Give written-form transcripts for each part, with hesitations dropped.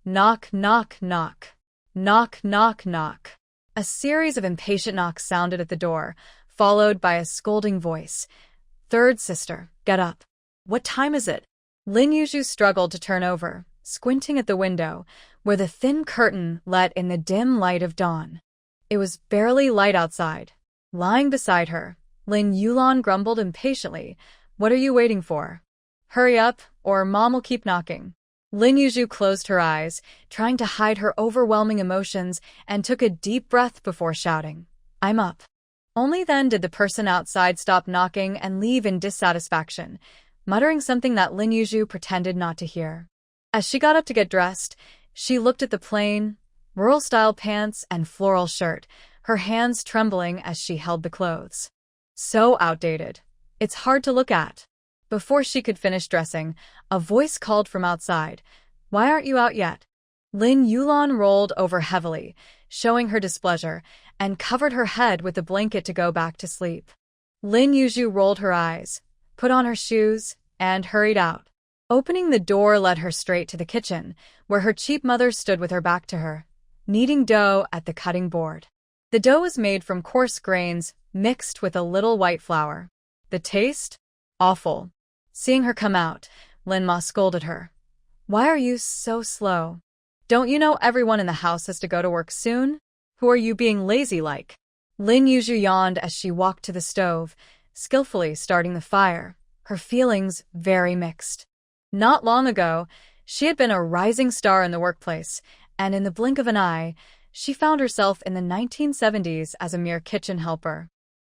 Knock, knock, knock. Knock, knock, knock. A series of impatient knocks sounded at the door, followed by a scolding voice. Third sister, get up. What time is it? Lin Yuzhu struggled to turn over, squinting at the window, where the thin curtain let in the dim light of dawn. It was barely light outside. Lying beside her, Lin Yulan grumbled impatiently. What are you waiting for? Hurry up, or Mom will keep knocking. Lin Yuzhu closed her eyes, trying to hide her overwhelming emotions, and took a deep breath before shouting, I'm up. Only then did the person outside stop knocking and leave in dissatisfaction, muttering something that Lin Yuzhu pretended not to hear. As she got up to get dressed, she looked at the plain, rural-style pants and floral shirt, her hands trembling as she held the clothes. So outdated. It's hard to look at. Before she could finish dressing, a voice called from outside, Why aren't you out yet? Lin Yulan rolled over heavily, showing her displeasure, and covered her head with a blanket to go back to sleep. Lin Yuzhu rolled her eyes, put on her shoes, and hurried out. Opening the door led her straight to the kitchen, where her cheap mother stood with her back to her, kneading dough at the cutting board. The dough was made from coarse grains, mixed with a little white flour. The taste? Awful. Seeing her come out, Lin Ma scolded her. Why are you so slow? Don't you know everyone in the house has to go to work soon? Who are you being lazy like? Lin Yuzhu yawned as she walked to the stove, skillfully starting the fire, her feelings very mixed. Not long ago, she had been a rising star in the workplace, and in the blink of an eye, she found herself in the 1970s as a mere kitchen helper.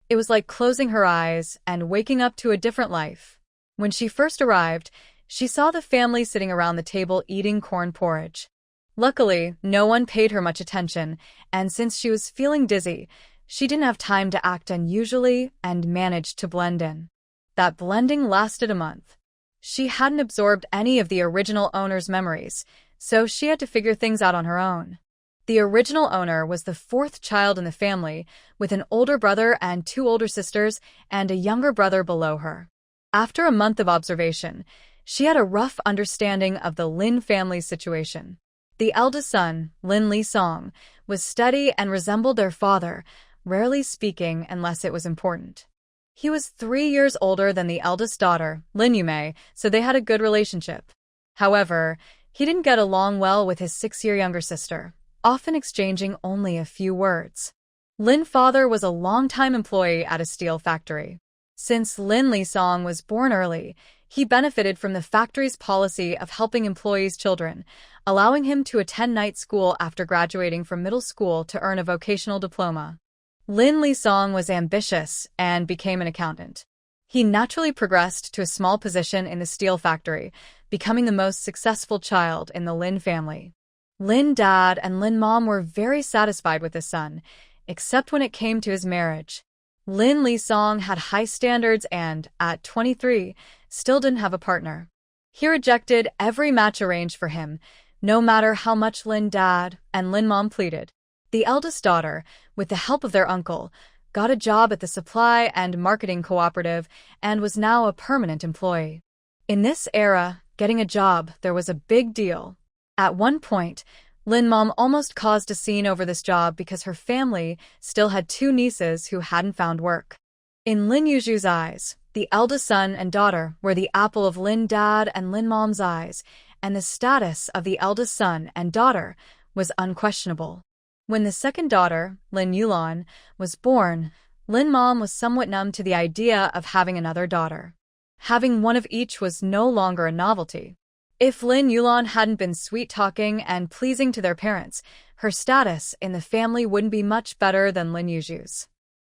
It was like closing her eyes and waking up to a different life. When she first arrived, she saw the family sitting around the table eating corn porridge. Luckily, no one paid her much attention, and since she was feeling dizzy, she didn't have time to act unusually and managed to blend in. That blending lasted a month. She hadn't absorbed any of the original owner's memories, so she had to figure things out on her own. The original owner was the fourth child in the family, with an older brother and two older sisters and a younger brother below her. After a month of observation, she had a rough understanding of the Lin family's situation. The eldest son, Lin Li Song, was steady and resembled their father, rarely speaking unless it was important. He was 3 years older than the eldest daughter, Lin Yumei, so they had a good relationship. However, he didn't get along well with his 6-year younger sister, often exchanging only a few words. Lin's father was a long-time employee at a steel factory. Since Lin Li Song was born early, he benefited from the factory's policy of helping employees' children, allowing him to attend night school after graduating from middle school to earn a vocational diploma. Lin Li Song was ambitious and became an accountant. He naturally progressed to a small position in the steel factory, becoming the most successful child in the Lin family. Lin Dad and Lin Mom were very satisfied with his son, except when it came to his marriage. Lin Li Song had high standards and, at 23, still didn't have a partner. He rejected every match arranged for him, no matter how much Lin Dad and Lin Mom pleaded. The eldest daughter, with the help of their uncle, got a job at the supply and marketing cooperative and was now a permanent employee. In this era, getting a job there was a big deal. At one point, Lin Mom almost caused a scene over this job because her family still had 2 nieces who hadn't found work. In Lin Yuzhu's eyes, the eldest son and daughter were the apple of Lin Dad and Lin Mom's eyes, and the status of the eldest son and daughter was unquestionable. When the second daughter, Lin Yulan, was born, Lin Mom was somewhat numb to the idea of having another daughter. Having one of each was no longer a novelty. If Lin Yulan hadn't been sweet-talking and pleasing to their parents, her status in the family wouldn't be much better than Lin Yuzhu's.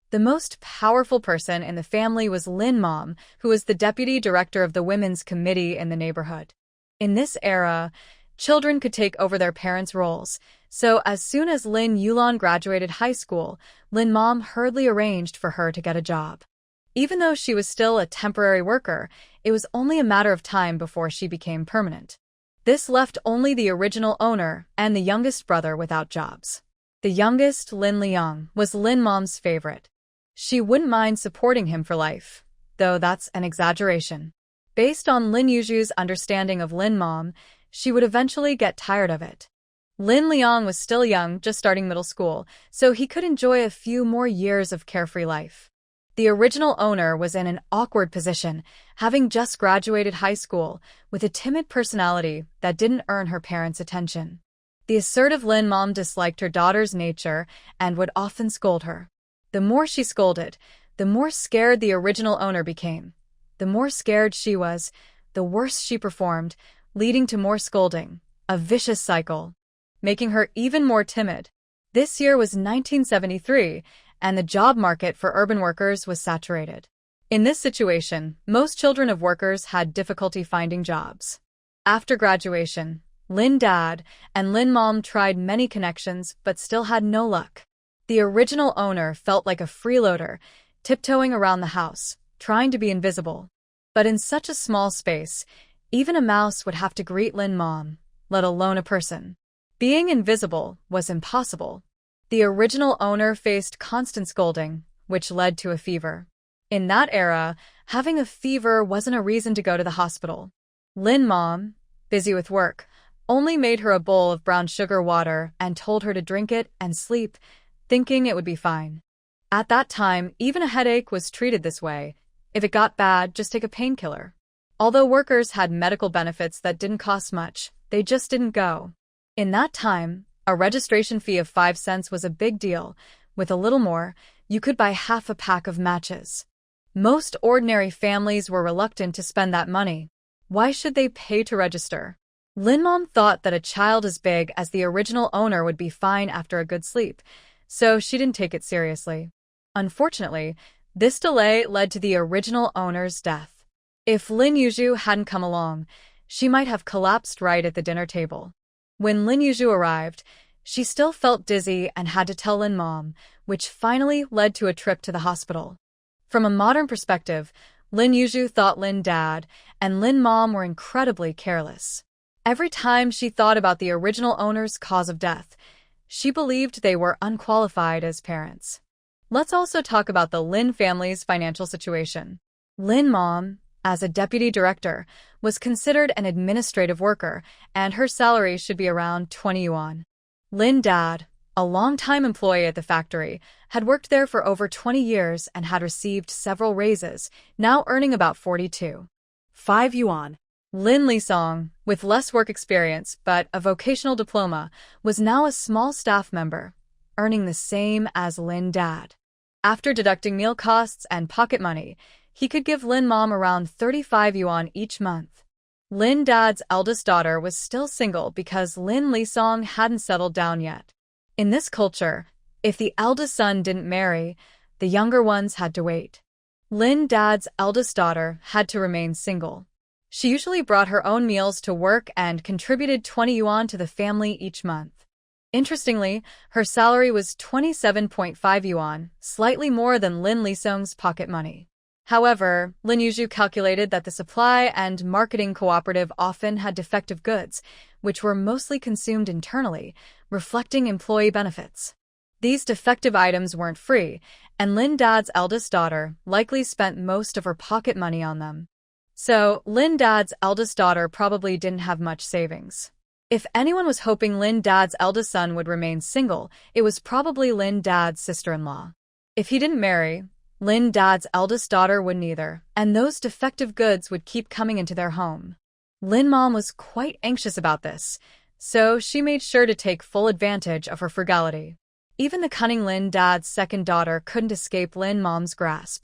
The most powerful person in the family was Lin Mom, who was the deputy director of the women's committee in the neighborhood. In this era, children could take over their parents' roles, so as soon as Lin Yulan graduated high school, Lin Mom hurriedly arranged for her to get a job. Even though she was still a temporary worker, it was only a matter of time before she became permanent. This left only the original owner and the youngest brother without jobs. The youngest, Lin Liang, was Lin Mom's favorite. She wouldn't mind supporting him for life, though that's an exaggeration. Based on Lin Yuzhu's understanding of Lin Mom, she would eventually get tired of it. Lin Liang was still young, just starting middle school, so he could enjoy a few more years of carefree life. The original owner was in an awkward position, having just graduated high school, with a timid personality that didn't earn her parents' attention. The assertive Lin mom disliked her daughter's nature and would often scold her. The more she scolded, the more scared the original owner became. The more scared she was, the worse she performed, leading to more scolding, a vicious cycle, making her even more timid. This year was 1973, and the job market for urban workers was saturated. In this situation, most children of workers had difficulty finding jobs. After graduation, Lin Dad and Lin Mom tried many connections but still had no luck. The original owner felt like a freeloader, tiptoeing around the house, trying to be invisible. But in such a small space, even a mouse would have to greet Lin Mom, let alone a person. Being invisible was impossible. The original owner faced constant scolding, which led to a fever. In that era, having a fever wasn't a reason to go to the hospital. Lin Mom, busy with work, only made her a bowl of brown sugar water and told her to drink it and sleep, thinking it would be fine. At that time, even a headache was treated this way. If it got bad, just take a painkiller. Although workers had medical benefits that didn't cost much, they just didn't go. In that time, a registration fee of 5 cents was a big deal. With a little more, you could buy half a pack of matches. Most ordinary families were reluctant to spend that money. Why should they pay to register? Lin Mom thought that a child as big as the original owner would be fine after a good sleep, so she didn't take it seriously. Unfortunately, this delay led to the original owner's death. If Lin Yuzhu hadn't come along, she might have collapsed right at the dinner table. When Lin Yuzhu arrived, she still felt dizzy and had to tell Lin Mom, which finally led to a trip to the hospital. From a modern perspective, Lin Yuzhu thought Lin Dad and Lin Mom were incredibly careless. Every time she thought about the original owner's cause of death, she believed they were unqualified as parents. Let's also talk about the Lin family's financial situation. Lin Mom, as a deputy director, was considered an administrative worker, and her salary should be around 20 yuan. Lin Dad, a longtime employee at the factory, had worked there for over 20 years and had received several raises, now earning about 42.5 yuan. Lin Lisong, with less work experience but a vocational diploma, was now a small staff member, earning the same as Lin Dad. After deducting meal costs and pocket money, he could give Lin Mom around 35 yuan each month. Lin Dad's eldest daughter was still single because Lin Lisong hadn't settled down yet. In this culture, if the eldest son didn't marry, the younger ones had to wait. Lin Dad's eldest daughter had to remain single. She usually brought her own meals to work and contributed 20 yuan to the family each month. Interestingly, her salary was 27.5 yuan, slightly more than Lin Lisong's pocket money. However, Lin Yuzhu calculated that the supply and marketing cooperative often had defective goods, which were mostly consumed internally, reflecting employee benefits. These defective items weren't free, and Lin Dad's eldest daughter likely spent most of her pocket money on them. So, Lin Dad's eldest daughter probably didn't have much savings. If anyone was hoping Lin Dad's eldest son would remain single, it was probably Lin Dad's sister-in-law. If he didn't marry, Lin Dad's eldest daughter wouldn't either, and those defective goods would keep coming into their home. Lin Mom was quite anxious about this, so she made sure to take full advantage of her frugality. Even the cunning Lin Dad's second daughter couldn't escape Lin Mom's grasp.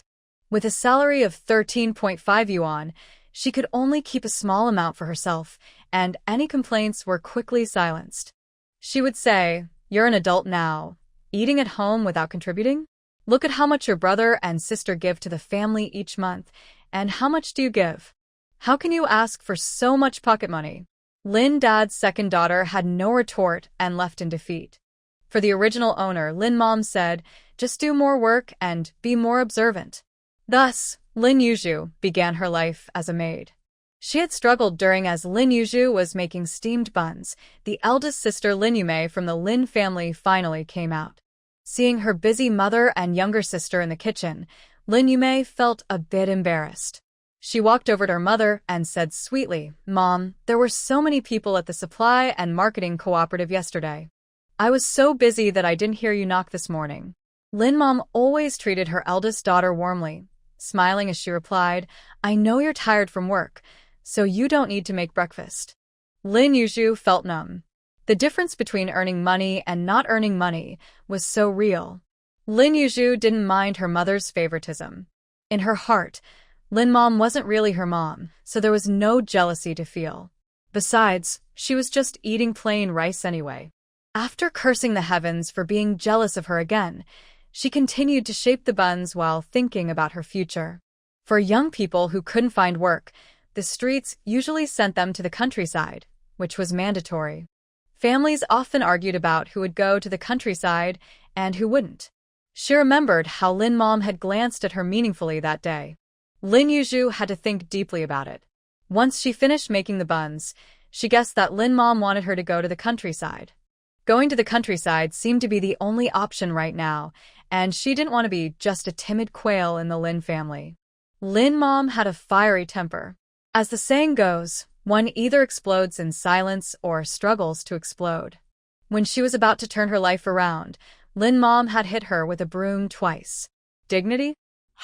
With a salary of 13.5 yuan, she could only keep a small amount for herself, and any complaints were quickly silenced. She would say, "You're an adult now. Eating at home without contributing? Look at how much your brother and sister give to the family each month, and how much do you give? How can you ask for so much pocket money?" Lin Dad's second daughter had no retort and left in defeat. For the original owner, Lin Mom said, "Just do more work and be more observant." Thus, Lin Yuzhu began her life as a maid. She had struggled during as Lin Yuzhu was making steamed buns. The eldest sister Lin Yumei from the Lin family finally came out. Seeing her busy mother and younger sister in the kitchen, Lin Yumei felt a bit embarrassed. She walked over to her mother and said sweetly, "Mom, there were so many people at the supply and marketing cooperative yesterday. I was so busy that I didn't hear you knock this morning." Lin Mom always treated her eldest daughter warmly, smiling as she replied, "I know you're tired from work, so you don't need to make breakfast." Lin Yuzhu felt numb. The difference between earning money and not earning money was so real. Lin Yuzhu didn't mind her mother's favoritism. In her heart, Lin Mom wasn't really her mom, so there was no jealousy to feel. Besides, she was just eating plain rice anyway. After cursing the heavens for being jealous of her again, she continued to shape the buns while thinking about her future. For young people who couldn't find work, the streets usually sent them to the countryside, which was mandatory. Families often argued about who would go to the countryside and who wouldn't. She remembered how Lin Mom had glanced at her meaningfully that day. Lin Yuzhu had to think deeply about it. Once she finished making the buns, she guessed that Lin Mom wanted her to go to the countryside. Going to the countryside seemed to be the only option right now, and she didn't want to be just a timid quail in the Lin family. Lin Mom had a fiery temper. As the saying goes, one either explodes in silence or struggles to explode. When she was about to turn her life around, Lin Mom had hit her with a broom twice. Dignity?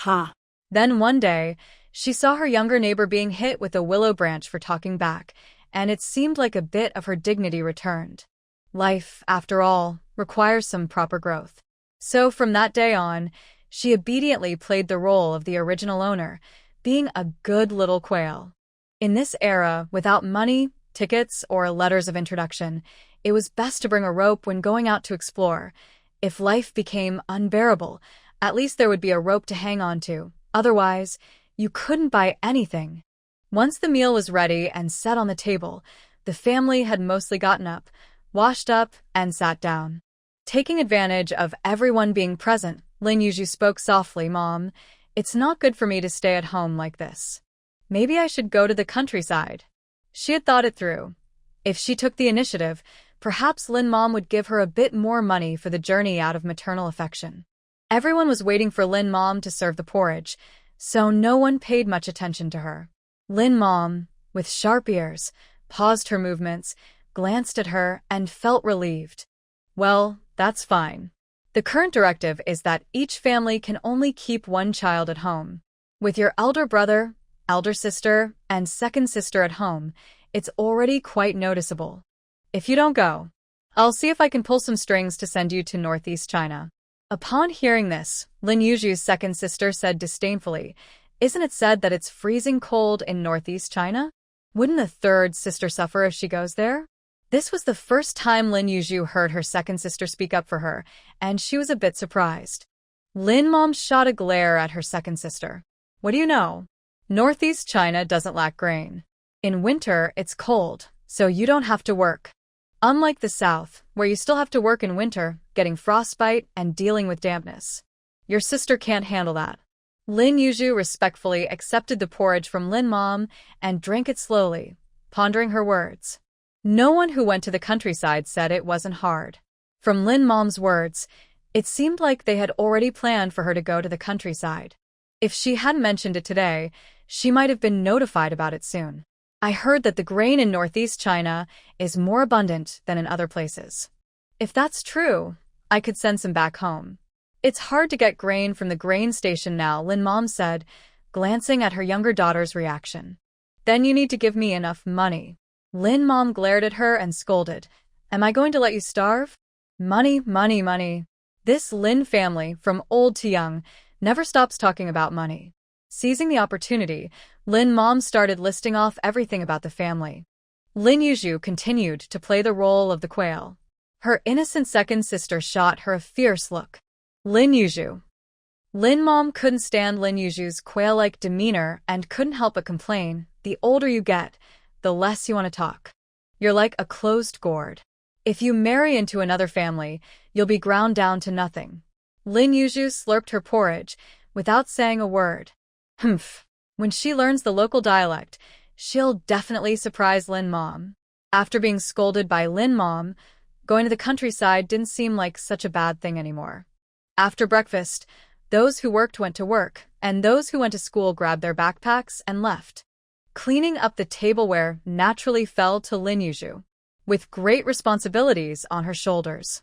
Ha! Then one day, she saw her younger neighbor being hit with a willow branch for talking back, and it seemed like a bit of her dignity returned. Life, after all, requires some proper growth. So from that day on, she obediently played the role of the original owner, being a good little quail. In this era, without money, tickets, or letters of introduction, it was best to bring a rope when going out to explore. If life became unbearable, at least there would be a rope to hang on to. Otherwise, you couldn't buy anything. Once the meal was ready and set on the table, the family had mostly gotten up, washed up, and sat down. Taking advantage of everyone being present, Lin Yuzhu spoke softly, "Mom, it's not good for me to stay at home like this. Maybe I should go to the countryside." She had thought it through. If she took the initiative, perhaps Lin Mom would give her a bit more money for the journey out of maternal affection. Everyone was waiting for Lin Mom to serve the porridge, so no one paid much attention to her. Lin Mom, with sharp ears, paused her movements, glanced at her, and felt relieved. "Well, that's fine. The current directive is that each family can only keep one child at home. With your elder brother, elder sister, and second sister at home, it's already quite noticeable. If you don't go, I'll see if I can pull some strings to send you to Northeast China." Upon hearing this, Lin Yuzhu's second sister said disdainfully, "Isn't it said that it's freezing cold in Northeast China? Wouldn't the third sister suffer if she goes there?" This was the first time Lin Yuzhu heard her second sister speak up for her, and she was a bit surprised. Lin Mom shot a glare at her second sister. "What do you know? Northeast China doesn't lack grain. In winter, it's cold, so you don't have to work. Unlike the South, where you still have to work in winter, getting frostbite and dealing with dampness. Your sister can't handle that." Lin Yuzhu respectfully accepted the porridge from Lin Mom and drank it slowly, pondering her words. No one who went to the countryside said it wasn't hard. From Lin Mom's words, it seemed like they had already planned for her to go to the countryside. If she hadn't mentioned it today, she might have been notified about it soon. "I heard that the grain in Northeast China is more abundant than in other places. If that's true, I could send some back home. It's hard to get grain from the grain station now," Lin Mom said, glancing at her younger daughter's reaction. "Then you need to give me enough money." Lin Mom glared at her and scolded, "Am I going to let you starve? Money, money, money." This Lin family, from old to young, never stops talking about money. Seizing the opportunity, Lin Mom started listing off everything about the family. Lin Yuzhu continued to play the role of the quail. Her innocent second sister shot her a fierce look. Lin Yuzhu. Lin Mom couldn't stand Lin Yuzhu's quail-like demeanor and couldn't help but complain, "The older you get, the less you want to talk. You're like a closed gourd. If you marry into another family, you'll be ground down to nothing." Lin Yuzhu slurped her porridge without saying a word. Humph. When she learns the local dialect, she'll definitely surprise Lin Mom. After being scolded by Lin Mom, going to the countryside didn't seem like such a bad thing anymore. After breakfast, Those who worked went to work, and those who went to school grabbed their backpacks and left. Cleaning up the tableware naturally fell to Lin Yuzhu, with great responsibilities on her shoulders.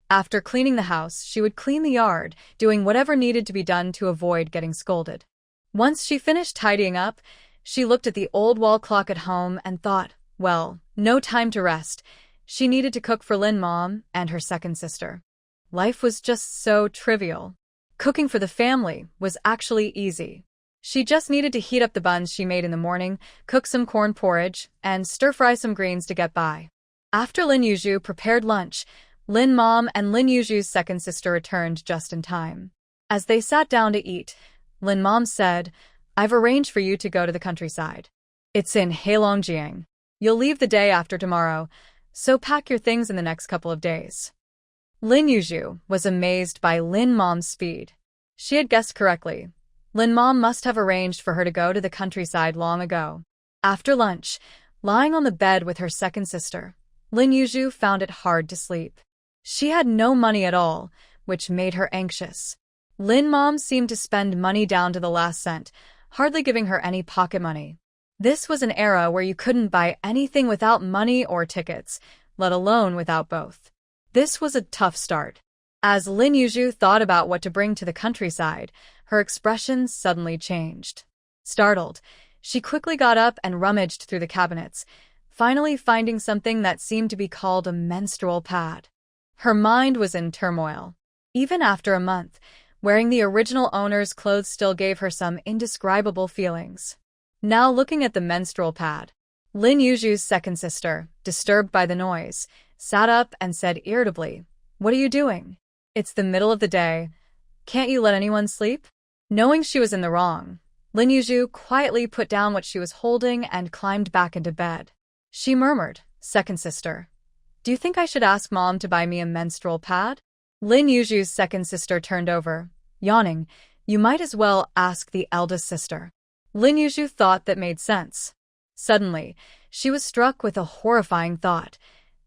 After cleaning the house, she would clean the yard, doing whatever needed to be done to avoid getting scolded. Once she finished tidying up, she looked at the old wall clock at home and thought, well, no time to rest. She needed to cook for Lin Mom and her second sister. Life was just so trivial. Cooking for the family was actually easy. She just needed to heat up the buns she made in the morning, cook some corn porridge, and stir-fry some greens to get by. After Lin Yuzhu prepared lunch, Lin Mom and Lin Yuzhu's second sister returned just in time. As they sat down to eat, Lin Mom said, "I've arranged for you to go to the countryside. It's in Heilongjiang. You'll leave the day after tomorrow, so pack your things in the next couple of days." Lin Yuzhu was amazed by Lin Mom's speed. She had guessed correctly. Lin Mom must have arranged for her to go to the countryside long ago. After lunch, lying on the bed with her second sister, Lin Yuzhu found it hard to sleep. She had no money at all, which made her anxious. Lin Mom seemed to spend money down to the last cent, hardly giving her any pocket money. This was an era where you couldn't buy anything without money or tickets, let alone without both. This was a tough start. As Lin Yuzhu thought about what to bring to the countryside, her expression suddenly changed. Startled, she quickly got up and rummaged through the cabinets, finally finding something that seemed to be called a menstrual pad. Her mind was in turmoil. Even after a month, wearing the original owner's clothes still gave her some indescribable feelings. Now looking at the menstrual pad, Lin Yuzhu's second sister, disturbed by the noise, sat up and said irritably, "What are you doing? It's the middle of the day. Can't you let anyone sleep?" Knowing she was in the wrong, Lin Yuzhu quietly put down what she was holding and climbed back into bed. She murmured, "Second sister, do you think I should ask Mom to buy me a menstrual pad?" Lin Yuzhu's second sister turned over, yawning. "You might as well ask the eldest sister." Lin Yuzhu thought that made sense. Suddenly, she was struck with a horrifying thought.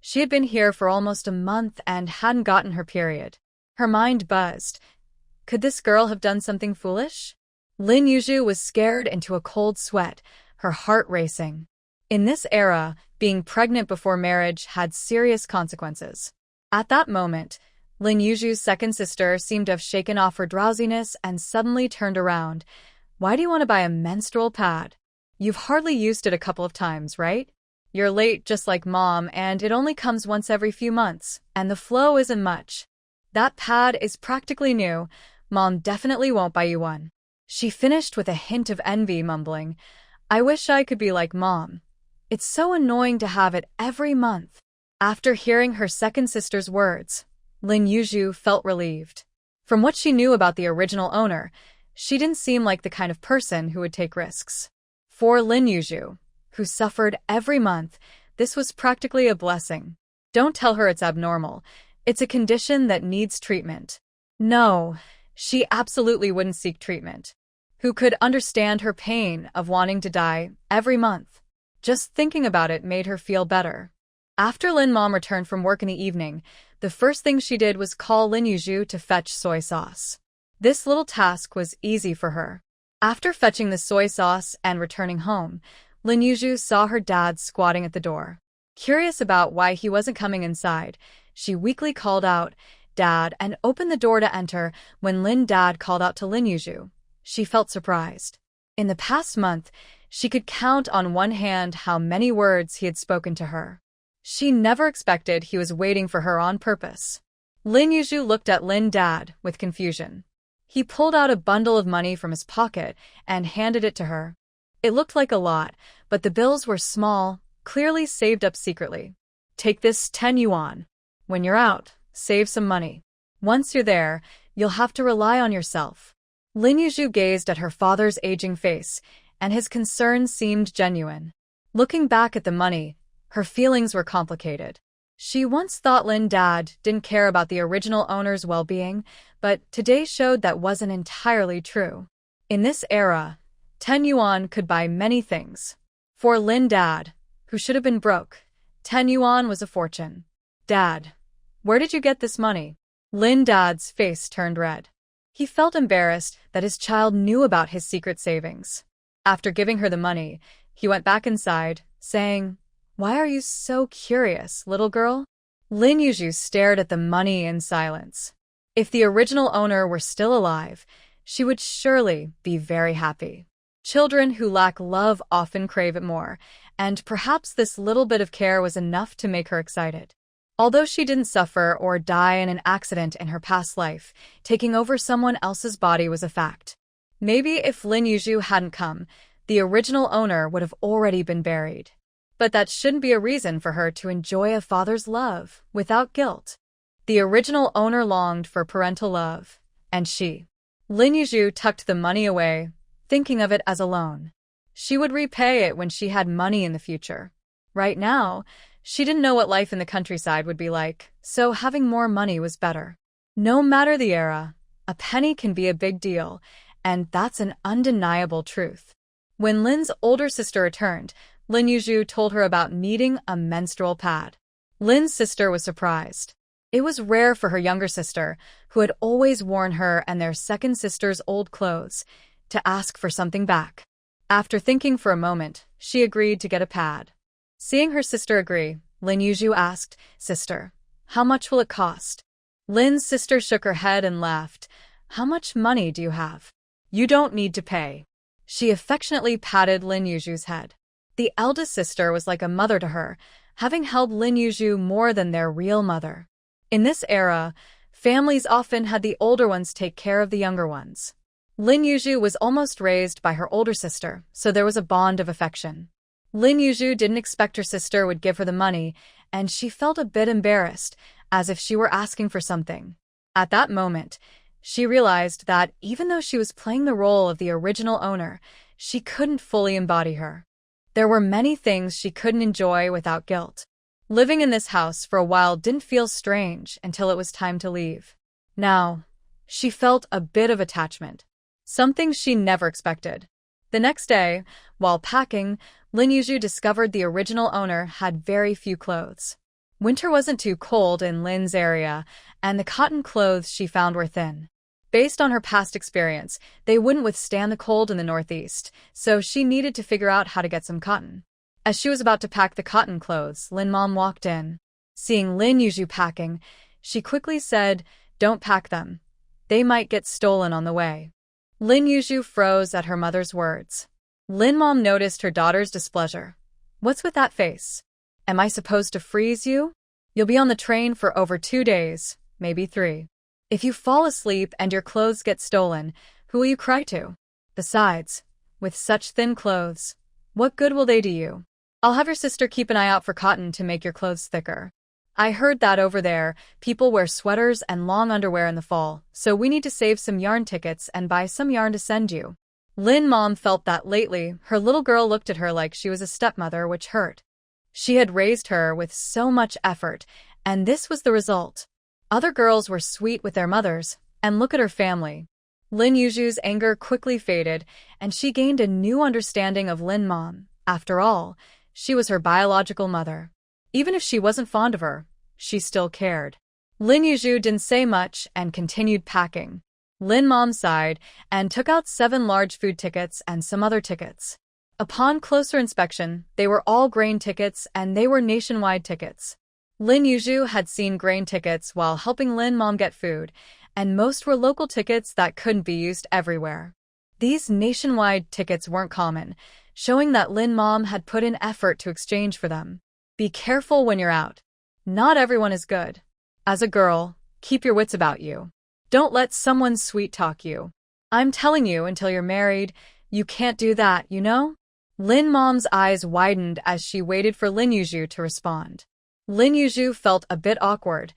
She had been here for almost a month and hadn't gotten her period. Her mind buzzed. Could this girl have done something foolish? Lin Yuzhu was scared into a cold sweat, her heart racing. In this era, being pregnant before marriage had serious consequences. At that moment, Lin Yuzhu's second sister seemed to have shaken off her drowsiness and suddenly turned around. "Why do you want to buy a menstrual pad? You've hardly used it a couple of times, right? You're late just like Mom, and it only comes once every few months, and the flow isn't much. That pad is practically new. Mom definitely won't buy you one." She finished with a hint of envy, mumbling, "I wish I could be like Mom. It's so annoying to have it every month." After hearing her second sister's words, Lin Yuzhu felt relieved. From what she knew about the original owner, she didn't seem like the kind of person who would take risks. For Lin Yuzhu, who suffered every month, this was practically a blessing. Don't tell her it's abnormal. It's a condition that needs treatment. No, she absolutely wouldn't seek treatment. Who could understand her pain of wanting to die every month? Just thinking about it made her feel better. After Lin Mom returned from work in the evening, the first thing she did was call Lin Yuzhu to fetch soy sauce. This little task was easy for her. After fetching the soy sauce and returning home, Lin Yuzhu saw her dad squatting at the door. Curious about why he wasn't coming inside, she weakly called out, "Dad," and opened the door to enter. When Lin Dad called out to Lin Yuzhu, she felt surprised. In the past month, she could count on one hand how many words he had spoken to her. She never expected he was waiting for her on purpose. Lin Yuzhu looked at Lin Dad with confusion. He pulled out a bundle of money from his pocket and handed it to her. It looked like a lot, but the bills were small, clearly saved up secretly. "Take this 10 yuan. When you're out, save some money. Once you're there, you'll have to rely on yourself." Lin Yuzhu gazed at her father's aging face, and his concern seemed genuine. Looking back at the money, her feelings were complicated. She once thought Lin Dad didn't care about the original owner's well-being, but today showed that wasn't entirely true. In this era, 10 yuan could buy many things. For Lin Dad, who should have been broke, 10 yuan was a fortune. "Dad, where did you get this money?" Lin Dad's face turned red. He felt embarrassed that his child knew about his secret savings. After giving her the money, he went back inside, saying, "Why are you so curious, little girl?" Lin Yuzhu stared at the money in silence. If the original owner were still alive, she would surely be very happy. Children who lack love often crave it more, and perhaps this little bit of care was enough to make her excited. Although she didn't suffer or die in an accident in her past life, taking over someone else's body was a fact. Maybe if Lin Yuzhu hadn't come, the original owner would have already been buried. But that shouldn't be a reason for her to enjoy a father's love without guilt. The original owner longed for parental love, and Lin Yuzhu tucked the money away, thinking of it as a loan. She would repay it when she had money in the future. Right now, she didn't know what life in the countryside would be like, so having more money was better. No matter the era, a penny can be a big deal, and that's an undeniable truth. When Lin's older sister returned, Lin Yuzhu told her about needing a menstrual pad. Lin's sister was surprised. It was rare for her younger sister, who had always worn her and their second sister's old clothes, to ask for something back. After thinking for a moment, she agreed to get a pad. Seeing her sister agree, Lin Yuzhu asked, "Sister, how much will it cost?" Lin's sister shook her head and laughed. "How much money do you have? You don't need to pay." She affectionately patted Lin Yuzhu's head. The eldest sister was like a mother to her, having held Lin Yuzhu more than their real mother. In this era, families often had the older ones take care of the younger ones. Lin Yuzhu was almost raised by her older sister, so there was a bond of affection. Lin Yuzhu didn't expect her sister would give her the money, and she felt a bit embarrassed, as if she were asking for something. At that moment, she realized that even though she was playing the role of the original owner, she couldn't fully embody her. There were many things she couldn't enjoy without guilt. Living in this house for a while didn't feel strange until it was time to leave. Now, she felt a bit of attachment. Something she never expected. The next day, while packing, Lin Yuzhu discovered the original owner had very few clothes. Winter wasn't too cold in Lin's area, and the cotton clothes she found were thin. Based on her past experience, they wouldn't withstand the cold in the Northeast, so she needed to figure out how to get some cotton. As she was about to pack the cotton clothes, Lin Mom walked in. Seeing Lin Yuzhu packing, she quickly said, "Don't pack them. They might get stolen on the way." Lin Yuzhu froze at her mother's words. Lin Mom noticed her daughter's displeasure. "What's with that face? Am I supposed to freeze you? You'll be on the train for over 2 days, maybe 3. If you fall asleep and your clothes get stolen, who will you cry to? Besides, with such thin clothes, what good will they do you? I'll have your sister keep an eye out for cotton to make your clothes thicker. I heard that over there, people wear sweaters and long underwear in the fall, so we need to save some yarn tickets and buy some yarn to send you." Lin Mom felt that lately, her little girl looked at her like she was a stepmother, which hurt. She had raised her with so much effort, and this was the result. Other girls were sweet with their mothers, and look at her family. Lin Yuzhu's anger quickly faded, and she gained a new understanding of Lin Mom. After all, she was her biological mother. Even if she wasn't fond of her, she still cared. Lin Yuzhu didn't say much and continued packing. Lin Mom sighed and took out 7 large food tickets and some other tickets. Upon closer inspection, they were all grain tickets and they were nationwide tickets. Lin Yuzhu had seen grain tickets while helping Lin Mom get food, and most were local tickets that couldn't be used everywhere. These nationwide tickets weren't common, showing that Lin Mom had put in effort to exchange for them. Be careful when you're out. Not everyone is good. As a girl, keep your wits about you. Don't let someone sweet-talk you. I'm telling you, until you're married, you can't do that, you know? Lin Mom's eyes widened as she waited for Lin Yuzhu to respond. Lin Yuzhu felt a bit awkward,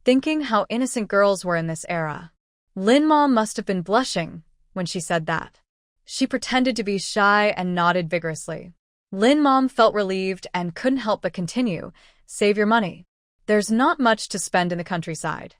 thinking how innocent girls were in this era. Lin Mom must have been blushing when she said that. She pretended to be shy and nodded vigorously. Lin Mom felt relieved and couldn't help but continue, "Save your money. There's not much to spend in the countryside.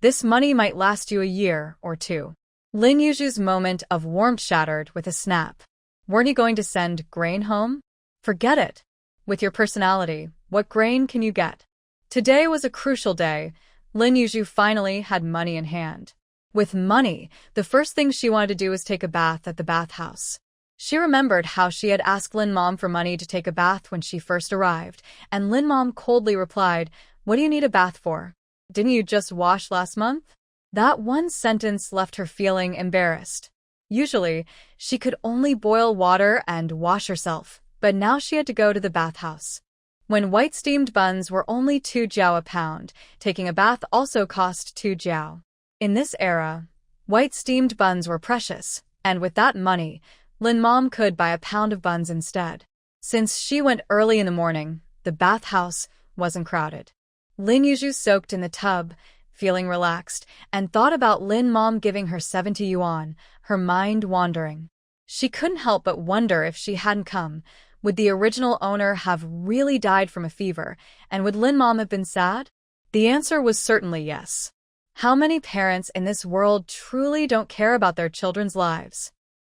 This money might last you a year or 2. Lin Yuzhu's moment of warmth shattered with a snap. Weren't you going to send grain home? Forget it. With your personality, what grain can you get? Today was a crucial day. Lin Yuzhu finally had money in hand. With money, the first thing she wanted to do was take a bath at the bathhouse. She remembered how she had asked Lin Mom for money to take a bath when she first arrived, and Lin Mom coldly replied, "What do you need a bath for? Didn't you just wash last month?" That one sentence left her feeling embarrassed. Usually, she could only boil water and wash herself, but now she had to go to the bathhouse. When white steamed buns were only 2 jiao a pound, taking a bath also cost 2 jiao. In this era, white steamed buns were precious, and with that money, Lin Mom could buy a pound of buns instead. Since she went early in the morning, the bathhouse wasn't crowded. Lin Yuzhu soaked in the tub, feeling relaxed, and thought about Lin Mom giving her 70 yuan, her mind wandering. She couldn't help but wonder if she hadn't come, would the original owner have really died from a fever, and would Lin Mom have been sad? The answer was certainly yes. How many parents in this world truly don't care about their children's lives?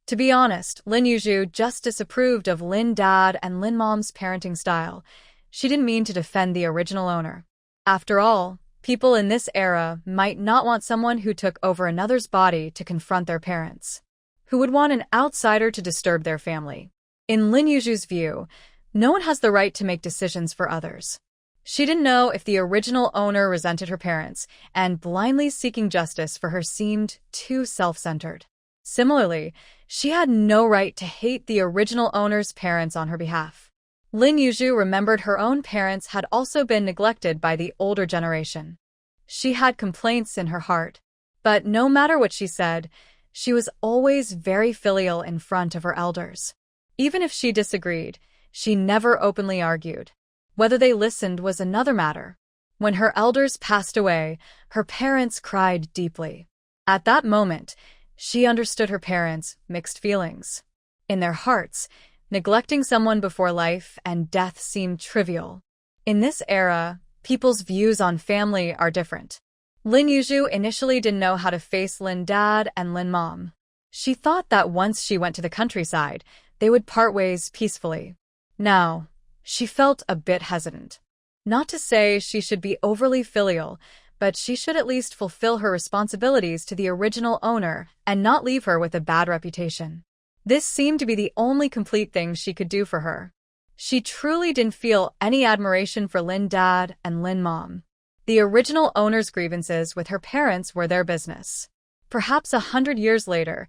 To be honest, Lin Yuzhu just disapproved of Lin Dad and Lin Mom's parenting style. She didn't mean to defend the original owner. After all, people in this era might not want someone who took over another's body to confront their parents, who would want an outsider to disturb their family. In Lin Yuzhu's view, no one has the right to make decisions for others. She didn't know if the original owner resented her parents, and blindly seeking justice for her seemed too self-centered. Similarly, she had no right to hate the original owner's parents on her behalf. Lin Yuzhu remembered her own parents had also been neglected by the older generation. She had complaints in her heart, but no matter what she said, she was always very filial in front of her elders. Even if she disagreed, she never openly argued. Whether they listened was another matter. When her elders passed away, her parents cried deeply. At that moment, she understood her parents' mixed feelings. In their hearts, neglecting someone before life and death seemed trivial. In this era, people's views on family are different. Lin Yuzhu initially didn't know how to face Lin Dad and Lin Mom. She thought that once she went to the countryside, they would part ways peacefully. Now, she felt a bit hesitant. Not to say she should be overly filial, but she should at least fulfill her responsibilities to the original owner and not leave her with a bad reputation. This seemed to be the only complete thing she could do for her. She truly didn't feel any admiration for Lin Dad and Lin Mom. The original owner's grievances with her parents were their business. Perhaps 100 years later,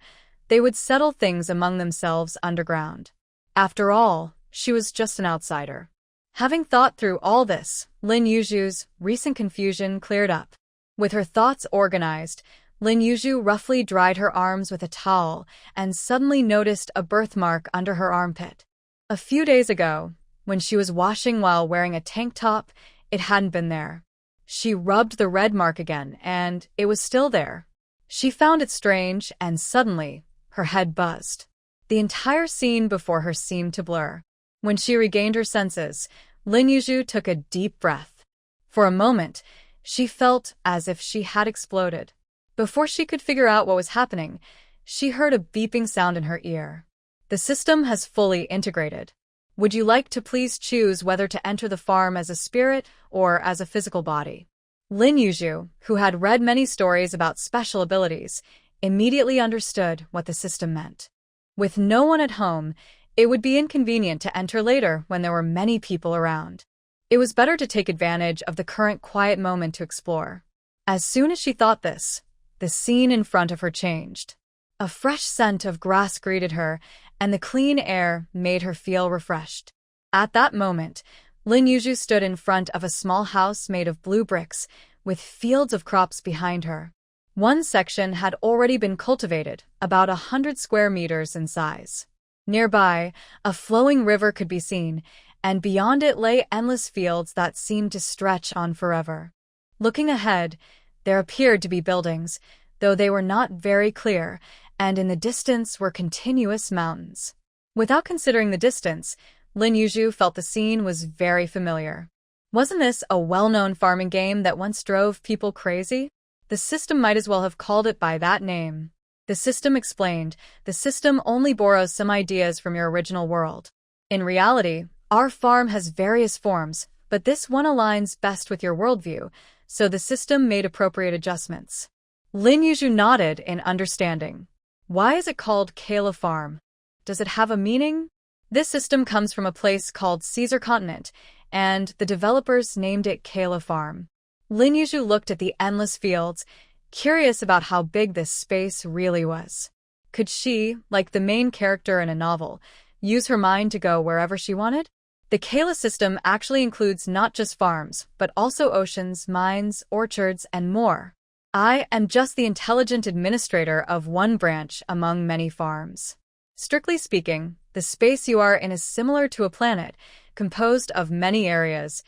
they would settle things among themselves underground. After all, she was just an outsider. Having thought through all this, Lin Yuzhu's recent confusion cleared up. With her thoughts organized, Lin Yuzhu roughly dried her arms with a towel and suddenly noticed a birthmark under her armpit. A few days ago, when she was washing while wearing a tank top, it hadn't been there. She rubbed the red mark again, and it was still there. She found it strange, and suddenly, her head buzzed. The entire scene before her seemed to blur. When she regained her senses, Lin Yuzhu took a deep breath. For a moment, she felt as if she had exploded. Before she could figure out what was happening, she heard a beeping sound in her ear. The system has fully integrated. Would you like to please choose whether to enter the farm as a spirit or as a physical body? Lin Yuzhu, who had read many stories about special abilities, immediately understood what the system meant. With no one at home, it would be inconvenient to enter later when there were many people around. It was better to take advantage of the current quiet moment to explore. As soon as she thought this, the scene in front of her changed. A fresh scent of grass greeted her, and the clean air made her feel refreshed. At that moment, Lin Yuzhu stood in front of a small house made of blue bricks, with fields of crops behind her. One section had already been cultivated, about 100 square meters in size. Nearby, a flowing river could be seen, and beyond it lay endless fields that seemed to stretch on forever. Looking ahead, there appeared to be buildings, though they were not very clear, and in the distance were continuous mountains. Without considering the distance, Lin Yuzhu felt the scene was very familiar. Wasn't this a well-known farming game that once drove people crazy? The system might as well have called it by that name. The system explained, the system only borrows some ideas from your original world. In reality, our farm has various forms, but this one aligns best with your worldview, so the system made appropriate adjustments. Lin Yuzhu nodded in understanding. Why is it called Kala Farm? Does it have a meaning? This system comes from a place called Caesar Continent, and the developers named it Kala Farm. Lin Yuzhu looked at the endless fields, curious about how big this space really was. Could she, like the main character in a novel, use her mind to go wherever she wanted? The Kala system actually includes not just farms, but also oceans, mines, orchards, and more. I am just the intelligent administrator of one branch among many farms. Strictly speaking, the space you are in is similar to a planet, composed of many areas,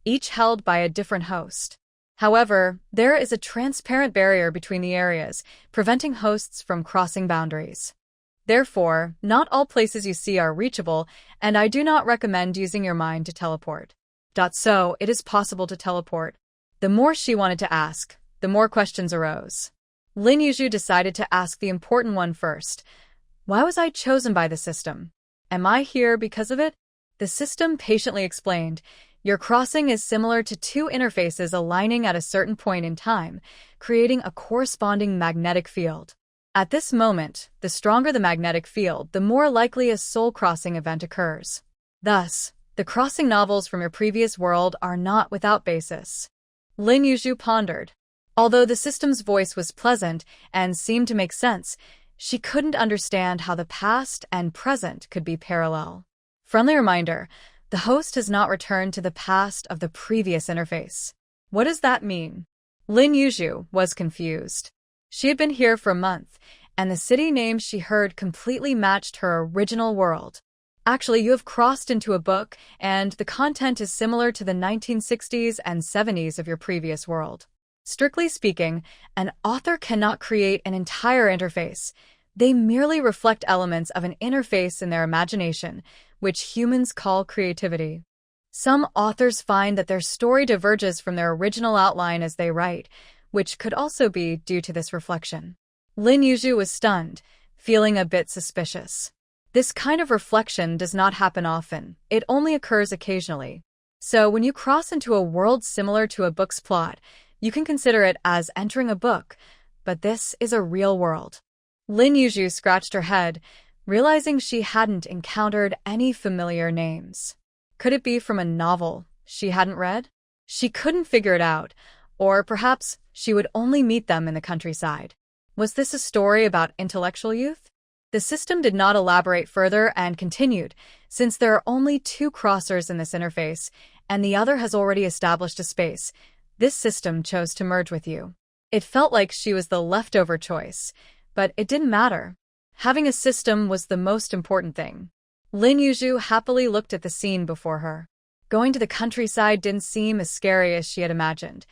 each held by a different host. However, there is a transparent barrier between the areas, preventing hosts from crossing boundaries. Therefore, not all places you see are reachable, and I do not recommend using your mind to teleport. So, it is possible to teleport. The more she wanted to ask, the more questions arose. Lin Yuzhu decided to ask the important one first. Why was I chosen by the system? Am I here because of it? The system patiently explained. Your crossing is similar to two interfaces aligning at a certain point in time, creating a corresponding magnetic field. At this moment, the stronger the magnetic field, the more likely a soul-crossing event occurs. Thus, the crossing novels from your previous world are not without basis. Lin Yuzhu pondered. Although the system's voice was pleasant and seemed to make sense, she couldn't understand how the past and present could be parallel. Friendly reminder, the host has not returned to the past of the previous interface. What does that mean? Lin Yuzhu was confused. She had been here for a month, and the city names she heard completely matched her original world. Actually, you have crossed into a book, and the content is similar to the 1960s and 70s of your previous world. Strictly speaking, an author cannot create an entire interface. They merely reflect elements of an interface in their imagination, which humans call creativity. Some authors find that their story diverges from their original outline as they write, which could also be due to this reflection. Lin Yuzhu was stunned, feeling a bit suspicious. This kind of reflection does not happen often, it only occurs occasionally. So when you cross into a world similar to a book's plot, you can consider it as entering a book, but this is a real world. Lin Yuzhu scratched her head, realizing she hadn't encountered any familiar names. Could it be from a novel she hadn't read? She couldn't figure it out, or perhaps she would only meet them in the countryside. Was this a story about intellectual youth? The system did not elaborate further and continued, since there are only two crossers in this interface, and the other has already established a space. This system chose to merge with you. It felt like she was the leftover choice, but it didn't matter. Having a system was the most important thing. Lin Yuzhu happily looked at the scene before her. Going to the countryside didn't seem as scary as she had imagined.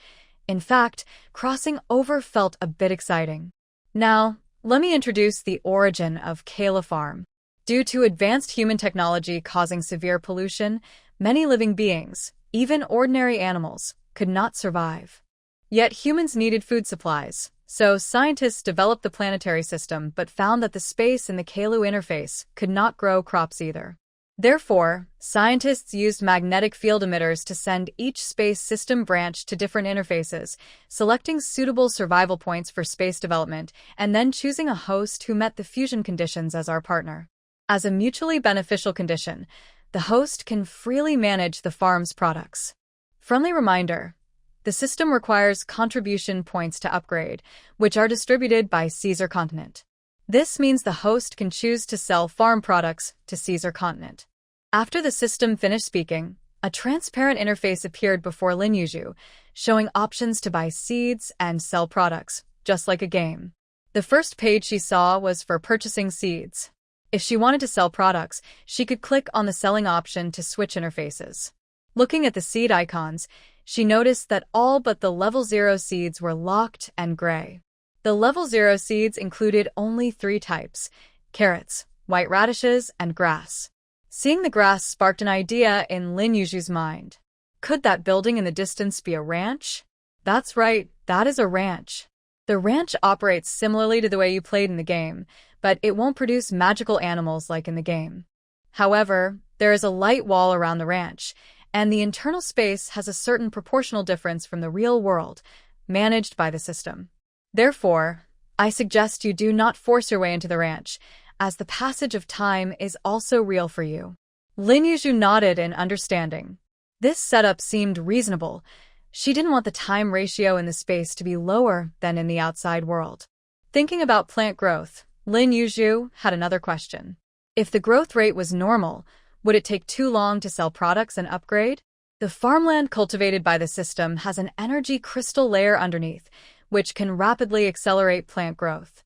In fact, crossing over felt a bit exciting. Now, let me introduce the origin of Kala Farm. Due to advanced human technology causing severe pollution, many living beings, even ordinary animals, could not survive. Yet humans needed food supplies, so scientists developed the planetary system but found that the space in the Kalu interface could not grow crops either. Therefore, scientists used magnetic field emitters to send each space system branch to different interfaces, selecting suitable survival points for space development, and then choosing a host who met the fusion conditions as our partner. As a mutually beneficial condition, the host can freely manage the farm's products. Friendly reminder, the system requires contribution points to upgrade, which are distributed by Caesar Continent. This means the host can choose to sell farm products to Caesar Continent. After the system finished speaking, a transparent interface appeared before Lin Yuzhu, showing options to buy seeds and sell products, just like a game. The first page she saw was for purchasing seeds. If she wanted to sell products, she could click on the selling option to switch interfaces. Looking at the seed icons, she noticed that all but the level 0 seeds were locked and gray. The level 0 seeds included only 3 types: carrots, white radishes, and grass. Seeing the grass sparked an idea in Lin Yuzhu's mind. Could that building in the distance be a ranch? That's right, that is a ranch. The ranch operates similarly to the way you played in the game, but it won't produce magical animals like in the game. However, there is a light wall around the ranch, and the internal space has a certain proportional difference from the real world, managed by the system. Therefore, I suggest you do not force your way into the ranch, as the passage of time is also real for you. Lin Yuzhu nodded in understanding. This setup seemed reasonable. She didn't want the time ratio in the space to be lower than in the outside world. Thinking about plant growth, Lin Yuzhu had another question. If the growth rate was normal, would it take too long to sell products and upgrade? The farmland cultivated by the system has an energy crystal layer underneath, which can rapidly accelerate plant growth.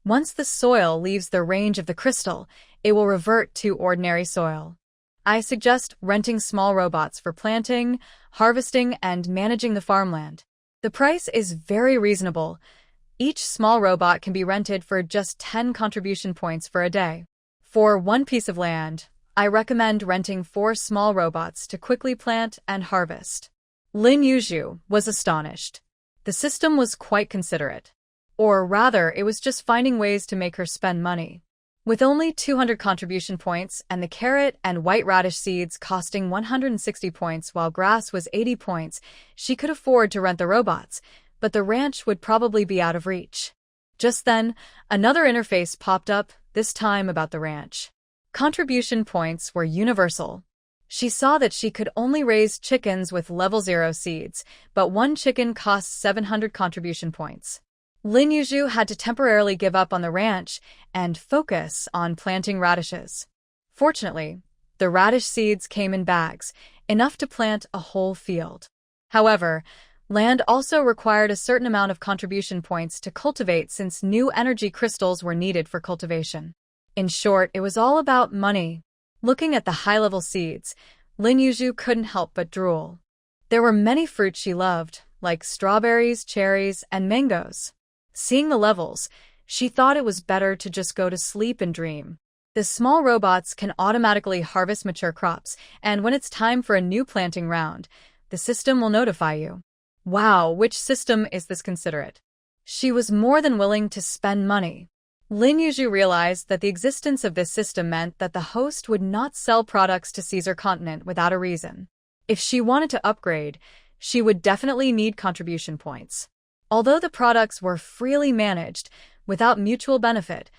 Once the soil leaves the range of the crystal, it will revert to ordinary soil. I suggest renting small robots for planting, harvesting, and managing the farmland. The price is very reasonable. Each small robot can be rented for just 10 contribution points for a day. For one piece of land, I recommend renting 4 small robots to quickly plant and harvest. Lin Yuzhu was astonished. The system was quite considerate. Or rather, it was just finding ways to make her spend money. With only 200 contribution points and the carrot and white radish seeds costing 160 points while grass was 80 points, she could afford to rent the robots, but the ranch would probably be out of reach. Just then, another interface popped up, this time about the ranch. Contribution points were universal. She saw that she could only raise chickens with level 0 seeds, but one chicken costs 700 contribution points. Lin Yuzhu had to temporarily give up on the ranch and focus on planting radishes. Fortunately, the radish seeds came in bags, enough to plant a whole field. However, land also required a certain amount of contribution points to cultivate since new energy crystals were needed for cultivation. In short, it was all about money. Looking at the high-level seeds, Lin Yuzhu couldn't help but drool. There were many fruits she loved, like strawberries, cherries, and mangoes. Seeing the levels, she thought it was better to just go to sleep and dream. The small robots can automatically harvest mature crops, and when it's time for a new planting round, the system will notify you. Wow, which system is this considerate? She was more than willing to spend money. Lin Yuzhu realized that the existence of this system meant that the host would not sell products to Caesar Continent without a reason. If she wanted to upgrade, she would definitely need contribution points. Although the products were freely managed, without mutual benefit,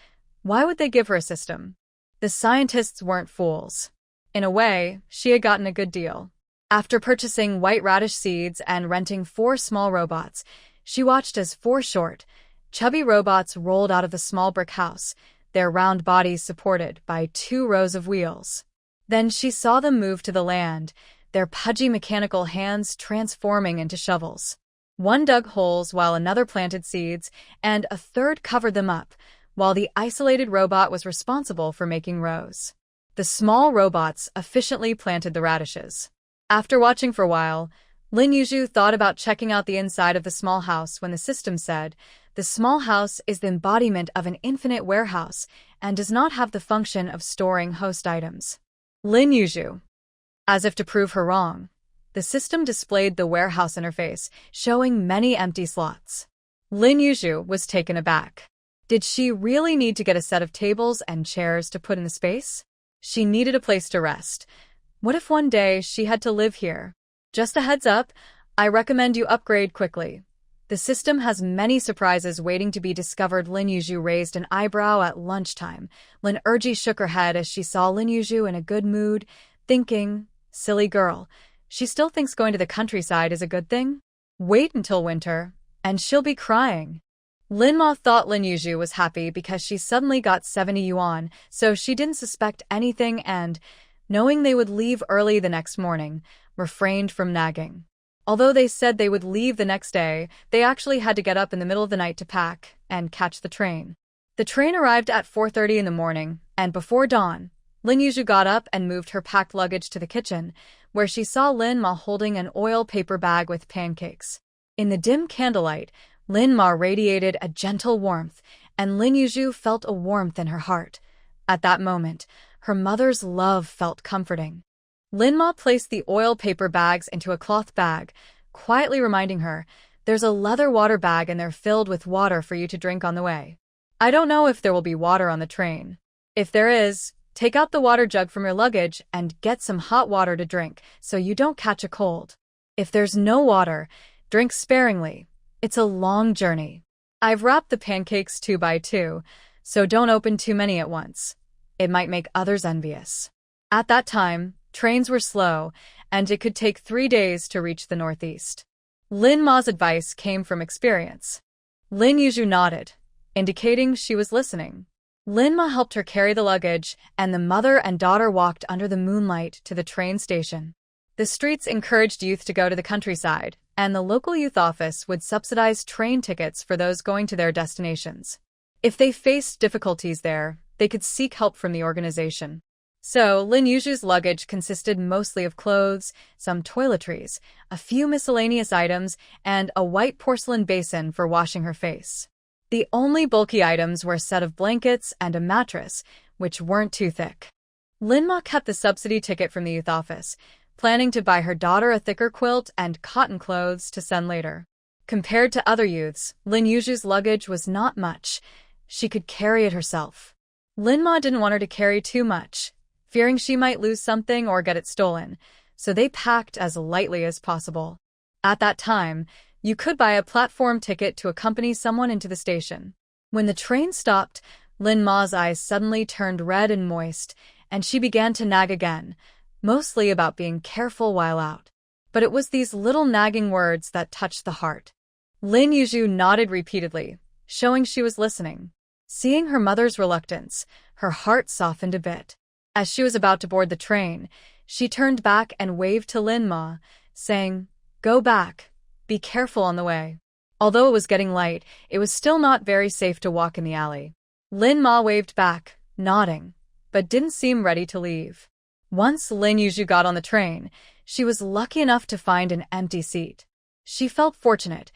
why would they give her a system? The scientists weren't fools. In a way, she had gotten a good deal. After purchasing white radish seeds and renting 4 small robots, she watched as 4 short, chubby robots rolled out of the small brick house, their round bodies supported by 2 rows of wheels. Then she saw them move to the land, their pudgy mechanical hands transforming into shovels. One dug holes while another planted seeds, and a third covered them up, while the isolated robot was responsible for making rows. The small robots efficiently planted the radishes. After watching for a while, Lin Yuzhu thought about checking out the inside of the small house when the system said, "The small house is the embodiment of an infinite warehouse and does not have the function of storing host items." Lin Yuzhu. As if to prove her wrong, the system displayed the warehouse interface, showing many empty slots. Lin Yuzhu was taken aback. Did she really need to get a set of tables and chairs to put in the space? She needed a place to rest. What if one day she had to live here? Just a heads up, I recommend you upgrade quickly. The system has many surprises waiting to be discovered. Lin Yuzhu raised an eyebrow at lunchtime. Lin Erji shook her head as she saw Lin Yuzhu in a good mood, thinking, silly girl. She still thinks going to the countryside is a good thing? Wait until winter, and she'll be crying. Lin Ma thought Lin Yuzhu was happy because she suddenly got 70 yuan, so she didn't suspect anything and, knowing they would leave early the next morning, refrained from nagging. Although they said they would leave the next day, they actually had to get up in the middle of the night to pack and catch the train. The train arrived at 4:30 in the morning, and before dawn, Lin Yuzhu got up and moved her packed luggage to the kitchen, where she saw Lin Ma holding an oil paper bag with pancakes. In the dim candlelight, Lin Ma radiated a gentle warmth, and Lin Yuzhu felt a warmth in her heart. At that moment, her mother's love felt comforting. Lin Ma placed the oil paper bags into a cloth bag, quietly reminding her, "There's a leather water bag and they're filled with water for you to drink on the way. I don't know if there will be water on the train. If there is, take out the water jug from your luggage and get some hot water to drink so you don't catch a cold. If there's no water, drink sparingly. It's a long journey. I've wrapped the pancakes 2 by 2, so don't open too many at once. It might make others envious. At that time, trains were slow, and it could take 3 days to reach the northeast. Lin Ma's advice came from experience. Lin Yuzhu nodded, indicating she was listening. Lin Ma helped her carry the luggage, and the mother and daughter walked under the moonlight to the train station. The streets encouraged youth to go to the countryside, and the local youth office would subsidize train tickets for those going to their destinations. If they faced difficulties there, they could seek help from the organization. So, Lin Yuzhu's luggage consisted mostly of clothes, some toiletries, a few miscellaneous items, and a white porcelain basin for washing her face. The only bulky items were a set of blankets and a mattress, which weren't too thick. Lin Ma kept the subsidy ticket from the youth office, planning to buy her daughter a thicker quilt and cotton clothes to send later. Compared to other youths, Lin Yuzhu's luggage was not much. She could carry it herself. Lin Ma didn't want her to carry too much, fearing she might lose something or get it stolen, so they packed as lightly as possible. At that time, you could buy a platform ticket to accompany someone into the station. When the train stopped, Lin Ma's eyes suddenly turned red and moist, and she began to nag again, mostly about being careful while out. But it was these little nagging words that touched the heart. Lin Yuzhu nodded repeatedly, showing she was listening. Seeing her mother's reluctance, her heart softened a bit. As she was about to board the train, she turned back and waved to Lin Ma, saying, "Go back. Be careful on the way." Although it was getting light, it was still not very safe to walk in the alley. Lin Ma waved back, nodding, but didn't seem ready to leave. Once Lin Yuzhu got on the train, she was lucky enough to find an empty seat. She felt fortunate.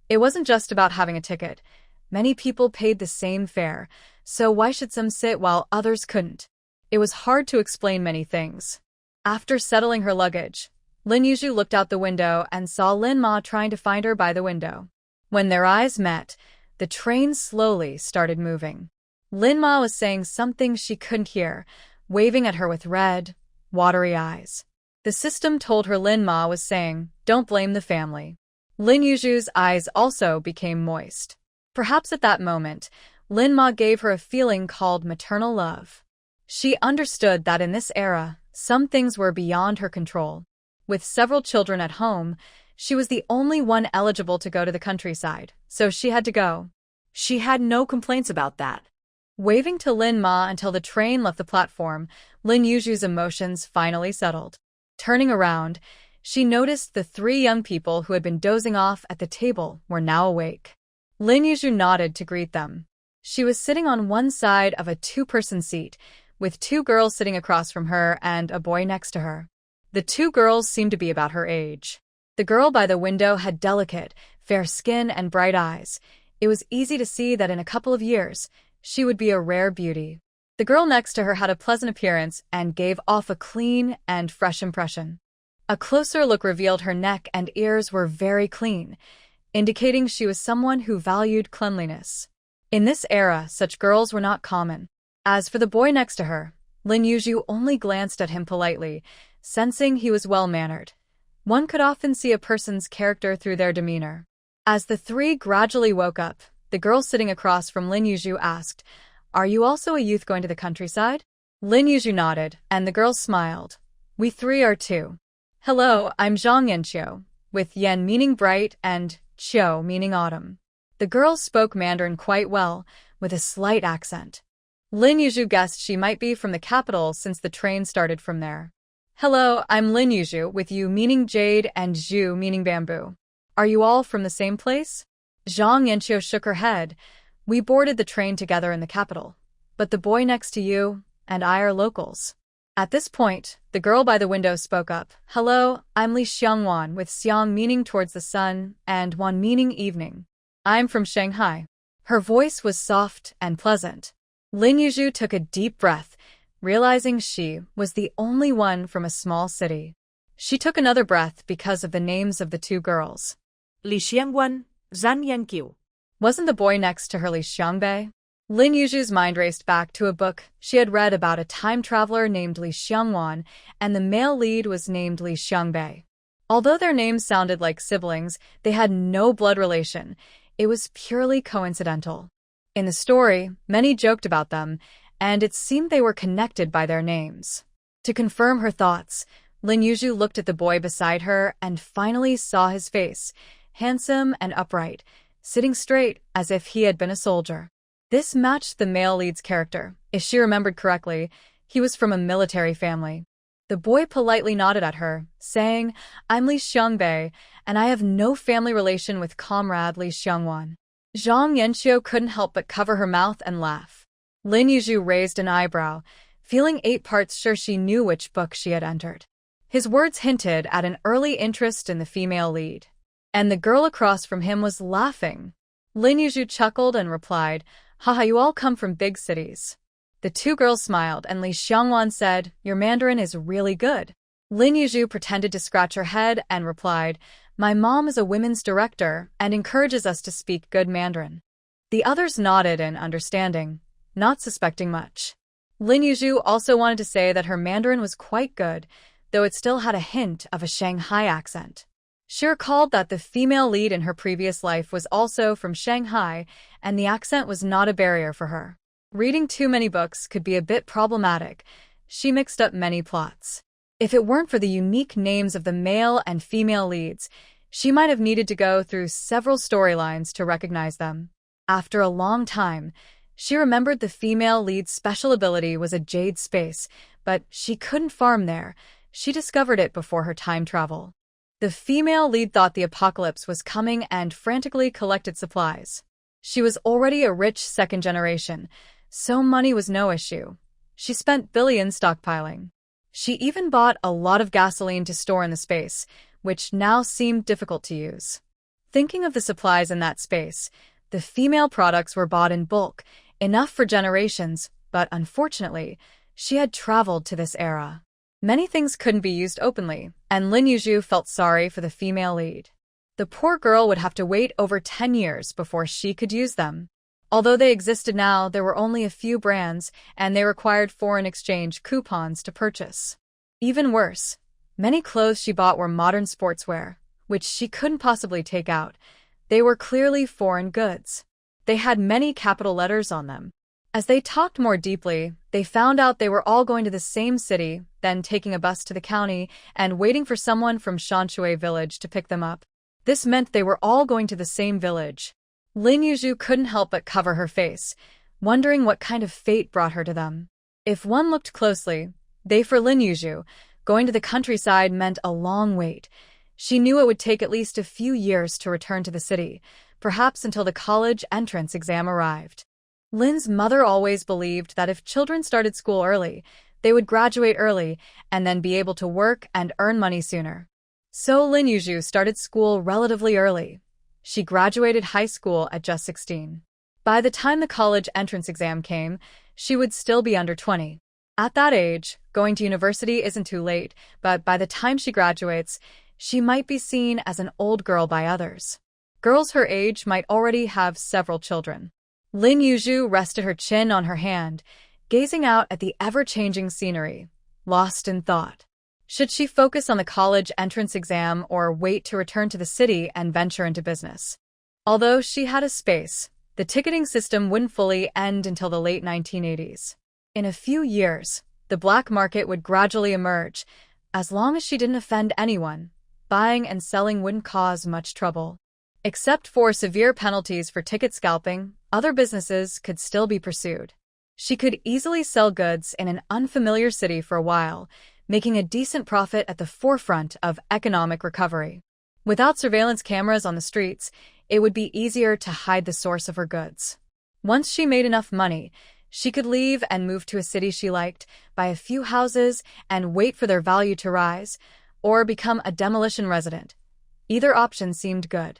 It wasn't just about having a ticket. Many people paid the same fare, so why should some sit while others couldn't? It was hard to explain many things. After settling her luggage, Lin Yuzhu looked out the window and saw Lin Ma trying to find her by the window. When their eyes met, the train slowly started moving. Lin Ma was saying something she couldn't hear, waving at her with red, watery eyes. The system told her Lin Ma was saying, "Don't blame the family." Lin Yuzhu's eyes also became moist. Perhaps at that moment, Lin Ma gave her a feeling called maternal love. She understood that in this era, some things were beyond her control. With several children at home, she was the only one eligible to go to the countryside, so she had to go. She had no complaints about that. Waving to Lin Ma until the train left the platform, Lin Yuzhu's emotions finally settled. Turning around, she noticed the 3 young people who had been dozing off at the table were now awake. Lin Yuzhu nodded to greet them. She was sitting on one side of a 2-person seat, with 2 girls sitting across from her and a boy next to her. The 2 girls seemed to be about her age. The girl by the window had delicate, fair skin and bright eyes. It was easy to see that in a couple of years, she would be a rare beauty. The girl next to her had a pleasant appearance and gave off a clean and fresh impression. A closer look revealed her neck and ears were very clean, indicating she was someone who valued cleanliness. In this era, such girls were not common. As for the boy next to her, Lin Yuzhu only glanced at him politely, sensing he was well-mannered. One could often see a person's character through their demeanor. As the 3 gradually woke up, the girl sitting across from Lin Yuzhu asked, "Are you also a youth going to the countryside?" Lin Yuzhu nodded, and the girl smiled. "We 3 are too." "Hello, I'm Zhang Yanqiu," with Yan meaning bright and Qiu meaning autumn. The girl spoke Mandarin quite well, with a slight accent. Lin Yuzhu guessed she might be from the capital since the train started from there. "Hello, I'm Lin Yuzhu, with Yu meaning jade and Zhu meaning bamboo. Are you all from the same place?" Zhang Yanqiu shook her head. "We boarded the train together in the capital, but the boy next to you and I are locals." At this point, the girl by the window spoke up. "Hello, I'm Li Xiangwan, with Xiang meaning towards the sun and Wan meaning evening. I'm from Shanghai." Her voice was soft and pleasant. Lin Yuzhu took a deep breath, realizing she was the only one from a small city. She took another breath because of the names of the 2 girls. Li Xiangwan, Zhan Yanqiu. Wasn't the boy next to her Li Xiangbei? Lin Yuzhu's mind raced back to a book she had read about a time traveler named Li Xiangwan, and the male lead was named Li Xiangbei. Although their names sounded like siblings, they had no blood relation. It was purely coincidental. In the story, many joked about them, and it seemed they were connected by their names. To confirm her thoughts, Lin Yuzhu looked at the boy beside her and finally saw his face, handsome and upright, sitting straight as if he had been a soldier. This matched the male lead's character. If she remembered correctly, he was from a military family. The boy politely nodded at her, saying, "I'm Li Xiangbei, and I have no family relation with comrade Li Xiangwan." Zhang Yanqiu couldn't help but cover her mouth and laugh. Lin Yuzhu raised an eyebrow, feeling 8 parts sure she knew which book she had entered. His words hinted at an early interest in the female lead. And the girl across from him was laughing. Lin Yuzhu chuckled and replied, "Haha, you all come from big cities." The 2 girls smiled, and Li Xiangwan said, "Your Mandarin is really good." Lin Yuzhu pretended to scratch her head and replied, "My mom is a women's director and encourages us to speak good Mandarin." The others nodded in understanding, not suspecting much. Lin Yuzhu also wanted to say that her Mandarin was quite good, though it still had a hint of a Shanghai accent. She recalled that the female lead in her previous life was also from Shanghai, and the accent was not a barrier for her. Reading too many books could be a bit problematic. She mixed up many plots. If it weren't for the unique names of the male and female leads, she might have needed to go through several storylines to recognize them. After a long time, she remembered the female lead's special ability was a jade space, but she couldn't farm there. She discovered it before her time travel. The female lead thought the apocalypse was coming and frantically collected supplies. She was already a rich second generation, so money was no issue. She spent billions stockpiling. She even bought a lot of gasoline to store in the space, which now seemed difficult to use. Thinking of the supplies in that space, the female products were bought in bulk, enough for generations, but unfortunately, she had traveled to this era. Many things couldn't be used openly, and Lin Yuzhu felt sorry for the female lead. The poor girl would have to wait over 10 years before she could use them. Although they existed now, there were only a few brands, and they required foreign exchange coupons to purchase. Even worse, many clothes she bought were modern sportswear, which she couldn't possibly take out. They were clearly foreign goods. They had many capital letters on them. As they talked more deeply, they found out they were all going to the same city, then taking a bus to the county and waiting for someone from Shanshui village to pick them up. This meant they were all going to the same village. Lin Yuzhu couldn't help but cover her face, wondering what kind of fate brought her to them. If one looked closely, for Lin Yuzhu, going to the countryside meant a long wait. She knew it would take at least a few years to return to the city, perhaps until the college entrance exam arrived. Lin's mother always believed that if children started school early, they would graduate early and then be able to work and earn money sooner. So Lin Yuzhu started school relatively early. She graduated high school at just 16. By the time the college entrance exam came, she would still be under 20. At that age, going to university isn't too late, but by the time she graduates, she might be seen as an old girl by others. Girls her age might already have several children. Lin Yuzhu rested her chin on her hand, gazing out at the ever-changing scenery, lost in thought. Should she focus on the college entrance exam or wait to return to the city and venture into business? Although she had a space, the ticketing system wouldn't fully end until the late 1980s. In a few years, the black market would gradually emerge. As long as she didn't offend anyone, buying and selling wouldn't cause much trouble. Except for severe penalties for ticket scalping, other businesses could still be pursued. She could easily sell goods in an unfamiliar city for a while, making a decent profit at the forefront of economic recovery. Without surveillance cameras on the streets, it would be easier to hide the source of her goods. Once she made enough money, she could leave and move to a city she liked, buy a few houses, and wait for their value to rise, or become a demolition resident. Either option seemed good.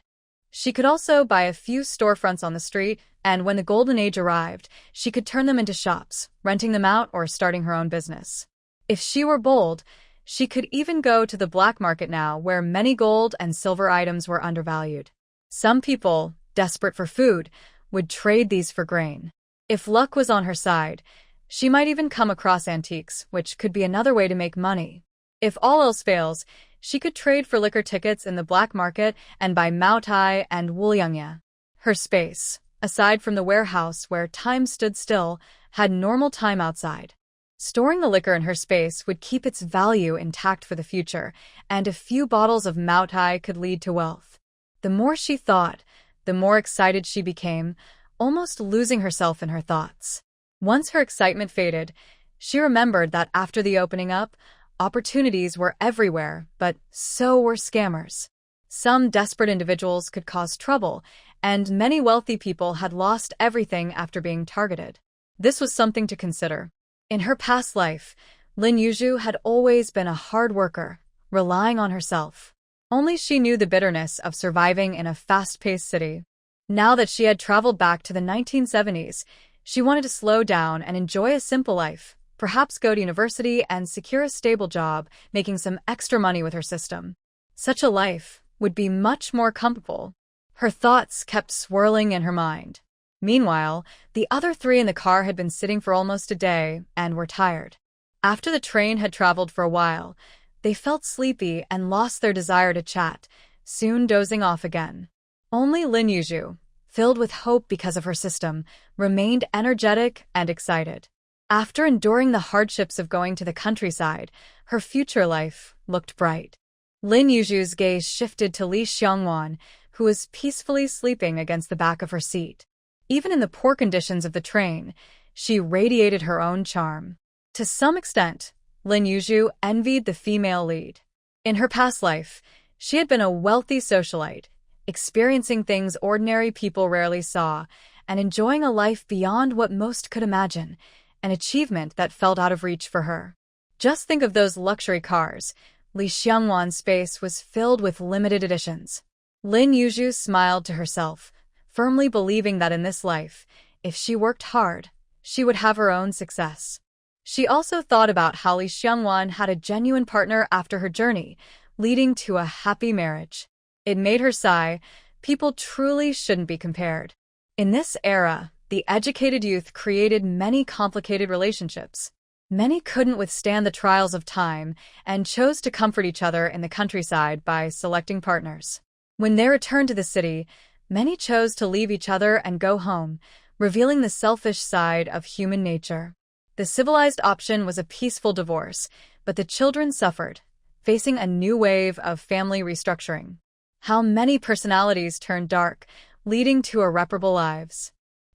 She could also buy a few storefronts on the street, and when the golden age arrived, she could turn them into shops, renting them out or starting her own business. If she were bold, she could even go to the black market now, where many gold and silver items were undervalued. Some people, desperate for food, would trade these for grain. If luck was on her side, she might even come across antiques, which could be another way to make money. If all else fails, she could trade for liquor tickets in the black market and buy Mao Tai and Wuliangya. Her space, aside from the warehouse where time stood still, had normal time outside. Storing the liquor in her space would keep its value intact for the future, and a few bottles of Maotai could lead to wealth. The more she thought, the more excited she became, almost losing herself in her thoughts. Once her excitement faded, she remembered that after the opening up, opportunities were everywhere, but so were scammers. Some desperate individuals could cause trouble, and many wealthy people had lost everything after being targeted. This was something to consider. In her past life, Lin Yuzhu had always been a hard worker, relying on herself. Only she knew the bitterness of surviving in a fast-paced city. Now that she had traveled back to the 1970s, she wanted to slow down and enjoy a simple life, perhaps go to university and secure a stable job, making some extra money with her system. Such a life would be much more comfortable. Her thoughts kept swirling in her mind. Meanwhile, the other three in the car had been sitting for almost a day and were tired. After the train had traveled for a while, they felt sleepy and lost their desire to chat, soon dozing off again. Only Lin Yuzhu, filled with hope because of her system, remained energetic and excited. After enduring the hardships of going to the countryside, her future life looked bright. Lin Yuzhu's gaze shifted to Li Xiangwan, who was peacefully sleeping against the back of her seat. Even in the poor conditions of the train, she radiated her own charm. To some extent, Lin Yuzhu envied the female lead. In her past life, she had been a wealthy socialite, experiencing things ordinary people rarely saw, and enjoying a life beyond what most could imagine, an achievement that felt out of reach for her. Just think of those luxury cars. Li Xiangwan's space was filled with limited editions. Lin Yuzhu smiled to herself, firmly believing that in this life, if she worked hard, she would have her own success. She also thought about how Li Xiangwan had a genuine partner after her journey, leading to a happy marriage. It made her sigh. People truly shouldn't be compared. In this era, the educated youth created many complicated relationships. Many couldn't withstand the trials of time and chose to comfort each other in the countryside by selecting partners. When they returned to the city, many chose to leave each other and go home, revealing the selfish side of human nature. The civilized option was a peaceful divorce, but the children suffered, facing a new wave of family restructuring. How many personalities turned dark, leading to irreparable lives.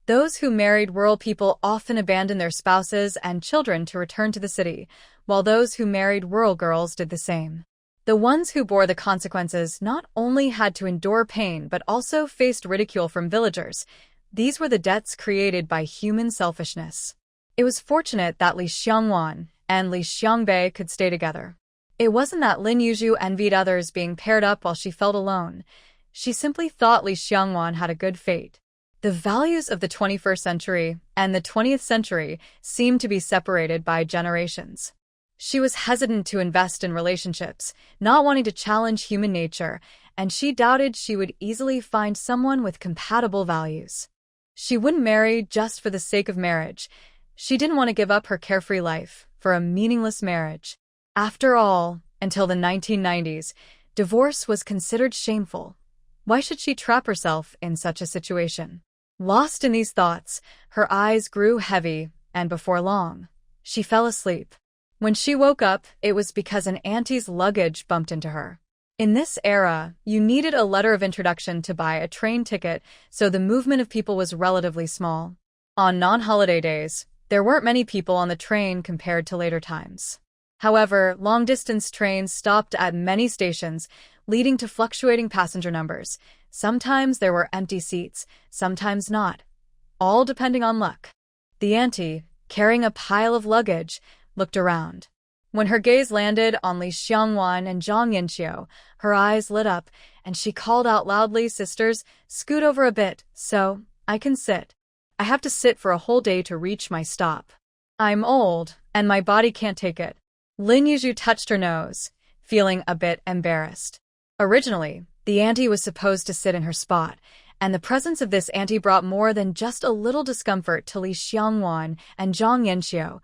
Those who married rural people often abandoned their spouses and children to return to the city, while those who married rural girls did the same. The ones who bore the consequences not only had to endure pain but also faced ridicule from villagers. These were the debts created by human selfishness. It was fortunate that Li Xiangwan and Li Xiangbei could stay together. It wasn't that Lin Yuzhu envied others being paired up while she felt alone. She simply thought Li Xiangwan had a good fate. The values of the 21st century and the 20th century seemed to be separated by generations. She was hesitant to invest in relationships, not wanting to challenge human nature, and she doubted she would easily find someone with compatible values. She wouldn't marry just for the sake of marriage. She didn't want to give up her carefree life for a meaningless marriage. After all, until the 1990s, divorce was considered shameful. Why should she trap herself in such a situation? Lost in these thoughts, her eyes grew heavy, and before long, she fell asleep. When she woke up, it was because an auntie's luggage bumped into her. In this era, you needed a letter of introduction to buy a train ticket, so the movement of people was relatively small. On non-holiday days, there weren't many people on the train compared to later times. However, long-distance trains stopped at many stations, leading to fluctuating passenger numbers. Sometimes there were empty seats, sometimes not, all depending on luck. The auntie, carrying a pile of luggage, looked around. When her gaze landed on Li Xiangwan and Zhang Yanqiu, her eyes lit up, and she called out loudly, "Sisters, scoot over a bit, so I can sit. I have to sit for a whole day to reach my stop. I'm old, and my body can't take it." Lin Yuzhu touched her nose, feeling a bit embarrassed. Originally, the auntie was supposed to sit in her spot, and the presence of this auntie brought more than just a little discomfort to Li Xiangwan and Zhang Yanqiu.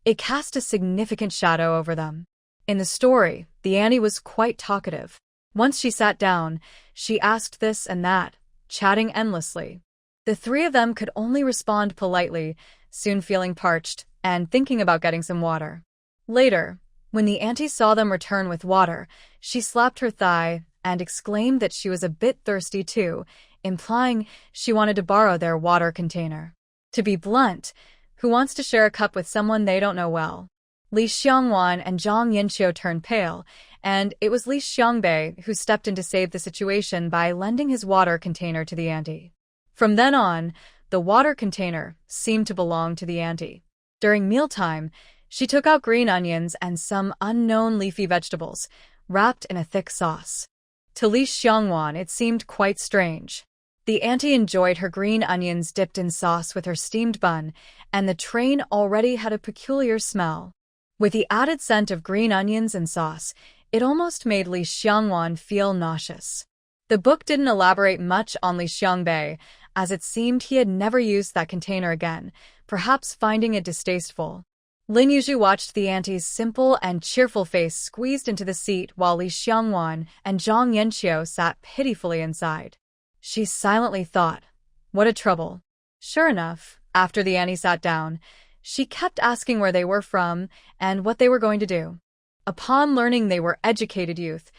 It cast a significant shadow over them. In the story, the auntie was quite talkative. Once she sat down, she asked this and that, chatting endlessly. The three of them could only respond politely, soon feeling parched and thinking about getting some water. Later, when the auntie saw them return with water, she slapped her thigh and exclaimed that she was a bit thirsty too, implying she wanted to borrow their water container. To be blunt, who wants to share a cup with someone they don't know well? Li Xiangwan and Zhang Yanqiu turned pale, and it was Li Xiangbei who stepped in to save the situation by lending his water container to the auntie. From then on, the water container seemed to belong to the auntie. During mealtime, she took out green onions and some unknown leafy vegetables, wrapped in a thick sauce. To Li Xiangwan, it seemed quite strange. The auntie enjoyed her green onions dipped in sauce with her steamed bun, and the train already had a peculiar smell. With the added scent of green onions and sauce, it almost made Li Xiangwan feel nauseous. The book didn't elaborate much on Li Xiangbei, as it seemed he had never used that container again, perhaps finding it distasteful. Lin Yuzhu watched the auntie's simple and cheerful face squeezed into the seat while Li Xiangwan and Zhang Yanqiu sat pitifully inside. She silently thought, what a trouble. Sure enough, after the auntie sat down, she kept asking where they were from and what they were going to do. Upon learning they were educated youth,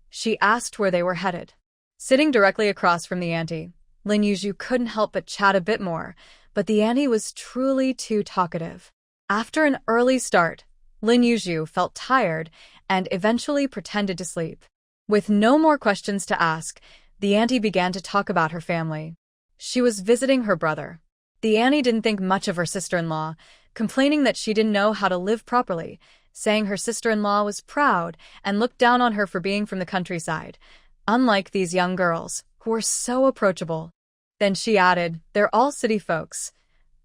she asked where they were headed. Sitting directly across from the auntie, Lin Yuzhu couldn't help but chat a bit more, but the auntie was truly too talkative. After an early start, Lin Yuzhu felt tired and eventually pretended to sleep. With no more questions to ask, the auntie began to talk about her family. She was visiting her brother. The auntie didn't think much of her sister-in-law, complaining that she didn't know how to live properly, saying her sister-in-law was proud and looked down on her for being from the countryside, unlike these young girls, who were so approachable. Then she added, they're all city folks.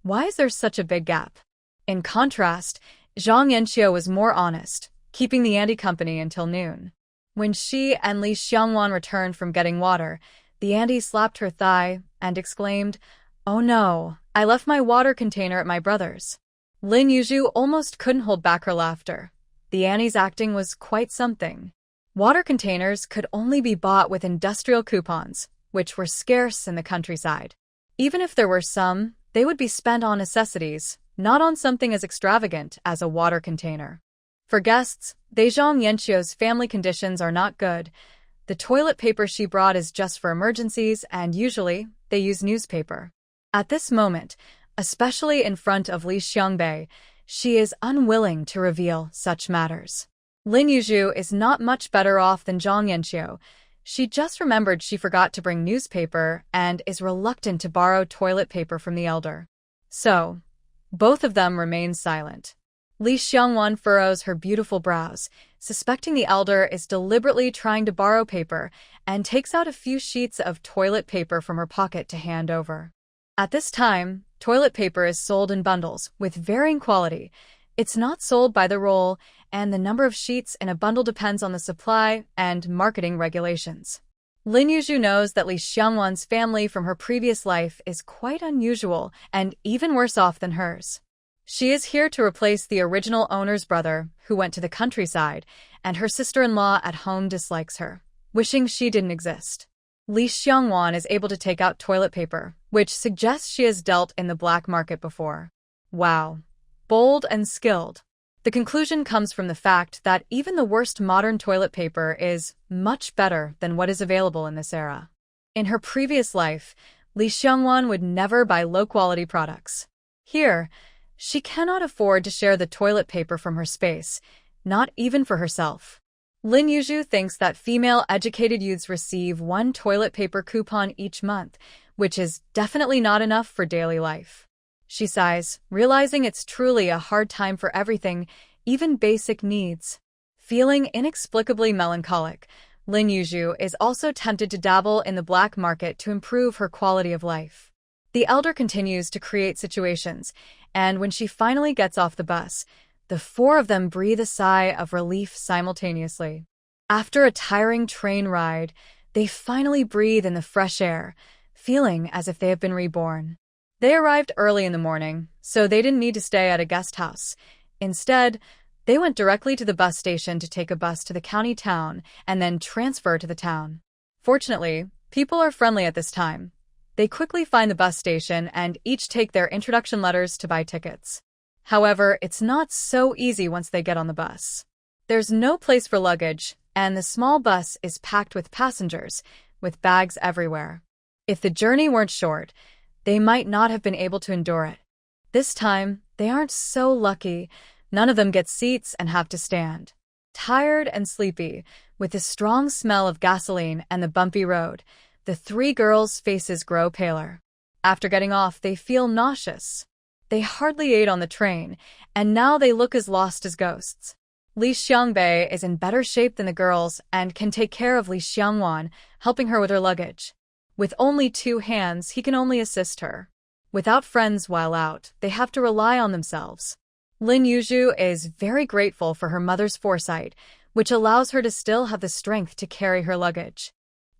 Why is there such a big gap? In contrast, Zhang Yanqiu was more honest, keeping the auntie company until noon. When she and Li Xiangwan returned from getting water, the auntie slapped her thigh and exclaimed, oh no, I left my water container at my brother's. Lin Yuzhu almost couldn't hold back her laughter. The auntie's acting was quite something. Water containers could only be bought with industrial coupons, which were scarce in the countryside. Even if there were some, they would be spent on necessities, not on something as extravagant as a water container. For guests, Zhang Yanqiu's family conditions are not good. The toilet paper she brought is just for emergencies, and usually, they use newspaper. At this moment, especially in front of Li Xiangbei, she is unwilling to reveal such matters. Lin Yuzhu is not much better off than Zhang Yanqiu. She just remembered she forgot to bring newspaper and is reluctant to borrow toilet paper from the elder. So, both of them remain silent. Li Xiangwan furrows her beautiful brows, suspecting the elder is deliberately trying to borrow paper, and takes out a few sheets of toilet paper from her pocket to hand over. At this time, toilet paper is sold in bundles with varying quality. It's not sold by the roll, and the number of sheets in a bundle depends on the supply and marketing regulations. Lin Yuzhu knows that Li Xiangwan's family from her previous life is quite unusual and even worse off than hers. She is here to replace the original owner's brother, who went to the countryside, and her sister-in-law at home dislikes her, wishing she didn't exist. Li Xiangwan is able to take out toilet paper, which suggests she has dealt in the black market before. Wow. Bold and skilled. The conclusion comes from the fact that even the worst modern toilet paper is much better than what is available in this era. In her previous life, Li Xiangwan would never buy low-quality products. Here, she cannot afford to share the toilet paper from her space, not even for herself. Lin Yuzhu thinks that female educated youths receive one toilet paper coupon each month, which is definitely not enough for daily life. She sighs, realizing it's truly a hard time for everything, even basic needs. Feeling inexplicably melancholic, Lin Yuzhu is also tempted to dabble in the black market to improve her quality of life. The elder continues to create situations, and when she finally gets off the bus, the four of them breathe a sigh of relief simultaneously. After a tiring train ride, they finally breathe in the fresh air, feeling as if they have been reborn. They arrived early in the morning, so they didn't need to stay at a guest house. Instead, they went directly to the bus station to take a bus to the county town and then transfer to the town. Fortunately, people are friendly at this time, They quickly find the bus station and each take their introduction letters to buy tickets. However, it's not so easy once they get on the bus. There's no place for luggage, and the small bus is packed with passengers, with bags everywhere. If the journey weren't short, they might not have been able to endure it. This time, they aren't so lucky. None of them get seats and have to stand. Tired and sleepy, with the strong smell of gasoline and the bumpy road, the three girls' faces grow paler. After getting off, they feel nauseous. They hardly ate on the train, and now they look as lost as ghosts. Li Xiangbei is in better shape than the girls and can take care of Li Xiangwan, helping her with her luggage. With only 2 hands, he can only assist her. Without friends while out, they have to rely on themselves. Lin Yuzhu is very grateful for her mother's foresight, which allows her to still have the strength to carry her luggage.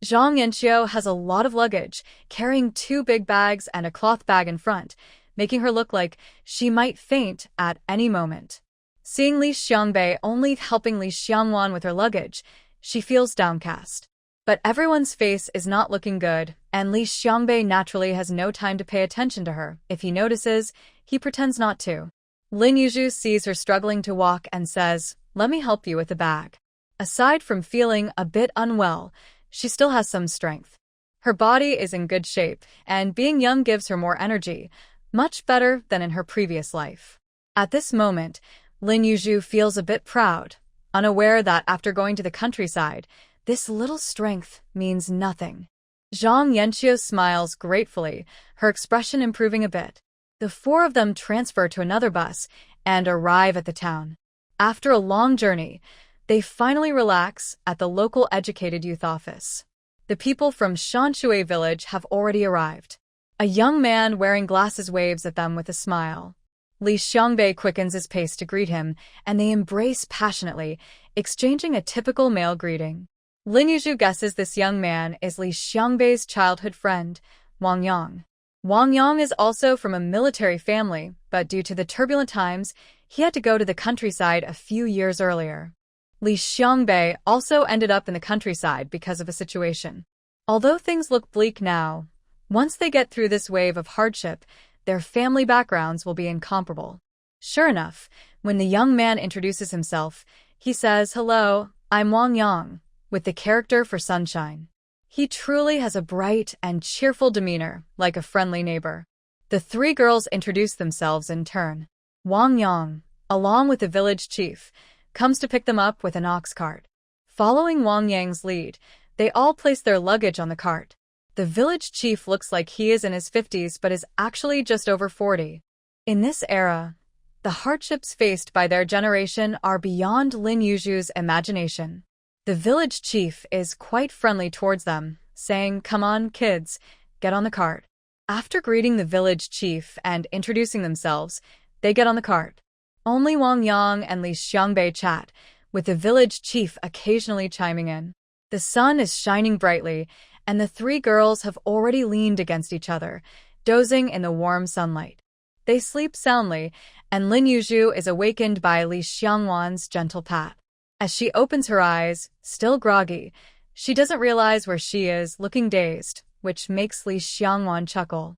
Zhang Yanqiu has a lot of luggage, carrying 2 big bags and a cloth bag in front, making her look like she might faint at any moment. Seeing Li Xiangbei only helping Li Xiangwan with her luggage, she feels downcast. But everyone's face is not looking good, and Li Xiangbei naturally has no time to pay attention to her. If he notices, he pretends not to. Lin Yuzhu sees her struggling to walk and says, "Let me help you with the bag." Aside from feeling a bit unwell, she still has some strength. Her body is in good shape, and being young gives her more energy, much better than in her previous life. At this moment, Lin Yuzhu feels a bit proud, unaware that after going to the countryside, this little strength means nothing. Zhang Yanqiu smiles gratefully, her expression improving a bit. The 4 of them transfer to another bus and arrive at the town. After a long journey, they finally relax at the local educated youth office. The people from Shanshui village have already arrived. A young man wearing glasses waves at them with a smile. Li Xiangbei quickens his pace to greet him, and they embrace passionately, exchanging a typical male greeting. Lin Yuzhu guesses this young man is Li Xiangbei's childhood friend, Wang Yang. Wang Yang is also from a military family, but due to the turbulent times, he had to go to the countryside a few years earlier. Li Xiangbei also ended up in the countryside because of a situation. Although things look bleak now, once they get through this wave of hardship, their family backgrounds will be incomparable. Sure enough, when the young man introduces himself, he says, "Hello, I'm Wang Yang," with the character for sunshine. He truly has a bright and cheerful demeanor, like a friendly neighbor. The 3 girls introduce themselves in turn. Wang Yang, along with the village chief, comes to pick them up with an ox cart. Following Wang Yang's lead, they all place their luggage on the cart. The village chief looks like he is in his 50s but is actually just over 40. In this era, the hardships faced by their generation are beyond Lin Yuzhu's imagination. The village chief is quite friendly towards them, saying, "Come on, kids, get on the cart." After greeting the village chief and introducing themselves, they get on the cart. Only Wang Yang and Li Xiangbei chat, with the village chief occasionally chiming in. The sun is shining brightly, and the 3 girls have already leaned against each other, dozing in the warm sunlight. They sleep soundly, and Lin Yuzhu is awakened by Li Xiangwan's gentle pat. As she opens her eyes, still groggy, she doesn't realize where she is, looking dazed, which makes Li Xiangwan chuckle.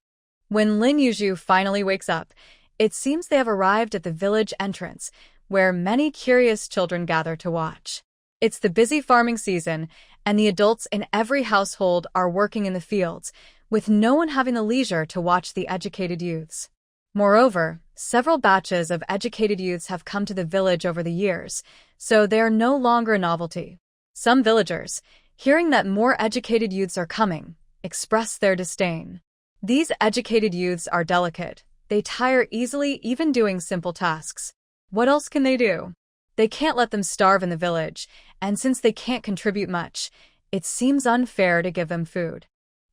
When Lin Yuzhu finally wakes up, it seems they have arrived at the village entrance, where many curious children gather to watch. It's the busy farming season, and the adults in every household are working in the fields, with no one having the leisure to watch the educated youths. Moreover, several batches of educated youths have come to the village over the years, so they are no longer a novelty. Some villagers, hearing that more educated youths are coming, express their disdain. These educated youths are delicate. They tire easily even doing simple tasks. What else can they do? They can't let them starve in the village, and since they can't contribute much, it seems unfair to give them food.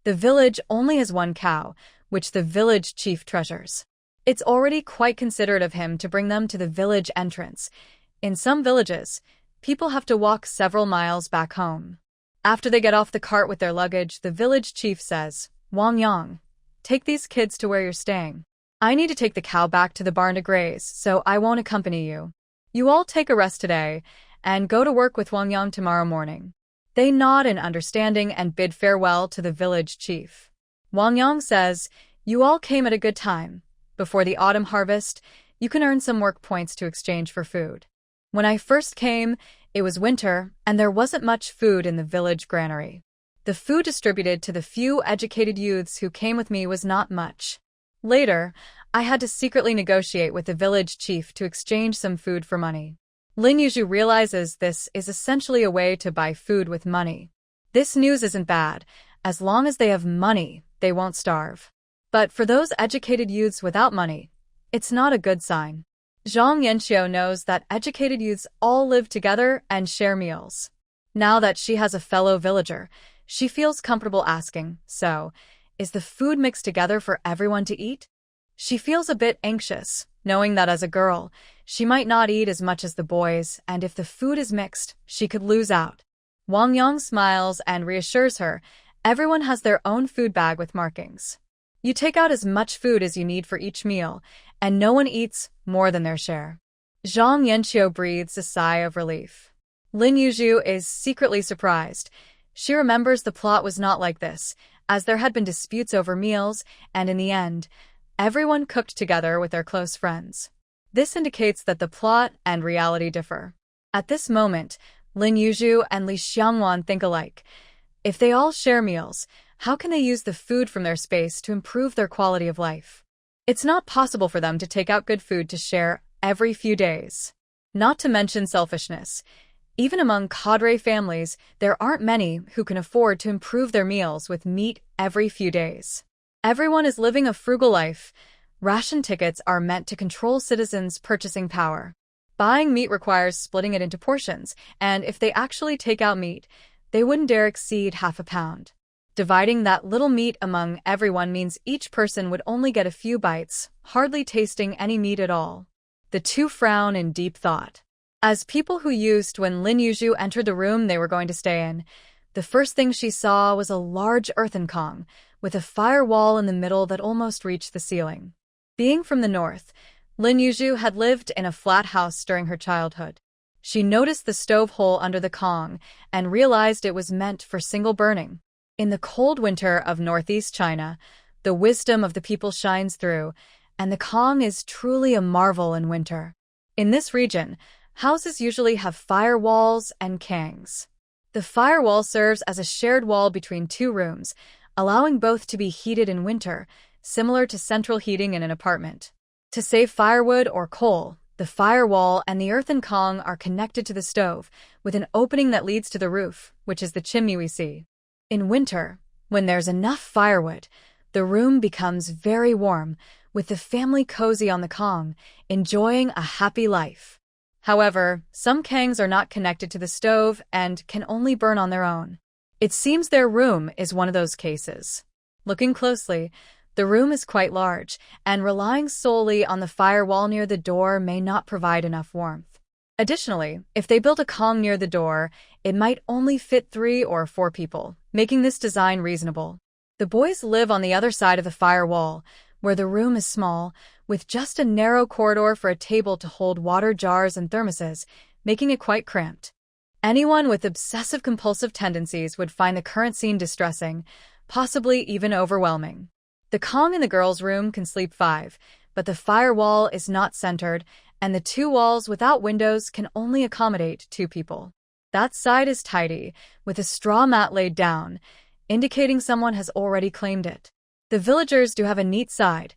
The village only has 1 cow, which the village chief treasures. It's already quite considerate of him to bring them to the village entrance. In some villages, people have to walk several miles back home. After they get off the cart with their luggage, the village chief says, "Wang Yang, take these kids to where you're staying. I need to take the cow back to the barn to graze, so I won't accompany you. You all take a rest today, and go to work with Wang Yang tomorrow morning." They nod in understanding and bid farewell to the village chief. Wang Yang says, "You all came at a good time. Before the autumn harvest, you can earn some work points to exchange for food. When I first came, it was winter, and there wasn't much food in the village granary. The food distributed to the few educated youths who came with me was not much. Later, I had to secretly negotiate with the village chief to exchange some food for money." Lin Yuzhu realizes this is essentially a way to buy food with money. This news isn't bad. As long as they have money, they won't starve. But for those educated youths without money, it's not a good sign. Zhang Yanxiu knows that educated youths all live together and share meals. Now that she has a fellow villager, she feels comfortable asking, "So, is the food mixed together for everyone to eat?" She feels a bit anxious, knowing that as a girl, she might not eat as much as the boys, and if the food is mixed, she could lose out. Wang Yang smiles and reassures her, everyone has their own food bag with markings. You take out as much food as you need for each meal, and no one eats more than their share. Zhang Yanxiu breathes a sigh of relief. Lin Yuzhu is secretly surprised. She remembers the plot was not like this, as there had been disputes over meals, and in the end, everyone cooked together with their close friends. This indicates that the plot and reality differ. At this moment, Lin Yuzhu and Li Xiangwan think alike. If they all share meals, how can they use the food from their space to improve their quality of life? It's not possible for them to take out good food to share every few days. Not to mention selfishness. Even among cadre families, there aren't many who can afford to improve their meals with meat every few days. Everyone is living a frugal life. Ration tickets are meant to control citizens' purchasing power. Buying meat requires splitting it into portions, and if they actually take out meat, they wouldn't dare exceed half a pound. Dividing that little meat among everyone means each person would only get a few bites, hardly tasting any meat at all. The two frown in deep thought. As people who used when Lin Yuzhu entered the room they were going to stay in, the first thing she saw was a large earthen Kong, with a firewall in the middle that almost reached the ceiling. Being from the north, Lin Yuzhu had lived in a flat house during her childhood. She noticed the stove hole under the Kong and realized it was meant for single burning. In the cold winter of northeast China, the wisdom of the people shines through, and the Kong is truly a marvel in winter. In this region, houses usually have firewalls and kangs. The firewall serves as a shared wall between two rooms, allowing both to be heated in winter, similar to central heating in an apartment. To save firewood or coal, the firewall and the earthen Kong are connected to the stove, with an opening that leads to the roof, which is the chimney we see. In winter, when there's enough firewood, the room becomes very warm, with the family cozy on the Kong, enjoying a happy life. However, some kangs are not connected to the stove and can only burn on their own. It seems their room is one of those cases. Looking closely, the room is quite large, and relying solely on the firewall near the door may not provide enough warmth. Additionally, if they built a Kong near the door, it might only fit 3 or 4 people, making this design reasonable. The boys live on the other side of the firewall, where the room is small, with just a narrow corridor for a table to hold water jars and thermoses, making it quite cramped. Anyone with obsessive-compulsive tendencies would find the current scene distressing, possibly even overwhelming. The Kong in the girls' room can sleep 5, but the firewall is not centered, and the 2 walls without windows can only accommodate 2 people. That side is tidy, with a straw mat laid down, indicating someone has already claimed it. The villagers do have a neat side.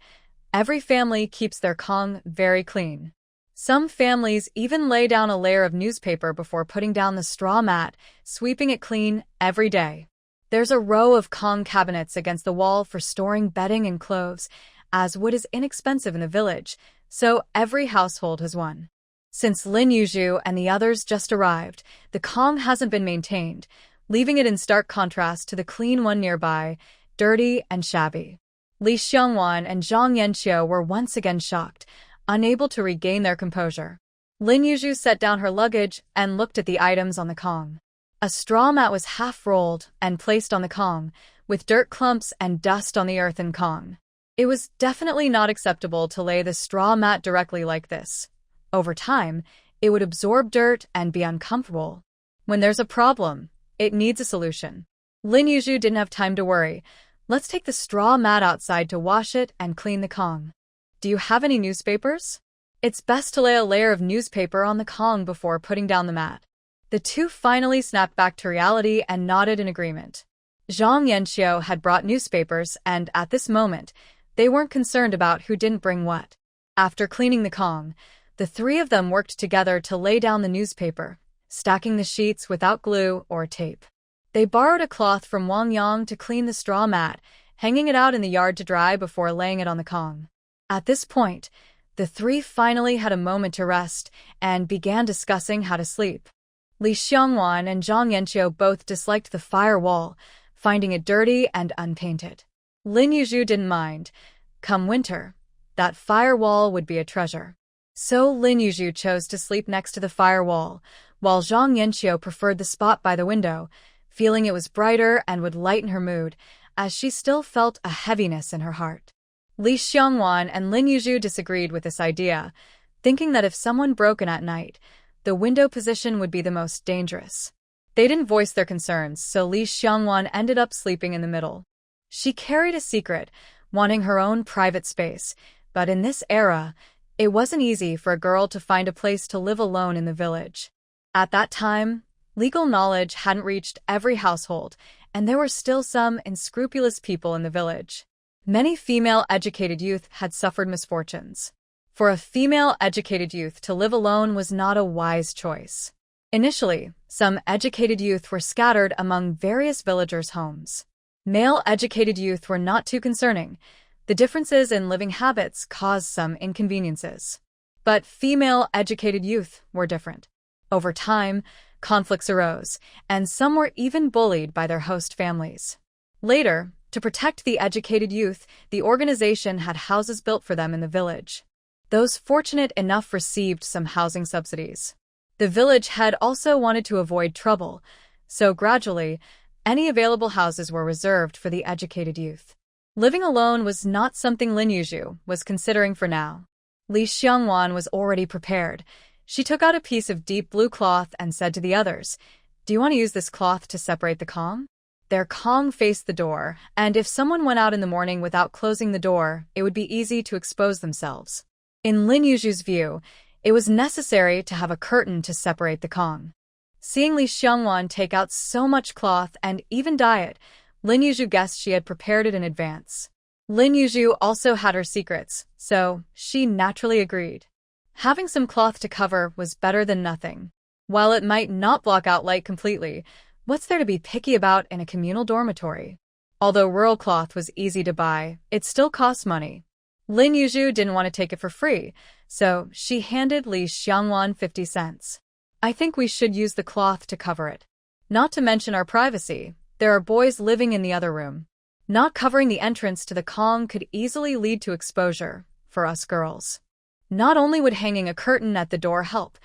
Every family keeps their Kong very clean. Some families even lay down a layer of newspaper before putting down the straw mat, sweeping it clean every day. There's a row of Kong cabinets against the wall for storing bedding and clothes, as wood is inexpensive in the village, so every household has one. Since Lin Yuzhu and the others just arrived, the Kong hasn't been maintained, leaving it in stark contrast to the clean one nearby, dirty and shabby. Li Xiangwan and Zhang Yanxiu were once again shocked, unable to regain their composure. Lin Yuzhu set down her luggage and looked at the items on the Kong. A straw mat was half-rolled and placed on the Kong, with dirt clumps and dust on the earthen Kong. It was definitely not acceptable to lay the straw mat directly like this. Over time, it would absorb dirt and be uncomfortable. When there's a problem, it needs a solution. Lin Yuzhu didn't have time to worry. Let's take the straw mat outside to wash it and clean the Kong. Do you have any newspapers? It's best to lay a layer of newspaper on the Kong before putting down the mat. The two finally snapped back to reality and nodded in agreement. Zhang Yanxiu had brought newspapers, and at this moment, they weren't concerned about who didn't bring what. After cleaning the Kong, the three of them worked together to lay down the newspaper, stacking the sheets without glue or tape. They borrowed a cloth from Wang Yang to clean the straw mat, hanging it out in the yard to dry before laying it on the Kong. At this point, the three finally had a moment to rest and began discussing how to sleep. Li Xiangwan and Zhang Yanxiu both disliked the firewall, finding it dirty and unpainted. Lin Yuzhu didn't mind. Come winter, that firewall would be a treasure. So Lin Yuzhu chose to sleep next to the firewall, while Zhang Yanxiu preferred the spot by the window, feeling it was brighter and would lighten her mood, as she still felt a heaviness in her heart. Li Xiangwan and Lin Yuzhu disagreed with this idea, thinking that if someone broke in at night, the window position would be the most dangerous. They didn't voice their concerns, so Li Xiangwan ended up sleeping in the middle. She carried a secret, wanting her own private space, but in this era, it wasn't easy for a girl to find a place to live alone in the village. At that time, legal knowledge hadn't reached every household, and there were still some unscrupulous people in the village. Many female-educated youth had suffered misfortunes. For a female-educated youth to live alone was not a wise choice. Initially, some educated youth were scattered among various villagers' homes. Male-educated youth were not too concerning. The differences in living habits caused some inconveniences. But female-educated youth were different. Over time, conflicts arose, and some were even bullied by their host families. Later, to protect the educated youth, the organization had houses built for them in the village. Those fortunate enough received some housing subsidies. The village had also wanted to avoid trouble, so gradually, any available houses were reserved for the educated youth. Living alone was not something Lin Yuzhu was considering for now. Li Xiangwan was already prepared. She took out a piece of deep blue cloth and said to the others, "Do you want to use this cloth to separate the Kong?" Their Kong faced the door, and if someone went out in the morning without closing the door, it would be easy to expose themselves. In Lin Yuzhu's view, it was necessary to have a curtain to separate the Kong. Seeing Li Xiangwan take out so much cloth and even dye it, Lin Yuzhu guessed she had prepared it in advance. Lin Yuzhu also had her secrets, so she naturally agreed. Having some cloth to cover was better than nothing. While it might not block out light completely, what's there to be picky about in a communal dormitory? Although rural cloth was easy to buy, it still cost money. Lin Yuzhu didn't want to take it for free, so she handed Li Xiangwan 50 cents. "I think we should use the cloth to cover it. Not to mention our privacy, there are boys living in the other room. Not covering the entrance to the Kong could easily lead to exposure for us girls. Not only would hanging a curtain at the door help,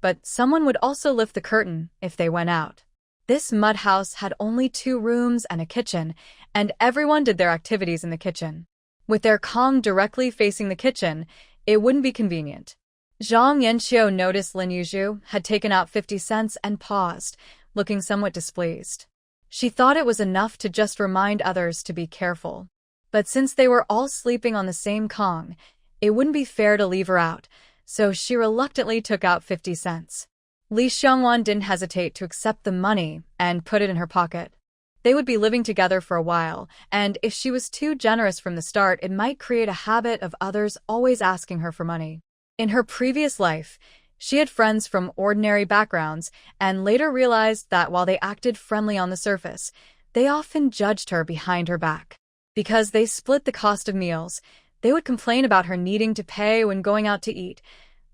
but someone would also lift the curtain if they went out." This mud house had only 2 rooms and a kitchen, and everyone did their activities in the kitchen. With their Kong directly facing the kitchen, it wouldn't be convenient. Zhang Yanxiu noticed Lin Yuzhu had taken out 50 cents and paused, looking somewhat displeased. She thought it was enough to just remind others to be careful. But since they were all sleeping on the same Kong, it wouldn't be fair to leave her out, so she reluctantly took out 50 cents. Li Xiangwan didn't hesitate to accept the money and put it in her pocket. They would be living together for a while, and if she was too generous from the start, it might create a habit of others always asking her for money. In her previous life, she had friends from ordinary backgrounds and later realized that while they acted friendly on the surface, they often judged her behind her back. Because they split the cost of meals, they would complain about her needing to pay when going out to eat,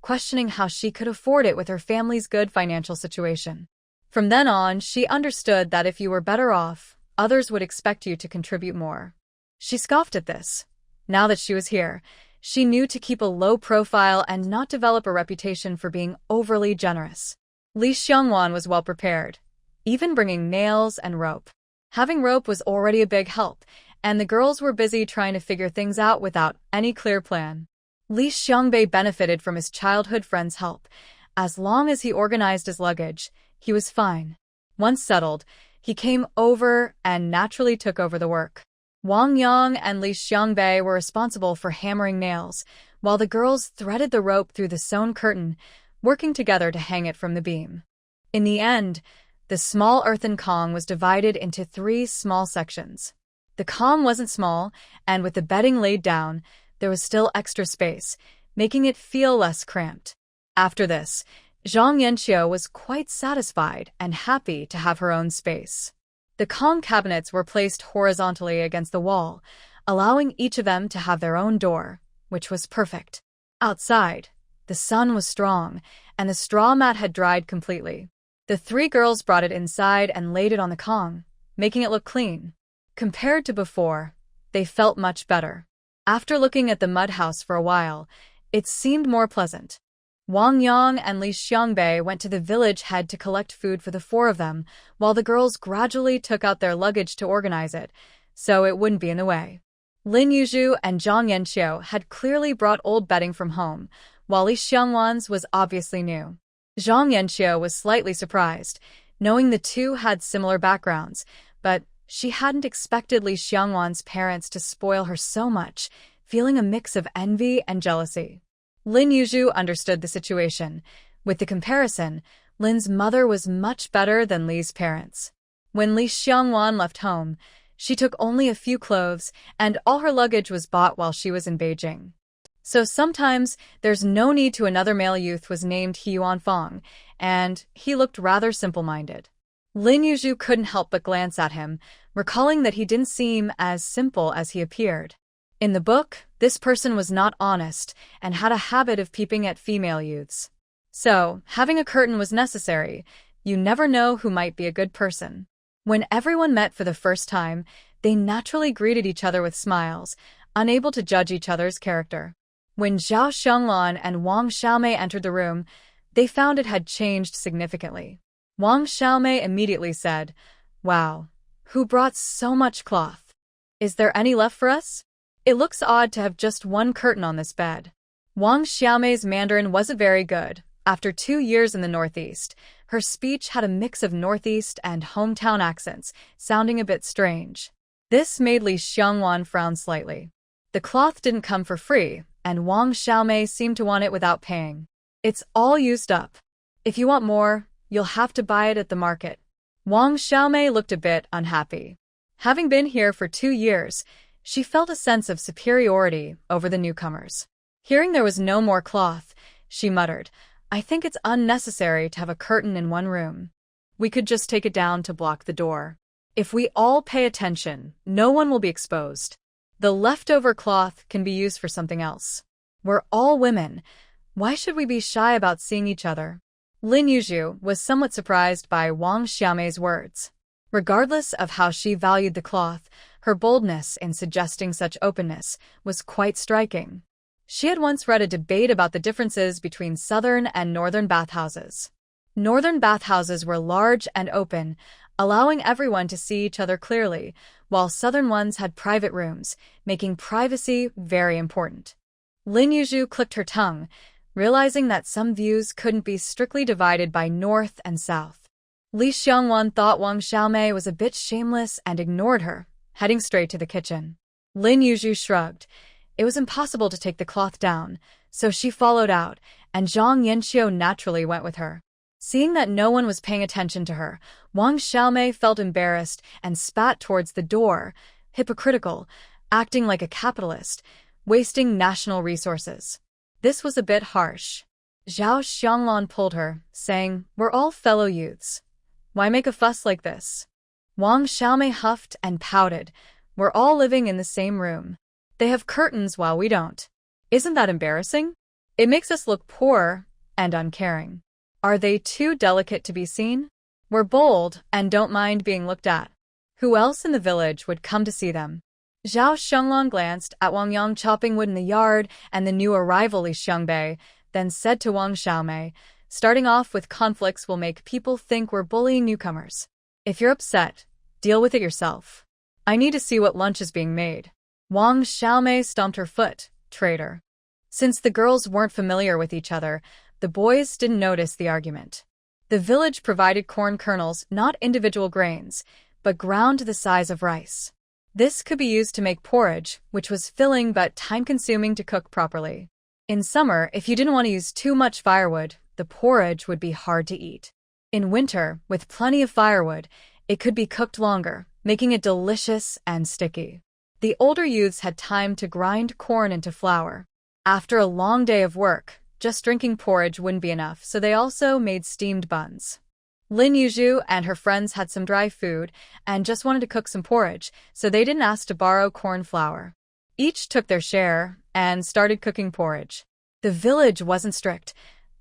questioning how she could afford it with her family's good financial situation. From then on, she understood that if you were better off, others would expect you to contribute more. She scoffed at this. Now that she was here, she knew to keep a low profile and not develop a reputation for being overly generous. Li Xiangwan was well prepared, even bringing nails and rope. Having rope was already a big help, and the girls were busy trying to figure things out without any clear plan. Li Xiangbei benefited from his childhood friend's help. As long as he organized his luggage, he was fine. Once settled, he came over and naturally took over the work. Wang Yang and Li Xiangbei were responsible for hammering nails, while the girls threaded the rope through the sewn curtain, working together to hang it from the beam. In the end, the small earthen Kong was divided into 3 small sections. The Kong wasn't small, and with the bedding laid down, there was still extra space, making it feel less cramped. After this, Zhang Yanqiu was quite satisfied and happy to have her own space. The Kong cabinets were placed horizontally against the wall, allowing each of them to have their own door, which was perfect. Outside, the sun was strong, and the straw mat had dried completely. The 3 girls brought it inside and laid it on the Kong, making it look clean. Compared to before, they felt much better. After looking at the mud house for a while, it seemed more pleasant. Wang Yang and Li Xiangbei went to the village head to collect food for the 4 of them, while the girls gradually took out their luggage to organize it, so it wouldn't be in the way. Lin Yuzhu and Zhang Yanqiu had clearly brought old bedding from home, while Li Xiangwan's was obviously new. Zhang Yanqiu was slightly surprised, knowing the 2 had similar backgrounds, but she hadn't expected Li Xiangwan's parents to spoil her so much, feeling a mix of envy and jealousy. Lin Yuzhu understood the situation. With the comparison, Lin's mother was much better than Li's parents. When Li Xiangwan left home, she took only a few clothes, and all her luggage was bought while she was in Beijing. So sometimes there's no need to. Another male youth was named Yuanfang, and he looked rather simple-minded. Lin Yuzhu couldn't help but glance at him, recalling that he didn't seem as simple as he appeared. In the book, this person was not honest and had a habit of peeping at female youths. So, having a curtain was necessary. You never know who might be a good person. When everyone met for the first time, they naturally greeted each other with smiles, unable to judge each other's character. When Zhao Xianglan and Wang Xiaomei entered the room, they found it had changed significantly. Wang Xiaomei immediately said, "Wow, who brought so much cloth? Is there any left for us? It looks odd to have just one curtain on this bed." Wang Xiaomei's Mandarin wasn't very good. After 2 years in the Northeast, her speech had a mix of Northeast and hometown accents, sounding a bit strange. This made Li Xiangwan frown slightly. The cloth didn't come for free, and Wang Xiaomei seemed to want it without paying. "It's all used up. If you want more, you'll have to buy it at the market." Wang Xiaomei looked a bit unhappy. Having been here for 2 years, she felt a sense of superiority over the newcomers. Hearing there was no more cloth, she muttered, "I think it's unnecessary to have a curtain in one room. We could just take it down to block the door. If we all pay attention, no one will be exposed. The leftover cloth can be used for something else. We're all women. Why should we be shy about seeing each other?" Lin Yuzhu was somewhat surprised by Wang Xiaomei's words. Regardless of how she valued the cloth, her boldness in suggesting such openness was quite striking. She had once read a debate about the differences between southern and northern bathhouses. Northern bathhouses were large and open, allowing everyone to see each other clearly, while southern ones had private rooms, making privacy very important. Lin Yuzhu clicked her tongue, realizing that some views couldn't be strictly divided by north and south. Li Xiangwan thought Wang Xiaomei was a bit shameless and ignored her, heading straight to the kitchen. Lin Yuzhu shrugged. It was impossible to take the cloth down, so she followed out, and Zhang Yanqiu naturally went with her. Seeing that no one was paying attention to her, Wang Xiaomei felt embarrassed and spat towards the door, hypocritical, acting like a capitalist, wasting national resources. This was a bit harsh. Zhao Xianglan pulled her, saying, "We're all fellow youths. Why make a fuss like this?" Wang Xiaomei huffed and pouted. "We're all living in the same room. They have curtains while we don't. Isn't that embarrassing? It makes us look poor and uncaring. Are they too delicate to be seen? We're bold and don't mind being looked at. Who else in the village would come to see them?" Zhao Xianglan glanced at Wang Yang chopping wood in the yard and the new arrival Li Xiangbei, then said to Wang Xiaomei, "Starting off with conflicts will make people think we're bullying newcomers. If you're upset, deal with it yourself. I need to see what lunch is being made." Wang Xiaomei stomped her foot. "Traitor." Since the girls weren't familiar with each other, the boys didn't notice the argument. The village provided corn kernels, not individual grains, but ground to the size of rice. This could be used to make porridge, which was filling but time-consuming to cook properly. In summer, if you didn't want to use too much firewood, the porridge would be hard to eat. In winter, with plenty of firewood, it could be cooked longer, making it delicious and sticky. The older youths had time to grind corn into flour. After a long day of work, just drinking porridge wouldn't be enough, so they also made steamed buns. Lin Yuzhu and her friends had some dry food and just wanted to cook some porridge, so they didn't ask to borrow corn flour. Each took their share and started cooking porridge. The village wasn't strict.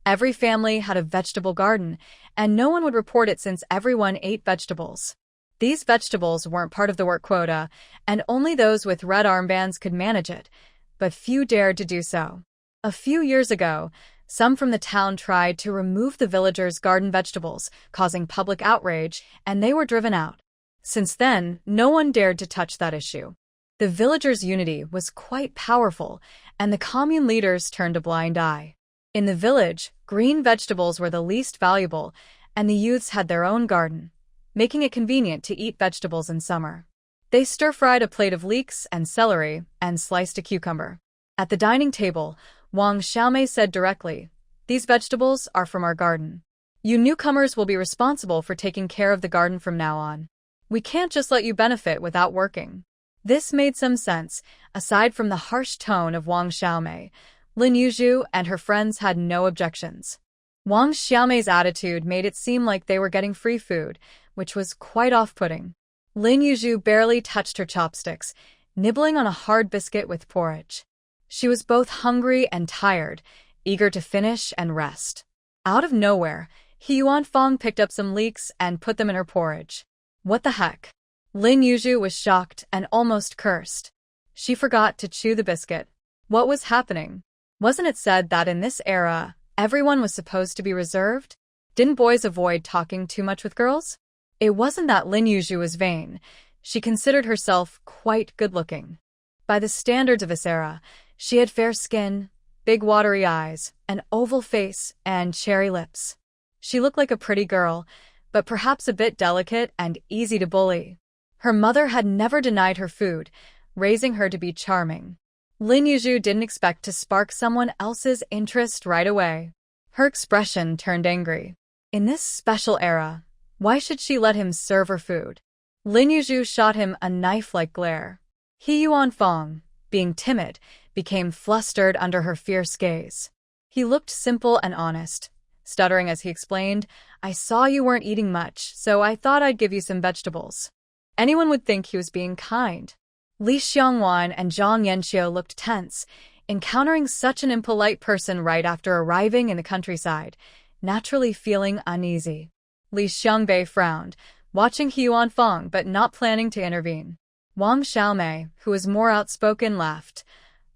Every family had a vegetable garden, and no one would report it since everyone ate vegetables. These vegetables weren't part of the work quota, and only those with red armbands could manage it, but few dared to do so. A few years ago, some from the town tried to remove the villagers' garden vegetables, causing public outrage, and they were driven out. Since then, no one dared to touch that issue. The villagers' unity was quite powerful, and the commune leaders turned a blind eye. In the village, green vegetables were the least valuable, and the youths had their own garden, making it convenient to eat vegetables in summer. They stir-fried a plate of leeks and celery and sliced a cucumber. At the dining table, Wang Xiaomei said directly, "These vegetables are from our garden. You newcomers will be responsible for taking care of the garden from now on. We can't just let you benefit without working." This made some sense. Aside from the harsh tone of Wang Xiaomei, Lin Yuzhu and her friends had no objections. Wang Xiaomei's attitude made it seem like they were getting free food, which was quite off-putting. Lin Yuzhu barely touched her chopsticks, nibbling on a hard biscuit with porridge. She was both hungry and tired, eager to finish and rest. Out of nowhere, He Yuanfang picked up some leeks and put them in her porridge. What the heck? Lin Yuzhu was shocked and almost cursed. She forgot to chew the biscuit. What was happening? Wasn't it said that in this era, everyone was supposed to be reserved? Didn't boys avoid talking too much with girls? It wasn't that Lin Yuzhu was vain. She considered herself quite good-looking. By the standards of this era, she had fair skin, big watery eyes, an oval face, and cherry lips. She looked like a pretty girl, but perhaps a bit delicate and easy to bully. Her mother had never denied her food, raising her to be charming. Lin Yuzhu didn't expect to spark someone else's interest right away. Her expression turned angry. In this special era, why should she let him serve her food? Lin Yuzhu shot him a knife-like glare. He Yuanfang, being timid, became flustered under her fierce gaze. He looked simple and honest, stuttering as he explained, "I saw you weren't eating much, so I thought I'd give you some vegetables." Anyone would think he was being kind. Li Xiangwan and Zhang Yanxiu looked tense, encountering such an impolite person right after arriving in the countryside, naturally feeling uneasy. Li Xiangbei frowned, watching He Yuanfang but not planning to intervene. Wang Xiaomei, who was more outspoken, laughed.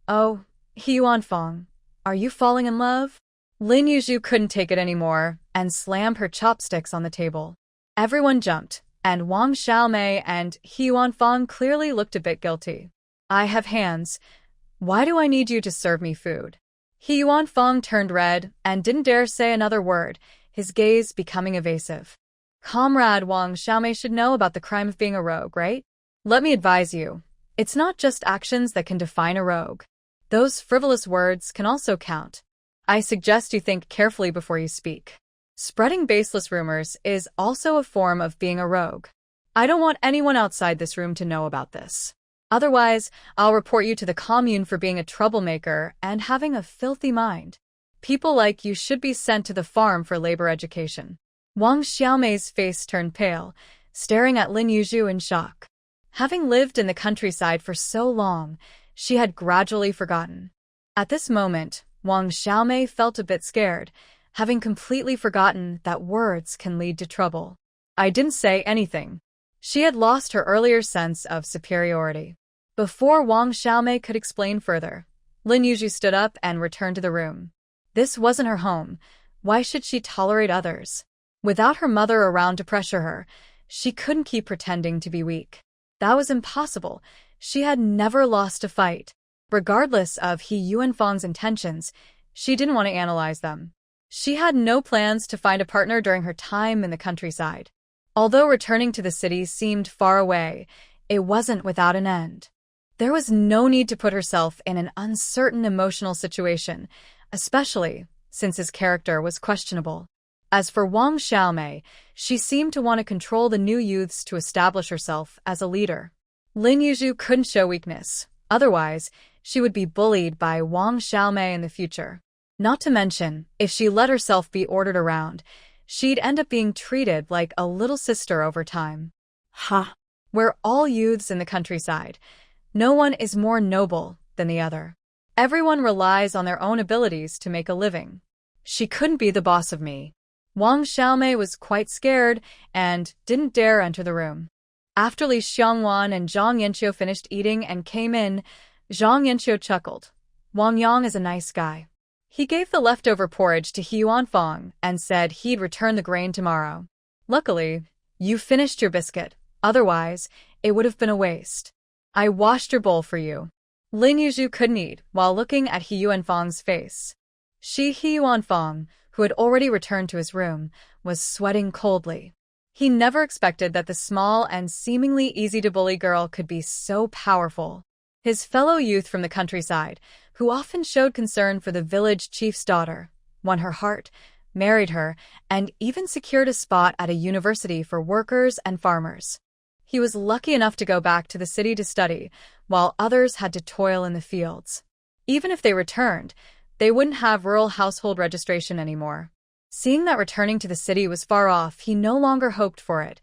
"Oh, He Yuanfang, are you falling in love?" Lin Yuzhu couldn't take it anymore and slammed her chopsticks on the table. Everyone jumped, and Wang Xiaomei and He Yuanfang clearly looked a bit guilty. "I have hands. Why do I need you to serve me food?" He Yuanfang turned red and didn't dare say another word, his gaze becoming evasive. "Comrade Wang Xiaomei should know about the crime of being a rogue, right? Let me advise you. It's not just actions that can define a rogue. Those frivolous words can also count. I suggest you think carefully before you speak. Spreading baseless rumors is also a form of being a rogue. I don't want anyone outside this room to know about this. Otherwise, I'll report you to the commune for being a troublemaker and having a filthy mind. People like you should be sent to the farm for labor education." Wang Xiaomei's face turned pale, staring at Lin Yuzhu in shock. Having lived in the countryside for so long, she had gradually forgotten. At this moment, Wang Xiaomei felt a bit scared, having completely forgotten that words can lead to trouble. "I didn't say anything." She had lost her earlier sense of superiority. Before Wang Xiaomei could explain further, Lin Yuzhu stood up and returned to the room. This wasn't her home. Why should she tolerate others? Without her mother around to pressure her, she couldn't keep pretending to be weak. That was impossible. She had never lost a fight. Regardless of He Yuanfang's intentions, she didn't want to analyze them. She had no plans to find a partner during her time in the countryside. Although returning to the city seemed far away, it wasn't without an end. There was no need to put herself in an uncertain emotional situation, especially since his character was questionable. As for Wang Xiaomei, she seemed to want to control the new youths to establish herself as a leader. Lin Yuzhu couldn't show weakness, otherwise she would be bullied by Wang Xiaomei in the future. Not to mention, if she let herself be ordered around, she'd end up being treated like a little sister over time. Ha! We're all youths in the countryside. No one is more noble than the other. Everyone relies on their own abilities to make a living. She couldn't be the boss of me. Wang Xiaomei was quite scared and didn't dare enter the room. After Li Xiangwan and Zhang Yanqiu finished eating and came in, Zhang Yanqiu chuckled. Wang Yang is a nice guy. He gave the leftover porridge to He Yuanfang and said he'd return the grain tomorrow. Luckily, you finished your biscuit, otherwise it would have been a waste. I washed your bowl for you. Lin Yuzhu couldn't eat while looking at He Yuanfang's face. He Yuanfang, who had already returned to his room, was sweating coldly. He never expected that the small and seemingly easy-to-bully girl could be so powerful. His fellow youth from the countryside, who often showed concern for the village chief's daughter, won her heart, married her, and even secured a spot at a university for workers and farmers. He was lucky enough to go back to the city to study, while others had to toil in the fields. Even if they returned, they wouldn't have rural household registration anymore. Seeing that returning to the city was far off, he no longer hoped for it.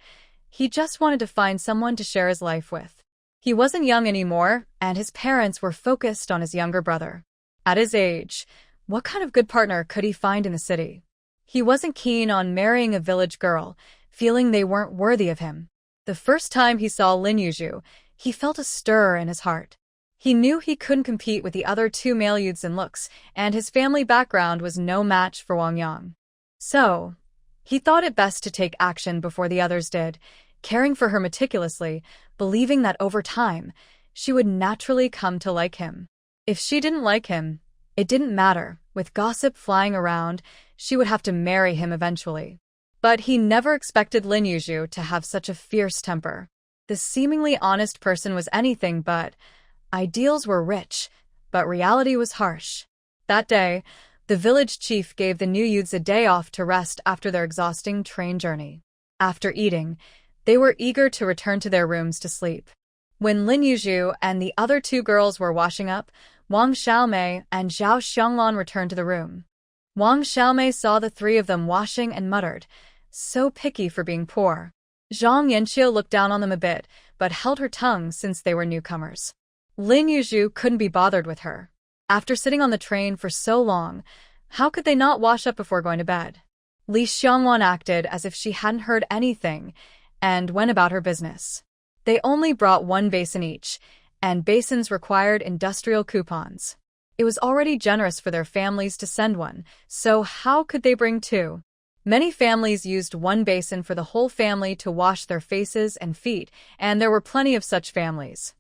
He just wanted to find someone to share his life with. He wasn't young anymore, and his parents were focused on his younger brother. At his age, what kind of good partner could he find in the city? He wasn't keen on marrying a village girl, feeling they weren't worthy of him. The first time he saw Lin Yuzhu, he felt a stir in his heart. He knew he couldn't compete with the other two male youths in looks, and his family background was no match for Wang Yang. So, he thought it best to take action before the others did, caring for her meticulously, believing that over time, she would naturally come to like him. If she didn't like him, it didn't matter. With gossip flying around, she would have to marry him eventually. But he never expected Lin Yuzhu to have such a fierce temper. The seemingly honest person was anything but. Ideals were rich, but reality was harsh. That day, the village chief gave the new youths a day off to rest after their exhausting train journey. After eating, they were eager to return to their rooms to sleep. When Lin Yuzhu and the other two girls were washing up, Wang Xiaomei and Zhao Xianglan returned to the room. Wang Xiaomei saw the three of them washing and muttered, "So picky for being poor." Zhang Yanqiu looked down on them a bit, but held her tongue since they were newcomers. Lin Yuzhu couldn't be bothered with her. After sitting on the train for so long, how could they not wash up before going to bed? Li Xiangwan acted as if she hadn't heard anything and went about her business. They only brought one basin each, and basins required industrial coupons. It was already generous for their families to send one, so how could they bring two? Many families used one basin for the whole family to wash their faces and feet, and there were plenty of such families.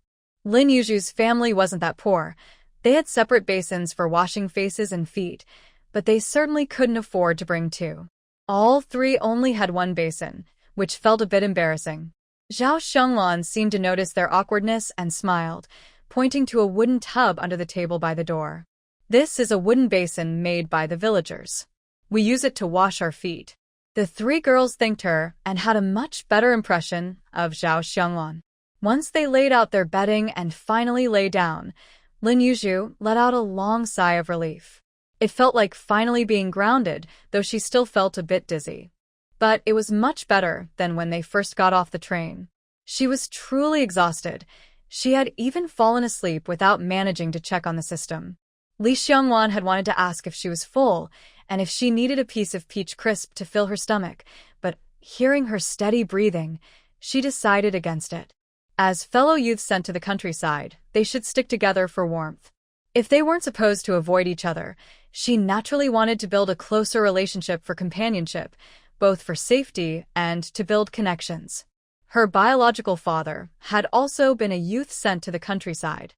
Lin Yuzhu's family wasn't that poor. They had separate basins for washing faces and feet, but they certainly couldn't afford to bring two. All three only had one basin, which felt a bit embarrassing. Zhao Xianglan seemed to notice their awkwardness and smiled, pointing to a wooden tub under the table by the door. "This is a wooden basin made by the villagers. We use it to wash our feet." The three girls thanked her and had a much better impression of Zhao Xianglan. Once they laid out their bedding and finally lay down, Lin Yuzhu let out a long sigh of relief. It felt like finally being grounded, though she still felt a bit dizzy. But it was much better than when they first got off the train. She was truly exhausted. She had even fallen asleep without managing to check on the system. Li Xiangwan had wanted to ask if she was full and if she needed a piece of peach crisp to fill her stomach, but hearing her steady breathing, she decided against it. As fellow youths sent to the countryside, they should stick together for warmth. If they weren't supposed to avoid each other, she naturally wanted to build a closer relationship for companionship, both for safety and to build connections. Her biological father had also been a youth sent to the countryside.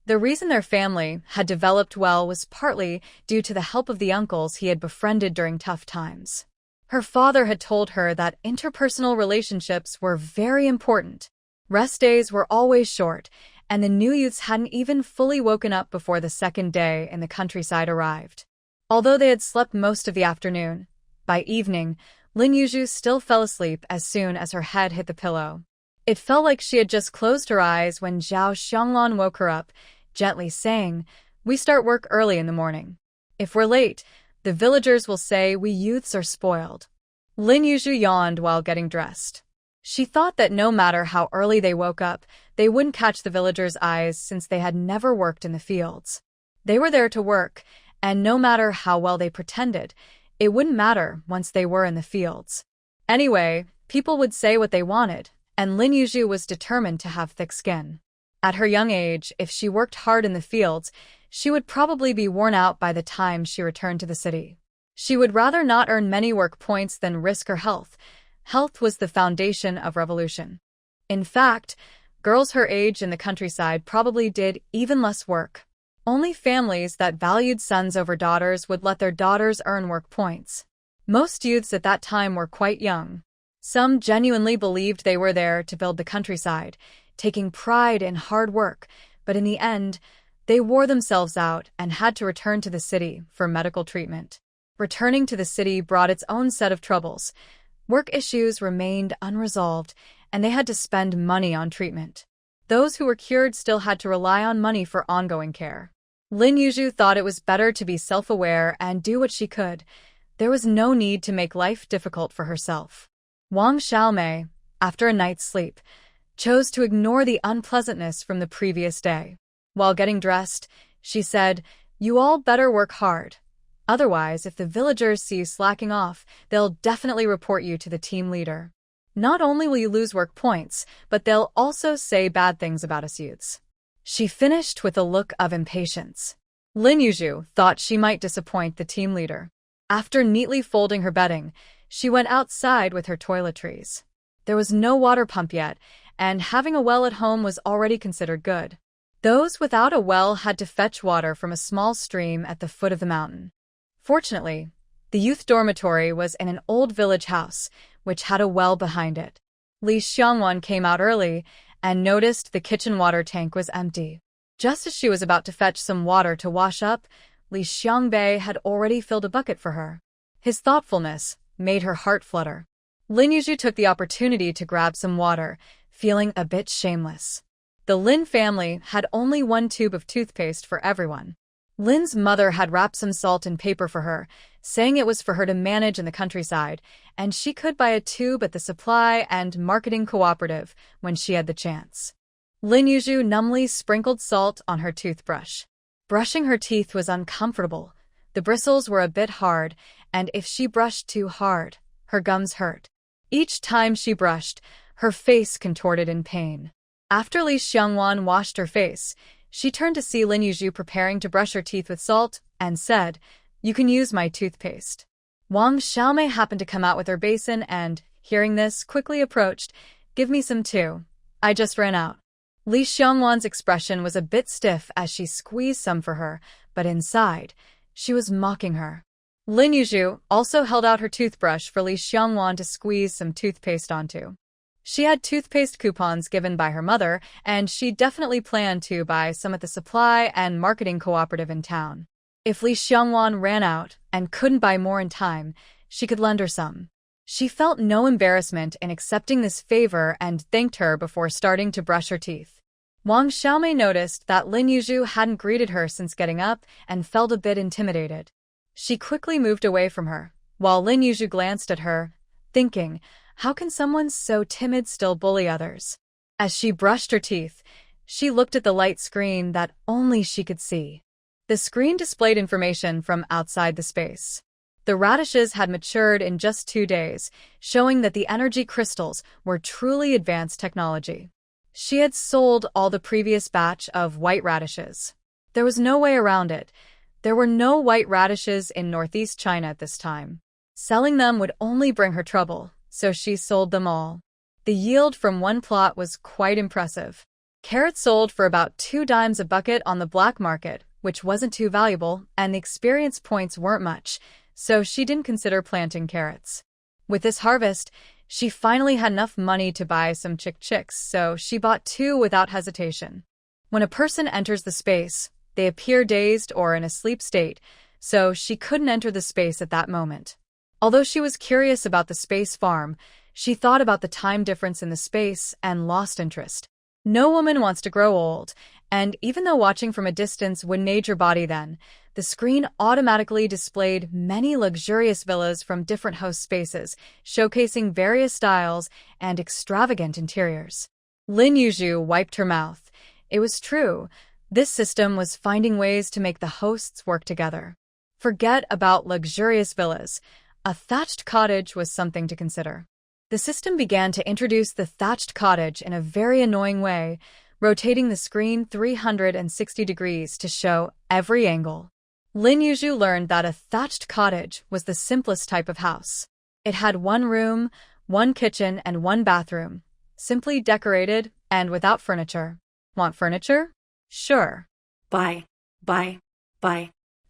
The reason their family had developed well was partly due to the help of the uncles he had befriended during tough times. Her father had told her that interpersonal relationships were very important. Rest days were always short, and the new youths hadn't even fully woken up before the second day in the countryside arrived. Although they had slept most of the afternoon, by evening, Lin Yuzhu still fell asleep as soon as her head hit the pillow. It felt like she had just closed her eyes when Zhao Xianglan woke her up, gently saying, "We start work early in the morning. If we're late, the villagers will say we youths are spoiled." Lin Yuzhu yawned while getting dressed. She thought that no matter how early they woke up, they wouldn't catch the villagers' eyes since they had never worked in the fields. They were there to work, and no matter how well they pretended, it wouldn't matter once they were in the fields. Anyway, people would say what they wanted, and Lin Yuzhu was determined to have thick skin. At her young age, if she worked hard in the fields, she would probably be worn out by the time she returned to the city. She would rather not earn many work points than risk her health. Health was the foundation of revolution. In fact, girls her age in the countryside probably did even less work. Only families that valued sons over daughters would let their daughters earn work points. Most youths at that time were quite young. Some genuinely believed they were there to build the countryside, taking pride in hard work, but in the end, they wore themselves out and had to return to the city for medical treatment. Returning to the city brought its own set of troubles. Work issues remained unresolved, and they had to spend money on treatment. Those who were cured still had to rely on money for ongoing care. Lin Yuzhu thought it was better to be self-aware and do what she could. There was no need to make life difficult for herself. Wang Xiaomei, after a night's sleep, chose to ignore the unpleasantness from the previous day. While getting dressed, she said, "You all better work hard. Otherwise, if the villagers see you slacking off, they'll definitely report you to the team leader. Not only will you lose work points, but they'll also say bad things about us youths." She finished with a look of impatience. Lin Yuzhu thought she might disappoint the team leader. After neatly folding her bedding, she went outside with her toiletries. There was no water pump yet, and having a well at home was already considered good. Those without a well had to fetch water from a small stream at the foot of the mountain. Fortunately, the youth dormitory was in an old village house, which had a well behind it. Li Xiangwan came out early and noticed the kitchen water tank was empty. Just as she was about to fetch some water to wash up, Li Xiangbei had already filled a bucket for her. His thoughtfulness made her heart flutter. Lin Yuzhu took the opportunity to grab some water, feeling a bit shameless. The Lin family had only one tube of toothpaste for everyone. Lin's mother had wrapped some salt in paper for her, saying it was for her to manage in the countryside, and she could buy a tube at the supply and marketing cooperative when she had the chance. Lin Yuzhu numbly sprinkled salt on her toothbrush. Brushing her teeth was uncomfortable. The bristles were a bit hard, and if she brushed too hard, her gums hurt. Each time she brushed, her face contorted in pain. After Li Xiangwan washed her face, she turned to see Lin Yuzhu preparing to brush her teeth with salt and said, "You can use my toothpaste." Wang Xiaomei happened to come out with her basin and, hearing this, quickly approached, "Give me some too. I just ran out." Li Xiangwan's expression was a bit stiff as she squeezed some for her, but inside, she was mocking her. Lin Yuzhu also held out her toothbrush for Li Xiangwan to squeeze some toothpaste onto. She had toothpaste coupons given by her mother, and she definitely planned to buy some at the supply and marketing cooperative in town. If Li Xiangwan ran out and couldn't buy more in time, she could lend her some. She felt no embarrassment in accepting this favor and thanked her before starting to brush her teeth. Wang Xiaomei noticed that Lin Yuzhu hadn't greeted her since getting up and felt a bit intimidated. She quickly moved away from her, while Lin Yuzhu glanced at her, thinking, how can someone so timid still bully others? As she brushed her teeth, she looked at the light screen that only she could see. The screen displayed information from outside the space. The radishes had matured in just 2 days, showing that the energy crystals were truly advanced technology. She had sold all the previous batch of white radishes. There was no way around it. There were no white radishes in northeast China at this time. Selling them would only bring her trouble, so she sold them all. The yield from one plot was quite impressive. Carrots sold for about 2 dimes a bucket on the black market, which wasn't too valuable, and the experience points weren't much, so she didn't consider planting carrots. With this harvest, She finally had enough money to buy some chicks, so she bought 2 without hesitation. When a person enters the space, they appear dazed or in a sleep state, so she couldn't enter the space at that moment. Although she was curious about the space farm, she thought about the time difference in the space and lost interest. No woman wants to grow old, and even though watching from a distance wouldn't age your body then, the screen automatically displayed many luxurious villas from different host spaces, showcasing various styles and extravagant interiors. Lin Yuzhu wiped her mouth. It was true. This system was finding ways to make the hosts work together. Forget about luxurious villas. A thatched cottage was something to consider. The system began to introduce the thatched cottage in a very annoying way, rotating the screen 360 degrees to show every angle. Lin Yuzhu learned that a thatched cottage was the simplest type of house. It had 1 room, 1 kitchen, and 1 bathroom, simply decorated and without furniture. Want furniture? Sure. Buy.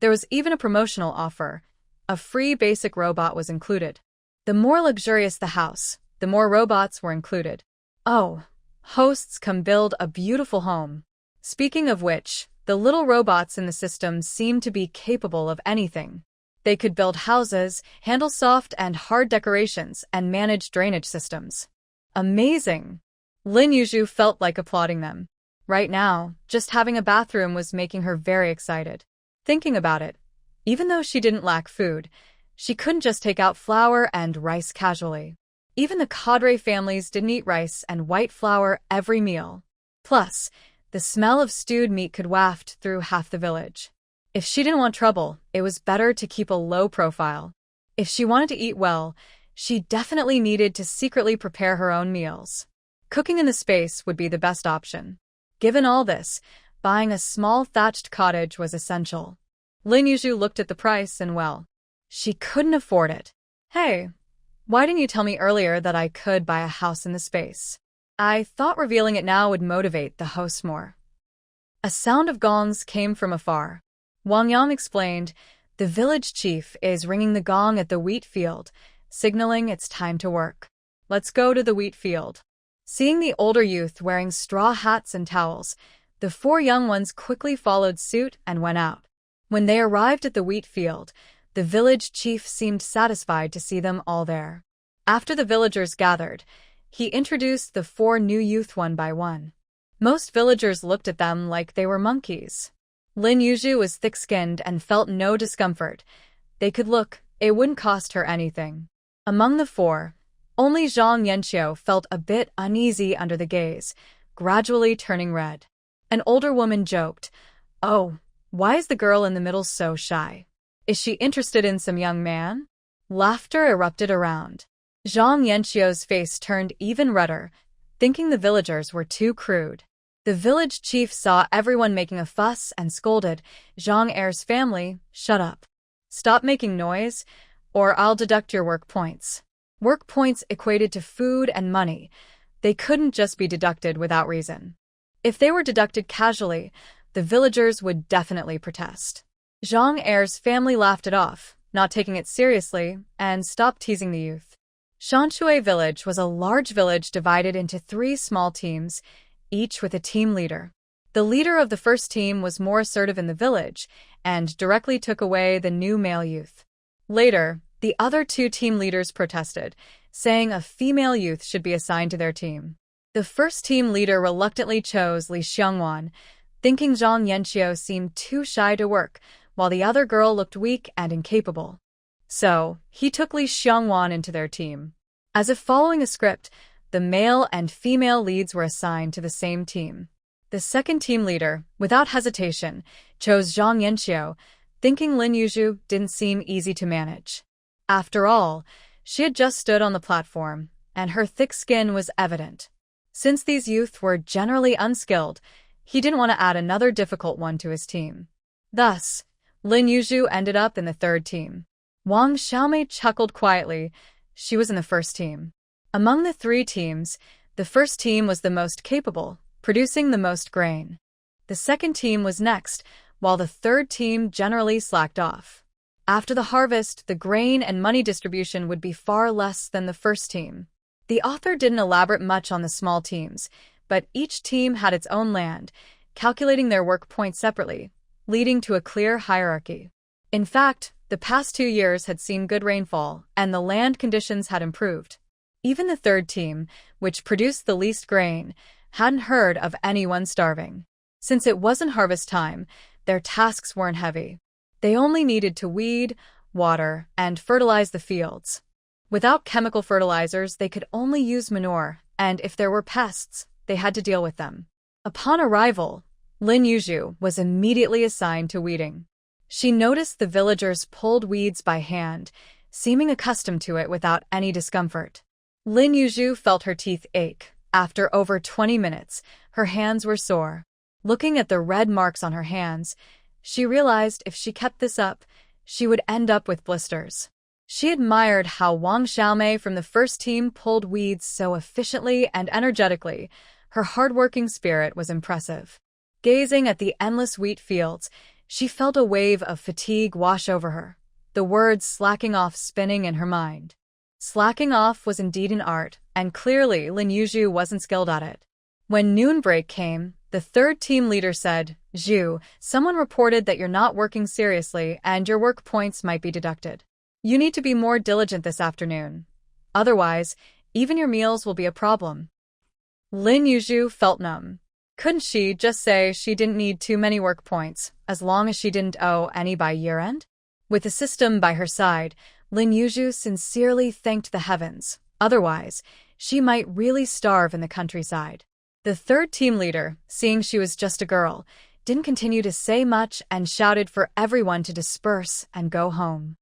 There was even a promotional offer. A free basic robot was included. The more luxurious the house, the more robots were included. Oh, hosts come build a beautiful home. Speaking of which, the little robots in the system seemed to be capable of anything. They could build houses, handle soft and hard decorations, and manage drainage systems. Amazing! Lin Yuzhu felt like applauding them. Right now, just having a bathroom was making her very excited. Thinking about it, even though she didn't lack food, she couldn't just take out flour and rice casually. Even the cadre families didn't eat rice and white flour every meal. Plus, the smell of stewed meat could waft through half the village. If she didn't want trouble, it was better to keep a low profile. If she wanted to eat well, she definitely needed to secretly prepare her own meals. Cooking in the space would be the best option. Given all this, buying a small thatched cottage was essential. Lin Yuzhu looked at the price and, well, she couldn't afford it. Hey, why didn't you tell me earlier that I could buy a house in the space? I thought revealing it now would motivate the host more. A sound of gongs came from afar. Wang Yang explained, the village chief is ringing the gong at the wheat field, signaling it's time to work. Let's go to the wheat field. Seeing the older youth wearing straw hats and towels, the 4 young ones quickly followed suit and went out. When they arrived at the wheat field, the village chief seemed satisfied to see them all there. After the villagers gathered, he introduced the 4 new youth one by one. Most villagers looked at them like they were monkeys. Lin Yuzhu was thick-skinned and felt no discomfort. They could look, it wouldn't cost her anything. Among the 4, only Zhang Yanqiu felt a bit uneasy under the gaze, gradually turning red. An older woman joked, "Oh, why is the girl in the middle so shy? Is she interested in some young man?" Laughter erupted around. Zhang Yanqiu's face turned even redder, thinking the villagers were too crude. The village chief saw everyone making a fuss and scolded, "Zhang Er's family, shut up. Stop making noise, or I'll deduct your work points." Work points equated to food and money. They couldn't just be deducted without reason. If they were deducted casually, the villagers would definitely protest. Zhang Er's family laughed it off, not taking it seriously, and stopped teasing the youth. Shanshui village was a large village divided into 3 small teams, each with a team leader. The leader of the first team was more assertive in the village and directly took away the new male youth. Later, the other 2 team leaders protested, saying a female youth should be assigned to their team. The first team leader reluctantly chose Li Xiangwan, thinking Zhang Yanqiu seemed too shy to work, while the other girl looked weak and incapable. So, he took Li Xiangwan into their team. As if following a script, the male and female leads were assigned to the same team. The second team leader, without hesitation, chose Zhang Yanqiu, thinking Lin Yuzhu didn't seem easy to manage. After all, she had just stood on the platform, and her thick skin was evident. Since these youth were generally unskilled, he didn't want to add another difficult one to his team. Thus, Lin Yuzhu ended up in the third team. Wang Xiaomei chuckled quietly. She was in the first team. Among the 3 teams, the first team was the most capable, producing the most grain. The second team was next, while the third team generally slacked off. After the harvest, the grain and money distribution would be far less than the first team. The author didn't elaborate much on the small teams, but each team had its own land, calculating their work points separately, leading to a clear hierarchy. In fact, the past 2 years had seen good rainfall, and the land conditions had improved. Even the third team, which produced the least grain, hadn't heard of anyone starving. Since it wasn't harvest time, their tasks weren't heavy. They only needed to weed, water, and fertilize the fields. Without chemical fertilizers, they could only use manure, and if there were pests, they had to deal with them. Upon arrival, Lin Yuzhu was immediately assigned to weeding. She noticed the villagers pulled weeds by hand, seeming accustomed to it without any discomfort. Lin Yuzhu felt her teeth ache. After over 20 minutes, her hands were sore. Looking at the red marks on her hands, she realized if she kept this up, she would end up with blisters. She admired how Wang Xiaomei from the first team pulled weeds so efficiently and energetically. Her hard-working spirit was impressive. Gazing at the endless wheat fields, she felt a wave of fatigue wash over her, the words slacking off spinning in her mind. Slacking off was indeed an art, and clearly Lin Yuzhu wasn't skilled at it. When noon break came, the third team leader said, "Zhu, someone reported that you're not working seriously and your work points might be deducted. You need to be more diligent this afternoon. Otherwise, even your meals will be a problem." Lin Yuzhu felt numb. Couldn't she just say she didn't need too many work points, as long as she didn't owe any by year-end? With the system by her side, Lin Yuzhu sincerely thanked the heavens. Otherwise, she might really starve in the countryside. The third team leader, seeing she was just a girl, didn't continue to say much and shouted for everyone to disperse and go home.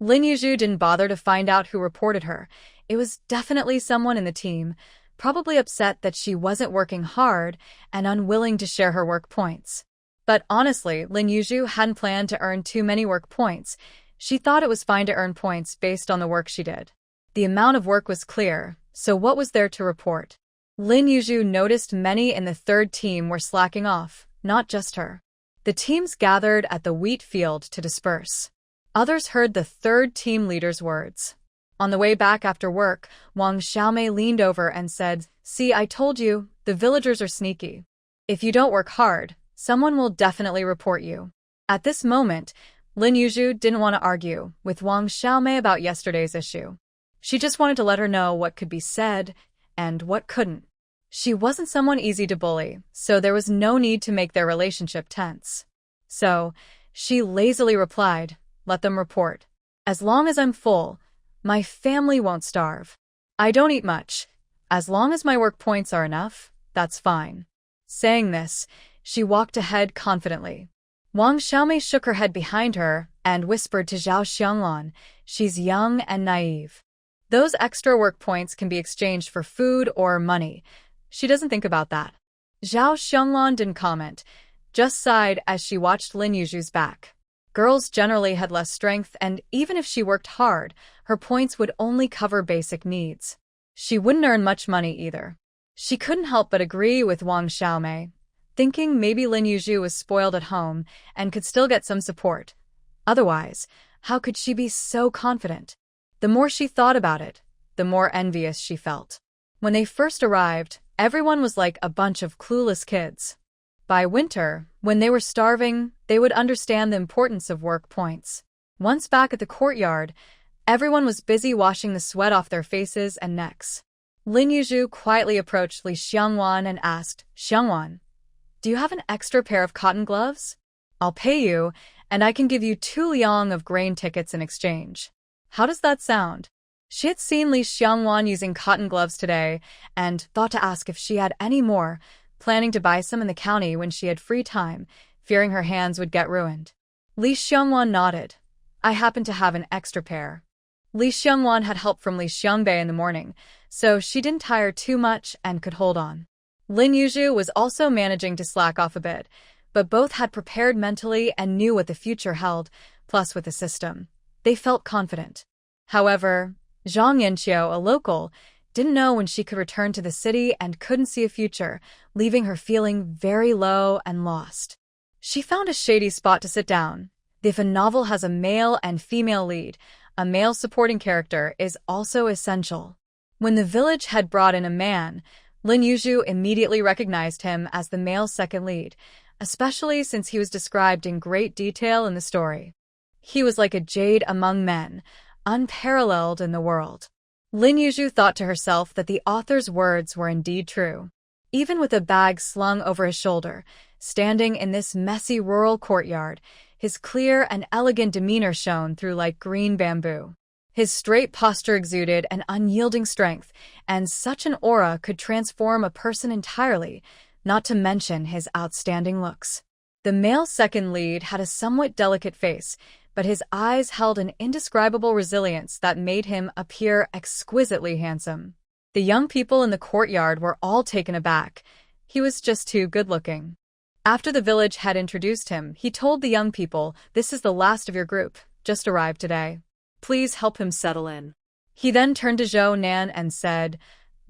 Lin Yuzhu didn't bother to find out who reported her. It was definitely someone in the team, probably upset that she wasn't working hard and unwilling to share her work points. But honestly, Lin Yuzhu hadn't planned to earn too many work points. She thought it was fine to earn points based on the work she did. The amount of work was clear, so what was there to report? Lin Yuzhu noticed many in the third team were slacking off, not just her. The teams gathered at the wheat field to disperse. Others heard the third team leader's words. On the way back after work, Wang Xiaomei leaned over and said, "See, I told you, the villagers are sneaky. If you don't work hard, someone will definitely report you." At this moment, Lin Yuzhu didn't want to argue with Wang Xiaomei about yesterday's issue. She just wanted to let her know what could be said and what couldn't. She wasn't someone easy to bully, so there was no need to make their relationship tense. So, she lazily replied, "Let them report. As long as I'm full, my family won't starve. I don't eat much. As long as my work points are enough, that's fine." Saying this, she walked ahead confidently. Wang Xiaomei shook her head behind her and whispered to Zhao Xianglan, "She's young and naive. Those extra work points can be exchanged for food or money. She doesn't think about that." Zhao Xianglan didn't comment, just sighed as she watched Lin Yuzhu's back. Girls generally had less strength, and even if she worked hard, her points would only cover basic needs. She wouldn't earn much money either. She couldn't help but agree with Wang Xiaomei, thinking maybe Lin Yuzhu was spoiled at home and could still get some support. Otherwise, how could she be so confident? The more she thought about it, the more envious she felt. When they first arrived, everyone was like a bunch of clueless kids. By winter, when they were starving, they would understand the importance of work points. Once back at the courtyard, everyone was busy washing the sweat off their faces and necks. Lin Yuzhu quietly approached Li Xiangwan and asked, "Xiangwan, do you have an extra pair of cotton gloves? I'll pay you, and I can give you 2 liang of grain tickets in exchange. How does that sound?" She had seen Li Xiangwan using cotton gloves today and thought to ask if she had any more, planning to buy some in the county when she had free time, fearing her hands would get ruined. Li Xiangwan nodded. "I happen to have an extra pair." Li Xiangwan had help from Li Xiangbei in the morning, so she didn't tire too much and could hold on. Lin Yuzhu was also managing to slack off a bit, but both had prepared mentally and knew what the future held, plus with the system. They felt confident. However, Zhang Yanqiu, a local, didn't know when she could return to the city and couldn't see a future, leaving her feeling very low and lost. She found a shady spot to sit down. If a novel has a male and female lead, a male supporting character is also essential. When the village had brought in a man, Lin Yuzhu immediately recognized him as the male second lead, especially since he was described in great detail in the story. He was like a jade among men, unparalleled in the world. Lin Yuzhu thought to herself that the author's words were indeed true. Even with a bag slung over his shoulder, standing in this messy rural courtyard, his clear and elegant demeanor shone through like green bamboo. His straight posture exuded an unyielding strength, and such an aura could transform a person entirely, not to mention his outstanding looks. The male second lead had a somewhat delicate face, but his eyes held an indescribable resilience that made him appear exquisitely handsome. The young people in the courtyard were all taken aback. He was just too good-looking. After the village had introduced him, he told the young people, "This is the last of your group, just arrived today. Please help him settle in." He then turned to Zhou Nan and said,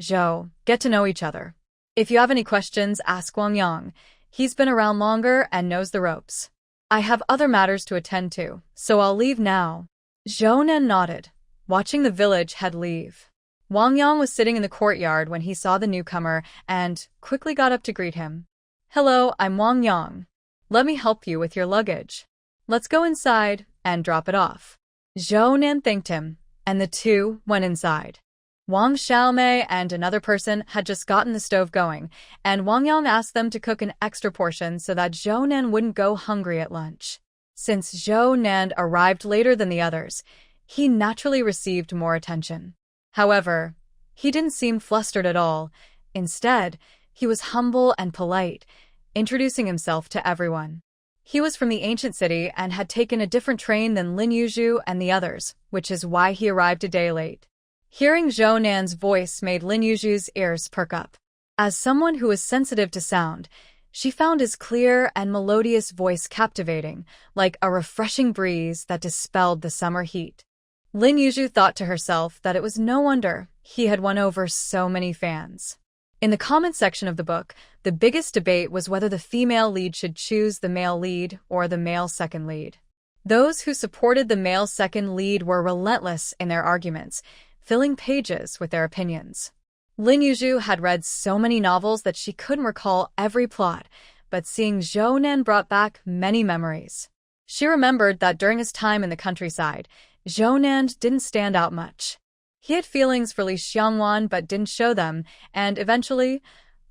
"Zhou, get to know each other. If you have any questions, ask Wang Yang. He's been around longer and knows the ropes. I have other matters to attend to, so I'll leave now." Zhou Nan nodded, watching the village head leave. Wang Yang was sitting in the courtyard when he saw the newcomer and quickly got up to greet him. "Hello, I'm Wang Yang. Let me help you with your luggage. Let's go inside and drop it off." Zhou Nan thanked him, and the two went inside. Wang Xiaomei and another person had just gotten the stove going, and Wang Yang asked them to cook an extra portion so that Zhou Nan wouldn't go hungry at lunch. Since Zhou Nan arrived later than the others, he naturally received more attention. However, he didn't seem flustered at all. Instead, he was humble and polite, introducing himself to everyone. He was from the ancient city and had taken a different train than Lin Yuzhu and the others, which is why he arrived a day late. Hearing Zhou Nan's voice made Lin Yuzhu's ears perk up. As someone who was sensitive to sound, she found his clear and melodious voice captivating, like a refreshing breeze that dispelled the summer heat. Lin Yuzhu thought to herself that it was no wonder he had won over so many fans. In the comment section of the book, the biggest debate was whether the female lead should choose the male lead or the male second lead. Those who supported the male second lead were relentless in their arguments, filling pages with their opinions. Lin Yuzhu had read so many novels that she couldn't recall every plot, but seeing Zhou Nan brought back many memories. She remembered that during his time in the countryside, Zhou Nan didn't stand out much. He had feelings for Li Xiangwan but didn't show them, and eventually,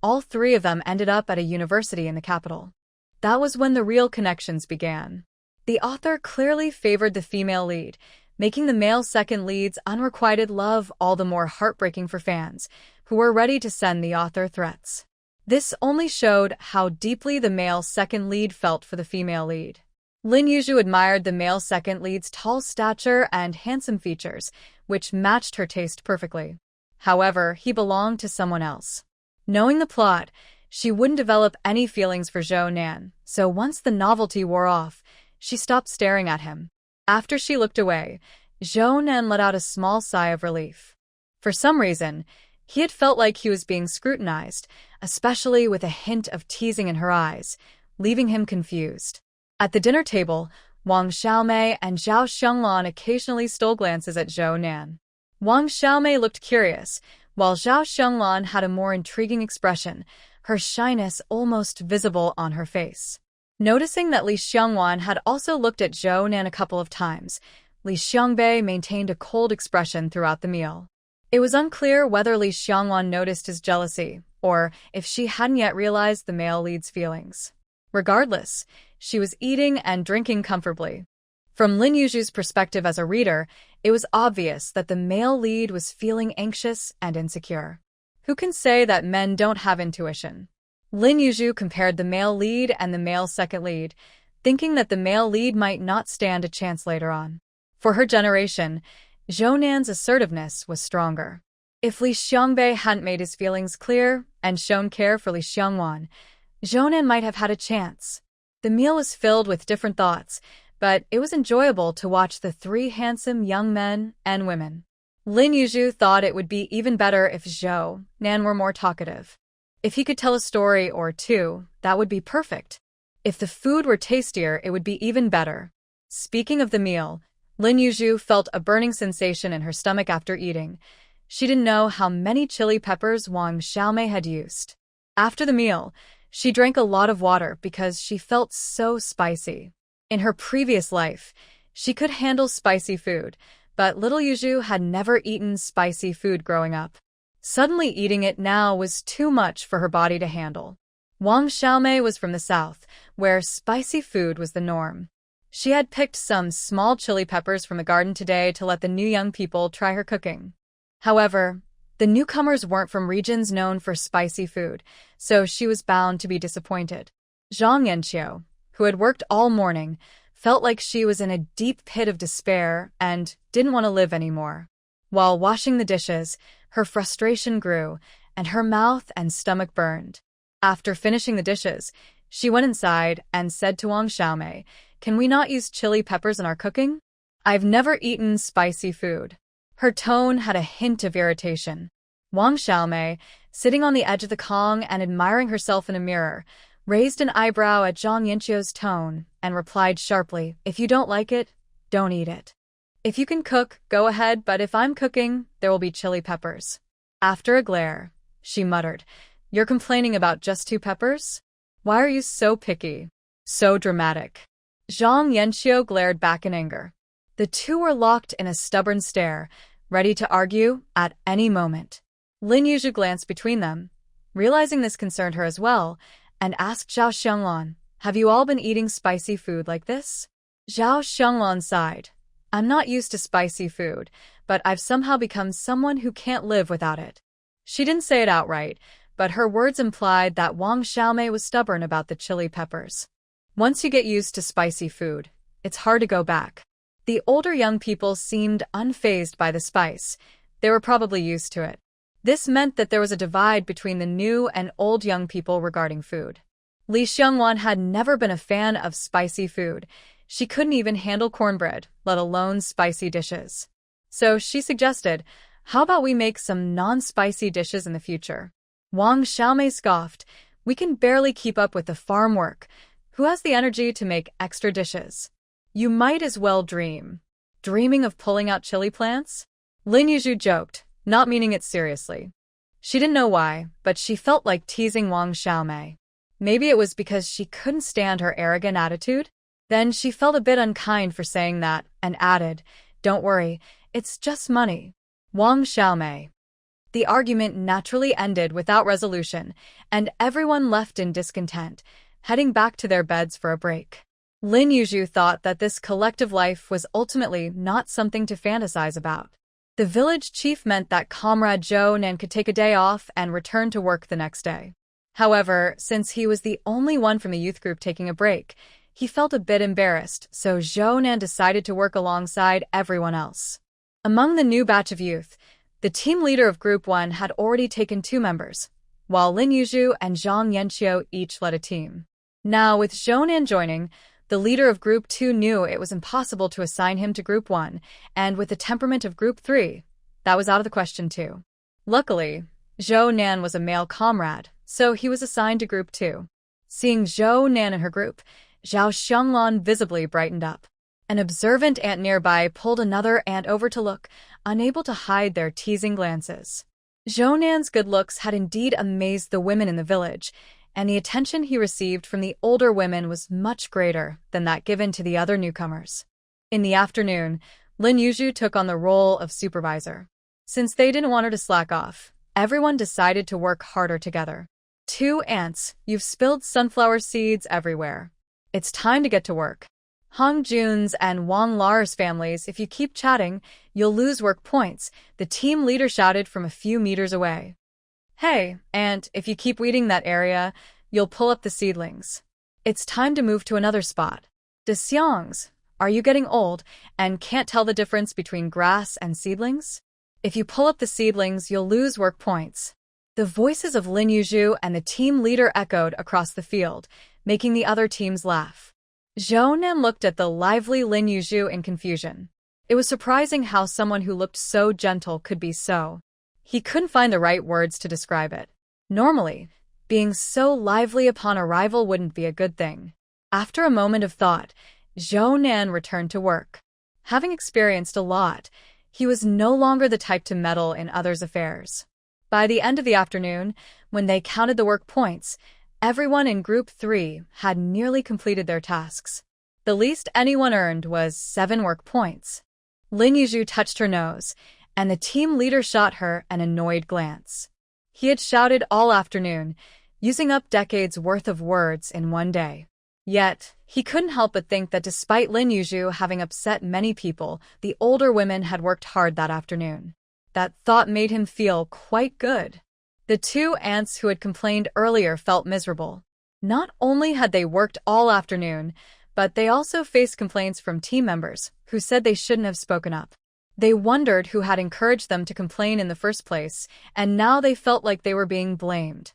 all three of them ended up at a university in the capital. That was when the real connections began. The author clearly favored the female lead, making the male second lead's unrequited love all the more heartbreaking for fans, who were ready to send the author threats. This only showed how deeply the male second lead felt for the female lead. Lin Yuzhu admired the male second lead's tall stature and handsome features, which matched her taste perfectly. However, he belonged to someone else. Knowing the plot, she wouldn't develop any feelings for Zhou Nan, so once the novelty wore off, she stopped staring at him. After she looked away, Zhou Nan let out a small sigh of relief. For some reason, he had felt like he was being scrutinized, especially with a hint of teasing in her eyes, leaving him confused. At the dinner table, Wang Xiaomei and Zhao Xianglan occasionally stole glances at Zhou Nan. Wang Xiaomei looked curious, while Zhao Xianglan had a more intriguing expression, her shyness almost visible on her face. Noticing that Li Xiangwan had also looked at Zhou Nan a couple of times, Li Xiangbei maintained a cold expression throughout the meal. It was unclear whether Li Xiangwan noticed his jealousy, or if she hadn't yet realized the male lead's feelings. Regardless, she was eating and drinking comfortably. From Lin Yuzhu's perspective as a reader, it was obvious that the male lead was feeling anxious and insecure. Who can say that men don't have intuition? Lin Yuzhu compared the male lead and the male second lead, thinking that the male lead might not stand a chance later on. For her generation, Zhou Nan's assertiveness was stronger. If Li Xiangbei hadn't made his feelings clear and shown care for Li Xiangwan, Zhou Nan might have had a chance. The meal was filled with different thoughts, but it was enjoyable to watch the three handsome young men and women. Lin Yuzhu thought it would be even better if Zhou Nan were more talkative. If he could tell a story or two, that would be perfect. If the food were tastier, it would be even better. Speaking of the meal, Lin Yuzhu felt a burning sensation in her stomach after eating. She didn't know how many chili peppers Wang Xiaomei had used. After the meal, she drank a lot of water because she felt so spicy. In her previous life, she could handle spicy food, but little Yuzhu had never eaten spicy food growing up. Suddenly eating it now was too much for her body to handle. Wang Xiaomei was from the south, where spicy food was the norm. She had picked some small chili peppers from the garden today to let the new young people try her cooking. However, the newcomers weren't from regions known for spicy food, so she was bound to be disappointed. Zhang Yanqiu, who had worked all morning, felt like she was in a deep pit of despair and didn't want to live anymore. While washing the dishes, her frustration grew, and her mouth and stomach burned. After finishing the dishes, she went inside and said to Wang Xiaomei, "Can we not use chili peppers in our cooking? I've never eaten spicy food." Her tone had a hint of irritation. Wang Xiaomei, sitting on the edge of the Kong and admiring herself in a mirror, raised an eyebrow at Zhang Yanqiu's tone and replied sharply, "If you don't like it, don't eat it. If you can cook, go ahead, but if I'm cooking, there will be chili peppers." After a glare, she muttered, "You're complaining about just 2 peppers? Why are you so picky? So dramatic?" Zhang Yanqiu glared back in anger. The two were locked in a stubborn stare, ready to argue at any moment. Lin Yuzhu glanced between them, realizing this concerned her as well, and asked Zhao Xianglan, "Have you all been eating spicy food like this?" Zhao Xianglan sighed. "I'm not used to spicy food, but I've somehow become someone who can't live without it." She didn't say it outright, but her words implied that Wang Xiaomei was stubborn about the chili peppers. Once you get used to spicy food, it's hard to go back. The older young people seemed unfazed by the spice. They were probably used to it. This meant that there was a divide between the new and old young people regarding food. Li Xiangwan had never been a fan of spicy food. She couldn't even handle cornbread, let alone spicy dishes. So she suggested, "How about we make some non-spicy dishes in the future?" Wang Xiaomei scoffed, "We can barely keep up with the farm work. Who has the energy to make extra dishes? You might as well dream." Dreaming of pulling out chili plants? Lin Yuzhu joked, not meaning it seriously. She didn't know why, but she felt like teasing Wang Xiaomei. Maybe it was because she couldn't stand her arrogant attitude? Then she felt a bit unkind for saying that, and added, "Don't worry, it's just money." Wang Xiaomei. The argument naturally ended without resolution, and everyone left in discontent, heading back to their beds for a break. Lin Yuzhu thought that this collective life was ultimately not something to fantasize about. The village chief meant that Comrade Zhou Nan could take a day off and return to work the next day. However, since he was the only one from the youth group taking a break, he felt a bit embarrassed, so Zhou Nan decided to work alongside everyone else. Among the new batch of youth, the team leader of Group 1 had already taken 2 members, while Lin Yuzhu and Zhang Yanqiu each led a team. Now, with Zhou Nan joining, the leader of Group 2 knew it was impossible to assign him to Group 1, and with the temperament of Group 3, that was out of the question too. Luckily, Zhou Nan was a male comrade, so he was assigned to Group 2. Seeing Zhou Nan in her group, Zhao Xianglan visibly brightened up. An observant ant nearby pulled another ant over to look, unable to hide their teasing glances. Zhou Nan's good looks had indeed amazed the women in the village, and the attention he received from the older women was much greater than that given to the other newcomers. In the afternoon, Lin Yuzhu took on the role of supervisor. Since they didn't want her to slack off, everyone decided to work harder together. 2 ants, you've spilled sunflower seeds everywhere. It's time to get to work. Hong Jun's and Wang Lar's families, if you keep chatting, you'll lose work points, the team leader shouted from a few meters away. Hey, and if you keep weeding that area, you'll pull up the seedlings. It's time to move to another spot. De Xiangs, are you getting old and can't tell the difference between grass and seedlings? If you pull up the seedlings, you'll lose work points. The voices of Lin Yuzhu and the team leader echoed across the field, making the other teams laugh. Zhou Nan looked at the lively Lin Yuzhu in confusion. It was surprising how someone who looked so gentle could be so. He couldn't find the right words to describe it. Normally, being so lively upon arrival wouldn't be a good thing. After a moment of thought, Zhou Nan returned to work. Having experienced a lot, He was no longer the type to meddle in others' affairs. By the end of the afternoon, when they counted the work points, everyone in Group 3 had nearly completed their tasks. The least anyone earned was 7 work points. Lin Yuzhu touched her nose, and the team leader shot her an annoyed glance. He had shouted all afternoon, using up decades' worth of words in one day. Yet, he couldn't help but think that despite Lin Yuzhu having upset many people, the older women had worked hard that afternoon. That thought made him feel quite good. The 2 ants who had complained earlier felt miserable. Not only had they worked all afternoon, but they also faced complaints from team members who said they shouldn't have spoken up. They wondered who had encouraged them to complain in the first place, and now they felt like they were being blamed.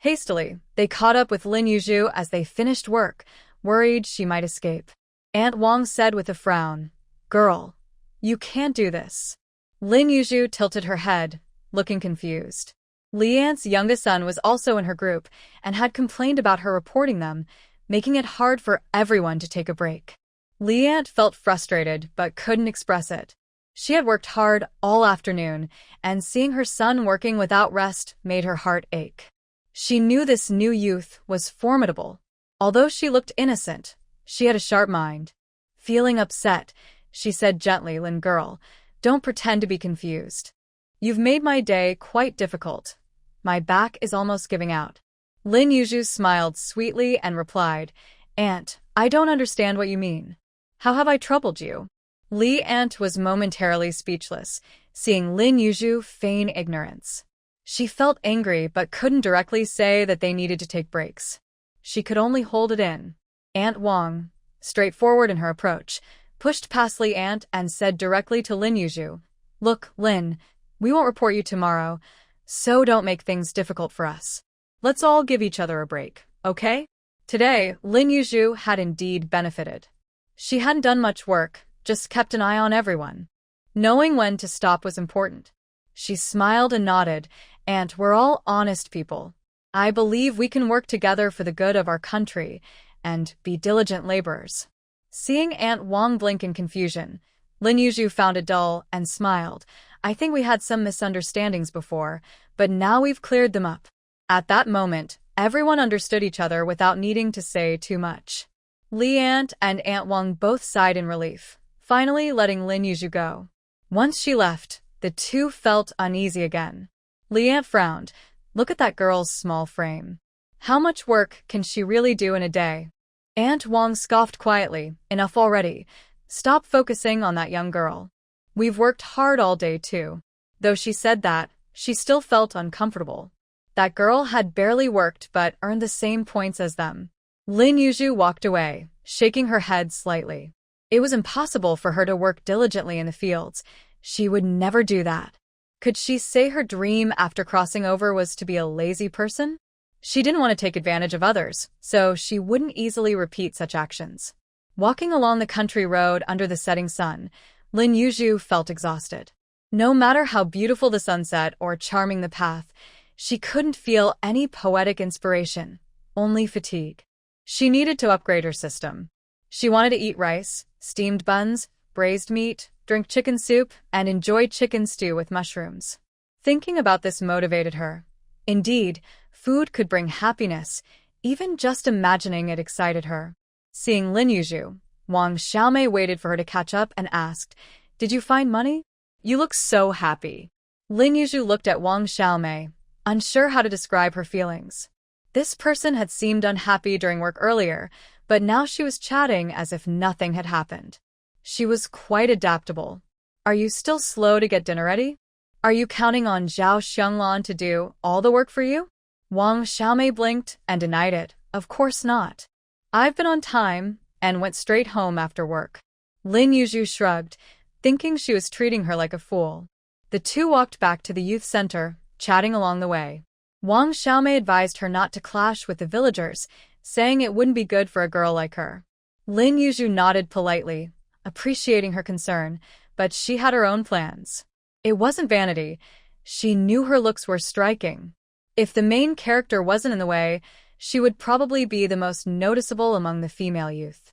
Hastily, they caught up with Lin Yuzhu as they finished work, worried she might escape. Aunt Wang said with a frown, "Girl, you can't do this." Lin Yuzhu tilted her head, looking confused. Li Ant's youngest son was also in her group and had complained about her reporting them, making it hard for everyone to take a break. Li Ant felt frustrated but couldn't express it. She had worked hard all afternoon, and seeing her son working without rest made her heart ache. She knew this new youth was formidable. Although she looked innocent, she had a sharp mind. Feeling upset, she said gently, "Lin girl, don't pretend to be confused. You've made my day quite difficult. My back is almost giving out." Lin Yuzhu smiled sweetly and replied, "Aunt, I don't understand what you mean. How have I troubled you?" Li Ant was momentarily speechless, seeing Lin Yuzhu feign ignorance. She felt angry but couldn't directly say that they needed to take breaks. She could only hold it in. Aunt Wang, straightforward in her approach, pushed past Li Ant and said directly to Lin Yuzhu, "Look, Lin, we won't report you tomorrow, so don't make things difficult for us. Let's all give each other a break, okay?" Today, Lin Yuzhu had indeed benefited. She hadn't done much work, just kept an eye on everyone. Knowing when to stop was important. She smiled and nodded, "Aunt, we're all honest people. I believe we can work together for the good of our country and be diligent laborers." Seeing Aunt Wang blink in confusion, Lin Yuzhu found it dull and smiled. "I think we had some misunderstandings before, but now we've cleared them up." At that moment, everyone understood each other without needing to say too much. Li Ant and Aunt Wang both sighed in relief, finally letting Lin Yuzhu go. Once she left, the 2 felt uneasy again. Li Ant frowned. "Look at that girl's small frame. How much work can she really do in a day?" Aunt Wang scoffed quietly, "Enough already. Stop focusing on that young girl. We've worked hard all day too." Though she said that, she still felt uncomfortable. That girl had barely worked but earned the same points as them. Lin Yuzhu walked away, shaking her head slightly. It was impossible for her to work diligently in the fields. She would never do that. Could she say her dream after crossing over was to be a lazy person? She didn't want to take advantage of others, so she wouldn't easily repeat such actions. Walking along the country road under the setting sun, Lin Yuzhu felt exhausted. No matter how beautiful the sunset or charming the path, she couldn't feel any poetic inspiration, only fatigue. She needed to upgrade her system. She wanted to eat rice, steamed buns, braised meat, drink chicken soup, and enjoy chicken stew with mushrooms. Thinking about this motivated her. Indeed, food could bring happiness. Even just imagining it excited her. Seeing Lin Yuzhu, Wang Xiaomei waited for her to catch up and asked, "Did you find money? You look so happy." Lin Yuzhu looked at Wang Xiaomei, unsure how to describe her feelings. This person had seemed unhappy during work earlier, but now she was chatting as if nothing had happened. She was quite adaptable. "Are you still slow to get dinner ready? Are you counting on Zhao Xianglan to do all the work for you?" Wang Xiaomei blinked and denied it. "Of course not. I've been on time and went straight home after work." Lin Yuzhu shrugged, thinking she was treating her like a fool. The 2 walked back to the youth center, chatting along the way. Wang Xiaomei advised her not to clash with the villagers, saying it wouldn't be good for a girl like her. Lin Yuzhu nodded politely, appreciating her concern, but she had her own plans. It wasn't vanity. She knew her looks were striking. If the main character wasn't in the way, she would probably be the most noticeable among the female youth.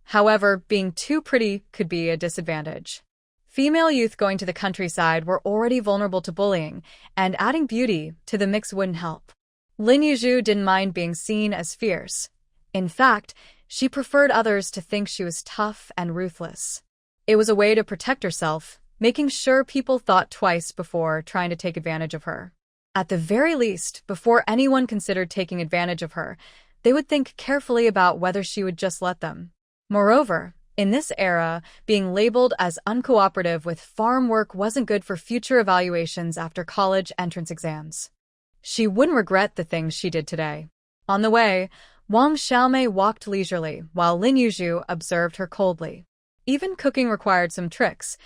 However, being too pretty could be a disadvantage. Female youth going to the countryside were already vulnerable to bullying, and adding beauty to the mix wouldn't help. Lin Yuzhu didn't mind being seen as fierce. In fact, she preferred others to think she was tough and ruthless. It was a way to protect herself, making sure people thought twice before trying to take advantage of her. At the very least, before anyone considered taking advantage of her, they would think carefully about whether she would just let them. Moreover, in this era, being labeled as uncooperative with farm work wasn't good for future evaluations after college entrance exams. She wouldn't regret the things she did today. On the way, Wang Xiaomei walked leisurely, while Lin Yuzhu observed her coldly. Even cooking required some tricks.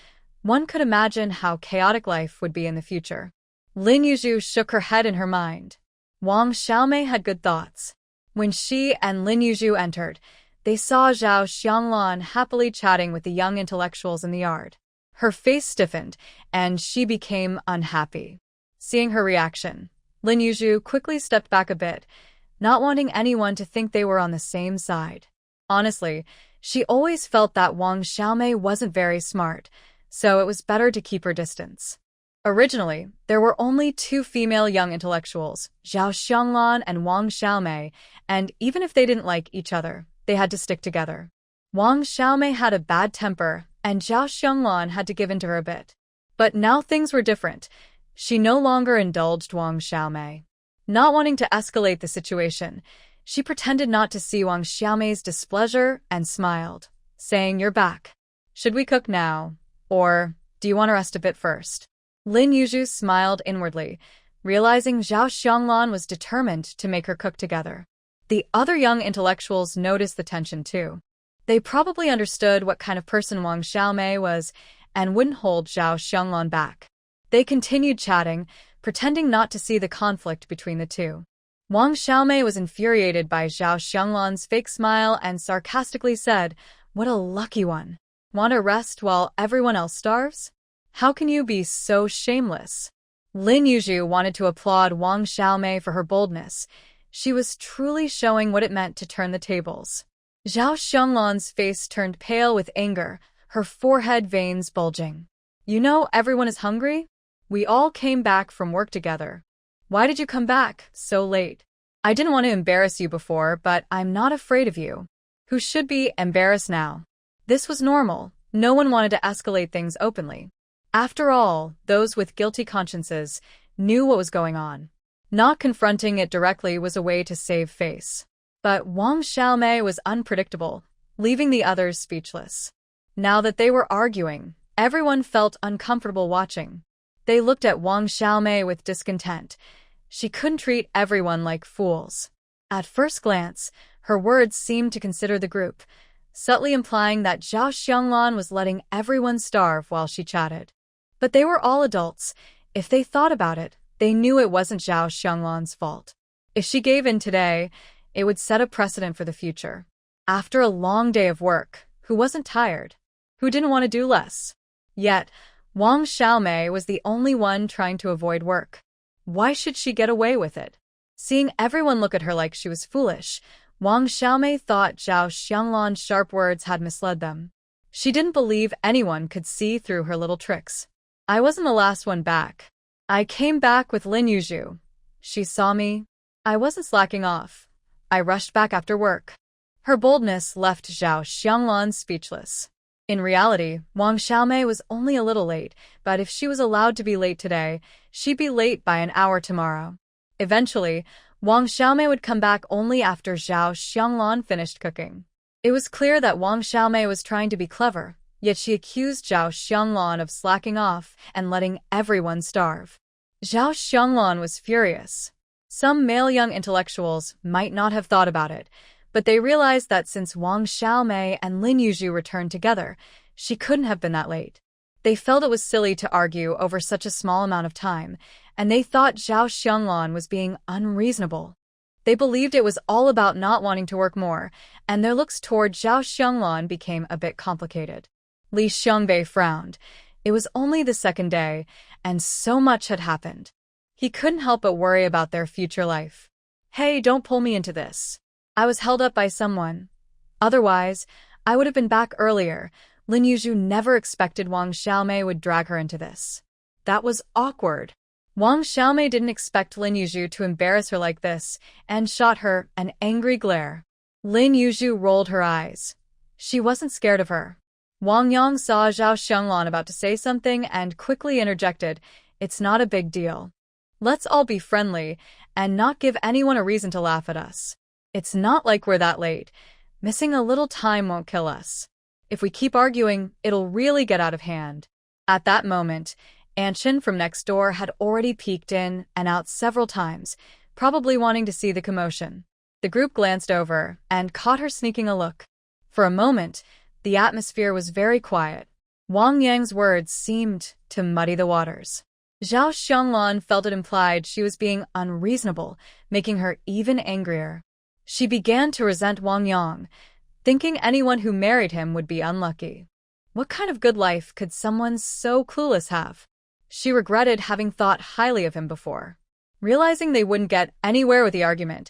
One could imagine how chaotic life would be in the future. Lin Yuzhu shook her head in her mind. Wang Xiaomei had good thoughts. When she and Lin Yuzhu entered, they saw Zhao Xianglan happily chatting with the young intellectuals in the yard. Her face stiffened, and she became unhappy. Seeing her reaction, Lin Yuzhu quickly stepped back a bit, not wanting anyone to think they were on the same side. Honestly, she always felt that Wang Xiaomei wasn't very smart, so it was better to keep her distance. Originally, there were only two female young intellectuals, Zhao Xianglan and Wang Xiaomei, and even if they didn't like each other, they had to stick together. Wang Xiaomei had a bad temper, and Zhao Xianglan had to give in to her a bit. But now things were different. She no longer indulged Wang Xiaomei. Not wanting to escalate the situation, she pretended not to see Wang Xiaomei's displeasure and smiled, saying, "You're back. Should we cook now? Or do you want to rest a bit first?" Lin Yuzhu smiled inwardly, realizing Zhao Xianglan was determined to make her cook together. The other young intellectuals noticed the tension too. They probably understood what kind of person Wang Xiaomei was and wouldn't hold Zhao Xianglan back. They continued chatting, pretending not to see the conflict between the two. Wang Xiaomei was infuriated by Zhao Xianglan's fake smile and sarcastically said, "What a lucky one. Want to rest while everyone else starves? How can you be so shameless?" Lin Yuzhu wanted to applaud Wang Xiaomei for her boldness. She was truly showing what it meant to turn the tables. Zhao Xianglan's face turned pale with anger, her forehead veins bulging. "You know everyone is hungry? We all came back from work together. Why did you come back so late? I didn't want to embarrass you before, but I'm not afraid of you. Who should be embarrassed now?" This was normal. No one wanted to escalate things openly. After all, those with guilty consciences knew what was going on. Not confronting it directly was a way to save face. But Wang Xiaomei was unpredictable, leaving the others speechless. Now that they were arguing, everyone felt uncomfortable watching. They looked at Wang Xiaomei with discontent. She couldn't treat everyone like fools. At first glance, her words seemed to consider the group, subtly implying that Zhao Xianglan was letting everyone starve while she chatted. But they were all adults. If they thought about it, they knew it wasn't Zhao Xianglan's fault. If she gave in today, it would set a precedent for the future. After a long day of work, who wasn't tired? Who didn't want to do less? Yet, Wang Xiaomei was the only one trying to avoid work. Why should she get away with it? Seeing everyone look at her like she was foolish, Wang Xiaomei thought Zhao Xianglan's sharp words had misled them. She didn't believe anyone could see through her little tricks. "I wasn't the last one back. I came back with Lin Yuzhu. She saw me. I wasn't slacking off. I rushed back after work." Her boldness left Zhao Xianglan speechless. In reality, Wang Xiaomei was only a little late, but if she was allowed to be late today, she'd be late by an hour tomorrow. Eventually, Wang Xiaomei would come back only after Zhao Xianglan finished cooking. It was clear that Wang Xiaomei was trying to be clever, yet she accused Zhao Xianglan of slacking off and letting everyone starve. Zhao Xianglan was furious. Some male young intellectuals might not have thought about it, but they realized that since Wang Xiaomei and Lin Yuzhu returned together, she couldn't have been that late. They felt it was silly to argue over such a small amount of time, and they thought Zhao Xianglan was being unreasonable. They believed it was all about not wanting to work more, and their looks toward Zhao Xianglan became a bit complicated. Li Xiangbei frowned. It was only the second day, and so much had happened. He couldn't help but worry about their future life. "Hey, don't pull me into this. I was held up by someone. Otherwise, I would have been back earlier," Lin Yuzhu never expected Wang Xiaomei would drag her into this. That was awkward. Wang Xiaomei didn't expect Lin Yuzhu to embarrass her like this and shot her an angry glare. Lin Yuzhu rolled her eyes. She wasn't scared of her. Wang Yang saw Zhao Xianglan about to say something and quickly interjected, "It's not a big deal. Let's all be friendly and not give anyone a reason to laugh at us. It's not like we're that late. Missing a little time won't kill us. If we keep arguing, it'll really get out of hand." At that moment, Anshin from next door had already peeked in and out several times, probably wanting to see the commotion. The group glanced over and caught her sneaking a look. For a moment, the atmosphere was very quiet. Wang Yang's words seemed to muddy the waters. Zhao Xianglan felt it implied she was being unreasonable, making her even angrier. She began to resent Wang Yang, thinking anyone who married him would be unlucky. What kind of good life could someone so clueless have? She regretted having thought highly of him before. Realizing they wouldn't get anywhere with the argument,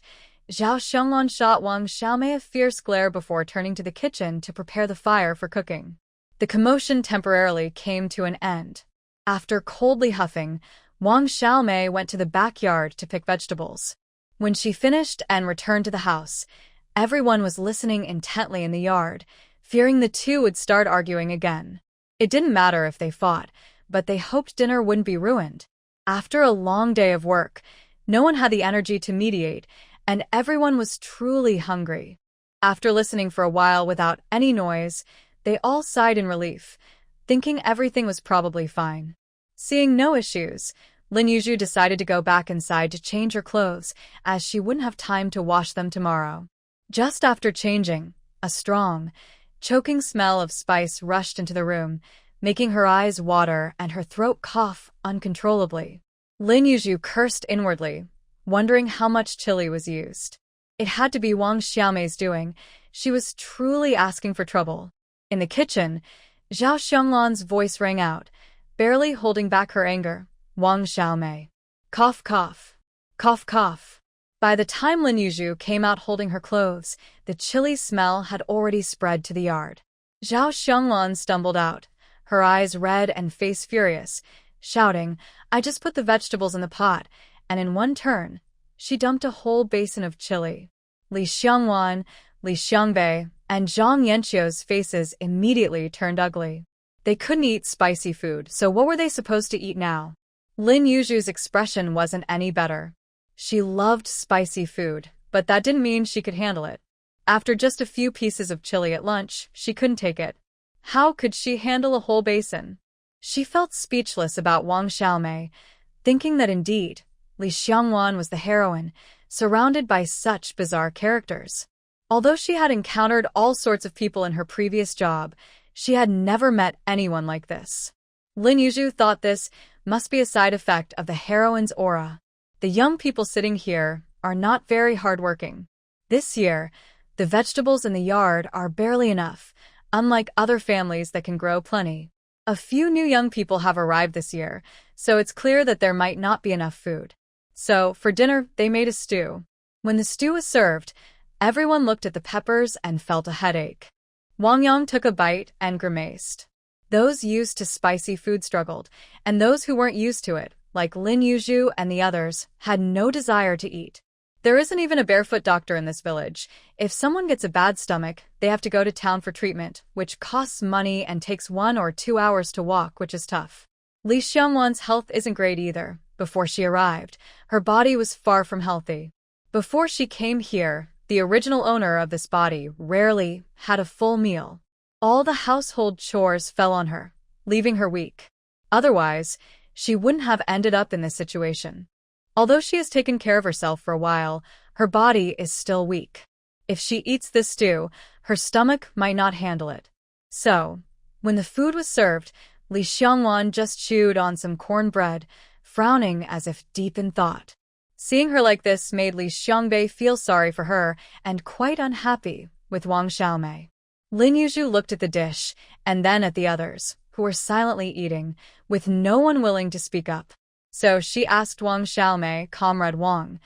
Zhao Xianglan shot Wang Xiaomei a fierce glare before turning to the kitchen to prepare the fire for cooking. The commotion temporarily came to an end. After coldly huffing, Wang Xiaomei went to the backyard to pick vegetables. When she finished and returned to the house, everyone was listening intently in the yard, fearing the two would start arguing again. It didn't matter if they fought, but they hoped dinner wouldn't be ruined. After a long day of work, no one had the energy to mediate, and everyone was truly hungry. After listening for a while without any noise, they all sighed in relief, thinking everything was probably fine. Seeing no issues, Lin Yuzhu decided to go back inside to change her clothes, as she wouldn't have time to wash them tomorrow. Just after changing, a strong, choking smell of spice rushed into the room, making her eyes water and her throat cough uncontrollably. Lin Yuzhu cursed inwardly, wondering how much chili was used. It had to be Wang Xiaomei's doing. She was truly asking for trouble. In the kitchen, Zhao Xianglan's voice rang out, barely holding back her anger. "Wang Xiaomei. Cough, cough. Cough, cough." By the time Lin Yuzhu came out holding her clothes, the chilly smell had already spread to the yard. Zhao Xianglan stumbled out, her eyes red and face furious, shouting, "I just put the vegetables in the pot," and in one turn, she dumped a whole basin of chili. Li Xiangwan, Li Xiangbei, and Zhang Yanqiu's faces immediately turned ugly. They couldn't eat spicy food, so what were they supposed to eat now? Lin Yuzhu's expression wasn't any better. She loved spicy food, but that didn't mean she could handle it. After just a few pieces of chili at lunch, she couldn't take it. How could she handle a whole basin? She felt speechless about Wang Xiaomei, thinking that indeed, Li Xiangwan was the heroine, surrounded by such bizarre characters. Although she had encountered all sorts of people in her previous job, she had never met anyone like this. Lin Yuzhu thought this must be a side effect of the heroine's aura. The young people sitting here are not very hardworking. This year, the vegetables in the yard are barely enough, unlike other families that can grow plenty. A few new young people have arrived this year, so it's clear that there might not be enough food. So, for dinner, they made a stew. When the stew was served, everyone looked at the peppers and felt a headache. Wang Yang took a bite and grimaced. Those used to spicy food struggled, and those who weren't used to it, like Lin Yuzhu and the others, had no desire to eat. There isn't even a barefoot doctor in this village. If someone gets a bad stomach, they have to go to town for treatment, which costs money and takes 1 or 2 hours to walk, which is tough. Li Xiangwan's health isn't great either. Before she arrived, her body was far from healthy. Before she came here, the original owner of this body rarely had a full meal. All the household chores fell on her, leaving her weak. Otherwise, she wouldn't have ended up in this situation. Although she has taken care of herself for a while, her body is still weak. If she eats this stew, her stomach might not handle it. So, when the food was served, Li Xiangwan just chewed on some cornbread, frowning as if deep in thought. Seeing her like this made Li Xiangbei feel sorry for her and quite unhappy with Wang Xiaomei. Lin Yuzhu looked at the dish and then at the others, who were silently eating, with no one willing to speak up. So she asked Wang Xiaomei, "Comrade Wang,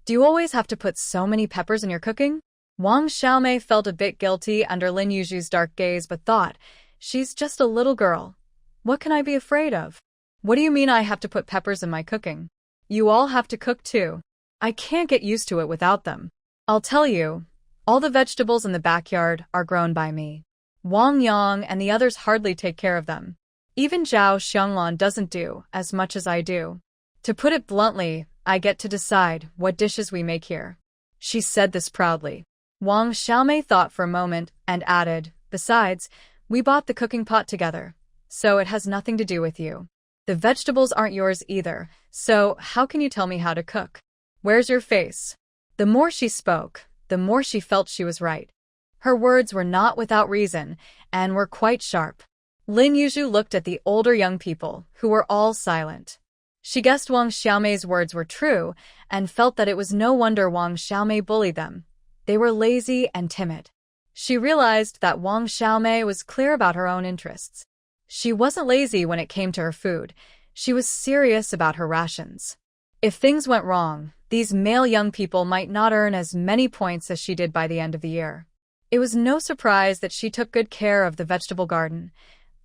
do you always have to put so many peppers in your cooking?" Wang Xiaomei felt a bit guilty under Lin Yuzhu's dark gaze but thought She's just a little girl. What can I be afraid of? What do you mean I have to put peppers in my cooking? You all have to cook too. I can't get used to it without them. I'll tell you, all the vegetables in the backyard are grown by me. Wang Yang and the others hardly take care of them. Even Zhao Xianglan doesn't do as much as I do. To put it bluntly, I get to decide what dishes we make here. She said this proudly. Wang Xiaomei thought for a moment and added, besides, we bought the cooking pot together, so it has nothing to do with you. The vegetables aren't yours either, so how can you tell me how to cook? Where's your face? The more she spoke, the more she felt she was right. Her words were not without reason, and were quite sharp. Lin Yuzhu looked at the older young people, who were all silent. She guessed Wang Xiaomei's words were true, and felt that it was no wonder Wang Xiaomei bullied them. They were lazy and timid. She realized that Wang Xiaomei was clear about her own interests. She wasn't lazy when it came to her food. She was serious about her rations. If things went wrong, these male young people might not earn as many points as she did by the end of the year. It was no surprise that she took good care of the vegetable garden.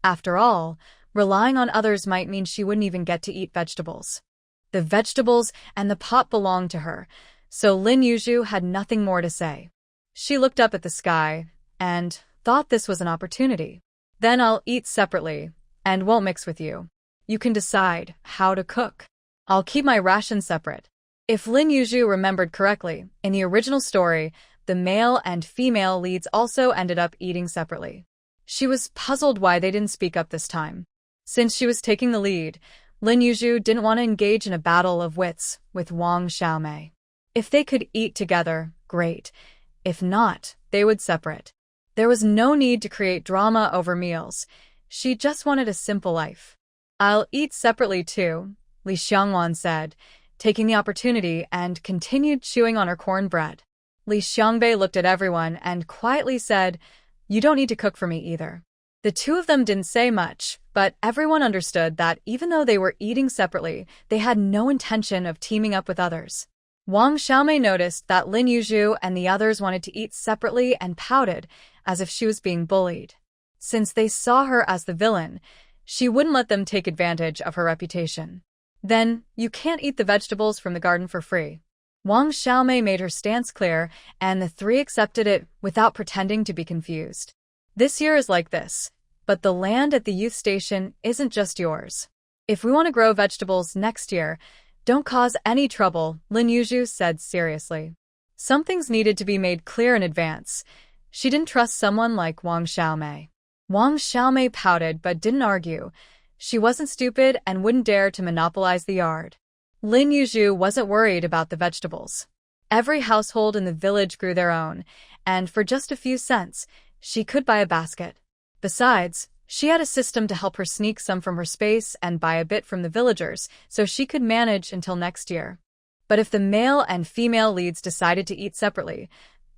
After all, relying on others might mean she wouldn't even get to eat vegetables. The vegetables and the pot belonged to her, so Lin Yuzhu had nothing more to say. She looked up at the sky and thought this was an opportunity. Then I'll eat separately and won't mix with you. You can decide how to cook. I'll keep my ration separate. If Lin Yuzhu remembered correctly, in the original story, the male and female leads also ended up eating separately. She was puzzled why they didn't speak up this time. Since she was taking the lead, Lin Yuzhu didn't want to engage in a battle of wits with Wang Xiaomei. If they could eat together, great. If not, they would separate. There was no need to create drama over meals. She just wanted a simple life. I'll eat separately too, Li Xiangwan said, taking the opportunity and continued chewing on her cornbread. Li Xiangbei looked at everyone and quietly said, you don't need to cook for me either. The two of them didn't say much, but everyone understood that even though they were eating separately, they had no intention of teaming up with others. Wang Xiaomei noticed that Lin Yuzhu and the others wanted to eat separately and pouted, as if she was being bullied. Since they saw her as the villain, she wouldn't let them take advantage of her reputation. Then, you can't eat the vegetables from the garden for free. Wang Xiaomei made her stance clear, and the three accepted it without pretending to be confused. This year is like this, but the land at the youth station isn't just yours. If we want to grow vegetables next year, don't cause any trouble, Lin Yuzhu said seriously. Some things needed to be made clear in advance. She didn't trust someone like Wang Xiaomei. Wang Xiaomei pouted but didn't argue. She wasn't stupid and wouldn't dare to monopolize the yard. Lin Yuzhu wasn't worried about the vegetables. Every household in the village grew their own, and for just a few cents, she could buy a basket. Besides, she had a system to help her sneak some from her space and buy a bit from the villagers, so she could manage until next year. But if the male and female leads decided to eat separately,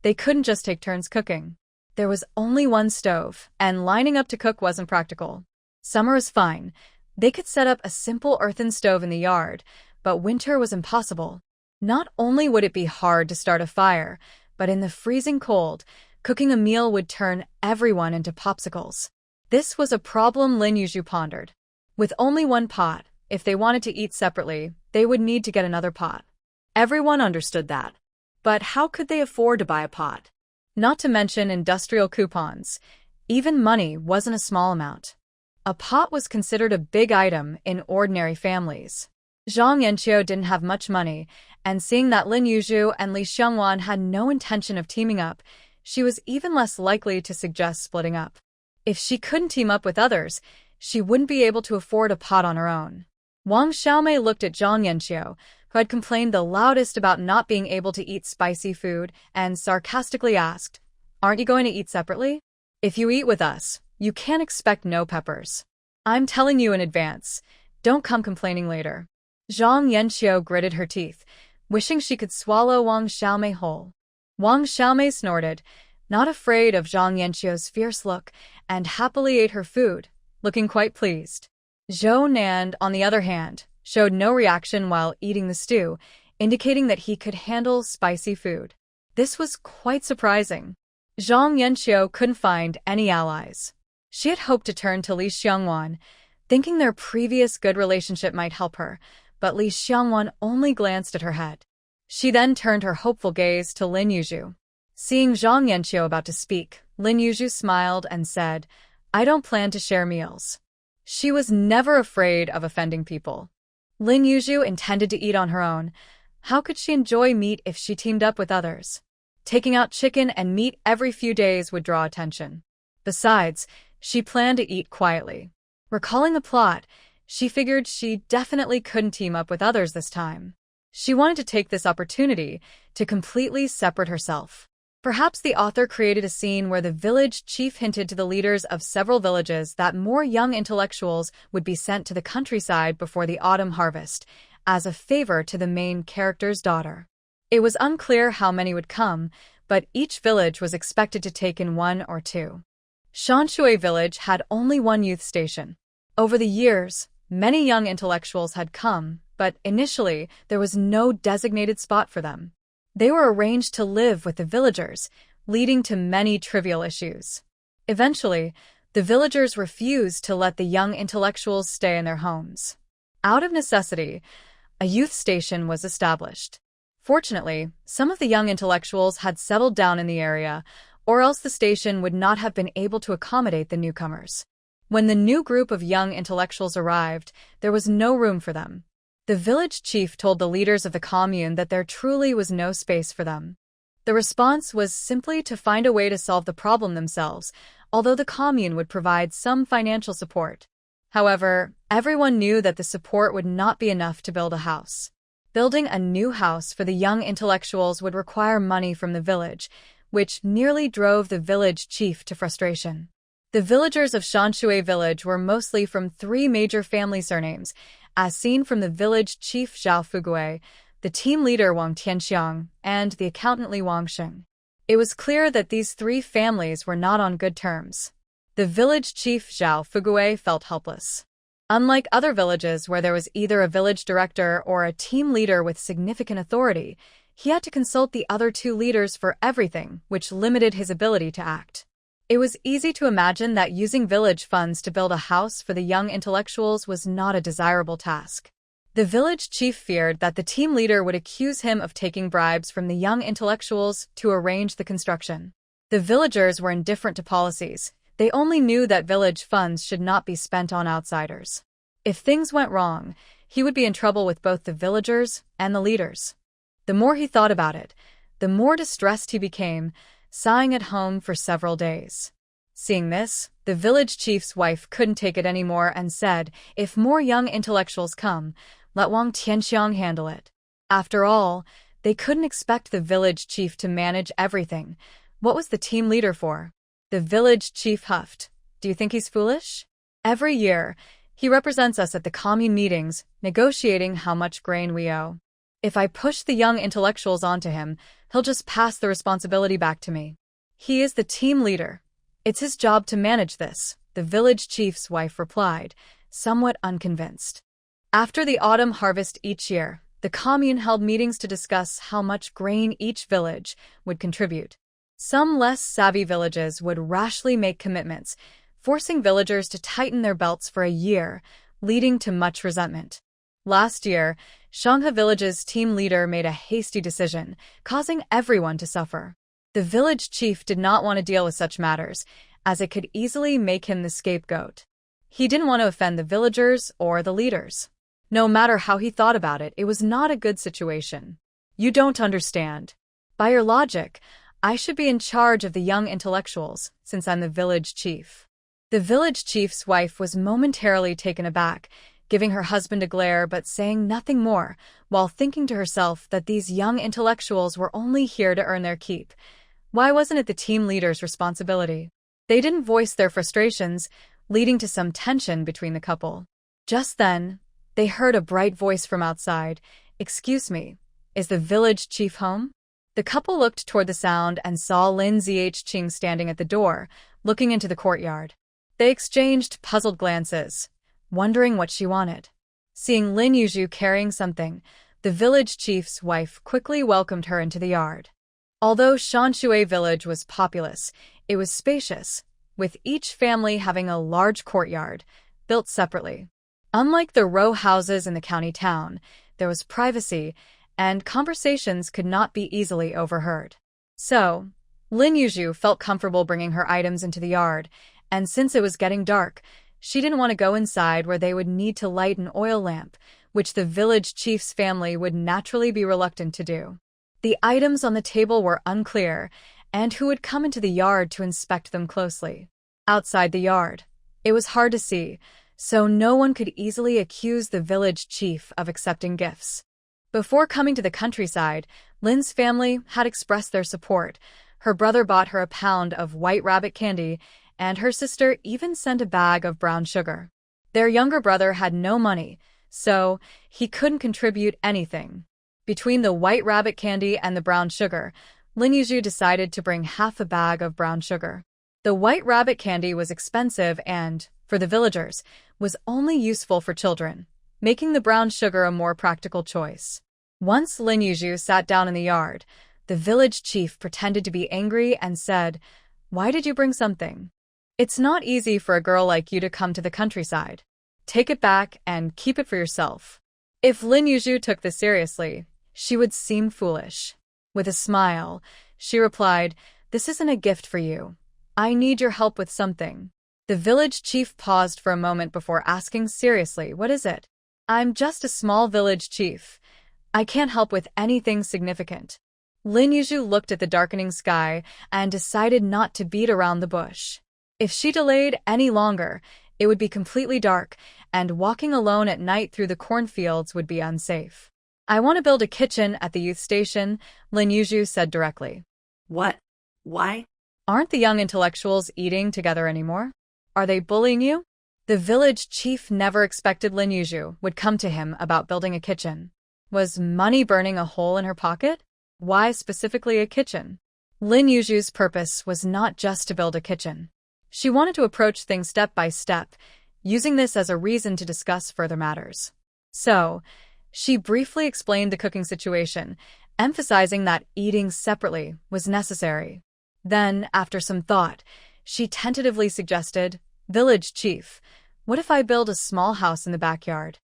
they couldn't just take turns cooking. There was only one stove, and lining up to cook wasn't practical. Summer was fine. They could set up a simple earthen stove in the yard, but winter was impossible. Not only would it be hard to start a fire, but in the freezing cold, cooking a meal would turn everyone into popsicles. This was a problem Lin Yuzhu pondered. With only one pot, if they wanted to eat separately, they would need to get another pot. Everyone understood that. But how could they afford to buy a pot? Not to mention industrial coupons. Even money wasn't a small amount. A pot was considered a big item in ordinary families. Zhang Yanqiu didn't have much money, and seeing that Lin Yuzhu and Li Xiangwan had no intention of teaming up, she was even less likely to suggest splitting up. If she couldn't team up with others, she wouldn't be able to afford a pot on her own. Wang Xiaomei looked at Zhang Yanqiu, who had complained the loudest about not being able to eat spicy food, and sarcastically asked, "Aren't you going to eat separately? If you eat with us, you can't expect no peppers. I'm telling you in advance, don't come complaining later." Zhang Yanqiu gritted her teeth, wishing she could swallow Wang Xiaomei whole. Wang Xiaomei snorted, not afraid of Zhang Yanqiu's fierce look, and happily ate her food, looking quite pleased. Zhou Nan, on the other hand, showed no reaction while eating the stew, indicating that he could handle spicy food. This was quite surprising. Zhang Yanqiu couldn't find any allies. She had hoped to turn to Li Xiangwan, thinking their previous good relationship might help her, but Li Xiangwan only glanced at her head. She then turned her hopeful gaze to Lin Yuzhu. Seeing Zhang Yanqiu about to speak, Lin Yuzhu smiled and said, "I don't plan to share meals." She was never afraid of offending people. Lin Yuzhu intended to eat on her own. How could she enjoy meat if she teamed up with others? Taking out chicken and meat every few days would draw attention. Besides, she planned to eat quietly. Recalling the plot, she figured she definitely couldn't team up with others this time. She wanted to take this opportunity to completely separate herself. Perhaps the author created a scene where the village chief hinted to the leaders of several villages that more young intellectuals would be sent to the countryside before the autumn harvest, as a favor to the main character's daughter. It was unclear how many would come, but each village was expected to take in 1 or 2. Shanshui village had only one youth station. Over the years, many young intellectuals had come, but initially there was no designated spot for them. They were arranged to live with the villagers, leading to many trivial issues. Eventually, the villagers refused to let the young intellectuals stay in their homes. Out of necessity, a youth station was established. Fortunately, some of the young intellectuals had settled down in the area, or else the station would not have been able to accommodate the newcomers. When the new group of young intellectuals arrived, there was no room for them. The village chief told the leaders of the commune that there truly was no space for them. The response was simply to find a way to solve the problem themselves, although the commune would provide some financial support. However, everyone knew that the support would not be enough to build a house. Building a new house for the young intellectuals would require money from the village, which nearly drove the village chief to frustration. The villagers of Shanshui village were mostly from 3 major family surnames, as seen from the village chief Zhao Fugui, the team leader Wang Tianxiang, and the accountant Li Wangsheng. It was clear that these 3 families were not on good terms. The village chief Zhao Fugui felt helpless. Unlike other villages where there was either a village director or a team leader with significant authority, he had to consult the other 2 leaders for everything, which limited his ability to act. It was easy to imagine that using village funds to build a house for the young intellectuals was not a desirable task. The village chief feared that the team leader would accuse him of taking bribes from the young intellectuals to arrange the construction. The villagers were indifferent to policies. They only knew that village funds should not be spent on outsiders. If things went wrong, he would be in trouble with both the villagers and the leaders. The more he thought about it, the more distressed he became, sighing at home for several days. Seeing this, the village chief's wife couldn't take it anymore and said, "If more young intellectuals come, let Wang Tianxiang handle it." After all, they couldn't expect the village chief to manage everything. What was the team leader for? The village chief huffed. "Do you think he's foolish? Every year, he represents us at the commune meetings, negotiating how much grain we owe. If I push the young intellectuals onto him, he'll just pass the responsibility back to me. He is the team leader. It's his job to manage this," the village chief's wife replied, somewhat unconvinced. After the autumn harvest each year, the commune held meetings to discuss how much grain each village would contribute. Some less savvy villages would rashly make commitments, forcing villagers to tighten their belts for a year, leading to much resentment. Last year, Shangha village's team leader made a hasty decision, causing everyone to suffer. The village chief did not want to deal with such matters, as it could easily make him the scapegoat. He didn't want to offend the villagers or the leaders. No matter how he thought about it, it was not a good situation. "You don't understand. By your logic, I should be in charge of the young intellectuals, since I'm the village chief." The village chief's wife was momentarily taken aback, giving her husband a glare but saying nothing more, while thinking to herself that these young intellectuals were only here to earn their keep. Why wasn't it the team leader's responsibility? They didn't voice their frustrations, leading to some tension between the couple. Just then, they heard a bright voice from outside. "Excuse me, is the village chief home?" The couple looked toward the sound and saw Lin Zhihqing standing at the door, looking into the courtyard. They exchanged puzzled glances, wondering what she wanted. Seeing Lin Yuzhu carrying something, the village chief's wife quickly welcomed her into the yard. Although Shanshui village was populous, it was spacious, with each family having a large courtyard, built separately. Unlike the row houses in the county town, there was privacy, and conversations could not be easily overheard. So, Lin Yuzhu felt comfortable bringing her items into the yard, and since it was getting dark, she didn't want to go inside where they would need to light an oil lamp, which the village chief's family would naturally be reluctant to do. The items on the table were unclear, and who would come into the yard to inspect them closely. Outside the yard, it was hard to see, so no one could easily accuse the village chief of accepting gifts. Before coming to the countryside, Lin's family had expressed their support. Her brother bought her a pound of white rabbit candy, and her sister even sent a bag of brown sugar. Their younger brother had no money, so he couldn't contribute anything. Between the white rabbit candy and the brown sugar, Lin Yuzhu decided to bring half a bag of brown sugar. The white rabbit candy was expensive and, for the villagers, was only useful for children, making the brown sugar a more practical choice. Once Lin Yuzhu sat down in the yard, the village chief pretended to be angry and said, "Why did you bring something? It's not easy for a girl like you to come to the countryside. Take it back and keep it for yourself." If Lin Yuzhu took this seriously, she would seem foolish. With a smile, she replied, "This isn't a gift for you. I need your help with something." The village chief paused for a moment before asking seriously, "What is it?" "I'm just a small village chief. I can't help with anything significant." Lin Yuzhu looked at the darkening sky and decided not to beat around the bush. If she delayed any longer, it would be completely dark, and walking alone at night through the cornfields would be unsafe. "I want to build a kitchen at the youth station," Lin Yuzhu said directly. What? Why? "Aren't the young intellectuals eating together anymore? Are they bullying you?" The village chief never expected Lin Yuzhu would come to him about building a kitchen. Was money burning a hole in her pocket? Why specifically a kitchen? Lin Yuzhu's purpose was not just to build a kitchen. She wanted to approach things step by step, using this as a reason to discuss further matters. So, she briefly explained the cooking situation, emphasizing that eating separately was necessary. Then, after some thought, she tentatively suggested, "Village chief, what if I build a small house in the backyard?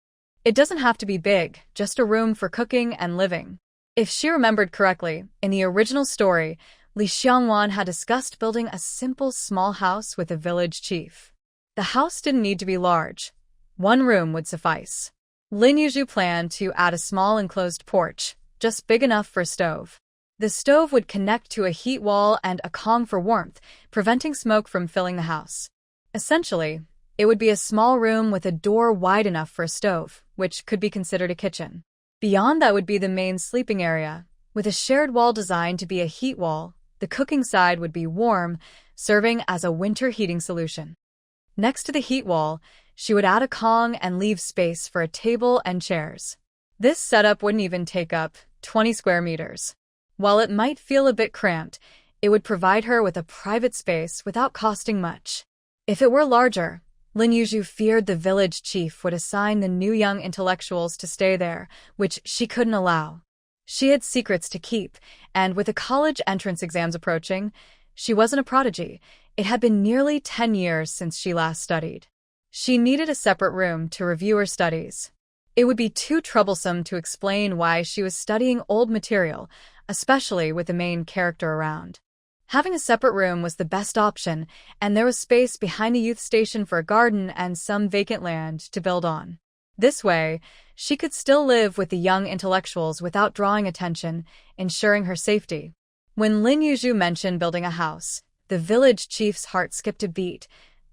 It doesn't have to be big, just a room for cooking and living." If she remembered correctly, in the original story, Li Xiangwan had discussed building a simple small house with a village chief. The house didn't need to be large. One room would suffice. Lin Yuzhu planned to add a small enclosed porch, just big enough for a stove. The stove would connect to a heat wall and a Kong for warmth, preventing smoke from filling the house. Essentially, it would be a small room with a door wide enough for a stove, which could be considered a kitchen. Beyond that would be the main sleeping area, with a shared wall designed to be a heat wall. The cooking side would be warm, serving as a winter heating solution. Next to the heat wall, she would add a Kong and leave space for a table and chairs. This setup wouldn't even take up 20 square meters. While it might feel a bit cramped, it would provide her with a private space without costing much. If it were larger, Lin Yuzhu feared the village chief would assign the new young intellectuals to stay there, which she couldn't allow. She had secrets to keep, and with the college entrance exams approaching, she wasn't a prodigy. It had been nearly 10 years since she last studied. She needed a separate room to review her studies. It would be too troublesome to explain why she was studying old material, especially with the main character around. Having a separate room was the best option, and there was space behind the youth station for a garden and some vacant land to build on. This way, she could still live with the young intellectuals without drawing attention, ensuring her safety. When Lin Yuzhu mentioned building a house, the village chief's heart skipped a beat.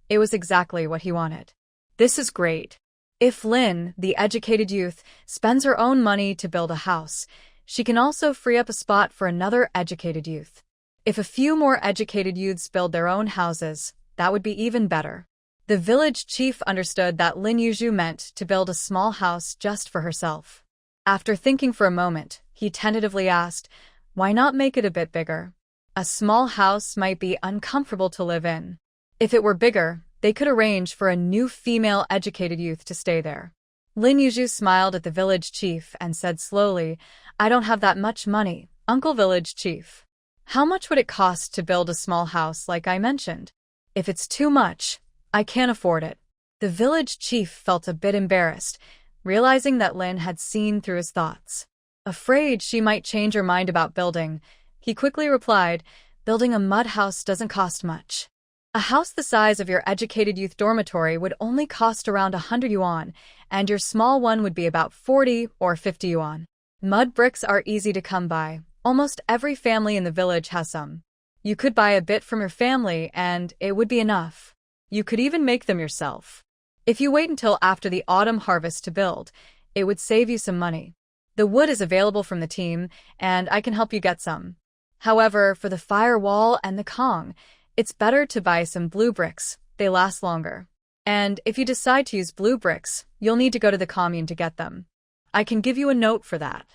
It was exactly what he wanted. This is great. If Lin, the educated youth, spends her own money to build a house, she can also free up a spot for another educated youth. If a few more educated youths build their own houses, that would be even better. The village chief understood that Lin Yuzhu meant to build a small house just for herself. After thinking for a moment, he tentatively asked, "Why not make it a bit bigger? A small house might be uncomfortable to live in. If it were bigger, they could arrange for a new female educated youth to stay there." Lin Yuzhu smiled at the village chief and said slowly, "I don't have that much money, Uncle Village Chief. How much would it cost to build a small house like I mentioned?" If it's too much, I can't afford it. The village chief felt a bit embarrassed, realizing that Lin had seen through his thoughts. Afraid she might change her mind about building, he quickly replied, building a mud house doesn't cost much. A house the size of your educated youth dormitory would only cost around 100 yuan, and your small one would be about 40 or 50 yuan. Mud bricks are easy to come by. Almost every family in the village has some. You could buy a bit from your family and it would be enough. You could even make them yourself. If you wait until after the autumn harvest to build, it would save you some money. The wood is available from the team, and I can help you get some. However, for the firewall and the Kong, it's better to buy some blue bricks. They last longer. And if you decide to use blue bricks, you'll need to go to the commune to get them. I can give you a note for that.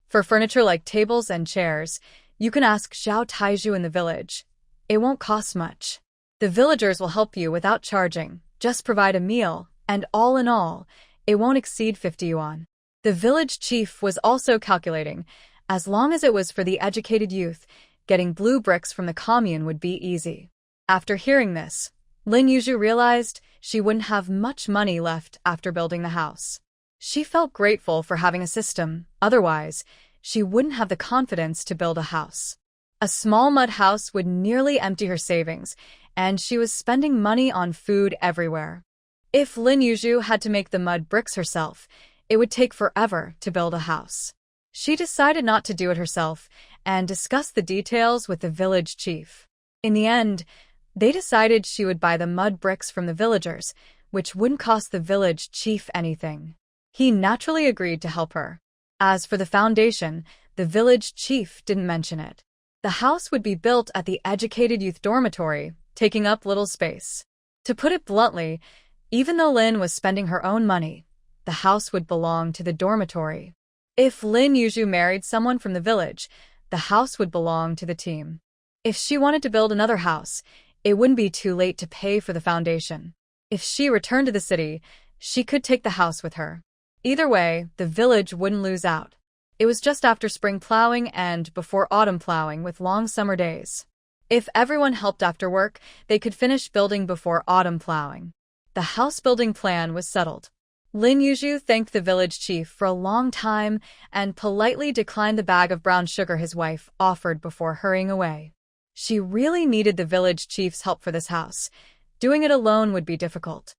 For furniture like tables and chairs, you can ask Xiao Taiju in the village. It won't cost much. The villagers will help you without charging. Just provide a meal, and all in all, it won't exceed 50 yuan. The village chief was also calculating. As long as it was for the educated youth, getting blue bricks from the commune would be easy. After hearing this, Lin Yuzhu realized she wouldn't have much money left after building the house. She felt grateful for having a system, otherwise, she wouldn't have the confidence to build a house. A small mud house would nearly empty her savings, and she was spending money on food everywhere. If Lin Yuzhu had to make the mud bricks herself, it would take forever to build a house. She decided not to do it herself and discussed the details with the village chief. In the end, they decided she would buy the mud bricks from the villagers, which wouldn't cost the village chief anything. He naturally agreed to help her. As for the foundation, the village chief didn't mention it. The house would be built at the educated youth dormitory, taking up little space. To put it bluntly, even though Lin was spending her own money, the house would belong to the dormitory. If Lin Yuzhu married someone from the village, the house would belong to the team. If she wanted to build another house, it wouldn't be too late to pay for the foundation. If she returned to the city, she could take the house with her. Either way, the village wouldn't lose out. It was just after spring plowing and before autumn plowing with long summer days. If everyone helped after work, they could finish building before autumn plowing. The house building plan was settled. Lin Yuzhu thanked the village chief for a long time and politely declined the bag of brown sugar his wife offered before hurrying away. She really needed the village chief's help for this house. Doing it alone would be difficult.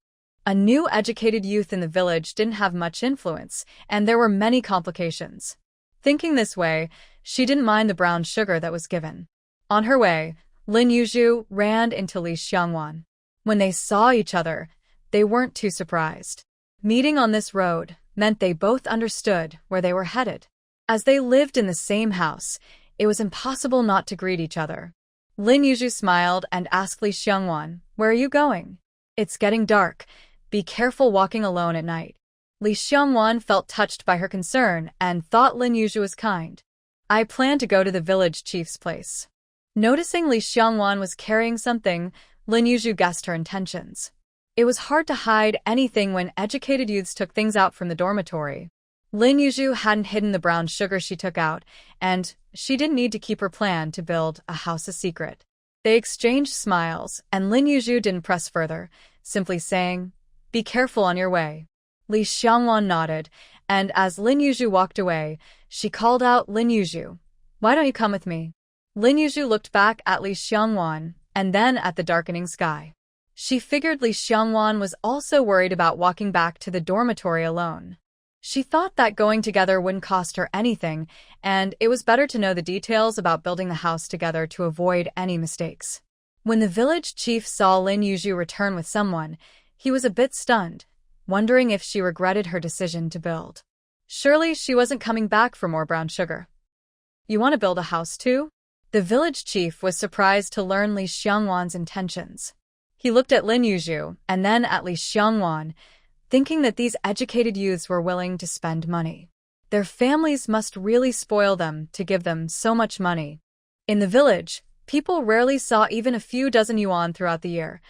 A new educated youth in the village didn't have much influence, and there were many complications. Thinking this way, she didn't mind the brown sugar that was given. On her way, Lin Yuzhu ran into Li Xiangwan. When they saw each other, they weren't too surprised. Meeting on this road meant they both understood where they were headed. As they lived in the same house, it was impossible not to greet each other. Lin Yuzhu smiled and asked Li Xiangwan, "Where are you going?" "It's getting dark. Be careful walking alone at night." Li Xiangwan felt touched by her concern and thought Lin Yuzhu was kind. "I plan to go to the village chief's place." Noticing Li Xiangwan was carrying something, Lin Yuzhu guessed her intentions. It was hard to hide anything when educated youths took things out from the dormitory. Lin Yuzhu hadn't hidden the brown sugar she took out, and she didn't need to keep her plan to build a house a secret. They exchanged smiles, and Lin Yuzhu didn't press further, simply saying, "Be careful on your way." Li Xiangwan nodded, and as Lin Yuzhu walked away, she called out, "Lin Yuzhu, why don't you come with me?" Lin Yuzhu looked back at Li Xiangwan, and then at the darkening sky. She figured Li Xiangwan was also worried about walking back to the dormitory alone. She thought that going together wouldn't cost her anything, and it was better to know the details about building the house together to avoid any mistakes. When the village chief saw Lin Yuzhu return with someone, he was a bit stunned, wondering if she regretted her decision to build. Surely she wasn't coming back for more brown sugar. "You want to build a house too?" The village chief was surprised to learn Li Xiangwan's intentions. He looked at Lin Yuzhu and then at Li Xiangwan, thinking that these educated youths were willing to spend money. Their families must really spoil them to give them so much money. In the village, people rarely saw even a few dozen yuan throughout the year.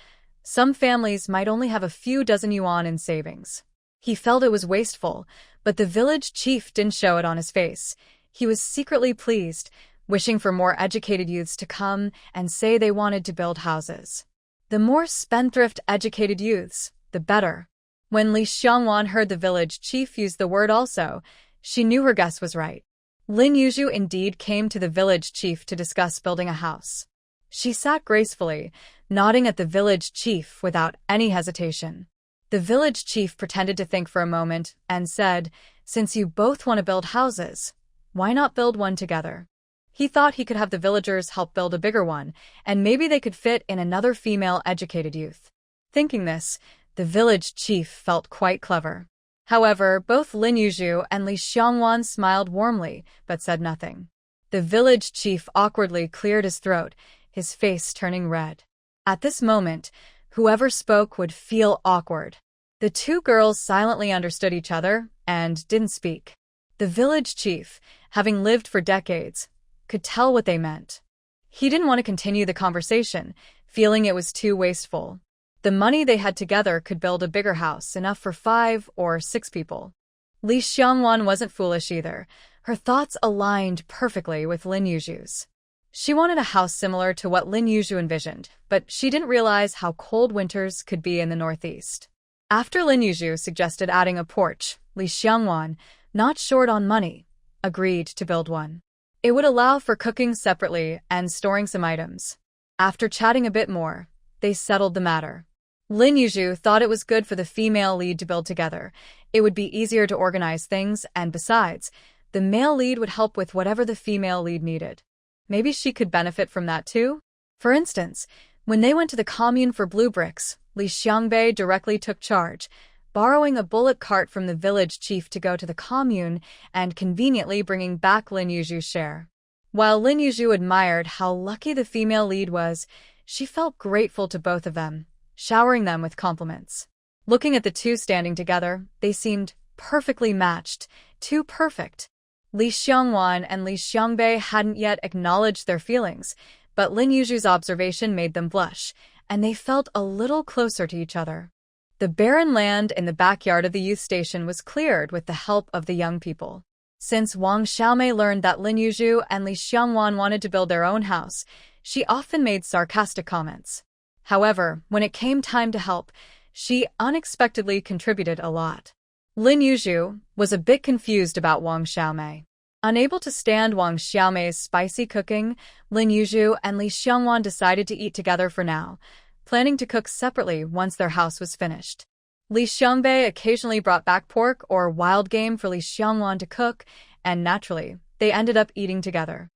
Some families might only have a few dozen yuan in savings. He felt it was wasteful, but the village chief didn't show it on his face. He was secretly pleased, wishing for more educated youths to come and say they wanted to build houses. The more spendthrift educated youths, the better. When Li Xiangwan heard the village chief use the word also, she knew her guess was right. Lin Yuzhu indeed came to the village chief to discuss building a house. She sat gracefully, nodding at the village chief without any hesitation. The village chief pretended to think for a moment and said, "Since you both want to build houses, why not build one together?" He thought he could have the villagers help build a bigger one, and maybe they could fit in another female educated youth. Thinking this, the village chief felt quite clever. However, both Lin Yuzhu and Li Xiangwan smiled warmly, but said nothing. The village chief awkwardly cleared his throat, his face turning red. At this moment, whoever spoke would feel awkward. The two girls silently understood each other and didn't speak. The village chief, having lived for decades, could tell what they meant. He didn't want to continue the conversation, feeling it was too wasteful. The money they had together could build a bigger house, enough for 5 or 6 people. Li Xiangwan wasn't foolish either. Her thoughts aligned perfectly with Lin Yuzhu's. She wanted a house similar to what Lin Yuzhu envisioned, but she didn't realize how cold winters could be in the northeast. After Lin Yuzhu suggested adding a porch, Li Xiangwan, not short on money, agreed to build one. It would allow for cooking separately and storing some items. After chatting a bit more, they settled the matter. Lin Yuzhu thought it was good for the female lead to build together. It would be easier to organize things, and besides, the male lead would help with whatever the female lead needed. Maybe she could benefit from that too? For instance, when they went to the commune for blue bricks, Li Xiangbei directly took charge, borrowing a bullock cart from the village chief to go to the commune and conveniently bringing back Lin Yuzhu's share. While Lin Yuzhu admired how lucky the female lead was, she felt grateful to both of them, showering them with compliments. Looking at the two standing together, they seemed perfectly matched, too perfect. Li Xiangwan and Li Xiangbei hadn't yet acknowledged their feelings, but Lin Yuzhu's observation made them blush, and they felt a little closer to each other. The barren land in the backyard of the youth station was cleared with the help of the young people. Since Wang Xiaomei learned that Lin Yuzhu and Li Xiangwan wanted to build their own house, she often made sarcastic comments. However, when it came time to help, she unexpectedly contributed a lot. Lin Yuzhu was a bit confused about Wang Xiaomei. Unable to stand Wang Xiaomei's spicy cooking, Lin Yuzhu and Li Xiangwan decided to eat together for now, planning to cook separately once their house was finished. Li Xiangbei occasionally brought back pork or wild game for Li Xiangwan to cook, and naturally, they ended up eating together.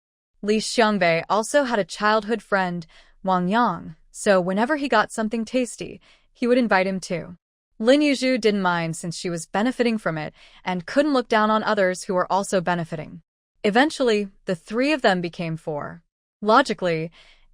Li Xiangbei also had a childhood friend, Wang Yang, so whenever he got something tasty, he would invite him too. Lin Yuzhu didn't mind since she was benefiting from it and couldn't look down on others who were also benefiting. Eventually, the three of them became 4. Logically,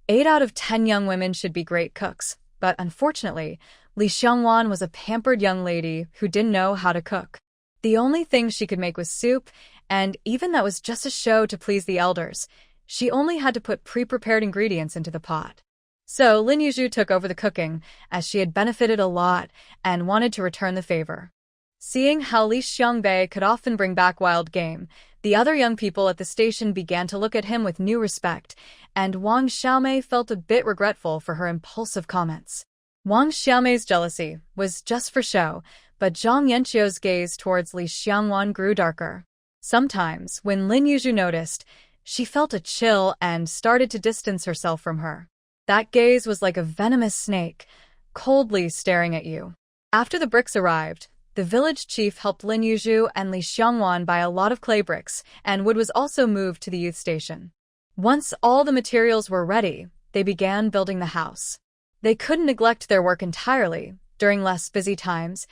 8 out of 10 young women should be great cooks, but unfortunately, Li Xiangwan was a pampered young lady who didn't know how to cook. The only thing she could make was soup, and even that was just a show to please the elders. She only had to put pre-prepared ingredients into the pot. So Lin Yuzhu took over the cooking, as she had benefited a lot and wanted to return the favor. Seeing how Li Xiangbei could often bring back wild game, the other young people at the station began to look at him with new respect, and Wang Xiaomei felt a bit regretful for her impulsive comments. Wang Xiaomei's jealousy was just for show, but Zhang Yanqiu's gaze towards Li Xiangwan grew darker. Sometimes, when Lin Yuzhu noticed, she felt a chill and started to distance herself from her. That gaze was like a venomous snake, coldly staring at you. After the bricks arrived, the village chief helped Lin Yuzhu and Li Xiangwan buy a lot of clay bricks, and wood was also moved to the youth station. Once all the materials were ready, they began building the house. They couldn't neglect their work entirely. During less busy times,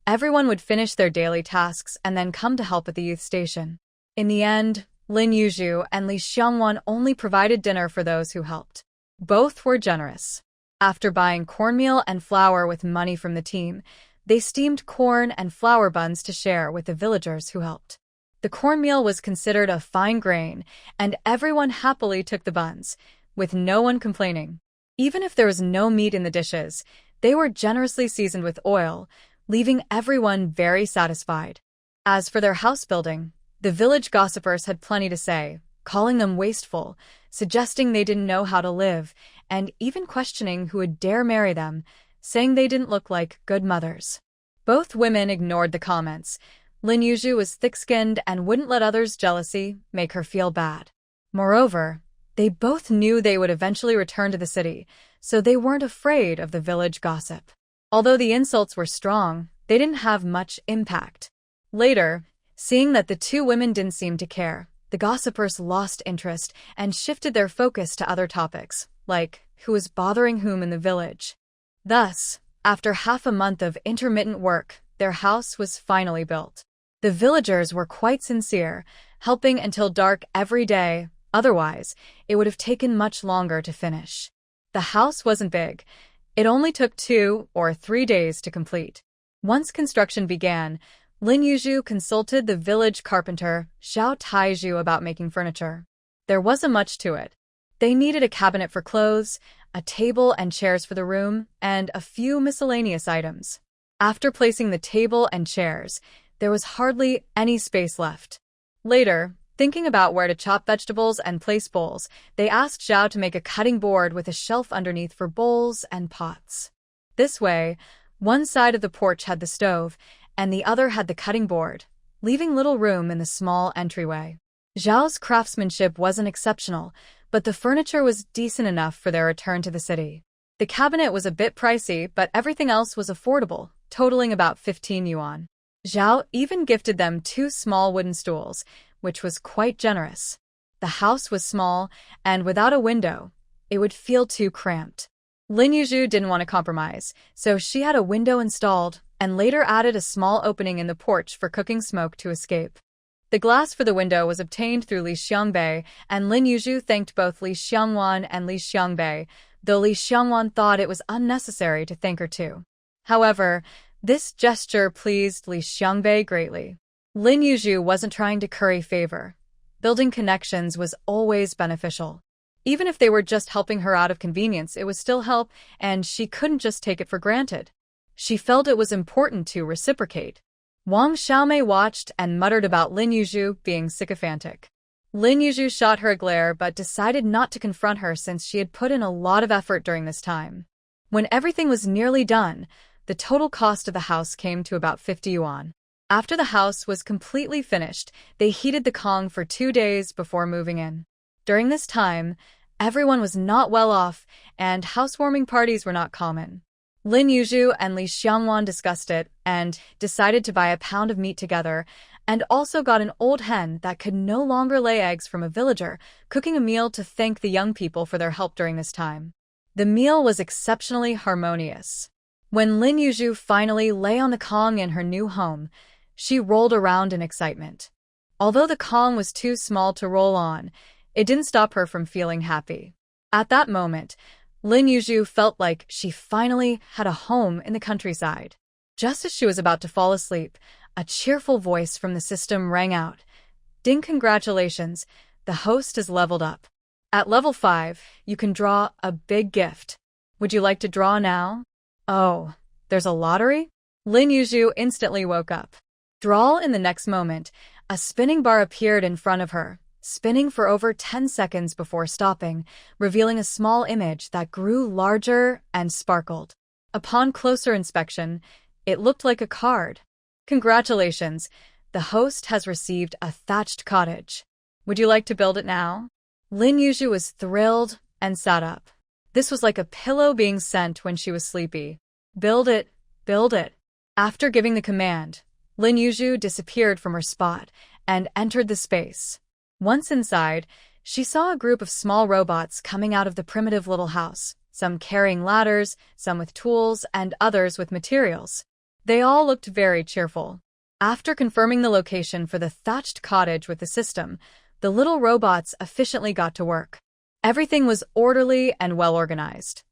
everyone would finish their daily tasks and then come to help at the youth station. In the end, Lin Yuzhu and Li Xiangwan only provided dinner for those who helped. Both were generous. After buying cornmeal and flour with money from the team, they steamed corn and flour buns to share with the villagers who helped. The cornmeal was considered a fine grain, and everyone happily took the buns, with no one complaining. Even if there was no meat in the dishes, they were generously seasoned with oil, leaving everyone very satisfied. As for their house building, the village gossipers had plenty to say, calling them wasteful, suggesting they didn't know how to live, and even questioning who would dare marry them, saying they didn't look like good mothers. Both women ignored the comments. Lin Yuzhu was thick-skinned and wouldn't let others' jealousy make her feel bad. Moreover, they both knew they would eventually return to the city, so they weren't afraid of the village gossip. Although the insults were strong, they didn't have much impact. Later, seeing that the two women didn't seem to care, the gossipers lost interest and shifted their focus to other topics, like who was bothering whom in the village. Thus, after half a month of intermittent work, their house was finally built. The villagers were quite sincere, helping until dark every day. Otherwise, it would have taken much longer to finish. The house wasn't big. It only took 2 or 3 days to complete. Once construction began, Lin Yuzhu consulted the village carpenter, Xiao Taizhu, about making furniture. There wasn't much to it. They needed a cabinet for clothes, a table and chairs for the room, and a few miscellaneous items. After placing the table and chairs, there was hardly any space left. Later, thinking about where to chop vegetables and place bowls, they asked Xiao to make a cutting board with a shelf underneath for bowls and pots. This way, one side of the porch had the stove, and the other had the cutting board, leaving little room in the small entryway. Zhao's craftsmanship wasn't exceptional, but the furniture was decent enough for their return to the city. The cabinet was a bit pricey, but everything else was affordable, totaling about 15 yuan. Zhao even gifted them 2 small wooden stools, which was quite generous. The house was small, and without a window, it would feel too cramped. Lin Yuzhu didn't want to compromise, so she had a window installed and later added a small opening in the porch for cooking smoke to escape. The glass for the window was obtained through Li Xiangbei, and Lin Yuzhu thanked both Li Xiangwan and Li Xiangbei, though Li Xiangwan thought it was unnecessary to thank her too. However, this gesture pleased Li Xiangbei greatly. Lin Yuzhu wasn't trying to curry favor. Building connections was always beneficial. Even if they were just helping her out of convenience, it was still help, and she couldn't just take it for granted. She felt it was important to reciprocate. Wang Xiaomei watched and muttered about Lin Yuzhu being sycophantic. Lin Yuzhu shot her a glare but decided not to confront her since she had put in a lot of effort during this time. When everything was nearly done, the total cost of the house came to about 50 yuan. After the house was completely finished, they heated the Kong for 2 days before moving in. During this time, everyone was not well off, and housewarming parties were not common. Lin Yuzhu and Li Xiangwan discussed it and decided to buy a pound of meat together, and also got an old hen that could no longer lay eggs from a villager, cooking a meal to thank the young people for their help during this time. The meal was exceptionally harmonious. When Lin Yuzhu finally lay on the Kong in her new home, she rolled around in excitement. Although the Kong was too small to roll on, it didn't stop her from feeling happy. At that moment, Lin Yuzhu felt like she finally had a home in the countryside. Just as she was about to fall asleep, a cheerful voice from the system rang out. "Ding, congratulations, the host is leveled up. At level 5, you can draw a big gift. Would you like to draw now?" "Oh, there's a lottery?" Lin Yuzhu instantly woke up. Draw in the next moment, a spinning bar appeared in front of her, spinning for over 10 seconds before stopping, revealing a small image that grew larger and sparkled. Upon closer inspection, it looked like a card. "Congratulations, the host has received a thatched cottage. Would you like to build it now?" Lin Yuzhu was thrilled and sat up. This was like a pillow being sent when she was sleepy. "Build it, build it." After giving the command, Lin Yuzhu disappeared from her spot and entered the space. Once inside, she saw a group of small robots coming out of the primitive little house, some carrying ladders, some with tools, and others with materials. They all looked very cheerful. After confirming the location for the thatched cottage with the system, the little robots efficiently got to work. Everything was orderly and well organized.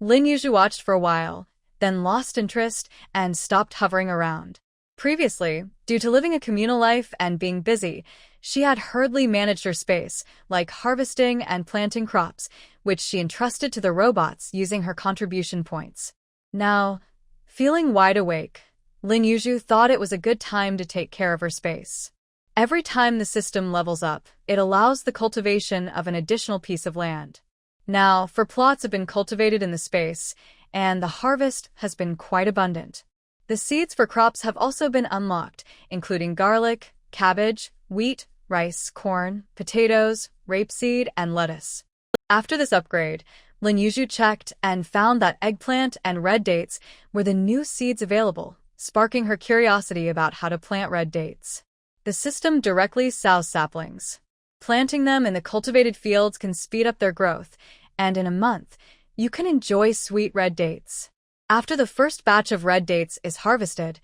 Lin Yuzhu watched for a while, then lost interest and stopped hovering around. Previously, due to living a communal life and being busy, she had hurriedly managed her space, like harvesting and planting crops, which she entrusted to the robots using her contribution points. Now, feeling wide awake, Lin Yuzhu thought it was a good time to take care of her space. Every time the system levels up, it allows the cultivation of an additional piece of land. Now, for plots have been cultivated in the space, and the harvest has been quite abundant. The seeds for crops have also been unlocked, including garlic, cabbage, wheat, rice, corn, potatoes, rapeseed, and lettuce. After this upgrade, Lin Yuzhu checked and found that eggplant and red dates were the new seeds available, sparking her curiosity about how to plant red dates. The system directly sows saplings. Planting them in the cultivated fields can speed up their growth, and in a month, you can enjoy sweet red dates. After the first batch of red dates is harvested,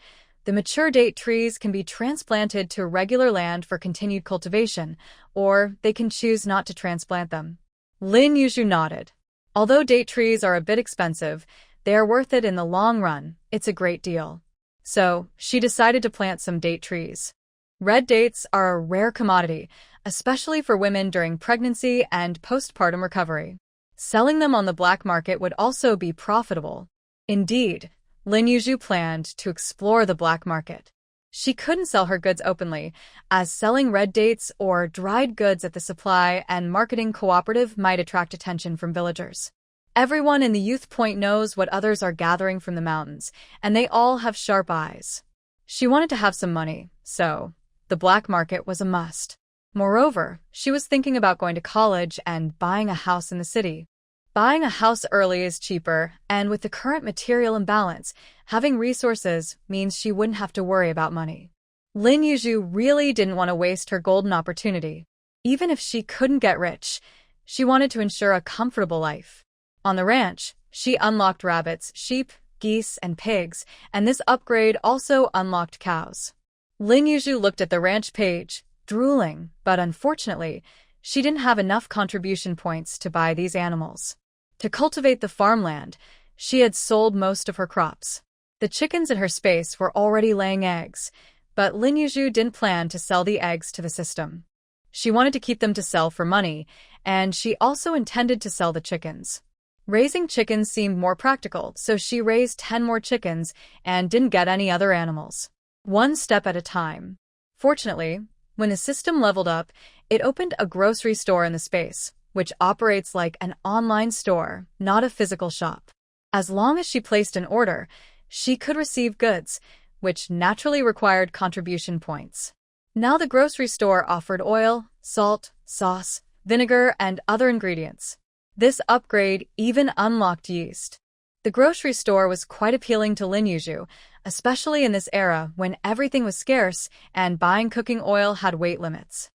the mature date trees can be transplanted to regular land for continued cultivation, or they can choose not to transplant them. Lin Yuzhu nodded. Although date trees are a bit expensive, they are worth it in the long run. It's a great deal. So, she decided to plant some date trees. Red dates are a rare commodity, especially for women during pregnancy and postpartum recovery. Selling them on the black market would also be profitable. Indeed, Lin Yuzhu planned to explore the black market. She couldn't sell her goods openly, as selling red dates or dried goods at the supply and marketing cooperative might attract attention from villagers. Everyone in the youth point knows what others are gathering from the mountains, and they all have sharp eyes. She wanted to have some money, so the black market was a must. Moreover, she was thinking about going to college and buying a house in the city. Buying a house early is cheaper, and with the current material imbalance, having resources means she wouldn't have to worry about money. Lin Yuzhu really didn't want to waste her golden opportunity. Even if she couldn't get rich, she wanted to ensure a comfortable life. On the ranch, she unlocked rabbits, sheep, geese, and pigs, and this upgrade also unlocked cows. Lin Yuzhu looked at the ranch page, drooling, but unfortunately, she didn't have enough contribution points to buy these animals. To cultivate the farmland, she had sold most of her crops. The chickens in her space were already laying eggs, but Lin Yuzhu didn't plan to sell the eggs to the system. She wanted to keep them to sell for money, and she also intended to sell the chickens. Raising chickens seemed more practical, so she raised 10 more chickens and didn't get any other animals. One step at a time. Fortunately, when the system leveled up, it opened a grocery store in the space, which operates like an online store, not a physical shop. As long as she placed an order, she could receive goods, which naturally required contribution points. Now the grocery store offered oil, salt, sauce, vinegar, and other ingredients. This upgrade even unlocked yeast. The grocery store was quite appealing to Lin Yuzhu, especially in this era when everything was scarce and buying cooking oil had weight limits.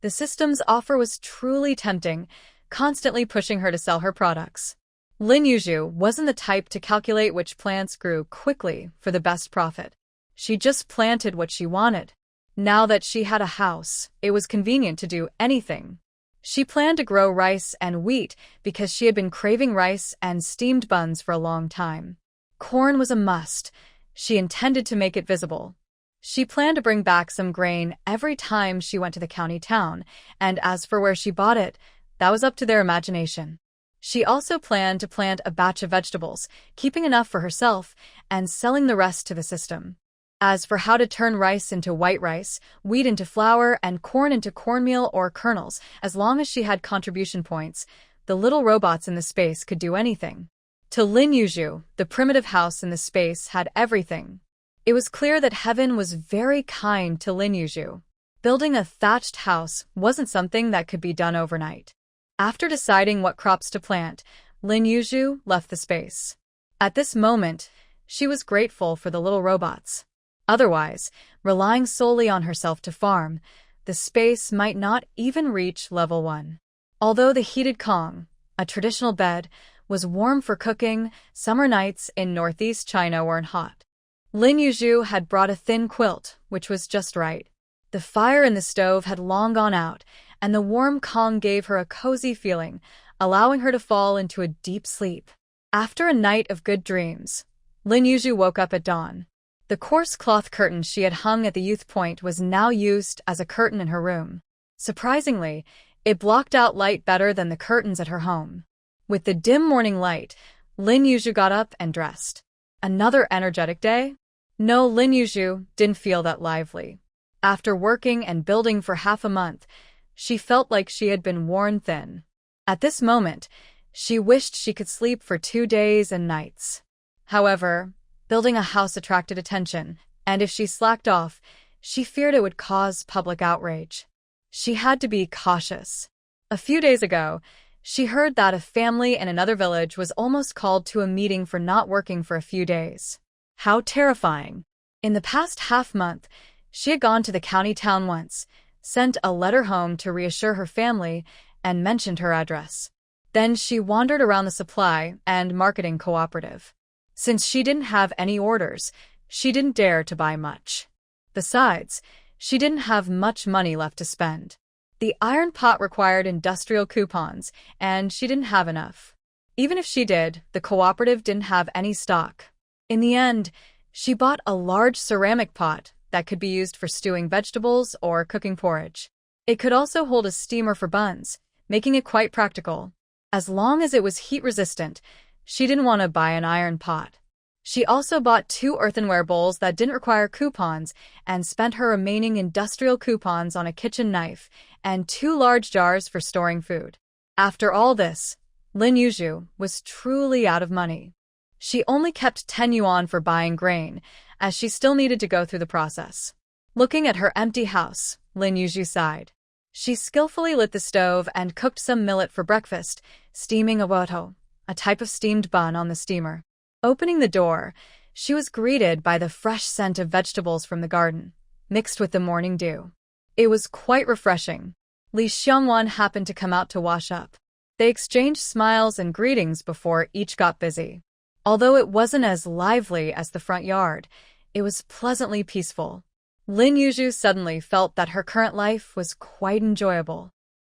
The system's offer was truly tempting, constantly pushing her to sell her products. Lin Yuzhu wasn't the type to calculate which plants grew quickly for the best profit. She just planted what she wanted. Now that she had a house, it was convenient to do anything. She planned to grow rice and wheat because she had been craving rice and steamed buns for a long time. Corn was a must. She intended to make it visible. She planned to bring back some grain every time she went to the county town, and as for where she bought it, that was up to their imagination. She also planned to plant a batch of vegetables, keeping enough for herself and selling the rest to the system. As for how to turn rice into white rice, wheat into flour, and corn into cornmeal or kernels, as long as she had contribution points, the little robots in the space could do anything. To Lin Yuzhu, the primitive house in the space had everything. It was clear that heaven was very kind to Lin Yuzhu. Building a thatched house wasn't something that could be done overnight. After deciding what crops to plant, Lin Yuzhu left the space. At this moment, she was grateful for the little robots. Otherwise, relying solely on herself to farm, the space might not even reach level 1. Although the heated Kong, a traditional bed, was warm for cooking, summer nights in northeast China weren't hot. Lin Yuzhu had brought a thin quilt, which was just right. The fire in the stove had long gone out, and the warm Kong gave her a cozy feeling, allowing her to fall into a deep sleep. After a night of good dreams, Lin Yuzhu woke up at dawn. The coarse cloth curtain she had hung at the youth point was now used as a curtain in her room. Surprisingly, it blocked out light better than the curtains at her home. With the dim morning light, Lin Yuzhu got up and dressed. Another energetic day? No, Lin Yuzhu didn't feel that lively. After working and building for half a month, she felt like she had been worn thin. At this moment, She wished she could sleep for 2 days and nights. However, building a house attracted attention, and if she slacked off, she feared it would cause public outrage. She had to be cautious. A few days ago, she heard that a family in another village was almost called to a meeting for not working for a few days. How terrifying. In the past half-month, she had gone to the county town once, sent a letter home to reassure her family, and mentioned her address. Then she wandered around the supply and marketing cooperative. Since she didn't have any orders, she didn't dare to buy much. Besides, she didn't have much money left to spend. The iron pot required industrial coupons, and she didn't have enough. Even if she did, the cooperative didn't have any stock. In the end, she bought a large ceramic pot that could be used for stewing vegetables or cooking porridge. It could also hold a steamer for buns, making it quite practical. As long as it was heat-resistant, she didn't want to buy an iron pot. She also bought 2 earthenware bowls that didn't require coupons and spent her remaining industrial coupons on a kitchen knife and 2 large jars for storing food. After all this, Lin Yuzhu was truly out of money. She only kept 10 yuan for buying grain, as she still needed to go through the process. Looking at her empty house, Lin Yuzhu sighed. She skillfully lit the stove and cooked some millet for breakfast, steaming a woto, a type of steamed bun, on the steamer. Opening the door, she was greeted by the fresh scent of vegetables from the garden, mixed with the morning dew. It was quite refreshing. Li Xiangwan happened to come out to wash up. They exchanged smiles and greetings before each got busy. Although it wasn't as lively as the front yard, it was pleasantly peaceful. Lin Yuzhu suddenly felt that her current life was quite enjoyable.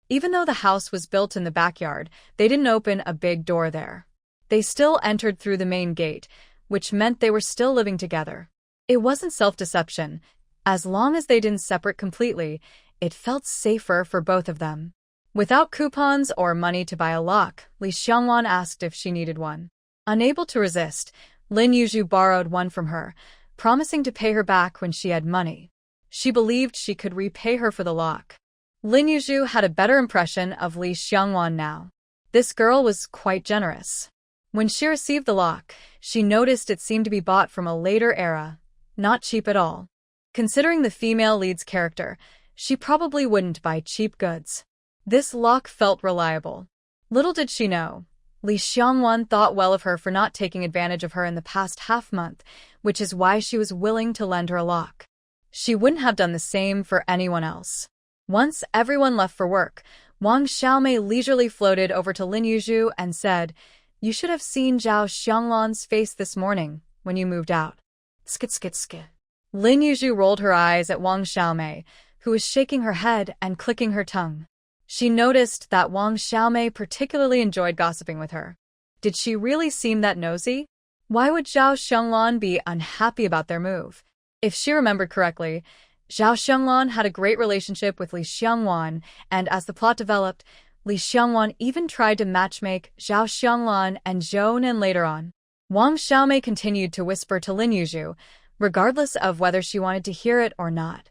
Even though the house was built in the backyard, they didn't open a big door there. They still entered through the main gate, which meant they were still living together. It wasn't self-deception. As long as they didn't separate completely, it felt safer for both of them. Without coupons or money to buy a lock, Li Xiangwan asked if she needed one. Unable to resist, Lin Yuzhu borrowed one from her, promising to pay her back when she had money. She believed she could repay her for the lock. Lin Yuzhu had a better impression of Li Xiangwan now. This girl was quite generous. When she received the lock, she noticed it seemed to be bought from a later era, not cheap at all. Considering the female lead's character, she probably wouldn't buy cheap goods. This lock felt reliable. Little did she know, Li Xiangwan thought well of her for not taking advantage of her in the past half-month, which is why she was willing to lend her a lock. She wouldn't have done the same for anyone else. Once everyone left for work, Wang Xiaomei leisurely floated over to Lin Yuzhu and said, "You should have seen Zhao Xianglan's face this morning when you moved out." Skit skit skit. Lin Yuzhu rolled her eyes at Wang Xiaomei, who was shaking her head and clicking her tongue. She noticed that Wang Xiaomei particularly enjoyed gossiping with her. Did she really seem that nosy? Why would Zhao Xianglan be unhappy about their move? If she remembered correctly, Zhao Xianglan had a great relationship with Li Xiangwan, and as the plot developed, Li Xiangwan even tried to matchmake Zhao Xianglan and Zhou Nen later on. Wang Xiaomei continued to whisper to Lin Yuzhu, regardless of whether she wanted to hear it or not.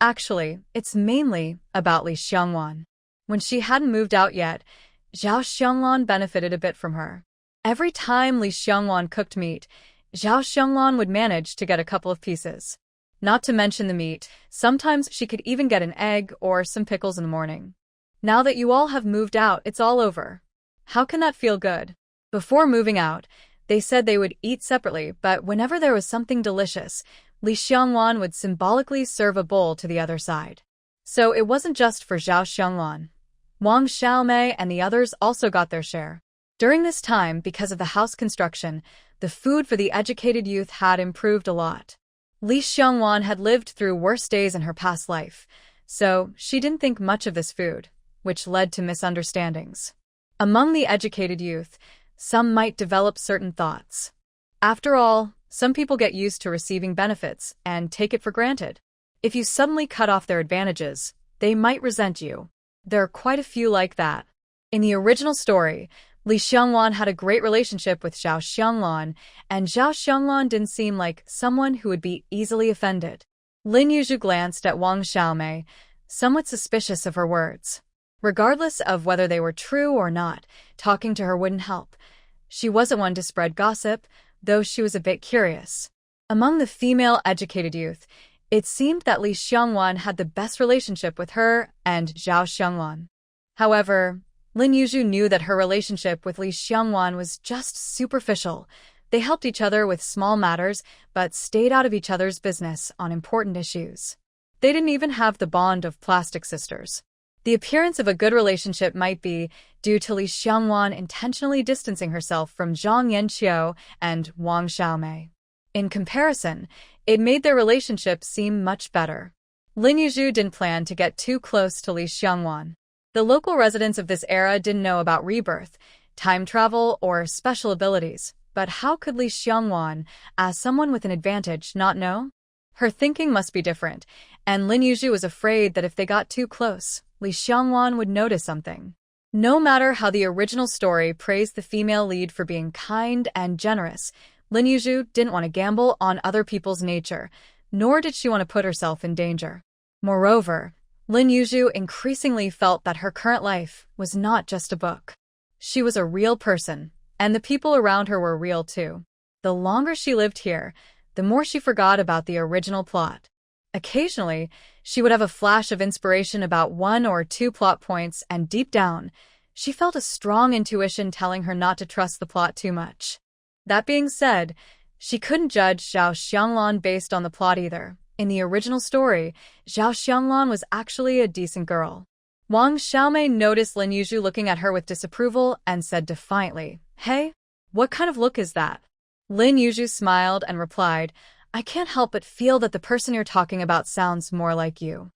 Actually, it's mainly about Li Xiangwan. When she hadn't moved out yet, Zhao Xianglan benefited a bit from her. Every time Li Xiangwan cooked meat, Zhao Xianglan would manage to get a couple of pieces. Not to mention the meat, sometimes she could even get an egg or some pickles in the morning. Now that you all have moved out, it's all over. How can that feel good? Before moving out, they said they would eat separately, but whenever there was something delicious, Li Xiangwan would symbolically serve a bowl to the other side. So it wasn't just for Zhao Xianglan. Wang Xiaomei and the others also got their share. During this time, because of the house construction, the food for the educated youth had improved a lot. Li Xiangwan had lived through worse days in her past life, so she didn't think much of this food, which led to misunderstandings. Among the educated youth, some might develop certain thoughts. After all, some people get used to receiving benefits and take it for granted. If you suddenly cut off their advantages, they might resent you. There are quite a few like that. In the original story, Li Xiangwan had a great relationship with Zhao Xianglan, and Zhao Xianglan didn't seem like someone who would be easily offended. Lin Yuzhu glanced at Wang Xiaomei, somewhat suspicious of her words. Regardless of whether they were true or not, talking to her wouldn't help. She wasn't one to spread gossip, though she was a bit curious. Among the female educated youth, it seemed that Li Xiangwan had the best relationship with her and Zhao Xiangwan. However, Lin Yuzhu knew that her relationship with Li Xiangwan was just superficial. They helped each other with small matters, but stayed out of each other's business on important issues. They didn't even have the bond of plastic sisters. The appearance of a good relationship might be due to Li Xiangwan intentionally distancing herself from Zhang Yanqiu and Wang Xiaomei. In comparison, it made their relationship seem much better. Lin Yuzhu didn't plan to get too close to Li Xiangwan. The local residents of this era didn't know about rebirth, time travel, or special abilities, but how could Li Xiangwan, as someone with an advantage, not know? Her thinking must be different, and Lin Yuzhu was afraid that if they got too close, Li Xiangwan would notice something. No matter how the original story praised the female lead for being kind and generous, Lin Yuzhu didn't want to gamble on other people's nature, nor did she want to put herself in danger. Moreover, Lin Yuzhu increasingly felt that her current life was not just a book. She was a real person, and the people around her were real too. The longer she lived here, the more she forgot about the original plot. Occasionally, she would have a flash of inspiration about one or two plot points, and deep down, she felt a strong intuition telling her not to trust the plot too much. That being said, she couldn't judge Zhao Xianglan based on the plot either. In the original story, Zhao Xianglan was actually a decent girl. Wang Xiaomei noticed Lin Yuzhu looking at her with disapproval and said defiantly, "Hey, what kind of look is that?" Lin Yuzhu smiled and replied, "I can't help but feel that the person you're talking about sounds more like you.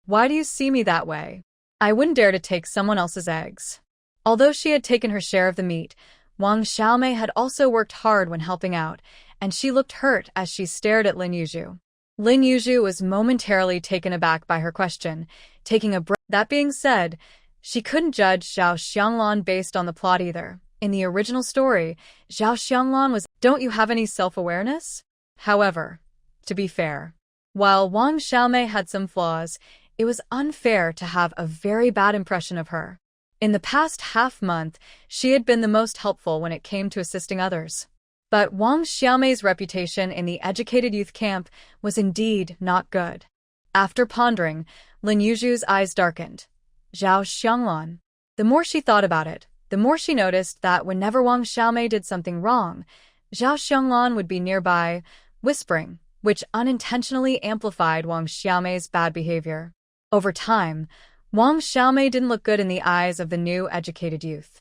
Why do you see me that way? I wouldn't dare to take someone else's eggs." Although she had taken her share of the meat, Wang Xiaomei had also worked hard when helping out, and she looked hurt as she stared at Lin Yuzhu. Lin Yuzhu was momentarily taken aback by her question, taking a breath. That being said, she couldn't judge Zhao Xianglan based on the plot either. In the original story, Zhao Xianglan was, "Don't you have any self-awareness?" However, to be fair, while Wang Xiaomei had some flaws, it was unfair to have a very bad impression of her. In the past half-month, she had been the most helpful when it came to assisting others. But Wang Xiaomei's reputation in the educated youth camp was indeed not good. After pondering, Lin Yuzhu's eyes darkened. Zhao Xianglan. The more she thought about it, the more she noticed that whenever Wang Xiaomei did something wrong, Zhao Xianglan would be nearby, whispering, which unintentionally amplified Wang Xiaomei's bad behavior. Over time, Wang Xiaomei didn't look good in the eyes of the new educated youth.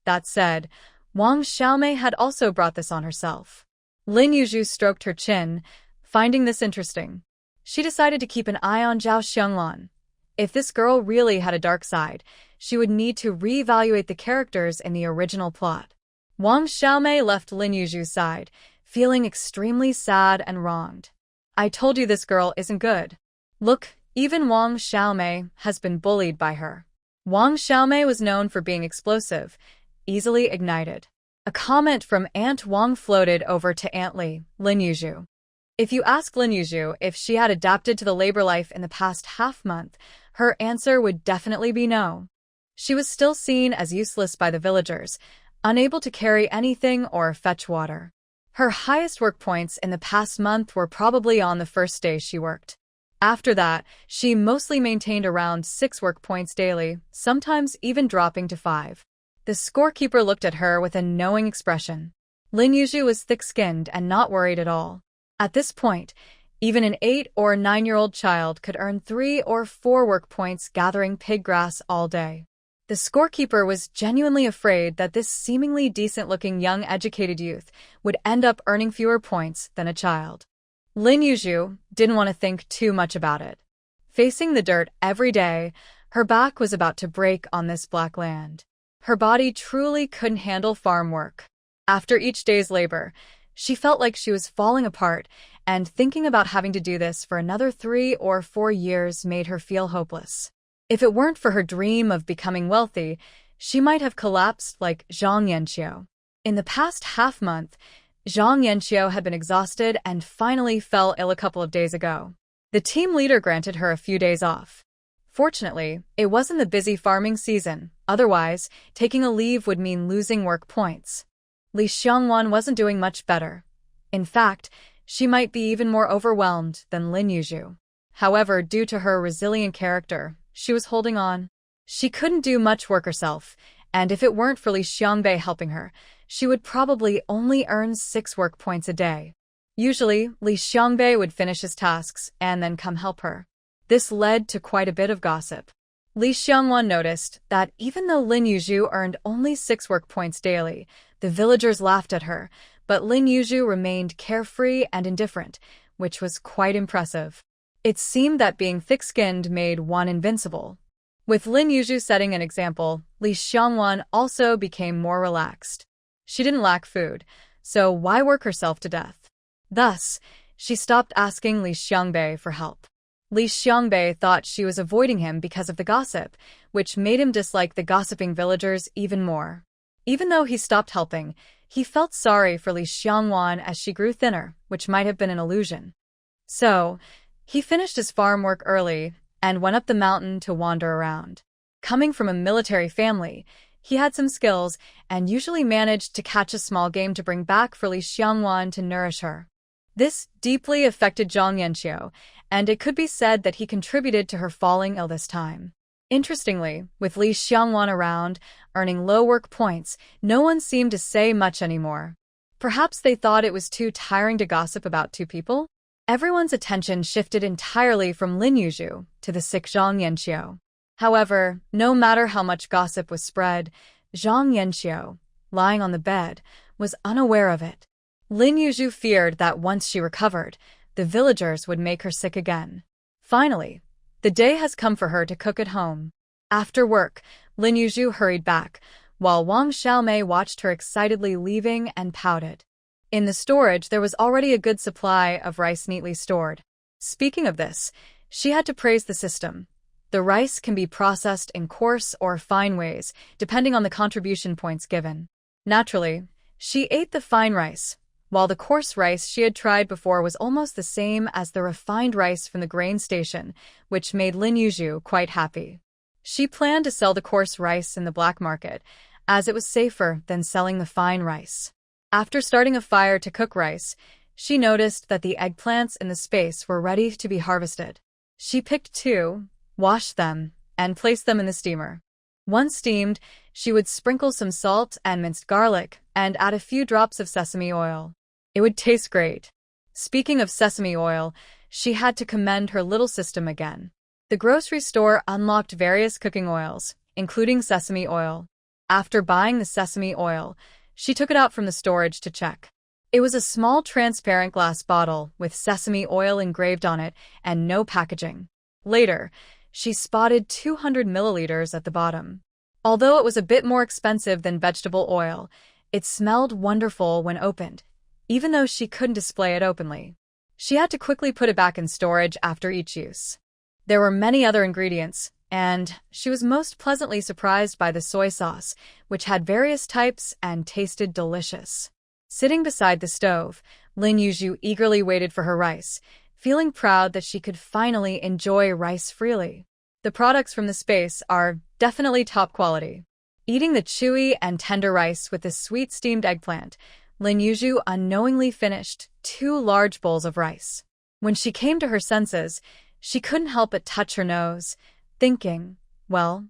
That said, Wang Xiaomei had also brought this on herself. Lin Yuzhu stroked her chin, finding this interesting. She decided to keep an eye on Zhao Xianglan. If this girl really had a dark side, she would need to reevaluate the characters in the original plot. Wang Xiaomei left Lin Yuzhu's side, feeling extremely sad and wronged. "I told you this girl isn't good. Look, even Wang Xiaomei has been bullied by her." Wang Xiaomei was known for being explosive, easily ignited. A comment from Aunt Wang floated over to Aunt Lin Yuzhu. If you ask Lin Yuzhu if she had adapted to the labor life in the past half-month, her answer would definitely be no. She was still seen as useless by the villagers, unable to carry anything or fetch water. Her highest work points in the past month were probably on the first day she worked. After that, she mostly maintained around 6 work points daily, sometimes even dropping to 5. The scorekeeper looked at her with a knowing expression. Lin Yuzhu was thick-skinned and not worried at all. At this point, even an 8 or 9-year-old child could earn 3 or 4 work points gathering pig grass all day. The scorekeeper was genuinely afraid that this seemingly decent-looking young educated youth would end up earning fewer points than a child. Lin Yuzhu didn't want to think too much about it. Facing the dirt every day, her back was about to break on this black land. Her body truly couldn't handle farm work. After each day's labor, she felt like she was falling apart, and thinking about having to do this for another 3 or 4 years made her feel hopeless. If it weren't for her dream of becoming wealthy, she might have collapsed like Zhang Yanqiu. In the past half-month, Zhang Yanqiu had been exhausted and finally fell ill a couple of days ago. The team leader granted her a few days off. Fortunately, it wasn't the busy farming season. Otherwise, taking a leave would mean losing work points. Li Xiangwan wasn't doing much better. In fact, she might be even more overwhelmed than Lin Yuzhu. However, due to her resilient character, she was holding on. She couldn't do much work herself, and if it weren't for Li Xiangbei helping her, she would probably only earn 6 work points a day. Usually, Li Xiangbei would finish his tasks and then come help her. This led to quite a bit of gossip. Li Xiangwan noticed that even though Lin Yuzhu earned only 6 work points daily, the villagers laughed at her, but Lin Yuzhu remained carefree and indifferent, which was quite impressive. It seemed that being thick-skinned made one invincible. With Lin Yuzhu setting an example, Li Xiangwan also became more relaxed. She didn't lack food, so why work herself to death? Thus, she stopped asking Li Xiangbei for help. Li Xiangbei thought she was avoiding him because of the gossip, which made him dislike the gossiping villagers even more. Even though he stopped helping, he felt sorry for Li Xiangwan as she grew thinner, which might have been an illusion. So, he finished his farm work early and went up the mountain to wander around. Coming from a military family, he had some skills and usually managed to catch a small game to bring back for Li Xiangwan to nourish her. This deeply affected Zhang Yanqiu, and it could be said that he contributed to her falling ill this time. Interestingly, with Li Xiangwan around, earning low work points, no one seemed to say much anymore. Perhaps they thought it was too tiring to gossip about 2 people? Everyone's attention shifted entirely from Lin Yuzhu to the sick Zhang Yanqiu. However, no matter how much gossip was spread, Zhang Yanqiu, lying on the bed, was unaware of it. Lin Yuzhu feared that once she recovered, the villagers would make her sick again. Finally, the day has come for her to cook at home. After work, Lin Yuzhu hurried back, while Wang Xiaomei watched her excitedly leaving and pouted. In the storage, there was already a good supply of rice neatly stored. Speaking of this, she had to praise the system. The rice can be processed in coarse or fine ways, depending on the contribution points given. Naturally, she ate the fine rice, while the coarse rice she had tried before was almost the same as the refined rice from the grain station, which made Lin Yuzhu quite happy. She planned to sell the coarse rice in the black market, as it was safer than selling the fine rice. After starting a fire to cook rice, she noticed that the eggplants in the space were ready to be harvested. She picked 2, washed them, and placed them in the steamer. Once steamed, she would sprinkle some salt and minced garlic and add a few drops of sesame oil. It would taste great. Speaking of sesame oil, she had to commend her little system again. The grocery store unlocked various cooking oils, including sesame oil. After buying the sesame oil, she took it out from the storage to check. It was a small transparent glass bottle with sesame oil engraved on it and no packaging. Later, she spotted 200 milliliters at the bottom. Although it was a bit more expensive than vegetable oil, it smelled wonderful when opened, even though she couldn't display it openly. She had to quickly put it back in storage after each use. There were many other ingredients, and she was most pleasantly surprised by the soy sauce, which had various types and tasted delicious. Sitting beside the stove, Lin Yuzhu eagerly waited for her rice, feeling proud that she could finally enjoy rice freely. The products from the space are definitely top quality. Eating the chewy and tender rice with the sweet steamed eggplant, Lin Yuzhu unknowingly finished 2 large bowls of rice. When she came to her senses, she couldn't help but touch her nose, thinking, well,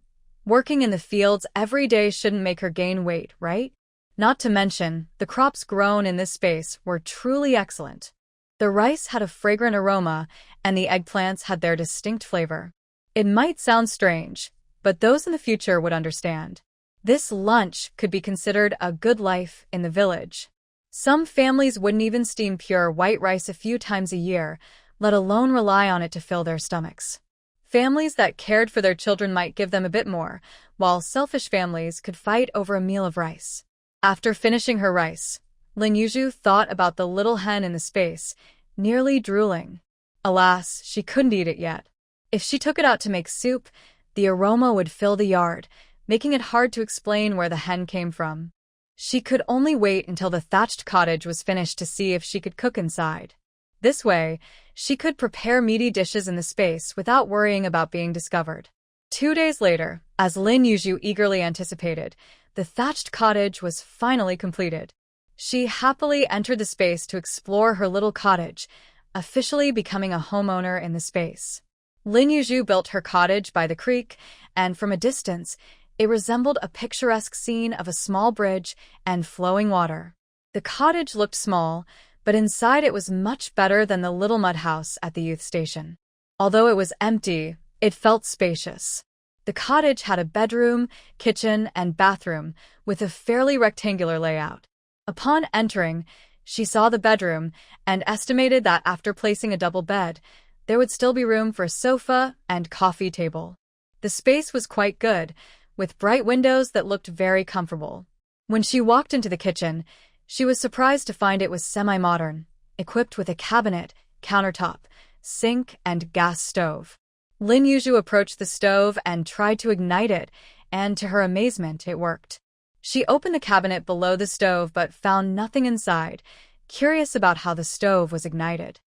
working in the fields every day shouldn't make her gain weight, right? Not to mention, the crops grown in this space were truly excellent. The rice had a fragrant aroma, and the eggplants had their distinct flavor. It might sound strange, but those in the future would understand. This lunch could be considered a good life in the village. Some families wouldn't even steam pure white rice a few times a year, let alone rely on it to fill their stomachs. Families that cared for their children might give them a bit more, while selfish families could fight over a meal of rice. After finishing her rice, Lin Yuzhu thought about the little hen in the space, nearly drooling. Alas, she couldn't eat it yet. If she took it out to make soup, the aroma would fill the yard, making it hard to explain where the hen came from. She could only wait until the thatched cottage was finished to see if she could cook inside. This way, she could prepare meaty dishes in the space without worrying about being discovered. 2 days later, as Lin Yuzhu eagerly anticipated, the thatched cottage was finally completed. She happily entered the space to explore her little cottage, officially becoming a homeowner in the space. Lin Yuzhu built her cottage by the creek, and from a distance, it resembled a picturesque scene of a small bridge and flowing water. The cottage looked small, but inside it was much better than the little mud house at the youth station. Although it was empty, it felt spacious. The cottage had a bedroom, kitchen, and bathroom with a fairly rectangular layout. Upon entering, she saw the bedroom and estimated that after placing a double bed, there would still be room for a sofa and coffee table. The space was quite good, with bright windows that looked very comfortable. When she walked into the kitchen, she was surprised to find it was semi-modern, equipped with a cabinet, countertop, sink, and gas stove. Lin Yuzhu approached the stove and tried to ignite it, and to her amazement, it worked. She opened the cabinet below the stove but found nothing inside, curious about how the stove was ignited.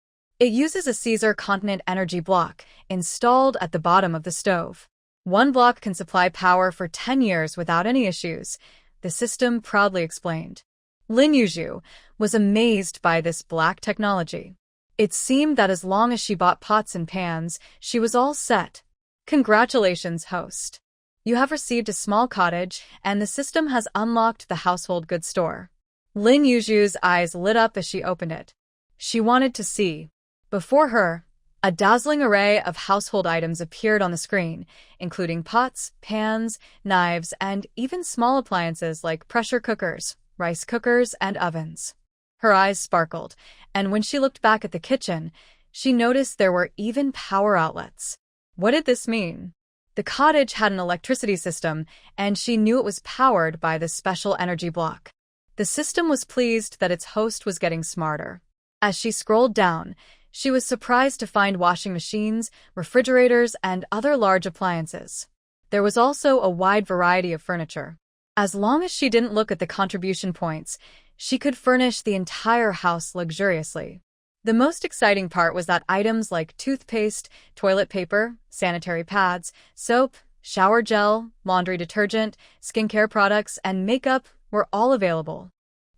It uses a Caesar Continent energy block installed at the bottom of the stove. One block can supply power for 10 years without any issues, the system proudly explained. Lin Yuzhu was amazed by this black technology. It seemed that as long as she bought pots and pans, she was all set. Congratulations, host. You have received a small cottage, and the system has unlocked the household goods store. Lin Yuzhu's eyes lit up as she opened it. She wanted to see. Before her, a dazzling array of household items appeared on the screen, including pots, pans, knives, and even small appliances like pressure cookers, rice cookers, and ovens. Her eyes sparkled, and when she looked back at the kitchen, she noticed there were even power outlets. What did this mean? The cottage had an electricity system, and she knew it was powered by the special energy block. The system was pleased that its host was getting smarter. As she scrolled down, she was surprised to find washing machines, refrigerators, and other large appliances. There was also a wide variety of furniture. As long as she didn't look at the contribution points, she could furnish the entire house luxuriously. The most exciting part was that items like toothpaste, toilet paper, sanitary pads, soap, shower gel, laundry detergent, skincare products, and makeup were all available.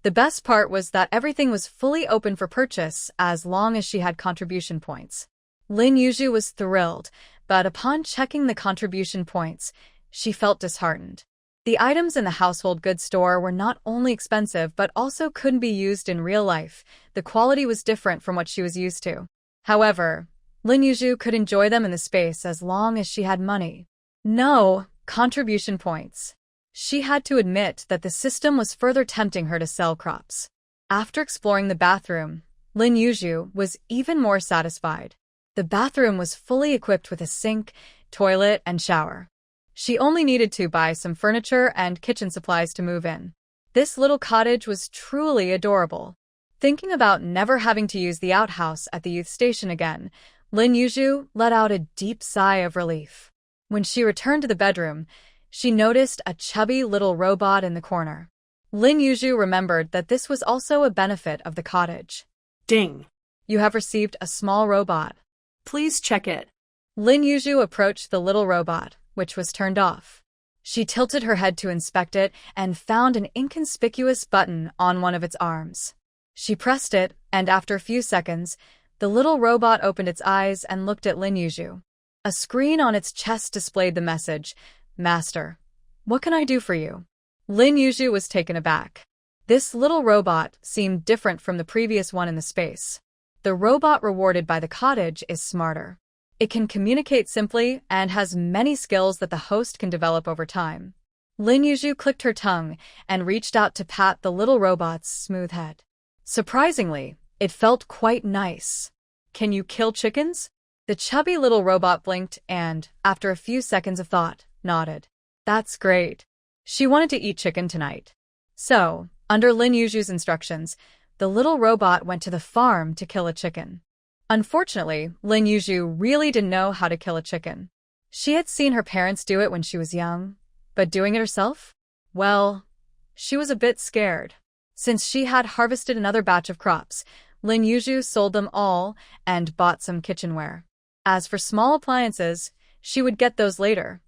The best part was that everything was fully open for purchase as long as she had contribution points. Lin Yuzhu was thrilled, but upon checking the contribution points, she felt disheartened. The items in the household goods store were not only expensive but also couldn't be used in real life. The quality was different from what she was used to. However, Lin Yuzhu could enjoy them in the space as long as she had money. No contribution points. She had to admit that the system was further tempting her to sell crops. After exploring the bathroom, Lin Yuzhu was even more satisfied. The bathroom was fully equipped with a sink, toilet, and shower. She only needed to buy some furniture and kitchen supplies to move in. This little cottage was truly adorable. Thinking about never having to use the outhouse at the youth station again, Lin Yuzhu let out a deep sigh of relief. When she returned to the bedroom, she noticed a chubby little robot in the corner. Lin Yuzhu remembered that this was also a benefit of the cottage. Ding. You have received a small robot. Please check it. Lin Yuzhu approached the little robot, which was turned off. She tilted her head to inspect it and found an inconspicuous button on one of its arms. She pressed it, and after a few seconds, the little robot opened its eyes and looked at Lin Yuzhu. A screen on its chest displayed the message, "Master, what can I do for you?" Lin Yuzhu was taken aback. This little robot seemed different from the previous one in the space. The robot rewarded by the cottage is smarter. It can communicate simply and has many skills that the host can develop over time. Lin Yuzhu clicked her tongue and reached out to pat the little robot's smooth head. Surprisingly, it felt quite nice. "Can you kill chickens?" The chubby little robot blinked and, after a few seconds of thought, nodded. That's great. She wanted to eat chicken tonight. So, under Lin Yuzhu's instructions, the little robot went to the farm to kill a chicken. Unfortunately, Lin Yuzhu really didn't know how to kill a chicken. She had seen her parents do it when she was young, but doing it herself? Well, she was a bit scared. Since she had harvested another batch of crops, Lin Yuzhu sold them all and bought some kitchenware. As for small appliances, she would get those later.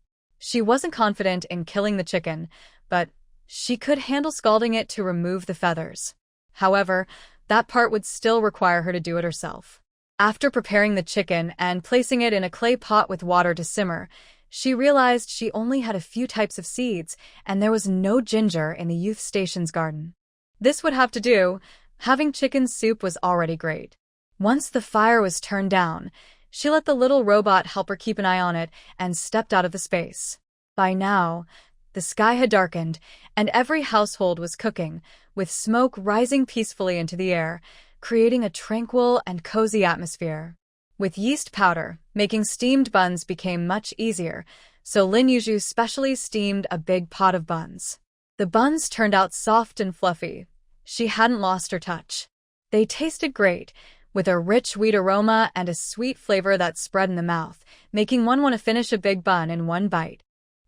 She wasn't confident in killing the chicken, but she could handle scalding it to remove the feathers. However, that part would still require her to do it herself. After preparing the chicken and placing it in a clay pot with water to simmer, she realized she only had a few types of seeds, and there was no ginger in the youth station's garden. This would have to do. Having chicken soup was already great. Once the fire was turned down, she let the little robot help her keep an eye on it and stepped out of the space. By now, the sky had darkened, and every household was cooking, with smoke rising peacefully into the air, creating a tranquil and cozy atmosphere. With yeast powder, making steamed buns became much easier, so Lin Yuzhu specially steamed a big pot of buns. The buns turned out soft and fluffy. She hadn't lost her touch. They tasted great, with a rich wheat aroma and a sweet flavor that spread in the mouth, making one want to finish a big bun in one bite.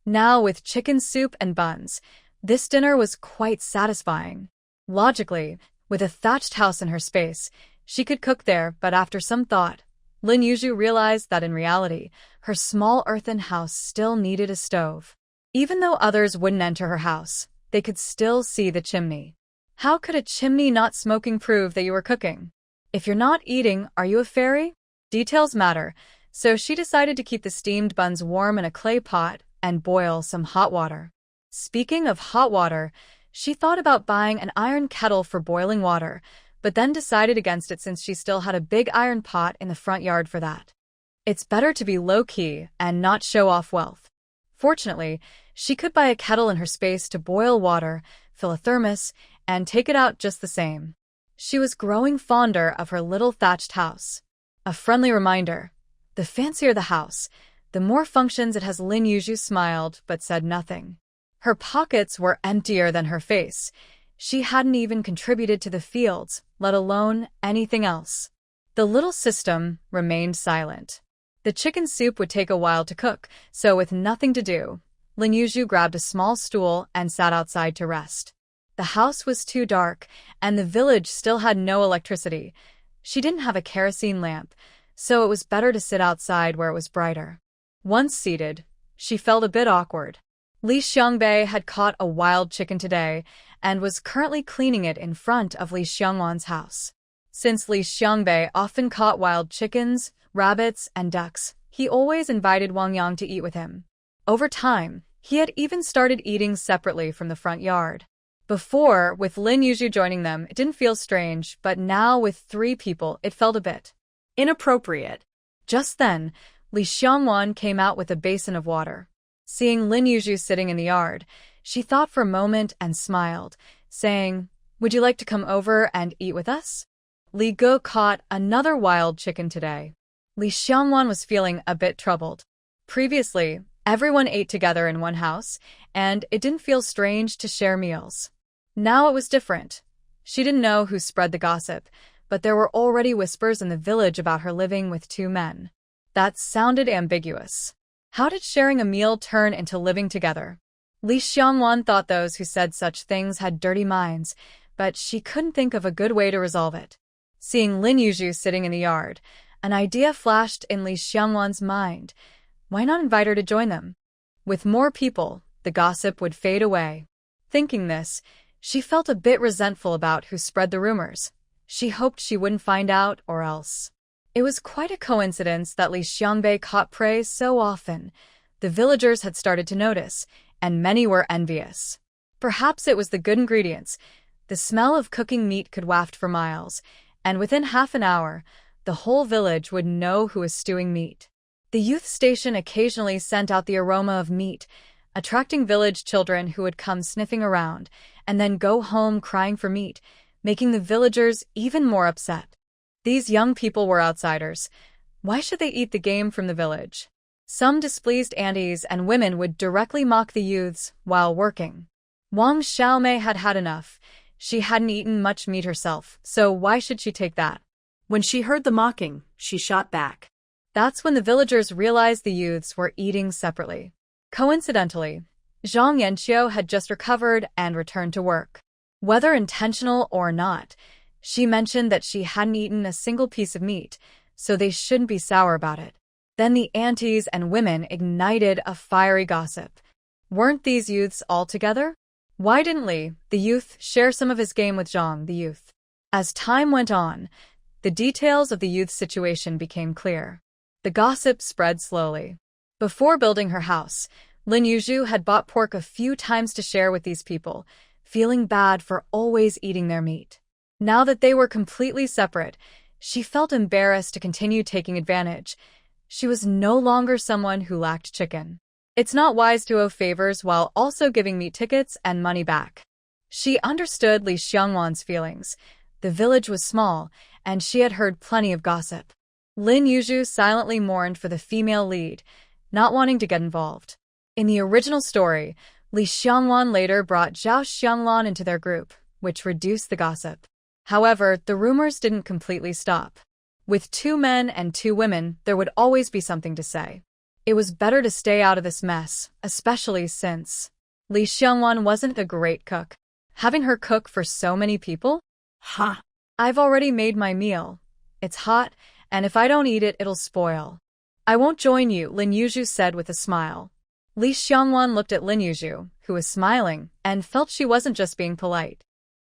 Now, with chicken soup and buns, this dinner was quite satisfying. Logically, with a thatched house in her space, she could cook there, but after some thought, Lin Yuzhu realized that in reality, her small earthen house still needed a stove. Even though others wouldn't enter her house, they could still see the chimney. How could a chimney not smoking prove that you were cooking? If you're not eating, are you a fairy? Details matter, so she decided to keep the steamed buns warm in a clay pot and boil some hot water. Speaking of hot water, she thought about buying an iron kettle for boiling water, but then decided against it since she still had a big iron pot in the front yard for that. It's better to be low-key and not show off wealth. Fortunately, she could buy a kettle in her space to boil water, fill a thermos, and take it out just the same. She was growing fonder of her little thatched house. A friendly reminder. The fancier the house, the more functions it has. Lin Yuzhu smiled but said nothing. Her pockets were emptier than her face. She hadn't even contributed to the fields, let alone anything else. The little system remained silent. The chicken soup would take a while to cook, so with nothing to do, Lin Yuzhu grabbed a small stool and sat outside to rest. The house was too dark, and the village still had no electricity. She didn't have a kerosene lamp, so it was better to sit outside where it was brighter. Once seated, she felt a bit awkward. Li Xiangbei had caught a wild chicken today and was currently cleaning it in front of Li Xiangwan's house. Since Li Xiangbei often caught wild chickens, rabbits, and ducks, he always invited Wang Yang to eat with him. Over time, he had even started eating separately from the front yard. Before, with Lin Yuzhu joining them, it didn't feel strange, but now with 3 people, it felt a bit inappropriate. Just then, Li Xiangwan came out with a basin of water. Seeing Lin Yuzhu sitting in the yard, she thought for a moment and smiled, saying, "Would you like to come over and eat with us?" Li Ge caught another wild chicken today. Li Xiangwan was feeling a bit troubled. Previously, everyone ate together in one house, and it didn't feel strange to share meals. Now it was different. She didn't know who spread the gossip, but there were already whispers in the village about her living with 2 men. That sounded ambiguous. How did sharing a meal turn into living together? Li Xiangwan thought those who said such things had dirty minds, but she couldn't think of a good way to resolve it. Seeing Lin Yuzhu sitting in the yard, an idea flashed in Li Xiangwan's mind. Why not invite her to join them? With more people, the gossip would fade away. Thinking this, she felt a bit resentful about who spread the rumors. She hoped she wouldn't find out, or else. It was quite a coincidence that Li Xiangbei caught prey so often. The villagers had started to notice, and many were envious. Perhaps it was the good ingredients. The smell of cooking meat could waft for miles, and within half an hour, the whole village would know who was stewing meat. The youth station occasionally sent out the aroma of meat, attracting village children who would come sniffing around, and then go home crying for meat, making the villagers even more upset. These young people were outsiders. Why should they eat the game from the village? Some displeased aunties and women would directly mock the youths while working. Wang Xiaomei had had enough. She hadn't eaten much meat herself, so why should she take that? When she heard the mocking, she shot back. That's when the villagers realized the youths were eating separately. Coincidentally, Zhang Yanqiu had just recovered and returned to work. Whether intentional or not, she mentioned that she hadn't eaten a single piece of meat, so they shouldn't be sour about it. Then the aunties and women ignited a fiery gossip. Weren't these youths all together? Why didn't Li, the youth, share some of his game with Zhang, the youth? As time went on, the details of the youth's situation became clear. The gossip spread slowly. Before building her house, Lin Yuzhu had bought pork a few times to share with these people, feeling bad for always eating their meat. Now that they were completely separate, she felt embarrassed to continue taking advantage. She was no longer someone who lacked chicken. It's not wise to owe favors while also giving meat tickets and money back. She understood Li Xiangwan's feelings. The village was small, and she had heard plenty of gossip. Lin Yuzhu silently mourned for the female lead, not wanting to get involved. In the original story, Li Xiangwan later brought Zhao Xianglan into their group, which reduced the gossip. However, the rumors didn't completely stop. With 2 men and 2 women, there would always be something to say. It was better to stay out of this mess, especially since Li Xiangwan wasn't a great cook. Having her cook for so many people? Ha! I've already made my meal. It's hot, and if I don't eat it, it'll spoil. I won't join you, Lin Yuzhu said with a smile. Li Xiangwan looked at Lin Yuzhu, who was smiling, and felt she wasn't just being polite.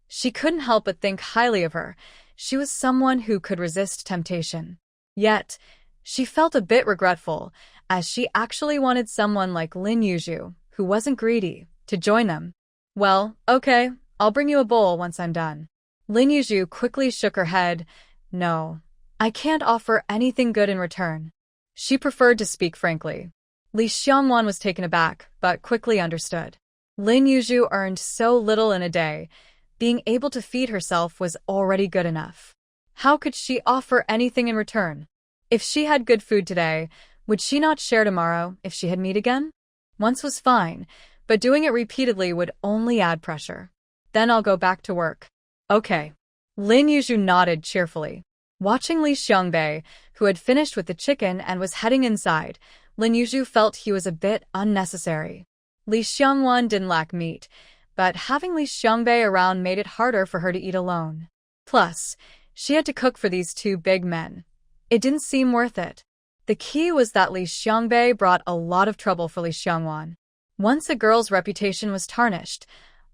She couldn't help but think highly of her. She was someone who could resist temptation. Yet, she felt a bit regretful, as she actually wanted someone like Lin Yuzhu, who wasn't greedy, to join them. Well, okay, I'll bring you a bowl once I'm done. Lin Yuzhu quickly shook her head. No, I can't offer anything good in return. She preferred to speak frankly. Li Xiangwan was taken aback, but quickly understood. Lin Yuzhu earned so little in a day. Being able to feed herself was already good enough. How could she offer anything in return? If she had good food today, would she not share tomorrow if she had meat again? Once was fine, but doing it repeatedly would only add pressure. Then I'll go back to work. Okay. Lin Yuzhu nodded cheerfully. Watching Li Xiangbei, who had finished with the chicken and was heading inside, Lin Yuzhu felt he was a bit unnecessary. Li Xiangwan didn't lack meat, but having Li Xiangbei around made it harder for her to eat alone. Plus, she had to cook for these 2 big men. It didn't seem worth it. The key was that Li Xiangbei brought a lot of trouble for Li Xiangwan. Once a girl's reputation was tarnished,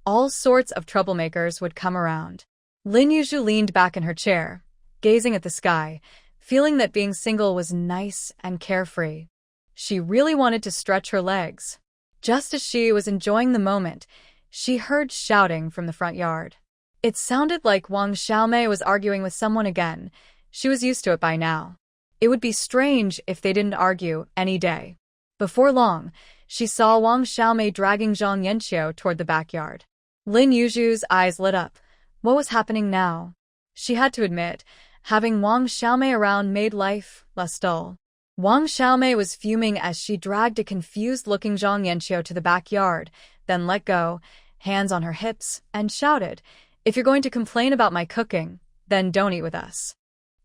all sorts of troublemakers would come around. Lin Yuzhu leaned back in her chair, gazing at the sky, feeling that being single was nice and carefree. She really wanted to stretch her legs. Just as she was enjoying the moment, she heard shouting from the front yard. It sounded like Wang Xiaomei was arguing with someone again. She was used to it by now. It would be strange if they didn't argue any day. Before long, she saw Wang Xiaomei dragging Zhang Yanqiu toward the backyard. Lin Yuzhu's eyes lit up. What was happening now? She had to admit, having Wang Xiaomei around made life less dull. Wang Xiaomei was fuming as she dragged a confused-looking Zhang Yanqiu to the backyard, then let go, hands on her hips, and shouted, "If you're going to complain about my cooking, then don't eat with us.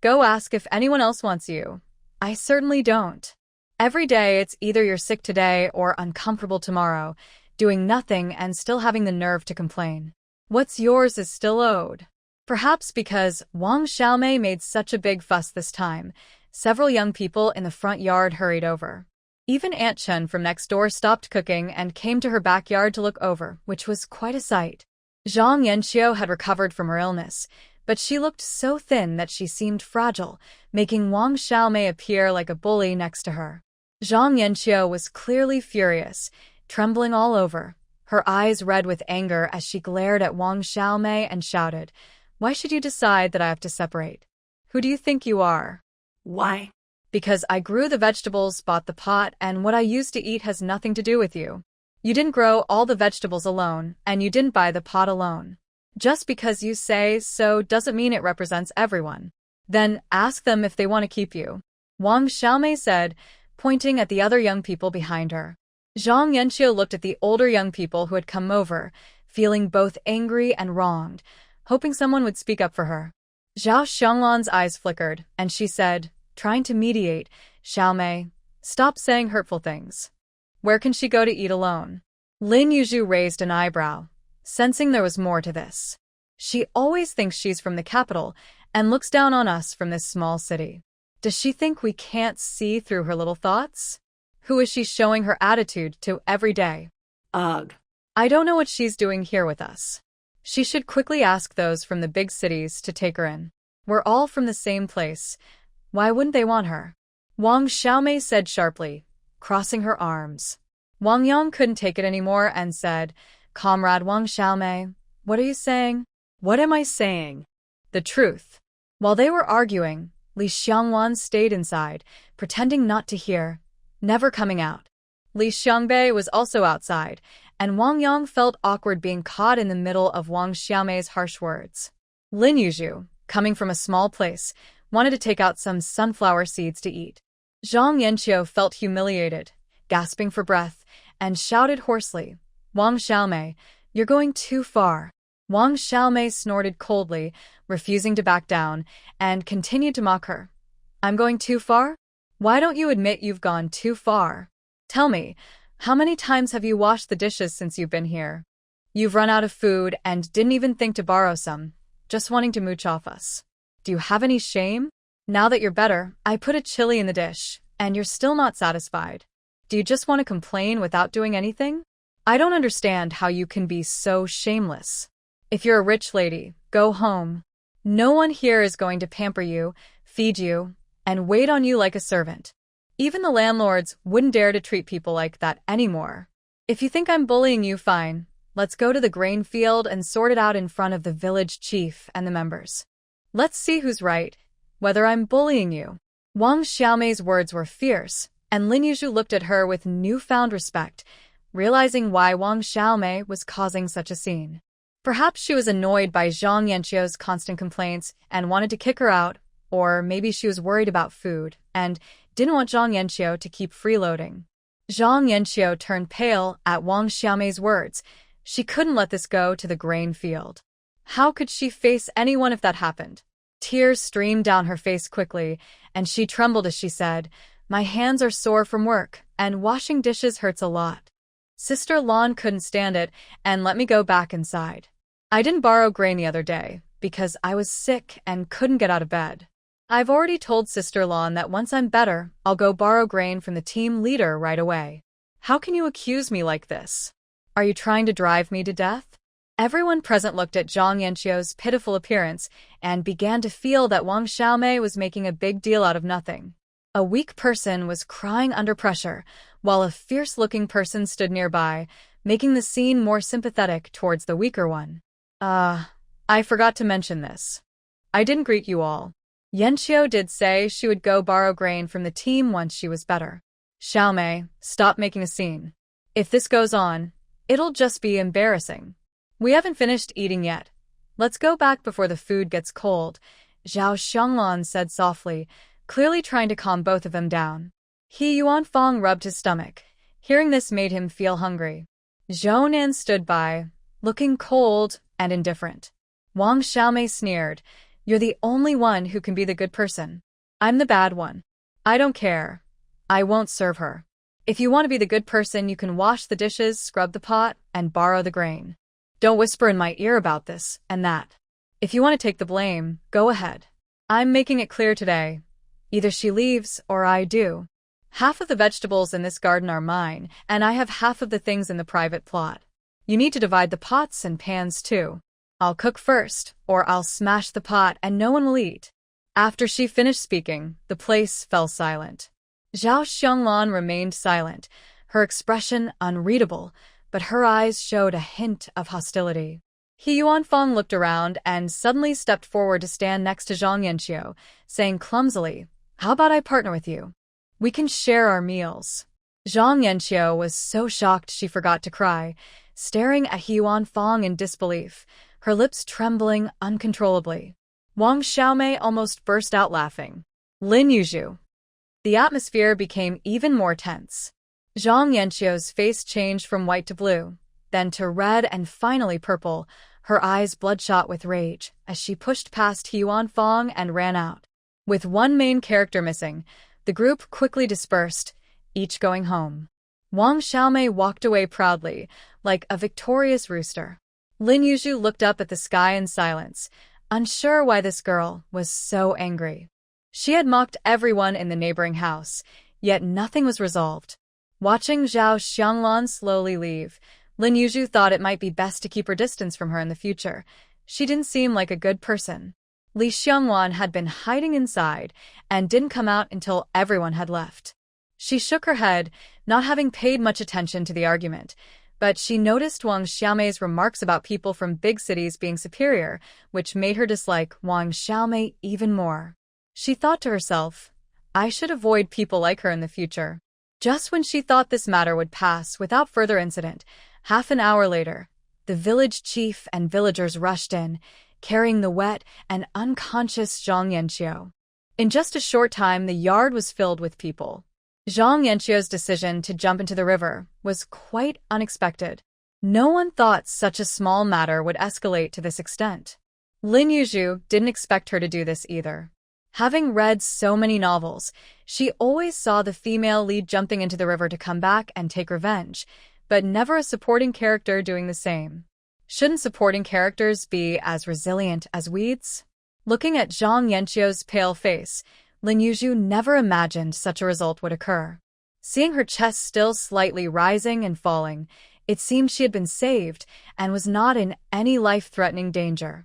Go ask if anyone else wants you. I certainly don't. Every day it's either you're sick today or uncomfortable tomorrow, doing nothing and still having the nerve to complain. What's yours is still owed." Perhaps because Wang Xiaomei made such a big fuss this time, several young people in the front yard hurried over. Even Aunt Chen from next door stopped cooking and came to her backyard to look over, which was quite a sight. Zhang Yanqiu had recovered from her illness, but she looked so thin that she seemed fragile, making Wang Xiaomei appear like a bully next to her. Zhang Yanqiu was clearly furious, trembling all over, her eyes red with anger as she glared at Wang Xiaomei and shouted, "Why should you decide that I have to separate? Who do you think you are?" Why? "Because I grew the vegetables, bought the pot, and what I used to eat has nothing to do with you. You didn't grow all the vegetables alone, and you didn't buy the pot alone. Just because you say so doesn't mean it represents everyone. Then ask them if they want to keep you," Wang Xiaomei said, pointing at the other young people behind her. Zhang Yanqiu looked at the older young people who had come over, feeling both angry and wronged, hoping someone would speak up for her. Zhao Xianglan's eyes flickered, and she said, trying to mediate, "Xiaomei, stop saying hurtful things. Where can she go to eat alone?" Lin Yuzhu raised an eyebrow, sensing there was more to this. "She always thinks she's from the capital and looks down on us from this small city. Does she think we can't see through her little thoughts? Who is she showing her attitude to every day? Ugh. I don't know what she's doing here with us. She should quickly ask those from the big cities to take her in. We're all from the same place. Why wouldn't they want her? Wang Xiaomei said sharply, crossing her arms. Wang Yang couldn't take it anymore and said, Comrade Wang Xiaomei, what are you saying? What am I saying? The truth. While they were arguing, Li Xiangwan stayed inside, pretending not to hear, never coming out. Li Xiangbei was also outside, and Wang Yang felt awkward being caught in the middle of Wang Xiaomei's harsh words. Lin Yuzhu, coming from a small place, wanted to take out some sunflower seeds to eat. Zhang Yanqiu felt humiliated, gasping for breath, and shouted hoarsely, Wang Xiaomei, you're going too far. Wang Xiaomei snorted coldly, refusing to back down, and continued to mock her. I'm going too far? Why don't you admit you've gone too far? Tell me, how many times have you washed the dishes since you've been here? You've run out of food and didn't even think to borrow some, just wanting to mooch off us. Do you have any shame? Now that you're better, I put a chili in the dish, and you're still not satisfied. Do you just want to complain without doing anything? I don't understand how you can be so shameless. If you're a rich lady, go home. No one here is going to pamper you, feed you, and wait on you like a servant. Even the landlords wouldn't dare to treat people like that anymore. If you think I'm bullying you, fine. Let's go to the grain field and sort it out in front of the village chief and the members. Let's see who's right, whether I'm bullying you. Wang Xiaomei's words were fierce, and Lin Yuzhu looked at her with newfound respect, realizing why Wang Xiaomei was causing such a scene. Perhaps she was annoyed by Zhang Yanqiu's constant complaints and wanted to kick her out, or maybe she was worried about food and didn't want Zhang Yanqiu to keep freeloading. Zhang Yanqiu turned pale at Wang Xiaomei's words. She couldn't let this go to the grain field. How could she face anyone if that happened? Tears streamed down her face quickly, and she trembled as she said, My hands are sore from work, and washing dishes hurts a lot. Sister Lan couldn't stand it and let me go back inside. I didn't borrow grain the other day because I was sick and couldn't get out of bed. I've already told Sister Lan that once I'm better, I'll go borrow grain from the team leader right away. How can you accuse me like this? Are you trying to drive me to death? Everyone present looked at Zhang Yanqiu's pitiful appearance and began to feel that Wang Xiaomei was making a big deal out of nothing. A weak person was crying under pressure, while a fierce-looking person stood nearby, making the scene more sympathetic towards the weaker one. I forgot to mention this. I didn't greet you all. Yanqiu did say she would go borrow grain from the team once she was better. Xiaomei, stop making a scene. If this goes on, it'll just be embarrassing. We haven't finished eating yet. Let's go back before the food gets cold, Zhao Xianglan said softly, clearly trying to calm both of them down. He Yuanfang rubbed his stomach. Hearing this made him feel hungry. Zhou Nan stood by, looking cold and indifferent. Wang Xiaomei sneered, You're the only one who can be the good person. I'm the bad one. I don't care. I won't serve her. If you want to be the good person, you can wash the dishes, scrub the pot, and borrow the grain. Don't whisper in my ear about this and that. If you want to take the blame, go ahead. I'm making it clear today. Either she leaves or I do. Half of the vegetables in this garden are mine, and I have half of the things in the private plot. You need to divide the pots and pans too. I'll cook first, or I'll smash the pot and no one will eat. After she finished speaking, the place fell silent. Zhao Xianglan remained silent, her expression unreadable, but her eyes showed a hint of hostility. He Yuanfang looked around and suddenly stepped forward to stand next to Zhang Yanqiu, saying clumsily, How about I partner with you? We can share our meals. Zhang Yanqiu was so shocked she forgot to cry, staring at He Yuanfang in disbelief, her lips trembling uncontrollably. Wang Xiaomei almost burst out laughing. Lin Yuzhu. The atmosphere became even more tense. Zhang Yanqiu's face changed from white to blue, then to red and finally purple, her eyes bloodshot with rage, as she pushed past He Yuanfang and ran out. With one main character missing, the group quickly dispersed, each going home. Wang Xiaomei walked away proudly, like a victorious rooster. Lin Yuzhu looked up at the sky in silence, unsure why this girl was so angry. She had mocked everyone in the neighboring house, yet nothing was resolved. Watching Zhao Xianglan slowly leave, Lin Yuzhu thought it might be best to keep her distance from her in the future. She didn't seem like a good person. Li Xiangwan had been hiding inside and didn't come out until everyone had left. She shook her head, not having paid much attention to the argument, but she noticed Wang Xiaomei's remarks about people from big cities being superior, which made her dislike Wang Xiaomei even more. She thought to herself, I should avoid people like her in the future. Just when she thought this matter would pass without further incident, half an hour later, the village chief and villagers rushed in, carrying the wet and unconscious Zhang Yanqiu. In just a short time, the yard was filled with people. Zhang Yanqiu's decision to jump into the river was quite unexpected. No one thought such a small matter would escalate to this extent. Lin Yuzhu didn't expect her to do this either. Having read so many novels, she always saw the female lead jumping into the river to come back and take revenge, but never a supporting character doing the same. Shouldn't supporting characters be as resilient as weeds? Looking at Zhang Yanqiu's pale face, Lin Yuzhu never imagined such a result would occur. Seeing her chest still slightly rising and falling, it seemed she had been saved and was not in any life-threatening danger.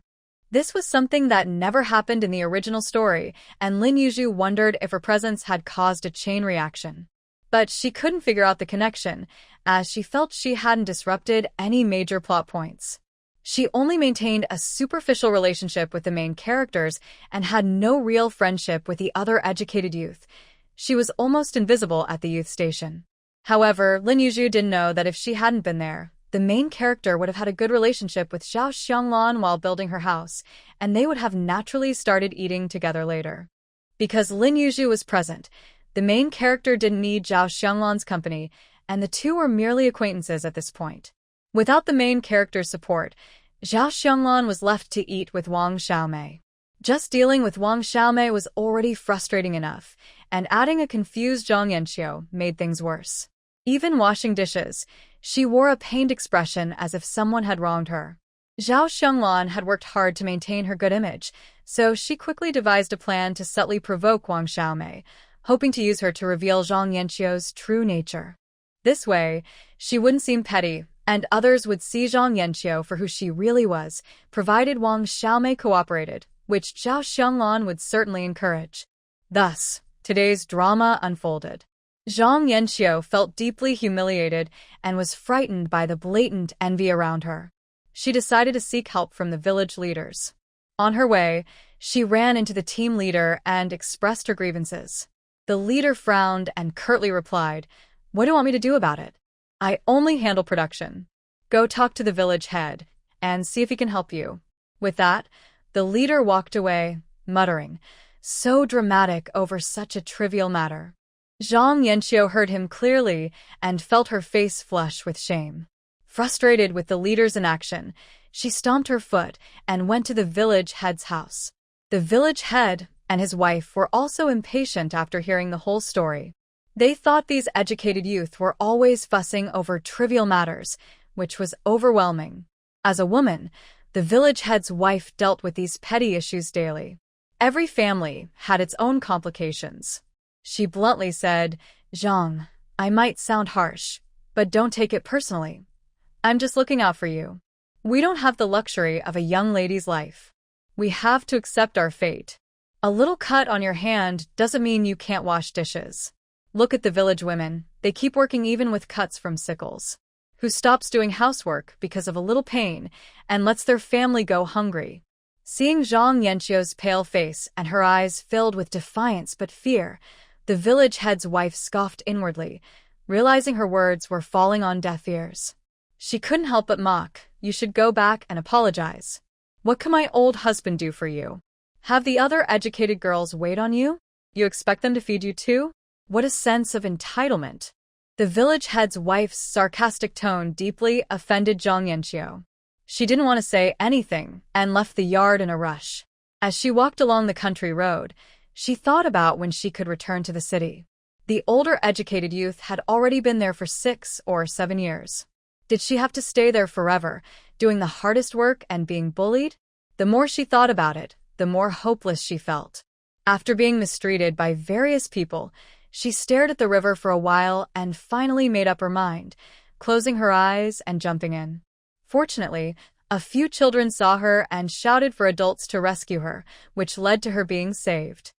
This was something that never happened in the original story, and Lin Yuzhu wondered if her presence had caused a chain reaction. But she couldn't figure out the connection, as she felt she hadn't disrupted any major plot points. She only maintained a superficial relationship with the main characters and had no real friendship with the other educated youth. She was almost invisible at the youth station. However, Lin Yuzhu didn't know that if she hadn't been there, the main character would have had a good relationship with Zhao Xianglan while building her house, and they would have naturally started eating together later. Because Lin Yuzhu was present, the main character didn't need Zhao Xianglan's company, and the two were merely acquaintances at this point. Without the main character's support, Zhao Xianglan was left to eat with Wang Xiaomei. Just dealing with Wang Xiaomei was already frustrating enough, and adding a confused Zhang Yanqiu made things worse. Even washing dishes, she wore a pained expression as if someone had wronged her. Zhao Xianglan had worked hard to maintain her good image, so she quickly devised a plan to subtly provoke Wang Xiaomei, hoping to use her to reveal Zhang Yanqiu's true nature. This way, she wouldn't seem petty, and others would see Zhang Yanqiu for who she really was, provided Wang Xiaomei cooperated, which Zhao Xianglan would certainly encourage. Thus, today's drama unfolded. Zhang Yanqiu felt deeply humiliated and was frightened by the blatant envy around her. She decided to seek help from the village leaders. On her way, she ran into the team leader and expressed her grievances. The leader frowned and curtly replied, "What do you want me to do about it? I only handle production. Go talk to the village head and see if he can help you." With that, the leader walked away, muttering, "So dramatic over such a trivial matter." Zhang Yanqiu heard him clearly and felt her face flush with shame. Frustrated with the leader's inaction, she stomped her foot and went to the village head's house. The village head and his wife were also impatient after hearing the whole story. They thought these educated youth were always fussing over trivial matters, which was overwhelming. As a woman, the village head's wife dealt with these petty issues daily. Every family had its own complications. She bluntly said, "Zhang, I might sound harsh, but don't take it personally. I'm just looking out for you. We don't have the luxury of a young lady's life. We have to accept our fate. A little cut on your hand doesn't mean you can't wash dishes. Look at the village women, they keep working even with cuts from sickles. Who stops doing housework because of a little pain and lets their family go hungry?" Seeing Zhang Yanqiu's pale face and her eyes filled with defiance but fear, the village head's wife scoffed inwardly, realizing her words were falling on deaf ears. She couldn't help but mock, "You should go back and apologize. What can my old husband do for you? Have the other educated girls wait on you? You expect them to feed you too? What a sense of entitlement." The village head's wife's sarcastic tone deeply offended Zhang Yanqiu. She didn't want to say anything and left the yard in a rush. As she walked along the country road, she thought about when she could return to the city. The older educated youth had already been there for 6 or 7 years. Did she have to stay there forever, doing the hardest work and being bullied? The more she thought about it, the more hopeless she felt. After being mistreated by various people, she stared at the river for a while and finally made up her mind, closing her eyes and jumping in. Fortunately, a few children saw her and shouted for adults to rescue her, which led to her being saved.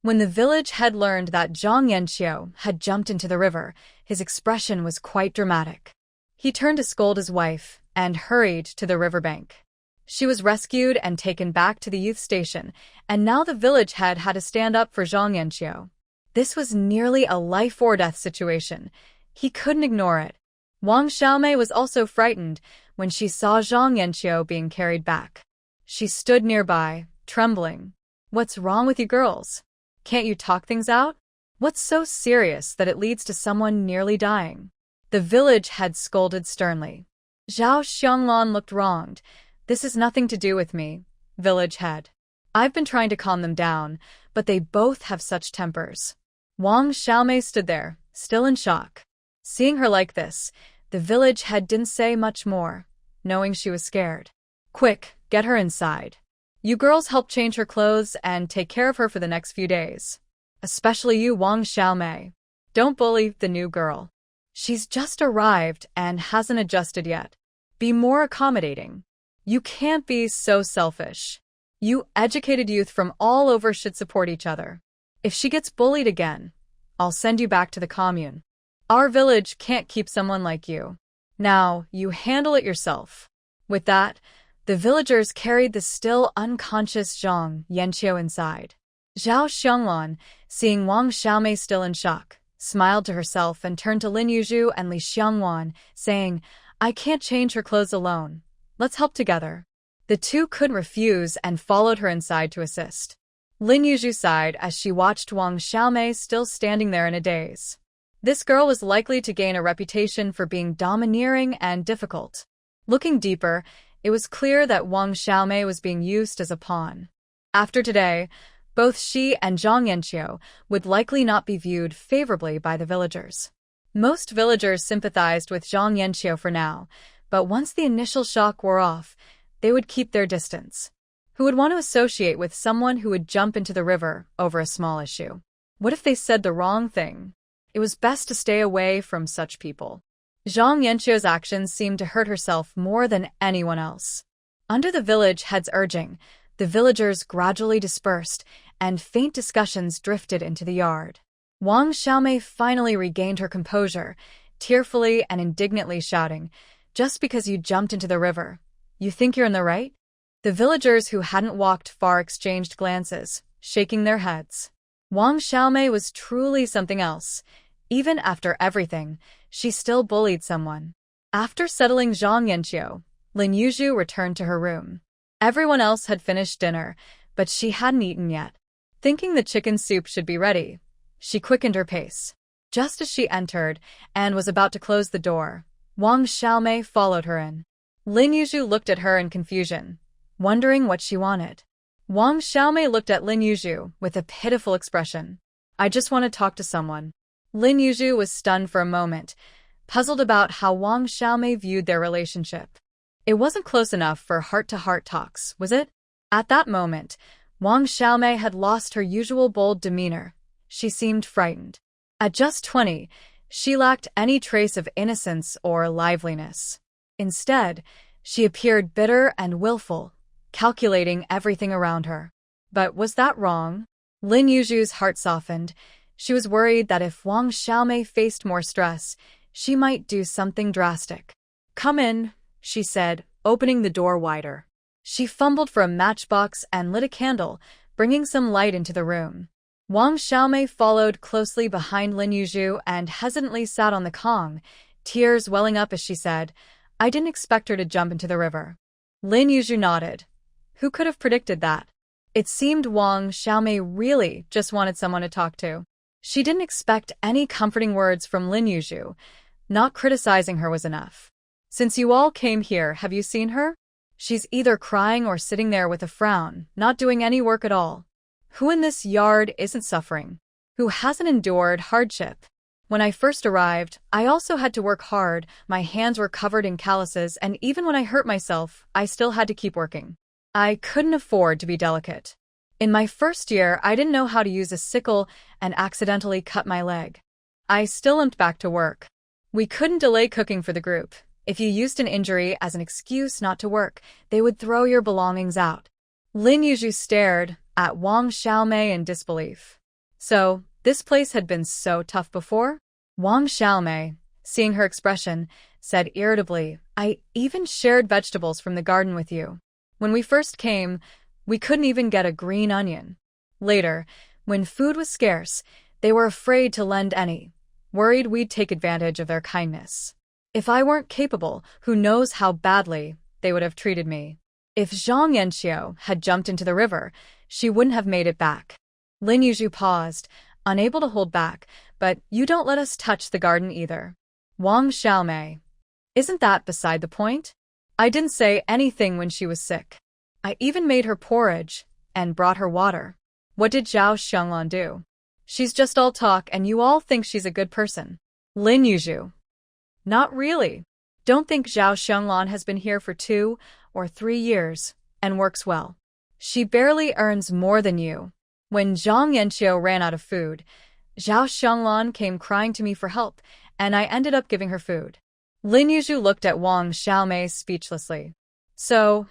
When the village head learned that Zhang Yanxiu had jumped into the river, his expression was quite dramatic. He turned to scold his wife and hurried to the riverbank. She was rescued and taken back to the youth station, and now the village head had to stand up for Zhang Yanxiu. This was nearly a life-or-death situation. He couldn't ignore it. Wang Xiaomei was also frightened when she saw Zhang Yanxiu being carried back. She stood nearby, trembling. "What's wrong with you girls? Can't you talk things out? What's so serious that it leads to someone nearly dying?" The village head scolded sternly. Zhao Xianglan looked wronged. "This has nothing to do with me, village head. I've been trying to calm them down, but they both have such tempers." Wang Xiaomei stood there, still in shock. Seeing her like this, the village head didn't say much more, knowing she was scared. "Quick, get her inside. You girls help change her clothes and take care of her for the next few days. Especially you, Wang Xiaomei. Don't bully the new girl. She's just arrived and hasn't adjusted yet. Be more accommodating. You can't be so selfish. You educated youth from all over should support each other. If she gets bullied again, I'll send you back to the commune. Our village can't keep someone like you. Now, you handle it yourself." With that, the villagers carried the still unconscious Zhang Yanxiu inside. Zhao Xianglan, seeing Wang Xiaomei still in shock, smiled to herself and turned to Lin Yuzhu and Li Xiangwan, saying, "I can't change her clothes alone. Let's help together." The two couldn't refuse and followed her inside to assist. Lin Yuzhu sighed as she watched Wang Xiaomei still standing there in a daze. This girl was likely to gain a reputation for being domineering and difficult. Looking deeper, it was clear that Wang Xiaomei was being used as a pawn. After today, both she and Zhang Yanxiu would likely not be viewed favorably by the villagers. Most villagers sympathized with Zhang Yanxiu for now, but once the initial shock wore off, they would keep their distance. Who would want to associate with someone who would jump into the river over a small issue? What if they said the wrong thing? It was best to stay away from such people. Zhang Yanxiu's actions seemed to hurt herself more than anyone else. Under the village head's urging, the villagers gradually dispersed, and faint discussions drifted into the yard. Wang Xiaomei finally regained her composure, tearfully and indignantly shouting, "Just because you jumped into the river, you think you're in the right?" The villagers who hadn't walked far exchanged glances, shaking their heads. Wang Xiaomei was truly something else. Even after everything, she still bullied someone. After settling Zhang Yanxiu, Lin Yuzhu returned to her room. Everyone else had finished dinner, but she hadn't eaten yet. Thinking the chicken soup should be ready, she quickened her pace. Just as she entered and was about to close the door, Wang Xiaomei followed her in. Lin Yuzhu looked at her in confusion, wondering what she wanted. Wang Xiaomei looked at Lin Yuzhu with a pitiful expression. "I just want to talk to someone." Lin Yuzhu was stunned for a moment, puzzled about how Wang Xiaomei viewed their relationship. It wasn't close enough for heart-to-heart talks, was it? At that moment, Wang Xiaomei had lost her usual bold demeanor. She seemed frightened. At just 20, she lacked any trace of innocence or liveliness. Instead, she appeared bitter and willful, calculating everything around her. But was that wrong? Lin Yuzhu's heart softened. She was worried that if Wang Xiaomei faced more stress, she might do something drastic. "Come in," she said, opening the door wider. She fumbled for a matchbox and lit a candle, bringing some light into the room. Wang Xiaomei followed closely behind Lin Yuzhu and hesitantly sat on the Kong, tears welling up as she said, "I didn't expect her to jump into the river." Lin Yuzhu nodded. Who could have predicted that? It seemed Wang Xiaomei really just wanted someone to talk to. She didn't expect any comforting words from Lin Yuzhu. Not criticizing her was enough. "Since you all came here, have you seen her? She's either crying or sitting there with a frown, not doing any work at all. Who in this yard isn't suffering? Who hasn't endured hardship? When I first arrived, I also had to work hard, my hands were covered in calluses, and even when I hurt myself, I still had to keep working. I couldn't afford to be delicate. In my first year, I didn't know how to use a sickle and accidentally cut my leg. I still limped back to work. We couldn't delay cooking for the group. If you used an injury as an excuse not to work, they would throw your belongings out. Lin Yuzhu stared at Wang Xiaomei in disbelief. So, this place had been so tough before? Wang Xiaomei, seeing her expression, said irritably, I even shared vegetables from the garden with you. When we first came, we couldn't even get a green onion. Later, when food was scarce, they were afraid to lend any, worried we'd take advantage of their kindness. If I weren't capable, who knows how badly they would have treated me. If Zhang Yanxiu had jumped into the river, she wouldn't have made it back. Lin Yuzhu paused, unable to hold back, but you don't let us touch the garden either. Wang Xiaomei. Isn't that beside the point? I didn't say anything when she was sick. I even made her porridge and brought her water. What did Zhao Xianglan do? She's just all talk and you all think she's a good person. Lin Yuzhu. Not really. Don't think Zhao Xianglan has been here for 2 or 3 years and works well. She barely earns more than you. When Zhang Yanxiu ran out of food, Zhao Xianglan came crying to me for help, and I ended up giving her food. Lin Yuzhu looked at Wang Xiaomei speechlessly. So,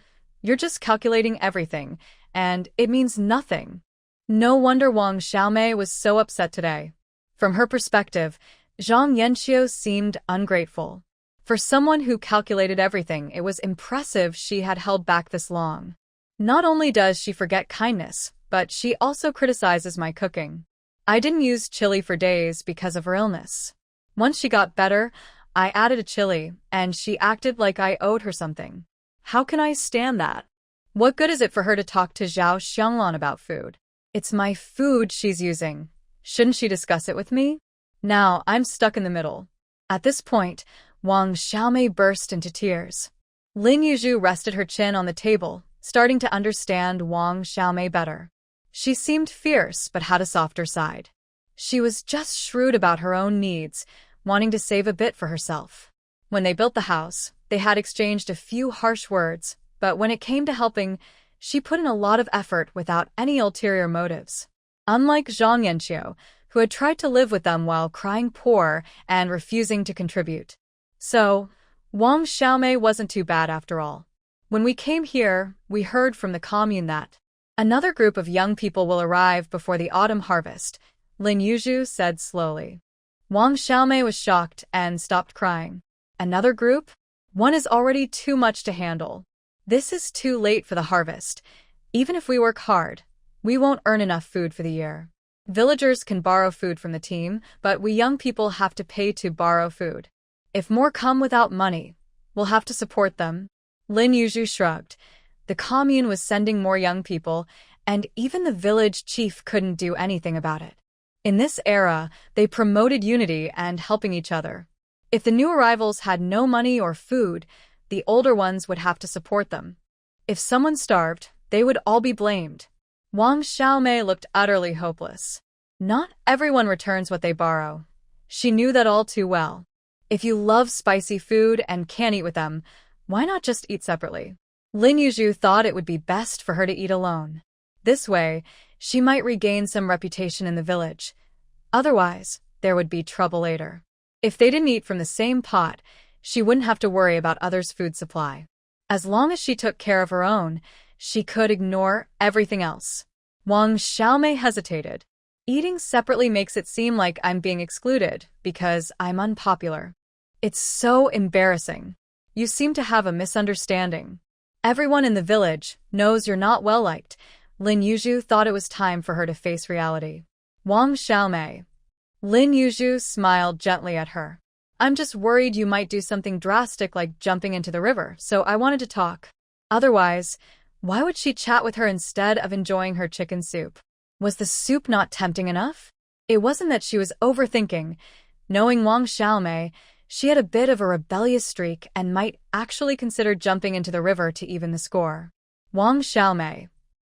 you're just calculating everything, and it means nothing. No wonder Wang Xiaomei was so upset today. From her perspective, Zhang Yanxiu seemed ungrateful. For someone who calculated everything, it was impressive she had held back this long. Not only does she forget kindness, but she also criticizes my cooking. I didn't use chili for days because of her illness. Once she got better, I added a chili, and she acted like I owed her something. How can I stand that? What good is it for her to talk to Zhao Xianglan about food? It's my food she's using. Shouldn't she discuss it with me? Now, I'm stuck in the middle. At this point, Wang Xiaomei burst into tears. Lin Yuzhu rested her chin on the table, starting to understand Wang Xiaomei better. She seemed fierce but had a softer side. She was just shrewd about her own needs, wanting to save a bit for herself. When they built the house, they had exchanged a few harsh words, but when it came to helping, she put in a lot of effort without any ulterior motives. Unlike Zhang Yanxiu, who had tried to live with them while crying poor and refusing to contribute. So, Wang Xiaomei wasn't too bad after all. When we came here, we heard from the commune that another group of young people will arrive before the autumn harvest, Lin Yuzhu said slowly. Wang Xiaomei was shocked and stopped crying. Another group? One is already too much to handle. This is too late for the harvest. Even if we work hard, we won't earn enough food for the year. Villagers can borrow food from the team, but we young people have to pay to borrow food. If more come without money, we'll have to support them. Lin Yuzhu shrugged. The commune was sending more young people, and even the village chief couldn't do anything about it. In this era, they promoted unity and helping each other. If the new arrivals had no money or food, the older ones would have to support them. If someone starved, they would all be blamed. Wang Xiaomei looked utterly hopeless. Not everyone returns what they borrow. She knew that all too well. If you love spicy food and can't eat with them, why not just eat separately? Lin Yuzhu thought it would be best for her to eat alone. This way, she might regain some reputation in the village. Otherwise, there would be trouble later. If they didn't eat from the same pot, she wouldn't have to worry about others' food supply. As long as she took care of her own, she could ignore everything else. Wang Xiaomei hesitated. Eating separately makes it seem like I'm being excluded because I'm unpopular. It's so embarrassing. You seem to have a misunderstanding. Everyone in the village knows you're not well-liked. Lin Yuzhu thought it was time for her to face reality. Wang Xiaomei. Lin Yuzhu smiled gently at her. I'm just worried you might do something drastic like jumping into the river, so I wanted to talk. Otherwise, why would she chat with her instead of enjoying her chicken soup? Was the soup not tempting enough? It wasn't that she was overthinking. Knowing Wang Xiaomei, she had a bit of a rebellious streak and might actually consider jumping into the river to even the score. Wang Xiaomei.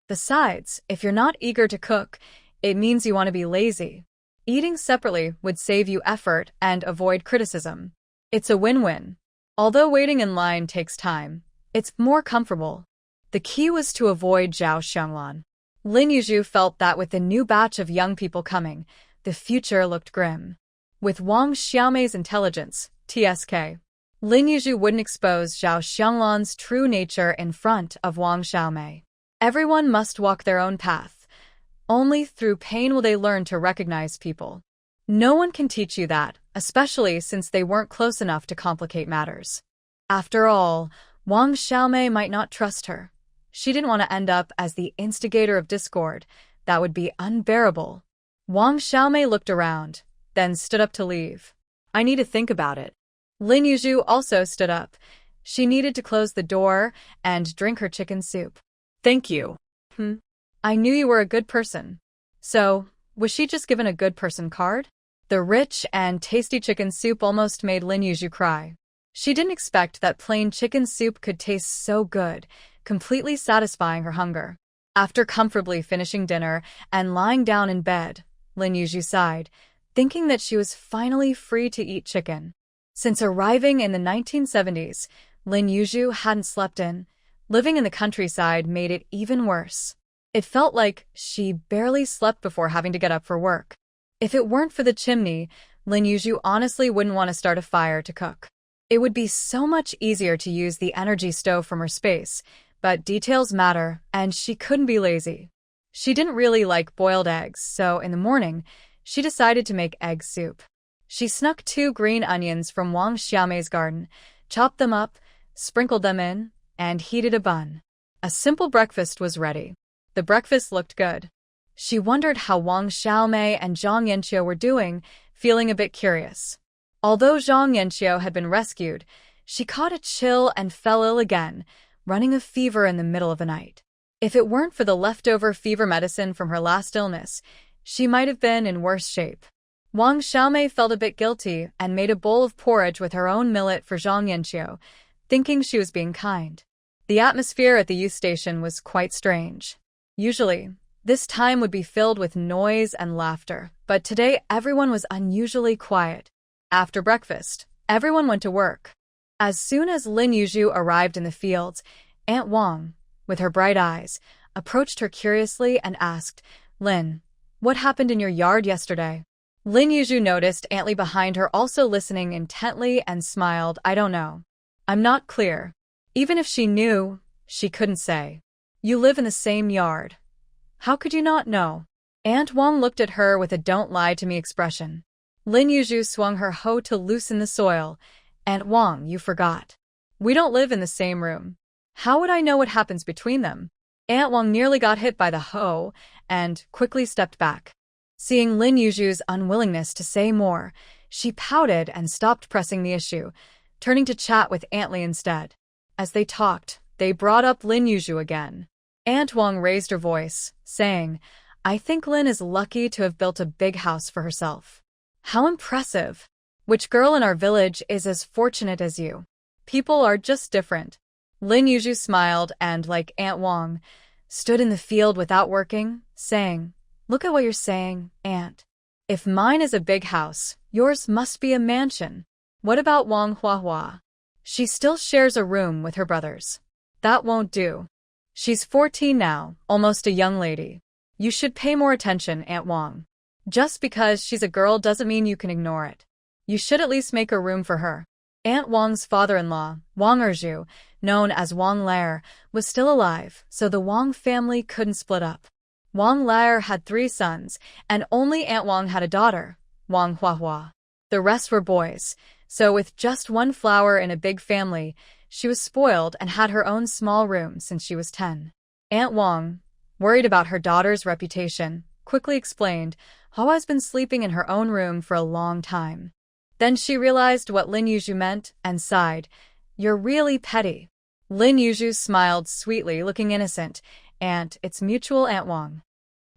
Besides, if you're not eager to cook, it means you want to be lazy. Eating separately would save you effort and avoid criticism. It's a win-win. Although waiting in line takes time, it's more comfortable. The key was to avoid Zhao Xianglan. Lin Yuzhu felt that with the new batch of young people coming, the future looked grim. With Wang Xiaomei's intelligence, TSK, Lin Yuzhu wouldn't expose Zhao Xianglan's true nature in front of Wang Xiaomei. Everyone must walk their own path. Only through pain will they learn to recognize people. No one can teach you that, especially since they weren't close enough to complicate matters. After all, Wang Xiaomei might not trust her. She didn't want to end up as the instigator of discord. That would be unbearable. Wang Xiaomei looked around, then stood up to leave. I need to think about it. Lin Yuzhu also stood up. She needed to close the door and drink her chicken soup. Thank you. I knew you were a good person. So, was she just given a good person card? The rich and tasty chicken soup almost made Lin Yuzhu cry. She didn't expect that plain chicken soup could taste so good, completely satisfying her hunger. After comfortably finishing dinner and lying down in bed, Lin Yuzhu sighed, thinking that she was finally free to eat chicken. Since arriving in the 1970s, Lin Yuzhu hadn't slept in. Living in the countryside made it even worse. It felt like she barely slept before having to get up for work. If it weren't for the chimney, Lin Yuzhu honestly wouldn't want to start a fire to cook. It would be so much easier to use the energy stove from her space, but details matter, and she couldn't be lazy. She didn't really like boiled eggs, so in the morning, she decided to make egg soup. She snuck 2 green onions from Wang Xiaomei's garden, chopped them up, sprinkled them in, and heated a bun. A simple breakfast was ready. The breakfast looked good. She wondered how Wang Xiaomei and Zhang Yanqiu were doing, feeling a bit curious. Although Zhang Yanqiu had been rescued, she caught a chill and fell ill again, running a fever in the middle of the night. If it weren't for the leftover fever medicine from her last illness, she might have been in worse shape. Wang Xiaomei felt a bit guilty and made a bowl of porridge with her own millet for Zhang Yanqiu, thinking she was being kind. The atmosphere at the youth station was quite strange. Usually, this time would be filled with noise and laughter, but today everyone was unusually quiet. After breakfast, everyone went to work. As soon as Lin Yuzhu arrived in the fields, Aunt Wang, with her bright eyes, approached her curiously and asked, "Lin, what happened in your yard yesterday?" Lin Yuzhu noticed Aunt Li behind her also listening intently and smiled. "I don't know. I'm not clear." Even if she knew, she couldn't say. "You live in the same yard. How could you not know?" Aunt Wang looked at her with a don't lie to me expression. Lin Yuzhu swung her hoe to loosen the soil. "Aunt Wang, you forgot. We don't live in the same room. How would I know what happens between them?" Aunt Wang nearly got hit by the hoe and quickly stepped back. Seeing Lin Yuzhu's unwillingness to say more, she pouted and stopped pressing the issue, turning to chat with Aunt Li instead. As they talked, they brought up Lin Yuzhu again. Aunt Wang raised her voice, saying, "I think Lin is lucky to have built a big house for herself." "How impressive! Which girl in our village is as fortunate as you? People are just different." Lin Yuzhu smiled and, like Aunt Wang, stood in the field without working, saying, "Look at what you're saying, Aunt. If mine is a big house, yours must be a mansion. What about Wang Huahua? She still shares a room with her brothers. That won't do. She's 14 now, almost a young lady. You should pay more attention, Aunt Wang. Just because she's a girl doesn't mean you can ignore it. You should at least make a room for her." Aunt Wang's father-in-law, Wang Erju, known as Wang Lair, was still alive, so the Wang family couldn't split up. Wang Lair had 3 sons, and only Aunt Wang had a daughter, Wang Huahua. The rest were boys, so with just one flower in a big family, she was spoiled and had her own small room since she was 10. Aunt Wang, worried about her daughter's reputation, quickly explained, "Huahua's been sleeping in her own room for a long time." Then she realized what Lin Yuzhu meant and sighed, "You're really petty." Lin Yuzhu smiled sweetly, looking innocent, and it's mutual, Aunt Wang.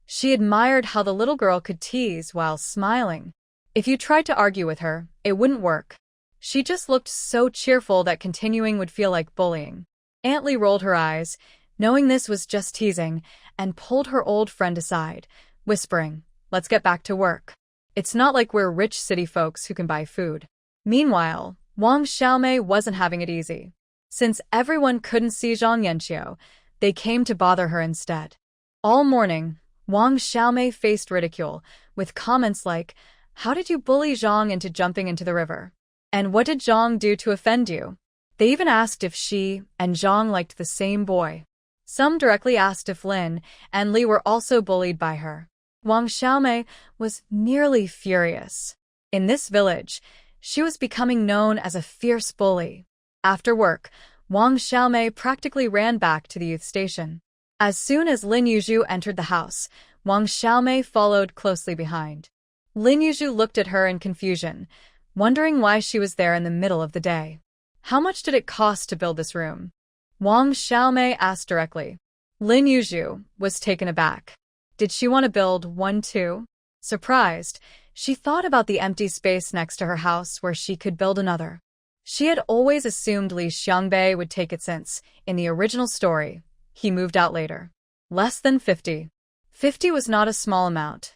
She admired how the little girl could tease while smiling. If you tried to argue with her, it wouldn't work. She just looked so cheerful that continuing would feel like bullying. Aunt Li rolled her eyes, knowing this was just teasing, and pulled her old friend aside, whispering, "Let's get back to work. It's not like we're rich city folks who can buy food." Meanwhile, Wang Xiaomei wasn't having it easy. Since everyone couldn't see Zhang Yanqiu, they came to bother her instead. All morning, Wang Xiaomei faced ridicule, with comments like, "How did you bully Zhang into jumping into the river? And what did Zhang do to offend you?" They even asked if she and Zhang liked the same boy. Some directly asked if Lin and Li were also bullied by her. Wang Xiaomei was nearly furious. In this village, she was becoming known as a fierce bully. After work, Wang Xiaomei practically ran back to the youth station. As soon as Lin Yuzhu entered the house, Wang Xiaomei followed closely behind. Lin Yuzhu looked at her in confusion, wondering why she was there in the middle of the day. "How much did it cost to build this room?" Wang Xiaomei asked directly. Lin Yuzhu was taken aback. Did she want to build one too? Surprised, she thought about the empty space next to her house where she could build another. She had always assumed Li Xiangbei would take it since, in the original story, he moved out later. Less than 50. 50 was not a small amount.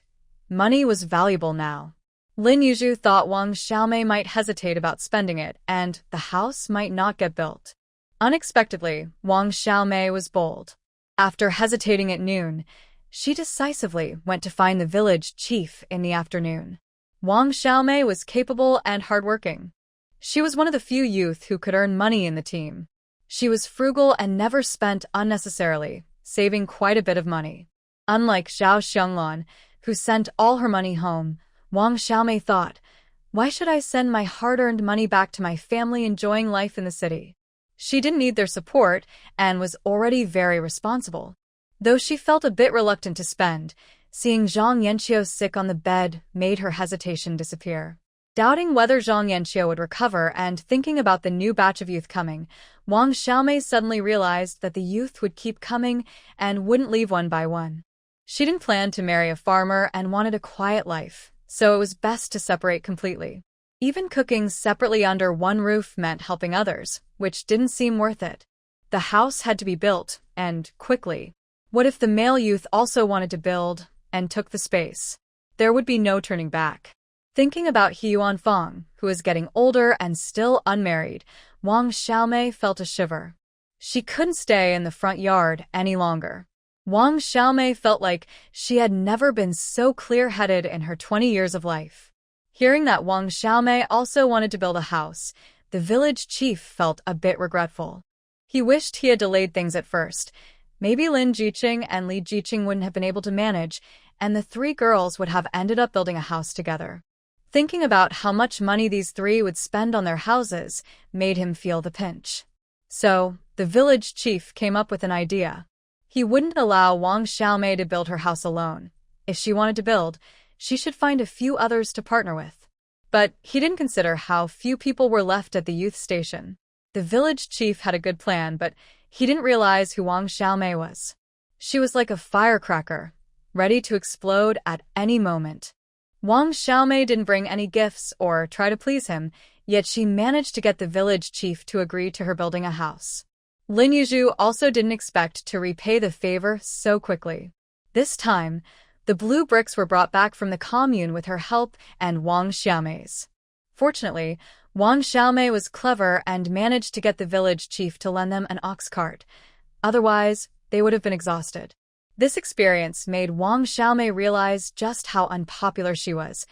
Money was valuable now. Lin Yuzhu thought Wang Xiaomei might hesitate about spending it, and the house might not get built. Unexpectedly, Wang Xiaomei was bold. After hesitating at noon, she decisively went to find the village chief in the afternoon. Wang Xiaomei was capable and hardworking. She was one of the few youth who could earn money in the team. She was frugal and never spent unnecessarily, saving quite a bit of money. Unlike Zhao Xianglan, who sent all her money home, Wang Xiaomei thought, "Why should I send my hard-earned money back to my family enjoying life in the city?" She didn't need their support and was already very responsible. Though she felt a bit reluctant to spend, seeing Zhang Yanqiu sick on the bed made her hesitation disappear. Doubting whether Zhang Yanqiu would recover and thinking about the new batch of youth coming, Wang Xiaomei suddenly realized that the youth would keep coming and wouldn't leave one by one. She didn't plan to marry a farmer and wanted a quiet life, so it was best to separate completely. Even cooking separately under one roof meant helping others, which didn't seem worth it. The house had to be built, and quickly. What if the male youth also wanted to build and took the space? There would be no turning back. Thinking about He Yuanfang, who was getting older and still unmarried, Wang Xiaomei felt a shiver. She couldn't stay in the front yard any longer. Wang Xiaomei felt like she had never been so clear-headed in her 20 years of life. Hearing that Wang Xiaomei also wanted to build a house, the village chief felt a bit regretful. He wished he had delayed things at first. Maybe Lin Jiqing and Li Jiqing wouldn't have been able to manage, and the three girls would have ended up building a house together. Thinking about how much money these three would spend on their houses made him feel the pinch. So, the village chief came up with an idea. He wouldn't allow Wang Xiaomei to build her house alone. If she wanted to build, she should find a few others to partner with. But he didn't consider how few people were left at the youth station. The village chief had a good plan, but he didn't realize who Wang Xiaomei was. She was like a firecracker, ready to explode at any moment. Wang Xiaomei didn't bring any gifts or try to please him, yet she managed to get the village chief to agree to her building a house. Lin Yuzhu also didn't expect to repay the favor so quickly. This time, the blue bricks were brought back from the commune with her help and Wang Xiaomei's. Fortunately, Wang Xiaomei was clever and managed to get the village chief to lend them an ox cart. Otherwise, they would have been exhausted. This experience made Wang Xiaomei realize just how unpopular she was.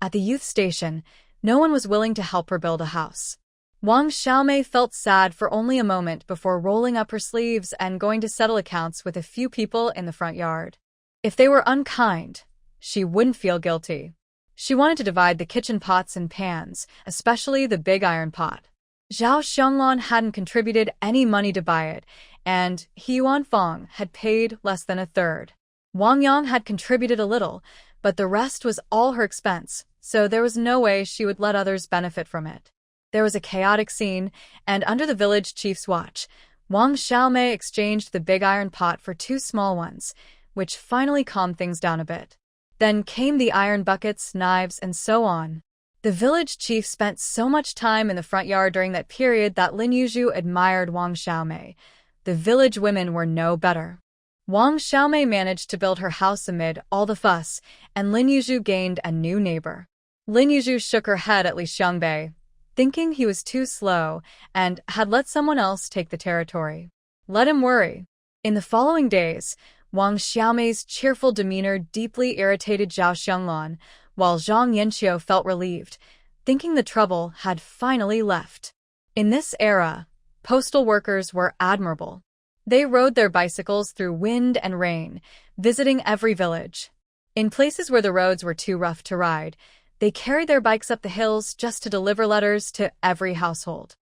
At the youth station, no one was willing to help her build a house. Wang Xiaomei felt sad for only a moment before rolling up her sleeves and going to settle accounts with a few people in the front yard. If they were unkind, she wouldn't feel guilty. She wanted to divide the kitchen pots and pans, especially the big iron pot. Zhao Xianglan hadn't contributed any money to buy it, and He Yuanfang had paid less than a third. Wang Yang had contributed a little, but the rest was all her expense, so there was no way she would let others benefit from it. There was a chaotic scene, and under the village chief's watch, Wang Xiaomei exchanged the big iron pot for two small ones, which finally calmed things down a bit. Then came the iron buckets, knives, and so on. The village chief spent so much time in the front yard during that period that Lin Yuzhu admired Wang Xiaomei. The village women were no better. Wang Xiaomei managed to build her house amid all the fuss, and Lin Yuzhu gained a new neighbor. Lin Yuzhu shook her head at Li Xiangbei, thinking he was too slow and had let someone else take the territory. Let him worry. In the following days, Wang Xiaomei's cheerful demeanor deeply irritated Zhao Xianglan, while Zhang Yanqiu felt relieved, thinking the trouble had finally left. In this era, postal workers were admirable. They rode their bicycles through wind and rain, visiting every village. In places where the roads were too rough to ride, they carried their bikes up the hills just to deliver letters to every household.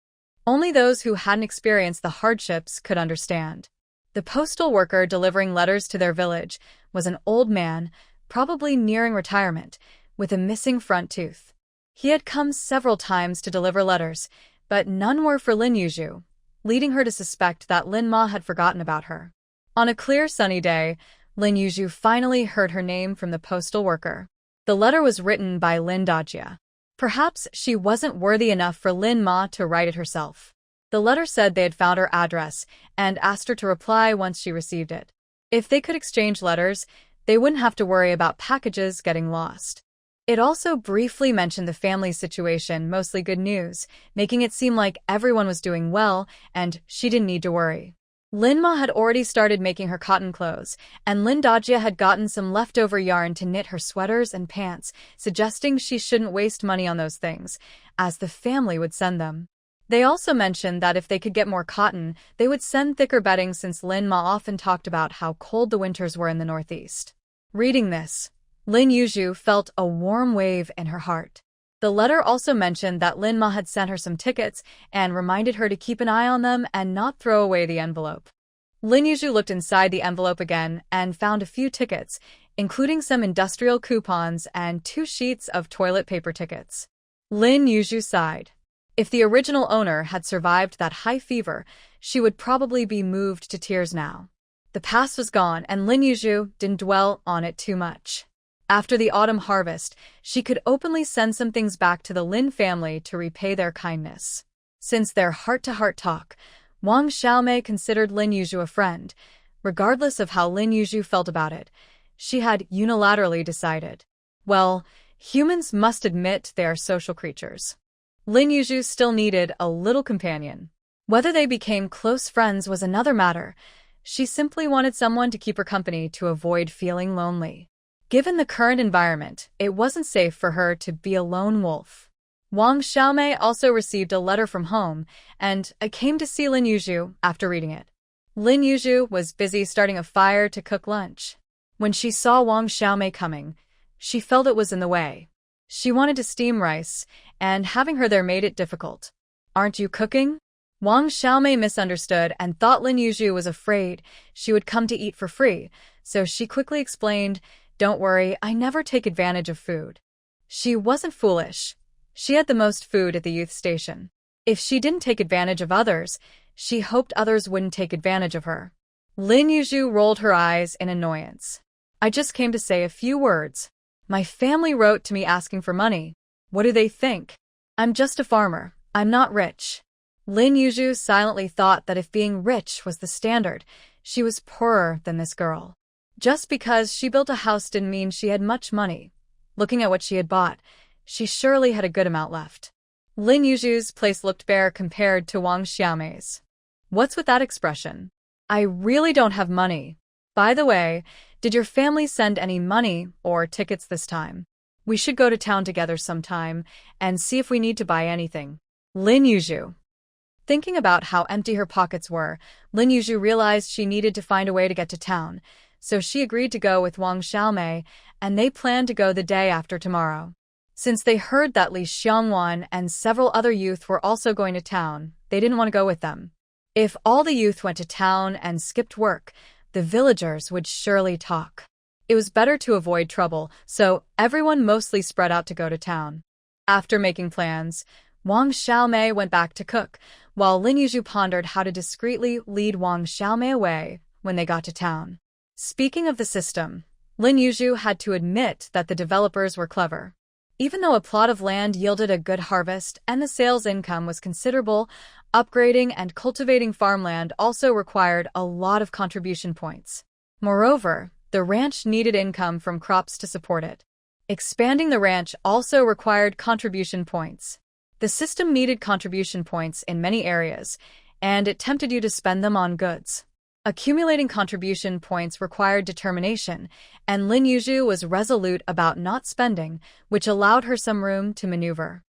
Only those who hadn't experienced the hardships could understand. The postal worker delivering letters to their village was an old man, probably nearing retirement, with a missing front tooth. He had come several times to deliver letters, but none were for Lin Yuzhu, leading her to suspect that Lin Ma had forgotten about her. On a clear sunny day, Lin Yuzhu finally heard her name from the postal worker. The letter was written by Lin Dajia. Perhaps she wasn't worthy enough for Lin Ma to write it herself. The letter said they had found her address and asked her to reply once she received it. If they could exchange letters, they wouldn't have to worry about packages getting lost. It also briefly mentioned the family situation, mostly good news, making it seem like everyone was doing well and she didn't need to worry. Lin Ma had already started making her cotton clothes, and Lin Dajia had gotten some leftover yarn to knit her sweaters and pants, suggesting she shouldn't waste money on those things, as the family would send them. They also mentioned that if they could get more cotton, they would send thicker bedding since Lin Ma often talked about how cold the winters were in the Northeast. Reading this, Lin Yuzhu felt a warm wave in her heart. The letter also mentioned that Lin Ma had sent her some tickets and reminded her to keep an eye on them and not throw away the envelope. Lin Yuzhu looked inside the envelope again and found a few tickets, including some industrial coupons and 2 sheets of toilet paper tickets. Lin Yuzhu sighed. If the original owner had survived that high fever, she would probably be moved to tears now. The past was gone, and Lin Yuzhu didn't dwell on it too much. After the autumn harvest, she could openly send some things back to the Lin family to repay their kindness. Since their heart-to-heart talk, Wang Xiaomei considered Lin Yuzhu a friend. Regardless of how Lin Yuzhu felt about it, she had unilaterally decided. Well, humans must admit they are social creatures. Lin Yuzhu still needed a little companion. Whether they became close friends was another matter. She simply wanted someone to keep her company to avoid feeling lonely. Given the current environment, it wasn't safe for her to be a lone wolf. Wang Xiaomei also received a letter from home and came to see Lin Yuzhu after reading it. Lin Yuzhu was busy starting a fire to cook lunch. When she saw Wang Xiaomei coming, she felt it was in the way. She wanted to steam rice, and having her there made it difficult. "Aren't you cooking?" Wang Xiaomei misunderstood and thought Lin Yuzhu was afraid she would come to eat for free, so she quickly explained, "Don't worry, I never take advantage of food." She wasn't foolish. She had the most food at the youth station. If she didn't take advantage of others, she hoped others wouldn't take advantage of her. Lin Yuzhu rolled her eyes in annoyance. "I just came to say a few words. My family wrote to me asking for money. What do they think? I'm just a farmer. I'm not rich." Lin Yuzhu silently thought that if being rich was the standard, she was poorer than this girl. Just because she built a house didn't mean she had much money. Looking at what she had bought, she surely had a good amount left. Lin Yuzhu's place looked bare compared to Wang Xiaomei's. "What's with that expression?" "I really don't have money. By the way, did your family send any money or tickets this time? We should go to town together sometime and see if we need to buy anything." Lin Yuzhu. Thinking about how empty her pockets were, Lin Yuzhu realized she needed to find a way to get to town, so she agreed to go with Wang Xiaomei, and they planned to go the day after tomorrow. Since they heard that Li Xiangwan and several other youth were also going to town, they didn't want to go with them. If all the youth went to town and skipped work, the villagers would surely talk. It was better to avoid trouble, so everyone mostly spread out to go to town. After making plans, Wang Xiaomei went back to cook, while Lin Yuzhu pondered how to discreetly lead Wang Xiaomei away when they got to town. Speaking of the system, Lin Yuzhu had to admit that the developers were clever. Even though a plot of land yielded a good harvest and the sales income was considerable, upgrading and cultivating farmland also required a lot of contribution points. Moreover, the ranch needed income from crops to support it. Expanding the ranch also required contribution points. The system needed contribution points in many areas, and it tempted you to spend them on goods. Accumulating contribution points required determination, and Lin Yuzhu was resolute about not spending, which allowed her some room to maneuver.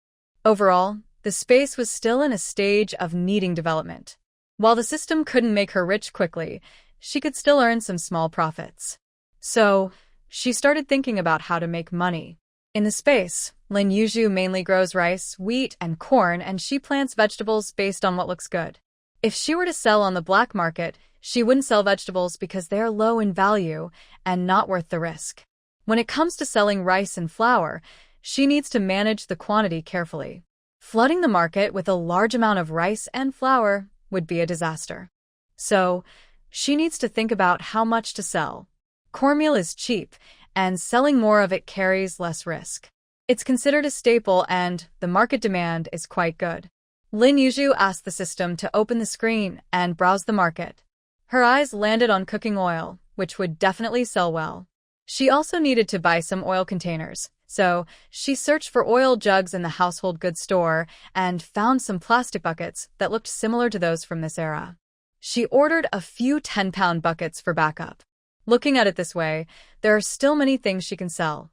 Overall, the space was still in a stage of needing development. While the system couldn't make her rich quickly, she could still earn some small profits. So, she started thinking about how to make money. In the space, Lin Yuzhu mainly grows rice, wheat, and corn, and she plants vegetables based on what looks good. If she were to sell on the black market, she wouldn't sell vegetables because they are low in value and not worth the risk. When it comes to selling rice and flour, she needs to manage the quantity carefully. Flooding the market with a large amount of rice and flour would be a disaster. So, she needs to think about how much to sell. Cornmeal is cheap, and selling more of it carries less risk. It's considered a staple and the market demand is quite good. Lin Yuzhu asked the system to open the screen and browse the market. Her eyes landed on cooking oil, which would definitely sell well. She also needed to buy some oil containers, so she searched for oil jugs in the household goods store and found some plastic buckets that looked similar to those from this era. She ordered a few 10-pound buckets for backup. Looking at it this way, there are still many things she can sell: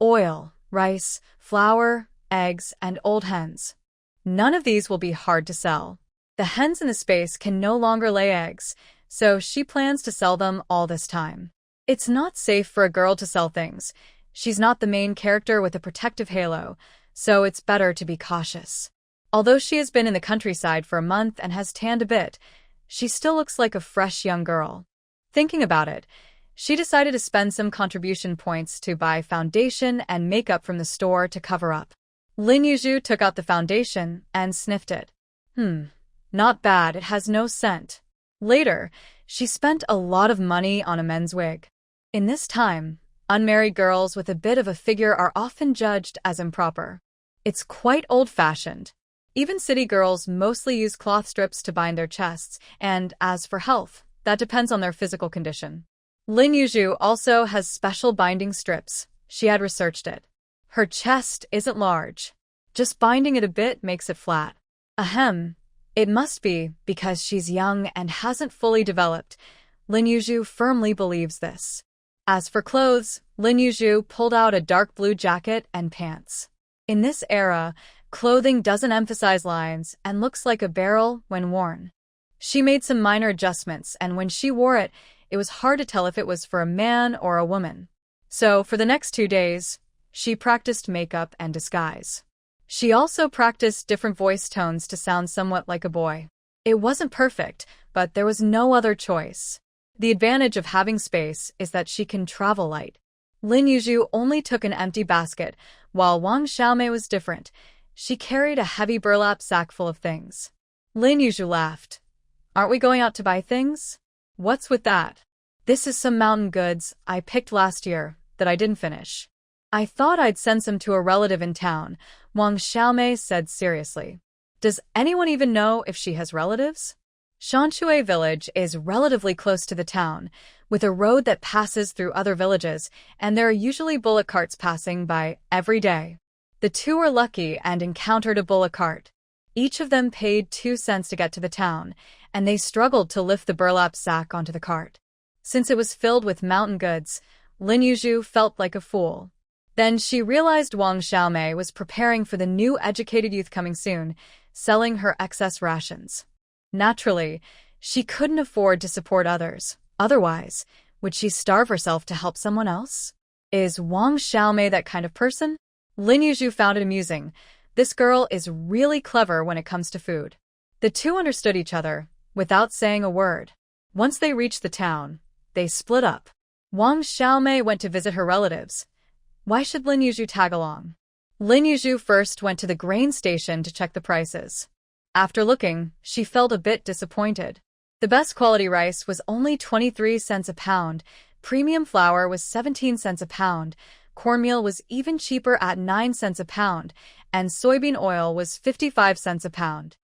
oil, rice, flour, eggs, and old hens. None of these will be hard to sell. The hens in the space can no longer lay eggs, so she plans to sell them all this time. It's not safe for a girl to sell things. She's not the main character with a protective halo, so it's better to be cautious. Although she has been in the countryside for a month and has tanned a bit, she still looks like a fresh young girl. Thinking about it, she decided to spend some contribution points to buy foundation and makeup from the store to cover up. Lin Yuzhu took out the foundation and sniffed it. Not bad, it has no scent. Later, she spent a lot of money on a men's wig. In this time, unmarried girls with a bit of a figure are often judged as improper. It's quite old-fashioned. Even city girls mostly use cloth strips to bind their chests, and as for health, that depends on their physical condition. Lin Yuzhu also has special binding strips. She had researched it. Her chest isn't large. Just binding it a bit makes it flat. Ahem. It must be because she's young and hasn't fully developed. Lin Yuzhu firmly believes this. As for clothes, Lin Yuzhu pulled out a dark blue jacket and pants. In this era, clothing doesn't emphasize lines and looks like a barrel when worn. She made some minor adjustments, and when she wore it, it was hard to tell if it was for a man or a woman. So, for the next 2 days, she practiced makeup and disguise. She also practiced different voice tones to sound somewhat like a boy. It wasn't perfect, but there was no other choice. The advantage of having space is that she can travel light. Lin Yuzhu only took an empty basket, while Wang Xiaomei was different. She carried a heavy burlap sack full of things. Lin Yuzhu laughed. Aren't we going out to buy things? What's with that? This is some mountain goods I picked last year that I didn't finish. I thought I'd send some to a relative in town, Wang Xiaomei said seriously. Does anyone even know if she has relatives? Shanshui village is relatively close to the town, with a road that passes through other villages, and there are usually bullock carts passing by every day. The two were lucky and encountered a bullock cart. Each of them paid 2 cents to get to the town, and they struggled to lift the burlap sack onto the cart. Since it was filled with mountain goods, Lin Yuzhu felt like a fool. Then she realized Wang Xiaomei was preparing for the new educated youth coming soon, selling her excess rations. Naturally, she couldn't afford to support others. Otherwise, would she starve herself to help someone else? Is Wang Xiaomei that kind of person? Lin Yuzhu found it amusing. This girl is really clever when it comes to food. The two understood each other, without saying a word. Once they reached the town, they split up. Wang Xiaomei went to visit her relatives. Why should Lin Yuzhu tag along? Lin Yuzhu first went to the grain station to check the prices. After looking, she felt a bit disappointed. The best quality rice was only 23 cents a pound, premium flour was 17 cents a pound, cornmeal was even cheaper at 9 cents a pound, and soybean oil was 55 cents a pound.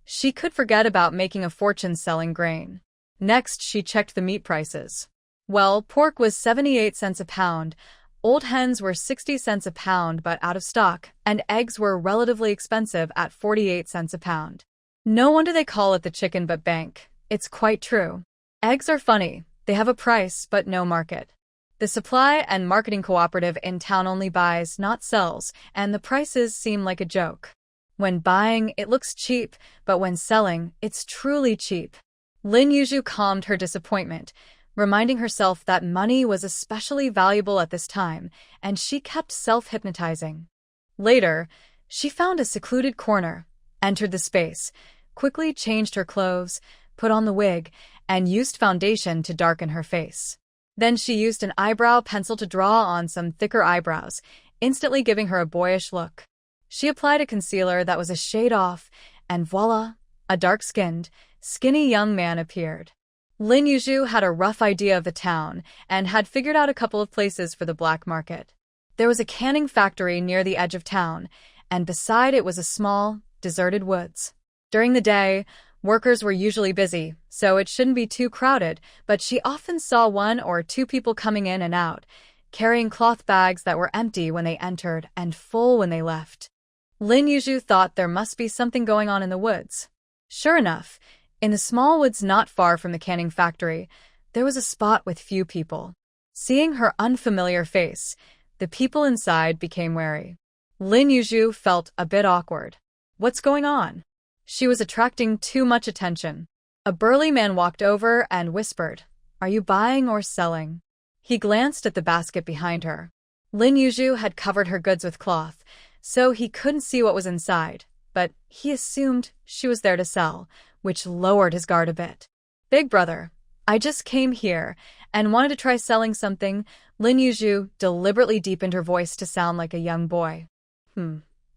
She could forget about making a fortune selling grain. Next, she checked the meat prices. Well, pork was 78 cents a pound, old hens were 60 cents a pound but out of stock, and eggs were relatively expensive at 48 cents a pound. No wonder they call it the chicken butt bank. It's quite true. Eggs are funny. They have a price, but no market. The supply and marketing cooperative in town only buys, not sells, and the prices seem like a joke. When buying, it looks cheap, but when selling, it's truly cheap. Lin Yuzhu calmed her disappointment, reminding herself that money was especially valuable at this time, and she kept self-hypnotizing. Later, she found a secluded corner, entered the space, quickly changed her clothes, put on the wig, and used foundation to darken her face. Then she used an eyebrow pencil to draw on some thicker eyebrows, instantly giving her a boyish look. She applied a concealer that was a shade off, and voila, a dark-skinned, skinny young man appeared. Lin Yuzhu had a rough idea of the town and had figured out a couple of places for the black market. There was a canning factory near the edge of town, and beside it was a small, deserted woods. During the day, workers were usually busy, so it shouldn't be too crowded, but she often saw 1 or 2 people coming in and out, carrying cloth bags that were empty when they entered and full when they left. Lin Yuzhu thought there must be something going on in the woods. Sure enough, in the small woods not far from the canning factory, there was a spot with few people. Seeing her unfamiliar face, the people inside became wary. Lin Yuzhu felt a bit awkward. What's going on? She was attracting too much attention. A burly man walked over and whispered, "Are you buying or selling?" He glanced at the basket behind her. Lin Yuzhu had covered her goods with cloth, so he couldn't see what was inside, but he assumed she was there to sell, which lowered his guard a bit. "Big brother, I just came here and wanted to try selling something." Lin Yuzhu deliberately deepened her voice to sound like a young boy.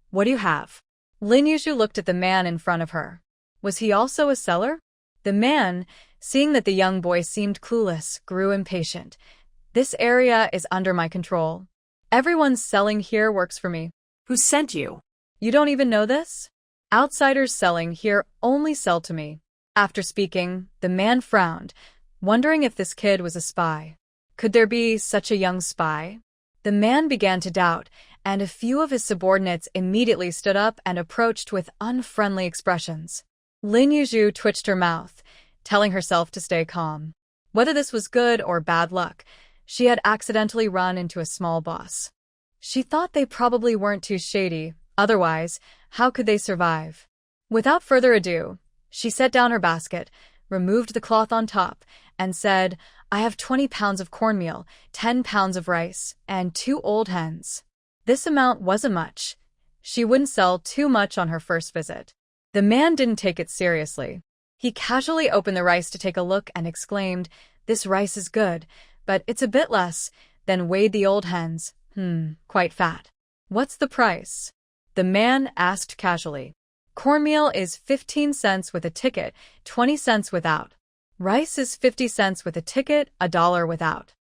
What do you have?" Lin Yuzhu looked at the man in front of her. Was he also a seller? The man, seeing that the young boy seemed clueless, grew impatient. "This area is under my control. Everyone selling here works for me." "Who sent you?" "You don't even know this? Outsiders selling here only sell to me." After speaking, the man frowned, wondering if this kid was a spy. Could there be such a young spy? The man began to doubt, and a few of his subordinates immediately stood up and approached with unfriendly expressions. Lin Yuzhu twitched her mouth, telling herself to stay calm. Whether this was good or bad luck, she had accidentally run into a small boss. She thought they probably weren't too shady, otherwise, how could they survive? Without further ado, she set down her basket, removed the cloth on top, and said, "I have 20 pounds of cornmeal, 10 pounds of rice, and 2 old hens." This amount wasn't much. She wouldn't sell too much on her first visit. The man didn't take it seriously. He casually opened the rice to take a look and exclaimed, "This rice is good, but it's a bit less," then weighed the old hens. Quite fat." "What's the price?" the man asked casually. "Cornmeal is 15 cents with a ticket, 20 cents without. Rice is 50 cents with a ticket, $1 without.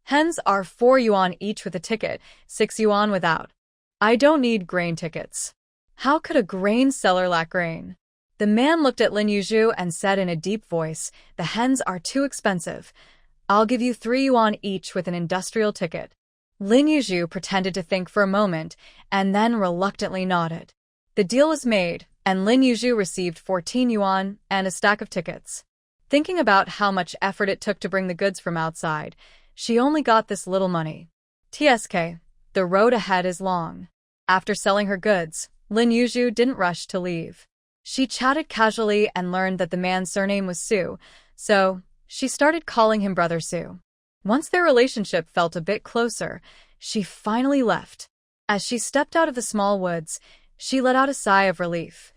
Hens are 4 yuan each with a ticket, 6 yuan without. I don't need grain tickets." How could a grain seller lack grain? The man looked at Lin Yuzhu and said in a deep voice, "The hens are too expensive. I'll give you 3 yuan each with an industrial ticket." Lin Yuzhu pretended to think for a moment and then reluctantly nodded. The deal was made, and Lin Yuzhu received 14 yuan and a stack of tickets. Thinking about how much effort it took to bring the goods from outside, she only got this little money. TSK, the road ahead is long. After selling her goods, Lin Yuzhu didn't rush to leave. She chatted casually and learned that the man's surname was Su, so she started calling him Brother Su. Once their relationship felt a bit closer, she finally left. As she stepped out of the small woods, she let out a sigh of relief,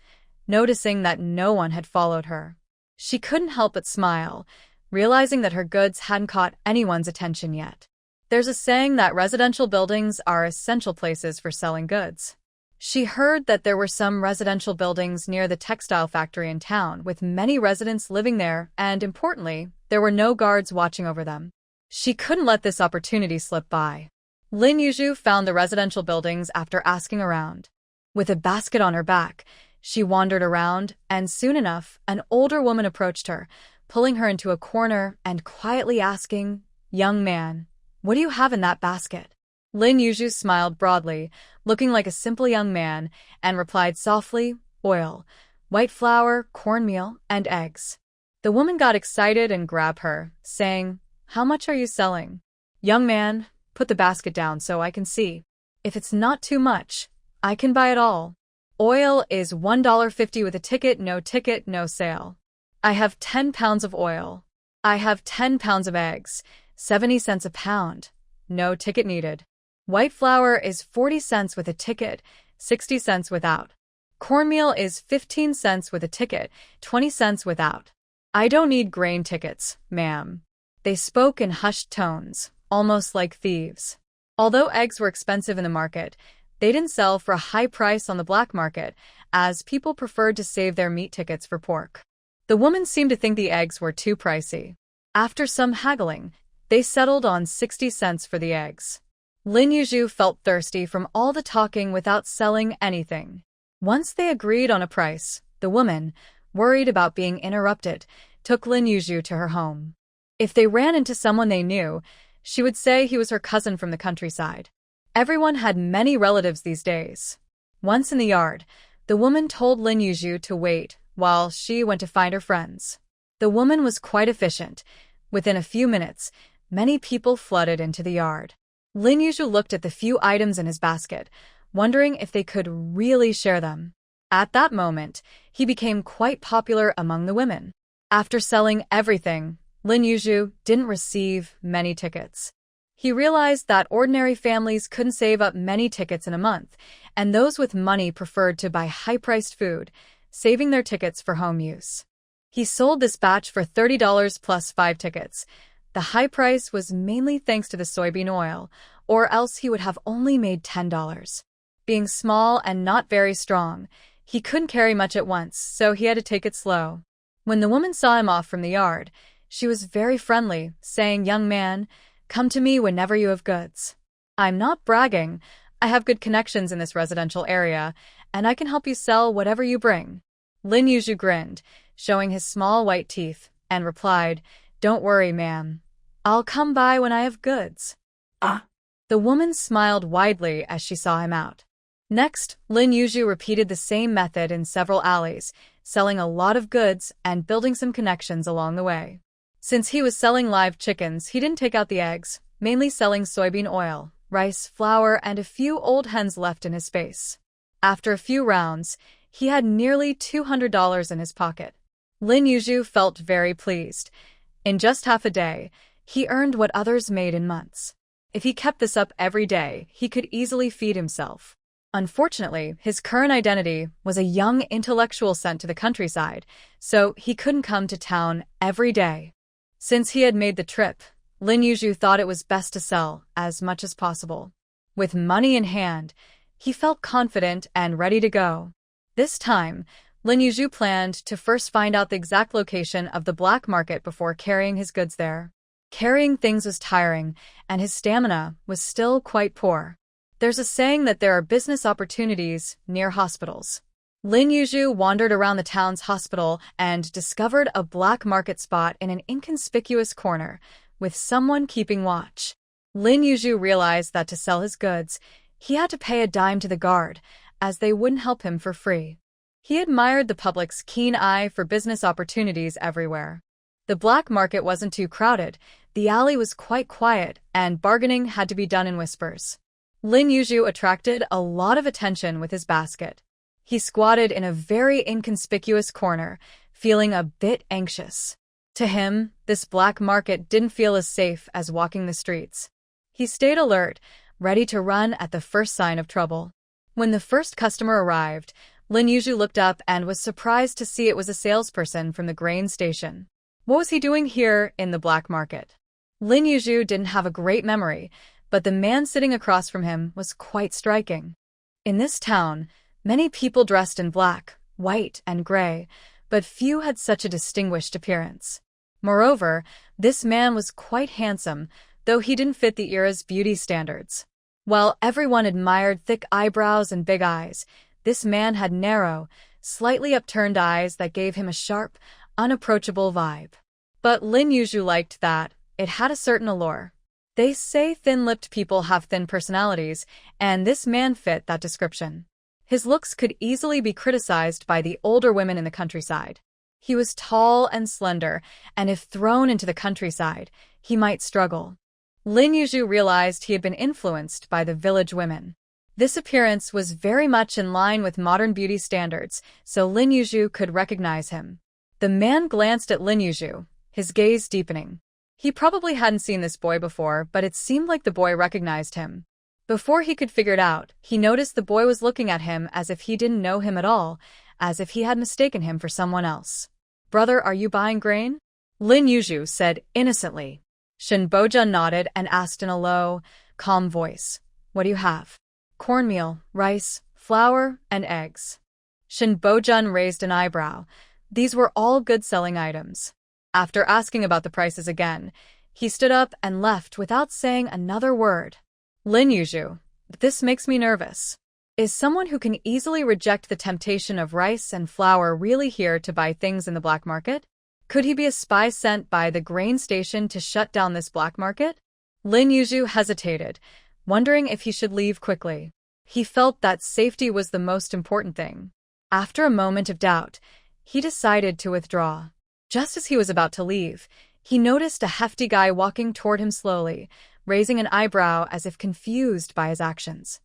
noticing that no one had followed her. She couldn't help but smile, realizing that her goods hadn't caught anyone's attention yet. There's a saying that residential buildings are essential places for selling goods. She heard that there were some residential buildings near the textile factory in town, with many residents living there, and importantly, there were no guards watching over them. She couldn't let this opportunity slip by. Lin Yuzhu found the residential buildings after asking around. With a basket on her back, she wandered around, and soon enough, an older woman approached her, pulling her into a corner and quietly asking, "Young man, what do you have in that basket?" Lin Yuzhu smiled broadly, looking like a simple young man, and replied softly, "Oil, white flour, cornmeal, and eggs." The woman got excited and grabbed her, saying, "How much are you selling?" "Young man, put the basket down so I can see. If it's not too much, I can buy it all. Oil is $1.50 with a ticket, no sale. I have 10 pounds of oil. I have 10 pounds of eggs, 70 cents a pound. No ticket needed. White flour is 40 cents with a ticket, 60 cents without. Cornmeal is 15 cents with a ticket, 20 cents without. I don't need grain tickets, ma'am." They spoke in hushed tones, almost like thieves. Although eggs were expensive in the market, they didn't sell for a high price on the black market, as people preferred to save their meat tickets for pork. The woman seemed to think the eggs were too pricey. After some haggling, they settled on 60 cents for the eggs. Lin Yuzhu felt thirsty from all the talking without selling anything. Once they agreed on a price, the woman, worried about being interrupted, took Lin Yuzhu to her home. If they ran into someone they knew, she would say he was her cousin from the countryside. Everyone had many relatives these days. Once in the yard, the woman told Lin Yuzhu to wait while she went to find her friends. The woman was quite efficient. Within a few minutes, many people flooded into the yard. Lin Yuzhu looked at the few items in his basket, wondering if they could really share them. At that moment, he became quite popular among the women. After selling everything, Lin Yuzhu didn't receive many tickets. He realized that ordinary families couldn't save up many tickets in a month, and those with money preferred to buy high-priced food, saving their tickets for home use. He sold this batch for $30 plus 5 tickets. The high price was mainly thanks to the soybean oil, or else he would have only made $10. Being small and not very strong, he couldn't carry much at once, so he had to take it slow. When the woman saw him off from the yard, she was very friendly, saying, "Young man, come to me whenever you have goods. I'm not bragging. I have good connections in this residential area, and I can help you sell whatever you bring." Lin Yuzhu grinned, showing his small white teeth, and replied, "Don't worry, ma'am. I'll come by when I have goods." The woman smiled widely as she saw him out. Next, Lin Yuzhu repeated the same method in several alleys, selling a lot of goods and building some connections along the way. Since he was selling live chickens, he didn't take out the eggs, mainly selling soybean oil, rice, flour, and a few old hens left in his space. After a few rounds, he had nearly $200 in his pocket. Lin Yuzhu felt very pleased. In just half a day, he earned what others made in months. If he kept this up every day, he could easily feed himself. Unfortunately, his current identity was a young intellectual sent to the countryside, so he couldn't come to town every day. Since he had made the trip, Lin Yuzhu thought it was best to sell as much as possible. With money in hand, he felt confident and ready to go. This time, Lin Yuzhu planned to first find out the exact location of the black market before carrying his goods there. Carrying things was tiring, and his stamina was still quite poor. There's a saying that there are business opportunities near hospitals. Lin Yuzhu wandered around the town's hospital and discovered a black market spot in an inconspicuous corner, with someone keeping watch. Lin Yuzhu realized that to sell his goods, he had to pay a dime to the guard, as they wouldn't help him for free. He admired the public's keen eye for business opportunities everywhere. The black market wasn't too crowded, the alley was quite quiet, and bargaining had to be done in whispers. Lin Yuzhu attracted a lot of attention with his basket. He squatted in a very inconspicuous corner, feeling a bit anxious. To him, this black market didn't feel as safe as walking the streets. He stayed alert, ready to run at the first sign of trouble. When the first customer arrived, Lin Yuzhu looked up and was surprised to see it was a salesperson from the grain station. What was he doing here in the black market? Lin Yuzhu didn't have a great memory, but the man sitting across from him was quite striking. In this town, many people dressed in black, white, and gray, but few had such a distinguished appearance. Moreover, this man was quite handsome, though he didn't fit the era's beauty standards. While everyone admired thick eyebrows and big eyes, this man had narrow, slightly upturned eyes that gave him a sharp, unapproachable vibe. But Lin Yuzhu liked that. It had a certain allure. They say thin-lipped people have thin personalities, and this man fit that description. His looks could easily be criticized by the older women in the countryside. He was tall and slender, and if thrown into the countryside, he might struggle. Lin Yuzhu realized he had been influenced by the village women. This appearance was very much in line with modern beauty standards, so Lin Yuzhu could recognize him. The man glanced at Lin Yuzhu, his gaze deepening. He probably hadn't seen this boy before, but it seemed like the boy recognized him. Before he could figure it out, he noticed the boy was looking at him as if he didn't know him at all, as if he had mistaken him for someone else. "Brother, are you buying grain?" Lin Yuzhu said innocently. Shen Bojun nodded and asked in a low, calm voice, "What do you have?" "Cornmeal, rice, flour, and eggs." Shen Bojun raised an eyebrow. These were all good-selling items. After asking about the prices again, he stood up and left without saying another word. Lin Yuzhu, this makes me nervous. Is someone who can easily reject the temptation of rice and flour really here to buy things in the black market? Could he be a spy sent by the grain station to shut down this black market? Lin Yuzhu hesitated, wondering if he should leave quickly. He felt that safety was the most important thing. After a moment of doubt, he decided to withdraw. Just as he was about to leave, he noticed a hefty guy walking toward him slowly, raising an eyebrow as if confused by his actions.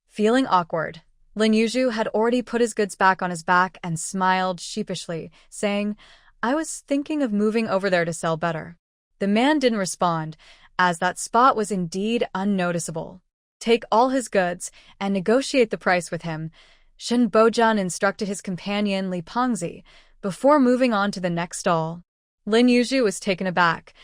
Feeling awkward, Lin Yuzhu had already put his goods back on his back and smiled sheepishly, saying, "I was thinking of moving over there to sell better." The man didn't respond, as that spot was indeed unnoticeable. Take all his goods and negotiate the price with him, Shen Bojun instructed his companion Li Pengzi, before moving on to the next stall. Lin Yuzhu was taken aback.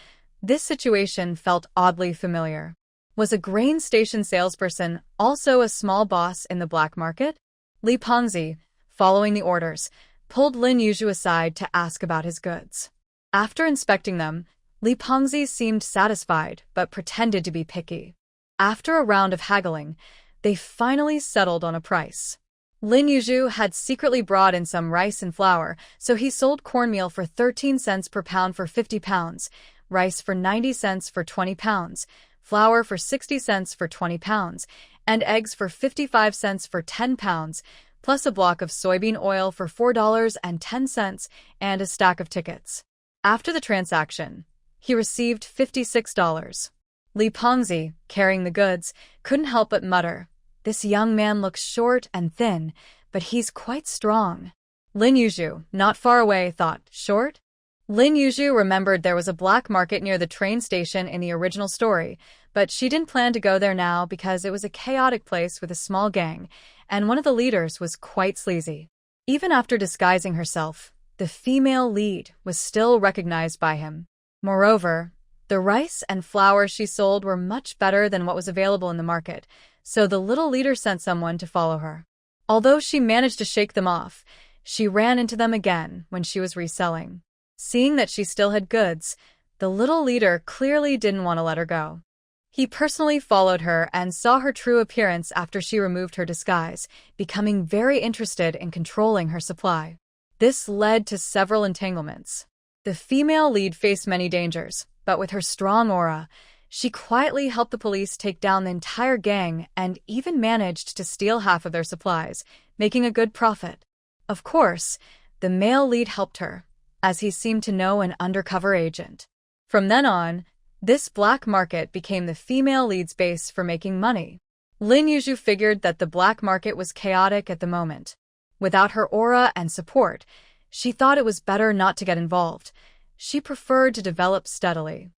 This situation felt oddly familiar. Was a grain station salesperson also a small boss in the black market? Li Pengzi, following the orders, pulled Lin Yuzhu aside to ask about his goods. After inspecting them, Li Pengzi seemed satisfied but pretended to be picky. After a round of haggling, they finally settled on a price. Lin Yuzhu had secretly brought in some rice and flour, so he sold cornmeal for 13 cents per pound for 50 pounds, rice for 90 cents for 20 pounds, flour for 60 cents for 20 pounds, and eggs for 55 cents for 10 pounds, plus a block of soybean oil for $4.10 and a stack of tickets. After the transaction, he received $56. Li Pengzi, carrying the goods, couldn't help but mutter, "This young man looks short and thin, but he's quite strong." Lin Yuzhu, not far away, thought, "Short?" Lin Yuzhu remembered there was a black market near the train station in the original story, but she didn't plan to go there now because it was a chaotic place with a small gang, and one of the leaders was quite sleazy. Even after disguising herself, the female lead was still recognized by him. Moreover, the rice and flour she sold were much better than what was available in the market, so the little leader sent someone to follow her. Although she managed to shake them off, she ran into them again when she was reselling. Seeing that she still had goods, the little leader clearly didn't want to let her go. He personally followed her and saw her true appearance after she removed her disguise, becoming very interested in controlling her supply. This led to several entanglements. The female lead faced many dangers, but with her strong aura, she quietly helped the police take down the entire gang and even managed to steal half of their supplies, making a good profit. Of course, the male lead helped her, as he seemed to know an undercover agent. From then on, this black market became the female lead's base for making money. Lin Yuzhu figured that the black market was chaotic at the moment. Without her aura and support, she thought it was better not to get involved. She preferred to develop steadily.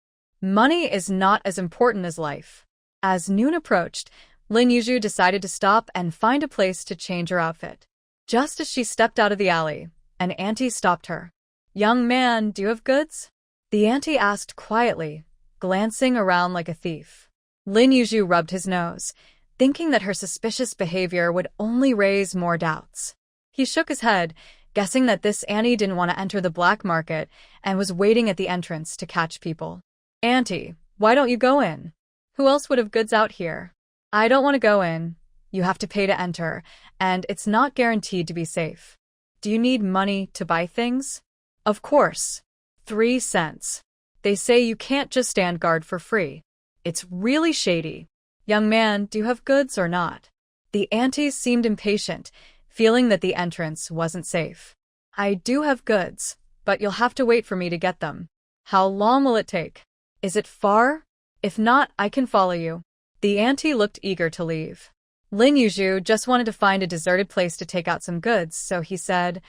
Money is not as important as life. As noon approached, Lin Yuzhu decided to stop and find a place to change her outfit. Just as she stepped out of the alley, an auntie stopped her. "Young man, do you have goods?" The auntie asked quietly, glancing around like a thief. Lin Yuzhu rubbed his nose, thinking that her suspicious behavior would only raise more doubts. He shook his head, guessing that this auntie didn't want to enter the black market and was waiting at the entrance to catch people. "Auntie, why don't you go in? Who else would have goods out here?" "I don't want to go in. You have to pay to enter, and it's not guaranteed to be safe." "Do you need money to buy things?" "Of course. 3 cents. They say you can't just stand guard for free. It's really shady." "Young man, do you have goods or not?" The auntie seemed impatient, feeling that the entrance wasn't safe. "I do have goods, but you'll have to wait for me to get them. How long will it take? Is it far? If not, I can follow you. The auntie looked eager to leave. Lin Yuzhu just wanted to find a deserted place to take out some goods, so he said,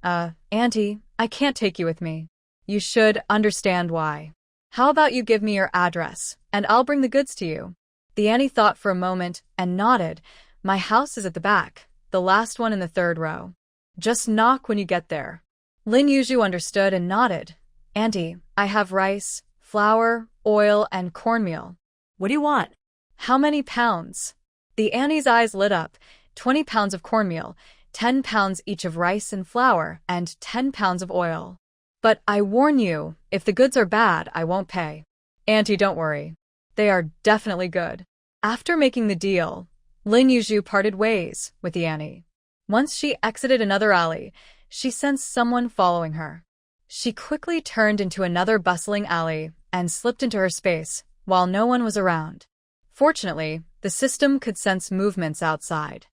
Auntie, I can't take you with me. You should understand why. How about you give me your address, and I'll bring the goods to you? The auntie thought for a moment and nodded. My house is at the back, the last one in the third row. Just knock when you get there. Lin Yuzhu understood and nodded. Auntie, I have rice, flour, oil, and cornmeal. What do you want? How many pounds? The auntie's eyes lit up. 20 pounds of cornmeal, 10 pounds each of rice and flour, and 10 pounds of oil. But I warn you, if the goods are bad, I won't pay. Auntie, don't worry. They are definitely good. After making the deal, Lin Yuzhu parted ways with the auntie. Once she exited another alley, she sensed someone following her. She quickly turned into another bustling alley and slipped into her space while no one was around. Fortunately, the system could sense movements outside.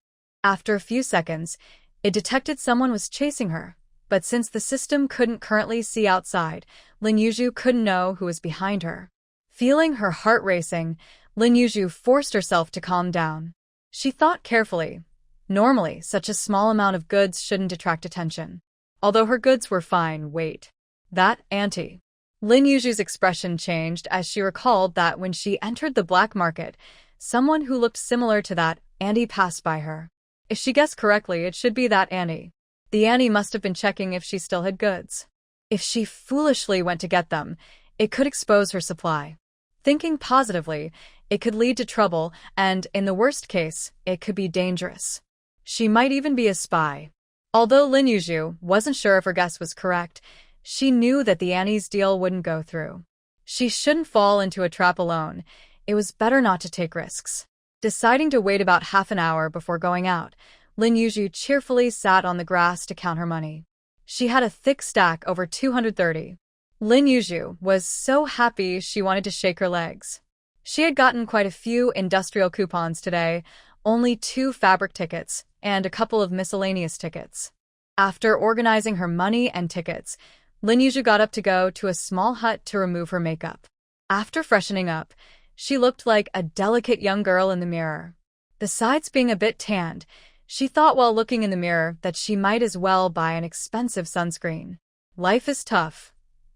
After a few seconds, it detected someone was chasing her, but since the system couldn't currently see outside, Lin Yuzhu couldn't know who was behind her. Feeling her heart racing, Lin Yuzhu forced herself to calm down. She thought carefully. Normally, such a small amount of goods shouldn't attract attention. Although her goods were fine, wait. That auntie. Lin Yuzhu's expression changed as she recalled that when she entered the black market, someone who looked similar to that auntie passed by her. If she guessed correctly, it should be that auntie. The auntie must have been checking if she still had goods. If she foolishly went to get them, it could expose her supply. Thinking positively, it could lead to trouble, and, in the worst case, it could be dangerous. She might even be a spy. Although Lin Yuzhu wasn't sure if her guess was correct, she knew that the auntie's deal wouldn't go through. She shouldn't fall into a trap alone. It was better not to take risks. Deciding to wait about half an hour before going out, Lin Yuzhu cheerfully sat on the grass to count her money. She had a thick stack over 230. Lin Yuzhu was so happy she wanted to shake her legs. She had gotten quite a few industrial coupons today, only 2 fabric tickets, and a couple of miscellaneous tickets. After organizing her money and tickets, Lin Yuzhu got up to go to a small hut to remove her makeup. After freshening up, she looked like a delicate young girl in the mirror. Besides being a bit tanned, she thought while looking in the mirror that she might as well buy an expensive sunscreen. Life is tough.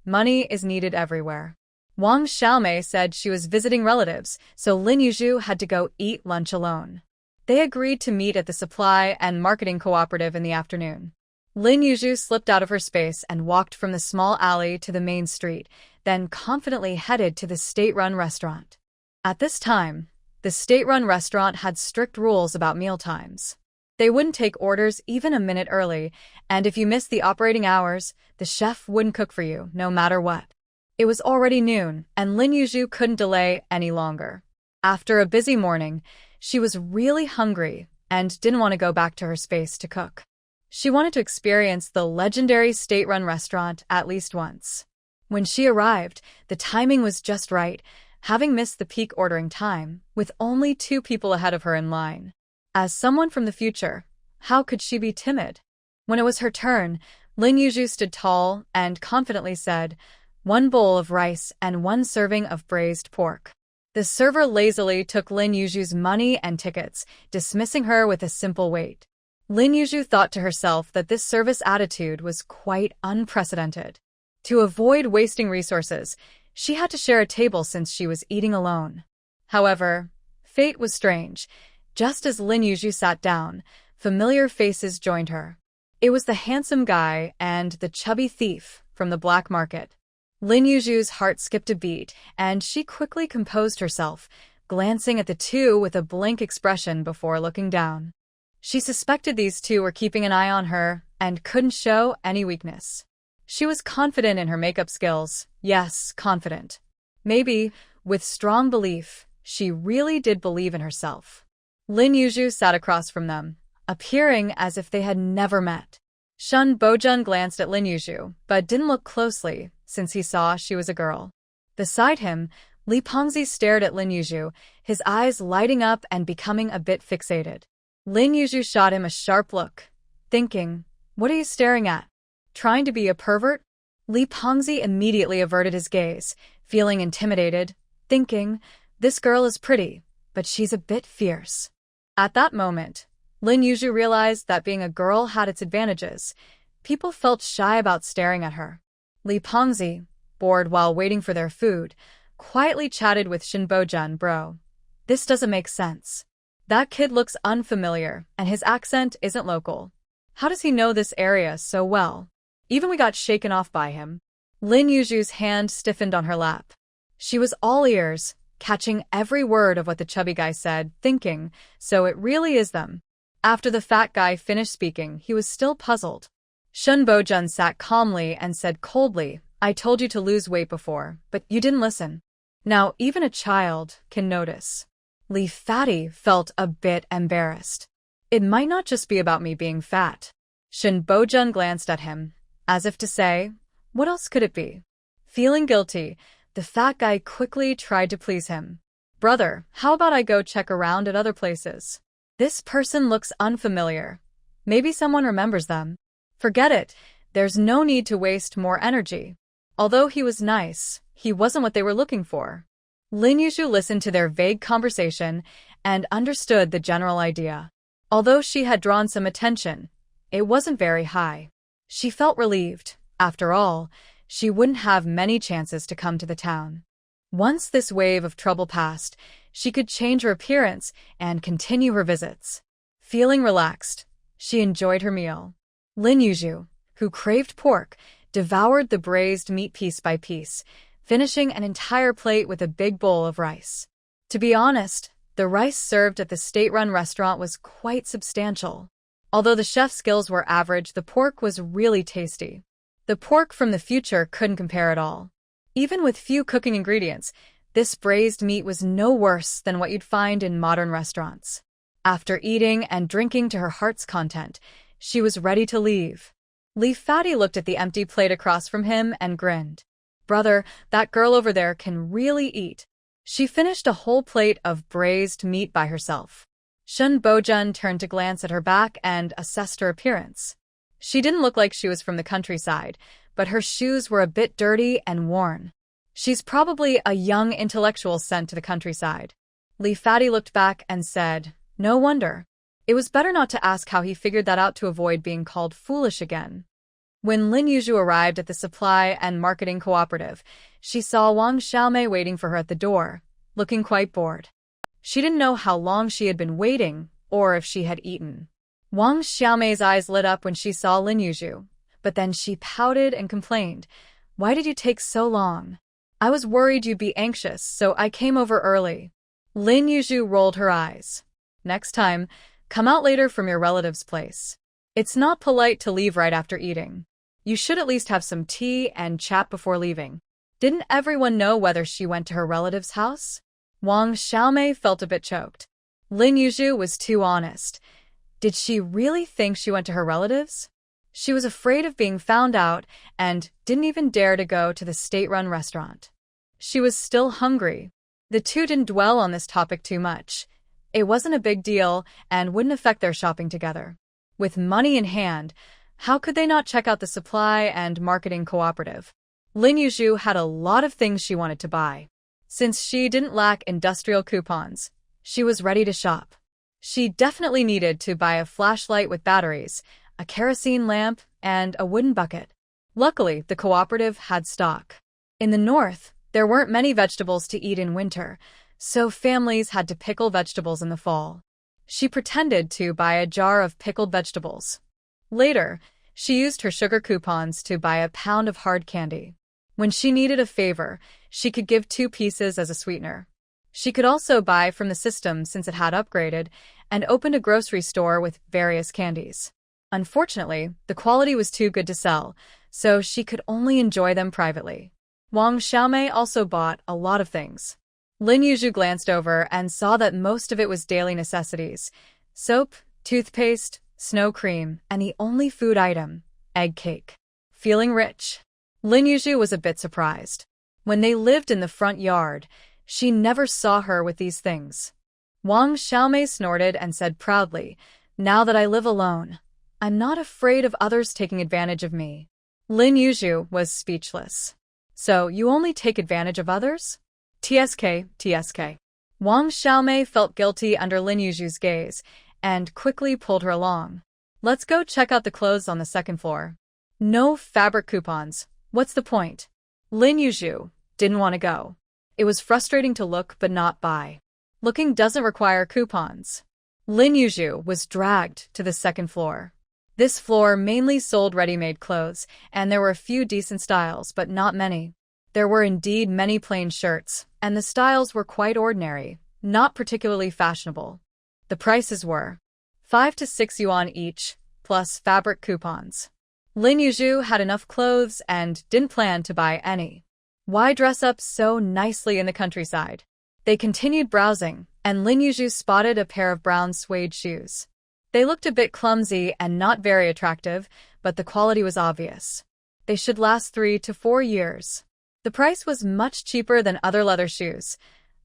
Money is needed everywhere. Wang Xiaomei said she was visiting relatives, so Lin Yuzhu had to go eat lunch alone. They agreed to meet at the supply and marketing cooperative in the afternoon. Lin Yuzhu slipped out of her space and walked from the small alley to the main street, then confidently headed to the state-run restaurant. At this time, the state-run restaurant had strict rules about mealtimes. They wouldn't take orders even a minute early, and if you missed the operating hours, the chef wouldn't cook for you, no matter what. It was already noon, and Lin Yuzhu couldn't delay any longer. After a busy morning, she was really hungry and didn't want to go back to her space to cook. She wanted to experience the legendary state-run restaurant at least once. When she arrived, the timing was just right, having missed the peak ordering time, with only 2 people ahead of her in line. As someone from the future, how could she be timid? When it was her turn, Lin Yuzhu stood tall and confidently said, 1 bowl of rice and 1 serving of braised pork. The server lazily took Lin Yuzhu's money and tickets, dismissing her with a simple wait. Lin Yuzhu thought to herself that this service attitude was quite unprecedented. To avoid wasting resources, she had to share a table since she was eating alone. However, fate was strange. Just as Lin Yuzhu sat down, familiar faces joined her. It was the handsome guy and the chubby thief from the black market. Lin Yuzhu's heart skipped a beat, and she quickly composed herself, glancing at the two with a blank expression before looking down. She suspected these 2 were keeping an eye on her and couldn't show any weakness. She was confident in her makeup skills. Yes, confident. Maybe, with strong belief, she really did believe in herself. Lin Yuzhu sat across from them, appearing as if they had never met. Shun Bojun glanced at Lin Yuzhu, but didn't look closely since he saw she was a girl. Beside him, Li Pengzi stared at Lin Yuzhu, his eyes lighting up and becoming a bit fixated. Lin Yuzhu shot him a sharp look, thinking, what are you staring at? Trying to be a pervert? Li Pengzi immediately averted his gaze, feeling intimidated, thinking, this girl is pretty, but she's a bit fierce. At that moment, Lin Yuzhu realized that being a girl had its advantages. People felt shy about staring at her. Li Pengzi, bored while waiting for their food, quietly chatted with Shin Bojun. Bro, this doesn't make sense. That kid looks unfamiliar, and his accent isn't local. How does he know this area so well? Even we got shaken off by him. Lin Yuzhu's hand stiffened on her lap. She was all ears, catching every word of what the chubby guy said, thinking, so it really is them. After the fat guy finished speaking, he was still puzzled. Shun Bojun sat calmly and said coldly, I told you to lose weight before, but you didn't listen. Now even a child can notice. Li Fatty felt a bit embarrassed. It might not just be about me being fat. Shin Bojun glanced at him, as if to say, what else could it be? Feeling guilty, the fat guy quickly tried to please him. Brother, how about I go check around at other places? This person looks unfamiliar. Maybe someone remembers them. Forget it, there's no need to waste more energy. Although he was nice, he wasn't what they were looking for. Lin Yuzhu listened to their vague conversation and understood the general idea. Although she had drawn some attention, it wasn't very high. She felt relieved. After all, she wouldn't have many chances to come to the town. Once this wave of trouble passed, she could change her appearance and continue her visits. Feeling relaxed, she enjoyed her meal. Lin Yuzhu, who craved pork, devoured the braised meat piece by piece, finishing an entire plate with a big bowl of rice. To be honest, the rice served at the state-run restaurant was quite substantial. Although the chef's skills were average, the pork was really tasty. The pork from the future couldn't compare at all. Even with few cooking ingredients, this braised meat was no worse than what you'd find in modern restaurants. After eating and drinking to her heart's content, she was ready to leave. Li Fatty looked at the empty plate across from him and grinned. Brother, that girl over there can really eat. She finished a whole plate of braised meat by herself. Shun Bojun turned to glance at her back and assessed her appearance. She didn't look like she was from the countryside, but her shoes were a bit dirty and worn. She's probably a young intellectual sent to the countryside. Li Fatty looked back and said, no wonder. It was better not to ask how he figured that out to avoid being called foolish again. When Lin Yuzhu arrived at the supply and marketing cooperative, she saw Wang Xiaomei waiting for her at the door, looking quite bored. She didn't know how long she had been waiting, or if she had eaten. Wang Xiaomei's eyes lit up when she saw Lin Yuzhu, but then she pouted and complained, why did you take so long? I was worried you'd be anxious, so I came over early. Lin Yuzhu rolled her eyes. Next time, come out later from your relative's place. It's not polite to leave right after eating. You should at least have some tea and chat before leaving. Didn't everyone know whether she went to her relative's house? Wang Xiaomei felt a bit choked. Lin Yuzhu was too honest. Did she really think she went to her relatives? She was afraid of being found out and didn't even dare to go to the state-run restaurant. She was still hungry. The two didn't dwell on this topic too much. It wasn't a big deal and wouldn't affect their shopping together. With money in hand, how could they not check out the supply and marketing cooperative? Lin Yuzhu had a lot of things she wanted to buy. Since she didn't lack industrial coupons, she was ready to shop. She definitely needed to buy a flashlight with batteries, a kerosene lamp, and a wooden bucket. Luckily, the cooperative had stock. In the north, there weren't many vegetables to eat in winter, so families had to pickle vegetables in the fall. She pretended to buy a jar of pickled vegetables. Later, she used her sugar coupons to buy a pound of hard candy. When she needed a favor, she could give 2 pieces as a sweetener. She could also buy from the system since it had upgraded and opened a grocery store with various candies. Unfortunately, the quality was too good to sell, so she could only enjoy them privately. Wang Xiaomei also bought a lot of things. Lin Yuzhu glanced over and saw that most of it was daily necessities: soap, toothpaste, snow cream, and the only food item, egg cake. Feeling rich, Lin Yuzhu was a bit surprised. When they lived in the front yard, she never saw her with these things. Wang Xiaomei snorted and said proudly, now that I live alone, I'm not afraid of others taking advantage of me. Lin Yuzhu was speechless. So, you only take advantage of others? TSK, TSK. Wang Xiaomei felt guilty under Lin Yuzhu's gaze and quickly pulled her along. Let's go check out the clothes on the second floor. No fabric coupons. What's the point? Lin Yuzhu didn't want to go. It was frustrating to look but not buy. Looking doesn't require coupons. Lin Yuzhu was dragged to the second floor. This floor mainly sold ready-made clothes, and there were a few decent styles, but not many. There were indeed many plain shirts, and the styles were quite ordinary, not particularly fashionable. The prices were 5 to 6 yuan each, plus fabric coupons. Lin Yuzhu had enough clothes and didn't plan to buy any. Why dress up so nicely in the countryside? They continued browsing, and Lin Yuzhu spotted a pair of brown suede shoes. They looked a bit clumsy and not very attractive, but the quality was obvious. They should last 3 to 4 years. The price was much cheaper than other leather shoes,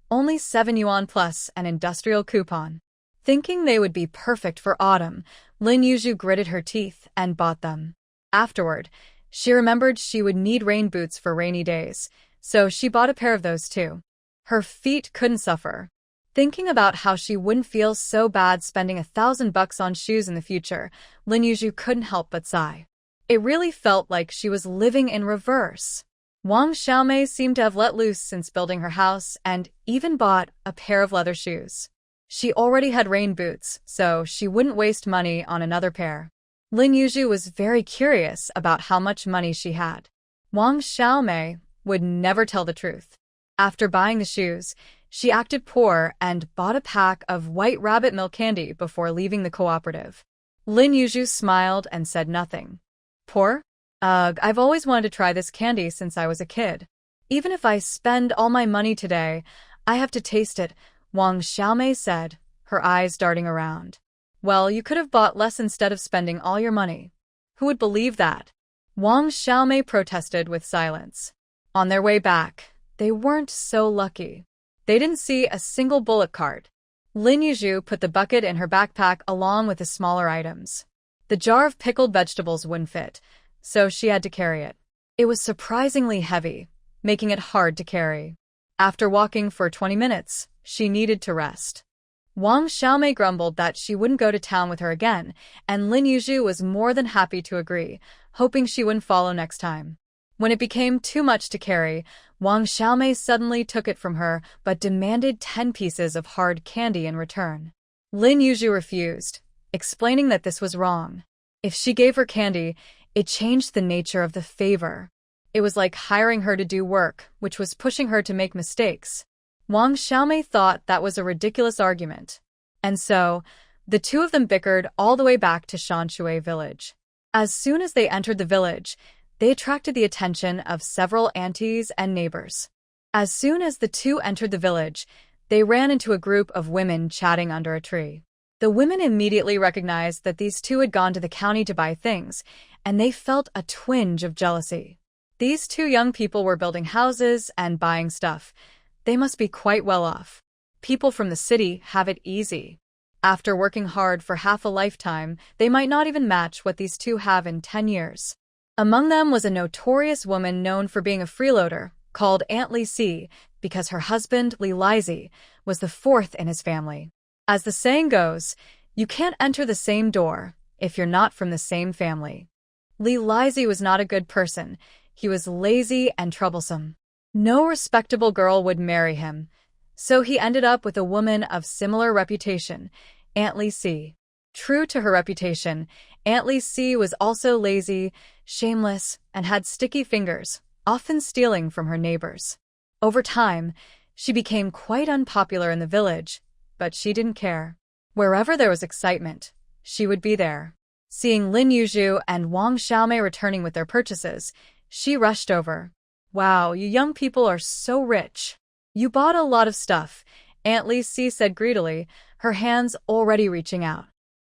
only 7 yuan plus an industrial coupon. Thinking they would be perfect for autumn, Lin Yuzhu gritted her teeth and bought them. Afterward, she remembered she would need rain boots for rainy days, so she bought a pair of those too. Her feet couldn't suffer. Thinking about how she wouldn't feel so bad spending $1,000 on shoes in the future, Lin Yuzhu couldn't help but sigh. It really felt like she was living in reverse. Wang Xiaomei seemed to have let loose since building her house and even bought a pair of leather shoes. She already had rain boots, so she wouldn't waste money on another pair. Lin Yuzhu was very curious about how much money she had. Wang Xiaomei would never tell the truth. After buying the shoes, she acted poor and bought a pack of white rabbit milk candy before leaving the cooperative. Lin Yuzhu smiled and said nothing. Poor? Ugh, I've always wanted to try this candy since I was a kid. Even if I spend all my money today, I have to taste it, Wang Xiaomei said, her eyes darting around. Well, you could have bought less instead of spending all your money. Who would believe that? Wang Xiaomei protested with silence. On their way back, they weren't so lucky. They didn't see a single bullock cart. Lin Yuzhu put the bucket in her backpack along with the smaller items. The jar of pickled vegetables wouldn't fit, so she had to carry it. It was surprisingly heavy, making it hard to carry. After walking for 20 minutes, she needed to rest. Wang Xiaomei grumbled that she wouldn't go to town with her again, and Lin Yuzhu was more than happy to agree, hoping she wouldn't follow next time. When it became too much to carry, Wang Xiaomei suddenly took it from her but demanded 10 pieces of hard candy in return. Lin Yuzhu refused, explaining that this was wrong. If she gave her candy, it changed the nature of the favor. It was like hiring her to do work, which was pushing her to make mistakes. Wang Xiaomei thought that was a ridiculous argument. And so, the two of them bickered all the way back to Shanshui village. As soon as they entered the village, they attracted the attention of several aunties and neighbors. As soon as the two entered the village, they ran into a group of women chatting under a tree. The women immediately recognized that these two had gone to the county to buy things, and they felt a twinge of jealousy. These two young people were building houses and buying stuff. They must be quite well off. People from the city have it easy. After working hard for half a lifetime, they might not even match what these two have in 10 years. Among them was a notorious woman known for being a freeloader, called Aunt Li Si, because her husband, Li Lizi, was the fourth in his family. As the saying goes, you can't enter the same door if you're not from the same family. Li Lizi was not a good person. He was lazy and troublesome. No respectable girl would marry him, so he ended up with a woman of similar reputation, Aunt Li Si. True to her reputation, Aunt Li Si was also lazy, shameless, and had sticky fingers, often stealing from her neighbors. Over time, she became quite unpopular in the village, but she didn't care. Wherever there was excitement, she would be there. Seeing Lin Yuzhu and Wang Xiaomei returning with their purchases, she rushed over. Wow, you young people are so rich. You bought a lot of stuff, Aunt Li Si said greedily, her hands already reaching out.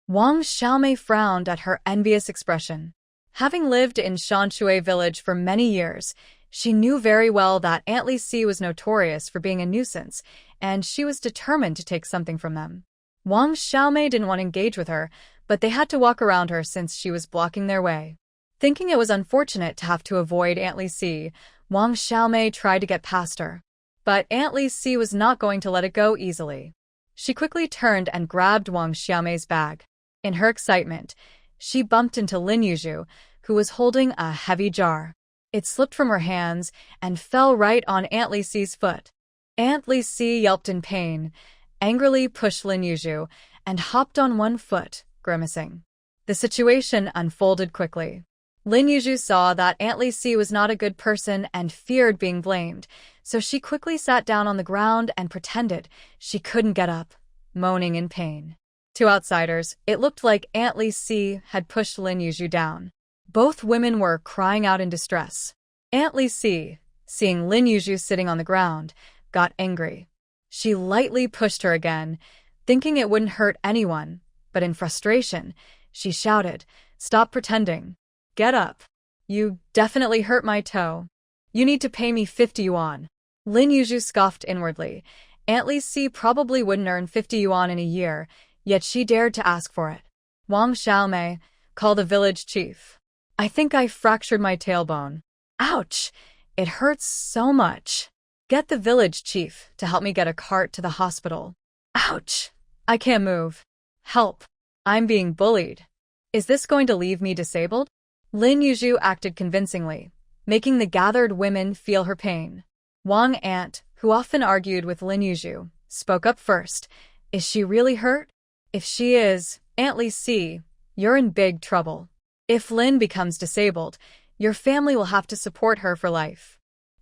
Wang Xiaomei frowned at her envious expression. Having lived in Shanshui village for many years, she knew very well that Aunt Li Si was notorious for being a nuisance, and she was determined to take something from them. Wang Xiaomei didn't want to engage with her, but they had to walk around her since she was blocking their way. Thinking it was unfortunate to have to avoid Aunt Lisi, Wang Xiaomei tried to get past her. But Aunt Lisi was not going to let it go easily. She quickly turned and grabbed Wang Xiaomei's bag. In her excitement, she bumped into Lin Yuzhu, who was holding a heavy jar. It slipped from her hands and fell right on Aunt Lisi's foot. Aunt Lisi yelped in pain, angrily pushed Lin Yuzhu, and hopped on one foot, grimacing. The situation unfolded quickly. Lin Yuzhu saw that Aunt Lisi was not a good person and feared being blamed, so she quickly sat down on the ground and pretended she couldn't get up, moaning in pain. To outsiders, it looked like Aunt Lisi had pushed Lin Yuzhu down. Both women were crying out in distress. Aunt Lisi, seeing Lin Yuzhu sitting on the ground, got angry. She lightly pushed her again, thinking it wouldn't hurt anyone, but in frustration, she shouted, "Stop pretending. Get up. You definitely hurt my toe. You need to pay me 50 yuan. Lin Yuzhu scoffed inwardly. Aunt Lisi probably wouldn't earn 50 yuan in a year, yet she dared to ask for it. Wang Xiaomei, call the village chief. I think I fractured my tailbone. Ouch! It hurts so much. Get the village chief to help me get a cart to the hospital. Ouch! I can't move. Help! I'm being bullied. Is this going to leave me disabled? Lin Yuzhu acted convincingly, making the gathered women feel her pain. Wang Aunt, who often argued with Lin Yuzhu, spoke up first. Is she really hurt? If she is, Aunt Lisi, you're in big trouble. If Lin becomes disabled, your family will have to support her for life.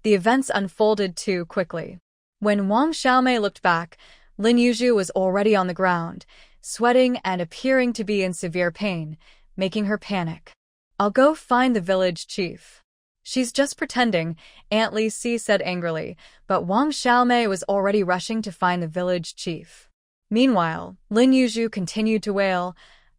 The events unfolded too quickly. When Wang Xiaomei looked back, Lin Yuzhu was already on the ground, sweating and appearing to be in severe pain, making her panic. I'll go find the village chief. She's just pretending, Aunt Lisi said angrily, but Wang Xiaomei was already rushing to find the village chief. Meanwhile, Lin Yuzhu continued to wail,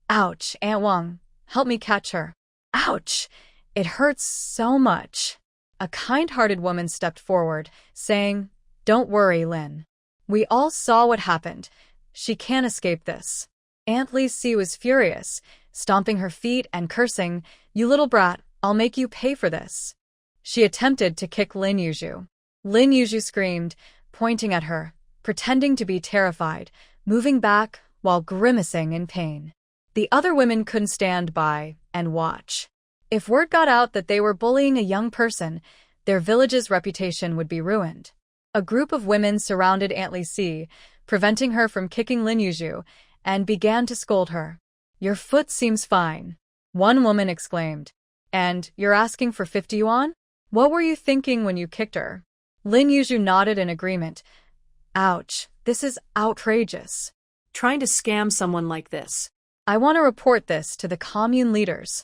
Ouch, Aunt Wang, help me catch her. Ouch, it hurts so much. A kind-hearted woman stepped forward, saying, Don't worry, Lin. We all saw what happened. She can't escape this. Aunt Lisi was furious, stomping her feet and cursing, You little brat, I'll make you pay for this. She attempted to kick Lin Yuzhu. Lin Yuzhu screamed, pointing at her, pretending to be terrified, moving back while grimacing in pain. The other women couldn't stand by and watch. If word got out that they were bullying a young person, their village's reputation would be ruined. A group of women surrounded Aunt Lisi, preventing her from kicking Lin Yuzhu, and began to scold her. Your foot seems fine, one woman exclaimed. And you're asking for 50 yuan? What were you thinking when you kicked her? Lin Yuzhu nodded in agreement. Ouch, this is outrageous. Trying to scam someone like this. I want to report this to the commune leaders.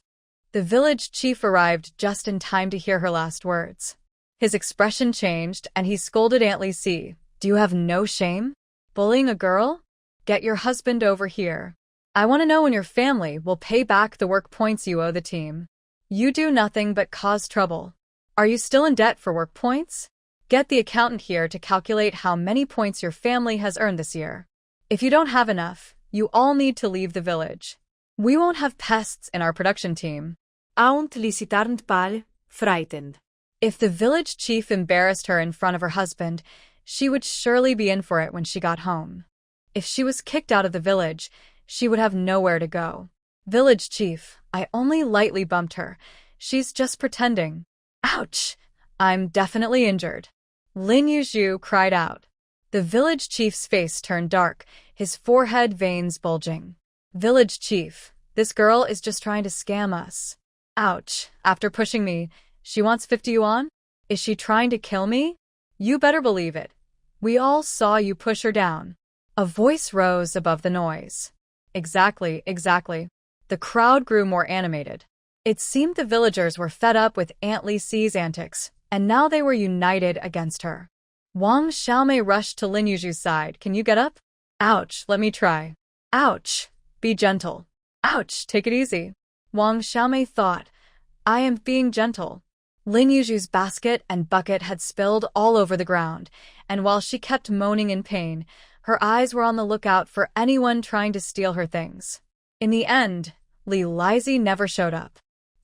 The village chief arrived just in time to hear her last words. His expression changed and he scolded Aunt Lisi. Do you have no shame? Bullying a girl? Get your husband over here. I want to know when your family will pay back the work points you owe the team. You do nothing but cause trouble. Are you still in debt for work points? Get the accountant here to calculate how many points your family has earned this year. If you don't have enough, you all need to leave the village. We won't have pests in our production team. Aunt Lisi turned pale, frightened. If the village chief embarrassed her in front of her husband, she would surely be in for it when she got home. If she was kicked out of the village, she would have nowhere to go. Village chief, I only lightly bumped her. She's just pretending. Ouch! I'm definitely injured. Lin Yuzhu cried out. The village chief's face turned dark, his forehead veins bulging. Village chief, this girl is just trying to scam us. Ouch, after pushing me, she wants 50 yuan? Is she trying to kill me? You better believe it. We all saw you push her down. A voice rose above the noise. Exactly. The crowd grew more animated. It seemed the villagers were fed up with Aunt Lisi's antics, and now they were united against her. Wang Xiaomei rushed to Lin Yuzhu's side. Can you get up? Ouch, let me try. Ouch, be gentle. Ouch, take it easy. Wang Xiaomei thought, I am being gentle. Lin Yuzhu's basket and bucket had spilled all over the ground, and while she kept moaning in pain, her eyes were on the lookout for anyone trying to steal her things. In the end, Li Lizi never showed up.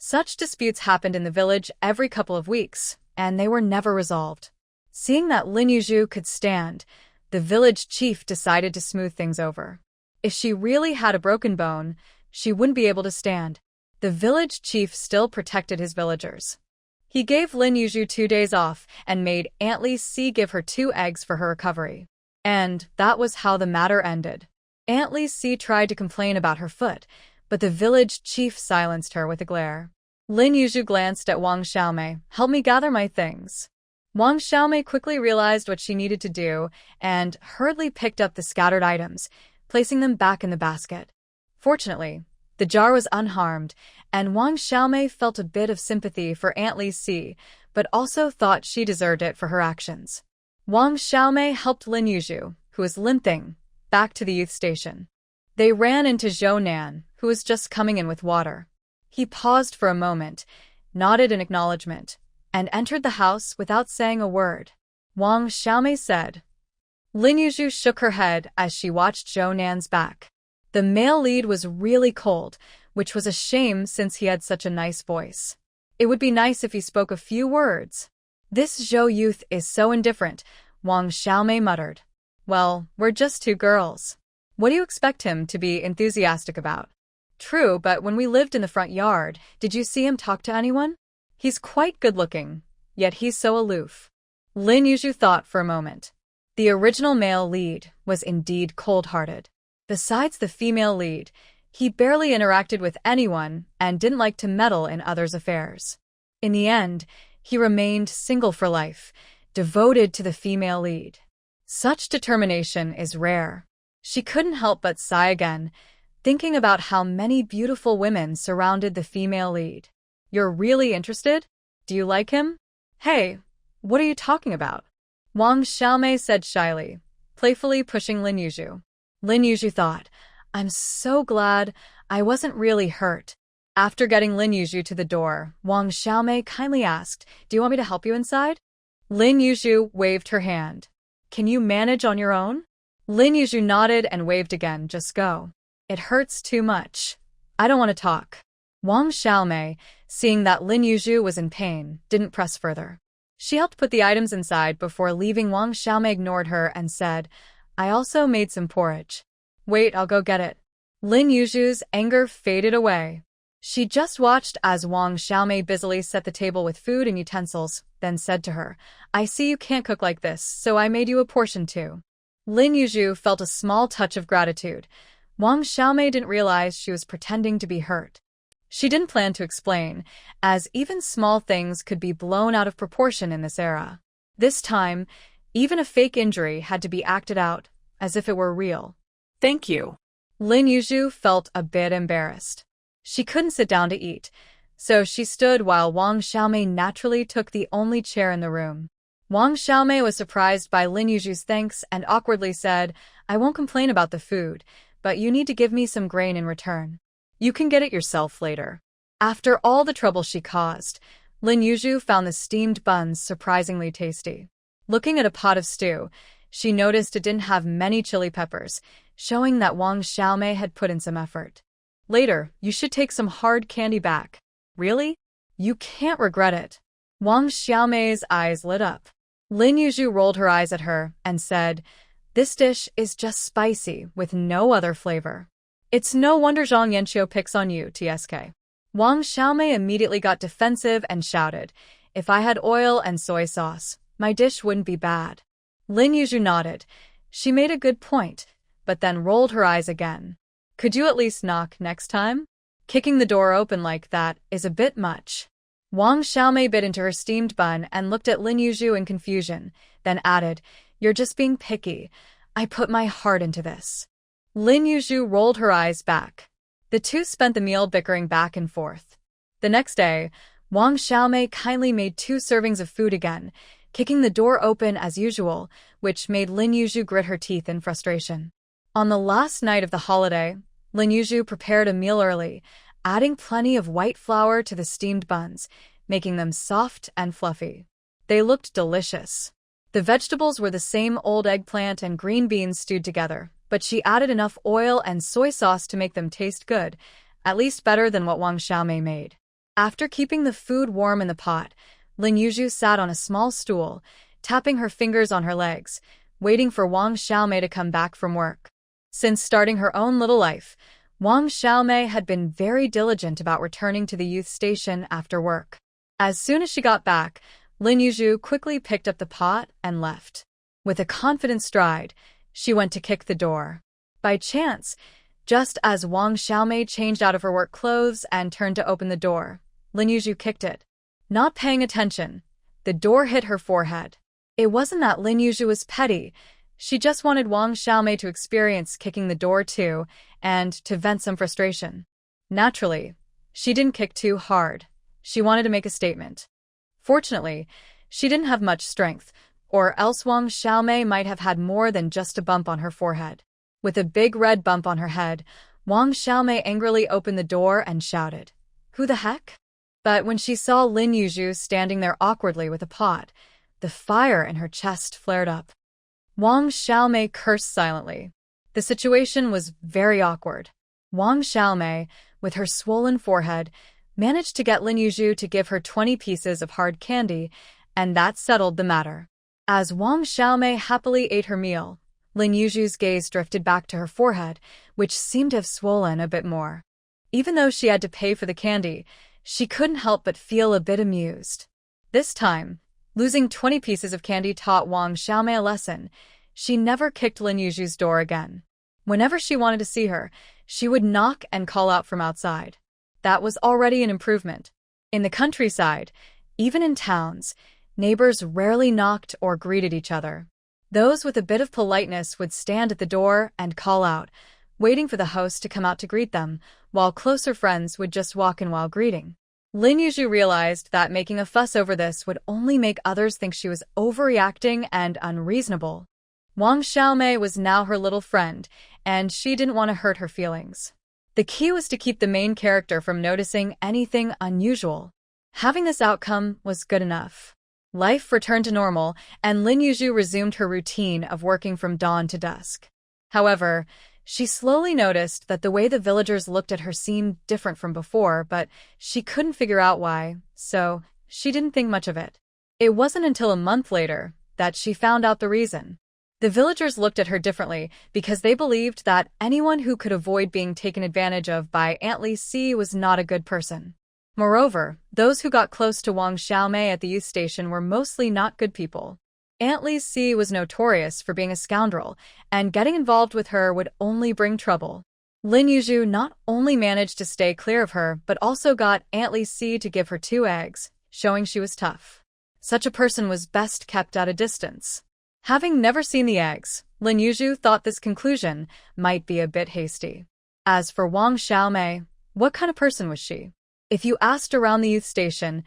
Such disputes happened in the village every couple of weeks, and they were never resolved. Seeing that Lin Yuzhu could stand, the village chief decided to smooth things over. If she really had a broken bone, she wouldn't be able to stand. The village chief still protected his villagers. He gave Lin Yuzhu 2 days off and made Aunt Li Si give her 2 eggs for her recovery. And that was how the matter ended. Aunt Li Si tried to complain about her foot, but the village chief silenced her with a glare. Lin Yuzhu glanced at Wang Xiaomei. "Help me gather my things." Wang Xiaomei quickly realized what she needed to do and hurriedly picked up the scattered items, placing them back in the basket. Fortunately, the jar was unharmed, and Wang Xiaomei felt a bit of sympathy for Aunt Li Si, but also thought she deserved it for her actions. Wang Xiaomei helped Lin Yuzhu, who was limping, back to the youth station. They ran into Zhou Nan, who was just coming in with water. He paused for a moment, nodded in acknowledgement, and entered the house without saying a word. Wang Xiaomei said. Lin Yuzhu shook her head as she watched Zhou Nan's back. The male lead was really cold, which was a shame since he had such a nice voice. It would be nice if he spoke a few words. This Zhou youth is so indifferent, Wang Xiaomei muttered. Well, we're just 2 girls. What do you expect him to be enthusiastic about? True, but when we lived in the front yard, did you see him talk to anyone? He's quite good-looking, yet he's so aloof. Lin Yuzhu thought for a moment. The original male lead was indeed cold-hearted. Besides the female lead, he barely interacted with anyone and didn't like to meddle in others' affairs. In the end, he remained single for life, devoted to the female lead. Such determination is rare. She couldn't help but sigh again, thinking about how many beautiful women surrounded the female lead. You're really interested? Do you like him? Hey, what are you talking about? Wang Xiaomei said shyly, playfully pushing Lin Yuzhu. Lin Yuzhu thought, I'm so glad I wasn't really hurt. After getting Lin Yuzhu to the door, Wang Xiaomei kindly asked, do you want me to help you inside? Lin Yuzhu waved her hand. Can you manage on your own? Lin Yuzhu nodded and waved again, just go. It hurts too much. I don't want to talk. Wang Xiaomei, seeing that Lin Yuzhu was in pain, didn't press further. She helped put the items inside before leaving. Wang Xiaomei ignored her and said, I also made some porridge. Wait, I'll go get it. Lin Yuzhu's anger faded away. She just watched as Wang Xiaomei busily set the table with food and utensils, then said to her, I see you can't cook like this, so I made you a portion too. Lin Yuzhu felt a small touch of gratitude. Wang Xiaomei didn't realize she was pretending to be hurt. She didn't plan to explain, as even small things could be blown out of proportion in this era. This time, even a fake injury had to be acted out, as if it were real. Thank you. Lin Yuzhu felt a bit embarrassed. She couldn't sit down to eat, so she stood while Wang Xiaomei naturally took the only chair in the room. Wang Xiaomei was surprised by Lin Yuzhu's thanks and awkwardly said, I won't complain about the food, but you need to give me some grain in return. You can get it yourself later. After all the trouble she caused, Lin Yuzhu found the steamed buns surprisingly tasty. Looking at a pot of stew, she noticed it didn't have many chili peppers, showing that Wang Xiaomei had put in some effort. Later, you should take some hard candy back. Really? You can't regret it. Wang Xiaomei's eyes lit up. Lin Yuzhu rolled her eyes at her and said, This dish is just spicy with no other flavor. It's no wonder Zhang Yanqiu picks on you, TSK. Wang Xiaomei immediately got defensive and shouted, If I had oil and soy sauce, my dish wouldn't be bad. Lin Yuzhu nodded. She made a good point, but then rolled her eyes again. Could you at least knock next time? Kicking the door open like that is a bit much. Wang Xiaomei bit into her steamed bun and looked at Lin Yuzhu in confusion, then added, You're just being picky. I put my heart into this. Lin Yuzhu rolled her eyes back. The two spent the meal bickering back and forth. The next day, Wang Xiaomei kindly made 2 servings of food again, kicking the door open as usual, which made Lin Yuzhu grit her teeth in frustration. On the last night of the holiday, Lin Yuzhu prepared a meal early, adding plenty of white flour to the steamed buns, making them soft and fluffy. They looked delicious. The vegetables were the same old eggplant and green beans stewed together, but she added enough oil and soy sauce to make them taste good, at least better than what Wang Xiaomei made. After keeping the food warm in the pot, Lin Yuzhu sat on a small stool, tapping her fingers on her legs, waiting for Wang Xiaomei to come back from work. Since starting her own little life, Wang Xiaomei had been very diligent about returning to the youth station after work. As soon as she got back, Lin Yuzhu quickly picked up the pot and left. With a confident stride, she went to kick the door. By chance, just as Wang Xiaomei changed out of her work clothes and turned to open the door, Lin Yuzhu kicked it. Not paying attention, the door hit her forehead. It wasn't that Lin Yuzhu was petty. She just wanted Wang Xiaomei to experience kicking the door too, and to vent some frustration. Naturally, she didn't kick too hard. She wanted to make a statement. Fortunately, she didn't have much strength, or else Wang Xiaomei might have had more than just a bump on her forehead. With a big red bump on her head, Wang Xiaomei angrily opened the door and shouted, "Who the heck?" But when she saw Lin Yuzhu standing there awkwardly with a pot, the fire in her chest flared up. Wang Xiaomei cursed silently. The situation was very awkward. Wang Xiaomei, with her swollen forehead, managed to get Lin Yuzhu to give her 20 pieces of hard candy, and that settled the matter. As Wang Xiaomei happily ate her meal, Lin Yuzhu's gaze drifted back to her forehead, which seemed to have swollen a bit more. Even though she had to pay for the candy, she couldn't help but feel a bit amused. This time, losing 20 pieces of candy taught Wang Xiaomei a lesson. She never kicked Lin Yuzhu's door again. Whenever she wanted to see her, she would knock and call out from outside. That was already an improvement. In the countryside, even in towns, neighbors rarely knocked or greeted each other. Those with a bit of politeness would stand at the door and call out, waiting for the host to come out to greet them, while closer friends would just walk in while greeting. Lin Yuzhu realized that making a fuss over this would only make others think she was overreacting and unreasonable. Wang Xiaomei was now her little friend, and she didn't want to hurt her feelings. The key was to keep the main character from noticing anything unusual. Having this outcome was good enough. Life returned to normal, and Lin Yuzhu resumed her routine of working from dawn to dusk. However, she slowly noticed that the way the villagers looked at her seemed different from before, but she couldn't figure out why, so she didn't think much of it. It wasn't until a month later that she found out the reason. The villagers looked at her differently because they believed that anyone who could avoid being taken advantage of by Aunt Lee Si was not a good person. Moreover, those who got close to Wang Xiaomei at the youth station were mostly not good people. Aunt Lee Si was notorious for being a scoundrel, and getting involved with her would only bring trouble. Lin Yuzhu not only managed to stay clear of her, but also got Aunt Lee Si to give her 2 eggs, showing she was tough. Such a person was best kept at a distance. Having never seen the eggs, Lin Yuzhu thought this conclusion might be a bit hasty. As for Wang Xiaomei, what kind of person was she? If you asked around the youth station,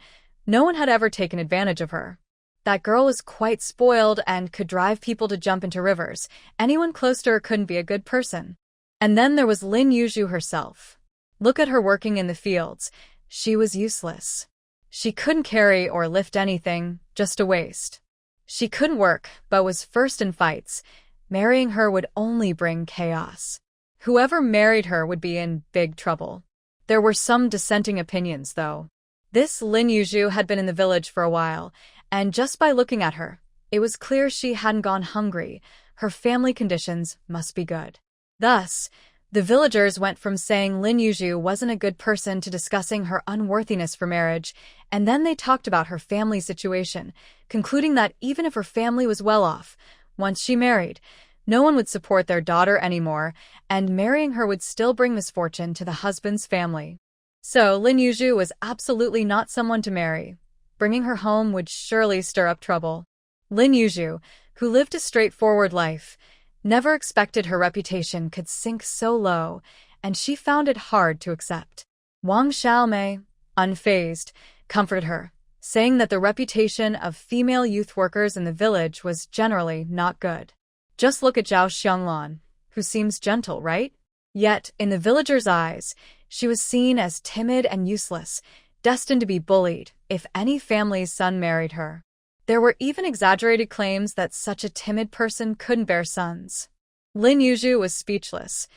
no one had ever taken advantage of her. That girl was quite spoiled and could drive people to jump into rivers. Anyone close to her couldn't be a good person. And then there was Lin Yuzhu herself. Look at her working in the fields. She was useless. She couldn't carry or lift anything, just a waste. She couldn't work, but was first in fights. Marrying her would only bring chaos. Whoever married her would be in big trouble. There were some dissenting opinions, though. This Lin Yuzhu had been in the village for a while, and just by looking at her, it was clear she hadn't gone hungry. Her family conditions must be good. Thus, the villagers went from saying Lin Yuzhu wasn't a good person to discussing her unworthiness for marriage, and then they talked about her family situation, concluding that even if her family was well off, once she married, no one would support their daughter anymore, and marrying her would still bring misfortune to the husband's family. So Lin Yuzhu was absolutely not someone to marry. Bringing her home would surely stir up trouble. Lin Yuzhu, who lived a straightforward life, never expected her reputation could sink so low, and she found it hard to accept. Wang Xiaomei, unfazed, comforted her, saying that the reputation of female youth workers in the village was generally not good. Just look at Zhao Xianglan, who seems gentle, right? Yet, in the villagers' eyes, she was seen as timid and useless, destined to be bullied if any family's son married her. There were even exaggerated claims that such a timid person couldn't bear sons. Lin Yuzhu was speechless.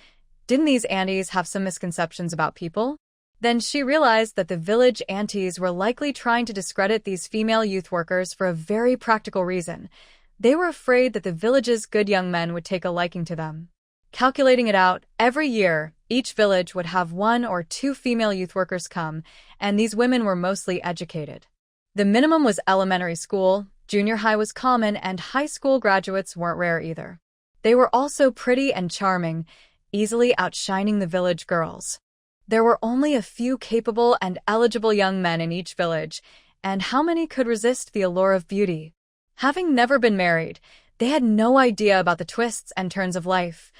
Didn't these aunties have some misconceptions about people? Then she realized that the village aunties were likely trying to discredit these female youth workers for a very practical reason. They were afraid that the village's good young men would take a liking to them. Calculating it out, every year, each village would have 1 or 2 female youth workers come, and these women were mostly educated. The minimum was elementary school, junior high was common, and high school graduates weren't rare either. They were also pretty and charming, easily outshining the village girls. There were only a few capable and eligible young men in each village, and how many could resist the allure of beauty? Having never been married, they had no idea about the twists and turns of life,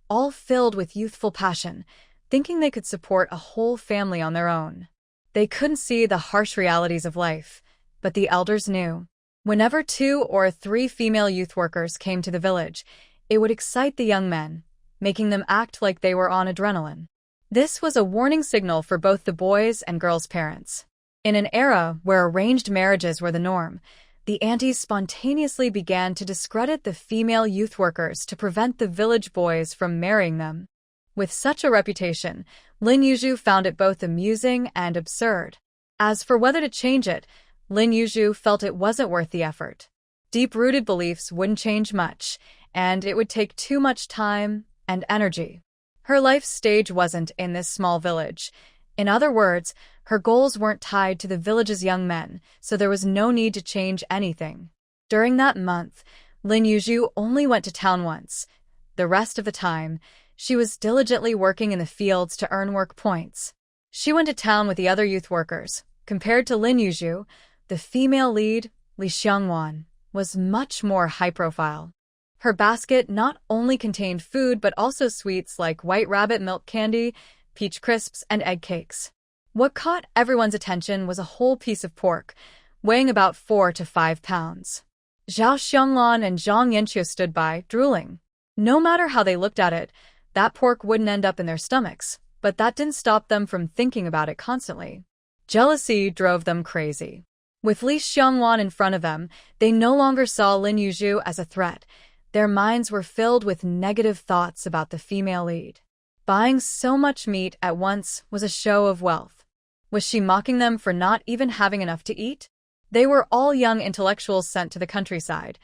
all filled with youthful passion, thinking they could support a whole family on their own. They couldn't see the harsh realities of life, but the elders knew. Whenever 2 or 3 female youth workers came to the village, it would excite the young men, making them act like they were on adrenaline. This was a warning signal for both the boys' and girls' parents. In an era where arranged marriages were the norm, the aunties spontaneously began to discredit the female youth workers to prevent the village boys from marrying them. With such a reputation, Lin Yuzhu found it both amusing and absurd. As for whether to change it, Lin Yuzhu felt it wasn't worth the effort. Deep-rooted beliefs wouldn't change much, and it would take too much time and energy. Her life stage wasn't in this small village. In other words, her goals weren't tied to the village's young men, so there was no need to change anything. During that month, Lin Yuzhu only went to town once. The rest of the time, she was diligently working in the fields to earn work points. She went to town with the other youth workers. Compared to Lin Yuzhu, the female lead, Li Xiangwan, was much more high-profile. Her basket not only contained food but also sweets like white rabbit milk candy, peach crisps, and egg cakes. What caught everyone's attention was a whole piece of pork, weighing about 4 to 5 pounds. Zhao Xianglan and Zhang Yanqiu stood by, drooling. No matter how they looked at it, that pork wouldn't end up in their stomachs, but that didn't stop them from thinking about it constantly. Jealousy drove them crazy. With Li Xiangwan in front of them, they no longer saw Lin Yuzhu as a threat. Their minds were filled with negative thoughts about the female lead. Buying so much meat at once was a show of wealth. Was she mocking them for not even having enough to eat? They were all young intellectuals sent to the countryside.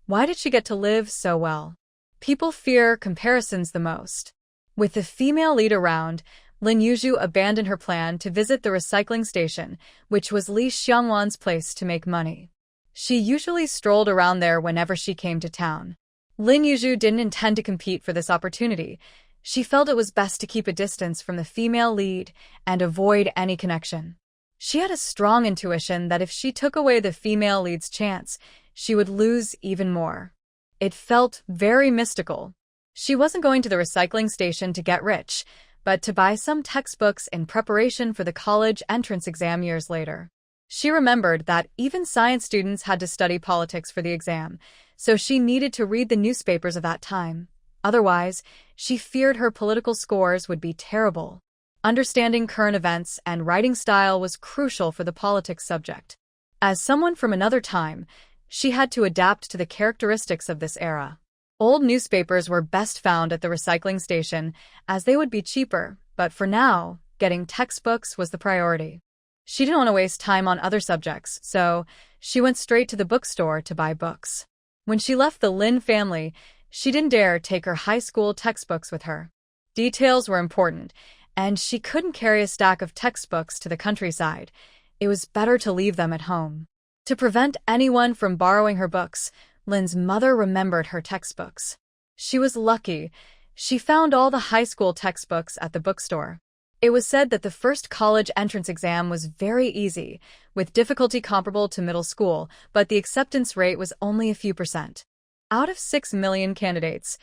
Why did she get to live so well? People fear comparisons the most. With the female lead around, Lin Yuzhu abandoned her plan to visit the recycling station, which was Li Xiangwan's place to make money. She usually strolled around there whenever she came to town. Lin Yuzhu didn't intend to compete for this opportunity. She felt it was best to keep a distance from the female lead and avoid any connection. She had a strong intuition that if she took away the female lead's chance, she would lose even more. It felt very mystical. She wasn't going to the recycling station to get rich, but to buy some textbooks in preparation for the college entrance exam years later. She remembered that even science students had to study politics for the exam, so she needed to read the newspapers of that time. Otherwise, she feared her political scores would be terrible. Understanding current events and writing style was crucial for the politics subject. As someone from another time, she had to adapt to the characteristics of this era. Old newspapers were best found at the recycling station, as they would be cheaper, but for now, getting textbooks was the priority. She didn't want to waste time on other subjects, so she went straight to the bookstore to buy books. When she left the Lin family, she didn't dare take her high school textbooks with her. Details were important, and she couldn't carry a stack of textbooks to the countryside. It was better to leave them at home. To prevent anyone from borrowing her books, Lin's mother remembered her textbooks. She was lucky. She found all the high school textbooks at the bookstore. It was said that the first college entrance exam was very easy, with difficulty comparable to middle school, but the acceptance rate was only a few percent. Out of 6 million candidates,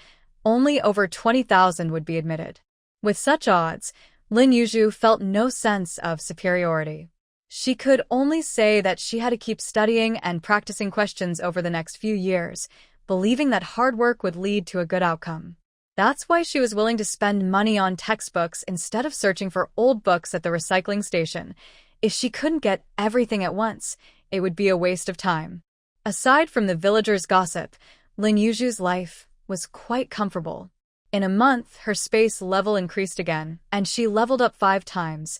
only over 20,000 would be admitted. With such odds, Lin Yuzhu felt no sense of superiority. She could only say that she had to keep studying and practicing questions over the next few years, believing that hard work would lead to a good outcome. That's why she was willing to spend money on textbooks instead of searching for old books at the recycling station. If she couldn't get everything at once, it would be a waste of time. Aside from the villagers' gossip, Lin Yuzhu's life was quite comfortable. In a month, her space level increased again, and she leveled up 5 times.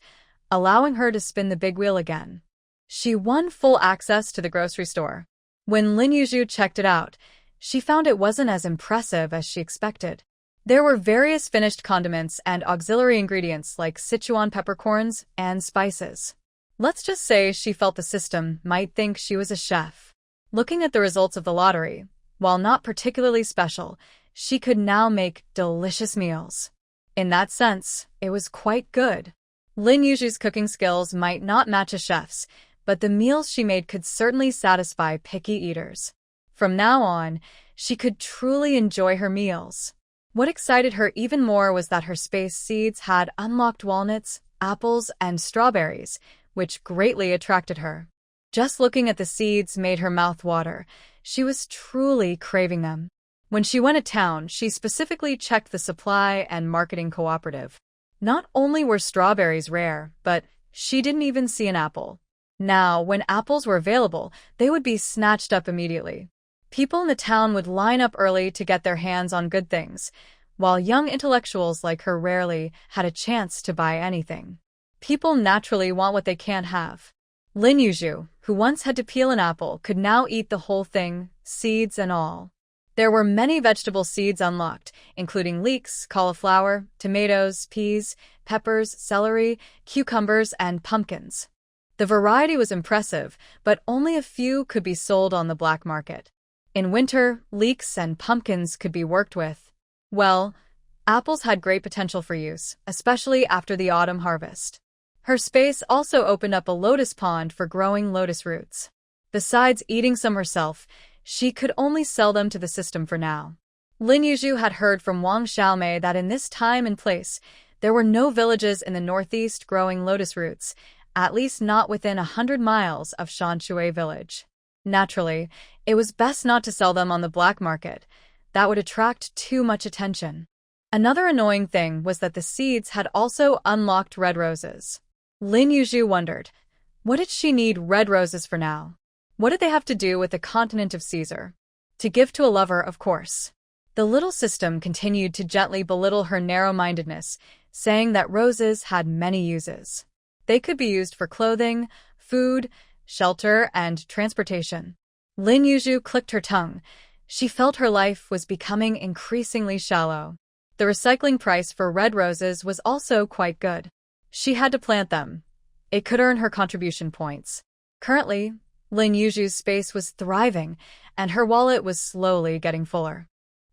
allowing her to spin the big wheel again. She won full access to the grocery store. When Lin Yuzhu checked it out, she found it wasn't as impressive as she expected. There were various finished condiments and auxiliary ingredients like Sichuan peppercorns and spices. Let's just say she felt the system might think she was a chef. Looking at the results of the lottery, while not particularly special, she could now make delicious meals. In that sense, it was quite good. Lin Yuzhu's cooking skills might not match a chef's, but the meals she made could certainly satisfy picky eaters. From now on, she could truly enjoy her meals. What excited her even more was that her space seeds had unlocked walnuts, apples, and strawberries, which greatly attracted her. Just looking at the seeds made her mouth water. She was truly craving them. When she went to town, she specifically checked the supply and marketing cooperative. Not only were strawberries rare, but she didn't even see an apple. Now, when apples were available, they would be snatched up immediately. People in the town would line up early to get their hands on good things, while young intellectuals like her rarely had a chance to buy anything. People naturally want what they can't have. Lin Yuzhu, who once had to peel an apple, could now eat the whole thing, seeds and all. There were many vegetable seeds unlocked, including leeks, cauliflower, tomatoes, peas, peppers, celery, cucumbers, and pumpkins. The variety was impressive, but only a few could be sold on the black market. In winter, leeks and pumpkins could be worked with. Well, apples had great potential for use, especially after the autumn harvest. Her space also opened up a lotus pond for growing lotus roots. Besides eating some herself, she could only sell them to the system for now. Lin Yuzhu had heard from Wang Xiaomei that in this time and place, there were no villages in the northeast growing lotus roots, at least not within 100 miles of Shanshui village. Naturally, it was best not to sell them on the black market. That would attract too much attention. Another annoying thing was that the seeds had also unlocked red roses. Lin Yuzhu wondered, what did she need red roses for now? What did they have to do with the continent of Caesar? To give to a lover, of course. The little system continued to gently belittle her narrow-mindedness, saying that roses had many uses. They could be used for clothing, food, shelter, and transportation. Lin Yuzhu clicked her tongue. She felt her life was becoming increasingly shallow. The recycling price for red roses was also quite good. She had to plant them. It could earn her contribution points. Currently, Lin Yuzhu's space was thriving, and her wallet was slowly getting fuller.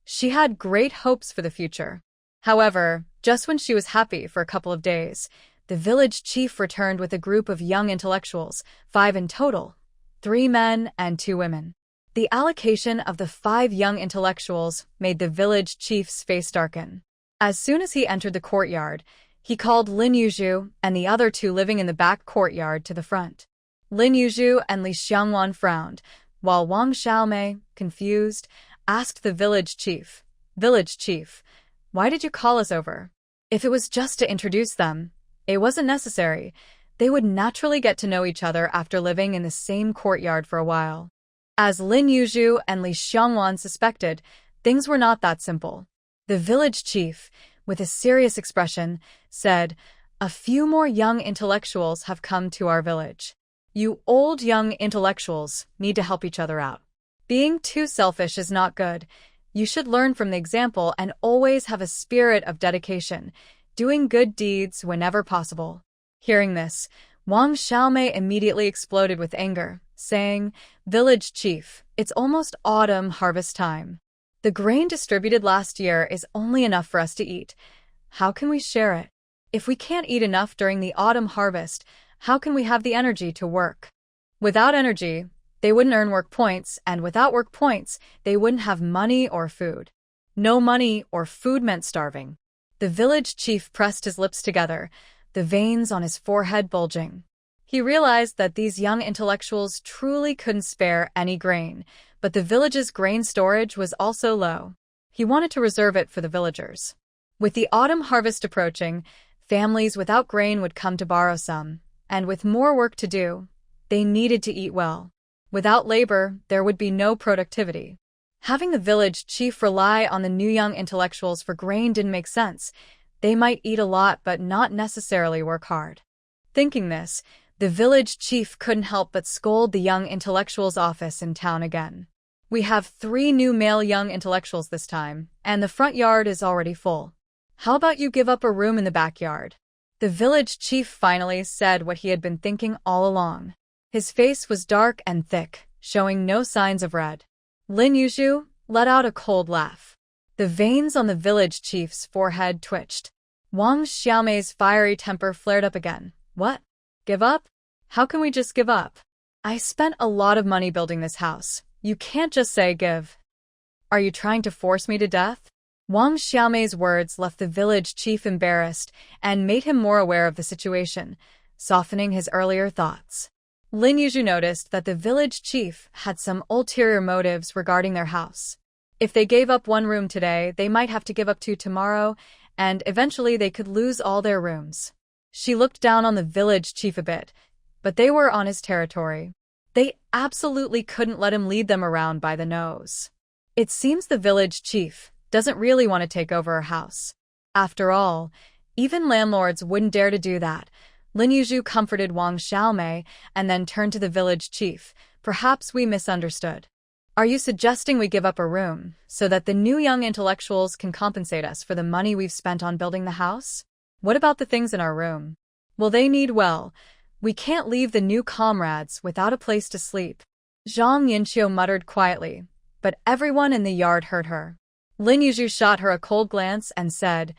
She had great hopes for the future. However, just when she was happy for a couple of days, the village chief returned with a group of young intellectuals, 5 in total, 3 men and 2 women. The allocation of the 5 young intellectuals made the village chief's face darken. As soon as he entered the courtyard, he called Lin Yuzhu and the other 2 living in the back courtyard to the front. Lin Yuzhu and Li Xiangwan frowned, while Wang Xiaomei, confused, asked the village chief, "Village chief, why did you call us over?" If it was just to introduce them, it wasn't necessary. They would naturally get to know each other after living in the same courtyard for a while. As Lin Yuzhu and Li Xiangwan suspected, things were not that simple. The village chief, with a serious expression, said, "A few more young intellectuals have come to our village. You old young intellectuals need to help each other out. Being too selfish is not good. You should learn from the example and always have a spirit of dedication, doing good deeds whenever possible." Hearing this, Wang Xiaomei immediately exploded with anger, saying, "Village chief, it's almost autumn harvest time. The grain distributed last year is only enough for us to eat. How can we share it? If we can't eat enough during the autumn harvest, how can we have the energy to work?" Without energy, they wouldn't earn work points, and without work points, they wouldn't have money or food. No money or food meant starving. The village chief pressed his lips together, the veins on his forehead bulging. He realized that these young intellectuals truly couldn't spare any grain, but the village's grain storage was also low. He wanted to reserve it for the villagers. With the autumn harvest approaching, families without grain would come to borrow some, and with more work to do, they needed to eat well. Without labor, there would be no productivity. Having the village chief rely on the new young intellectuals for grain didn't make sense. They might eat a lot but not necessarily work hard. Thinking this, the village chief couldn't help but scold the young intellectual's office in town again. We have 3 new male young intellectuals this time, and the front yard is already full. How about you give up a room in the backyard? The village chief finally said what he had been thinking all along. His face was dark and thick, showing no signs of red. Lin Yuzhu let out a cold laugh. The veins on the village chief's forehead twitched. Wang Xiaomei's fiery temper flared up again. What? Give up? How can we just give up? I spent a lot of money building this house. You can't just say give. Are you trying to force me to death? Wang Xiaomei's words left the village chief embarrassed and made him more aware of the situation, softening his earlier thoughts. Lin Yuzhu noticed that the village chief had some ulterior motives regarding their house. If they gave up 1 room today, they might have to give up 2 tomorrow, and eventually they could lose all their rooms. She looked down on the village chief a bit, but they were on his territory. They absolutely couldn't let him lead them around by the nose. It seems the village chief doesn't really want to take over a house. After all, even landlords wouldn't dare to do that. Lin Yuzhu comforted Wang Xiaomei and then turned to the village chief. Perhaps we misunderstood. Are you suggesting we give up a room so that the new young intellectuals can compensate us for the money we've spent on building the house? What about the things in our room? Will they need well? We can't leave the new comrades without a place to sleep. Zhang Yinqiu muttered quietly, but everyone in the yard heard her. Lin Yuzhu shot her a cold glance and said,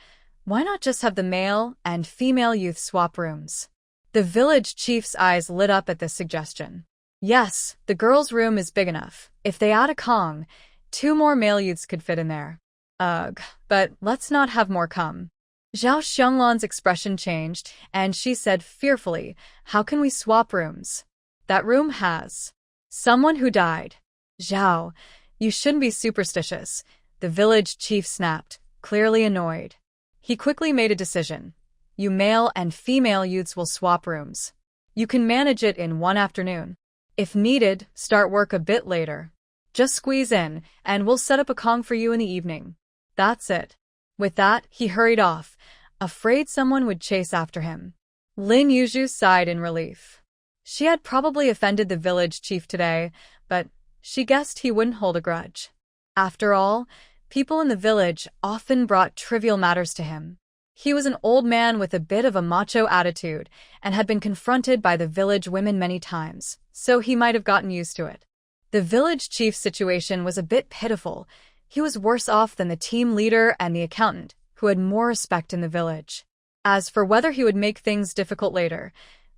why not just have the male and female youth swap rooms? The village chief's eyes lit up at this suggestion. Yes, the girls' room is big enough. If they add a Kong, 2 more male youths could fit in there. Ugh, but let's not have more come. Zhao Xionglan's expression changed, and she said fearfully, how can we swap rooms? That room has someone who died. Zhao, you shouldn't be superstitious, the village chief snapped, clearly annoyed. He quickly made a decision. You male and female youths will swap rooms. You can manage it in 1 afternoon. If needed, start work a bit later. Just squeeze in, and we'll set up a Kong for you in the evening. That's it. With that, he hurried off, afraid someone would chase after him. Lin Yuzhu sighed in relief. She had probably offended the village chief today, but she guessed he wouldn't hold a grudge. After all, people in the village often brought trivial matters to him. He was an old man with a bit of a macho attitude and had been confronted by the village women many times, so he might have gotten used to it. The village chief's situation was a bit pitiful. He was worse off than the team leader and the accountant, who had more respect in the village. As for whether he would make things difficult later,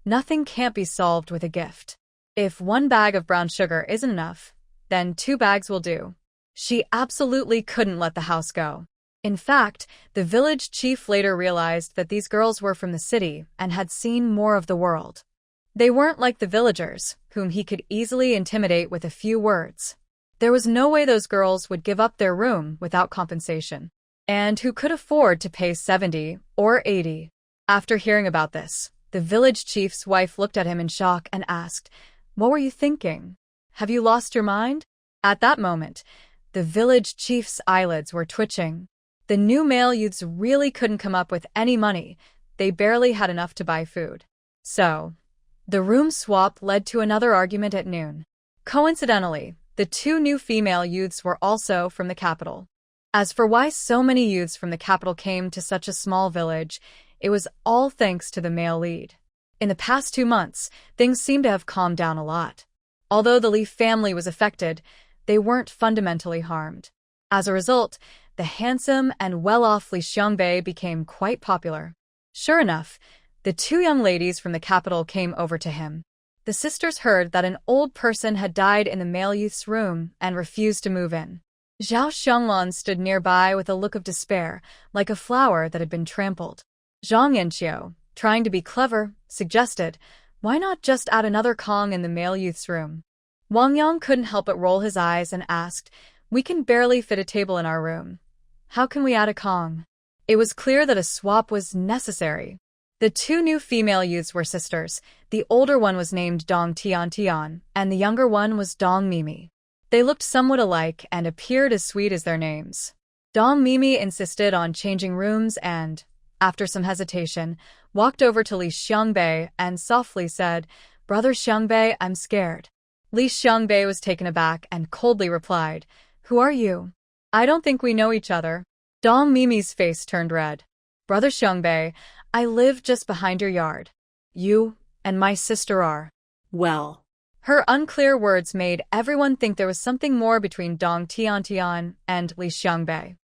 nothing can't be solved with a gift. If 1 bag of brown sugar isn't enough, then 2 bags will do. She absolutely couldn't let the house go. In fact, the village chief later realized that these girls were from the city and had seen more of the world. They weren't like the villagers, whom he could easily intimidate with a few words. There was no way those girls would give up their room without compensation. And who could afford to pay 70 or 80? After hearing about this, the village chief's wife looked at him in shock and asked, what were you thinking? Have you lost your mind? At that moment, the village chief's eyelids were twitching. The new male youths really couldn't come up with any money. They barely had enough to buy food. So, the room swap led to another argument at noon. Coincidentally, the 2 new female youths were also from the capital. As for why so many youths from the capital came to such a small village, it was all thanks to the male lead. In the past 2 months, things seemed to have calmed down a lot. Although the Li family was affected, they weren't fundamentally harmed. As a result, the handsome and well-off Li Xiangbei became quite popular. Sure enough, the 2 young ladies from the capital came over to him. The sisters heard that an old person had died in the male youth's room and refused to move in. Zhao Xionglan stood nearby with a look of despair, like a flower that had been trampled. Zhang Yinqiu, trying to be clever, suggested, why not just add another Kong in the male youth's room? Wang Yang couldn't help but roll his eyes and asked, we can barely fit a table in our room. How can we add a Kong? It was clear that a swap was necessary. The 2 new female youths were sisters. The older one was named Dong Tian Tian, and the younger one was Dong Mimi. They looked somewhat alike and appeared as sweet as their names. Dong Mimi insisted on changing rooms and, after some hesitation, walked over to Li Xiangbei and softly said, "Brother Xiangbei, I'm scared." Li Xiangbei was taken aback and coldly replied, "Who are you? I don't think we know each other." Dong Mimi's face turned red. "Brother Xiangbei, I live just behind your yard. You and my sister are." Well. Her unclear words made everyone think there was something more between Dong Tiantian and Li Xiangbei.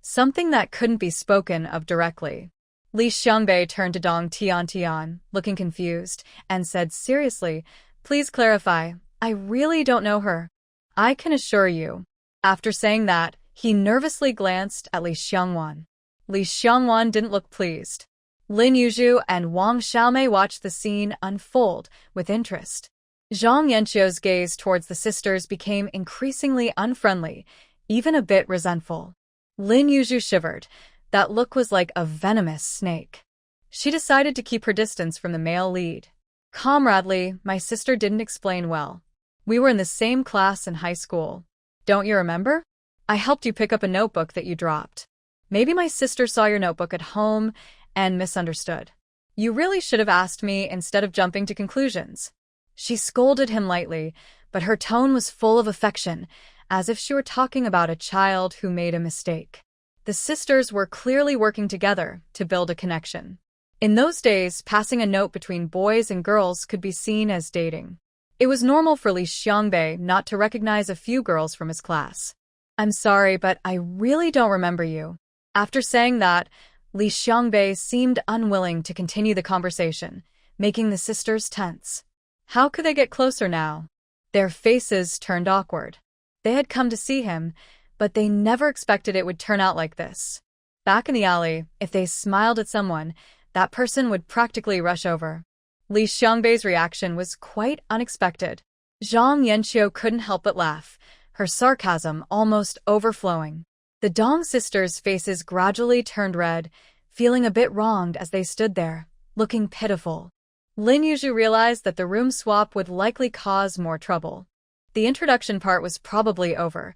Something that couldn't be spoken of directly. Li Xiangbei turned to Dong Tiantian, looking confused, and said seriously, "Please clarify, I really don't know her. I can assure you." After saying that, he nervously glanced at Li Xiangwan. Li Xiangwan didn't look pleased. Lin Yuzhu and Wang Xiaomei watched the scene unfold with interest. Zhang Yanqiu's gaze towards the sisters became increasingly unfriendly, even a bit resentful. Lin Yuzhu shivered. That look was like a venomous snake. She decided to keep her distance from the male lead. "Comradely, my sister didn't explain well. We were in the same class in high school. Don't you remember? I helped you pick up a notebook that you dropped. Maybe my sister saw your notebook at home and misunderstood. You really should have asked me instead of jumping to conclusions." She scolded him lightly, but her tone was full of affection, as if she were talking about a child who made a mistake. The sisters were clearly working together to build a connection. In those days, passing a note between boys and girls could be seen as dating. It was normal for Li Xiangbei not to recognize a few girls from his class. "I'm sorry, but I really don't remember you." After saying that, Li Xiangbei seemed unwilling to continue the conversation, making the sisters tense. How could they get closer now? Their faces turned awkward. They had come to see him, but they never expected it would turn out like this. Back in the alley, if they smiled at someone, that person would practically rush over. Li Xiangbei's reaction was quite unexpected. Zhang Yanqiu couldn't help but laugh, her sarcasm almost overflowing. The Dong sisters' faces gradually turned red, feeling a bit wronged as they stood there, looking pitiful. Lin Yuzhu realized that the room swap would likely cause more trouble. The introduction part was probably over.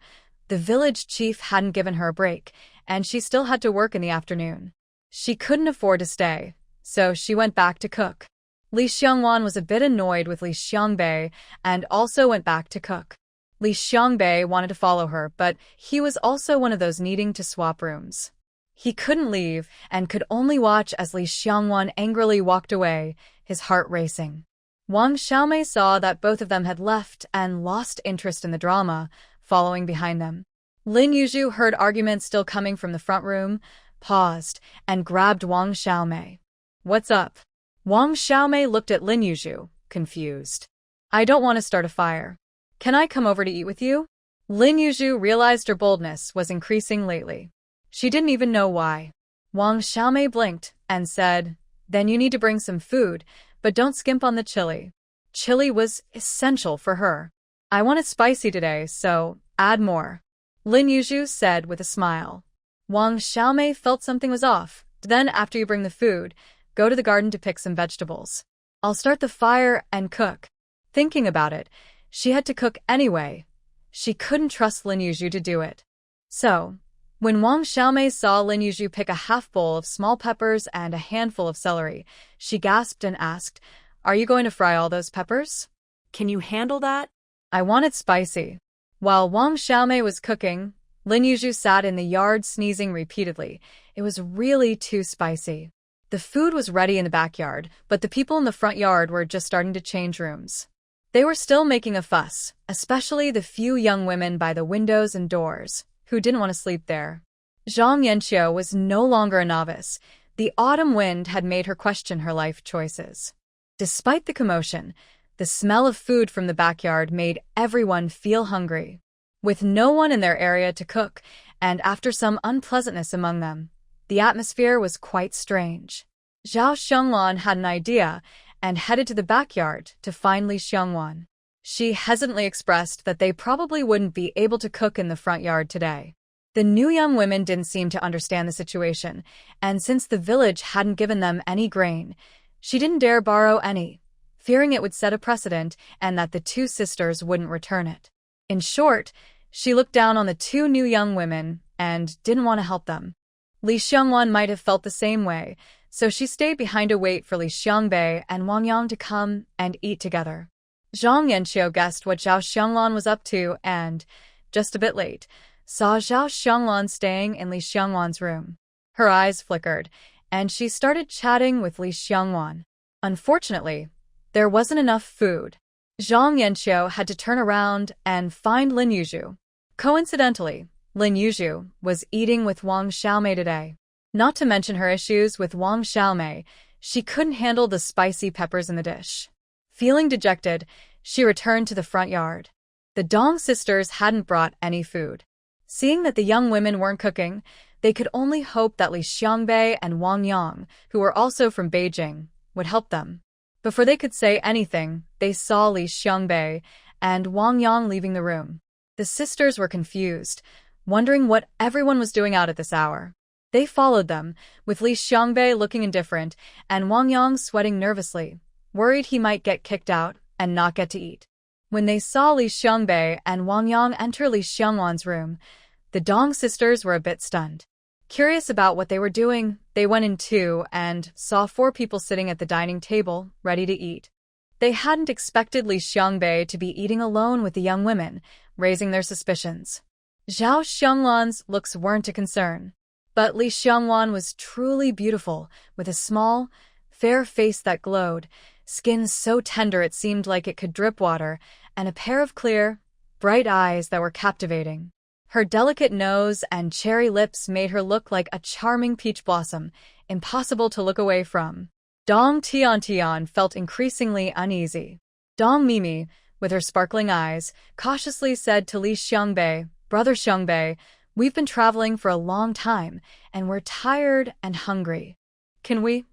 The village chief hadn't given her a break, and she still had to work in the afternoon. She couldn't afford to stay, so she went back to cook. Li Xiangwan was a bit annoyed with Li Xiangbei and also went back to cook. Li Xiangbei wanted to follow her, but he was also one of those needing to swap rooms. He couldn't leave and could only watch as Li Xiangwan angrily walked away, his heart racing. Wang Xiaomei saw that both of them had left and lost interest in the drama, following behind them. Lin Yuzhu heard arguments still coming from the front room, paused, and grabbed Wang Xiaomei. "What's up?" Wang Xiaomei looked at Lin Yuzhu, confused. "I don't want to start a fire. Can I come over to eat with you?" Lin Yuzhu realized her boldness was increasing lately. She didn't even know why. Wang Xiaomei blinked and said, "Then you need to bring some food, but don't skimp on the chili." Chili was essential for her. "I want it spicy today, so add more," Lin Yuzhu said with a smile. Wang Xiaomei felt something was off. "Then after you bring the food, go to the garden to pick some vegetables. I'll start the fire and cook." Thinking about it, she had to cook anyway. She couldn't trust Lin Yuzhu to do it. So, when Wang Xiaomei saw Lin Yuzhu pick a half bowl of small peppers and a handful of celery, she gasped and asked, "Are you going to fry all those peppers?" Can you handle that? "I want it spicy." While Wang Xiaomei was cooking, Lin Yuzhu sat in the yard sneezing repeatedly. It was really too spicy. The food was ready in the backyard, but the people in the front yard were just starting to change rooms. They were still making a fuss, especially the few young women by the windows and doors, who didn't want to sleep there. Zhang Yanqiu was no longer a novice. The autumn wind had made her question her life choices. Despite the commotion, the smell of food from the backyard made everyone feel hungry. With no one in their area to cook, and after some unpleasantness among them, the atmosphere was quite strange. Zhao Xiangwan had an idea and headed to the backyard to find Li Xiangwan. She hesitantly expressed that they probably wouldn't be able to cook in the front yard today. The new young women didn't seem to understand the situation, and since the village hadn't given them any grain, she didn't dare borrow any, fearing it would set a precedent and that the two sisters wouldn't return it. In short, she looked down on the two new young women and didn't want to help them. Li Xiongwan might have felt the same way, so she stayed behind to wait for Li Xiangbei and Wang Yang to come and eat together. Zhang Yanqiu guessed what Zhao Xianglan was up to and, just a bit late, saw Zhao Xianglan staying in Li Xiongwan's room. Her eyes flickered, and she started chatting with Li Xiongwan. Unfortunately, there wasn't enough food. Zhang Yanqiu had to turn around and find Lin Yuzhu. Coincidentally, Lin Yuzhu was eating with Wang Xiaomei today. Not to mention her issues with Wang Xiaomei, she couldn't handle the spicy peppers in the dish. Feeling dejected, she returned to the front yard. The Dong sisters hadn't brought any food. Seeing that the young women weren't cooking, they could only hope that Li Xiangbei and Wang Yang, who were also from Beijing, would help them. Before they could say anything, they saw Li Xiangbei and Wang Yang leaving the room. The sisters were confused, wondering what everyone was doing out at this hour. They followed them, with Li Xiangbei looking indifferent and Wang Yang sweating nervously, worried he might get kicked out and not get to eat. When they saw Li Xiangbei and Wang Yang enter Li Xiongwan's room, the Dong sisters were a bit stunned. Curious about what they were doing, they went in too and saw 4 people sitting at the dining table, ready to eat. They hadn't expected Li Xiangbei to be eating alone with the young women, raising their suspicions. Zhao Xianglan's looks weren't a concern. But Li Xiongwan was truly beautiful, with a small, fair face that glowed, skin so tender it seemed like it could drip water, and a pair of clear, bright eyes that were captivating. Her delicate nose and cherry lips made her look like a charming peach blossom, impossible to look away from. Dong Tian felt increasingly uneasy. Dong Mimi, with her sparkling eyes, cautiously said to Li Xiangbei, "Brother Xiangbei, we've been traveling for a long time, and we're tired and hungry. Can we?"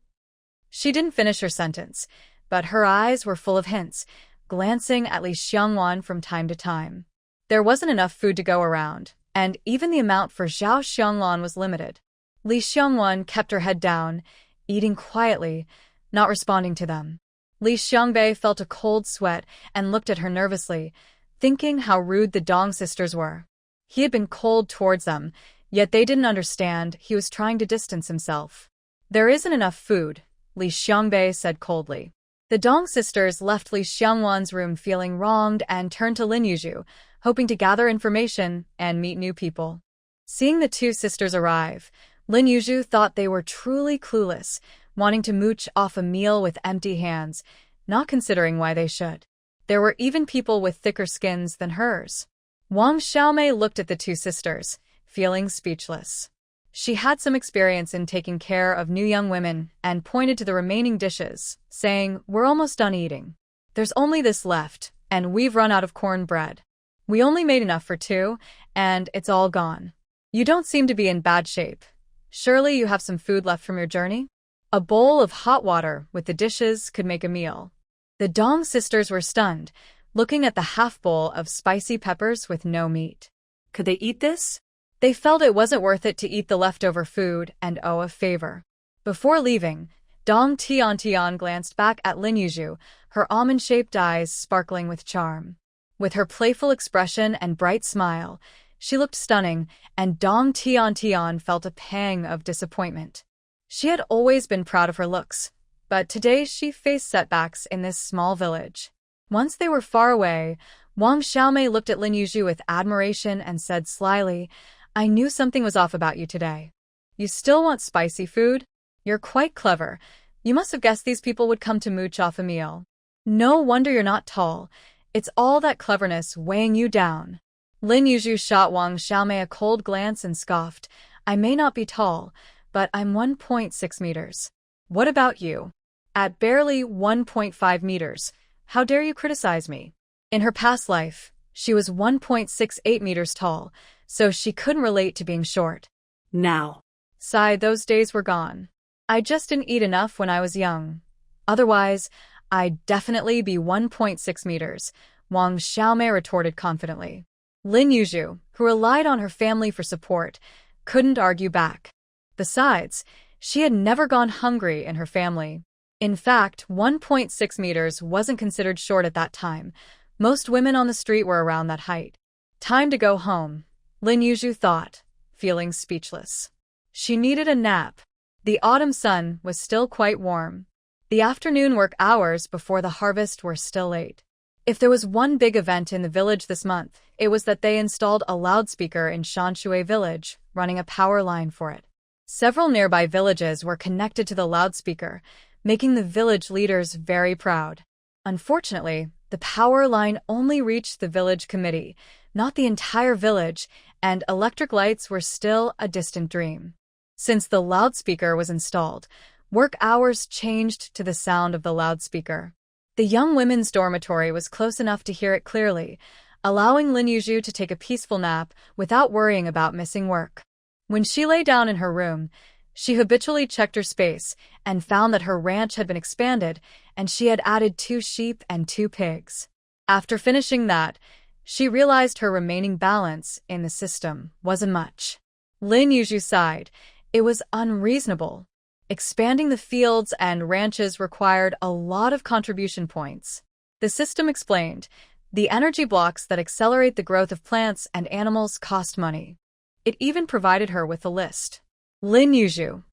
She didn't finish her sentence, but her eyes were full of hints, glancing at Li Xiongwan from time to time. There wasn't enough food to go around, and even the amount for Zhao Xianglan was limited. Li Xiongwan kept her head down, eating quietly, not responding to them. Li Xiangbei felt a cold sweat and looked at her nervously, thinking how rude the Dong sisters were. He had been cold towards them, yet they didn't understand he was trying to distance himself. "There isn't enough food," Li Xiangbei said coldly. The Dong sisters left Li Xiongwan's room feeling wronged and turned to Lin Yuzhu, hoping to gather information and meet new people. Seeing the 2 sisters arrive, Lin Yuzhu thought they were truly clueless, wanting to mooch off a meal with empty hands, not considering why they should. There were even people with thicker skins than hers. Wang Xiaomei looked at the 2 sisters, feeling speechless. She had some experience in taking care of new young women and pointed to the remaining dishes, saying, "We're almost done eating. There's only this left, and we've run out of cornbread. We only made enough for 2, and it's all gone. You don't seem to be in bad shape. Surely you have some food left from your journey?" A bowl of hot water with the dishes could make a meal. The Dong sisters were stunned, looking at the half bowl of spicy peppers with no meat. Could they eat this? They felt it wasn't worth it to eat the leftover food and owe a favor. Before leaving, Dong Tian glanced back at Lin Yuzhu, her almond-shaped eyes sparkling with charm. With her playful expression and bright smile, she looked stunning, and Dong Tian felt a pang of disappointment. She had always been proud of her looks, but today she faced setbacks in this small village. Once they were far away, Wang Xiaomei looked at Lin Yuzhu with admiration and said slyly, "I knew something was off about you today. You still want spicy food? You're quite clever. You must have guessed these people would come to mooch off a meal. No wonder you're not tall. It's all that cleverness weighing you down." Lin Yuzhu shot Wang Xiaomei a cold glance and scoffed, "I may not be tall, but I'm 1.6 meters. What about you? At barely 1.5 meters, how dare you criticize me?" In her past life, she was 1.68 meters tall, so she couldn't relate to being short. Now. Sighed, those days were gone. "I just didn't eat enough when I was young. Otherwise, I'd definitely be 1.6 meters, Wang Xiaomei retorted confidently. Lin Yuzhu, who relied on her family for support, couldn't argue back. Besides, she had never gone hungry in her family. In fact, 1.6 meters wasn't considered short at that time. Most women on the street were around that height. Time to go home, Lin Yuzhu thought, feeling speechless. She needed a nap. The autumn sun was still quite warm. The afternoon work hours before the harvest were still late. If there was one big event in the village this month, it was that they installed a loudspeaker in Shanshui village, running a power line for it. Several nearby villages were connected to the loudspeaker, making the village leaders very proud. Unfortunately, the power line only reached the village committee, not the entire village, and electric lights were still a distant dream. Since the loudspeaker was installed, work hours changed to the sound of the loudspeaker. The young women's dormitory was close enough to hear it clearly, allowing Lin Yuzhu to take a peaceful nap without worrying about missing work. When she lay down in her room, she habitually checked her space and found that her ranch had been expanded and she had added 2 sheep and 2 pigs. After finishing that, she realized her remaining balance in the system wasn't much. Lin Yuzhu sighed. It was unreasonable. Expanding the fields and ranches required a lot of contribution points. The system explained, the energy blocks that accelerate the growth of plants and animals cost money. It even provided her with a list. Lin Yuzhu.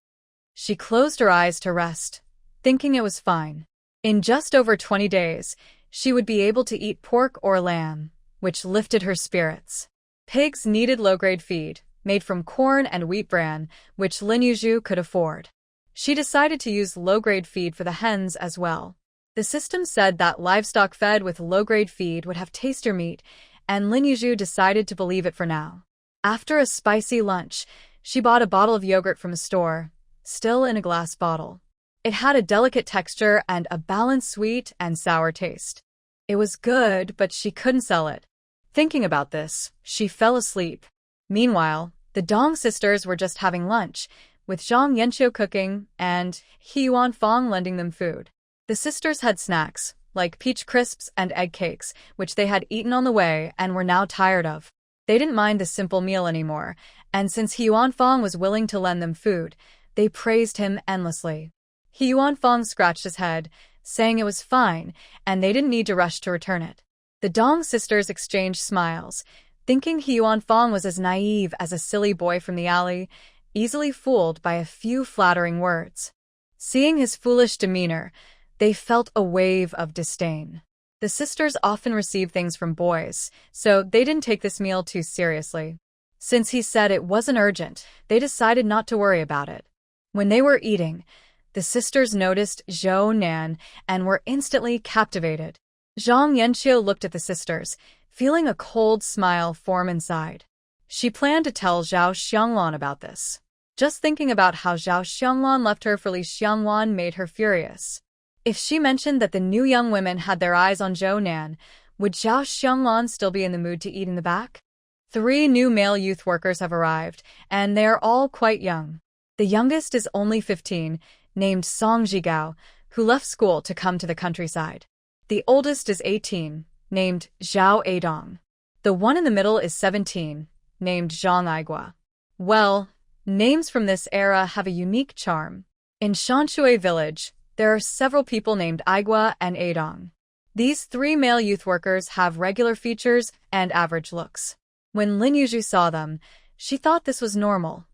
She closed her eyes to rest, thinking it was fine. In just over 20 days, she would be able to eat pork or lamb, which lifted her spirits. Pigs needed low-grade feed, made from corn and wheat bran, which Lin Yuzhu could afford. She decided to use low-grade feed for the hens as well. The system said that livestock fed with low-grade feed would have tastier meat, and Lin Yuzhu decided to believe it for now. After a spicy lunch, she bought a bottle of yogurt from a store, still in a glass bottle. It had a delicate texture and a balanced sweet and sour taste. It was good, but she couldn't sell it. Thinking about this, she fell asleep. Meanwhile, the Dong sisters were just having lunch, with Zhang Yanqiu cooking and He Yuanfang lending them food. The sisters had snacks, like peach crisps and egg cakes, which they had eaten on the way and were now tired of. They didn't mind the simple meal anymore, and since He Yuanfang was willing to lend them food, they praised him endlessly. He Yuanfang scratched his head, saying it was fine, and they didn't need to rush to return it. The Dong sisters exchanged smiles, thinking He Yuanfang was as naive as a silly boy from the alley, easily fooled by a few flattering words. Seeing his foolish demeanor, they felt a wave of disdain. The sisters often received things from boys, so they didn't take this meal too seriously. Since he said it wasn't urgent, they decided not to worry about it. When they were eating, the sisters noticed Zhou Nan and were instantly captivated. Zhang Yanqiu looked at the sisters, feeling a cold smile form inside. She planned to tell Zhao Xianglan about this. Just thinking about how Zhao Xianglan left her for Li Xiangwan made her furious. If she mentioned that the new young women had their eyes on Zhou Nan, would Zhao Xianglan still be in the mood to eat in the back? 3 new male youth workers have arrived, and they are all quite young. The youngest is only 15, named Song Zhigao, who left school to come to the countryside. The oldest is 18, named Zhao Adong. The one in the middle is 17, named Zhang Aigua. Well, names from this era have a unique charm. In Shanshui village, there are several people named Aigua and Adong. These 3 male youth workers have regular features and average looks. When Lin Yuzhu saw them, she thought this was normal.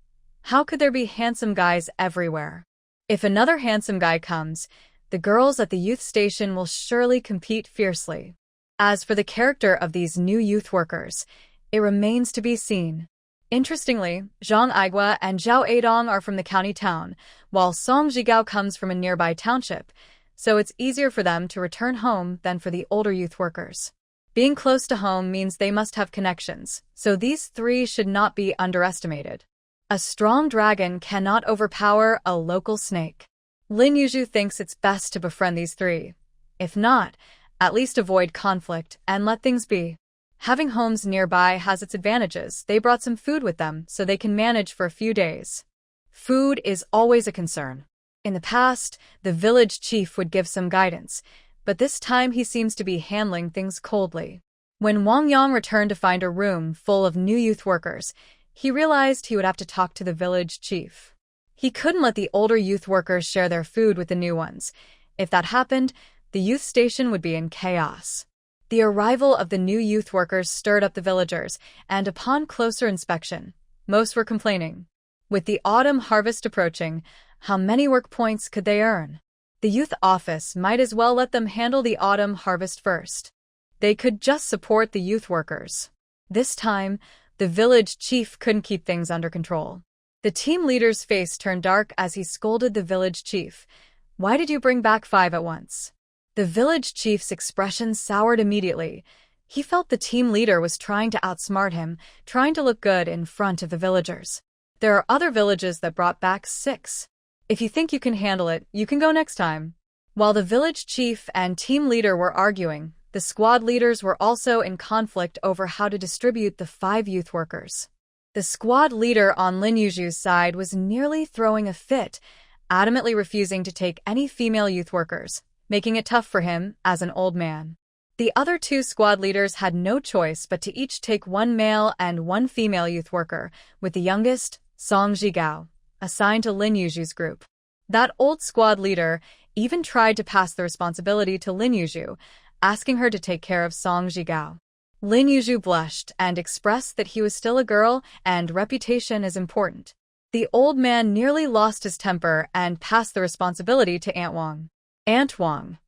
How could there be handsome guys everywhere? If another handsome guy comes, the girls at the youth station will surely compete fiercely. As for the character of these new youth workers, it remains to be seen. Interestingly, Zhang Aigua and Zhao Adong are from the county town, while Song Zhigao comes from a nearby township, so it's easier for them to return home than for the older youth workers. Being close to home means they must have connections, so these 3 should not be underestimated. A strong dragon cannot overpower a local snake. Lin Yuzhu thinks it's best to befriend these 3. If not, at least avoid conflict and let things be. Having homes nearby has its advantages. They brought some food with them so they can manage for a few days. Food is always a concern. In the past, the village chief would give some guidance, but this time he seems to be handling things coldly. When Wang Yang returned to find a room full of new youth workers, he realized he would have to talk to the village chief. He couldn't let the older youth workers share their food with the new ones. If that happened, the youth station would be in chaos. The arrival of the new youth workers stirred up the villagers, and upon closer inspection, most were complaining. With the autumn harvest approaching, how many work points could they earn? The youth office might as well let them handle the autumn harvest first. They could just support the youth workers. This time, the village chief couldn't keep things under control. The team leader's face turned dark as he scolded the village chief. "Why did you bring back 5 at once?" The village chief's expression soured immediately. He felt the team leader was trying to outsmart him, trying to look good in front of the villagers. "There are other villages that brought back 6. If you think you can handle it, you can go next time." While the village chief and team leader were arguing, the squad leaders were also in conflict over how to distribute the 5 youth workers. The squad leader on Lin Yuju's side was nearly throwing a fit, adamantly refusing to take any female youth workers, making it tough for him as an old man. The other 2 squad leaders had no choice but to each take 1 male and 1 female youth worker, with the youngest, Song Jigao, assigned to Lin Yuju's group. That old squad leader even tried to pass the responsibility to Lin Yuju, asking her to take care of Song Jigao. Lin Yuju blushed and expressed that he was still a girl and reputation is important. The old man nearly lost his temper and passed the responsibility to Aunt Wang. Aunt Wang.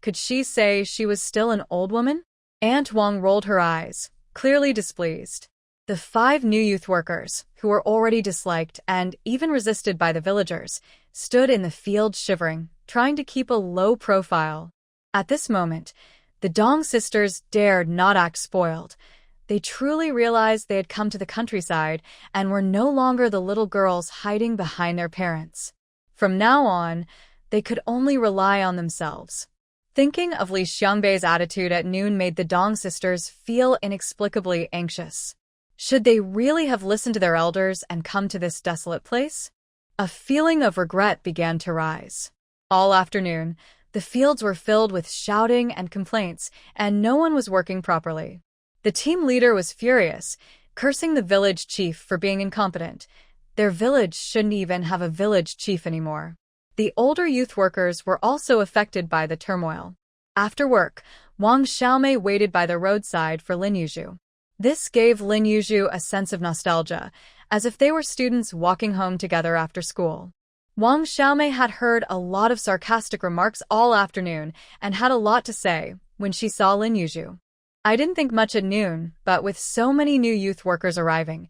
Could she say she was still an old woman? Aunt Wang rolled her eyes, clearly displeased. The 5 new youth workers, who were already disliked and even resisted by the villagers, stood in the field shivering, trying to keep a low profile. At this moment, the Dong sisters dared not act spoiled. They truly realized they had come to the countryside and were no longer the little girls hiding behind their parents. From now on, they could only rely on themselves. Thinking of Li Xiangbei's attitude at noon made the Dong sisters feel inexplicably anxious. Should they really have listened to their elders and come to this desolate place? A feeling of regret began to rise. All afternoon, the fields were filled with shouting and complaints, and no one was working properly. The team leader was furious, cursing the village chief for being incompetent. Their village shouldn't even have a village chief anymore. The older youth workers were also affected by the turmoil. After work, Wang Xiaomei waited by the roadside for Lin Yuju. This gave Lin Yuju a sense of nostalgia, as if they were students walking home together after school. Wang Xiaomei had heard a lot of sarcastic remarks all afternoon and had a lot to say when she saw Lin Yuju. "I didn't think much at noon, but with so many new youth workers arriving,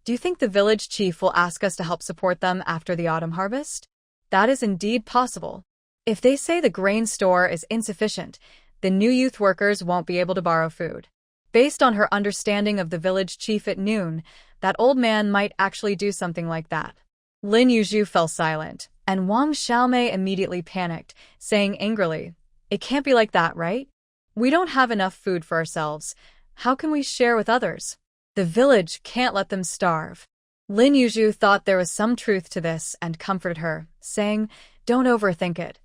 do you think the village chief will ask us to help support them after the autumn harvest?" That is indeed possible. If they say the grain store is insufficient, the new youth workers won't be able to borrow food. Based on her understanding of the village chief at noon, that old man might actually do something like that. Lin Yuju fell silent, and Wang Xiaomei immediately panicked, saying angrily, "It can't be like that, right? We don't have enough food for ourselves. How can we share with others? The village can't let them starve." Lin Yuju thought there was some truth to this and comforted her, saying, "Don't overthink it.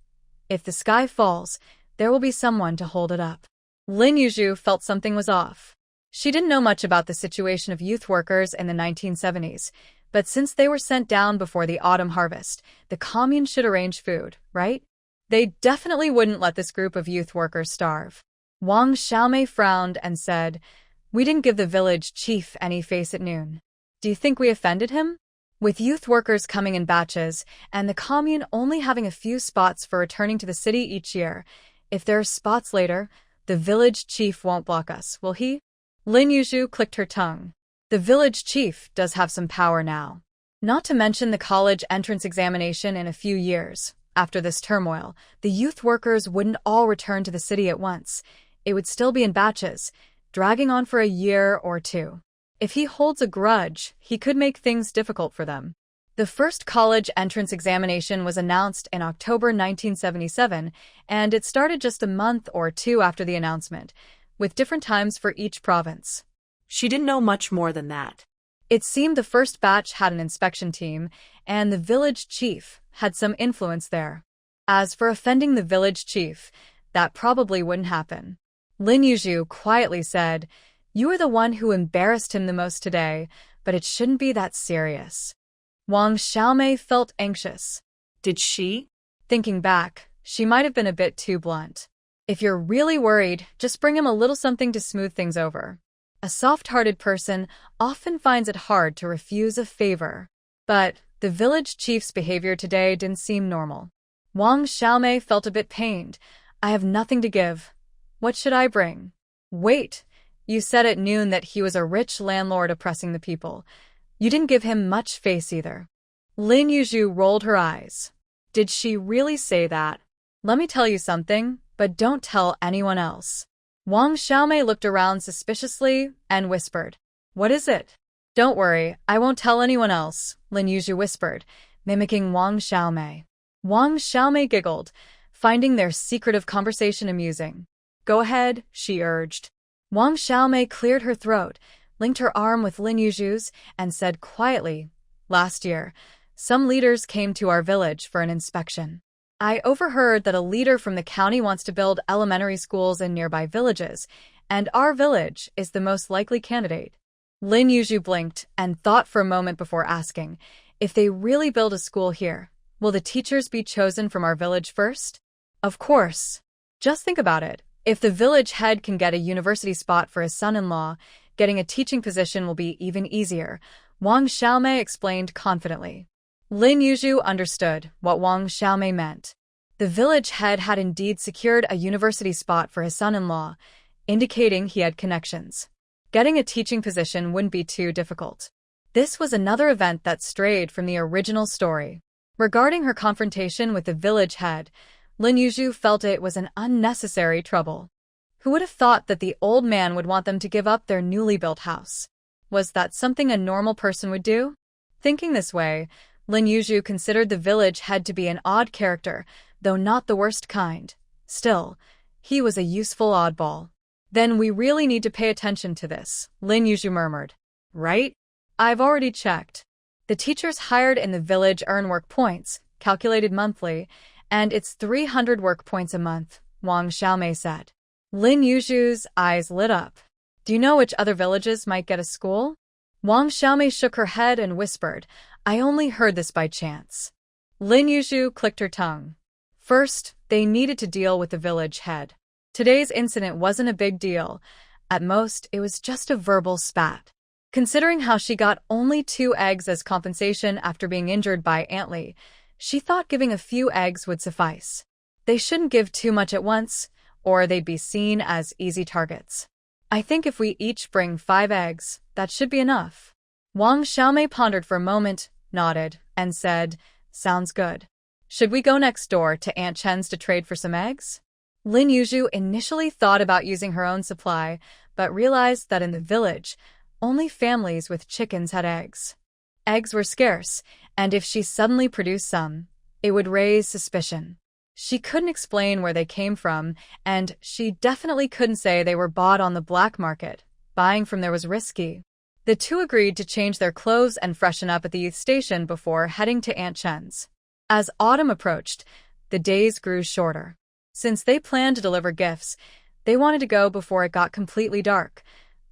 If the sky falls, there will be someone to hold it up." Lin Yuju felt something was off. She didn't know much about the situation of youth workers in the 1970s, but since they were sent down before the autumn harvest, the commune should arrange food, right? They definitely wouldn't let this group of youth workers starve. Wang Xiaomei frowned and said, "We didn't give the village chief any face at noon. Do you think we offended him?" With youth workers coming in batches, and the commune only having a few spots for returning to the city each year, if there are spots later, the village chief won't block us, will he? Lin Yuju clicked her tongue. The village chief does have some power now. Not to mention the college entrance examination in a few years. After this turmoil, the youth workers wouldn't all return to the city at once. It would still be in batches, dragging on for a year or 2. If he holds a grudge, he could make things difficult for them. The first college entrance examination was announced in October 1977, and it started just a month or 2 after the announcement, with different times for each province. She didn't know much more than that. It seemed the first batch had an inspection team, and the village chief had some influence there. As for offending the village chief, that probably wouldn't happen. Lin Yuju quietly said, "You are the one who embarrassed him the most today, but it shouldn't be that serious." Wang Xiaomei felt anxious. Did she? Thinking back, she might have been a bit too blunt. If you're really worried, just bring him a little something to smooth things over. A soft-hearted person often finds it hard to refuse a favor. But the village chief's behavior today didn't seem normal. Wang Xiaomei felt a bit pained. I have nothing to give. What should I bring? Wait, you said at noon that he was a rich landlord oppressing the people. You didn't give him much face either. Lin Yuzhu rolled her eyes. Did she really say that? Let me tell you something, but don't tell anyone else. Wang Xiaomei looked around suspiciously and whispered, What is it? Don't worry, I won't tell anyone else, Lin Yuzhu whispered, mimicking Wang Xiaomei. Wang Xiaomei giggled, finding their secretive conversation amusing. Go ahead, she urged. Wang Xiaomei cleared her throat, linked her arm with Lin Yuzhu's, and said quietly, Last year, some leaders came to our village for an inspection. I overheard that a leader from the county wants to build elementary schools in nearby villages, and our village is the most likely candidate. Lin Yuzhu blinked and thought for a moment before asking, If they really build a school here, will the teachers be chosen from our village first? Of course. Just think about it. If the village head can get a university spot for his son-in-law, getting a teaching position will be even easier, Wang Xiaomei explained confidently. Lin Yuzhu understood what Wang Xiaomei meant. The village head had indeed secured a university spot for his son-in-law, indicating he had connections. Getting a teaching position wouldn't be too difficult. This was another event that strayed from the original story. Regarding her confrontation with the village head, Lin Yuzhu felt it was an unnecessary trouble. Who would have thought that the old man would want them to give up their newly built house? Was that something a normal person would do? Thinking this way, Lin Yuzhu considered the village head to be an odd character, though not the worst kind. Still, he was a useful oddball. Then we really need to pay attention to this, Lin Yuzhu murmured. Right? I've already checked. The teachers hired in the village earn work points, calculated monthly, and it's 300 work points a month, Wang Xiaomei said. Lin Yuzhu's eyes lit up. Do you know which other villages might get a school? Wang Xiaomei shook her head and whispered, I only heard this by chance. Lin Yuzhu clicked her tongue. First, they needed to deal with the village head. Today's incident wasn't a big deal. At most, it was just a verbal spat. Considering how she got only 2 eggs as compensation after being injured by Aunt Li, she thought giving a few eggs would suffice. They shouldn't give too much at once, or they'd be seen as easy targets. I think if we each bring 5 eggs, that should be enough. Wang Xiaomei pondered for a moment, nodded, and said, Sounds good. Should we go next door to Aunt Chen's to trade for some eggs? Lin Yuzhu initially thought about using her own supply, but realized that in the village, only families with chickens had eggs. Eggs were scarce, and if she suddenly produced some, it would raise suspicion. She couldn't explain where they came from, and she definitely couldn't say they were bought on the black market. Buying from there was risky. The two agreed to change their clothes and freshen up at the youth station before heading to Aunt Chen's. As autumn approached, the days grew shorter. Since they planned to deliver gifts, they wanted to go before it got completely dark.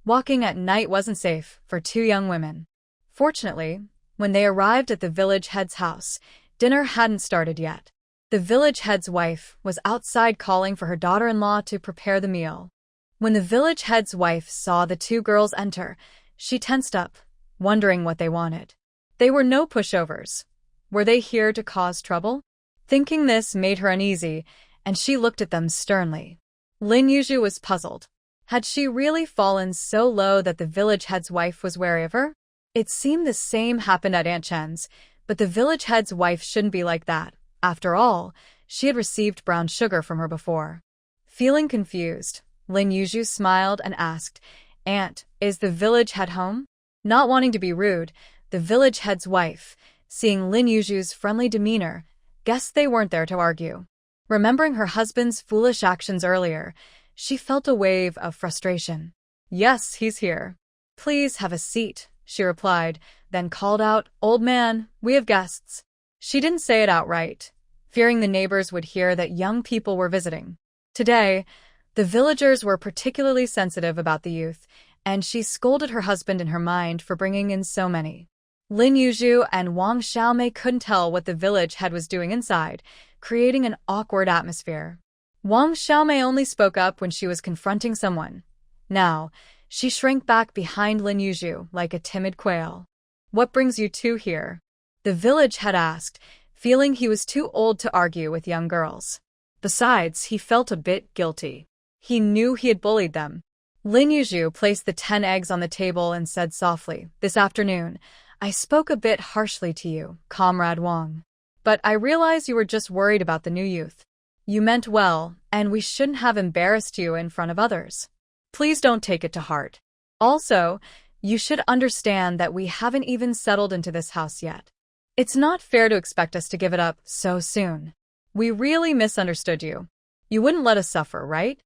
Walking at night wasn't safe for 2 young women. Fortunately, when they arrived at the village head's house, dinner hadn't started yet. The village head's wife was outside calling for her daughter-in-law to prepare the meal. When the village head's wife saw the 2 girls enter, she tensed up, wondering what they wanted. They were no pushovers. Were they here to cause trouble? Thinking this made her uneasy, and she looked at them sternly. Lin Yuzhu was puzzled. Had she really fallen so low that the village head's wife was wary of her? It seemed the same happened at Aunt Chen's, but the village head's wife shouldn't be like that. After all, she had received brown sugar from her before. Feeling confused, Lin Yuzhu smiled and asked, Aunt, is the village head home? Not wanting to be rude, the village head's wife, seeing Lin Yuzhu's friendly demeanor, guessed they weren't there to argue. Remembering her husband's foolish actions earlier, she felt a wave of frustration. Yes, he's here. Please have a seat, she replied, then called out, Old man, we have guests. She didn't say it outright, fearing the neighbors would hear that young people were visiting. Today, the villagers were particularly sensitive about the youth, and she scolded her husband in her mind for bringing in so many. Lin Yuzhu and Wang Xiaomei couldn't tell what the village head was doing inside, creating an awkward atmosphere. Wang Xiaomei only spoke up when she was confronting someone. Now, she shrank back behind Lin Yuzhu like a timid quail. What brings you two here? the village had asked, feeling he was too old to argue with young girls. Besides, he felt a bit guilty. He knew he had bullied them. Lin Yuzhu placed the 10 eggs on the table and said softly, "This afternoon, I spoke a bit harshly to you, Comrade Wang. But I realize you were just worried about the new youth. You meant well, and we shouldn't have embarrassed you in front of others. Please don't take it to heart. Also, you should understand that we haven't even settled into this house yet. It's not fair to expect us to give it up so soon. We really misunderstood you. You wouldn't let us suffer, right?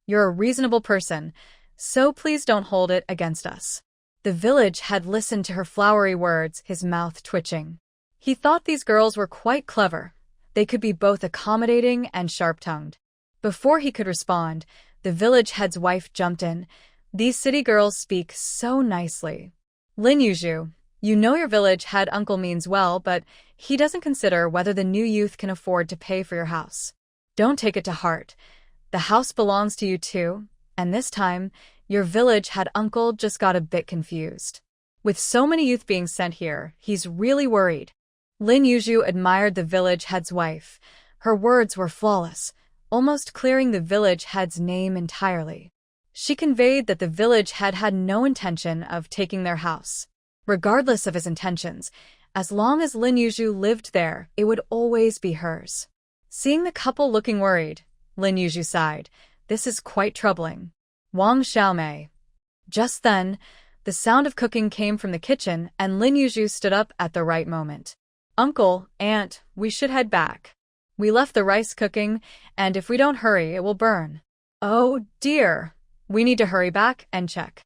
You're a reasonable person, so please don't hold it against us." The village had listened to her flowery words, his mouth twitching. He thought these girls were quite clever. They could be both accommodating and sharp-tongued. Before he could respond, the village head's wife jumped in. "These city girls speak so nicely. Lin Yuzhu, you know your village head uncle means well, but he doesn't consider whether the new youth can afford to pay for your house. Don't take it to heart. The house belongs to you too, and this time, your village head uncle just got a bit confused. With so many youth being sent here, he's really worried." Lin Yuzhu admired the village head's wife. Her words were flawless, almost clearing the village head's name entirely. She conveyed that the village head had no intention of taking their house. Regardless of his intentions, as long as Lin Yuzhu lived there, it would always be hers. Seeing the couple looking worried, Lin Yuzhu sighed. "This is quite troubling. Wang Xiaomei." Just then, the sound of cooking came from the kitchen and Lin Yuzhu stood up at the right moment. "Uncle, Aunt, we should head back. We left the rice cooking, and if we don't hurry, it will burn." "Oh, dear. We need to hurry back and check.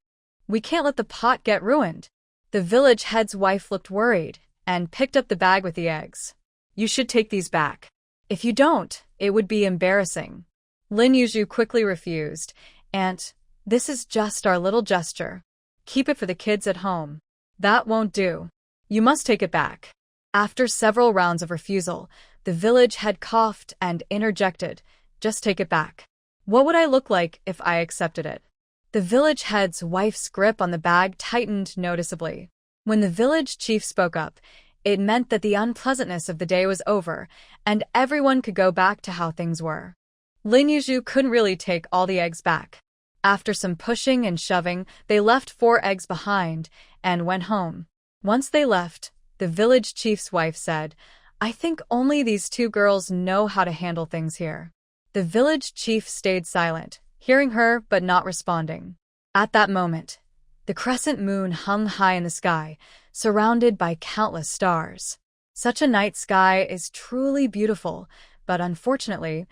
We can't let the pot get ruined." The village head's wife looked worried and picked up the bag with the eggs. "You should take these back. If you don't, it would be embarrassing." Lin Yuzhu quickly refused. "Aunt, this is just our little gesture. Keep it for the kids at home." "That won't do. You must take it back." After several rounds of refusal, the village head coughed and interjected, "Just take it back. What would I look like if I accepted it?" The village head's wife's grip on the bag tightened noticeably. When the village chief spoke up, it meant that the unpleasantness of the day was over, and everyone could go back to how things were. Lin Yuzhu couldn't really take all the eggs back. After some pushing and shoving, they left 4 eggs behind and went home. Once they left, the village chief's wife said, "I think only these 2 girls know how to handle things here." The village chief stayed silent, hearing her but not responding. At that moment, the crescent moon hung high in the sky, surrounded by countless stars. Such a night sky is truly beautiful, but unfortunately,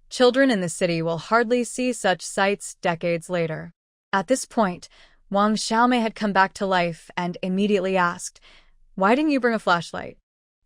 children in the city will hardly see such sights decades later. At this point, Wang Xiaomei had come back to life and immediately asked, "Why didn't you bring a flashlight?"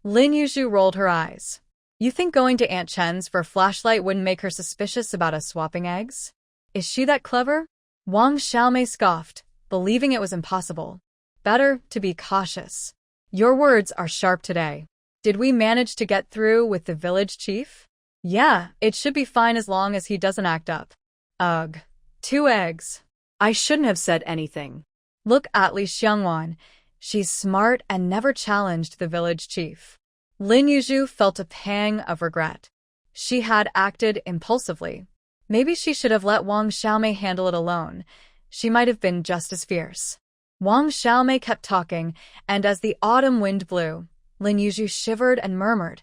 Lin Yuzhu rolled her eyes. "You think going to Aunt Chen's for a flashlight wouldn't make her suspicious about us swapping eggs? Is she that clever?" Wang Xiaomei scoffed, believing it was impossible. "Better to be cautious. Your words are sharp today. Did we manage to get through with the village chief?" "Yeah, it should be fine as long as he doesn't act up." "Ugh. 2 eggs. I shouldn't have said anything." "Look at Li Xiangwan. She's smart and never challenged the village chief." Lin Yuzhu felt a pang of regret. She had acted impulsively. Maybe she should have let Wang Xiaomei handle it alone. She might have been just as fierce. Wang Xiaomei kept talking, and as the autumn wind blew, Lin Yuzhu shivered and murmured,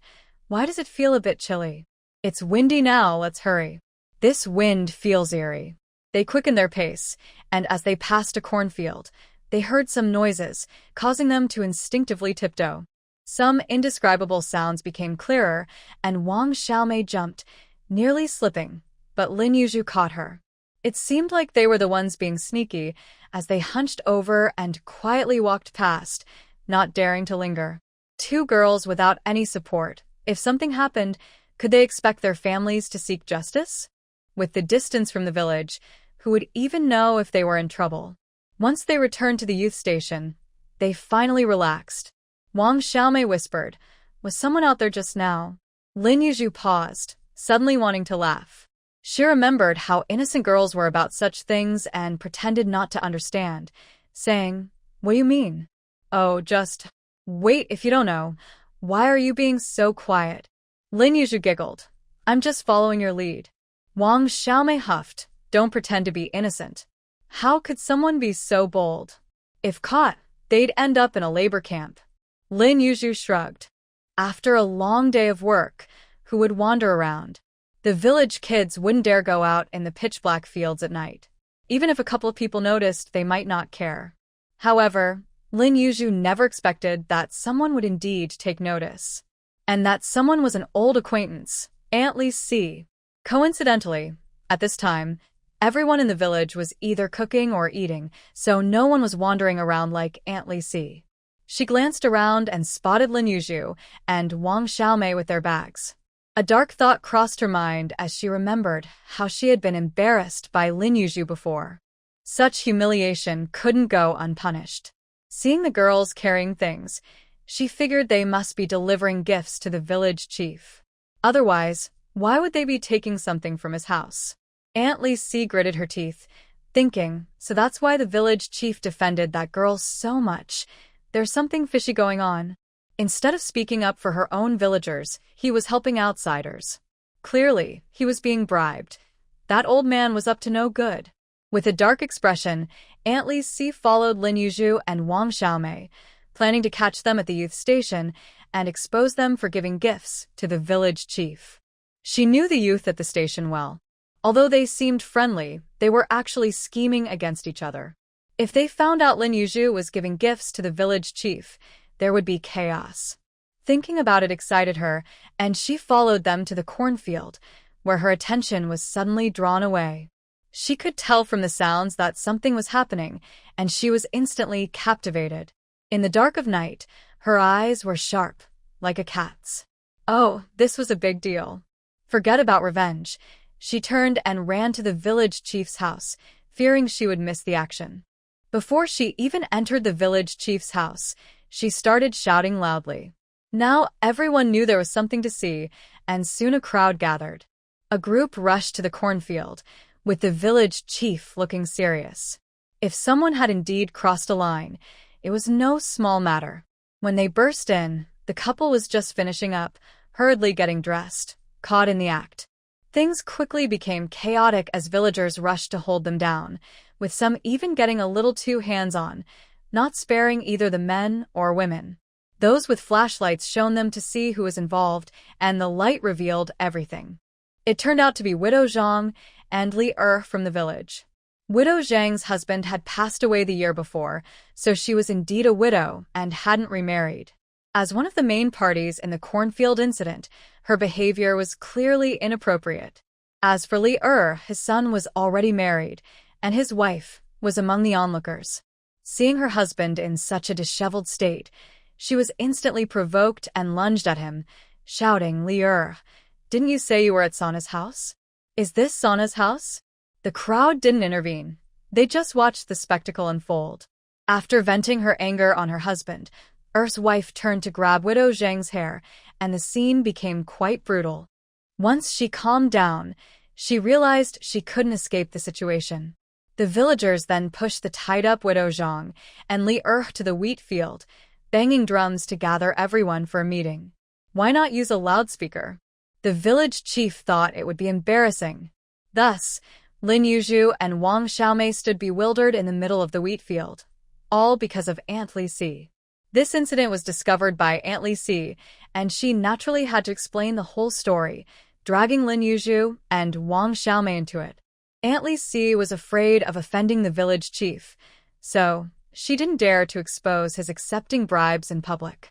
"Why does it feel a bit chilly? It's windy now, let's hurry." "This wind feels eerie." They quickened their pace, and as they passed a cornfield, they heard some noises, causing them to instinctively tiptoe. Some indescribable sounds became clearer, and Wang Xiaomei jumped, nearly slipping, but Lin Yuzhu caught her. It seemed like they were the ones being sneaky, as they hunched over and quietly walked past, not daring to linger. 2 girls without any support. If something happened, could they expect their families to seek justice? With the distance from the village, who would even know if they were in trouble? Once they returned to the youth station, they finally relaxed. Wang Xiaomei whispered, "Was someone out there just now?" Lin Yuzhu paused, suddenly wanting to laugh. She remembered how innocent girls were about such things and pretended not to understand, saying, "What do you mean?" "Oh, just wait if you don't know. Why are you being so quiet? Lin Yuzhu giggled. I'm just following your lead. Wang Xiaomei huffed. Don't pretend to be innocent. How could someone be so bold? If caught, they'd end up in a labor camp. Lin Yuzhu shrugged. After a long day of work, who would wander around? The village kids wouldn't dare go out in the pitch-black fields at night. Even if a couple of people noticed, they might not care. However, Lin Yuzhu never expected that someone would indeed take notice. And that someone was an old acquaintance, Aunt Li Si. Coincidentally, at this time, everyone in the village was either cooking or eating, so no one was wandering around like Aunt Li Si. She glanced around and spotted Lin Yuzhu and Wang Xiaomei with their bags. A dark thought crossed her mind as she remembered how she had been embarrassed by Lin Yuzhu before. Such humiliation couldn't go unpunished. Seeing the girls carrying things, she figured they must be delivering gifts to the village chief. Otherwise, why would they be taking something from his house? Aunt Li Si gritted her teeth, thinking, so that's why the village chief defended that girl so much. There's something fishy going on. Instead of speaking up for her own villagers, he was helping outsiders. Clearly, he was being bribed. That old man was up to no good. With a dark expression, Aunt Li Si followed Lin Yuzhu and Wang Xiaomei, planning to catch them at the youth station and expose them for giving gifts to the village chief. She knew the youth at the station well. Although they seemed friendly, they were actually scheming against each other. If they found out Lin Yuzhu was giving gifts to the village chief, there would be chaos. Thinking about it excited her, and she followed them to the cornfield, where her attention was suddenly drawn away. She could tell from the sounds that something was happening, and she was instantly captivated. In the dark of night, her eyes were sharp, like a cat's. Oh, this was a big deal. Forget about revenge. She turned and ran to the village chief's house, fearing she would miss the action. Before she even entered the village chief's house, she started shouting loudly. Now everyone knew there was something to see, and soon a crowd gathered. A group rushed to the cornfield, with the village chief looking serious. If someone had indeed crossed a line, it was no small matter. When they burst in, the couple was just finishing up, hurriedly getting dressed, caught in the act. Things quickly became chaotic as villagers rushed to hold them down, with some even getting a little too hands-on, not sparing either the men or women. Those with flashlights shone them to see who was involved, and the light revealed everything. It turned out to be Widow Zhang and Li from the village. Widow Zhang's husband had passed away the year before, so she was indeed a widow and hadn't remarried. As one of the main parties in the cornfield incident, her behavior was clearly inappropriate. As for Li his son was already married, and his wife was among the onlookers. Seeing her husband in such a disheveled state, she was instantly provoked and lunged at him, shouting, Li didn't you say you were at Sana's house? Is this Sana's house? The crowd didn't intervene. They just watched the spectacle unfold. After venting her anger on her husband, Er's wife turned to grab Widow Zhang's hair, and the scene became quite brutal. Once she calmed down, she realized she couldn't escape the situation. The villagers then pushed the tied-up Widow Zhang and Li to the wheat field, banging drums to gather everyone for a meeting. Why not use a loudspeaker? The village chief thought it would be embarrassing. Thus, Lin Yuzhu and Wang Xiaomei stood bewildered in the middle of the wheat field, all because of Aunt Li Si. This incident was discovered by Aunt Li Si, and she naturally had to explain the whole story, dragging Lin Yuzhu and Wang Xiaomei into it. Aunt Li Si was afraid of offending the village chief, so she didn't dare to expose his accepting bribes in public.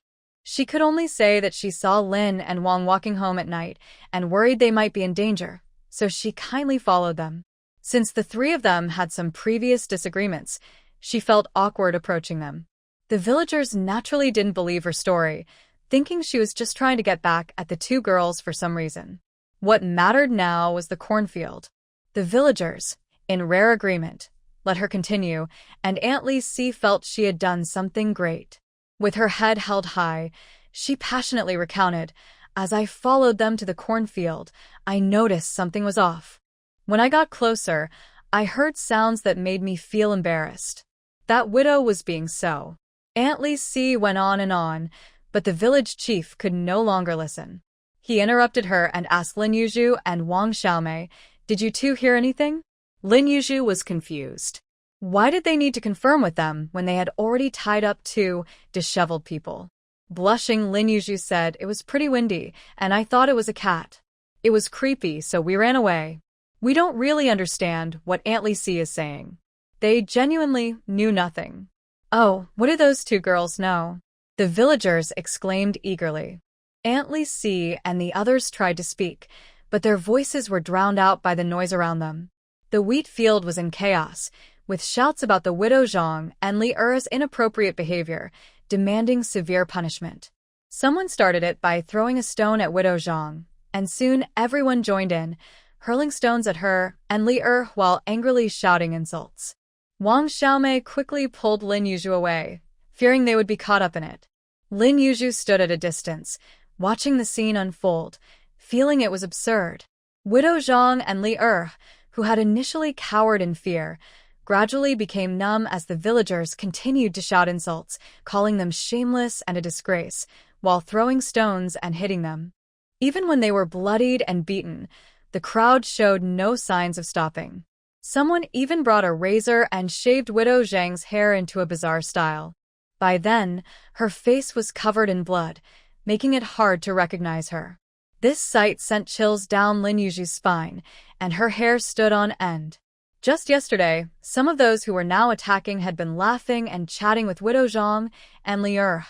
She could only say that she saw Lin and Wang walking home at night and worried they might be in danger, so she kindly followed them. Since the three of them had some previous disagreements, she felt awkward approaching them. The villagers naturally didn't believe her story, thinking she was just trying to get back at the two girls for some reason. What mattered now was the cornfield. The villagers, in rare agreement, let her continue, and Aunt Li Si felt she had done something great. With her head held high, she passionately recounted, "As I followed them to the cornfield, I noticed something was off. When I got closer, I heard sounds that made me feel embarrassed. That widow was being so." Aunt Li Si went on, But the village chief could no longer listen. He interrupted her and asked Lin Yuzhu and Wang Xiaomei, "Did you two hear anything?" Lin Yuzhu was confused. Why did they need to confirm with them when they had already tied up two disheveled people? Blushing, Lin Yuzhu said, "It was pretty windy, and I thought it was a cat. It was creepy, so we ran away. We don't really understand what Aunt Lisi is saying." They genuinely knew nothing. "Oh, what do those two girls know?" The villagers exclaimed eagerly. Aunt Lisi and the others tried to speak, but their voices were drowned out by the noise around them. The wheat field was in chaos, with shouts about the widow Zhang and Li Er's inappropriate behavior, demanding severe punishment. Someone started it by throwing a stone at widow Zhang, and soon everyone joined in, hurling stones at her and Li Er while angrily shouting insults. Wang Xiaomei quickly pulled Lin Yuzhu away, fearing they would be caught up in it. Lin Yuzhu stood at a distance, watching the scene unfold, feeling it was absurd. Widow Zhang and Li Er, who had initially cowered in fear, gradually became numb as the villagers continued to shout insults, calling them shameless and a disgrace, while throwing stones and hitting them. Even when they were bloodied and beaten, the crowd showed no signs of stopping. Someone even brought a razor and shaved widow Zhang's hair into a bizarre style. By then, her face was covered in blood, making it hard to recognize her. This sight sent chills down Lin Yuzhu's spine, and her hair stood on end. Just yesterday, some of those who were now attacking had been laughing and chatting with widow Zhang and Li Er.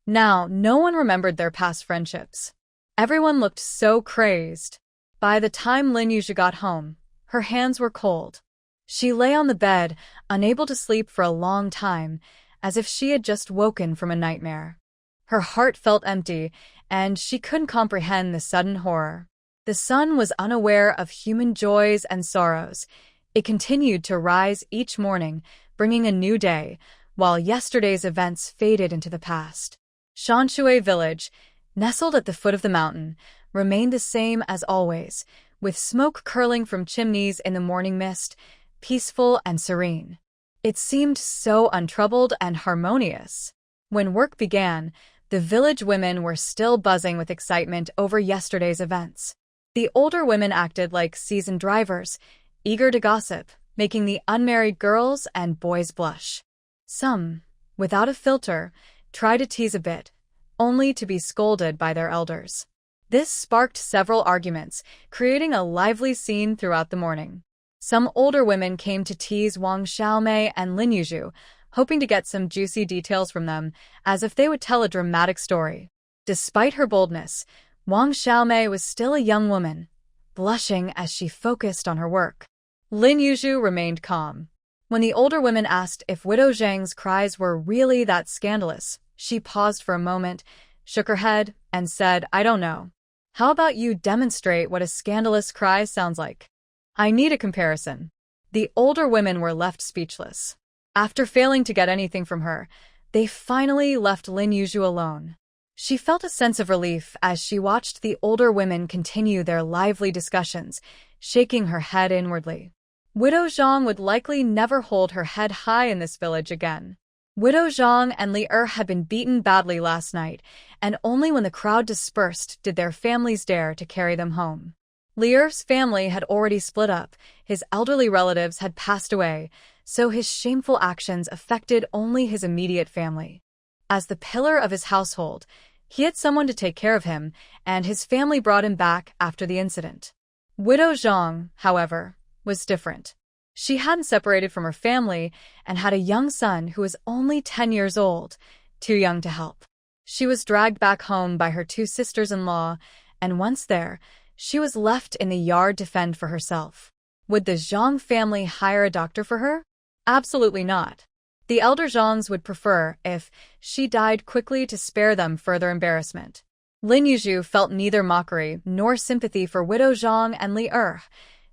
Now, no one remembered their past friendships. Everyone looked so crazed. By the time Lin Yuzhu got home, her hands were cold. She lay on the bed, unable to sleep for a long time, as if she had just woken from a nightmare. Her heart felt empty, and she couldn't comprehend the sudden horror. The sun was unaware of human joys and sorrows. It continued to rise each morning, bringing a new day, while yesterday's events faded into the past. Shanshui village, nestled at the foot of the mountain, remained the same as always, with smoke curling from chimneys in the morning mist, peaceful and serene. It seemed so untroubled and harmonious. When work began, the village women were still buzzing with excitement over yesterday's events. The older women acted like seasoned drivers, eager to gossip, making the unmarried girls and boys blush. Some, without a filter, tried to tease a bit, only to be scolded by their elders. This sparked several arguments, creating a lively scene throughout the morning. Some older women came to tease Wang Xiaomei and Lin Yuzhu, hoping to get some juicy details from them, as if they would tell a dramatic story. Despite her boldness, Wang Xiaomei was still a young woman, blushing as she focused on her work. Lin Yuzhu remained calm. When the older women asked if widow Zhang's cries were really that scandalous, she paused for a moment, shook her head, and said, "I don't know. How about you demonstrate what a scandalous cry sounds like? I need a comparison." The older women were left speechless. After failing to get anything from her, they finally left Lin Yuzhu alone. She felt a sense of relief as she watched the older women continue their lively discussions, shaking her head inwardly. Widow Zhang would likely never hold her head high in this village again. Widow Zhang and Li Er had been beaten badly last night, and only when the crowd dispersed did their families dare to carry them home. Li Er's family had already split up, his elderly relatives had passed away, so his shameful actions affected only his immediate family. As the pillar of his household, he had someone to take care of him, and his family brought him back after the incident. Widow Zhang, however, was different. She hadn't separated from her family and had a young son who was only 10 years old, too young to help. She was dragged back home by her two sisters-in-law, and once there, she was left in the yard to fend for herself. Would the Zhang family hire a doctor for her? Absolutely not. The elder Zhangs would prefer if she died quickly to spare them further embarrassment. Lin Yuzhu felt neither mockery nor sympathy for widow Zhang and Li Er.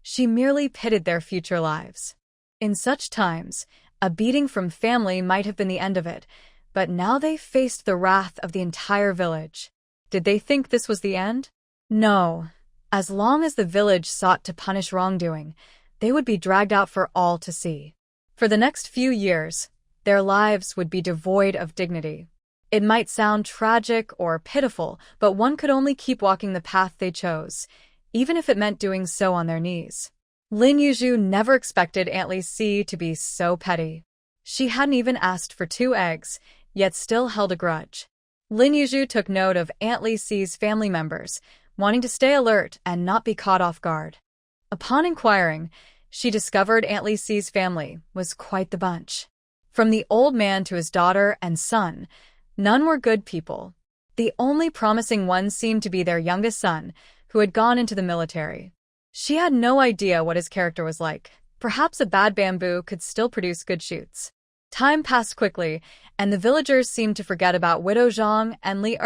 She merely pitied their future lives. In such times, a beating from family might have been the end of it, but now they faced the wrath of the entire village. Did they think this was the end? No. As long as the village sought to punish wrongdoing, they would be dragged out for all to see. For the next few years, their lives would be devoid of dignity. It might sound tragic or pitiful, but one could only keep walking the path they chose, even if it meant doing so on their knees. Lin Yuzhu never expected Aunt Li Si to be so petty. She hadn't even asked for 2 eggs, yet still held a grudge. Lin Yuzhu took note of Aunt Li Si's family members, wanting to stay alert and not be caught off guard. Upon inquiring, she discovered Aunt Li Si's family was quite the bunch. From the old man to his daughter and son, none were good people. The only promising one seemed to be their youngest son, who had gone into the military. She had no idea what his character was like. Perhaps a bad bamboo could still produce good shoots. Time passed quickly, and the villagers seemed to forget about Widow Zhang and Li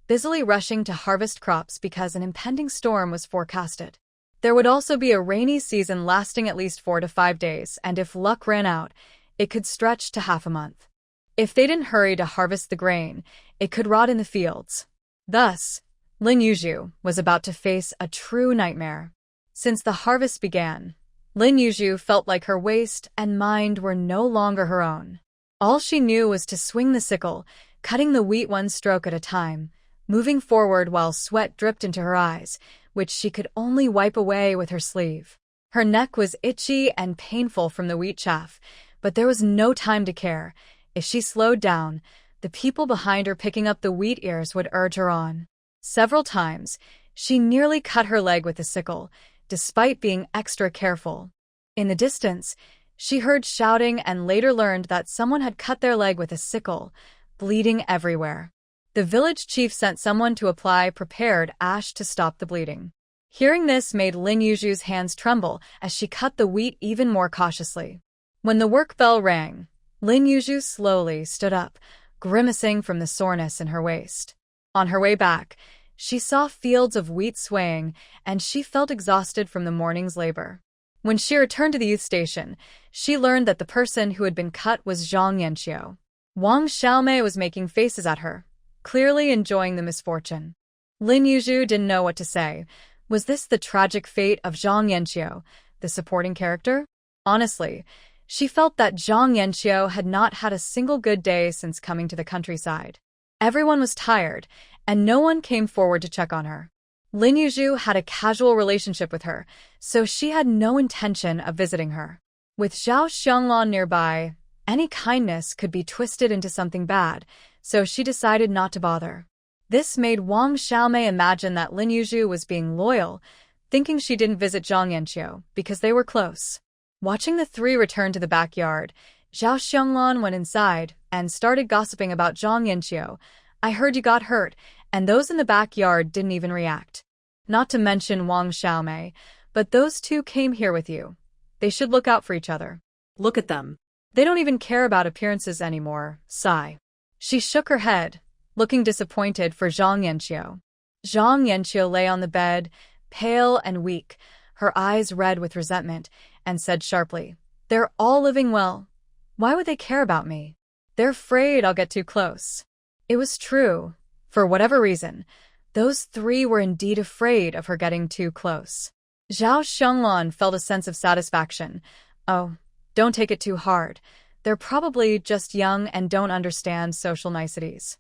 busily rushing to harvest crops because an impending storm was forecasted. There would also be a rainy season lasting at least 4 to 5 days, and if luck ran out, it could stretch to half a month. If they didn't hurry to harvest the grain, it could rot in the fields. Thus, Lin Yuzhu was about to face a true nightmare. Since the harvest began, Lin Yuzhu felt like her waist and mind were no longer her own. All she knew was to swing the sickle, cutting the wheat one stroke at a time, moving forward while sweat dripped into her eyes, which she could only wipe away with her sleeve. Her neck was itchy and painful from the wheat chaff, but there was no time to care. If she slowed down, the people behind her picking up the wheat ears would urge her on. Several times, she nearly cut her leg with the sickle, despite being extra careful. In the distance, she heard shouting and later learned that someone had cut their leg with a sickle, bleeding everywhere. The village chief sent someone to apply prepared ash to stop the bleeding. Hearing this made Lin Yuzhu's hands tremble as she cut the wheat even more cautiously. When the work bell rang, Lin Yuzhu slowly stood up, grimacing from the soreness in her waist. On her way back, she saw fields of wheat swaying, and she felt exhausted from the morning's labor. When she returned to the youth station, she learned that the person who had been cut was Zhang Yanqiu. Wang Xiaomei was making faces at her, clearly enjoying the misfortune. Lin Yuzhu didn't know what to say. Was this the tragic fate of Zhang Yanqiu, the supporting character? Honestly, she felt that Zhang Yanqiu had not had a single good day since coming to the countryside. Everyone was tired, and no one came forward to check on her. Lin Yuzhu had a casual relationship with her, so she had no intention of visiting her. With Zhao Xianglan nearby, any kindness could be twisted into something bad, so she decided not to bother. This made Wang Xiaomei imagine that Lin Yuzhu was being loyal, thinking she didn't visit Zhang Yanqiu because they were close. Watching the 3 return to the backyard, Zhao Xianglan went inside and started gossiping about Zhang Yanqiu. I heard you got hurt, and those in the backyard didn't even react. Not to mention Wang Xiaomei, but those 2 came here with you. They should look out for each other. Look at them. They don't even care about appearances anymore, sigh. She shook her head, looking disappointed for Zhang Yanqiu. Zhang Yanqiu lay on the bed, pale and weak, her eyes red with resentment, and said sharply, "They're all living well. Why would they care about me? They're afraid I'll get too close." It was true. For whatever reason, those 3 were indeed afraid of her getting too close. Zhao Xianglan felt a sense of satisfaction. Oh, don't take it too hard. They're probably just young and don't understand social niceties.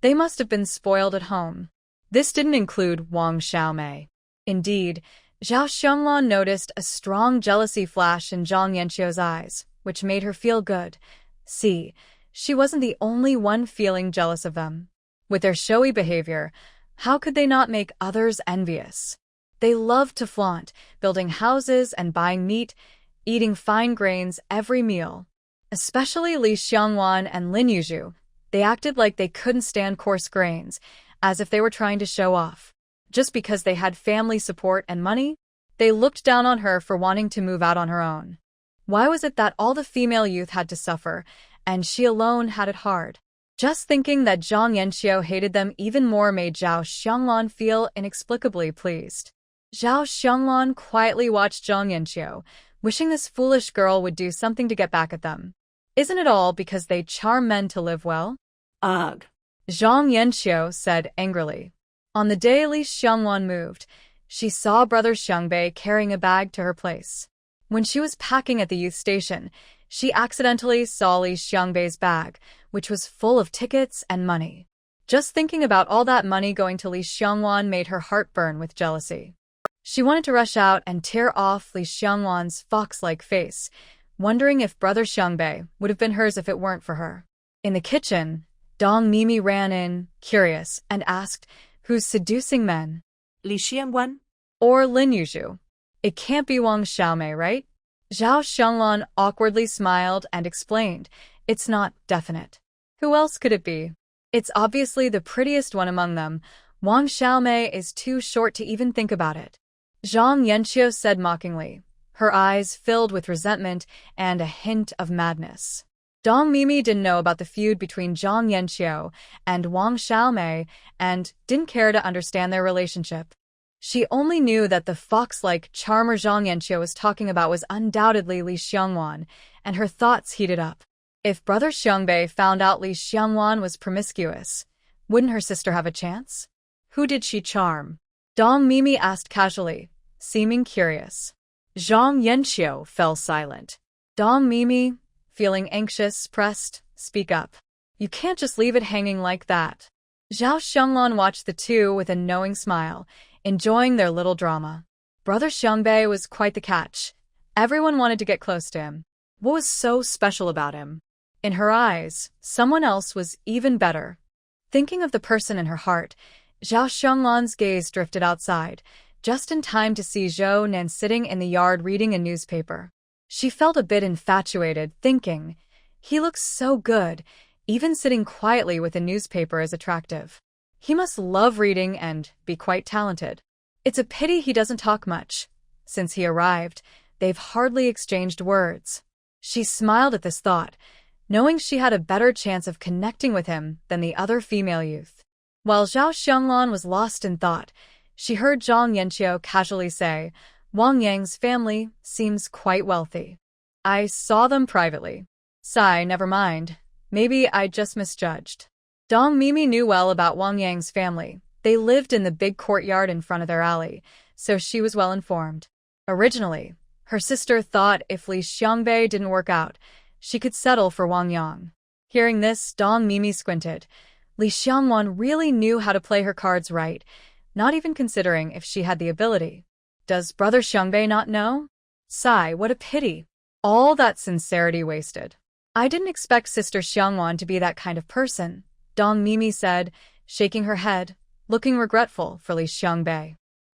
They must have been spoiled at home. This didn't include Wang Xiaomei. Indeed, Zhao Xianglan noticed a strong jealousy flash in Zhang Yanqiu's eyes, which made her feel good. See, she wasn't the only one feeling jealous of them. With their showy behavior, how could they not make others envious? They loved to flaunt, building houses and buying meat, eating fine grains every meal. Especially Li Xiangwan and Lin Yuzhu. They acted like they couldn't stand coarse grains, as if they were trying to show off. Just because they had family support and money, they looked down on her for wanting to move out on her own. Why was it that all the female youth had to suffer, and she alone had it hard? Just thinking that Zhang Yanqiu hated them even more made Zhao Xianglan feel inexplicably pleased. Zhao Xianglan quietly watched Zhang Yanqiu, wishing this foolish girl would do something to get back at them. Isn't it all because they charm men to live well? Ugh. Zhang Yanqiu said angrily. On the day Li Xiangwan moved, she saw brother Xiangbei carrying a bag to her place. When she was packing at the youth station, she accidentally saw Li Xiangbei's bag, which was full of tickets and money. Just thinking about all that money going to Li Xiangwan made her heart burn with jealousy. She wanted to rush out and tear off Li Xiangwan's fox-like face, wondering if Brother Xiangbei would have been hers if it weren't for her. In the kitchen, Dong Mimi ran in, curious, and asked, "Who's seducing men?" Li Xiangwan? Or Lin Yuzhu. It can't be Wang Xiaomei, right? Zhao Xianglan awkwardly smiled and explained, "It's not definite." Who else could it be? It's obviously the prettiest one among them. Wang Xiaomei is too short to even think about it. Zhang Yanqiu said mockingly, her eyes filled with resentment and a hint of madness. Dong Mimi didn't know about the feud between Zhang Yanqiu and Wang Xiaomei and didn't care to understand their relationship. She only knew that the fox-like charmer Zhang Yanqiu was talking about was undoubtedly Li Xiangwan, and her thoughts heated up. If Brother Xiangbei found out Li Xiangwan was promiscuous, wouldn't her sister have a chance? Who did she charm? Dong Mimi asked casually, seeming curious. Zhang Yanqiu fell silent. Dong Mimi, feeling anxious, pressed, "Speak up. You can't just leave it hanging like that." Zhao Xianglan watched the two with a knowing smile, enjoying their little drama. Brother Xiangbei was quite the catch. Everyone wanted to get close to him. What was so special about him? In her eyes, someone else was even better. Thinking of the person in her heart, Zhao Xianglan's gaze drifted outside, just in time to see Zhou Nan sitting in the yard reading a newspaper. She felt a bit infatuated, thinking, he looks so good, even sitting quietly with a newspaper is attractive. He must love reading and be quite talented. It's a pity he doesn't talk much. Since he arrived, they've hardly exchanged words. She smiled at this thought, knowing she had a better chance of connecting with him than the other female youth. While Zhao Xianglan was lost in thought, she heard Zhang Yanqiu casually say, "Wang Yang's family seems quite wealthy. I saw them privately." Sigh, never mind. Maybe I just misjudged. Dong Mimi knew well about Wang Yang's family. They lived in the big courtyard in front of their alley, so she was well informed. Originally, her sister thought if Li Xiangbei didn't work out, she could settle for Wang Yang. Hearing this, Dong Mimi squinted. Li Xiangwan really knew how to play her cards right, not even considering if she had the ability. Does Brother Xiangbei not know? Sigh, what a pity. All that sincerity wasted. I didn't expect Sister Xiangwan to be that kind of person, Dong Mimi said, shaking her head, looking regretful for Li Xiangbei.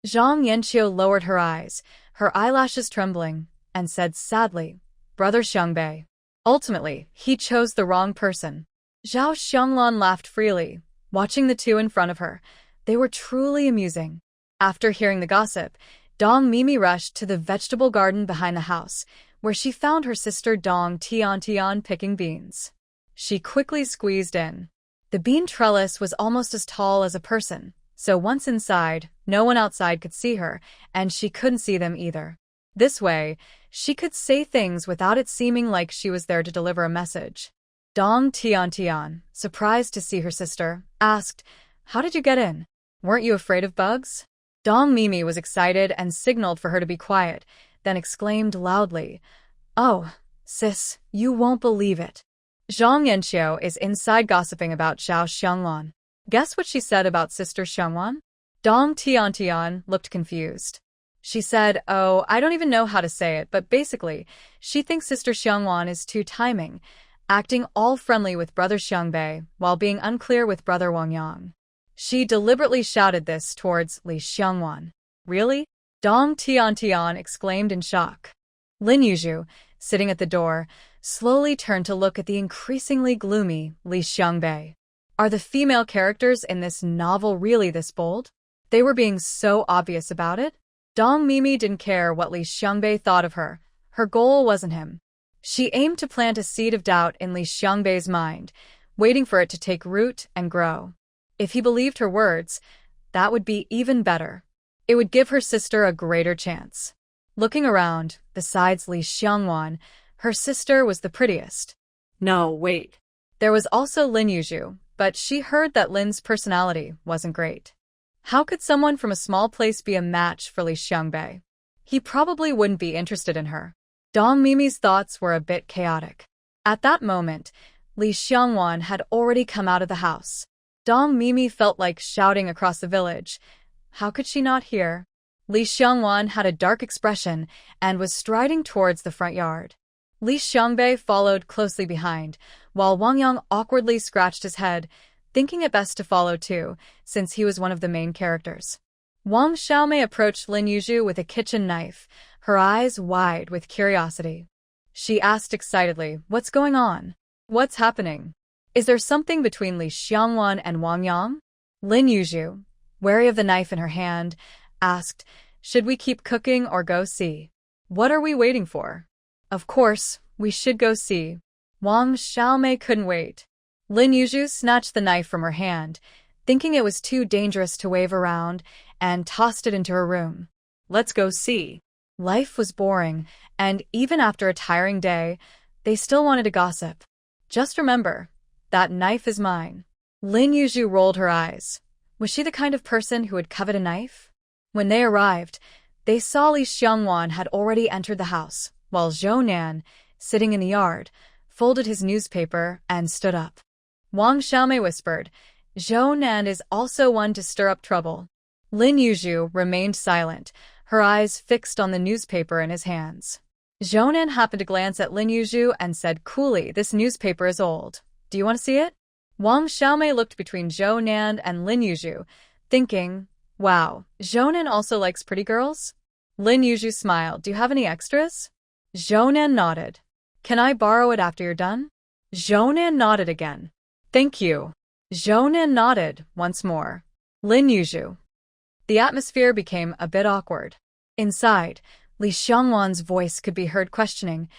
Zhang Yanqiu lowered her eyes, her eyelashes trembling, and said sadly, "Brother Xiangbei. Ultimately, he chose the wrong person." Zhao Xianglan laughed freely, watching the two in front of her. They were truly amusing. After hearing the gossip, Dong Mimi rushed to the vegetable garden behind the house, where she found her sister Dong Tian picking beans. She quickly squeezed in. The bean trellis was almost as tall as a person, so once inside, no one outside could see her, and she couldn't see them either. This way, she could say things without it seeming like she was there to deliver a message. Dong Tian, surprised to see her sister, asked, "How did you get in? Weren't you afraid of bugs?" Dong Mimi was excited and signaled for her to be quiet, then exclaimed loudly, "Oh, sis, you won't believe it. Zhang Yanqiu is inside gossiping about Zhao Xianglan. Guess what she said about Sister Xiangwan?" Dong Tian looked confused. She said, "Oh, I don't even know how to say it, but basically, she thinks Sister Xiangwan is too timing, acting all friendly with Brother Xiangbei while being unclear with Brother Wang Yang." She deliberately shouted this towards Li Xiangwan. "Really?" Dong Tian exclaimed in shock. Lin Yuzhu, sitting at the door, slowly turned to look at the increasingly gloomy Li Xiangbei. Are the female characters in this novel really this bold? They were being so obvious about it. Dong Mimi didn't care what Li Xiangbei thought of her. Her goal wasn't him. She aimed to plant a seed of doubt in Li Xiangbei's mind, waiting for it to take root and grow. If he believed her words, that would be even better. It would give her sister a greater chance. Looking around, besides Li Xiangwan, her sister was the prettiest. No, wait. There was also Lin Yuzhu, but she heard that Lin's personality wasn't great. How could someone from a small place be a match for Li Xiangbei? He probably wouldn't be interested in her. Dong Mimi's thoughts were a bit chaotic. At that moment, Li Xiangwan had already come out of the house. Dong Mimi felt like shouting across the village. How could she not hear? Li Xiangwan had a dark expression and was striding towards the front yard. Li Xiangbei followed closely behind, while Wang Yang awkwardly scratched his head, thinking it best to follow too, since he was one of the main characters. Wang Xiaomei approached Lin Yuzhu with a kitchen knife, her eyes wide with curiosity. She asked excitedly, "What's going on? What's happening? Is there something between Li Xiangwan and Wang Yang?" Lin Yuzhu, wary of the knife in her hand, asked, "Should we keep cooking or go see? What are we waiting for?" "Of course, we should go see." Wang Xiaomei couldn't wait. Lin Yuzhu snatched the knife from her hand, thinking it was too dangerous to wave around, and tossed it into her room. Let's go see. Life was boring, and even after a tiring day, they still wanted to gossip. "Just remember, that knife is mine." Lin Yuzhu rolled her eyes. Was she the kind of person who would covet a knife? When they arrived, they saw Li Xiangwan had already entered the house, while Zhou Nan, sitting in the yard, folded his newspaper and stood up. Wang Xiaomei whispered, "Zhou Nan is also one to stir up trouble." Lin Yuzhu remained silent, her eyes fixed on the newspaper in his hands. Zhou Nan happened to glance at Lin Yuzhu and said coolly, "This newspaper is old. Do you want to see it?" Wang Xiaomei looked between Zhou Nan and Lin Yuzhu, thinking, "Wow, Zhou Nan also likes pretty girls?" Lin Yuzhu smiled. "Do you have any extras?" Zhou Nan nodded. "Can I borrow it after you're done?" Zhou Nan nodded again. "Thank you." Zhou Nan nodded once more. Lin Yuzhu. The atmosphere became a bit awkward. Inside, Li Xiangwan's voice could be heard questioning,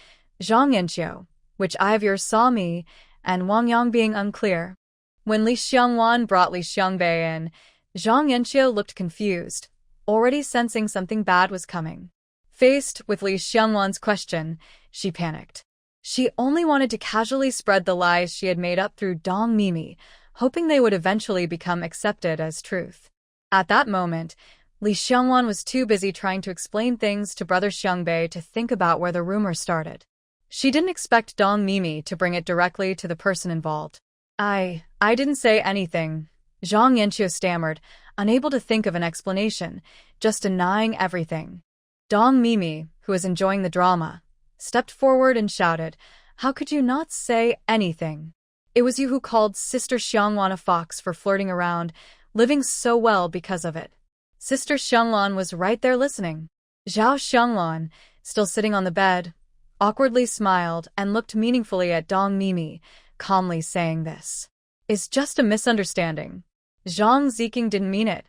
"Zhang Yanqiu, which eye of yours saw me?" and Wang Yang being unclear. When Li Xiangwan brought Li Xiangbei in, Zhang Yanqiu looked confused, already sensing something bad was coming. Faced with Li Xiangwan's question, she panicked. She only wanted to casually spread the lies she had made up through Dong Mimi, hoping they would eventually become accepted as truth. At that moment, Li Xiangwan was too busy trying to explain things to brother Xiangbei to think about where the rumor started. She didn't expect Dong Mimi to bring it directly to the person involved. I didn't say anything," Zhang Yanqiu stammered, unable to think of an explanation, just denying everything. Dong Mimi, who was enjoying the drama, stepped forward and shouted, "How could you not say anything? It was you who called Sister Xiangwan a fox for flirting around, living so well because of it." Sister Xianglan was right there listening. Zhao Xianglan, still sitting on the bed, awkwardly smiled and looked meaningfully at Dong Mimi, calmly saying, "This is just a misunderstanding. Zhang Ziqing didn't mean it.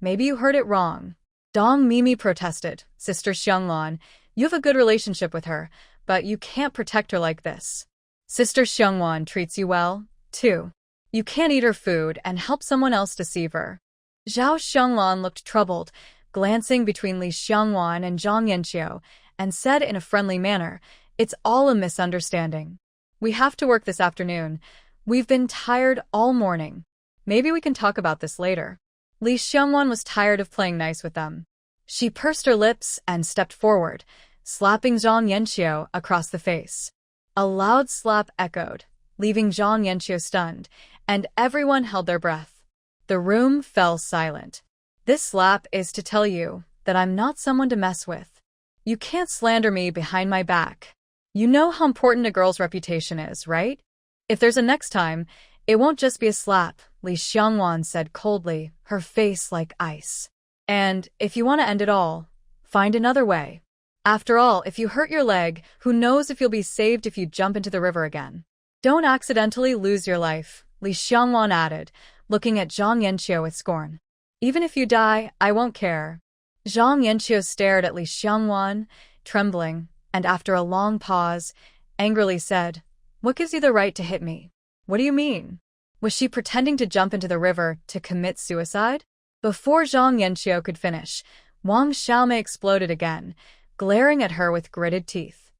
Maybe you heard it wrong." Dong Mimi protested, "Sister Xianglan, you have a good relationship with her, but you can't protect her like this. Sister Xiangwan treats you well, too. You can't eat her food and help someone else deceive her." Zhao Xianglan looked troubled, glancing between Li Xiangwan and Zhang Yanqiu, and said in a friendly manner, "It's all a misunderstanding. We have to work this afternoon. We've been tired all morning. Maybe we can talk about this later." Li Xiangwan was tired of playing nice with them. She pursed her lips and stepped forward, slapping Zhang Yanqiu across the face. A loud slap echoed, leaving Zhang Yanqiu stunned, and everyone held their breath. The room fell silent. "This slap is to tell you that I'm not someone to mess with. You can't slander me behind my back. You know how important a girl's reputation is, right? If there's a next time, it won't just be a slap," Li Xiangwan said coldly, her face like ice. "And if you want to end it all, find another way. After all, if you hurt your leg, who knows if you'll be saved if you jump into the river again. Don't accidentally lose your life," Li Xiangwan added, looking at Zhang Yanqiu with scorn. "Even if you die, I won't care." Zhang Yanqiu stared at Li Xiangwan, trembling, and after a long pause, angrily said, "What gives you the right to hit me? What do you mean?" Was she pretending to jump into the river to commit suicide? Before Zhang Yanqiu could finish, Wang Xiaomei exploded again, glaring at her with gritted teeth.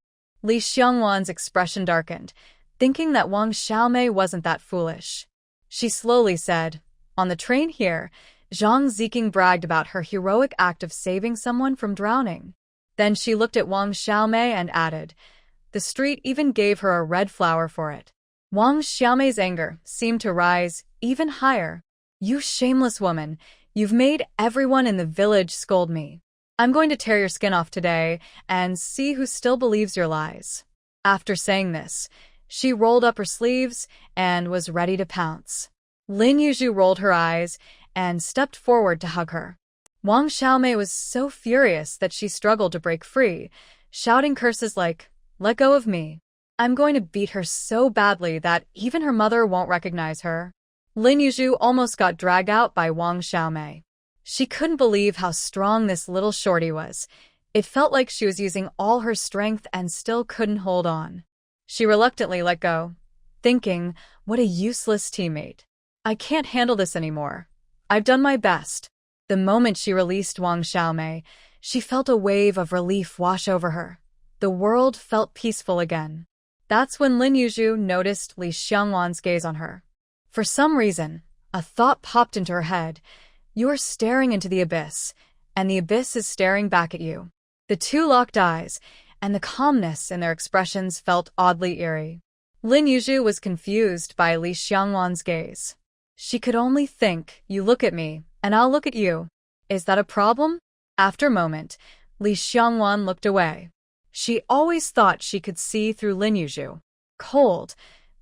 Li Xiangwan's expression darkened, thinking that Wang Xiaomei wasn't that foolish. She slowly said, "On the train here, Zhang Ziqing bragged about her heroic act of saving someone from drowning." Then she looked at Wang Xiaomei and added, "The street even gave her a red flower for it." Wang Xiaomei's anger seemed to rise even higher. You shameless woman, you've made everyone in the village scold me. I'm going to tear your skin off today and see who still believes your lies. After saying this, she rolled up her sleeves and was ready to pounce. Lin Yuzhu rolled her eyes and stepped forward to hug her. Wang Xiaomei was so furious that she struggled to break free, shouting curses like, "Let go of me. I'm going to beat her so badly that even her mother won't recognize her." Lin Yuzhu almost got dragged out by Wang Xiaomei. She couldn't believe how strong this little shorty was. It felt like she was using all her strength and still couldn't hold on. She reluctantly let go, thinking, what a useless teammate. I can't handle this anymore. I've done my best. The moment she released Wang Xiaomei, she felt a wave of relief wash over her. The world felt peaceful again. That's when Lin Yuzhu noticed Li Xiangwan's gaze on her. For some reason, a thought popped into her head. You're staring into the abyss, and the abyss is staring back at you. The two locked eyes, and the calmness in their expressions felt oddly eerie. Lin Yuzhu was confused by Li Xiangwan's gaze. She could only think, you look at me, and I'll look at you. Is that a problem? After a moment, Li Xiangwan looked away. She always thought she could see through Lin Yuzhu. Cold,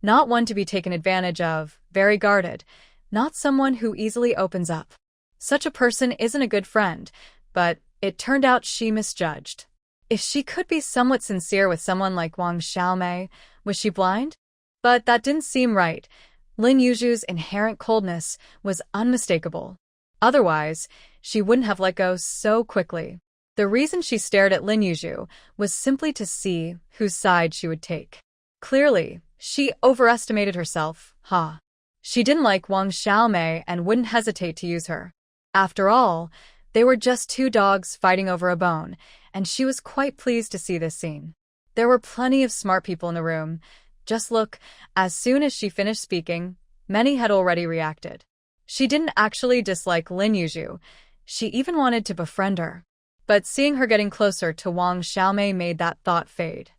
not one to be taken advantage of, very guarded, not someone who easily opens up. Such a person isn't a good friend, but it turned out she misjudged. If she could be somewhat sincere with someone like Wang Xiaomei, was she blind? But that didn't seem right. Lin Yuzhu's inherent coldness was unmistakable. Otherwise, she wouldn't have let go so quickly. The reason she stared at Lin Yuzhu was simply to see whose side she would take. Clearly, she overestimated herself, She didn't like Wang Xiaomei and wouldn't hesitate to use her. After all, they were just two dogs fighting over a bone, and she was quite pleased to see this scene. There were plenty of smart people in the room. Just look, as soon as she finished speaking, many had already reacted. She didn't actually dislike Lin Yuzhu. She even wanted to befriend her. But seeing her getting closer to Wang Xiaomei made that thought fade.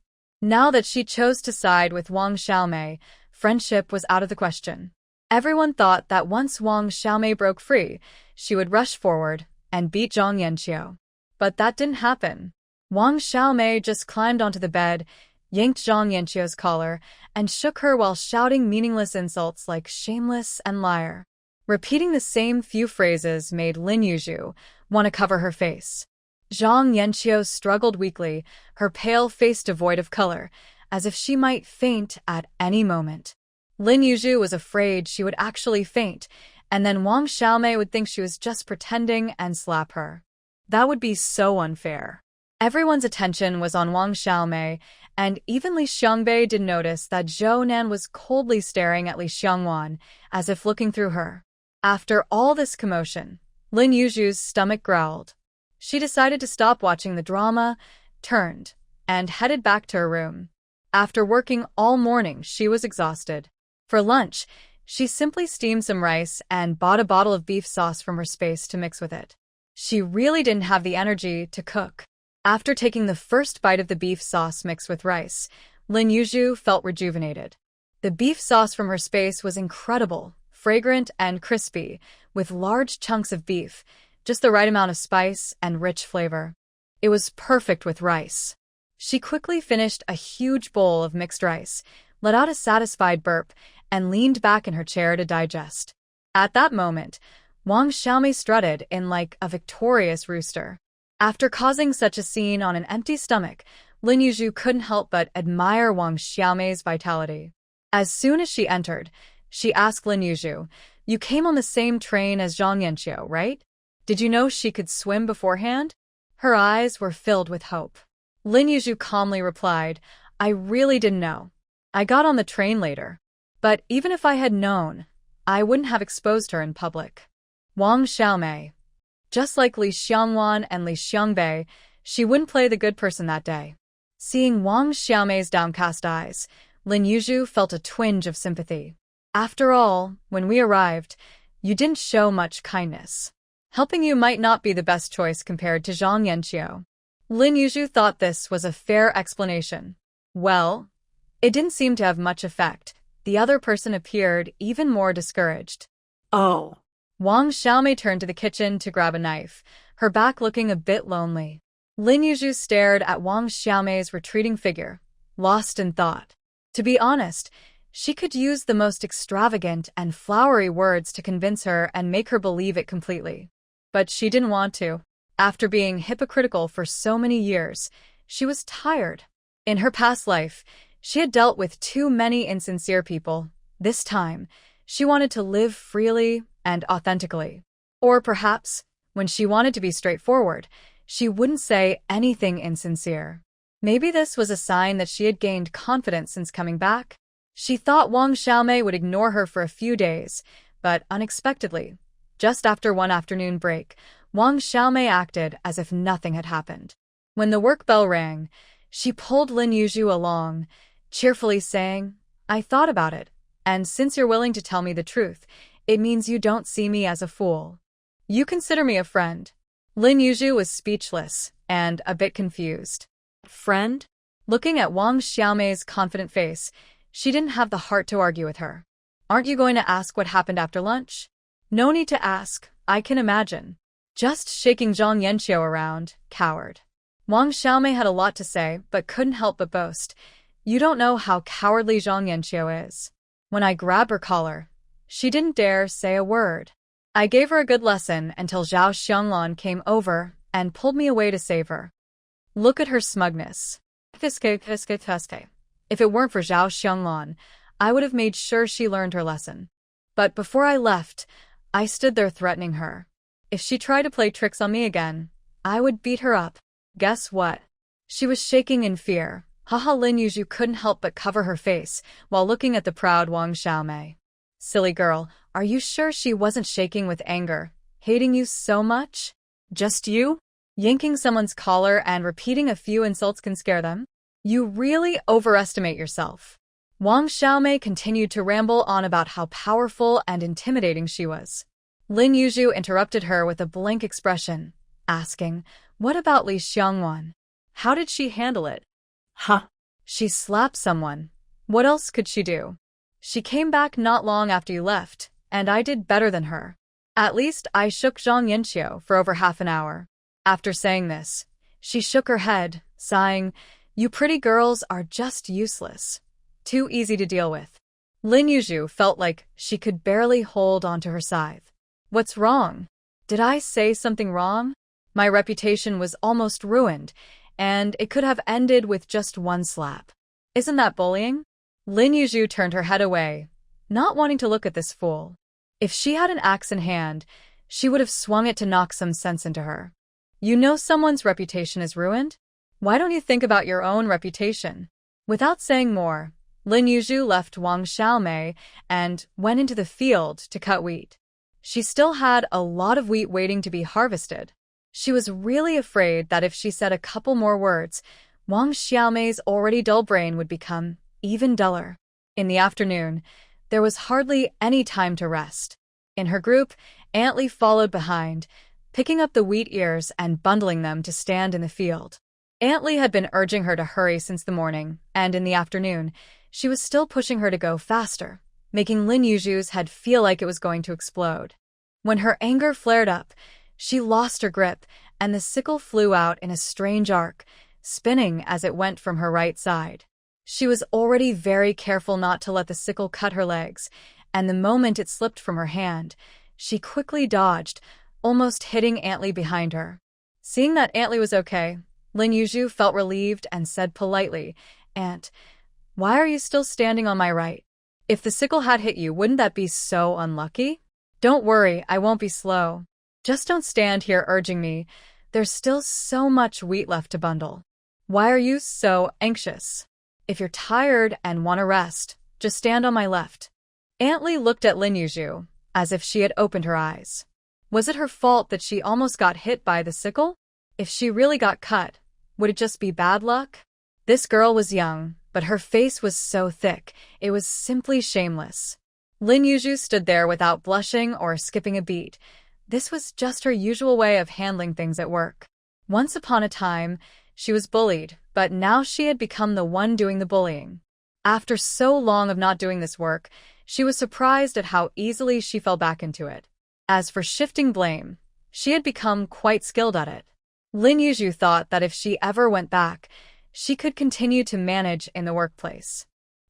Now that she chose to side with Wang Xiaomei, friendship was out of the question. Everyone thought that once Wang Xiaomei broke free, she would rush forward and beat Zhang Yanqiu. But that didn't happen. Wang Xiaomei just climbed onto the bed, yanked Zhang Yanqiu's collar, and shook her while shouting meaningless insults like shameless and liar. Repeating the same few phrases made Lin Yuzhu want to cover her face. Zhang Yanqiu struggled weakly, her pale face devoid of color, as if she might faint at any moment. Lin Yuzhu was afraid she would actually faint, and then Wang Xiaomei would think she was just pretending and slap her. That would be so unfair. Everyone's attention was on Wang Xiaomei, and even Li Xiangbei did notice that Zhou Nan was coldly staring at Li Xiangwan, as if looking through her. After all this commotion, Lin Yuzhu's stomach growled. She decided to stop watching the drama, turned, and headed back to her room. After working all morning, she was exhausted. For lunch, she simply steamed some rice and bought a bottle of beef sauce from her space to mix with it. She really didn't have the energy to cook. After taking the first bite of the beef sauce mixed with rice, Lin Yuzhu felt rejuvenated. The beef sauce from her space was incredible, fragrant and crispy, with large chunks of beef, just the right amount of spice and rich flavor. It was perfect with rice. She quickly finished a huge bowl of mixed rice, let out a satisfied burp, and leaned back in her chair to digest. At that moment, Wang Xiaomei strutted in like a victorious rooster. After causing such a scene on an empty stomach, Lin Yuzhu couldn't help but admire Wang Xiaomei's vitality. As soon as she entered, she asked Lin Yuzhu, "You came on the same train as Zhang Yanqiu, right? Did you know she could swim beforehand?" Her eyes were filled with hope. Lin Yuzhu calmly replied, "I really didn't know. I got on the train later. But even if I had known, I wouldn't have exposed her in public." Wang Xiaomei. Just like Li Xiangwan and Li Xiangbei, she wouldn't play the good person that day. Seeing Wang Xiaomei's downcast eyes, Lin Yuzhu felt a twinge of sympathy. After all, when we arrived, you didn't show much kindness. Helping you might not be the best choice compared to Zhang Yanqiu. Lin Yuzhu thought this was a fair explanation. Well, it didn't seem to have much effect. The other person appeared even more discouraged. Oh. Wang Xiaomei turned to the kitchen to grab a knife, her back looking a bit lonely. Lin Yuzhu stared at Wang Xiaomei's retreating figure, lost in thought. To be honest, she could use the most extravagant and flowery words to convince her and make her believe it completely. But she didn't want to. After being hypocritical for so many years, she was tired. In her past life, she had dealt with too many insincere people. This time, she wanted to live freely and authentically. Or perhaps, when she wanted to be straightforward, she wouldn't say anything insincere. Maybe this was a sign that she had gained confidence since coming back. She thought Wang Xiaomei would ignore her for a few days, but unexpectedly, just after one afternoon break, Wang Xiaomei acted as if nothing had happened. When the work bell rang, she pulled Lin Yuzhu along, cheerfully saying, "I thought about it, and since you're willing to tell me the truth, it means you don't see me as a fool. You consider me a friend." Lin Yuzhu was speechless and a bit confused. Friend? Looking at Wang Xiaomei's confident face, she didn't have the heart to argue with her. "Aren't you going to ask what happened after lunch?" "No need to ask, I can imagine." Just shaking Zhang Yanqiu around, coward. Wang Xiaomei had a lot to say, but couldn't help but boast. "You don't know how cowardly Zhang Yanqiu is. When I grabbed her collar, she didn't dare say a word. I gave her a good lesson until Zhao Xianglan came over and pulled me away to save her. Look at her smugness. If it weren't for Zhao Xianglan, I would have made sure she learned her lesson. But before I left, I stood there threatening her. If she tried to play tricks on me again, I would beat her up. Guess what?" She was shaking in fear. Haha. Lin Yuzhu couldn't help but cover her face while looking at the proud Wang Xiaomei. "Silly girl, are you sure she wasn't shaking with anger, hating you so much? Just you? Yanking someone's collar and repeating a few insults can scare them? You really overestimate yourself." Wang Xiaomei continued to ramble on about how powerful and intimidating she was. Lin Yuzhu interrupted her with a blank expression, asking, "What about Li Xiangwan? How did she handle it?" Huh? "She slapped someone. What else could she do? She came back not long after you left, and I did better than her. At least I shook Zhang Yanqiu for over half an hour." After saying this, she shook her head, sighing, "You pretty girls are just useless. Too easy to deal with." Lin Yuzhu felt like she could barely hold onto her scythe. "What's wrong? Did I say something wrong? My reputation was almost ruined, and it could have ended with just one slap. Isn't that bullying?" Lin Yuzhu turned her head away, not wanting to look at this fool. If she had an axe in hand, she would have swung it to knock some sense into her. You know someone's reputation is ruined? Why don't you think about your own reputation? Without saying more, Lin Yuzhu left Wang Xiaomei and went into the field to cut wheat. She still had a lot of wheat waiting to be harvested. She was really afraid that if she said a couple more words, Wang Xiaomei's already dull brain would become even duller. In the afternoon, there was hardly any time to rest. In her group, Aunt Li followed behind, picking up the wheat ears and bundling them to stand in the field. Aunt Li had been urging her to hurry since the morning, and in the afternoon, she was still pushing her to go faster, making Lin Yuzhu's head feel like it was going to explode. When her anger flared up, she lost her grip, and the sickle flew out in a strange arc, spinning as it went from her right side. She was already very careful not to let the sickle cut her legs, and the moment it slipped from her hand, she quickly dodged, almost hitting Aunt Li behind her. Seeing that Aunt Li was okay, Lin Yuzhu felt relieved and said politely, "Aunt, why are you still standing on my right? If the sickle had hit you, wouldn't that be so unlucky? Don't worry, I won't be slow. Just don't stand here urging me. There's still so much wheat left to bundle. Why are you so anxious? If you're tired and want to rest, just stand on my left." Aunt Li looked at Lin Yuzhu, as if she had opened her eyes. Was it her fault that she almost got hit by the sickle? If she really got cut, would it just be bad luck? This girl was young, but her face was so thick, it was simply shameless. Lin Yuzhu stood there without blushing or skipping a beat. This was just her usual way of handling things at work. Once upon a time, she was bullied, but now she had become the one doing the bullying. After so long of not doing this work, she was surprised at how easily she fell back into it. As for shifting blame, she had become quite skilled at it. Lin Yuzhu thought that if she ever went back, she could continue to manage in the workplace.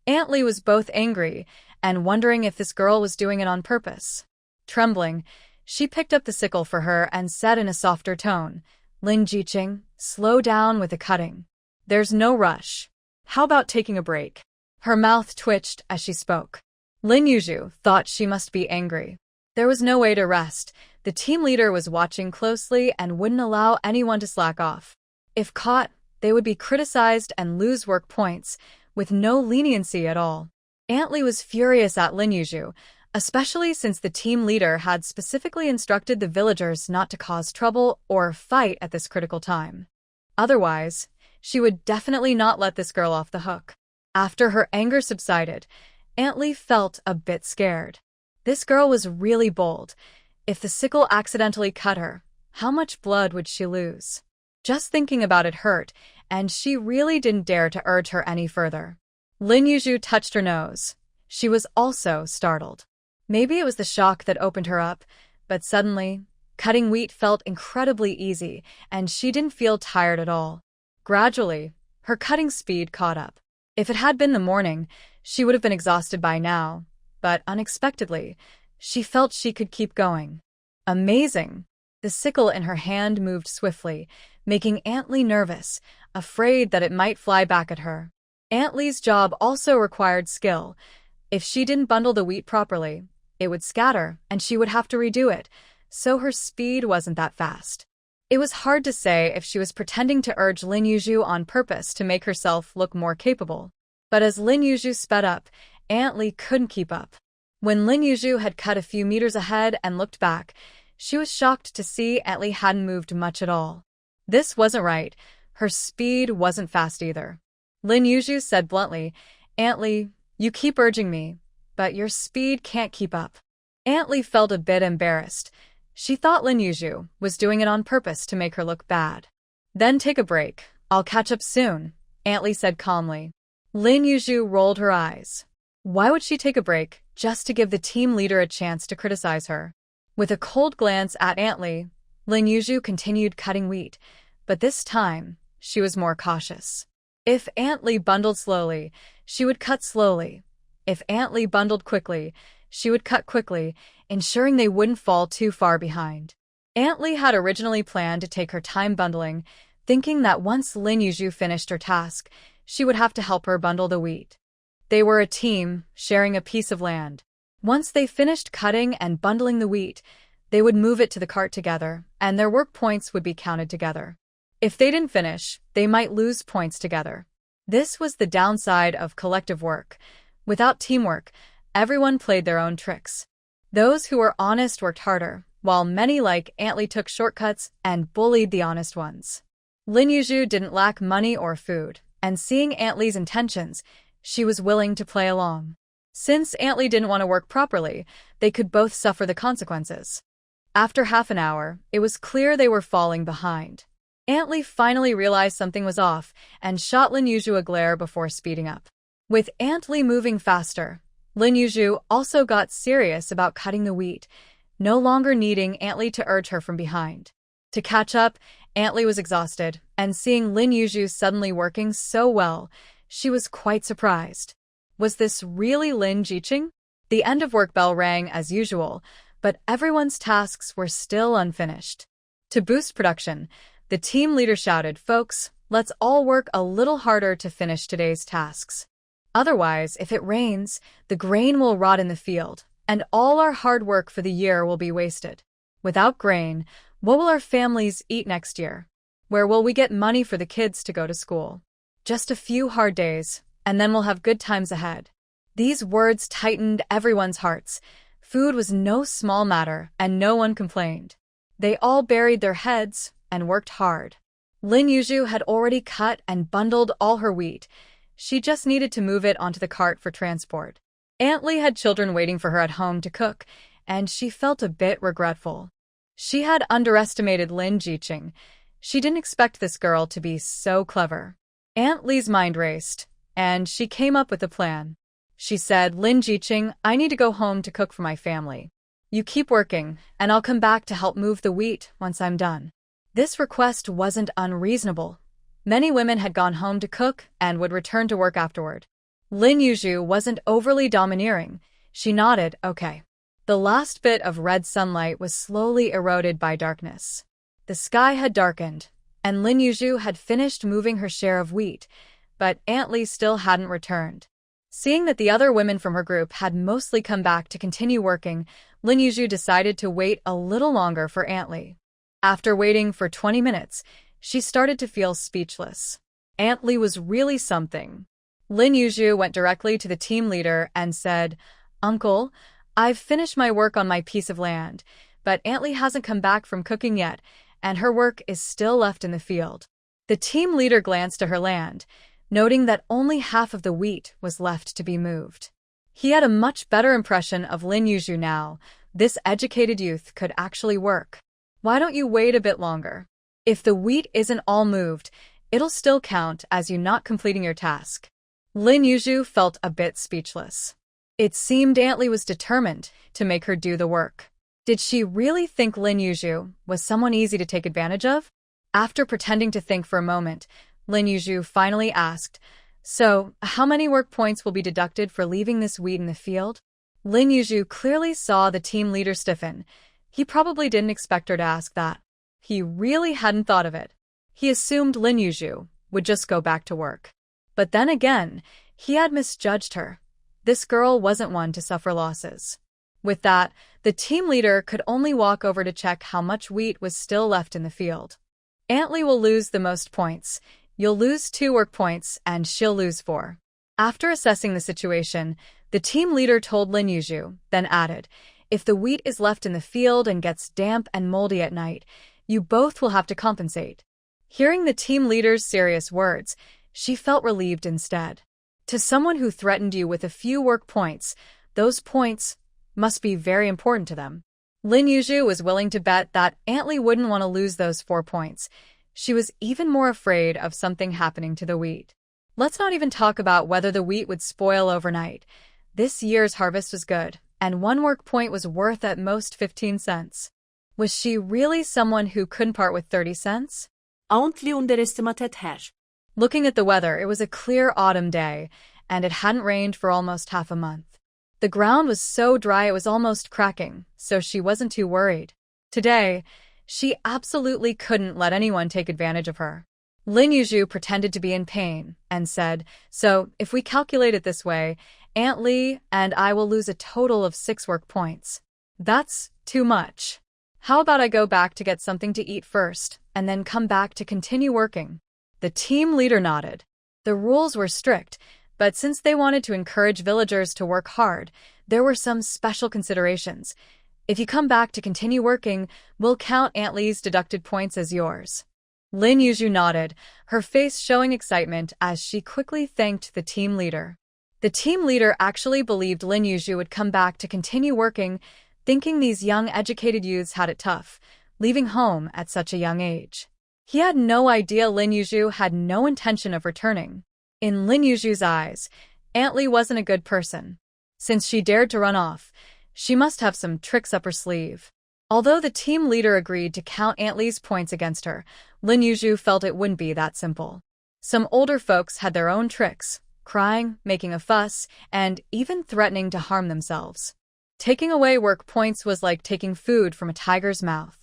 Aunt Lee was both angry and wondering if this girl was doing it on purpose. Trembling, she picked up the sickle for her and said in a softer tone, "Lin Jiqing, slow down with the cutting. There's no rush. How about taking a break?" Her mouth twitched as she spoke. Lin Yuzhu thought she must be angry. There was no way to rest. The team leader was watching closely and wouldn't allow anyone to slack off. If caught, they would be criticized and lose work points, with no leniency at all. Aunt Lee was furious at Lin Yuzhu, especially since the team leader had specifically instructed the villagers not to cause trouble or fight at this critical time. Otherwise, she would definitely not let this girl off the hook. After her anger subsided, Aunt Lee felt a bit scared. This girl was really bold. If the sickle accidentally cut her, how much blood would she lose? Just thinking about it hurt, and she really didn't dare to urge her any further. Lin Yuzhu touched her nose. She was also startled. Maybe it was the shock that opened her up, but suddenly, cutting wheat felt incredibly easy, and she didn't feel tired at all. Gradually, her cutting speed caught up. If it had been the morning, she would have been exhausted by now, but unexpectedly, she felt she could keep going. Amazing! The sickle in her hand moved swiftly, making Aunt Lee nervous, afraid that it might fly back at her. Aunt Lee's job also required skill. If she didn't bundle the wheat properly, it would scatter and she would have to redo it, so her speed wasn't that fast. It was hard to say if she was pretending to urge Lin Yuzhu on purpose to make herself look more capable. But as Lin Yuzhu sped up, Aunt Lee couldn't keep up. When Lin Yuzhu had cut a few meters ahead and looked back, she was shocked to see Aunt Lee hadn't moved much at all. This wasn't right. Her speed wasn't fast either. Lin Yuzhu said bluntly, "Aunt Lee, you keep urging me, but your speed can't keep up." Aunt Lee felt a bit embarrassed. She thought Lin Yuzhu was doing it on purpose to make her look bad. "Then take a break. I'll catch up soon," Aunt Lee said calmly. Lin Yuzhu rolled her eyes. Why would she take a break just to give the team leader a chance to criticize her? With a cold glance at Aunt Lee, Lin Yuzhu continued cutting wheat, but this time, she was more cautious. If Aunt Lee bundled slowly, she would cut slowly. If Aunt Lee bundled quickly, she would cut quickly, ensuring they wouldn't fall too far behind. Aunt Lee had originally planned to take her time bundling, thinking that once Lin Yuzhu finished her task, she would have to help her bundle the wheat. They were a team, sharing a piece of land. Once they finished cutting and bundling the wheat, they would move it to the cart together, and their work points would be counted together. If they didn't finish, they might lose points together. This was the downside of collective work. Without teamwork, everyone played their own tricks. Those who were honest worked harder, while many like Aunt Lee took shortcuts and bullied the honest ones. Lin Yuzhu didn't lack money or food, and seeing Aunt Lee's intentions, she was willing to play along. Since Aunt Lee didn't want to work properly, they could both suffer the consequences. After half an hour, it was clear they were falling behind. Aunt Lee finally realized something was off and shot Lin Yuzhu a glare before speeding up. With Aunt Lee moving faster, Lin Yuzhu also got serious about cutting the wheat, no longer needing Aunt Lee to urge her from behind. To catch up, Aunt Lee was exhausted, and seeing Lin Yuzhu suddenly working so well, she was quite surprised. Was this really Lin Jiqing? The end of work bell rang as usual, but everyone's tasks were still unfinished. To boost production, the team leader shouted, "Folks, let's all work a little harder to finish today's tasks. Otherwise, if it rains, the grain will rot in the field, and all our hard work for the year will be wasted. Without grain, what will our families eat next year? Where will we get money for the kids to go to school? Just a few hard days, and then we'll have good times ahead." These words tightened everyone's hearts. Food was no small matter, and no one complained. They all buried their heads and worked hard. Lin Yuzhu had already cut and bundled all her wheat. She just needed to move it onto the cart for transport. Aunt Lee had children waiting for her at home to cook, and she felt a bit regretful. She had underestimated Lin Jiqing. She didn't expect this girl to be so clever. Aunt Lee's mind raced. and she came up with a plan. She said, Lin Jiqing, I need to go home to cook for my family. You keep working, and I'll come back to help move the wheat once I'm done. This request wasn't unreasonable. Many women had gone home to cook and would return to work afterward. Lin Yuzhu wasn't overly domineering. She nodded, okay. The last bit of red sunlight was slowly eroded by darkness. The sky had darkened, and Lin Yuzhu had finished moving her share of wheat, but Aunt Li still hadn't returned. Seeing that the other women from her group had mostly come back to continue working, Lin Yuzhu decided to wait a little longer for Aunt Li. After waiting for 20 minutes, she started to feel speechless. Aunt Li was really something. Lin Yuzhu went directly to the team leader and said, Uncle, I've finished my work on my piece of land, but Aunt Li hasn't come back from cooking yet, and her work is still left in the field. The team leader glanced to her land, noting that only half of the wheat was left to be moved. He had a much better impression of Lin Yuzhu now. This educated youth could actually work. Why don't you wait a bit longer? If the wheat isn't all moved, it'll still count as you not completing your task. Lin Yuzhu felt a bit speechless. It seemed Aunt Li was determined to make her do the work. Did she really think Lin Yuzhu was someone easy to take advantage of? After pretending to think for a moment, Lin Yuzhu finally asked, So, how many work points will be deducted for leaving this wheat in the field? Lin Yuzhu clearly saw the team leader stiffen. He probably didn't expect her to ask that. He really hadn't thought of it. He assumed Lin Yuzhu would just go back to work. But then again, he had misjudged her. This girl wasn't one to suffer losses. With that, the team leader could only walk over to check how much wheat was still left in the field. Aunt Li will lose the most points. You'll lose 2 work points, and she'll lose 4. After assessing the situation, the team leader told Lin Yuzhu, then added, If the wheat is left in the field and gets damp and moldy at night, you both will have to compensate. Hearing the team leader's serious words, she felt relieved instead. To someone who threatened you with a few work points, those points must be very important to them. Lin Yuzhu was willing to bet that Aunt Li wouldn't want to lose those 4 points. She was even more afraid of something happening to the wheat. Let's not even talk about whether the wheat would spoil overnight. This year's harvest was good, and 1 work point was worth at most 15 cents. Was she really someone who couldn't part with 30 cents? Aunt Li underestimated her. Looking at the weather, it was a clear autumn day, and it hadn't rained for almost half a month. The ground was so dry it was almost cracking, so she wasn't too worried. Today, she absolutely couldn't let anyone take advantage of her. Lin Yuzhu pretended to be in pain and said, So, if we calculate it this way, Aunt Li and I will lose a total of 6 work points. That's too much. How about I go back to get something to eat first, and then come back to continue working? The team leader nodded. The rules were strict, but since they wanted to encourage villagers to work hard, there were some special considerations. If you come back to continue working, we'll count Aunt Li's deducted points as yours. Lin Yuzhu nodded, her face showing excitement as she quickly thanked the team leader. The team leader actually believed Lin Yuzhu would come back to continue working, thinking these young educated youths had it tough, leaving home at such a young age. He had no idea Lin Yuzhu had no intention of returning. In Lin Yuzhu's eyes, Aunt Li wasn't a good person. Since she dared to run off, she must have some tricks up her sleeve. Although the team leader agreed to count Aunt Li's points against her, Lin Yuzhu felt it wouldn't be that simple. Some older folks had their own tricks, crying, making a fuss, and even threatening to harm themselves. Taking away work points was like taking food from a tiger's mouth.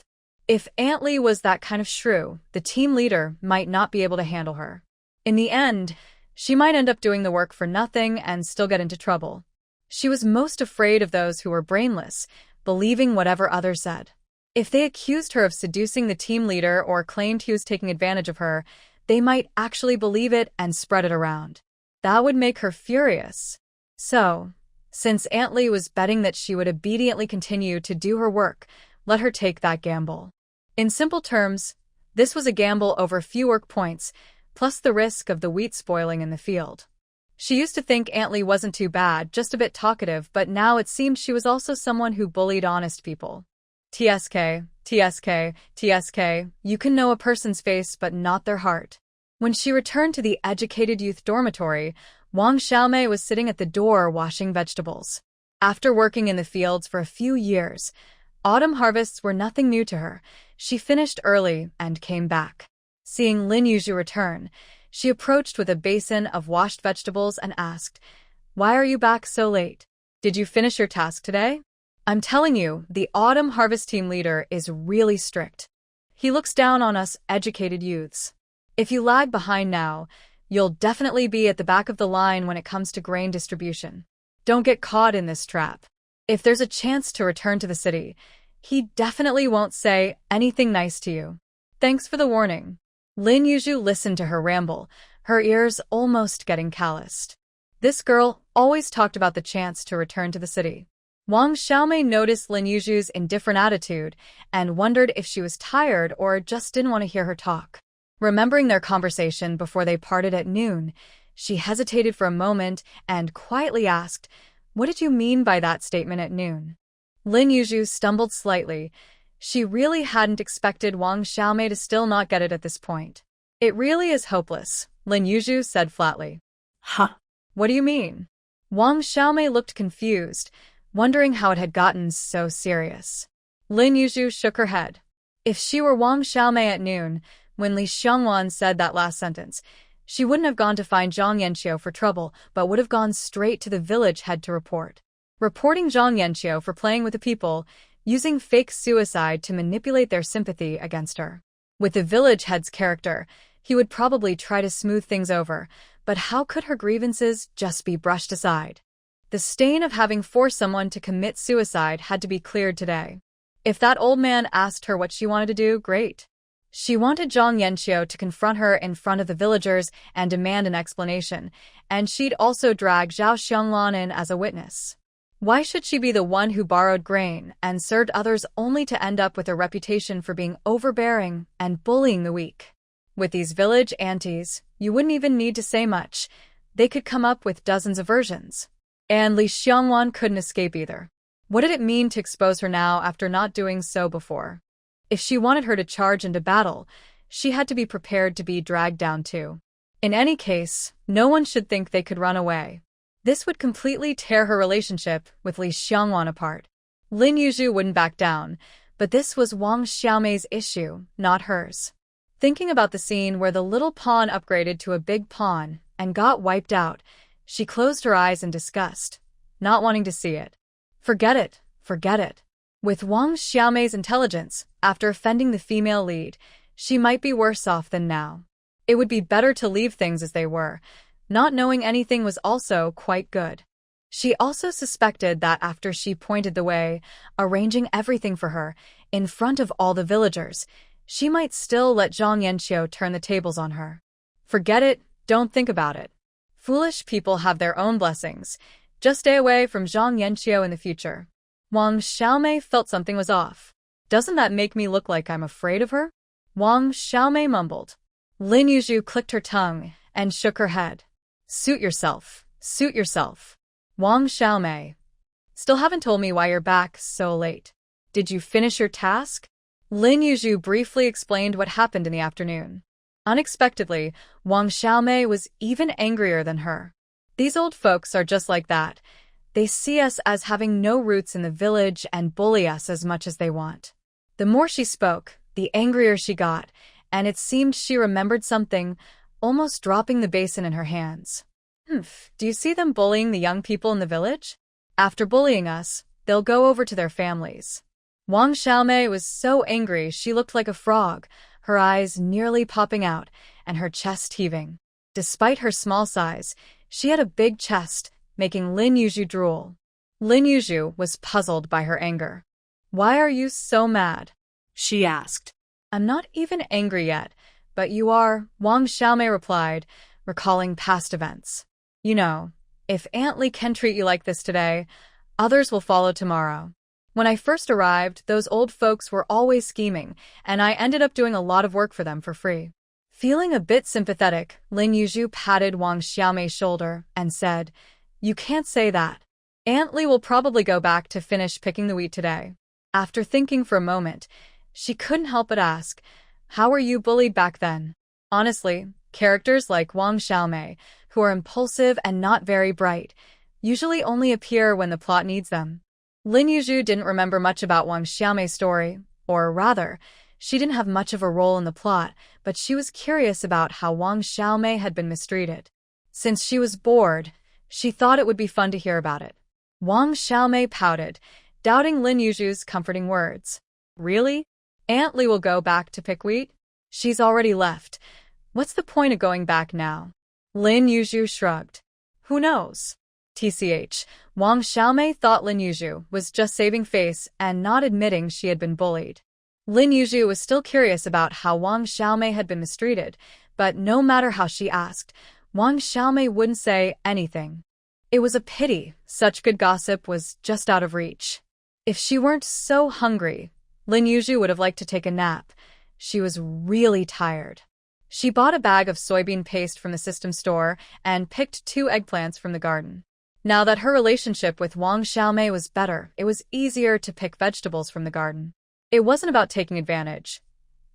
If Aunt Li was that kind of shrew, the team leader might not be able to handle her. In the end, she might end up doing the work for nothing and still get into trouble. She was most afraid of those who were brainless, believing whatever others said. If they accused her of seducing the team leader or claimed he was taking advantage of her, they might actually believe it and spread it around. That would make her furious. So, since Aunt Li was betting that she would obediently continue to do her work, let her take that gamble. In simple terms, this was a gamble over few work points, plus the risk of the wheat spoiling in the field. She used to think Aunt Li wasn't too bad, just a bit talkative, but now it seemed she was also someone who bullied honest people. TSK, TSK, TSK, you can know a person's face but not their heart. When she returned to the educated youth dormitory, Wang Xiaomei was sitting at the door washing vegetables. After working in the fields for a few years, autumn harvests were nothing new to her. She finished early and came back. Seeing Lin Yuzhu return, she approached with a basin of washed vegetables and asked, "Why are you back so late? Did you finish your task today?" "I'm telling you, the autumn harvest team leader is really strict. He looks down on us educated youths. If you lag behind now, you'll definitely be at the back of the line when it comes to grain distribution. Don't get caught in this trap. If there's a chance to return to the city, he definitely won't say anything nice to you. Thanks for the warning." Lin Yuzhu listened to her ramble, her ears almost getting calloused. This girl always talked about the chance to return to the city. Wang Xiaomei noticed Lin Yuzhu's indifferent attitude and wondered if she was tired or just didn't want to hear her talk. Remembering their conversation before they parted at noon, she hesitated for a moment and quietly asked, "What did you mean by that statement at noon?" Lin Yuzhu stumbled slightly. She really hadn't expected Wang Xiaomei to still not get it at this point. "It really is hopeless," Lin Yuzhu said flatly. Huh? "What do you mean?" Wang Xiaomei looked confused, wondering how it had gotten so serious. Lin Yuzhu shook her head. If she were Wang Xiaomei at noon, when Li Xiangwan said that last sentence, she wouldn't have gone to find Zhang Yanqiu for trouble, but would have gone straight to the village head to report. Reporting Zhang Yanqiu for playing with the people, using fake suicide to manipulate their sympathy against her. With the village head's character, he would probably try to smooth things over, but how could her grievances just be brushed aside? The stain of having forced someone to commit suicide had to be cleared today. If that old man asked her what she wanted to do, great. She wanted Zhang Yanqiu to confront her in front of the villagers and demand an explanation, and she'd also drag Zhao Xianglan in as a witness. Why should she be the one who borrowed grain and served others only to end up with a reputation for being overbearing and bullying the weak? With these village aunties, you wouldn't even need to say much. They could come up with dozens of versions. And Li Xiangwan couldn't escape either. What did it mean to expose her now after not doing so before? If she wanted her to charge into battle, she had to be prepared to be dragged down too. In any case, no one should think they could run away. This would completely tear her relationship with Li Xiangwan apart. Lin Yuzhu wouldn't back down, but this was Wang Xiaomei's issue, not hers. Thinking about the scene where the little pawn upgraded to a big pawn and got wiped out, she closed her eyes in disgust, not wanting to see it. Forget it, forget it. With Wang Xiaomei's intelligence, after offending the female lead, she might be worse off than now. It would be better to leave things as they were. Not knowing anything was also quite good. She also suspected that after she pointed the way, arranging everything for her, in front of all the villagers, she might still let Zhang Yanqiu turn the tables on her. Forget it, don't think about it. Foolish people have their own blessings. Just stay away from Zhang Yanqiu in the future. Wang Xiaomei felt something was off. Doesn't that make me look like I'm afraid of her? Wang Xiaomei mumbled. Lin Yuzhu clicked her tongue and shook her head. Suit yourself, suit yourself. Wang Xiaomei. Still haven't told me why you're back so late. Did you finish your task? Lin Yuzhu briefly explained what happened in the afternoon. Unexpectedly, Wang Xiaomei was even angrier than her. These old folks are just like that. They see us as having no roots in the village and bully us as much as they want. The more she spoke, the angrier she got, and it seemed she remembered something, almost dropping the basin in her hands. Do you see them bullying the young people in the village? After bullying us, they'll go over to their families. Wang Xiaomei was so angry she looked like a frog, her eyes nearly popping out and her chest heaving. Despite her small size, she had a big chest, making Lin Yuzhu drool. Lin Yuzhu was puzzled by her anger. Why are you so mad? She asked. I'm not even angry yet, but you are, Wang Xiaomei replied, recalling past events. You know, if Aunt Li can treat you like this today, others will follow tomorrow. When I first arrived, those old folks were always scheming, and I ended up doing a lot of work for them for free. Feeling a bit sympathetic, Lin Yuzhu patted Wang Xiaomei's shoulder and said, You can't say that. Aunt Li will probably go back to finish picking the wheat today. After thinking for a moment, she couldn't help but ask, How were you bullied back then? Honestly, Characters like Wang Xiaomei, who are impulsive and not very bright, usually only appear when the plot needs them. Lin Yuzhu didn't remember much about Wang Xiaomei's story, or rather, she didn't have much of a role in the plot, but she was curious about how Wang Xiaomei had been mistreated. Since she was bored, she thought it would be fun to hear about it. Wang Xiaomei pouted, doubting Lin Yuzhu's comforting words. Really? Aunt Li will go back to pick wheat? She's already left. What's the point of going back now? Lin Yuzhu shrugged. Who knows? TCH, Wang Xiaomei thought Lin Yuzhu was just saving face and not admitting she had been bullied. Lin Yuzhu was still curious about how Wang Xiaomei had been mistreated, but no matter how she asked, Wang Xiaomei wouldn't say anything. It was a pity, such good gossip was just out of reach. If she weren't so hungry, Lin Yuzhu would have liked to take a nap. She was really tired. She bought a bag of soybean paste from the system store and picked 2 eggplants from the garden. Now that her relationship with Wang Xiaomei was better, it was easier to pick vegetables from the garden. It wasn't about taking advantage.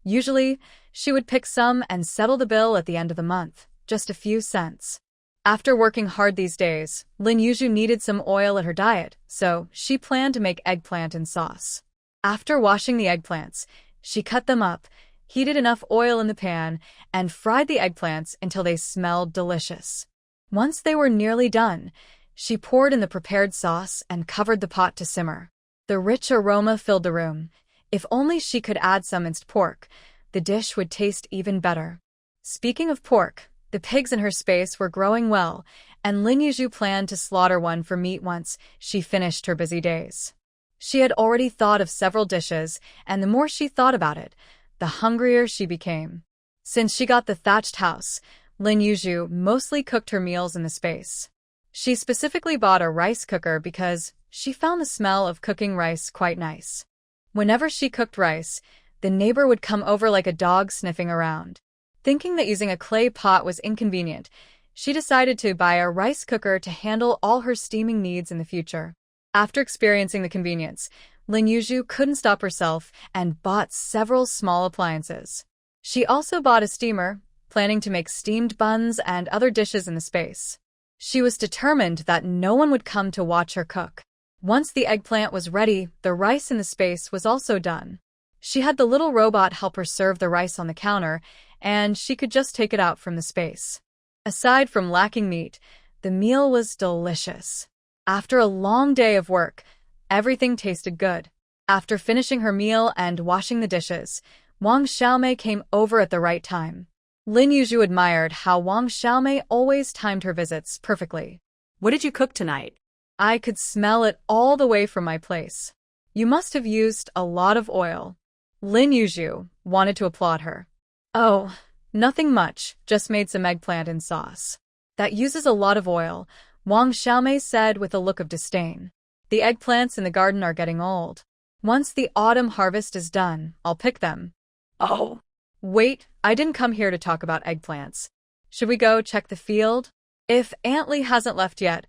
Usually, she would pick some and settle the bill at the end of the month, just a few cents. After working hard these days, Lin Yuzhu needed some oil in her diet, so she planned to make eggplant and sauce. After washing the eggplants, she cut them up, heated enough oil in the pan, and fried the eggplants until they smelled delicious. Once they were nearly done, she poured in the prepared sauce and covered the pot to simmer. The rich aroma filled the room. If only she could add some minced pork, the dish would taste even better. Speaking of pork, the pigs in her space were growing well, and Lin Yuzhu planned to slaughter one for meat once she finished her busy days. She had already thought of several dishes, and the more she thought about it, the hungrier she became. Since she got the thatched house, Lin Yuzhu mostly cooked her meals in the space. She specifically bought a rice cooker because she found the smell of cooking rice quite nice. Whenever she cooked rice, the neighbor would come over like a dog sniffing around. Thinking that using a clay pot was inconvenient, she decided to buy a rice cooker to handle all her steaming needs in the future. After experiencing the convenience, Lin Yuzhu couldn't stop herself and bought several small appliances. She also bought a steamer, planning to make steamed buns and other dishes in the space. She was determined that no one would come to watch her cook. Once the eggplant was ready, the rice in the space was also done. She had the little robot help her serve the rice on the counter, and she could just take it out from the space. Aside from lacking meat, the meal was delicious. After a long day of work, everything tasted good. After finishing her meal and washing the dishes, Wang Xiaomei came over at the right time. Lin Yuzhu admired how Wang Xiaomei always timed her visits perfectly. What did you cook tonight? I could smell it all the way from my place. You must have used a lot of oil. Lin Yuzhu wanted to applaud her. Oh, nothing much, just made some eggplant and sauce. That uses a lot of oil, Wang Xiaomei said with a look of disdain. The eggplants in the garden are getting old. Once the autumn harvest is done, I'll pick them. Oh. Wait, I didn't come here to talk about eggplants. Should we go check the field? If Aunt Li hasn't left yet,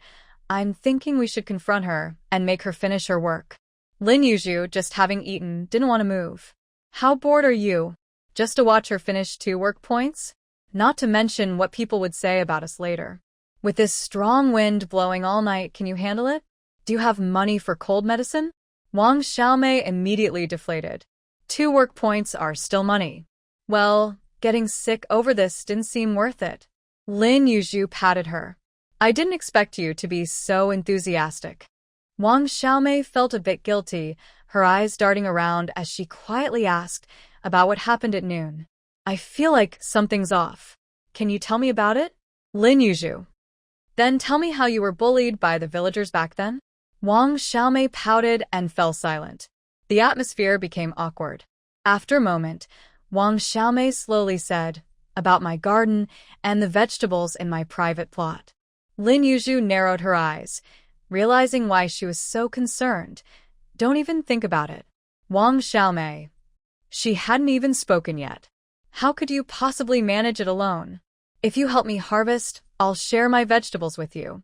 I'm thinking we should confront her and make her finish her work. Lin Yuzhu, just having eaten, didn't want to move. How bored are you? Just to watch her finish 2 work points? Not to mention what people would say about us later. With this strong wind blowing all night, can you handle it? Do you have money for cold medicine? Wang Xiaomei immediately deflated. 2 work points are still money. Well, getting sick over this didn't seem worth it. Lin Yuzhu patted her. I didn't expect you to be so enthusiastic. Wang Xiaomei felt a bit guilty, her eyes darting around as she quietly asked about what happened at noon. I feel like something's off. Can you tell me about it? Lin Yuzhu. Then tell me how you were bullied by the villagers back then? Wang Xiaomei pouted and fell silent. The atmosphere became awkward. After a moment, Wang Xiaomei slowly said, about my garden and the vegetables in my private plot. Lin Yuzhu narrowed her eyes, realizing why she was so concerned. Don't even think about it. Wang Xiaomei. She hadn't even spoken yet. How could you possibly manage it alone? If you help me harvest, I'll share my vegetables with you.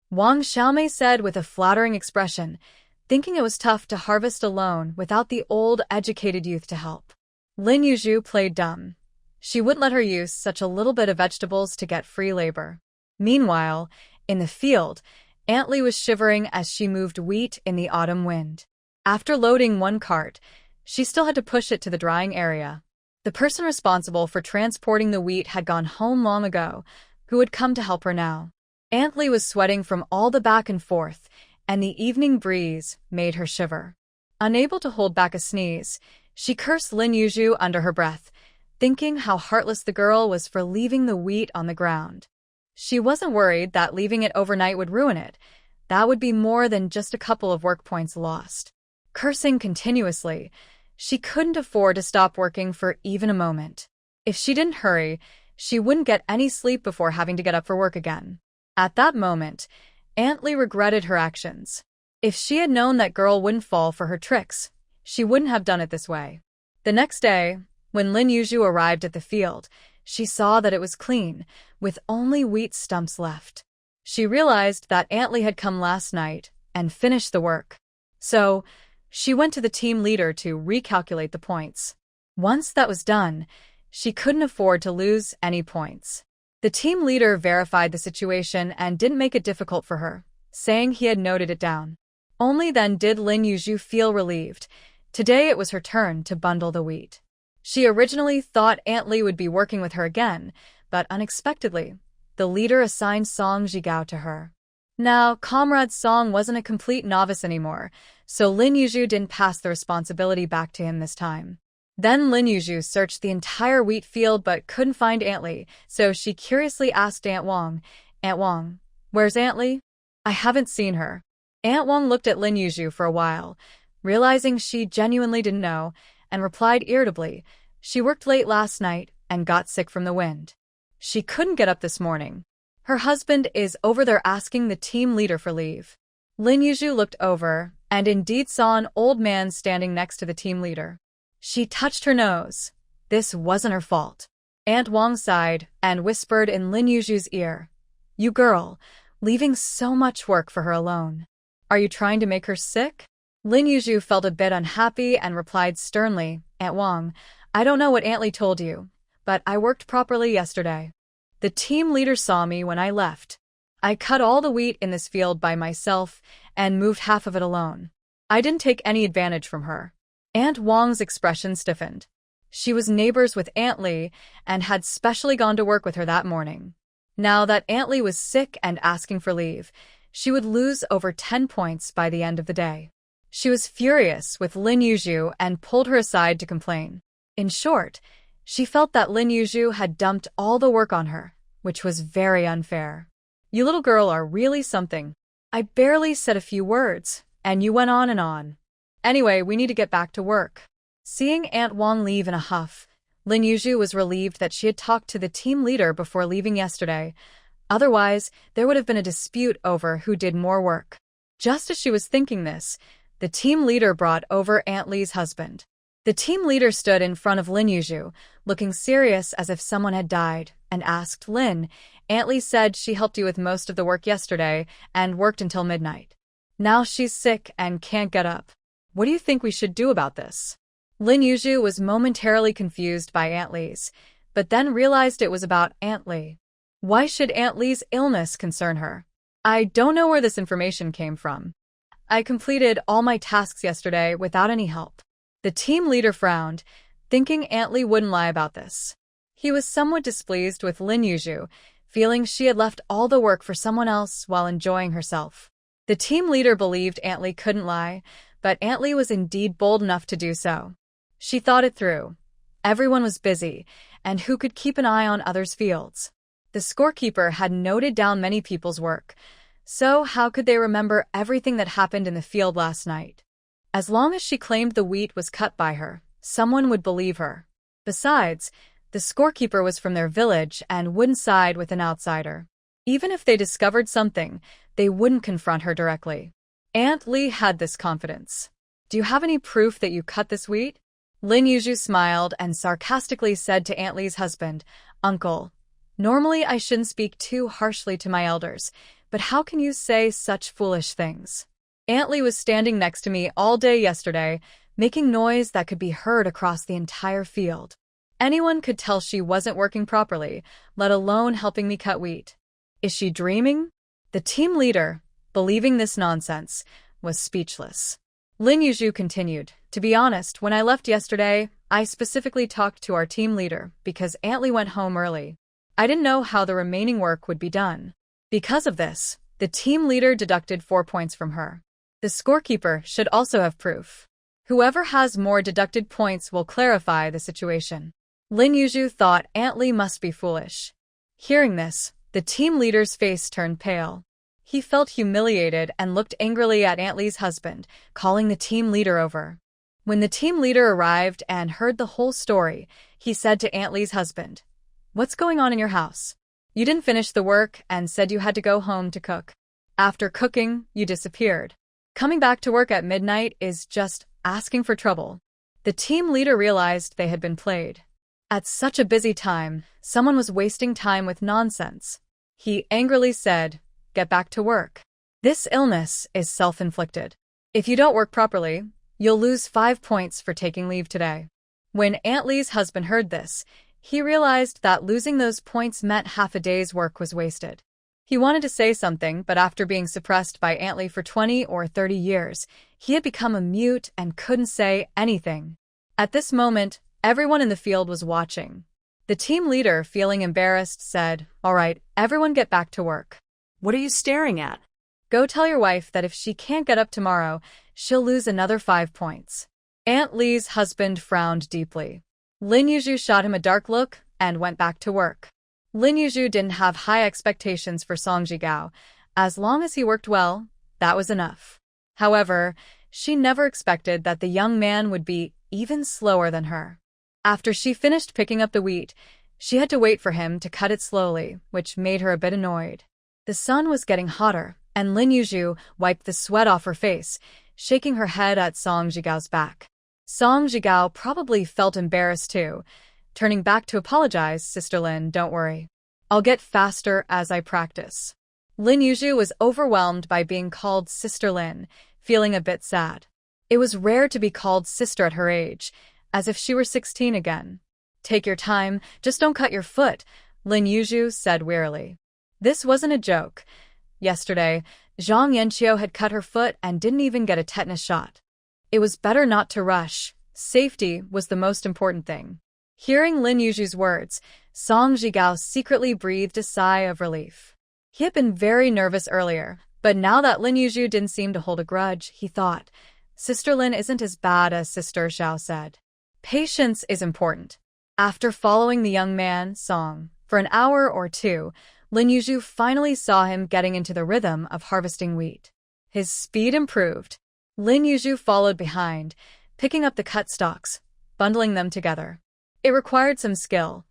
Wang Xiaomei said with a flattering expression, thinking it was tough to harvest alone without the old educated youth to help. Lin Yuzhu played dumb. She wouldn't let her use such a little bit of vegetables to get free labor. Meanwhile, in the field, Aunt Lee was shivering as she moved wheat in the autumn wind. After loading one cart, she still had to push it to the drying area. The person responsible for transporting the wheat had gone home long ago. Who would come to help her now? Aunt Lee was sweating from all the back and forth, and the evening breeze made her shiver. Unable to hold back a sneeze, she cursed Lin Yuzhu under her breath, thinking how heartless the girl was for leaving the wheat on the ground. She wasn't worried that leaving it overnight would ruin it. That would be more than just a couple of work points lost. Cursing continuously, she couldn't afford to stop working for even a moment. If she didn't hurry, she wouldn't get any sleep before having to get up for work again. At that moment, Aunt Lee regretted her actions. If she had known that girl wouldn't fall for her tricks, she wouldn't have done it this way. The next day, when Lin Yuzhu arrived at the field, she saw that it was clean, with only wheat stumps left. She realized that Aunt Lee had come last night and finished the work. So, she went to the team leader to recalculate the points. Once that was done, she couldn't afford to lose any points. The team leader verified the situation and didn't make it difficult for her, saying he had noted it down. Only then did Lin Yuzhu feel relieved. Today it was her turn to bundle the wheat. She originally thought Aunt Lee would be working with her again, but unexpectedly, the leader assigned Song Jigao to her. Now, Comrade Song wasn't a complete novice anymore, so Lin Yuzhu didn't pass the responsibility back to him this time. Then Lin Yuzhu searched the entire wheat field but couldn't find Aunt Lee, so she curiously asked Aunt Wang, "Aunt Wang, where's Aunt Lee?" "I haven't seen her." Aunt Wang looked at Lin Yuzhu for a while, realizing she genuinely didn't know, and replied irritably, "She worked late last night and got sick from the wind. She couldn't get up this morning. Her husband is over there asking the team leader for leave." Lin Yuzhu looked over and indeed saw an old man standing next to the team leader. She touched her nose. This wasn't her fault. Aunt Wang sighed and whispered in Lin Yuzhu's ear, "You girl, leaving so much work for her alone. Are you trying to make her sick?" Lin Yuzhu felt a bit unhappy and replied sternly, "Aunt Wang, I don't know what Aunt Lee told you, but I worked properly yesterday. The team leader saw me when I left. I cut all the wheat in this field by myself and moved half of it alone. I didn't take any advantage from her." Aunt Wang's expression stiffened. She was neighbors with Aunt Lee and had specially gone to work with her that morning. Now that Aunt Lee was sick and asking for leave, she would lose over 10 points by the end of the day. She was furious with Lin Yuzhu and pulled her aside to complain. In short, she felt that Lin Yuzhu had dumped all the work on her, which was very unfair. "You little girl are really something. I barely said a few words, and you went on and on. Anyway, we need to get back to work." Seeing Aunt Wang leave in a huff, Lin Yuzhu was relieved that she had talked to the team leader before leaving yesterday. Otherwise, there would have been a dispute over who did more work. Just as she was thinking this, the team leader brought over Aunt Lee's husband. The team leader stood in front of Lin Yuzhu, looking serious as if someone had died, and asked Lin, "Aunt Lee said she helped you with most of the work yesterday and worked until midnight. Now she's sick and can't get up. What do you think we should do about this?" Lin Yuzhu was momentarily confused by Aunt Lee's, but then realized it was about Aunt Lee. Why should Aunt Lee's illness concern her? "I don't know where this information came from. I completed all my tasks yesterday without any help." The team leader frowned, thinking Aunt Lee wouldn't lie about this. He was somewhat displeased with Lin Yuzhu, feeling she had left all the work for someone else while enjoying herself. The team leader believed Aunt Lee couldn't lie, but Aunt Lee was indeed bold enough to do so. She thought it through. Everyone was busy, and who could keep an eye on others' fields? The scorekeeper had noted down many people's work, so how could they remember everything that happened in the field last night? As long as she claimed the wheat was cut by her, someone would believe her. Besides, the scorekeeper was from their village and wouldn't side with an outsider. Even if they discovered something, they wouldn't confront her directly. Aunt Lee had this confidence. "Do you have any proof that you cut this wheat?" Lin Yuzhu smiled and sarcastically said to Aunt Lee's husband, "Uncle, normally I shouldn't speak too harshly to my elders, but how can you say such foolish things? Aunt Lee was standing next to me all day yesterday, making noise that could be heard across the entire field. anyone could tell she wasn't working properly, let alone helping me cut wheat. Is she dreaming? The team leader, believing this nonsense, was speechless. Lin Yuzhu continued, to be honest, when I left yesterday, I specifically talked to our team leader because Aunt Lee went home early. I didn't know how the remaining work would be done. Because of this, the team leader deducted 4 points from her. The scorekeeper should also have proof. Whoever has more deducted points will clarify the situation. Lin Yuzhu thought Aunt Lee must be foolish. Hearing this, the team leader's face turned pale. He felt humiliated and looked angrily at Aunt Lee's husband, calling the team leader over. When the team leader arrived and heard the whole story, he said to Aunt Lee's husband, "What's going on in your house? You didn't finish the work and said you had to go home to cook. After cooking, you disappeared. Coming back to work at midnight is just asking for trouble." The team leader realized they had been played. At such a busy time, someone was wasting time with nonsense. He angrily said, "Get back to work. This illness is self-inflicted. If you don't work properly, you'll lose 5 points for taking leave today." When Aunt Lee's husband heard this, he realized that losing those points meant half a day's work was wasted. He wanted to say something, but after being suppressed by Aunt Lee for 20 or 30 years, he had become a mute and couldn't say anything. At this moment, everyone in the field was watching. The team leader, feeling embarrassed, said, "All right, everyone get back to work. What are you staring at?" Go tell your wife that if she can't get up tomorrow, she'll lose another 5 points." Aunt Lee's husband frowned deeply. Lin Yuzhu shot him a dark look and went back to work. Lin Yuzhu didn't have high expectations for Song Jigao. As long as he worked well, that was enough. However, she never expected that the young man would be even slower than her. After she finished picking up the wheat, she had to wait for him to cut it slowly, which made her a bit annoyed. The sun was getting hotter, and Lin Yuzhu wiped the sweat off her face, shaking her head at Song Jigao's back. Song Jigao probably felt embarrassed too. Turning back to apologize, "Sister Lin, don't worry. I'll get faster as I practice." Lin Yuzhu was overwhelmed by being called Sister Lin, feeling a bit sad. It was rare to be called sister at her age, as if she were 16 again. "Take your time, just don't cut your foot," Lin Yuzhu said wearily. This wasn't a joke. Yesterday, Zhang Yanqiu had cut her foot and didn't even get a tetanus shot. It was better not to rush. Safety was the most important thing. Hearing Lin Yuzhu's words, Song Jigao secretly breathed a sigh of relief. He had been very nervous earlier, but now that Lin Yuzhu didn't seem to hold a grudge, he thought, "Sister Lin isn't as bad as Sister Xiao said." Patience is important. After following the young man, Song, for an hour or two, Lin Yuzhu finally saw him getting into the rhythm of harvesting wheat. His speed improved. Lin Yuzhu followed behind, picking up the cut stalks, bundling them together. It required some skill.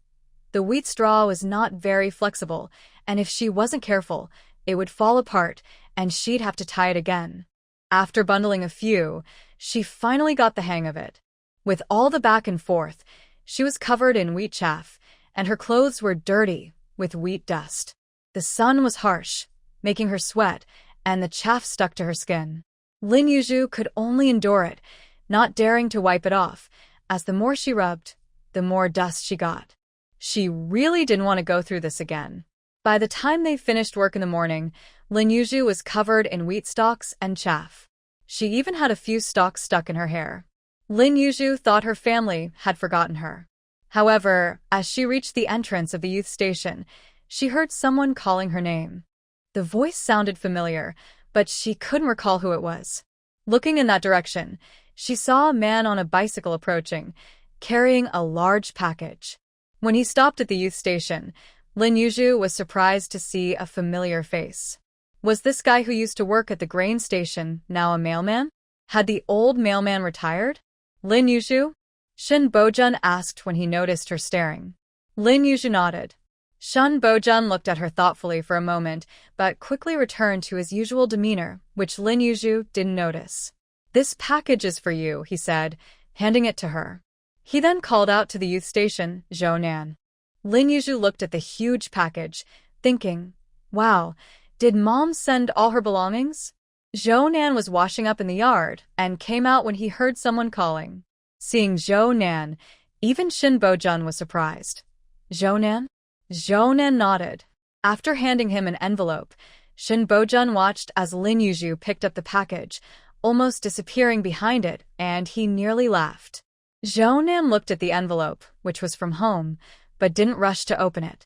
The wheat straw was not very flexible, and if she wasn't careful, it would fall apart, and she'd have to tie it again. After bundling a few, she finally got the hang of it. With all the back and forth, she was covered in wheat chaff, and her clothes were dirty with wheat dust. The sun was harsh, making her sweat, and the chaff stuck to her skin. Lin Yuzhu could only endure it, not daring to wipe it off, as the more she rubbed, the more dust she got. She really didn't want to go through this again. By the time they finished work in the morning, Lin Yuzhu was covered in wheat stalks and chaff. She even had a few stalks stuck in her hair. Lin Yuzhu thought her family had forgotten her. However, as she reached the entrance of the youth station, she heard someone calling her name. The voice sounded familiar, but she couldn't recall who it was. Looking in that direction, she saw a man on a bicycle approaching, carrying a large package. When he stopped at the youth station, Lin Yuzhu was surprised to see a familiar face. Was this guy who used to work at the grain station now a mailman? Had the old mailman retired? "Lin Yuzhu?" Shen Bojun asked when he noticed her staring. Lin Yuzhu nodded. Shen Bojun looked at her thoughtfully for a moment, but quickly returned to his usual demeanor, which Lin Yuzhu didn't notice. "This package is for you," he said, handing it to her. He then called out to the youth station, "Zhou Nan." Lin Yuzhu looked at the huge package, thinking, "Wow, did Mom send all her belongings?" Zhou Nan was washing up in the yard and came out when he heard someone calling. Seeing Zhou Nan, Even Shin Bojun was surprised. Zhounan? Zhounan nodded. After handing him an envelope, Shin Bojun watched as Lin Yuzhu picked up the package, almost disappearing behind it, and he nearly laughed. Zhounan looked at the envelope, which was from home, but didn't rush to open it.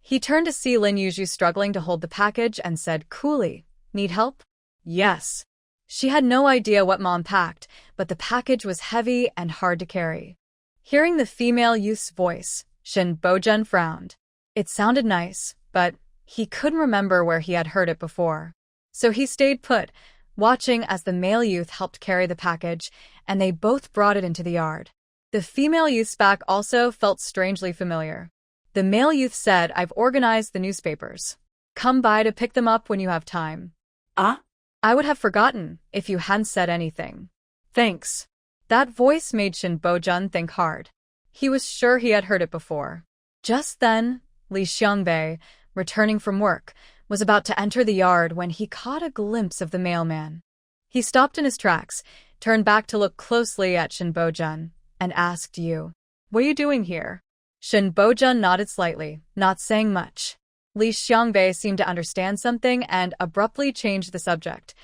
He turned to see Lin Yuzhu struggling to hold the package and said coolly, "Need help?" "Yes." She had no idea what Mom packed, but the package was heavy and hard to carry. Hearing the female youth's voice, Shin Bojun frowned. It sounded nice, but he couldn't remember where he had heard it before. So he stayed put, watching as the male youth helped carry the package, and they both brought it into the yard. The female youth's back also felt strangely familiar. The male youth said, "I've organized the newspapers. Come by to pick them up when you have time." Ah? I would have forgotten if you hadn't said anything. Thanks. That voice made Shin Bojun think hard. He was sure he had heard it before. Just then, Li Xiangbei, returning from work, was about to enter the yard when he caught a glimpse of the mailman. He stopped in his tracks, turned back to look closely at Shin Bojun, and asked, "What are you doing here?" Shin Bojun nodded slightly, not saying much. Li Xiangbei seemed to understand something and abruptly changed the subject.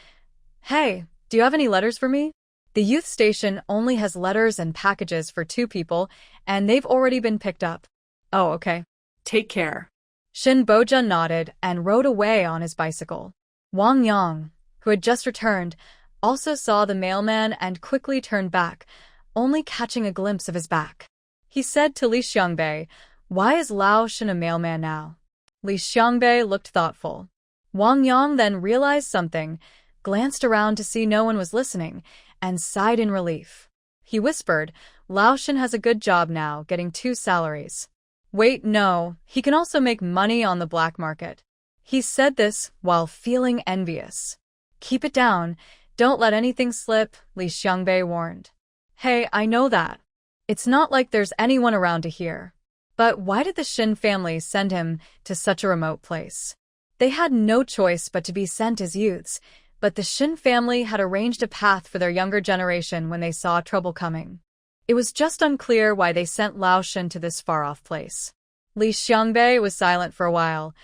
"Hey, do you have any letters for me? The youth station only has letters and packages for 2 people, and they've already been picked up." "Oh, okay. Take care." Shin Bojun nodded and rode away on his bicycle. Wang Yang, who had just returned, also saw the mailman and quickly turned back, only catching a glimpse of his back. He said to Li Xiangbei, "Why is Lao Shin a mailman now?" Li Xiangbei looked thoughtful. Wang Yang then realized something, glanced around to see no one was listening, and sighed in relief. He whispered, "Lao Shin has a good job now, getting 2 salaries. Wait, no, he can also make money on the black market." He said this while feeling envious. "Keep it down, don't let anything slip," Li Xiangbei warned. "Hey, I know that. It's not like there's anyone around to hear. But why did the Shin family send him to such a remote place? They had no choice but to be sent as youths, but the Shin family had arranged a path for their younger generation when they saw trouble coming. It was just unclear why they sent Lao Shin to this far-off place." Li Xiangbei was silent for a while,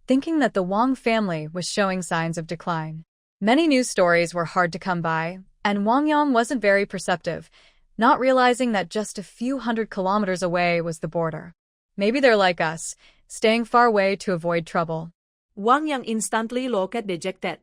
thinking that the Wang family was showing signs of decline. Many news stories were hard to come by, and Wang Yang wasn't very perceptive, not realizing that just a few 100 kilometers away was the border. Maybe they're like us, staying far away to avoid trouble. Wang Yang instantly looked dejected.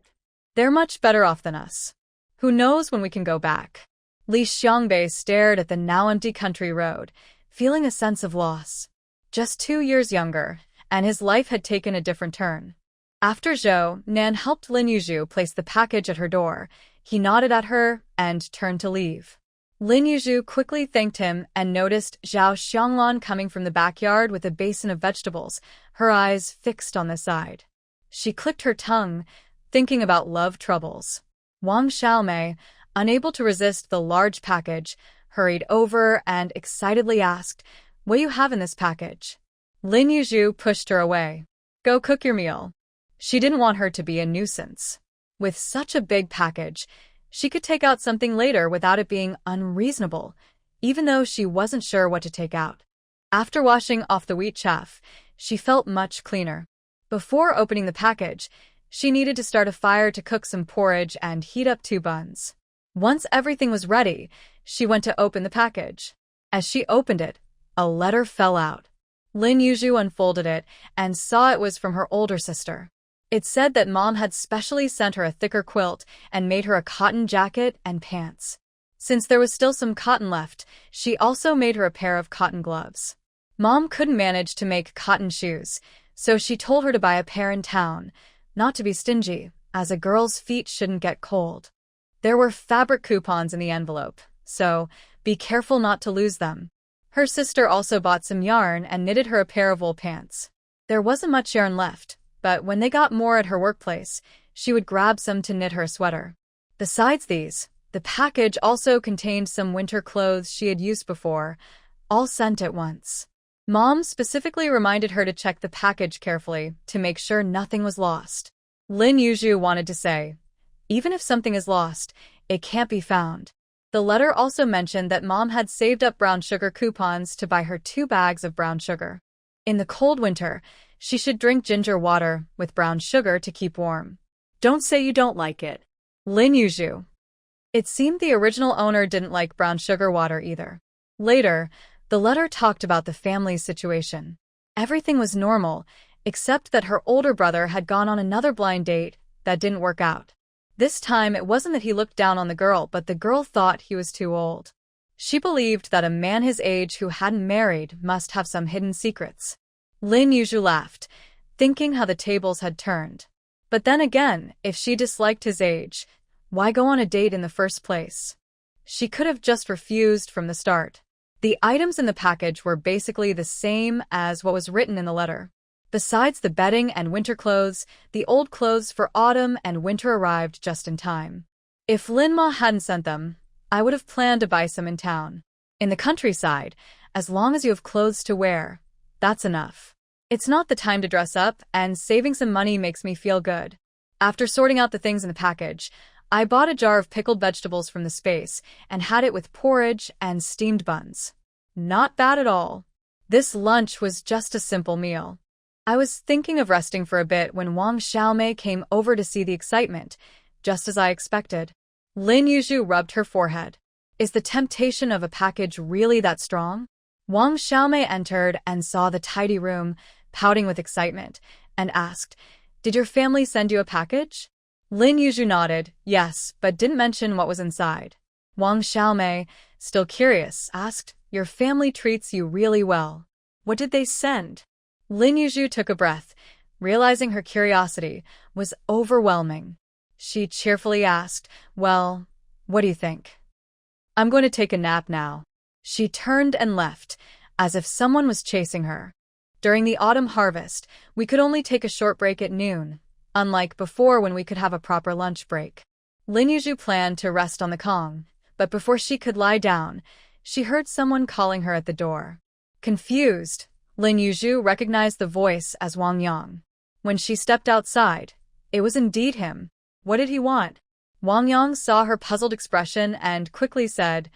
They're much better off than us. Who knows when we can go back? Li Xiangbei stared at the now empty country road, feeling a sense of loss. Just 2 years younger, and his life had taken a different turn. After Zhou Nan helped Lin Yuzhu place the package at her door, he nodded at her and turned to leave. Lin Yuzhu quickly thanked him and noticed Zhao Xianglan coming from the backyard with a basin of vegetables, her eyes fixed on the side. She clicked her tongue, thinking about love troubles. Wang Xiaomei, unable to resist the large package, hurried over and excitedly asked, "What do you have in this package?" Lin Yuzhu pushed her away. "Go cook your meal." She didn't want her to be a nuisance. With such a big package, she could take out something later without it being unreasonable, even though she wasn't sure what to take out. After washing off the wheat chaff, she felt much cleaner. Before opening the package, she needed to start a fire to cook some porridge and heat up 2 buns. Once everything was ready, she went to open the package. As she opened it, a letter fell out. Lin Yuzhu unfolded it and saw it was from her older sister. It said that Mom had specially sent her a thicker quilt and made her a cotton jacket and pants. Since there was still some cotton left, she also made her a pair of cotton gloves. Mom couldn't manage to make cotton shoes, so she told her to buy a pair in town, not to be stingy, as a girl's feet shouldn't get cold. There were fabric coupons in the envelope, so be careful not to lose them. Her sister also bought some yarn and knitted her a pair of wool pants. There wasn't much yarn left, but when they got more at her workplace, she would grab some to knit her a sweater. Besides these, the package also contained some winter clothes she had used before, all sent at once. Mom specifically reminded her to check the package carefully to make sure nothing was lost. Lin Yuzhu wanted to say, "Even if something is lost, it can't be found." The letter also mentioned that Mom had saved up brown sugar coupons to buy her 2 bags of brown sugar. In the cold winter, she should drink ginger water with brown sugar to keep warm. Don't say you don't like it. Lin Yuzhu. It seemed the original owner didn't like brown sugar water either. Later, the letter talked about the family's situation. Everything was normal, except that her older brother had gone on another blind date that didn't work out. This time, it wasn't that he looked down on the girl, but the girl thought he was too old. She believed that a man his age who hadn't married must have some hidden secrets. Lin Yuzhu laughed, thinking how the tables had turned. But then again, if she disliked his age, why go on a date in the first place? She could have just refused from the start. The items in the package were basically the same as what was written in the letter. Besides the bedding and winter clothes, the old clothes for autumn and winter arrived just in time. If Lin Ma hadn't sent them, I would have planned to buy some in town. In the countryside, as long as you have clothes to wear, that's enough. It's not the time to dress up, and saving some money makes me feel good. After sorting out the things in the package, I bought a jar of pickled vegetables from the space and had it with porridge and steamed buns. Not bad at all. This lunch was just a simple meal. I was thinking of resting for a bit when Wang Xiaomei came over to see the excitement, just as I expected. Lin Yuzhu rubbed her forehead. Is the temptation of a package really that strong? Wang Xiaomei entered and saw the tidy room, pouting with excitement, and asked, "Did your family send you a package?" Lin Yuzhu nodded, yes, but didn't mention what was inside. Wang Xiaomei, still curious, asked, "Your family treats you really well. What did they send?" Lin Yuzhu took a breath, realizing her curiosity was overwhelming. She cheerfully asked, "Well, what do you think? I'm going to take a nap now." She turned and left, as if someone was chasing her. During the autumn harvest, we could only take a short break at noon, unlike before when we could have a proper lunch break. Lin Yuzhu planned to rest on the Kong, but before she could lie down, she heard someone calling her at the door. Confused, Lin Yuzhu recognized the voice as Wang Yang. When she stepped outside, it was indeed him. What did he want? Wang Yang saw her puzzled expression and quickly said,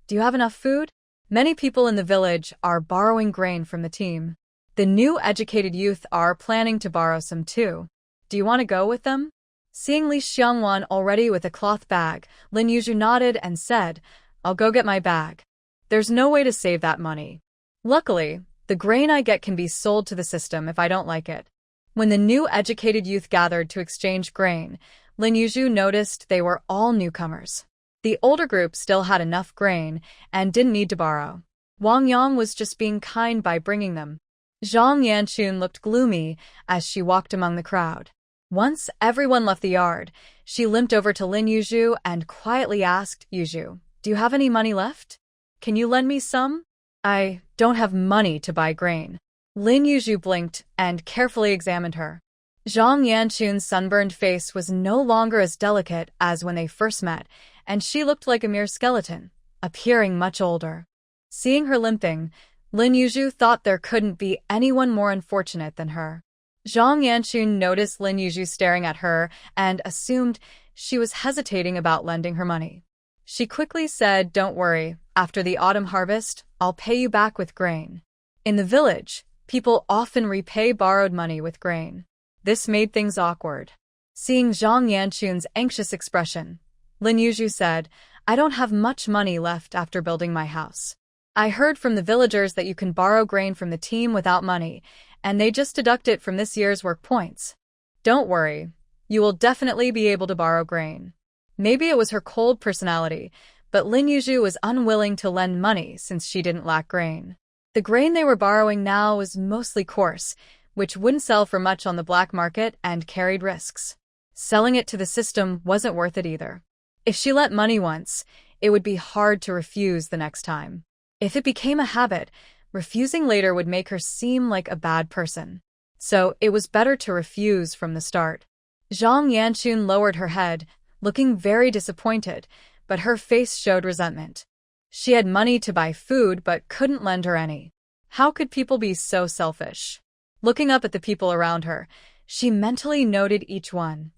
"Do you have enough food? Many people in the village are borrowing grain from the team. The new educated youth are planning to borrow some too. Do you want to go with them?" Seeing Li Xiangwan already with a cloth bag, Lin Yuzhu nodded and said, "I'll go get my bag. There's no way to save that money. Luckily, the grain I get can be sold to the system if I don't like it." When the new educated youth gathered to exchange grain, Lin Yuzhu noticed they were all newcomers. The older group still had enough grain and didn't need to borrow. Wang Yang was just being kind by bringing them. Zhang Yanchun looked gloomy as she walked among the crowd. Once everyone left the yard, she limped over to Lin Yuzhu and quietly asked, "Yuzhu, do you have any money left? Can you lend me some? I don't have money to buy grain." Lin Yuzhu blinked and carefully examined her. Zhang Yanchun's sunburned face was no longer as delicate as when they first met, and she looked like a mere skeleton, appearing much older. Seeing her limping, Lin Yuzhu thought there couldn't be anyone more unfortunate than her. Zhang Yanchun noticed Lin Yuzhu staring at her and assumed she was hesitating about lending her money. She quickly said, "Don't worry, after the autumn harvest, I'll pay you back with grain." In the village, people often repay borrowed money with grain. This made things awkward. Seeing Zhang Yanchun's anxious expression, Lin Yuzhu said, "I don't have much money left after building my house. I heard from the villagers that you can borrow grain from the team without money, and they just deduct it from this year's work points. Don't worry, you will definitely be able to borrow grain." Maybe it was her cold personality, but Lin Yuzhu was unwilling to lend money since she didn't lack grain. The grain they were borrowing now was mostly coarse, which wouldn't sell for much on the black market and carried risks. Selling it to the system wasn't worth it either. If she lent money once, it would be hard to refuse the next time. If it became a habit, refusing later would make her seem like a bad person. So it was better to refuse from the start. Zhang Yanchun lowered her head, looking very disappointed, but her face showed resentment. She had money to buy food but couldn't lend her any. How could people be so selfish? Looking up at the people around her, she mentally noted each one,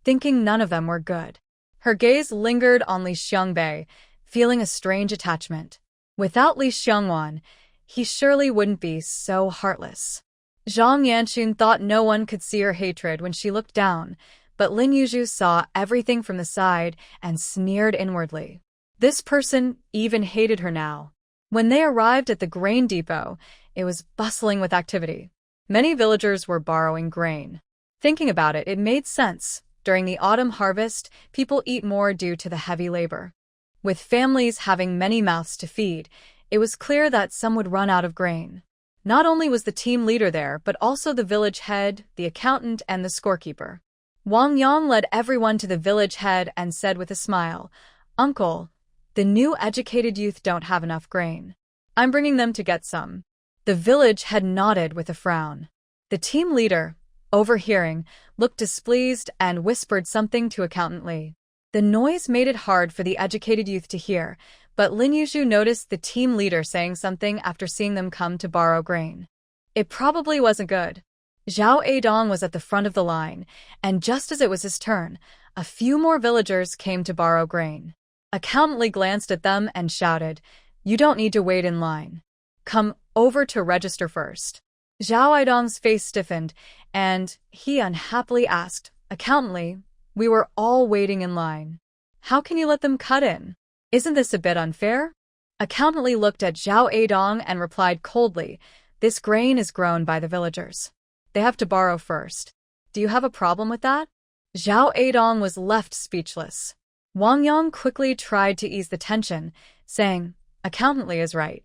thinking none of them were good. Her gaze lingered on Li Xiangbei, feeling a strange attachment. Without Li Xiangwan, he surely wouldn't be so heartless. Zhang Yanqun thought no one could see her hatred when she looked down, but Lin Yuzhu saw everything from the side and sneered inwardly. This person even hated her now. When they arrived at the grain depot, it was bustling with activity. Many villagers were borrowing grain. Thinking about it, it made sense. During the autumn harvest, people eat more due to the heavy labor. With families having many mouths to feed, it was clear that some would run out of grain. Not only was the team leader there, but also the village head, the accountant, and the scorekeeper. Wang Yang led everyone to the village head and said with a smile, "Uncle, the new educated youth don't have enough grain. I'm bringing them to get some." The village head nodded with a frown. The team leader, overhearing, looked displeased and whispered something to Accountant Li. The noise made it hard for the educated youth to hear, but Lin Yuzhu noticed the team leader saying something after seeing them come to borrow grain. It probably wasn't good. Zhao Adong was at the front of the line, and just as it was his turn, a few more villagers came to borrow grain. Accountant Li glanced at them and shouted, "You don't need to wait in line. Come over to register first." Zhao Adong's face stiffened, and he unhappily asked, "Accountant Li, we were all waiting in line. How can you let them cut in? Isn't this a bit unfair?" Accountant Li looked at Zhao Adong and replied coldly, "This grain is grown by the villagers. They have to borrow first. Do you have a problem with that?" Zhao Adong was left speechless. Wang Yang quickly tried to ease the tension, saying, "Accountant Li is right.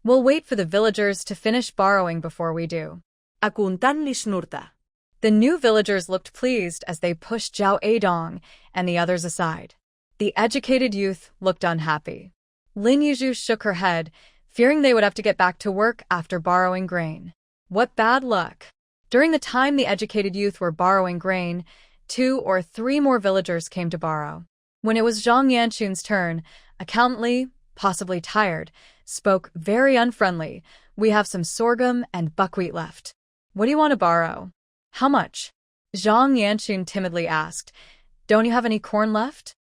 We'll wait for the villagers to finish borrowing before we do." Akuntan lisnurta. The new villagers looked pleased as they pushed Zhao Adong and the others aside. The educated youth looked unhappy. Lin Yuzhu shook her head, fearing they would have to get back to work after borrowing grain. What bad luck! During the time the educated youth were borrowing grain, 2 or 3 more villagers came to borrow. When it was Zhang Yanqun's turn, Accountant Li, possibly tired, spoke very unfriendly. "We have some sorghum and buckwheat left. What do you want to borrow?" "How much?" Zhang Yanqun timidly asked. "Don't you have any corn left?"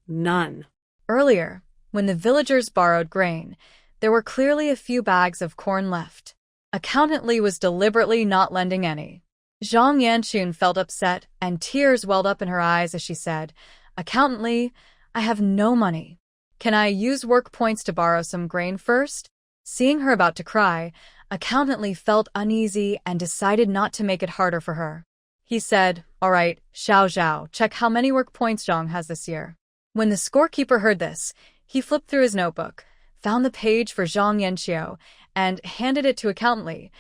None. Earlier, when the villagers borrowed grain, there were clearly a few bags of corn left. Accountant Li was deliberately not lending any. Zhang Yanqun felt upset, and tears welled up in her eyes as she said, "Accountant Li, I have no money. Can I use work points to borrow some grain first?" Seeing her about to cry, Accountant Li felt uneasy and decided not to make it harder for her. He said, "All right, Xiao Zhao, check how many work points Zhang has this year." When the scorekeeper heard this, he flipped through his notebook, found the page for Zhang Yanqiu, and handed it to Accountant Li.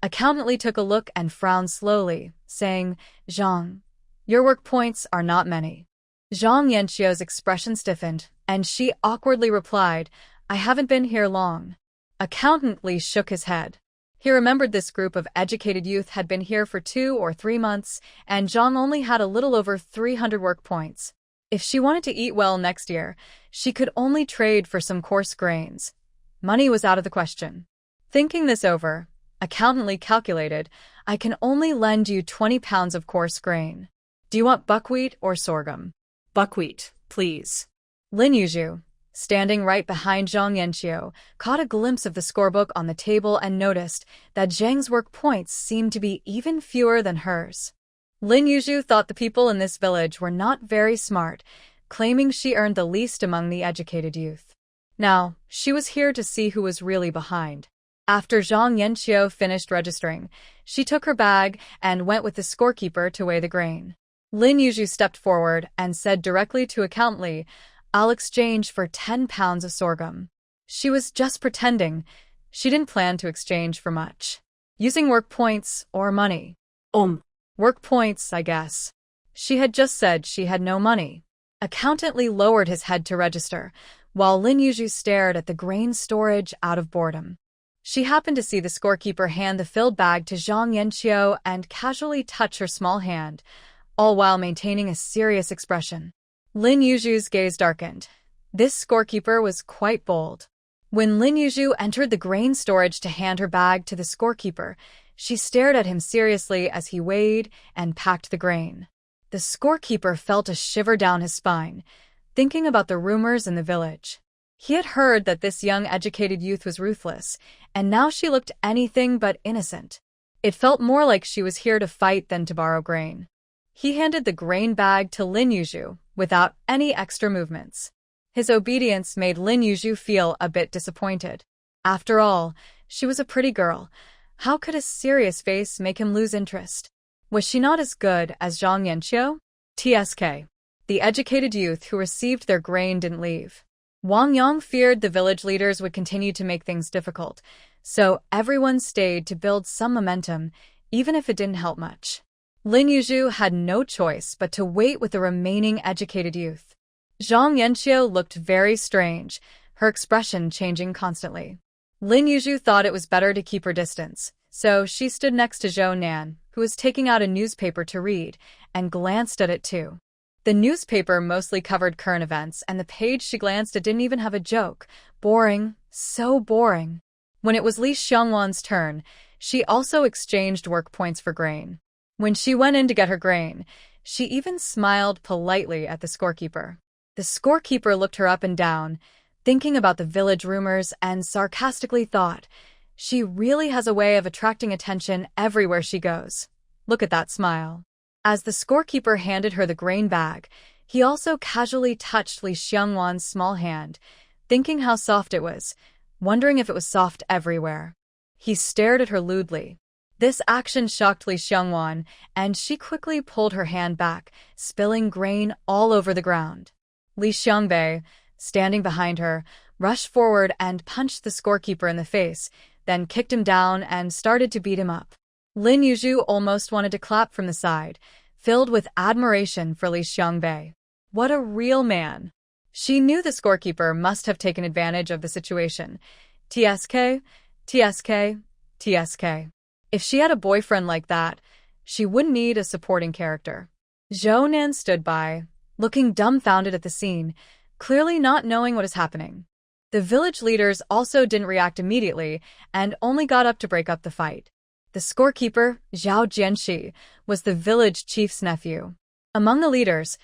Accountant Li took a look and frowned slowly, saying, "Zhang, your work points are not many." Zhang Yanqiu's expression stiffened, and she awkwardly replied, "I haven't been here long." Accountant Li shook his head. He remembered this group of educated youth had been here for 2 or 3 months, and Zhang only had a little over 300 work points. If she wanted to eat well next year, she could only trade for some coarse grains. Money was out of the question. Thinking this over, Accountant Li calculated, "I can only lend you 20 pounds of coarse grain. Do you want buckwheat or sorghum?" Buckwheat, please. Lin Yuzhu, standing right behind Zhang Yanqiu, caught a glimpse of the scorebook on the table and noticed that Zhang's work points seemed to be even fewer than hers. Lin Yuzhu thought the people in this village were not very smart, claiming she earned the least among the educated youth. Now, she was here to see who was really behind. After Zhang Yanqiu finished registering, she took her bag and went with the scorekeeper to weigh the grain. Lin Yuzhu stepped forward and said directly to Accountant Li, "I'll exchange for 10 pounds of sorghum." She was just pretending. She didn't plan to exchange for much. Using work points or money. Work points, I guess. She had just said she had no money. Accountant Li lowered his head to register, while Lin Yuzhu stared at the grain storage out of boredom. She happened to see the scorekeeper hand the filled bag to Zhang Yanqiu and casually touch her small hand, all while maintaining a serious expression. Lin Yuzhu's gaze darkened. This scorekeeper was quite bold. When Lin Yuzhu entered the grain storage to hand her bag to the scorekeeper, she stared at him seriously as he weighed and packed the grain. The scorekeeper felt a shiver down his spine, thinking about the rumors in the village. He had heard that this young educated youth was ruthless, and now she looked anything but innocent. It felt more like she was here to fight than to borrow grain. He handed the grain bag to Lin Yuzhu without any extra movements. His obedience made Lin Yuzhu feel a bit disappointed. After all, she was a pretty girl. How could a serious face make him lose interest? Was she not as good as Zhang Yanqiu? TSK. The educated youth who received their grain didn't leave. Wang Yang feared the village leaders would continue to make things difficult, so everyone stayed to build some momentum, even if it didn't help much. Lin Yuzhu had no choice but to wait with the remaining educated youth. Zhang Yanqiu looked very strange, her expression changing constantly. Lin Yuzhu thought it was better to keep her distance, so she stood next to Zhou Nan, who was taking out a newspaper to read, and glanced at it too. The newspaper mostly covered current events, and the page she glanced at didn't even have a joke. Boring, so boring. When it was Li Xiangwan's turn, she also exchanged work points for grain. When she went in to get her grain, she even smiled politely at the scorekeeper. The scorekeeper looked her up and down, thinking about the village rumors, and sarcastically thought, she really has a way of attracting attention everywhere she goes. Look at that smile. As the scorekeeper handed her the grain bag, he also casually touched Li Xiangwan's small hand, thinking how soft it was, wondering if it was soft everywhere. He stared at her lewdly. This action shocked Li Xiangwan, and she quickly pulled her hand back, spilling grain all over the ground. Li Xiangbei, standing behind her, rushed forward and punched the scorekeeper in the face, then kicked him down and started to beat him up. Lin Yuzhu almost wanted to clap from the side, filled with admiration for Li Xiangbei. What a real man! She knew the scorekeeper must have taken advantage of the situation. TSK, TSK, TSK. If she had a boyfriend like that, she wouldn't need a supporting character. Zhou Nan stood by, looking dumbfounded at the scene, clearly not knowing what is happening. The village leaders also didn't react immediately and only got up to break up the fight. The scorekeeper, Zhao Jianxi, was the village chief's nephew. Among the leaders,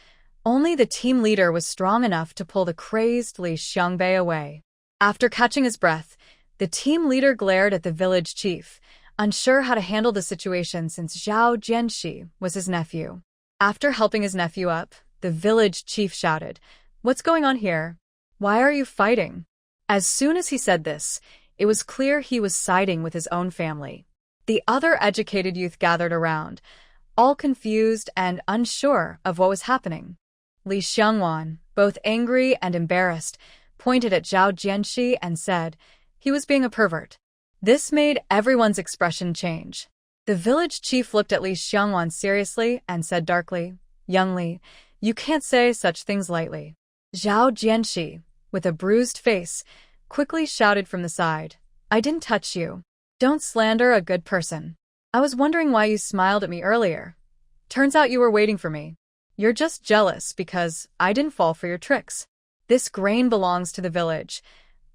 only the team leader was strong enough to pull the crazed Li Xiangbei away. After catching his breath, the team leader glared at the village chief, unsure how to handle the situation since Zhao Jianxi was his nephew. After helping his nephew up, the village chief shouted, "What's going on here? Why are you fighting?" As soon as he said this, it was clear he was siding with his own family. The other educated youth gathered around, all confused and unsure of what was happening. Li Xiangwan, both angry and embarrassed, pointed at Zhao Jianxi and said he was being a pervert. This made everyone's expression change. The village chief looked at Li Xiangwan seriously and said darkly, "Young Li, you can't say such things lightly." Zhao Jianxi, with a bruised face, quickly shouted from the side, "I didn't touch you. Don't slander a good person. I was wondering why you smiled at me earlier. Turns out you were waiting for me. You're just jealous because I didn't fall for your tricks. This grain belongs to the village.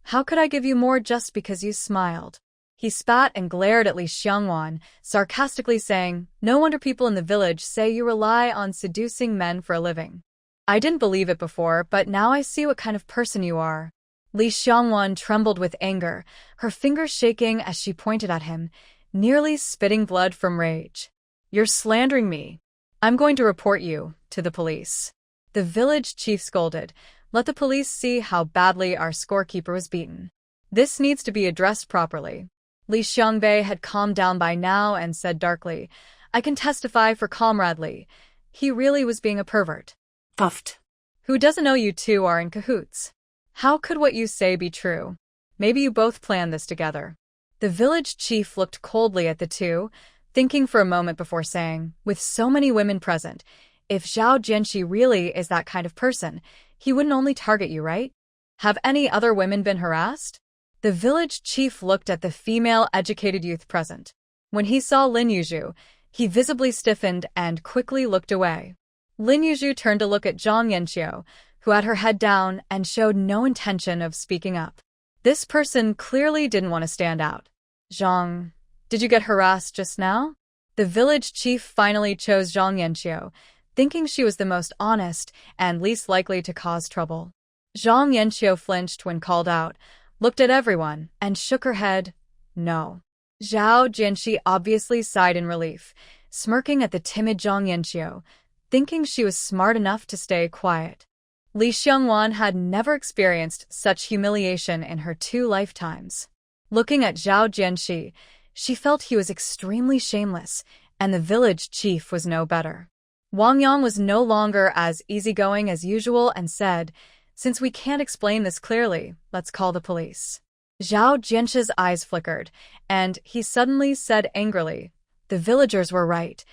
How could I give you more just because you smiled?" He spat and glared at Li Xiangwan, sarcastically saying, "No wonder people in the village say you rely on seducing men for a living. I didn't believe it before, but now I see what kind of person you are." Li Xiangwan trembled with anger, her fingers shaking as she pointed at him, nearly spitting blood from rage. "You're slandering me. I'm going to report you to the police." The village chief scolded, "Let the police see how badly our scorekeeper was beaten. This needs to be addressed properly." Li Xiangbei had calmed down by now and said darkly, "I can testify for Comrade Li. He really was being a pervert." Puffed. "Who doesn't know you two are in cahoots? How could what you say be true? Maybe you both planned this together." The village chief looked coldly at the two, thinking for a moment before saying, "With so many women present, if Zhao Jianxi really is that kind of person, he wouldn't only target you, right? Have any other women been harassed?" The village chief looked at the female educated youth present. When he saw Lin Yuzhu, he visibly stiffened and quickly looked away. Lin Yuzhu turned to look at Zhang Yanqiu, who had her head down and showed no intention of speaking up. This person clearly didn't want to stand out. "Zhang, did you get harassed just now?" The village chief finally chose Zhang Yanqiu, thinking she was the most honest and least likely to cause trouble. Zhang Yanqiu flinched when called out, looked at everyone, and shook her head. No. Zhao Jianxi obviously sighed in relief, smirking at the timid Zhang Yanqiu, thinking she was smart enough to stay quiet. Li Xiangwan had never experienced such humiliation in her 2 lifetimes. Looking at Zhao Jianxi, she felt he was extremely shameless, and the village chief was no better. Wang Yang was no longer as easygoing as usual and said, since we can't explain this clearly, let's call the police. Zhao Jianxi's eyes flickered, and he suddenly said angrily, the villagers were right.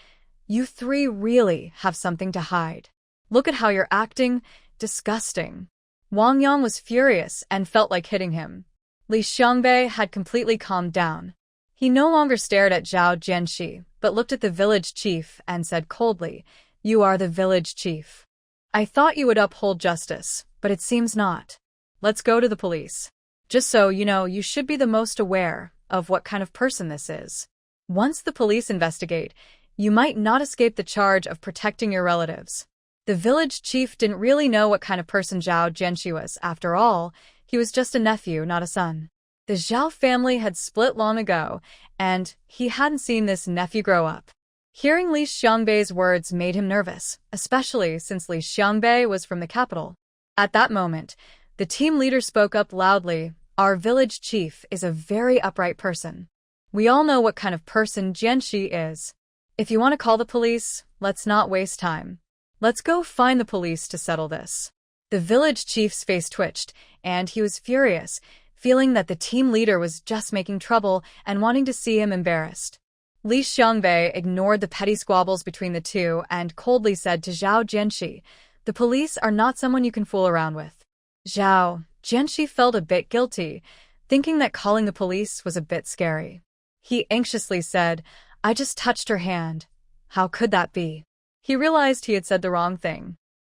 You 3 really have something to hide. Look at how you're acting. Disgusting. Wang Yang was furious and felt like hitting him. Li Xiangbei had completely calmed down. He no longer stared at Zhao Jianxi, but looked at the village chief and said coldly, you are the village chief. I thought you would uphold justice, but it seems not. Let's go to the police. Just so you know, you should be the most aware of what kind of person this is. Once the police investigate, you might not escape the charge of protecting your relatives. The village chief didn't really know what kind of person Zhao Jianxi was. After all, he was just a nephew, not a son. The Zhao family had split long ago, and he hadn't seen this nephew grow up. Hearing Li Xiangbei's words made him nervous, especially since Li Xiangbei was from the capital. At that moment, the team leader spoke up loudly, our village chief is a very upright person. We all know what kind of person Jianxi is. If you want to call the police, let's not waste time. Let's go find the police to settle this. The village chief's face twitched, and he was furious, feeling that the team leader was just making trouble and wanting to see him embarrassed. Li Xiangbei ignored the petty squabbles between the two and coldly said to Zhao Jianxi, the police are not someone you can fool around with. Zhao Jianxi felt a bit guilty, thinking that calling the police was a bit scary. He anxiously said, I just touched her hand. How could that be? He realized he had said the wrong thing.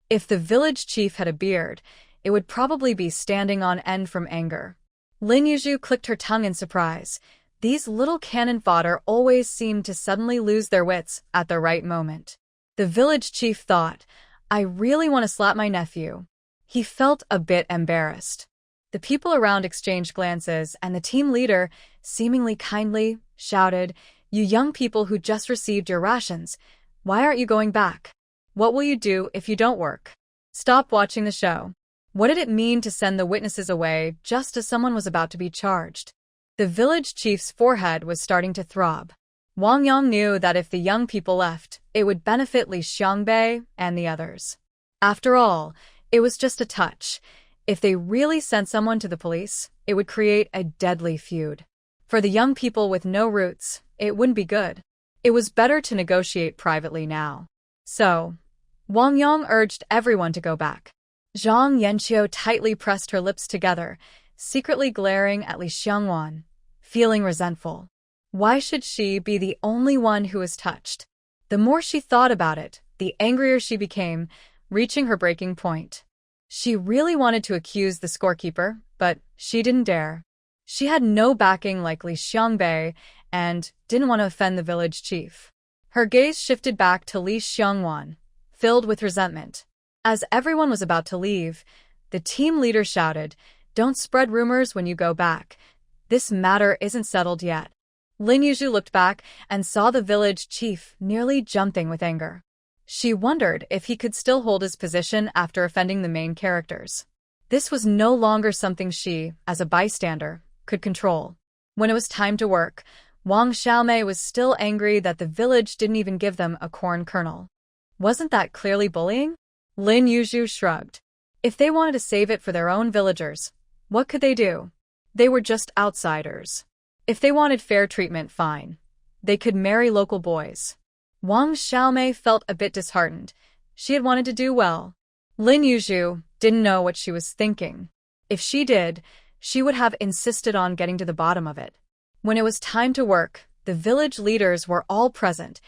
If the village chief had a beard, it would probably be standing on end from anger. Lin Yuzhu clicked her tongue in surprise. These little cannon fodder always seemed to suddenly lose their wits at the right moment. The village chief thought, I really want to slap my nephew. He felt a bit embarrassed. The people around exchanged glances, and the team leader, seemingly kindly, shouted, you young people who just received your rations, why aren't you going back? What will you do if you don't work? Stop watching the show. What did it mean to send the witnesses away just as someone was about to be charged? The village chief's forehead was starting to throb. Wang Yang knew that if the young people left, it would benefit Li Xiangbei and the others. After all, it was just a touch. If they really sent someone to the police, it would create a deadly feud. For the young people with no roots, it wouldn't be good. It was better to negotiate privately now. So, Wang Yang urged everyone to go back. Zhang Yanqiu tightly pressed her lips together, secretly glaring at Li Xiangwan, feeling resentful. Why should she be the only one who was touched? The more she thought about it, the angrier she became, reaching her breaking point. She really wanted to accuse the scorekeeper, but she didn't dare. She had no backing like Li Xiangbei and didn't want to offend the village chief. Her gaze shifted back to Li Xiangwan, filled with resentment. As everyone was about to leave, the team leader shouted, don't spread rumors when you go back. This matter isn't settled yet. Lin Yuzhu looked back and saw the village chief nearly jumping with anger. She wondered if he could still hold his position after offending the main characters. This was no longer something she, as a bystander, could control. When it was time to work, Wang Xiaomei was still angry that the village didn't even give them a corn kernel. Wasn't that clearly bullying? Lin Yuzhu shrugged. If they wanted to save it for their own villagers, what could they do? They were just outsiders. If they wanted fair treatment, fine. They could marry local boys. Wang Xiaomei felt a bit disheartened. She had wanted to do well. Lin Yuzhu didn't know what she was thinking. If she did, she would have insisted on getting to the bottom of it. When it was time to work, the village leaders were all present,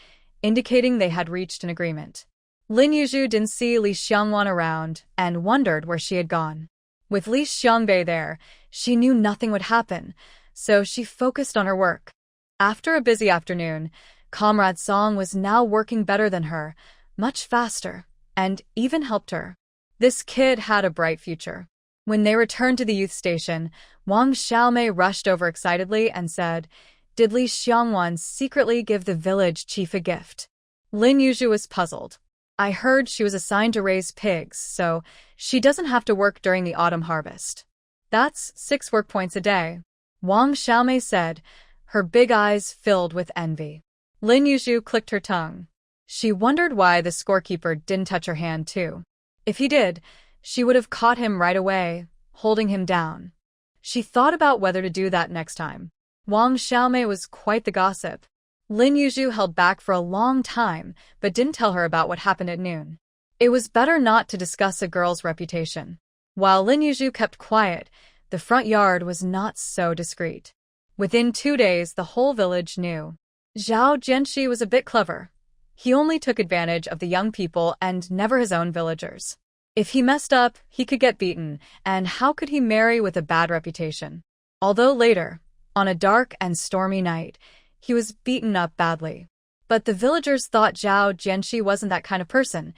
indicating they had reached an agreement. Lin Yuzhu didn't see Li Xiangwan around and wondered where she had gone. With Li Xiangbei there, she knew nothing would happen, so she focused on her work. After a busy afternoon, Comrade Song was now working better than her, much faster, and even helped her. This kid had a bright future. When they returned to the youth station, Wang Xiaomei rushed over excitedly and said, "Did Li Xiangwan secretly give the village chief a gift?" Lin Yuzhu was puzzled. "I heard she was assigned to raise pigs, so she doesn't have to work during the autumn harvest." "That's 6 work points a day," Wang Xiaomei said, her big eyes filled with envy. Lin Yuzhu clicked her tongue. She wondered why the scorekeeper didn't touch her hand too. If he did, she would have caught him right away, holding him down. She thought about whether to do that next time. Wang Xiaomei was quite the gossip. Lin Yuzhu held back for a long time, but didn't tell her about what happened at noon. It was better not to discuss a girl's reputation. While Lin Yuzhu kept quiet, the front yard was not so discreet. Within 2 days, the whole village knew. Zhao Jianxi was a bit clever. He only took advantage of the young people and never his own villagers. If he messed up, he could get beaten, and how could he marry with a bad reputation? Although later, on a dark and stormy night, he was beaten up badly. But the villagers thought Zhao Jianxi wasn't that kind of person.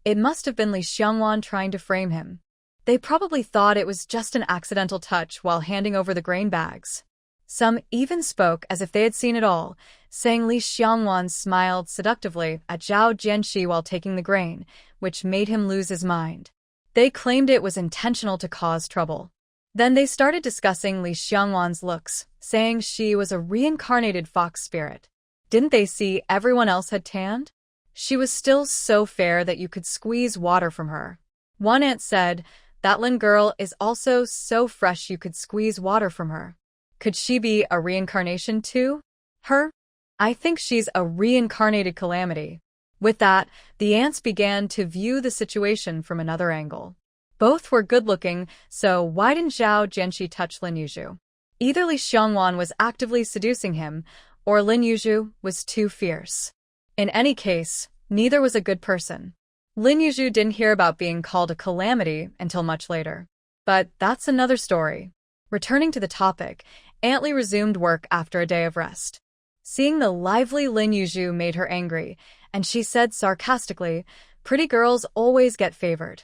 It must have been Li Xiangwan trying to frame him. They probably thought it was just an accidental touch while handing over the grain bags. Some even spoke as if they had seen it all, saying Li Xiangwan smiled seductively at Zhao Jianxi while taking the grain, which made him lose his mind. They claimed it was intentional to cause trouble. Then they started discussing Li Xiangwan's looks, saying she was a reincarnated fox spirit. Didn't they see everyone else had tanned? She was still so fair that you could squeeze water from her. One aunt said, "That Lin girl is also so fresh you could squeeze water from her." Could she be a reincarnation too? Her? I think she's a reincarnated calamity. With that, the aunts began to view the situation from another angle. Both were good-looking, so why didn't Zhao Jianxi touch Lin Yuzhu? Either Li Xiangwan was actively seducing him, or Lin Yuzhu was too fierce. In any case, neither was a good person. Lin Yuzhu didn't hear about being called a calamity until much later. But that's another story. Returning to the topic, Aunt Li resumed work after a day of rest. Seeing the lively Lin Yuzhu made her angry, and she said sarcastically, "Pretty girls always get favored.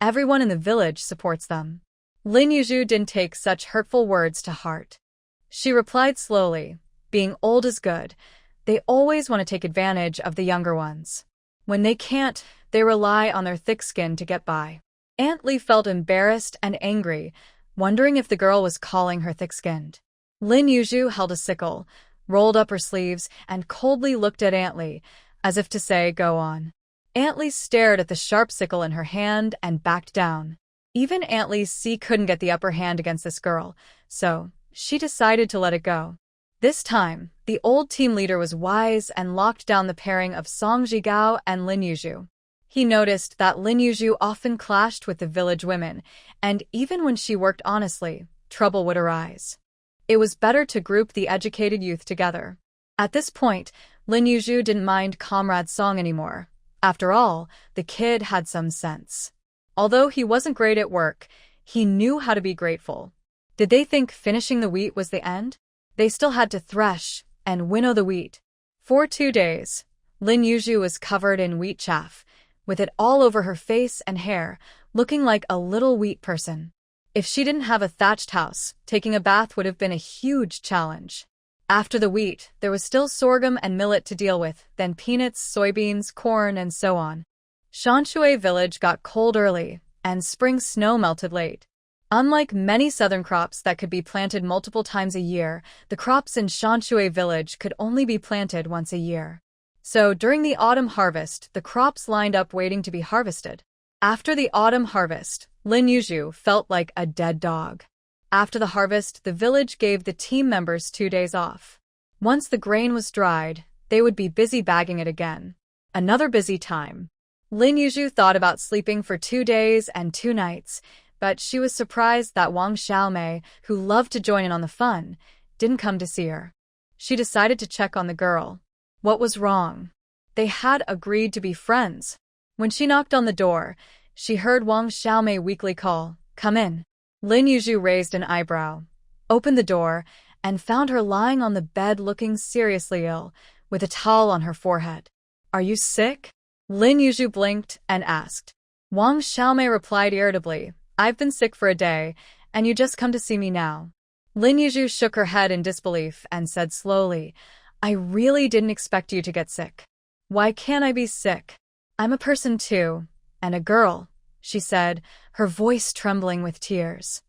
Everyone in the village supports them." Lin Yuzhu didn't take such hurtful words to heart. She replied slowly, "Being old is good. They always want to take advantage of the younger ones. When they can't, they rely on their thick skin to get by." Aunt Li felt embarrassed and angry, wondering if the girl was calling her thick-skinned. Lin Yuzhu held a sickle, rolled up her sleeves, and coldly looked at Aunt Li, as if to say, "Go on." Aunt Li stared at the sharp sickle in her hand and backed down. Even Aunt Li couldn't get the upper hand against this girl, so she decided to let it go. This time, the old team leader was wise and locked down the pairing of Song Zhigao and Lin Yuzhu. He noticed that Lin Yuzhu often clashed with the village women, and even when she worked honestly, trouble would arise. It was better to group the educated youth together. At this point, Lin Yuzhu didn't mind Comrade Song anymore. After all, the kid had some sense. Although he wasn't great at work, he knew how to be grateful. Did they think finishing the wheat was the end? They still had to thresh and winnow the wheat. For 2 days, Lin Yuzhu was covered in wheat chaff, with it all over her face and hair, looking like a little wheat person. If she didn't have a thatched house, taking a bath would have been a huge challenge. After the wheat, there was still sorghum and millet to deal with, then peanuts, soybeans, corn, and so on. Shanshui village got cold early, and spring snow melted late. Unlike many southern crops that could be planted multiple times a year, the crops in Shanshui village could only be planted once a year. So during the autumn harvest, the crops lined up waiting to be harvested. After the autumn harvest, Lin Yuzhu felt like a dead dog. After the harvest, the village gave the team members 2 days off. Once the grain was dried, they would be busy bagging it again. Another busy time. Lin Yuzhu thought about sleeping for 2 days and 2 nights, but she was surprised that Wang Xiaomei, who loved to join in on the fun, didn't come to see her. She decided to check on the girl. What was wrong? They had agreed to be friends. When she knocked on the door, she heard Wang Xiaomei weakly call, "Come in." Lin Yuzhu raised an eyebrow, opened the door, and found her lying on the bed looking seriously ill, with a towel on her forehead. "Are you sick?" Lin Yuzhu blinked and asked. Wang Xiaomei replied irritably, I've been sick for a day, and you just come to see me now. Lin Yuzhu shook her head in disbelief and said slowly, I really didn't expect you to get sick. Why can't I be sick? I'm a person too, and a girl, she said, her voice trembling with tears.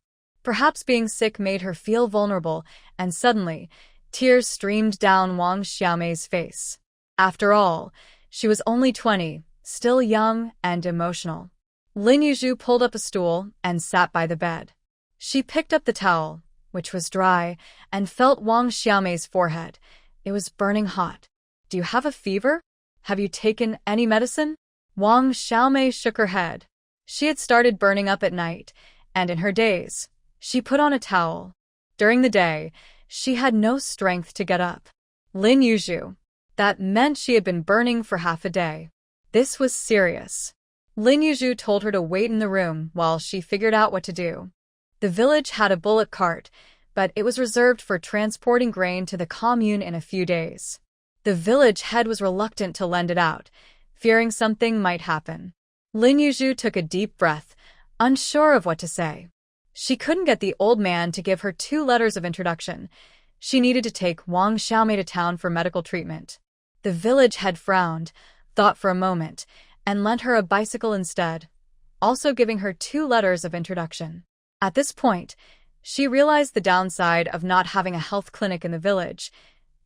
Perhaps being sick made her feel vulnerable, and suddenly, tears streamed down Wang Xiaomei's face. After all, she was only 20, still young and emotional. Lin Yuzhu pulled up a stool and sat by the bed. She picked up the towel, which was dry, and felt Wang Xiaomei's forehead. It was burning hot. Do you have a fever? Have you taken any medicine? Wang Xiaomei shook her head. She had started burning up at night, and in her daze, she put on a towel. During the day, she had no strength to get up. Lin Yuzhu. That meant she had been burning for half a day. This was serious. Lin Yuzhu told her to wait in the room while she figured out what to do. The village had a bullock cart, but it was reserved for transporting grain to the commune in a few days. The village head was reluctant to lend it out, fearing something might happen. Lin Yuzhu took a deep breath, unsure of what to say. She couldn't get the old man to give her 2 letters of introduction. She needed to take Wang Xiaomei to town for medical treatment. The village head frowned, thought for a moment, and lent her a bicycle instead, also giving her 2 letters of introduction. At this point, she realized the downside of not having a health clinic in the village.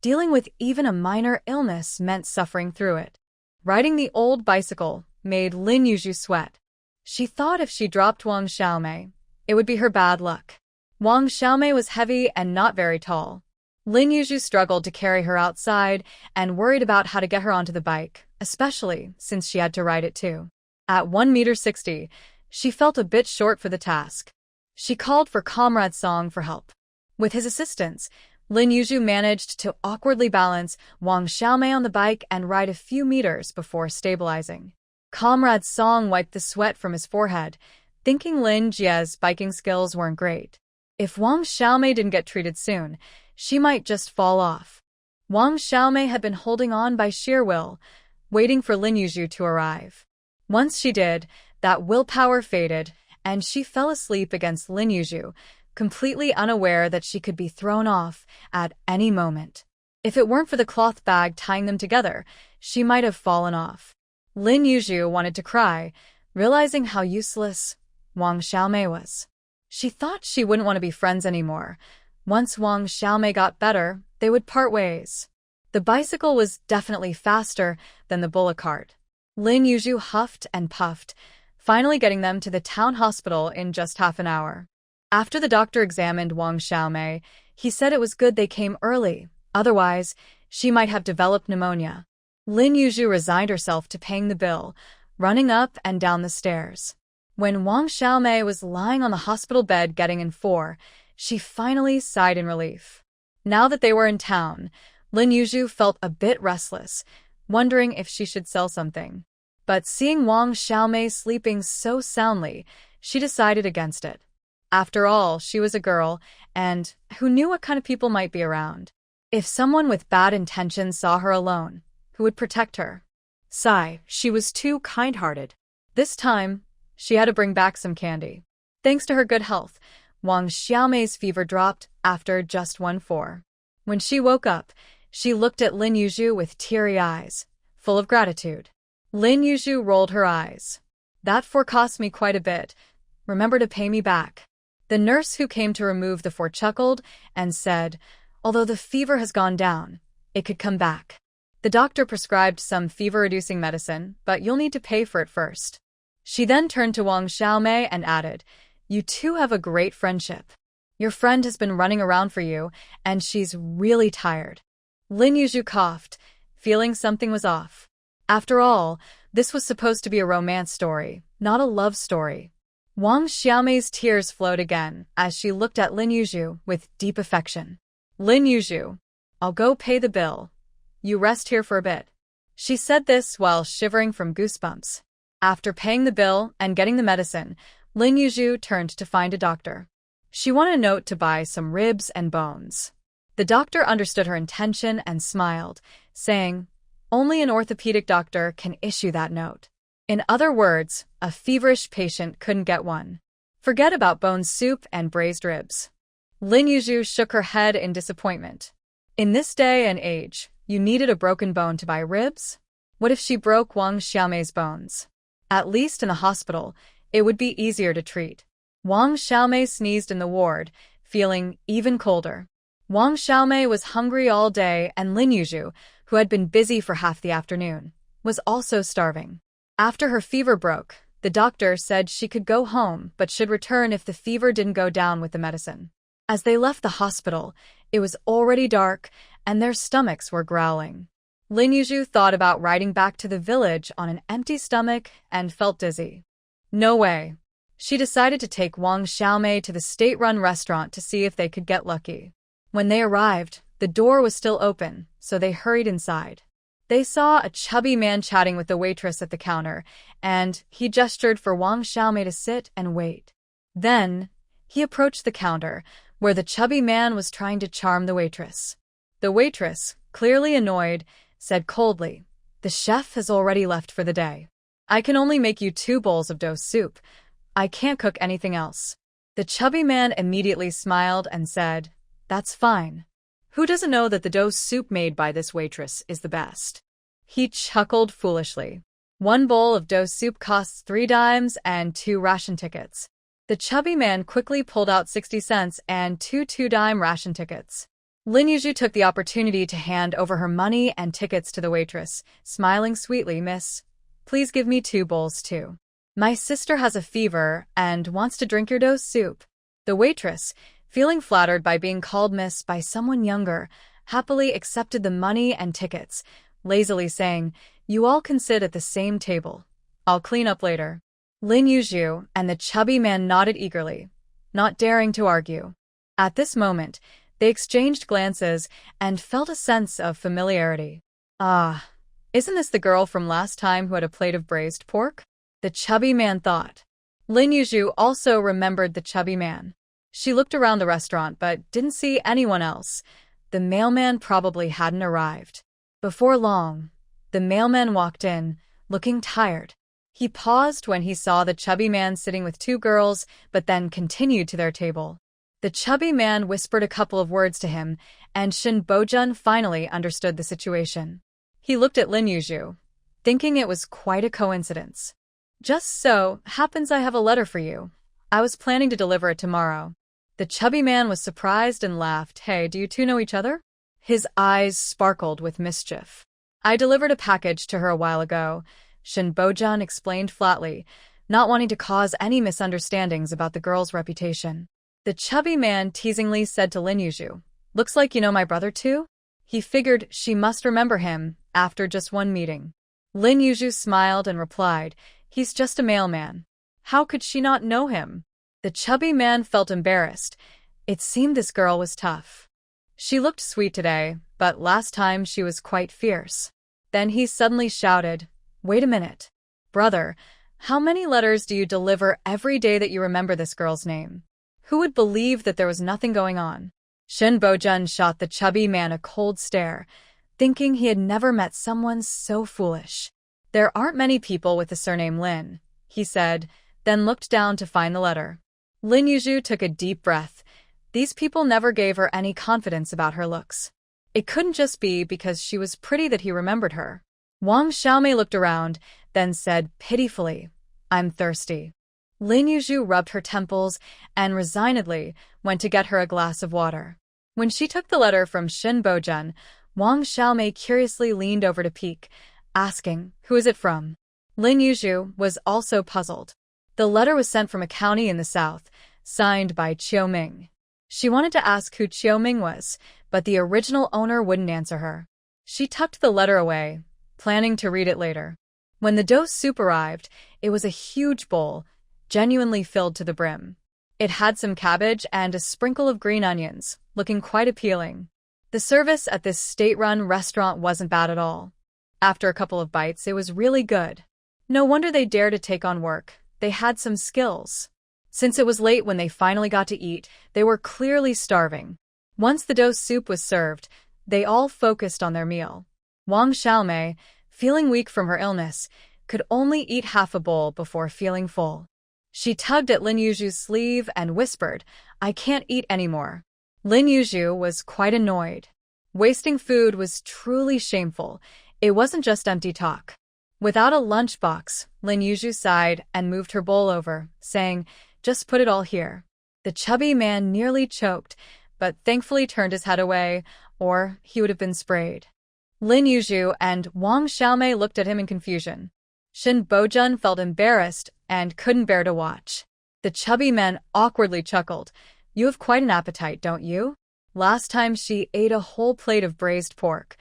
Dealing with even a minor illness meant suffering through it. Riding the old bicycle made Lin Yuzhu sweat. She thought if she dropped Wang Xiaomei, it would be her bad luck. Wang Xiaomei was heavy and not very tall. Lin Yuzhu struggled to carry her outside and worried about how to get her onto the bike, especially since she had to ride it too. At 1.60 meters, she felt a bit short for the task. She called for Comrade Song for help. With his assistance, Lin Yuzhu managed to awkwardly balance Wang Xiaomei on the bike and ride a few meters before stabilizing. Comrade Song wiped the sweat from his forehead, thinking Lin Jie's biking skills weren't great. If Wang Xiaomei didn't get treated soon, she might just fall off. Wang Xiaomei had been holding on by sheer will, waiting for Lin Yuzhu to arrive. Once she did, that willpower faded, and she fell asleep against Lin Yuzhu, completely unaware that she could be thrown off at any moment. If it weren't for the cloth bag tying them together, she might have fallen off. Lin Yuzhu wanted to cry, realizing how useless Wang Xiaomei was. She thought she wouldn't want to be friends anymore. Once Wang Xiaomei got better, they would part ways. The bicycle was definitely faster than the bullock cart. Lin Yuzhu huffed and puffed, finally getting them to the town hospital in just half an hour. After the doctor examined Wang Xiaomei, he said it was good they came early, otherwise, she might have developed pneumonia. Lin Yuzhu resigned herself to paying the bill, running up and down the stairs. When Wang Xiaomei was lying on the hospital bed getting in for, she finally sighed in relief. Now that they were in town, Lin Yuzhu felt a bit restless, wondering if she should sell something. But seeing Wang Xiaomei sleeping so soundly, she decided against it. After all, she was a girl, and who knew what kind of people might be around? If someone with bad intentions saw her alone, who would protect her? Sigh, she was too kind-hearted. This time, she had to bring back some candy. Thanks to her good health, Wang Xiaomei's fever dropped after just 1.4. When she woke up, she looked at Lin Yuzhu with teary eyes, full of gratitude. Lin Yuzhu rolled her eyes. That four cost me quite a bit. Remember to pay me back. The nurse who came to remove the four chuckled and said, although the fever has gone down, it could come back. The doctor prescribed some fever-reducing medicine, but you'll need to pay for it first. She then turned to Wang Xiaomei and added, you two have a great friendship. Your friend has been running around for you, and she's really tired. Lin Yuzhu coughed, feeling something was off. After all, this was supposed to be a romance story, not a love story. Wang Xiaomei's tears flowed again as she looked at Lin Yuzhu with deep affection. Lin Yuzhu, I'll go pay the bill. You rest here for a bit. She said this while shivering from goosebumps. After paying the bill and getting the medicine, Lin Yuzhu turned to find a doctor. She wanted a note to buy some ribs and bones. The doctor understood her intention and smiled, saying, only an orthopedic doctor can issue that note. In other words, a feverish patient couldn't get one. Forget about bone soup and braised ribs. Lin Yuzhu shook her head in disappointment. In this day and age, you needed a broken bone to buy ribs? What if she broke Wang Xiaomei's bones? At least in the hospital, it would be easier to treat. Wang Xiaomei sneezed in the ward, feeling even colder. Wang Xiaomei was hungry all day, and Lin Yuzhu, who had been busy for half the afternoon, was also starving. After her fever broke, the doctor said she could go home but should return if the fever didn't go down with the medicine. As they left the hospital, it was already dark, and their stomachs were growling. Lin Yuzhu thought about riding back to the village on an empty stomach and felt dizzy. No way. She decided to take Wang Xiaomei to the state-run restaurant to see if they could get lucky. When they arrived, the door was still open, so they hurried inside. They saw a chubby man chatting with the waitress at the counter, and he gestured for Wang Xiaomei to sit and wait. Then, he approached the counter, where the chubby man was trying to charm the waitress. The waitress, clearly annoyed, said coldly, "The chef has already left for the day. I can only make you 2 bowls of dough soup. I can't cook anything else." The chubby man immediately smiled and said, "That's fine. Who doesn't know that the dough soup made by this waitress is the best?" He chuckled foolishly. 1 bowl of dough soup costs 3 dimes and 2 ration tickets. The chubby man quickly pulled out 60 cents and 2 2-dime ration tickets. Lin Yuzhu took the opportunity to hand over her money and tickets to the waitress, smiling sweetly. "Miss, please give me 2 bowls too. My sister has a fever and wants to drink your dough soup." The waitress, feeling flattered by being called miss by someone younger, happily accepted the money and tickets, lazily saying, "You all can sit at the same table. I'll clean up later." Lin Yuzhu and the chubby man nodded eagerly, not daring to argue. At this moment, they exchanged glances and felt a sense of familiarity. "Ah, isn't this the girl from last time who had a plate of braised pork?" the chubby man thought. Lin Yuzhu also remembered the chubby man. She looked around the restaurant but didn't see anyone else. The mailman probably hadn't arrived. Before long, the mailman walked in, looking tired. He paused when he saw the chubby man sitting with 2 girls, but then continued to their table. The chubby man whispered a couple of words to him, and Shin Bojun finally understood the situation. He looked at Lin Yuzhu, thinking it was quite a coincidence. "Just so happens I have a letter for you. I was planning to deliver it tomorrow." The chubby man was surprised and laughed. "Hey, do you 2 know each other?" His eyes sparkled with mischief. "I delivered a package to her a while ago," Shin Bojun explained flatly, not wanting to cause any misunderstandings about the girl's reputation. The chubby man teasingly said to Lin Yuzhu, "Looks like you know my brother too?" He figured she must remember him after just 1 meeting. Lin Yuzhu smiled and replied, "He's just a mailman." How could she not know him? The chubby man felt embarrassed. It seemed this girl was tough. She looked sweet today, but last time she was quite fierce. Then he suddenly shouted, "Wait a minute. Brother, how many letters do you deliver every day that you remember this girl's name?" Who would believe that there was nothing going on? Shin Bojun shot the chubby man a cold stare, thinking he had never met someone so foolish. "There aren't many people with the surname Lin," he said, then looked down to find the letter. Lin Yuzhu took a deep breath. These people never gave her any confidence about her looks. It couldn't just be because she was pretty that he remembered her. Wang Xiaomei looked around, then said pitifully, "I'm thirsty." Lin Yuzhu rubbed her temples and resignedly went to get her a glass of water. When she took the letter from Shin Bojun, Wang Xiaomei curiously leaned over to peek, asking, "Who is it from?" Lin Yuzhu was also puzzled. The letter was sent from a county in the south, signed by Qiuming. She wanted to ask who Qiuming was, but the original owner wouldn't answer her. She tucked the letter away, planning to read it later. When the dough soup arrived, it was a huge bowl, genuinely filled to the brim. It had some cabbage and a sprinkle of green onions, looking quite appealing. The service at this state-run restaurant wasn't bad at all. After a couple of bites, it was really good. No wonder they dared to take on work. They had some skills. Since it was late when they finally got to eat, they were clearly starving. Once the dough soup was served, they all focused on their meal. Wang Xiaomei, feeling weak from her illness, could only eat half a bowl before feeling full. She tugged at Lin Yuzhu's sleeve and whispered, "I can't eat anymore." Lin Yuzhu was quite annoyed. Wasting food was truly shameful. It wasn't just empty talk. Without a lunchbox, Lin Yuzhu sighed and moved her bowl over, saying, "Just put it all here." The chubby man nearly choked, but thankfully turned his head away, or he would have been sprayed. Lin Yuzhu and Wang Xiaomei looked at him in confusion. Shin Bojun felt embarrassed and couldn't bear to watch. The chubby man awkwardly chuckled. "You have quite an appetite, don't you? Last time she ate a whole plate of braised pork.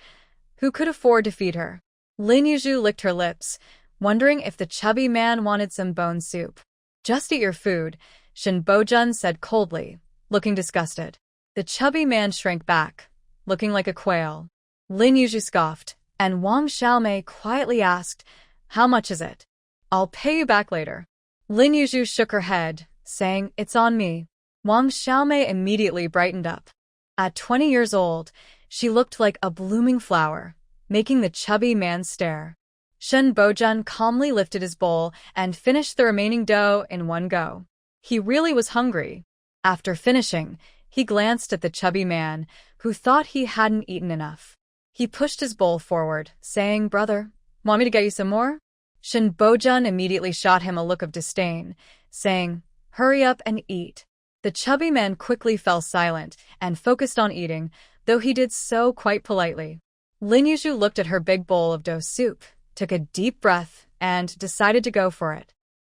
Who could afford to feed her?" Lin Yuzhu licked her lips, wondering if the chubby man wanted some bone soup. "Just eat your food," Shin Bojun said coldly, looking disgusted. The chubby man shrank back, looking like a quail. Lin Yuzhu scoffed, and Wang Xiaomei quietly asked, "How much is it?" "I'll pay you back later." Lin Yuzhu shook her head, saying, "It's on me." Wang Xiaomei immediately brightened up. At 20 years old, she looked like a blooming flower, making the chubby man stare. Shen Bojun calmly lifted his bowl and finished the remaining dough in one go. He really was hungry. After finishing, he glanced at the chubby man, who thought he hadn't eaten enough. He pushed his bowl forward, saying, "Brother, want me to get you some more?" Shin Bojun immediately shot him a look of disdain, saying, "Hurry up and eat." The chubby man quickly fell silent and focused on eating, though he did so quite politely. Lin Yuzhu looked at her big bowl of dough soup, took a deep breath, and decided to go for it.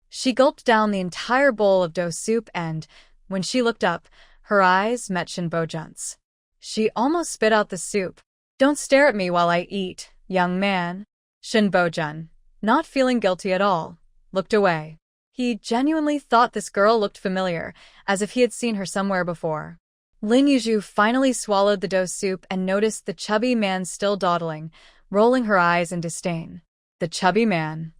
She gulped down the entire bowl of dough soup and, when she looked up, her eyes met Shin Bojun's. She almost spit out the soup. "Don't stare at me while I eat, young man." Shin Bojun, not feeling guilty at all, looked away. He genuinely thought this girl looked familiar, as if he had seen her somewhere before. Lin Yuzhu finally swallowed the dough soup and noticed the chubby man still dawdling, rolling her eyes in disdain. The chubby man.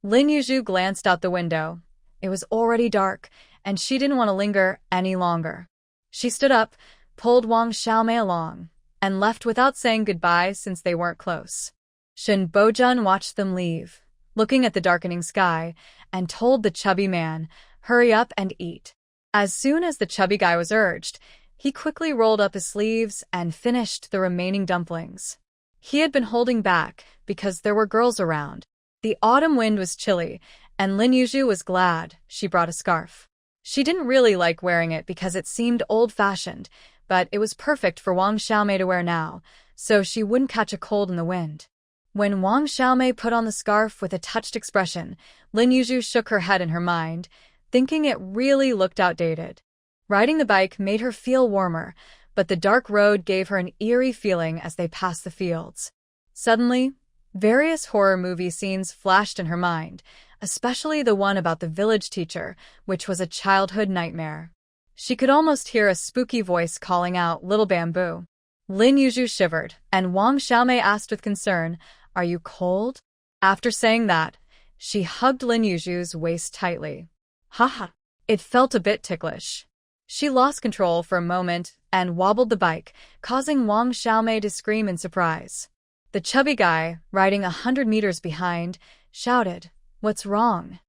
Lin Yuzhu glanced out the window. It was already dark, and she didn't want to linger any longer. She stood up, pulled Wang Xiaomei along, and left without saying goodbye since they weren't close. Shin Bojun watched them leave, looking at the darkening sky, and told the chubby man, "Hurry up and eat." As soon as the chubby guy was urged, he quickly rolled up his sleeves and finished the remaining dumplings. He had been holding back because there were girls around. The autumn wind was chilly, and Lin Yuzhu was glad she brought a scarf. She didn't really like wearing it because it seemed old-fashioned, but it was perfect for Wang Xiaomei to wear now, so she wouldn't catch a cold in the wind. When Wang Xiaomei put on the scarf with a touched expression, Lin Yuzhu shook her head in her mind, thinking it really looked outdated. Riding the bike made her feel warmer, but the dark road gave her an eerie feeling as they passed the fields. Suddenly, various horror movie scenes flashed in her mind, especially the one about the village teacher, which was a childhood nightmare. She could almost hear a spooky voice calling out, "Little bamboo." Lin Yuzhu shivered, and Wang Xiaomei asked with concern, "Are you cold?" After saying that, she hugged Lin Yuzhu's waist tightly. Haha, it felt a bit ticklish. She lost control for a moment and wobbled the bike, causing Wang Xiaomei to scream in surprise. The chubby guy, riding 100 meters behind, shouted, "What's wrong?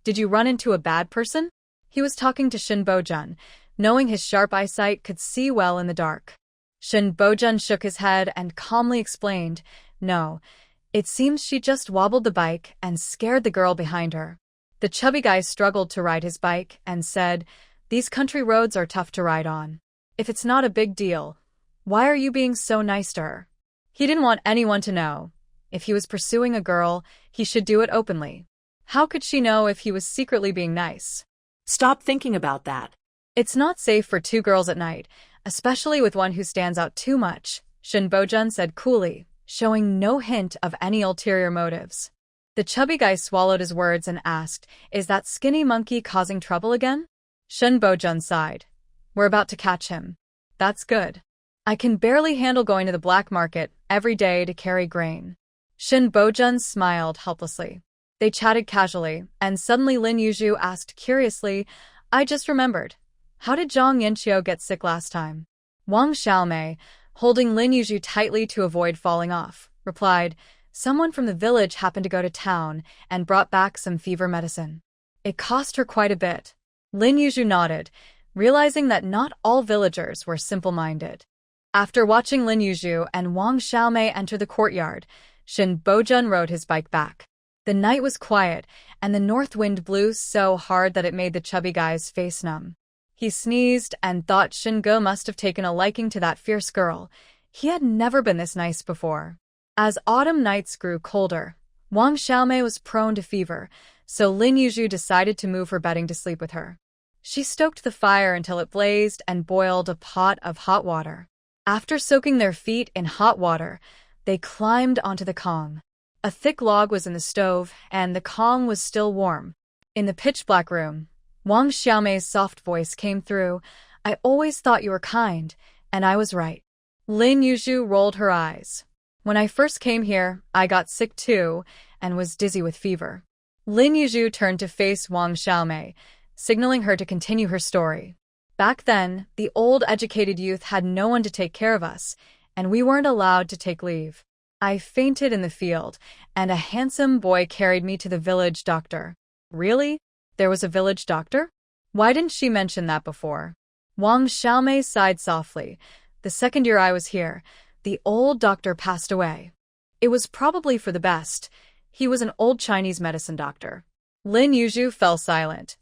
Did you run into a bad person?" He was talking to Shin Bojun, knowing his sharp eyesight could see well in the dark. Shin Bojun shook his head and calmly explained, "No, it seems she just wobbled the bike and scared the girl behind her." The chubby guy struggled to ride his bike and said, "These country roads are tough to ride on. If it's not a big deal, why are you being so nice to her?" He didn't want anyone to know. If he was pursuing a girl, he should do it openly. How could she know if he was secretly being nice? Stop thinking about that. It's not safe for two girls at night, especially with one who stands out too much, Shin Bojun said coolly, showing no hint of any ulterior motives. The chubby guy swallowed his words and asked, "Is that skinny monkey causing trouble again?" Shin Bojun sighed. "We're about to catch him." "That's good. I can barely handle going to the black market every day to carry grain." Shin Bojun smiled helplessly. They chatted casually, and suddenly Lin Yuzhu asked curiously, "I just remembered. How did Zhang Yanqiu get sick last time?" Wang Xiaomei, holding Lin Yuzhu tightly to avoid falling off, replied, "Someone from the village happened to go to town and brought back some fever medicine." It cost her quite a bit. Lin Yuzhu nodded, realizing that not all villagers were simple-minded. After watching Lin Yuzhu and Wang Xiaomei enter the courtyard, Shin Bojun rode his bike back. The night was quiet, and the north wind blew so hard that it made the chubby guy's face numb. He sneezed and thought Shin Go must have taken a liking to that fierce girl. He had never been this nice before. As autumn nights grew colder, Wang Xiaomei was prone to fever, so Lin Yuzhu decided to move her bedding to sleep with her. She stoked the fire until it blazed and boiled a pot of hot water. After soaking their feet in hot water, they climbed onto the Kong. A thick log was in the stove, and the Kong was still warm. In the pitch-black room, Wang Xiaomei's soft voice came through. "I always thought you were kind, and I was right." Lin Yuzhu rolled her eyes. "When I first came here, I got sick too, and was dizzy with fever." Lin Yuzhu turned to face Wang Xiaomei, signaling her to continue her story. "Back then, the old educated youth had no one to take care of us, and we weren't allowed to take leave. I fainted in the field, and a handsome boy carried me to the village doctor." "Really? There was a village doctor? Why didn't she mention that before?" Wang Xiaomei sighed softly. "The second year I was here, the old doctor passed away. It was probably for the best. He was an old Chinese medicine doctor." Lin Yuzhu fell silent.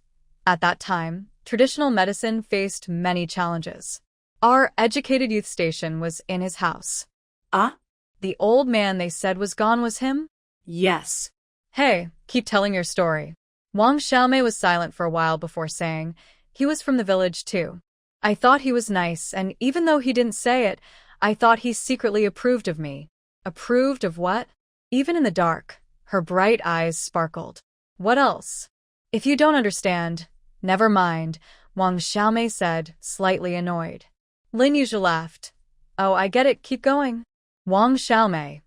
At that time, traditional medicine faced many challenges. Our educated youth station was in his house. Ah? The old man they said was gone was him? Yes. Hey, keep telling your story. Wang Xiaomei was silent for a while before saying, "He was from the village too. I thought he was nice, and even though he didn't say it, I thought he secretly approved of me." "Approved of what?" Even in the dark, her bright eyes sparkled. "What else?" "If you don't understand, never mind," Wang Xiaomei said, slightly annoyed. Lin Yuzhu laughed. "Oh, I get it, keep going." Wang Xiaomei.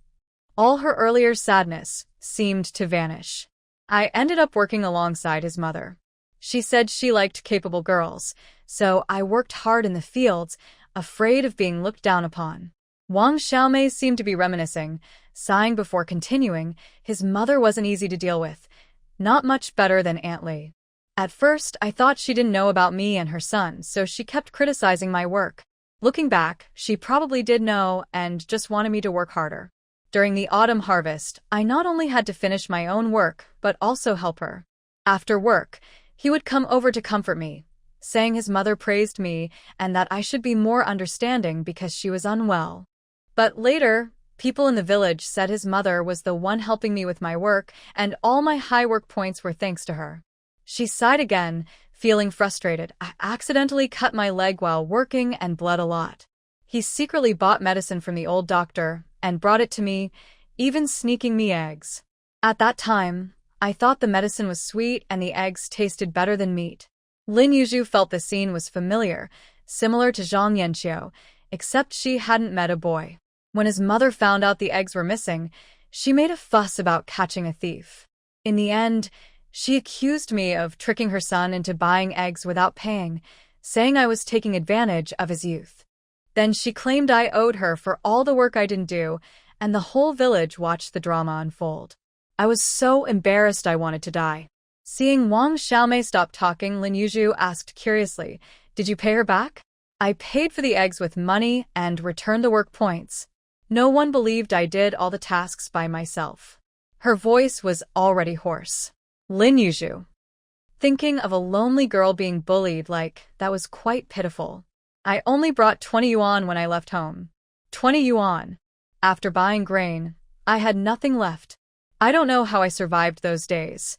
All her earlier sadness seemed to vanish. "I ended up working alongside his mother. She said she liked capable girls, so I worked hard in the fields, afraid of being looked down upon." Wang Xiaomei seemed to be reminiscing, sighing before continuing. "His mother wasn't easy to deal with. Not much better than Aunt Li. At first, I thought she didn't know about me and her son, so she kept criticizing my work. Looking back, she probably did know and just wanted me to work harder. During the autumn harvest, I not only had to finish my own work, but also help her. After work, he would come over to comfort me, saying his mother praised me and that I should be more understanding because she was unwell. But later, people in the village said his mother was the one helping me with my work, and all my high work points were thanks to her." She sighed again, feeling frustrated. "I accidentally cut my leg while working and bled a lot. He secretly bought medicine from the old doctor and brought it to me, even sneaking me eggs. At that time, I thought the medicine was sweet and the eggs tasted better than meat." Lin Yuzhu felt the scene was familiar, similar to Zhang Yanqiu, except she hadn't met a boy. When his mother found out the eggs were missing, she made a fuss about catching a thief. In the end, she accused me of tricking her son into buying eggs without paying, saying I was taking advantage of his youth. Then she claimed I owed her for all the work I didn't do, and the whole village watched the drama unfold. I was so embarrassed I wanted to die. Seeing Wang Xiaomei stop talking, Lin Yuzhu asked curiously, "Did you pay her back?" "I paid for the eggs with money and returned the work points. No one believed I did all the tasks by myself." Her voice was already hoarse. Lin Yuzhu. Thinking of a lonely girl being bullied that was quite pitiful. "I only brought 20 yuan when I left home." 20 yuan. After buying grain, I had nothing left. I don't know how I survived those days.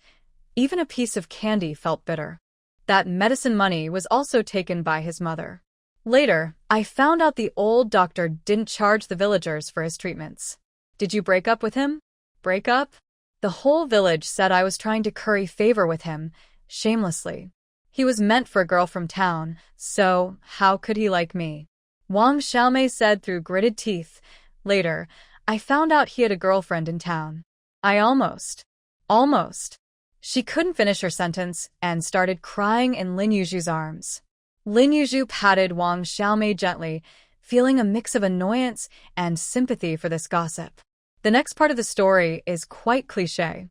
Even a piece of candy felt bitter. That medicine money was also taken by his mother. Later, I found out the old doctor didn't charge the villagers for his treatments. "Did you break up with him?" "Break up?" The whole village said I was trying to curry favor with him, shamelessly. He was meant for a girl from town, so how could he like me? Wang Xiaomei said through gritted teeth. Later, I found out he had a girlfriend in town. I almost. She couldn't finish her sentence and started crying in Lin Yuzhu's arms. Lin Yuzhu patted Wang Xiaomei gently, feeling a mix of annoyance and sympathy for this gossip. The next part of the story is quite cliché.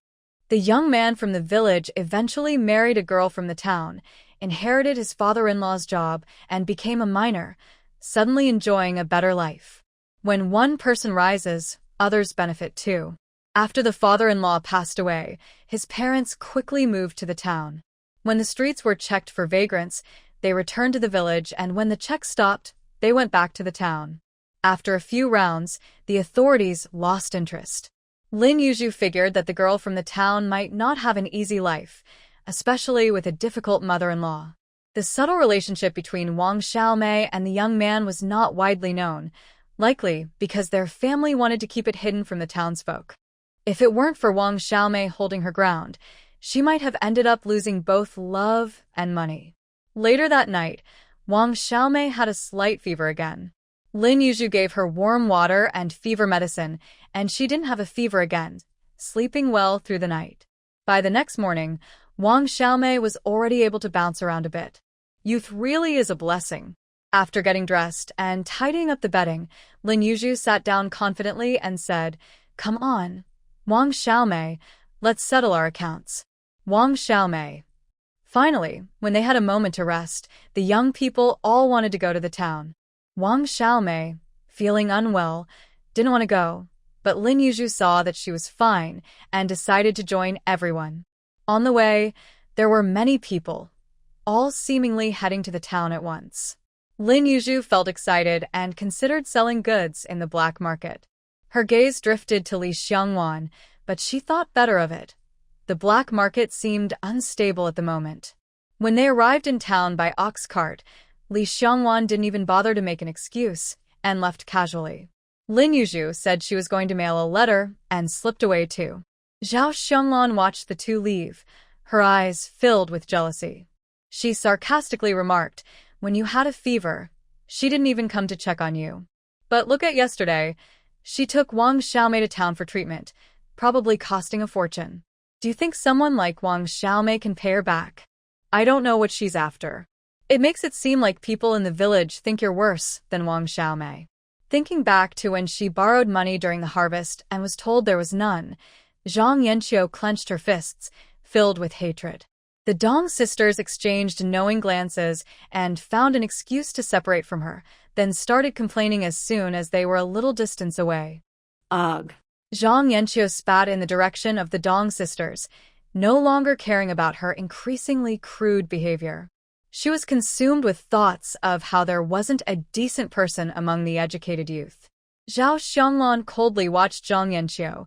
The young man from the village eventually married a girl from the town, inherited his father-in-law's job, and became a miner, suddenly enjoying a better life. When one person rises, others benefit too. After the father-in-law passed away, his parents quickly moved to the town. When the streets were checked for vagrants, they returned to the village, and when the checks stopped, they went back to the town. After a few rounds, the authorities lost interest. Lin Yuzhu figured that the girl from the town might not have an easy life, especially with a difficult mother-in-law. The subtle relationship between Wang Xiaomei and the young man was not widely known, likely because their family wanted to keep it hidden from the townsfolk. If it weren't for Wang Xiaomei holding her ground, she might have ended up losing both love and money. Later that night, Wang Xiaomei had a slight fever again. Lin Yuzhu gave her warm water and fever medicine, and she didn't have a fever again, sleeping well through the night. By the next morning, Wang Xiaomei was already able to bounce around a bit. Youth really is a blessing. After getting dressed and tidying up the bedding, Lin Yuzhu sat down confidently and said, "Come on, Wang Xiaomei, let's settle our accounts." Wang Xiaomei. Finally, when they had a moment to rest, the young people all wanted to go to the town. Wang Xiaomei, feeling unwell, didn't want to go, but Lin Yuzhu saw that she was fine and decided to join everyone. On the way, there were many people, all seemingly heading to the town at once. Lin Yuzhu felt excited and considered selling goods in the black market. Her gaze drifted to Li Xiangwan, but she thought better of it. The black market seemed unstable at the moment. When they arrived in town by ox cart, Li Xiangwan didn't even bother to make an excuse and left casually. Lin Yuzhu said she was going to mail a letter and slipped away too. Zhao Xianglan watched the two leave, her eyes filled with jealousy. She sarcastically remarked, "When you had a fever, she didn't even come to check on you. But look at yesterday, she took Wang Xiaomei to town for treatment, probably costing a fortune. Do you think someone like Wang Xiaomei can pay her back? I don't know what she's after. It makes it seem like people in the village think you're worse than Wang Xiaomei." Thinking back to when she borrowed money during the harvest and was told there was none, Zhang Yanqiu clenched her fists, filled with hatred. The Dong sisters exchanged knowing glances and found an excuse to separate from her, then started complaining as soon as they were a little distance away. Ugh. Zhang Yanqiu spat in the direction of the Dong sisters, no longer caring about her increasingly crude behavior. She was consumed with thoughts of how there wasn't a decent person among the educated youth. Zhao Xianglan coldly watched Zhang Yanqiu,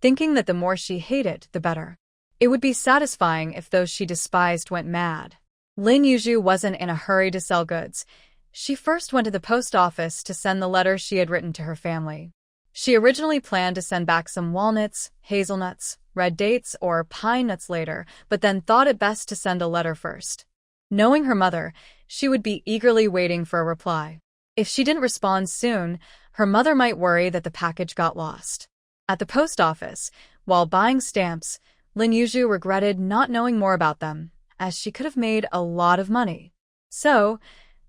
thinking that the more she hated, the better. It would be satisfying if those she despised went mad. Lin Yuzhu wasn't in a hurry to sell goods. She first went to the post office to send the letter she had written to her family. She originally planned to send back some walnuts, hazelnuts, red dates, or pine nuts later, but then thought it best to send a letter first. Knowing her mother, she would be eagerly waiting for a reply. If she didn't respond soon, her mother might worry that the package got lost. At the post office, while buying stamps, Lin Yuzhu regretted not knowing more about them, as she could have made a lot of money. So,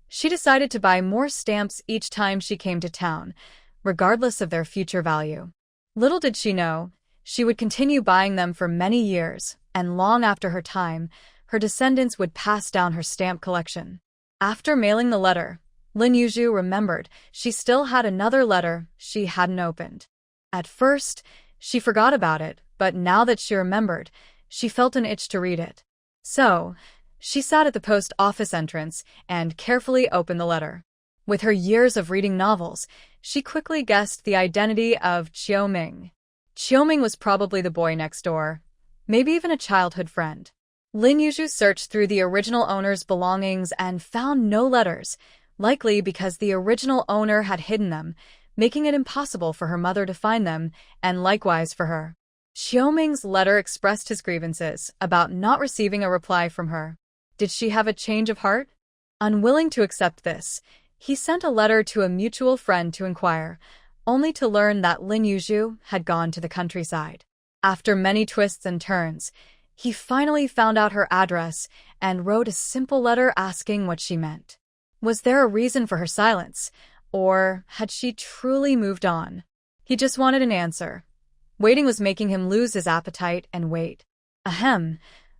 she decided to buy more stamps each time she came to town, regardless of their future value. Little did she know, she would continue buying them for many years, and long after her time, her descendants would pass down her stamp collection. After mailing the letter, Lin Yuzhu remembered she still had another letter she hadn't opened. At first, she forgot about it, but now that she remembered, she felt an itch to read it. So, she sat at the post office entrance and carefully opened the letter. With her years of reading novels, she quickly guessed the identity of Qiuming. Qiuming was probably the boy next door, maybe even a childhood friend. Lin Yuzhu searched through the original owner's belongings and found no letters, likely because the original owner had hidden them, making it impossible for her mother to find them, and likewise for her. Qiuming's letter expressed his grievances about not receiving a reply from her. Did she have a change of heart? Unwilling to accept this, he sent a letter to a mutual friend to inquire, only to learn that Lin Yuzhu had gone to the countryside. After many twists and turns, he finally found out her address and wrote a simple letter asking what she meant. Was there a reason for her silence, or had she truly moved on? He just wanted an answer. Waiting was making him lose his appetite and wait. Ahem.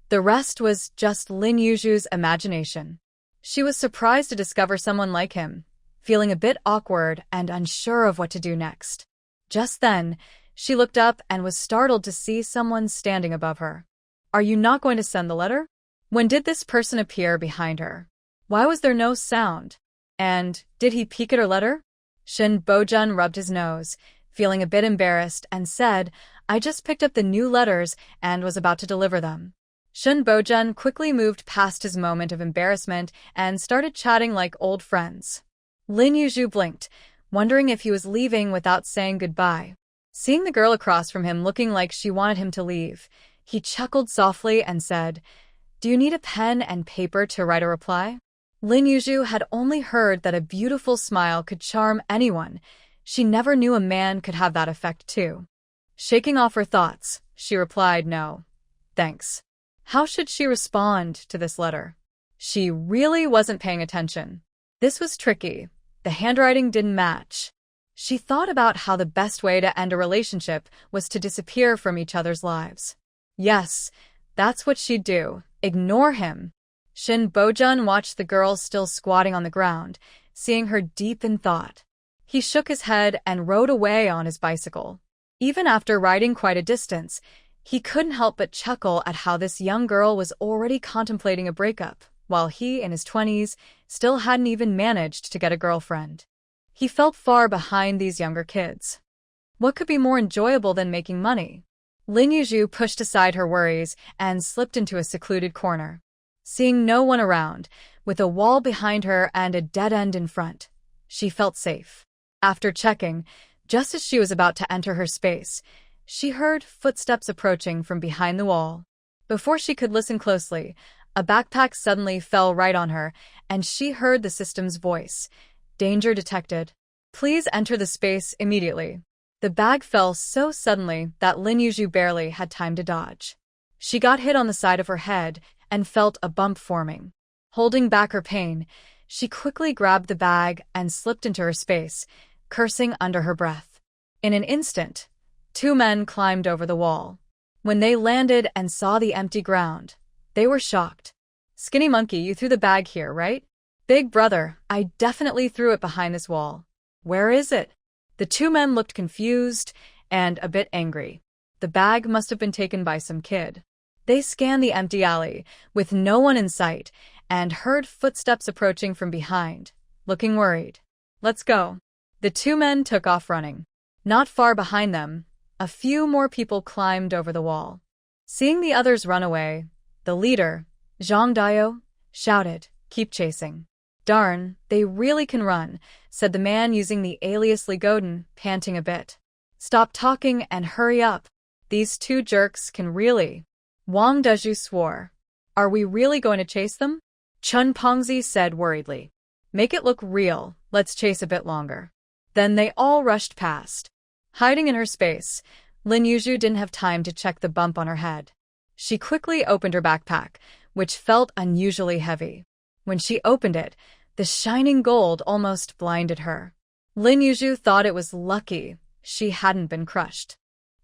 The rest was just Lin Yuju's imagination. She was surprised to discover someone like him, feeling a bit awkward and unsure of what to do next. Just then, she looked up and was startled to see someone standing above her. Are you not going to send the letter? When did this person appear behind her? Why was there no sound? And did he peek at her letter? Shin Bojun rubbed his nose, feeling a bit embarrassed, and said, I just picked up the new letters and was about to deliver them. Shin Bojun quickly moved past his moment of embarrassment and started chatting like old friends. Lin Yuju blinked, wondering if he was leaving without saying goodbye. Seeing the girl across from him looking like she wanted him to leave, he chuckled softly and said, Do you need a pen and paper to write a reply? Lin Yuju had only heard that a beautiful smile could charm anyone. She never knew a man could have that effect too. Shaking off her thoughts, she replied no. Thanks. How should she respond to this letter? She really wasn't paying attention. This was tricky. The handwriting didn't match. She thought about how the best way to end a relationship was to disappear from each other's lives. Yes, that's what she'd do. Ignore him. Shin Bojun watched the girl still squatting on the ground, seeing her deep in thought. He shook his head and rode away on his bicycle. Even after riding quite a distance, he couldn't help but chuckle at how this young girl was already contemplating a breakup, while he, in his 20s, still hadn't even managed to get a girlfriend. He felt far behind these younger kids. What could be more enjoyable than making money? Lin Yuju pushed aside her worries and slipped into a secluded corner. Seeing no one around, with a wall behind her and a dead end in front, she felt safe. After checking, just as she was about to enter her space, she heard footsteps approaching from behind the wall. Before she could listen closely, a backpack suddenly fell right on her, and she heard the system's voice. Danger detected. Please enter the space immediately. The bag fell so suddenly that Lin Yuju barely had time to dodge. She got hit on the side of her head and felt a bump forming. Holding back her pain, she quickly grabbed the bag and slipped into her space, cursing under her breath. In an instant, 2 men climbed over the wall. When they landed and saw the empty ground, they were shocked. Skinny monkey, you threw the bag here, right? Big brother, I definitely threw it behind this wall. Where is it? The 2 men looked confused and a bit angry. The bag must have been taken by some kid. They scanned the empty alley, with no one in sight, and heard footsteps approaching from behind, looking worried. Let's go. The 2 men took off running. Not far behind them, a few more people climbed over the wall. Seeing the others run away, the leader, Zhang Dayo, shouted, Keep chasing. Darn, they really can run, said the man using the alias Li Godin, panting a bit. Stop talking and hurry up. These 2 jerks can really. Wang Dezhu swore. Are we really going to chase them? Chun Pongzi said worriedly. Make it look real, let's chase a bit longer. Then they all rushed past. Hiding in her space, Lin Yuju didn't have time to check the bump on her head. She quickly opened her backpack, which felt unusually heavy. When she opened it, the shining gold almost blinded her. Lin Yuju thought it was lucky she hadn't been crushed.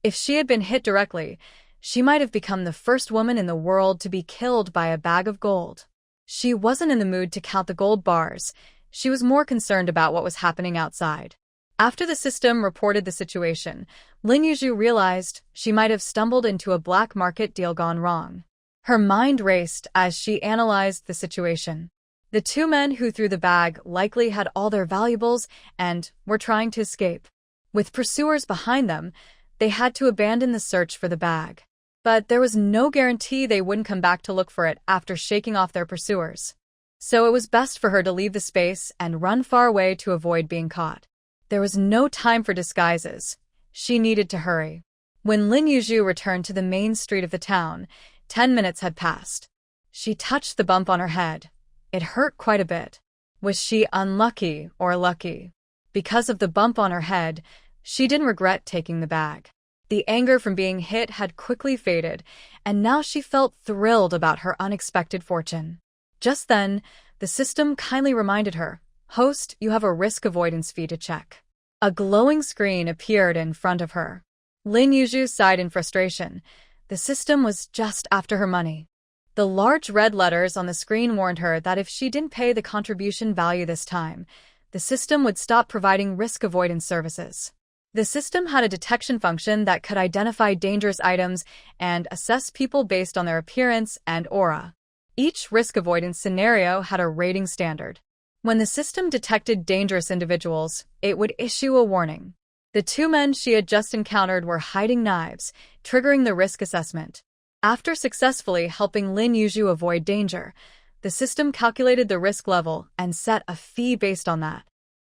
If she had been hit directly, she might have become the first woman in the world to be killed by a bag of gold. She wasn't in the mood to count the gold bars. She was more concerned about what was happening outside. After the system reported the situation, Lin Yuju realized she might have stumbled into a black market deal gone wrong. Her mind raced as she analyzed the situation. The 2 men who threw the bag likely had all their valuables and were trying to escape. With pursuers behind them, they had to abandon the search for the bag. But there was no guarantee they wouldn't come back to look for it after shaking off their pursuers. So it was best for her to leave the space and run far away to avoid being caught. There was no time for disguises. She needed to hurry. When Lin Yuju returned to the main street of the town, 10 minutes had passed. She touched the bump on her head. It hurt quite a bit. Was she unlucky or lucky? Because of the bump on her head, she didn't regret taking the bag. The anger from being hit had quickly faded, and now she felt thrilled about her unexpected fortune. Just then, the system kindly reminded her, Host, you have a risk avoidance fee to check. A glowing screen appeared in front of her. Lin Yuju sighed in frustration. The system was just after her money. The large red letters on the screen warned her that if she didn't pay the contribution value this time, the system would stop providing risk avoidance services. The system had a detection function that could identify dangerous items and assess people based on their appearance and aura. Each risk avoidance scenario had a rating standard. When the system detected dangerous individuals, it would issue a warning. The two men she had just encountered were hiding knives, triggering the risk assessment. After successfully helping Lin Yuzhu avoid danger, the system calculated the risk level and set a fee based on that.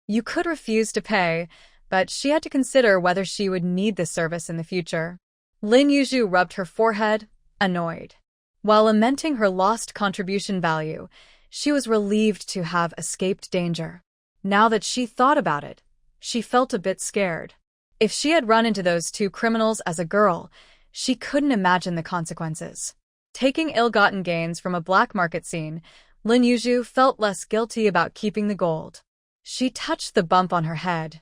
You could refuse to pay, but she had to consider whether she would need this service in the future. Lin Yuzhu rubbed her forehead, annoyed. While lamenting her lost contribution value, she was relieved to have escaped danger. Now that she thought about it, she felt a bit scared. If she had run into those two criminals as a girl, she couldn't imagine the consequences. Taking ill-gotten gains from a black market scene, Lin Yuzhu felt less guilty about keeping the gold. She touched the bump on her head.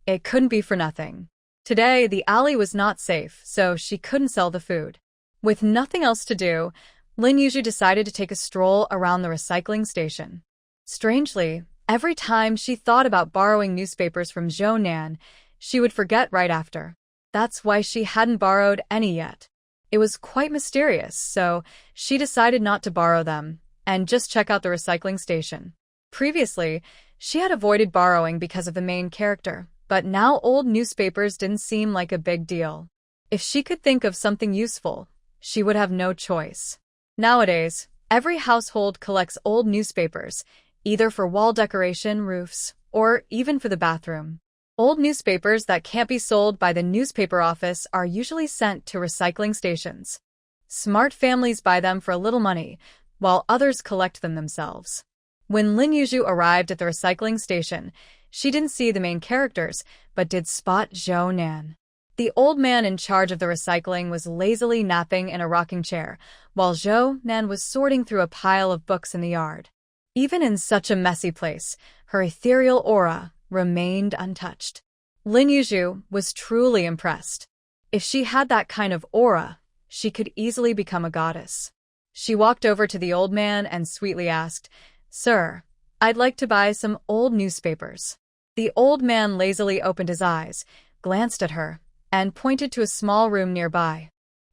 It couldn't be for nothing. Today, the alley was not safe, so she couldn't sell the food. With nothing else to do, Lin Yuzhu decided to take a stroll around the recycling station. Strangely, every time she thought about borrowing newspapers from Zhou Nan, she would forget right after. That's why she hadn't borrowed any yet. It was quite mysterious, so she decided not to borrow them and just check out the recycling station. Previously, she had avoided borrowing because of the main character, but now old newspapers didn't seem like a big deal. If she could think of something useful, she would have no choice. Nowadays, every household collects old newspapers, either for wall decoration, roofs, or even for the bathroom. Old newspapers that can't be sold by the newspaper office are usually sent to recycling stations. Smart families buy them for a little money, while others collect them themselves. When Lin Yuzhu arrived at the recycling station, she didn't see the main characters, but did spot Zhou Nan. The old man in charge of the recycling was lazily napping in a rocking chair, while Zhou Nan was sorting through a pile of books in the yard. Even in such a messy place, her ethereal aura remained untouched. Lin Yuzhu was truly impressed. If she had that kind of aura, she could easily become a goddess. She walked over to the old man and sweetly asked, "Sir, I'd like to buy some old newspapers." The old man lazily opened his eyes, glanced at her, and pointed to a small room nearby.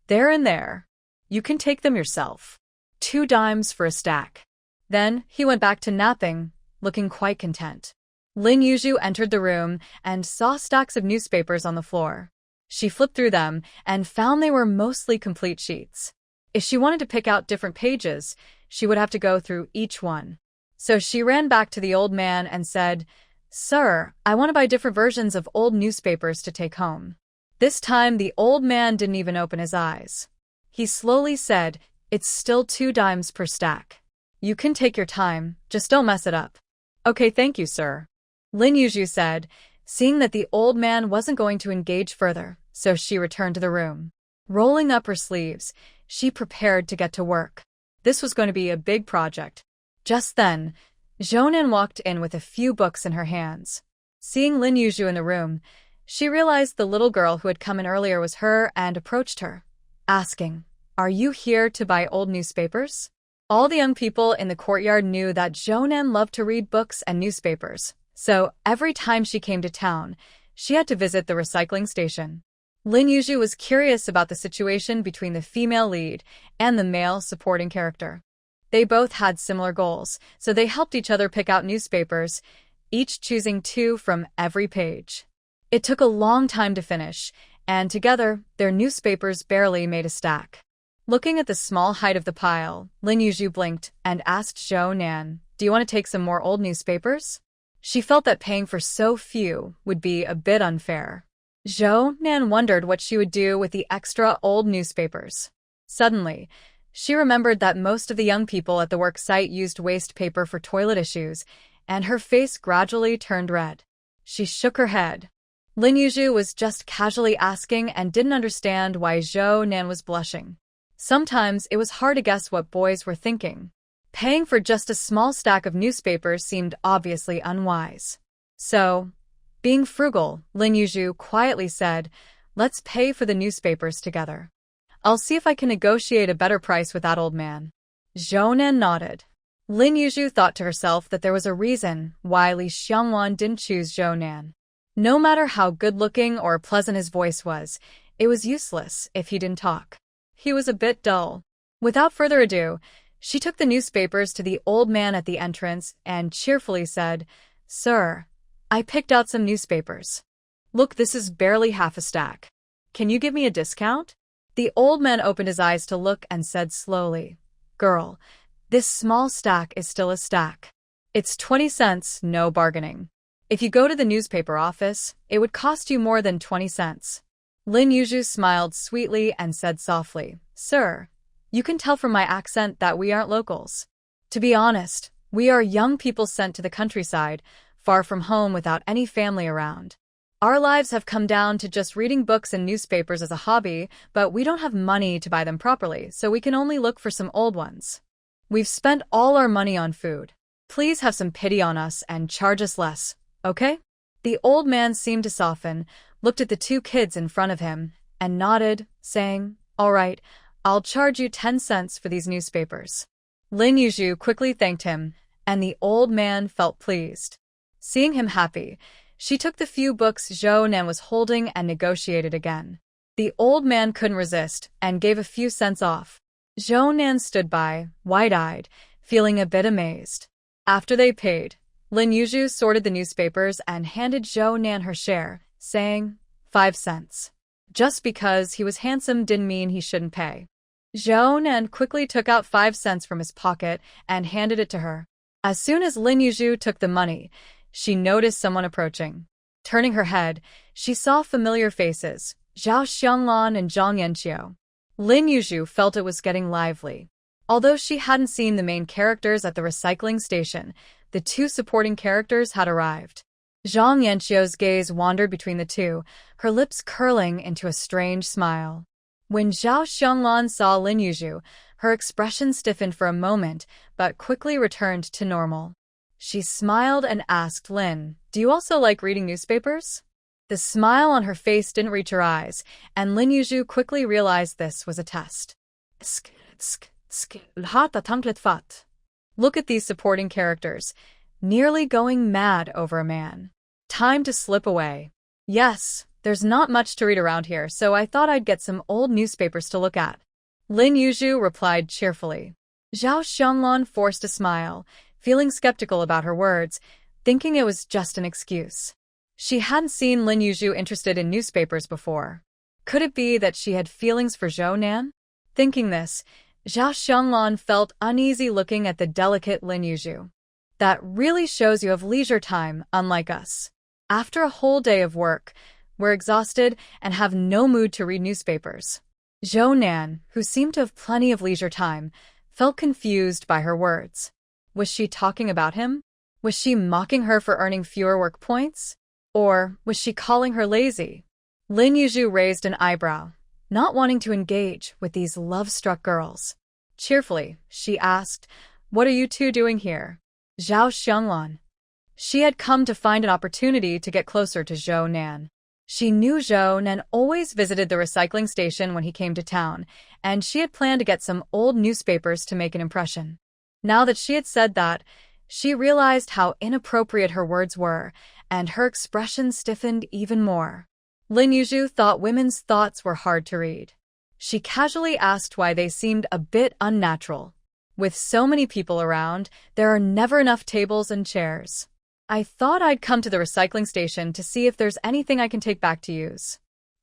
"They're in there. You can take them yourself. 2 dimes for a stack." Then he went back to napping, looking quite content. Lin Yuzhu entered the room and saw stacks of newspapers on the floor. She flipped through them and found they were mostly complete sheets. If she wanted to pick out different pages, she would have to go through each one. So she ran back to the old man and said, "Sir, I want to buy different versions of old newspapers to take home." This time the old man didn't even open his eyes. He slowly said, "It's still 2 dimes per stack. You can take your time, just don't mess it up." "Okay, thank you, sir," Lin Yuzhu said, seeing that the old man wasn't going to engage further, so she returned to the room. Rolling up her sleeves, she prepared to get to work. This was going to be a big project. Just then, Zhou Nan walked in with a few books in her hands. Seeing Lin Yuzhu in the room, she realized the little girl who had come in earlier was her and approached her, asking, "Are you here to buy old newspapers?" All the young people in the courtyard knew that Zhou Nan loved to read books and newspapers, so every time she came to town, she had to visit the recycling station. Lin Yuzhu was curious about the situation between the female lead and the male supporting character. They both had similar goals, so they helped each other pick out newspapers, each choosing 2 from every page. It took a long time to finish, and together, their newspapers barely made a stack. Looking at the small height of the pile, Lin Yuzhu blinked and asked Zhou Nan, "Do you want to take some more old newspapers?" She felt that paying for so few would be a bit unfair. Zhou Nan wondered what she would do with the extra old newspapers. Suddenly, she remembered that most of the young people at the work site used waste paper for toilet issues, and her face gradually turned red. She shook her head. Lin Yuzhu was just casually asking and didn't understand why Zhou Nan was blushing. Sometimes it was hard to guess what boys were thinking. Paying for just a small stack of newspapers seemed obviously unwise. So, being frugal, Lin Yuzhu quietly said, "Let's pay for the newspapers together." I'll see if I can negotiate a better price with that old man. Zhou Nan nodded. Lin Yuzhu thought to herself that there was a reason why Li Xiangwan didn't choose Zhou Nan. No matter how good-looking or pleasant his voice was, it was useless if he didn't talk. He was a bit dull. Without further ado, she took the newspapers to the old man at the entrance and cheerfully said, "Sir, I picked out some newspapers. Look, this is barely half a stack. Can you give me a discount?" The old man opened his eyes to look and said slowly, "Girl, this small stack is still a stack. It's 20 cents, no bargaining. If you go to the newspaper office, it would cost you more than 20 cents. Lin Yuzhu smiled sweetly and said softly, "Sir, you can tell from my accent that we aren't locals. To be honest, we are young people sent to the countryside, far from home without any family around. Our lives have come down to just reading books and newspapers as a hobby, but we don't have money to buy them properly, so we can only look for some old ones. We've spent all our money on food. Please have some pity on us and charge us less, okay?" The old man seemed to soften, looked at the two kids in front of him, and nodded, saying, "All right, I'll charge you 10 cents for these newspapers." Lin Yuzhu quickly thanked him, and the old man felt pleased. Seeing him happy, she took the few books Zhou Nan was holding and negotiated again. The old man couldn't resist and gave a few cents off. Zhou Nan stood by, wide-eyed, feeling a bit amazed. After they paid, Lin Yuzhu sorted the newspapers and handed Zhou Nan her share, saying, 5 cents. Just because he was handsome didn't mean he shouldn't pay. Zhou Nan quickly took out 5 cents from his pocket and handed it to her. As soon as Lin Yuzhu took the money, she noticed someone approaching. Turning her head, she saw familiar faces, Zhao Xianglan and Zhang Yanqiu. Lin Yuzhu felt it was getting lively. Although she hadn't seen the main characters at the recycling station, the two supporting characters had arrived. Zhang Yanqiu's gaze wandered between the two, her lips curling into a strange smile. When Zhao Xianglan saw Lin Yuzhu, her expression stiffened for a moment, but quickly returned to normal. She smiled and asked Lin, "Do you also like reading newspapers?" The smile on her face didn't reach her eyes, and Lin Yuzhu quickly realized this was a test. Look at these supporting characters, nearly going mad over a man. Time to slip away. Yes, there's not much to read around here, so I thought I'd get some old newspapers to look at. Lin Yuzhu replied cheerfully. Zhao Xianglan forced a smile, feeling skeptical about her words, thinking it was just an excuse. She hadn't seen Lin Yuzhu interested in newspapers before. Could it be that she had feelings for Zhou Nan? Thinking this, Zhao Xianglan felt uneasy looking at the delicate Lin Yuzhu. That really shows you have leisure time, unlike us. After a whole day of work, we're exhausted and have no mood to read newspapers. Zhou Nan, who seemed to have plenty of leisure time, felt confused by her words. Was she talking about him? Was she mocking her for earning fewer work points? Or was she calling her lazy? Lin Yuzhu raised an eyebrow, not wanting to engage with these love-struck girls. Cheerfully, she asked, "What are you two doing here?" Zhao Xianglan. She had come to find an opportunity to get closer to Zhou Nan. She knew Zhou Nan always visited the recycling station when he came to town, and she had planned to get some old newspapers to make an impression. Now that she had said that, she realized how inappropriate her words were, and her expression stiffened even more. Lin Yuzhu thought women's thoughts were hard to read. She casually asked why they seemed a bit unnatural. With so many people around, there are never enough tables and chairs. I thought I'd come to the recycling station to see if there's anything I can take back to use.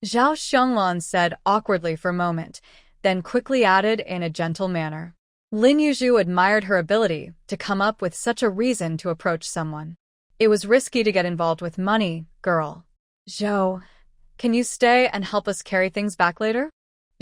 Zhao Xianglan said awkwardly for a moment, then quickly added in a gentle manner. Lin Yuzhu admired her ability to come up with such a reason to approach someone. It was risky to get involved with money, girl. Zhou, can you stay and help us carry things back later?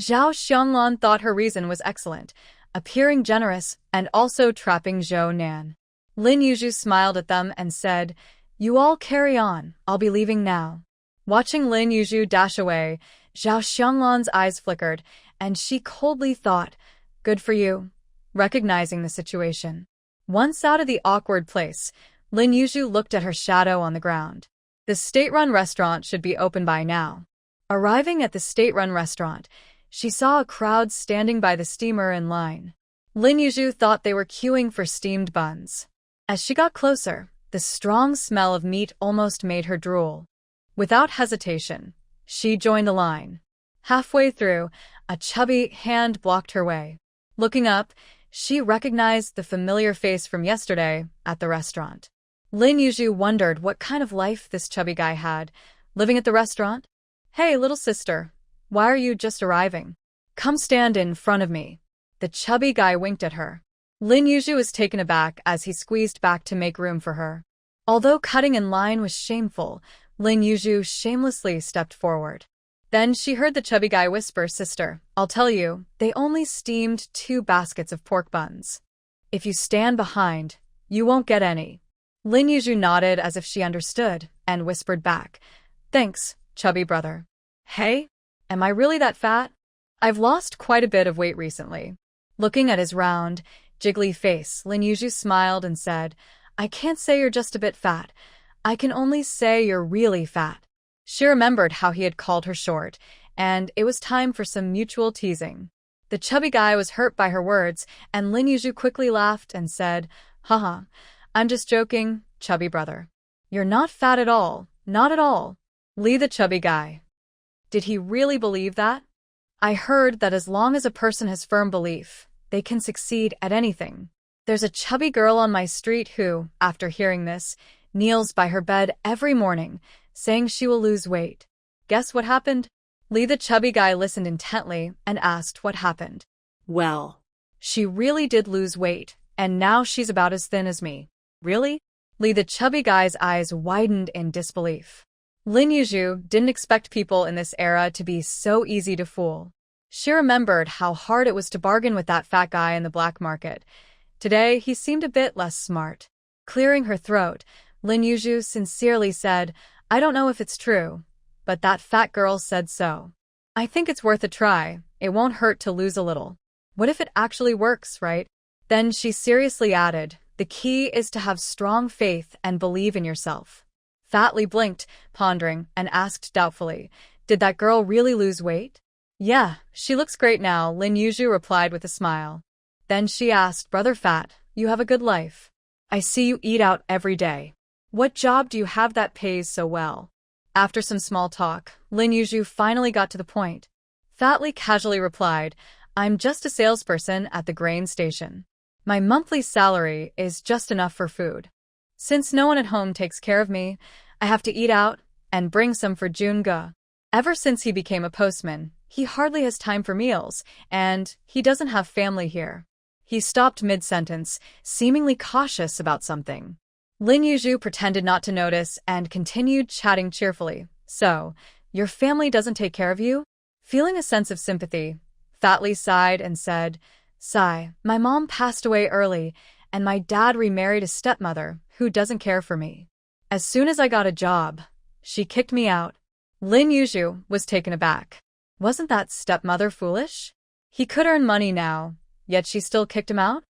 Zhao Xianglan thought her reason was excellent, appearing generous and also trapping Zhou Nan. Lin Yuzhu smiled at them and said, "You all carry on, I'll be leaving now." Watching Lin Yuzhu dash away, Zhao Xianglan's eyes flickered, and she coldly thought, "Good for you," recognizing the situation. Once out of the awkward place, Lin Yuzhu looked at her shadow on the ground. The state-run restaurant should be open by now. Arriving at the state-run restaurant, She saw a crowd standing by the steamer in line. Lin Yuzhu thought they were queuing for steamed buns. As she got closer, the strong smell of meat almost made her drool. Without hesitation, she joined the line. Halfway through, a chubby hand blocked her way. Looking up, she recognized the familiar face from yesterday at the restaurant. Lin Yuzhu wondered what kind of life this chubby guy had, living at the restaurant. "Hey, little sister, why are you just arriving? Come stand in front of me." The chubby guy winked at her. Lin Yuzhu was taken aback as he squeezed back to make room for her. Although cutting in line was shameful, Lin Yuzhu shamelessly stepped forward. Then she heard the chubby guy whisper, "Sister, I'll tell you, they only steamed 2 baskets of pork buns. If you stand behind, you won't get any." Lin Yuzhu nodded as if she understood, and whispered back, "Thanks, chubby brother." "Hey, am I really that fat? I've lost quite a bit of weight recently." Looking at his round, jiggly face, Lin Yuzhu smiled and said, "I can't say you're just a bit fat. I can only say you're really fat." She remembered how he had called her short, and it was time for some mutual teasing. The chubby guy was hurt by her words, and Lin Yuzhu quickly laughed and said, "Haha, I'm just joking, chubby brother. You're not fat at all, not at all." Lee the chubby guy. Did he really believe that? I heard that as long as a person has firm belief, they can succeed at anything. There's a chubby girl on my street who, after hearing this, kneels by her bed every morning, saying she will lose weight. Guess what happened? Lee the chubby guy listened intently and asked what happened. Well, She really did lose weight, and now she's about as thin as me. Really? Lee the chubby guy's eyes widened in disbelief. Lin Yuzhu didn't expect people in this era to be so easy to fool. She remembered how hard it was to bargain with that fat guy in the black market. Today, he seemed a bit less smart. Clearing her throat, Lin Yuzhu sincerely said, "I don't know if it's true, but that fat girl said so. I think it's worth a try. It won't hurt to lose a little. What if it actually works, right?" Then she seriously added, "The key is to have strong faith and believe in yourself." Fat Lee blinked, pondering, and asked doubtfully, "Did that girl really lose weight?" "Yeah, she looks great now," Lin Yuzhu replied with a smile. Then she asked, "Brother Fat, you have a good life. I see you eat out every day. What job do you have that pays so well?" After some small talk, Lin Yuzhu finally got to the point. Fat Lee casually replied, "I'm just a salesperson at the grain station. My monthly salary is just enough for food. Since no one at home takes care of me, I have to eat out and bring some for Junge. Ever since he became a postman, he hardly has time for meals, and he doesn't have family here." He stopped mid-sentence, seemingly cautious about something. Lin Yuzhu pretended not to notice and continued chatting cheerfully. "So, your family doesn't take care of you?" Feeling a sense of sympathy, Fat Lee sighed and said, "Sigh, my mom passed away early, and my dad remarried a stepmother who doesn't care for me. As soon as I got a job, she kicked me out." Lin Yuzhu was taken aback. Wasn't that stepmother foolish? He could earn money now, yet she still kicked him out?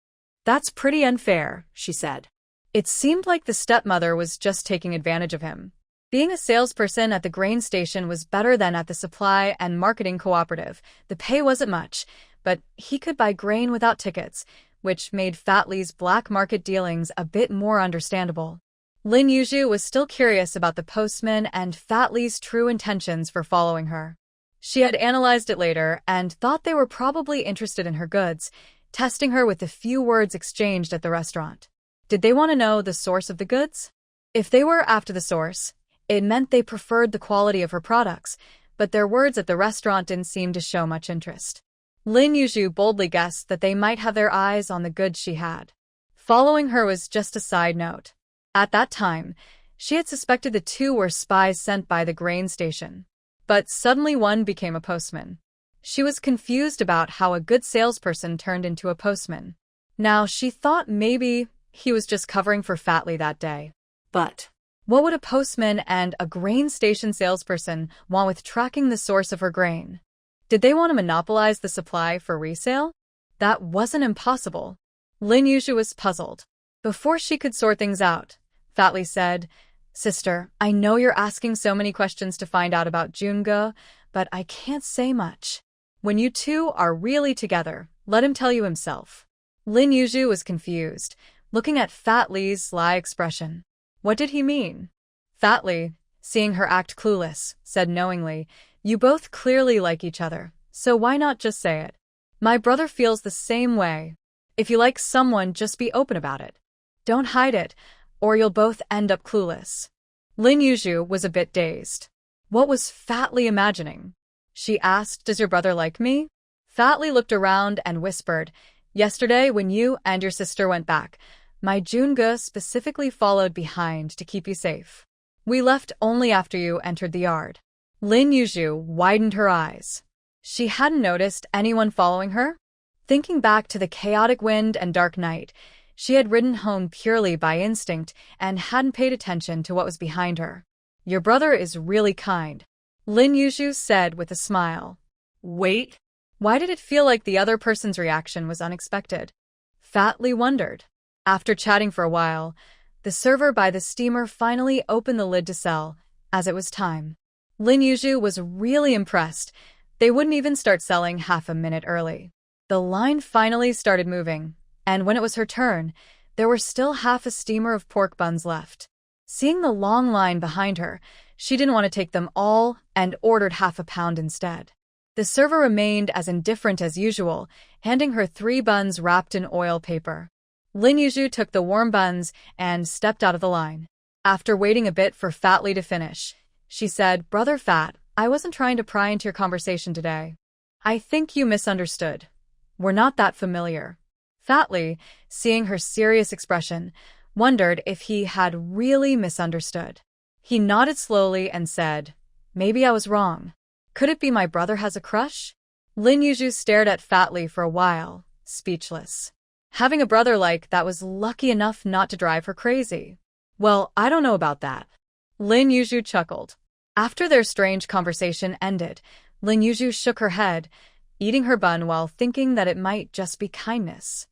that's pretty unfair, she said. It seemed like the stepmother was just taking advantage of him. Being a salesperson at the grain station was better than at the supply and marketing cooperative. The pay wasn't much, but he could buy grain without tickets, which made Fat Lee's black market dealings a bit more understandable. Lin Yuzhu was still curious about the postman and Fat Lee's true intentions for following her. She had analyzed it later and thought they were probably interested in her goods, testing her with the few words exchanged at the restaurant. Did they want to know the source of the goods? If they were after the source, it meant they preferred the quality of her products, but their words at the restaurant didn't seem to show much interest. Lin Yuzhu boldly guessed that they might have their eyes on the goods she had. Following her was just a side note. At that time, she had suspected the two were spies sent by the grain station. But suddenly one became a postman. She was confused about how a good salesperson turned into a postman. Now she thought maybe he was just covering for Fat Lee that day. But what would a postman and a grain station salesperson want with tracking the source of her grain? Did they want to monopolize the supply for resale? That wasn't impossible. Lin Yuzhu was puzzled. Before she could sort things out, Fat Lee said, "Sister, I know you're asking so many questions to find out about Junge, but I can't say much. When you two are really together, let him tell you himself. Lin Yuzhu was confused, looking at Fat Li's sly expression. What did he mean? Fat Li, seeing her act clueless, said knowingly, you both clearly like each other, so why not just say it? My brother feels the same way. If you like someone, just be open about it. Don't hide it, or you'll both end up clueless. Lin Yuzhu was a bit dazed. What was Fat Li imagining? She asked, does your brother like me? Fat Li looked around and whispered, yesterday when you and your sister went back, my Junge specifically followed behind to keep you safe. We left only after you entered the yard. Lin Yuzhu widened her eyes. She hadn't noticed anyone following her. Thinking back to the chaotic wind and dark night, she had ridden home purely by instinct and hadn't paid attention to what was behind her. Your brother is really kind, Lin Yuzhu said with a smile. Wait, why did it feel like the other person's reaction was unexpected? Fat Li wondered. After chatting for a while, the server by the steamer finally opened the lid to sell, as it was time. Lin Yuzhu was really impressed. They wouldn't even start selling half a minute early. The line finally started moving, and when it was her turn, there were still half a steamer of pork buns left. Seeing the long line behind her, she didn't want to take them all and ordered half a pound instead. The server remained as indifferent as usual, handing her 3 buns wrapped in oil paper. Lin Yuzhu took the warm buns and stepped out of the line. After waiting a bit for Fat Li to finish, she said, Brother Fat, I wasn't trying to pry into your conversation today. I think you misunderstood. We're not that familiar. Fat Li, seeing her serious expression, wondered if he had really misunderstood. He nodded slowly and said, maybe I was wrong. Could it be my brother has a crush? Lin Yuzhu stared at Fat Li for a while, speechless. Having a brother like that was lucky enough not to drive her crazy. Well, I don't know about that. Lin Yuzhu chuckled. After their strange conversation ended, Lin Yuzhu shook her head, eating her bun while thinking that it might just be kindness.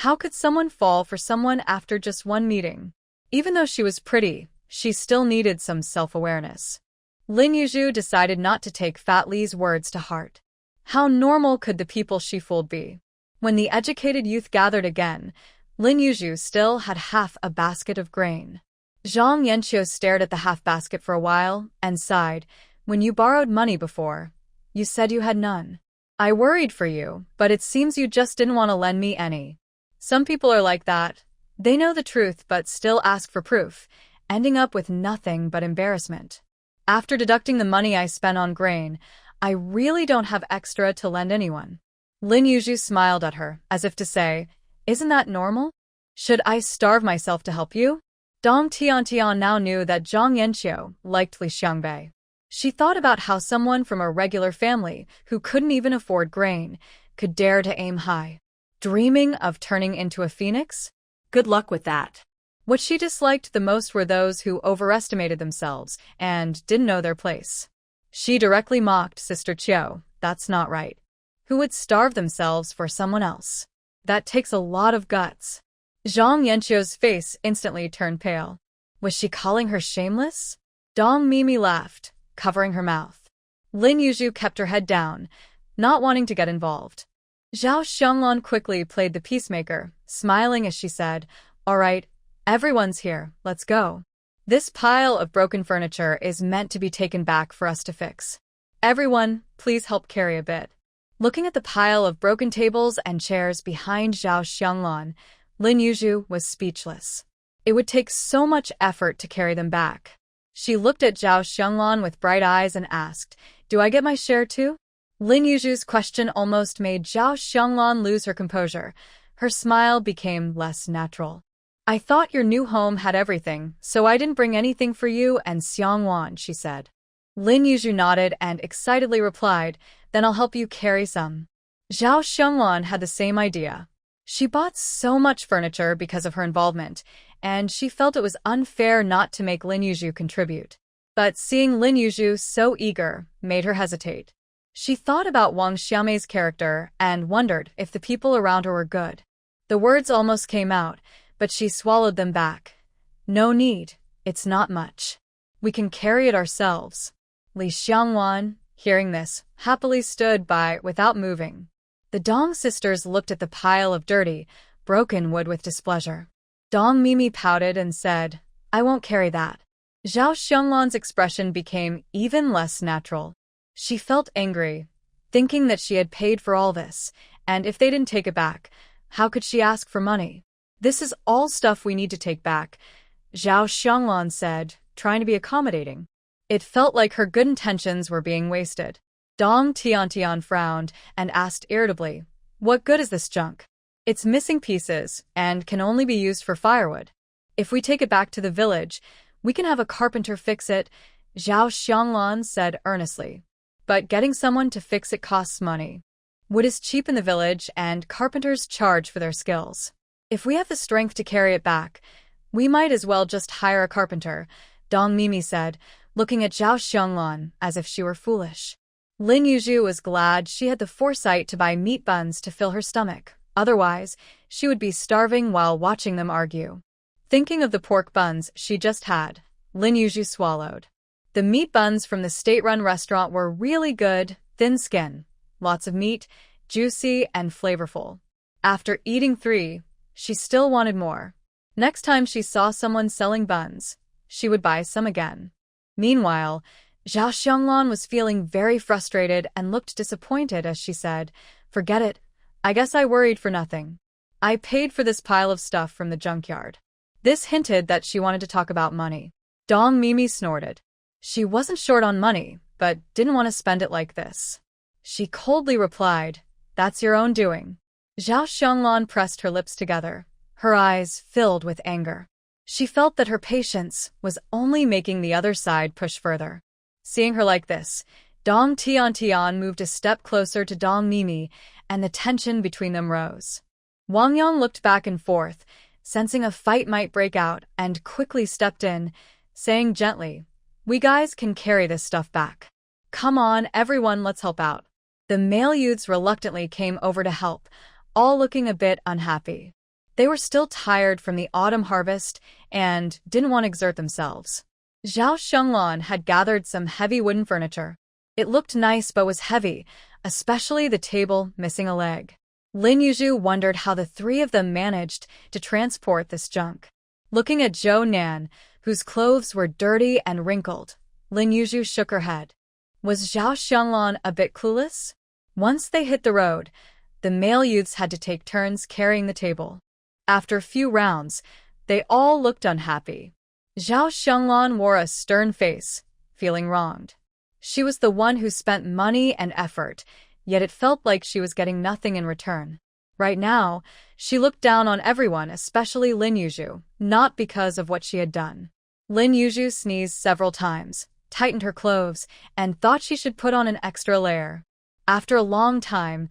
How could someone fall for someone after just one meeting? Even though she was pretty, she still needed some self-awareness. Lin Yuzhu decided not to take Fat Li's words to heart. How normal could the people she fooled be? When the educated youth gathered again, Lin Yuzhu still had half a basket of grain. Zhang Yanqiu stared at the half basket for a while and sighed. When you borrowed money before, you said you had none. I worried for you, but it seems you just didn't want to lend me any. Some people are like that. They know the truth but still ask for proof, ending up with nothing but embarrassment. After deducting the money I spent on grain, I really don't have extra to lend anyone. Lin Yuzhu smiled at her, as if to say, isn't that normal? Should I starve myself to help you? Dong Tiantian now knew that Zhang Yanqiu liked Li Xiangbei. She thought about how someone from a regular family who couldn't even afford grain could dare to aim high. Dreaming of turning into a phoenix? Good luck with that. What she disliked the most were those who overestimated themselves and didn't know their place. She directly mocked Sister Qiu, that's not right. Who would starve themselves for someone else? That takes a lot of guts. Zhang Yanqiu's face instantly turned pale. Was she calling her shameless? Dong Mimi laughed, covering her mouth. Lin Yuzhu kept her head down, not wanting to get involved. Zhao Xianglan quickly played the peacemaker, smiling as she said, all right, everyone's here, let's go. This pile of broken furniture is meant to be taken back for us to fix. Everyone, please help carry a bit. Looking at the pile of broken tables and chairs behind Zhao Xianglan, Lin Yuzhu was speechless. It would take so much effort to carry them back. She looked at Zhao Xianglan with bright eyes and asked, do I get my share too? Lin Yuzhu's question almost made Zhao Xianglan lose her composure. Her smile became less natural. I thought your new home had everything, so I didn't bring anything for you and Xiangwan, she said. Lin Yuzhu nodded and excitedly replied, then I'll help you carry some. Zhao Xianglan had the same idea. She bought so much furniture because of her involvement, and she felt it was unfair not to make Lin Yuzhu contribute. But seeing Lin Yuzhu so eager made her hesitate. She thought about Wang Xiaomei's character and wondered if the people around her were good. The words almost came out, but she swallowed them back. No need, it's not much. We can carry it ourselves. Li Xiangwan, hearing this, happily stood by without moving. The Dong sisters looked at the pile of dirty, broken wood with displeasure. Dong Mimi pouted and said, "I won't carry that." Zhao Xionglan's expression became even less natural. She felt angry, thinking that she had paid for all this, and if they didn't take it back, how could she ask for money? "This is all stuff we need to take back," Zhao Xionglan said, trying to be accommodating. It felt like her good intentions were being wasted. Dong Tiantian frowned and asked irritably, "What good is this junk? It's missing pieces and can only be used for firewood. If we take it back to the village, we can have a carpenter fix it," Zhao Xionglan said earnestly. "But getting someone to fix it costs money. Wood is cheap in the village and carpenters charge for their skills. If we have the strength to carry it back, we might as well just hire a carpenter," Dong Mimi said, looking at Zhao Xionglan as if she were foolish. Lin Yuzhu was glad she had the foresight to buy meat buns to fill her stomach. Otherwise, she would be starving while watching them argue. Thinking of the pork buns she just had, Lin Yuzhu swallowed. The meat buns from the state-run restaurant were really good, thin skin, lots of meat, juicy and flavorful. After eating 3, she still wanted more. Next time she saw someone selling buns, she would buy some again. Meanwhile, Zhao Xionglan was feeling very frustrated and looked disappointed as she said, "Forget it. I guess I worried for nothing. I paid for this pile of stuff from the junkyard." This hinted that she wanted to talk about money. Dong Mimi snorted. She wasn't short on money, but didn't want to spend it like this. She coldly replied, "That's your own doing." Zhao Xionglan pressed her lips together, her eyes filled with anger. She felt that her patience was only making the other side push further. Seeing her like this, Dong Tiantian moved a step closer to Dong Mimi, and the tension between them rose. Wang Yang looked back and forth, sensing a fight might break out, and quickly stepped in, saying gently, "We guys can carry this stuff back. Come on, everyone, let's help out." The male youths reluctantly came over to help, all looking a bit unhappy. They were still tired from the autumn harvest and didn't want to exert themselves. Zhao Xionglan had gathered some heavy wooden furniture. It looked nice but was heavy, especially the table missing a leg. Lin Yuzhu wondered how the 3 of them managed to transport this junk. Looking at Zhou Nan, whose clothes were dirty and wrinkled, Lin Yuzhu shook her head. Was Zhao Xionglan a bit clueless? Once they hit the road, the male youths had to take turns carrying the table. After a few rounds, they all looked unhappy. Zhao Xionglan wore a stern face, feeling wronged. She was the one who spent money and effort, yet it felt like she was getting nothing in return. Right now, she looked down on everyone, especially Lin Yuzhu, not because of what she had done. Lin Yuzhu sneezed several times, tightened her clothes, and thought she should put on an extra layer. After a long time,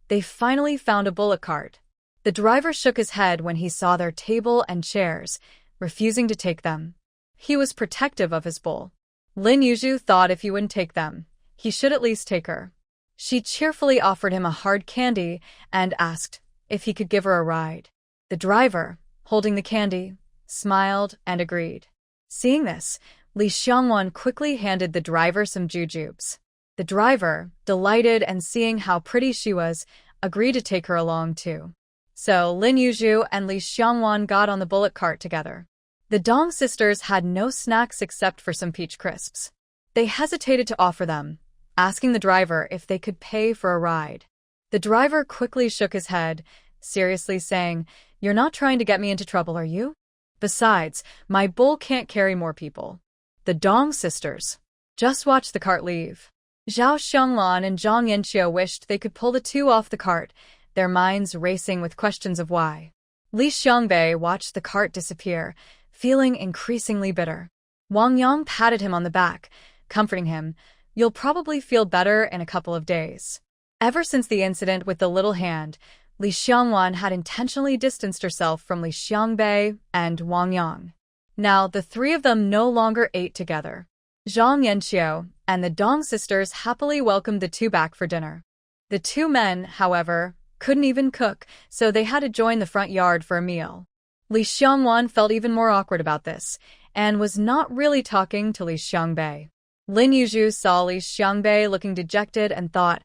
they finally found a bullock cart. The driver shook his head when he saw their table and chairs, refusing to take them. He was protective of his bull. Lin Yuzhu thought if he wouldn't take them, he should at least take her. She cheerfully offered him a hard candy and asked if he could give her a ride. The driver, holding the candy, smiled and agreed. Seeing this, Li Xiongwan quickly handed the driver some jujubes. The driver, delighted and seeing how pretty she was, agreed to take her along too. So Lin Yuzhu and Li Xiongwan got on the bullock cart together. The Dong sisters had no snacks except for some peach crisps. They hesitated to offer them, asking the driver if they could pay for a ride. The driver quickly shook his head, seriously saying, "You're not trying to get me into trouble, are you? Besides, my bull can't carry more people." The Dong sisters. Just watch the cart leave. Zhao Xionglan and Zhang Yanqiu wished they could pull the 2 off the cart, their minds racing with questions of why. Li Xiangbei watched the cart disappear, feeling increasingly bitter. Wang Yang patted him on the back, comforting him, "You'll probably feel better in a couple of days." Ever since the incident with the little hand, Li Xiongwan had intentionally distanced herself from Li Xiangbei and Wang Yang. Now the 3 of them no longer ate together. Zhang Yanqiu and the Dong sisters happily welcomed the 2 back for dinner. The 2 men, however, couldn't even cook, so they had to join the front yard for a meal. Li Xiongwan felt even more awkward about this, and was not really talking to Li Xiangbei. Lin Yuzhu saw Li Xiangbei looking dejected and thought,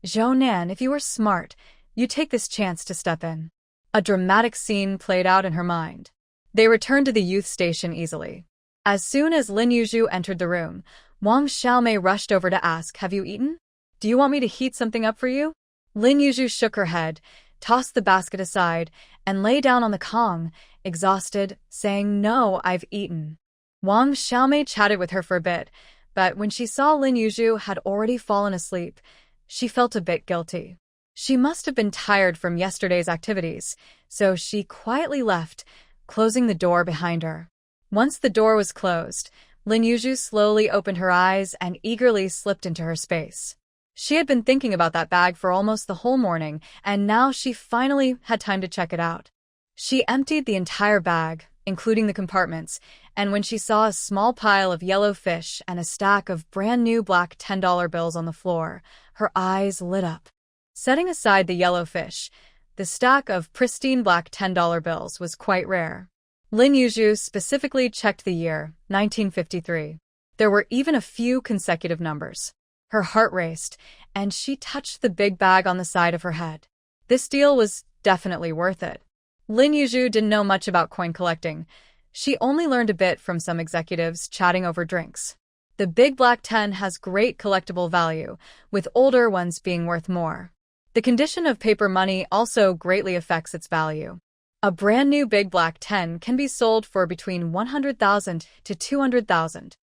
Zhou Nan, if you were smart, you'd take this chance to step in. A dramatic scene played out in her mind. They returned to the youth station easily. As soon as Lin Yuzhu entered the room, Wang Xiaomei rushed over to ask, have you eaten? Do you want me to heat something up for you? Lin Yuzhu shook her head, tossed the basket aside, and lay down on the kong, exhausted, saying, no, I've eaten. Wang Xiaomei chatted with her for a bit, but when she saw Lin Yuzhu had already fallen asleep, she felt a bit guilty. She must have been tired from yesterday's activities, so she quietly left, closing the door behind her. Once the door was closed, Lin Yuzhu slowly opened her eyes and eagerly slipped into her space. She had been thinking about that bag for almost the whole morning, and now she finally had time to check it out. She emptied the entire bag, including the compartments, and when she saw a small pile of yellow fish and a stack of brand-new black $10 bills on the floor, her eyes lit up. Setting aside the yellow fish, the stack of pristine black $10 bills was quite rare. Lin Yuzhu specifically checked the year, 1953. There were even a few consecutive numbers. Her heart raced, and she touched the big bag on the side of her head. This deal was definitely worth it. Lin Yuzhu didn't know much about coin collecting. She only learned a bit from some executives chatting over drinks. The big black 10 has great collectible value, with older ones being worth more. The condition of paper money also greatly affects its value. A brand new big black 10 can be sold for between 100,000 to 200,000.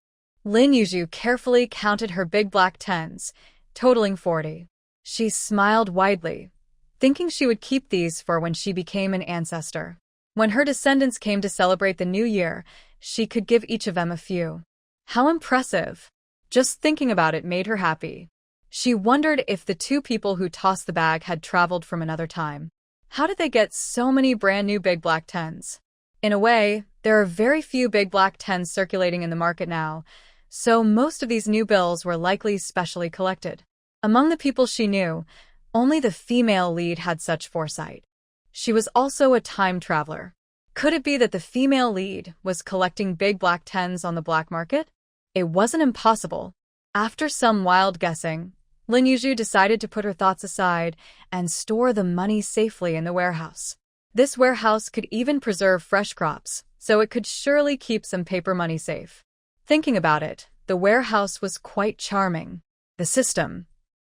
Lin Yuzhu carefully counted her big black 10s, totaling 40. She smiled widely, thinking she would keep these for when she became an ancestor. When her descendants came to celebrate the new year, she could give each of them a few. How impressive! Just thinking about it made her happy. She wondered if the two people who tossed the bag had traveled from another time. How did they get so many brand new big black 10s? In a way, there are very few big black 10s circulating in the market now, so most of these new bills were likely specially collected. Among the people she knew, only the female lead had such foresight. She was also a time traveler. Could it be that the female lead was collecting big black 10s on the black market? It wasn't impossible. After some wild guessing, Lin Yuzhu decided to put her thoughts aside and store the money safely in the warehouse. This warehouse could even preserve fresh crops, so it could surely keep some paper money safe. Thinking about it, the warehouse was quite charming. The system.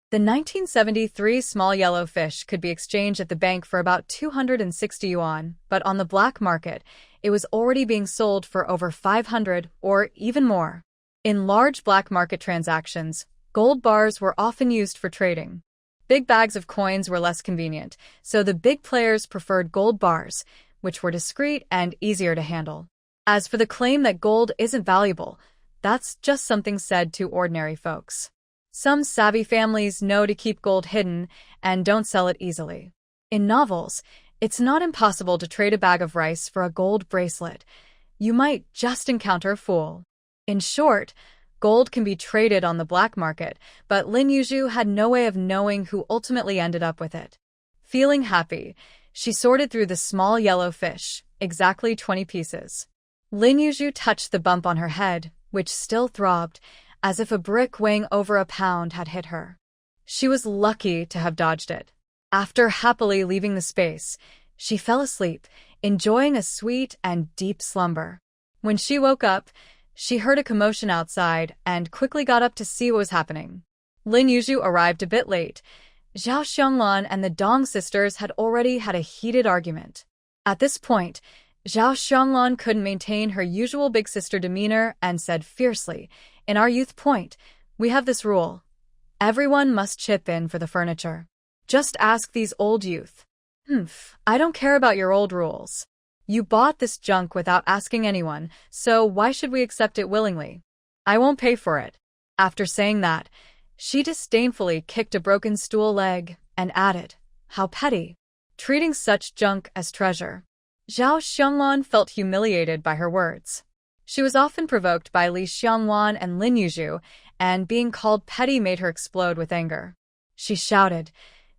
The 1973 small yellow fish could be exchanged at the bank for about 260 yuan, but on the black market, it was already being sold for over 500 or even more. In large black market transactions, gold bars were often used for trading. Big bags of coins were less convenient, so the big players preferred gold bars, which were discreet and easier to handle. As for the claim that gold isn't valuable, that's just something said to ordinary folks. Some savvy families know to keep gold hidden and don't sell it easily. In novels, it's not impossible to trade a bag of rice for a gold bracelet. You might just encounter a fool. In short, gold can be traded on the black market, but Lin Yuzhu had no way of knowing who ultimately ended up with it. Feeling happy, she sorted through the small yellow fish, exactly 20 pieces. Lin Yuzhu touched the bump on her head, which still throbbed, as if a brick weighing over a pound had hit her. She was lucky to have dodged it. After happily leaving the space, she fell asleep, enjoying a sweet and deep slumber. When she woke up, she heard a commotion outside and quickly got up to see what was happening. Lin Yuzhu arrived a bit late. Zhao Xianglan and the Dong sisters had already had a heated argument. At this point, Zhao Xianglan couldn't maintain her usual big sister demeanor and said fiercely, "In our youth point, we have this rule. Everyone must chip in for the furniture. Just ask these old youth." I don't care about your old rules. You bought this junk without asking anyone, so why should we accept it willingly? I won't pay for it. After saying that, she disdainfully kicked a broken stool leg and added, "How petty. Treating such junk as treasure." Zhao Xianglan felt humiliated by her words. She was often provoked by Li Xiangwan and Lin Yuzhu, and being called petty made her explode with anger. She shouted,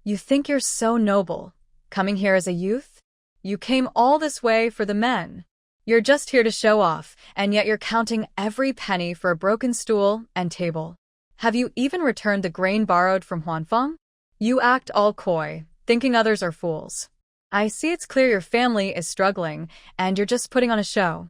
"You think you're so noble, coming here as a youth? You came all this way for the men. You're just here to show off, and yet you're counting every penny for a broken stool and table. Have you even returned the grain borrowed from Huanfeng? You act all coy, thinking others are fools. I see it's clear your family is struggling, and you're just putting on a show.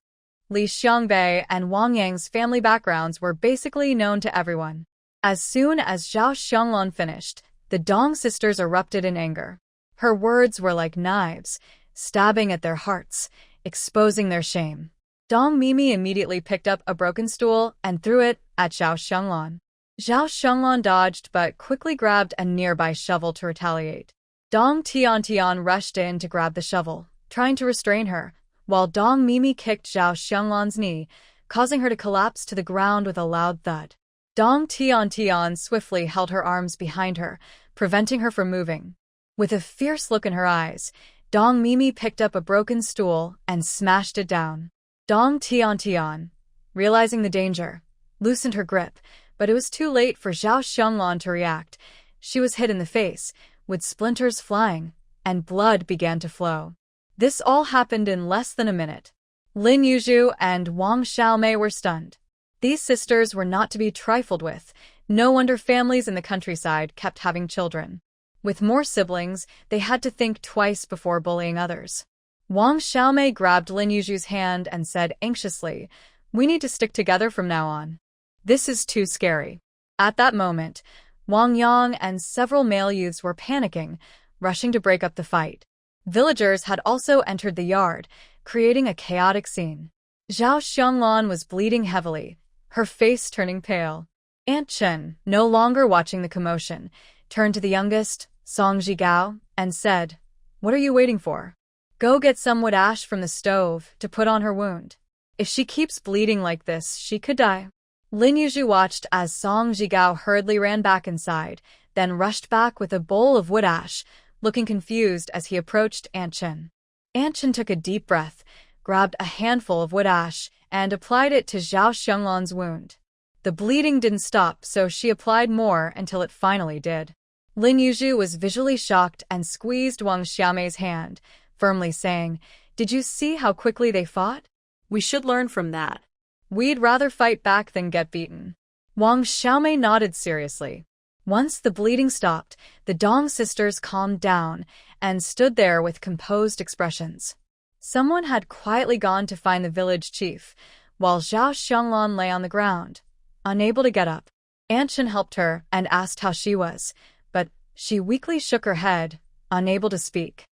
Li Xiangbei and Wang Yang's family backgrounds were basically known to everyone. As soon as Zhao Xianglan finished, the Dong sisters erupted in anger. Her words were like knives, stabbing at their hearts, exposing their shame. Dong Mimi immediately picked up a broken stool and threw it at Zhao Xianglan. Zhao Xianglan dodged but quickly grabbed a nearby shovel to retaliate. Dong Tiantian rushed in to grab the shovel, trying to restrain her, while Dong Mimi kicked Zhao Xianglan's knee, causing her to collapse to the ground with a loud thud. Dong Tiantian swiftly held her arms behind her, preventing her from moving. With a fierce look in her eyes, Dong Mimi picked up a broken stool and smashed it down. Dong Tiantian, realizing the danger, loosened her grip, but it was too late for Zhao Xianglan to react. She was hit in the face, with splinters flying, and blood began to flow. This all happened in less than a minute. Lin Yuzhu and Wang Xiaomei were stunned. These sisters were not to be trifled with. No wonder families in the countryside kept having children. With more siblings, they had to think twice before bullying others. Wang Xiaomei grabbed Lin Yuzhu's hand and said anxiously, "We need to stick together from now on. This is too scary." At that moment, Wang Yang and several male youths were panicking, rushing to break up the fight. Villagers had also entered the yard, creating a chaotic scene. Zhao Xianglan was bleeding heavily, her face turning pale. Aunt Chen, no longer watching the commotion, turned to the youngest, Song Zhigao, and said, "What are you waiting for? Go get some wood ash from the stove to put on her wound. If she keeps bleeding like this, she could die." Lin Yuzhu watched as Song Zhigao hurriedly ran back inside, then rushed back with a bowl of wood ash, looking confused as he approached Aunt Chen. Aunt Chen took a deep breath, grabbed a handful of wood ash, and applied it to Zhao Xianglan's wound. The bleeding didn't stop, so she applied more until it finally did. Lin Yuzhu was visually shocked and squeezed Wang Xiaomei's hand, firmly saying, "Did you see how quickly they fought? We should learn from that." "We'd rather fight back than get beaten." Wang Xiaomei nodded seriously. Once the bleeding stopped, the Dong sisters calmed down and stood there with composed expressions. Someone had quietly gone to find the village chief, while Zhao Xianglan lay on the ground, unable to get up. Aunt Chen helped her and asked how she was, but she weakly shook her head, unable to speak.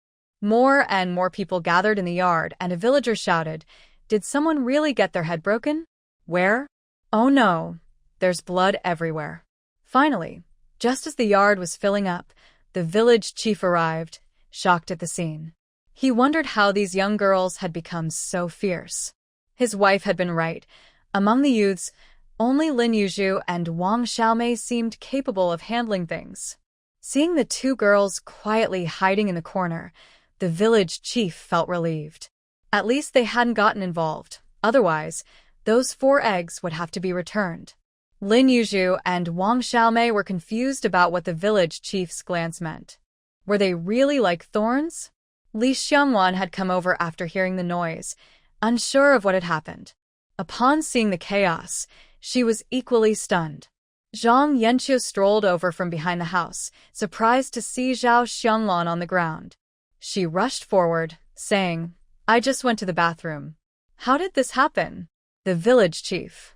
More and more people gathered in the yard, and a villager shouted, "Did someone really get their head broken? Where? Oh no, there's blood everywhere." Finally, just as the yard was filling up, the village chief arrived, shocked at the scene. He wondered how these young girls had become so fierce. His wife had been right. Among the youths, only Lin Yuzhu and Wang Xiaomei seemed capable of handling things. Seeing the two girls quietly hiding in the corner, the village chief felt relieved. At least they hadn't gotten involved. Otherwise, those 4 eggs would have to be returned. Lin Yuzhu and Wang Xiaomei were confused about what the village chief's glance meant. Were they really like thorns? Li Xiangwan had come over after hearing the noise, unsure of what had happened. Upon seeing the chaos, she was equally stunned. Zhang Yanqiu strolled over from behind the house, surprised to see Zhao Xianglan on the ground. She rushed forward, saying, "I just went to the bathroom." "How did this happen?" "The village chief."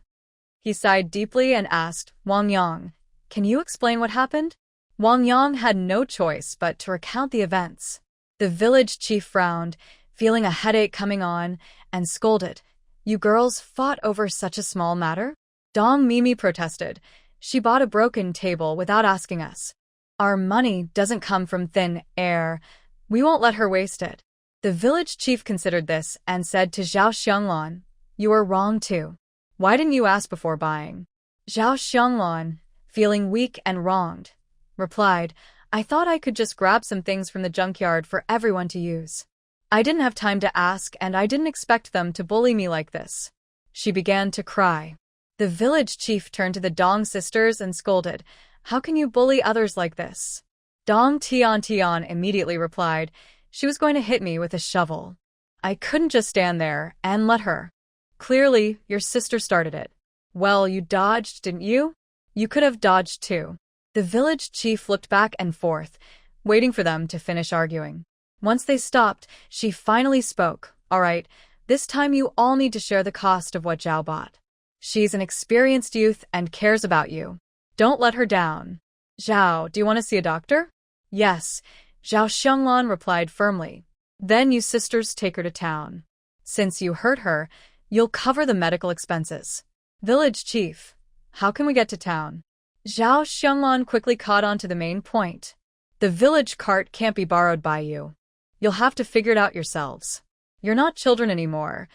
He sighed deeply and asked, "Wang Yang, can you explain what happened?" Wang Yang had no choice but to recount the events. The village chief frowned, feeling a headache coming on, and scolded, "You girls fought over such a small matter?" Dong Mimi protested. "She bought a broken table without asking us. Our money doesn't come from thin air. We won't let her waste it." The village chief considered this and said to Zhao Xianglan, "You are wrong too. Why didn't you ask before buying?" Zhao Xianglan, feeling weak and wronged, replied, "I thought I could just grab some things from the junkyard for everyone to use. I didn't have time to ask, and I didn't expect them to bully me like this." She began to cry. The village chief turned to the Dong sisters and scolded, "How can you bully others like this?" Dong Tian immediately replied, "She was going to hit me with a shovel. I couldn't just stand there and let her. Clearly, your sister started it. Well, you dodged, didn't you? You could have dodged too. The village chief looked back and forth, waiting for them to finish arguing. Once they stopped, she finally spoke. All right, this time you all need to share the cost of what Zhao bought. She's an experienced youth and cares about you. Don't let her down. Zhao, do you want to see a doctor? Yes, Zhao Xianglan replied firmly. Then you sisters take her to town. Since you hurt her, you'll cover the medical expenses. Village chief, how can we get to town? Zhao Xianglan quickly caught on to the main point. The village cart can't be borrowed by you. You'll have to figure it out yourselves. You're not children anymore.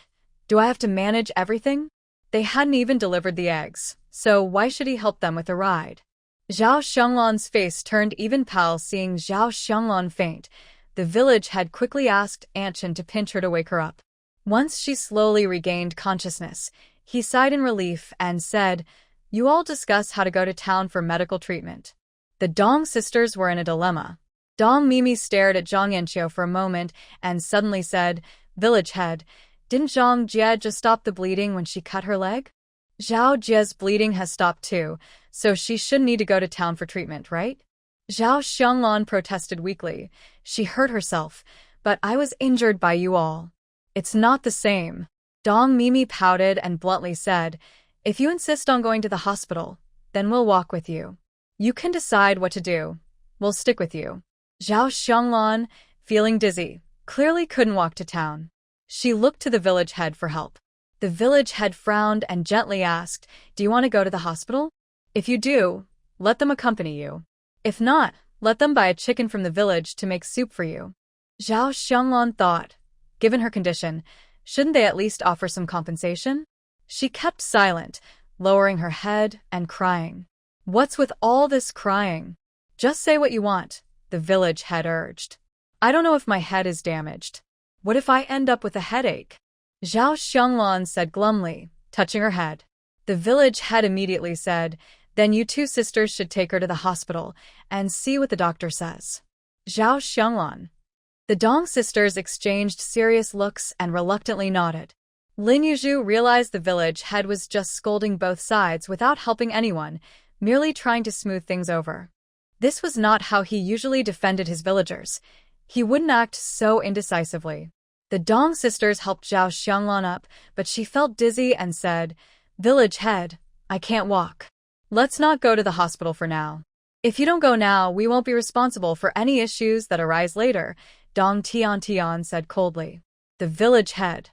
Do I have to manage everything? They hadn't even delivered the eggs, so why should he help them with a ride? Zhao Xianglan's face turned even pale seeing Zhao Xianglan faint. The village had quickly asked Anshin to pinch her to wake her up. Once she slowly regained consciousness, he sighed in relief and said, You all discuss how to go to town for medical treatment. The Dong sisters were in a dilemma. Dong Mimi stared at Zhang Yanqiu for a moment and suddenly said, Village head, didn't Zhang Jie just stop the bleeding when she cut her leg? Zhao Jie's bleeding has stopped too, so she shouldn't need to go to town for treatment, right? Zhao Xianglan protested weakly. She hurt herself, but I was injured by you all. It's not the same. Dong Mimi pouted and bluntly said, If you insist on going to the hospital, then we'll walk with you. You can decide what to do. We'll stick with you. Zhao Xianglan, feeling dizzy, clearly couldn't walk to town. She looked to the village head for help. The village head frowned and gently asked, Do you want to go to the hospital? If you do, let them accompany you. If not, let them buy a chicken from the village to make soup for you. Zhao Xianglan thought, given her condition, shouldn't they at least offer some compensation? She kept silent, lowering her head and crying. What's with all this crying? Just say what you want, the village head urged. I don't know if my head is damaged. What if I end up with a headache? Zhao Xianglan said glumly, touching her head. The village head immediately said, Then you two sisters should take her to the hospital and see what the doctor says. Zhao Xianglan. The Dong sisters exchanged serious looks and reluctantly nodded. Lin Yuzhu realized the village head was just scolding both sides without helping anyone, merely trying to smooth things over. This was not how he usually defended his villagers. He wouldn't act so indecisively. The Dong sisters helped Zhao Xianglan up, but she felt dizzy and said, Village head, I can't walk. Let's not go to the hospital for now. If you don't go now, we won't be responsible for any issues that arise later, Dong Tian said coldly. The village head.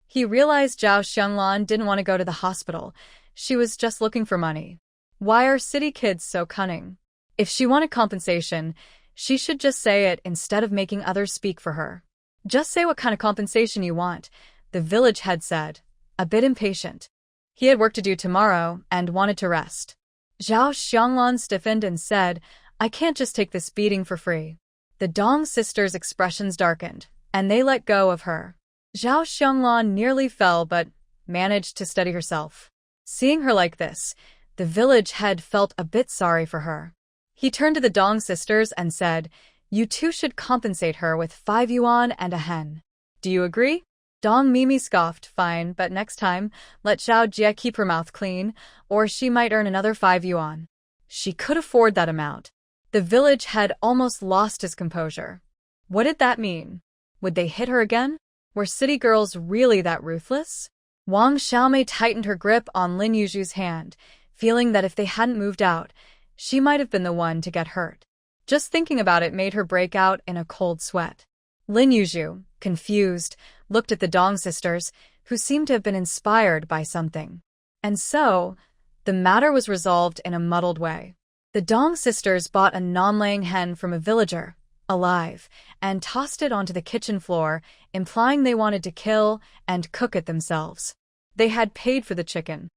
He realized Zhao Xianglan didn't want to go to the hospital. She was just looking for money. Why are city kids so cunning? If she wanted compensation, she should just say it instead of making others speak for her. Just say what kind of compensation you want, the village head said, a bit impatient. He had work to do tomorrow and wanted to rest. Zhao Xianglan stiffened and said, I can't just take this beating for free. The Dong sisters' expressions darkened, and they let go of her. Zhao Xianglan nearly fell but managed to steady herself. Seeing her like this, the village head felt a bit sorry for her. He turned to the Dong sisters and said, You two should compensate her with 5 yuan and a hen. Do you agree? Dong Mimi scoffed, Fine, but next time, let Zhao Jie keep her mouth clean, or she might earn another 5 yuan. She could afford that amount. The village head almost lost his composure. What did that mean? Would they hit her again? Were city girls really that ruthless? Wang Xiaomei tightened her grip on Lin Yuzhu's hand, feeling that if they hadn't moved out, she might have been the one to get hurt. Just thinking about it made her break out in a cold sweat. Lin Yuzhu, confused, looked at the Dong sisters, who seemed to have been inspired by something. And so, the matter was resolved in a muddled way. The Dong sisters bought a non-laying hen from a villager, alive, and tossed it onto the kitchen floor, implying they wanted to kill and cook it themselves. They had paid for the chicken.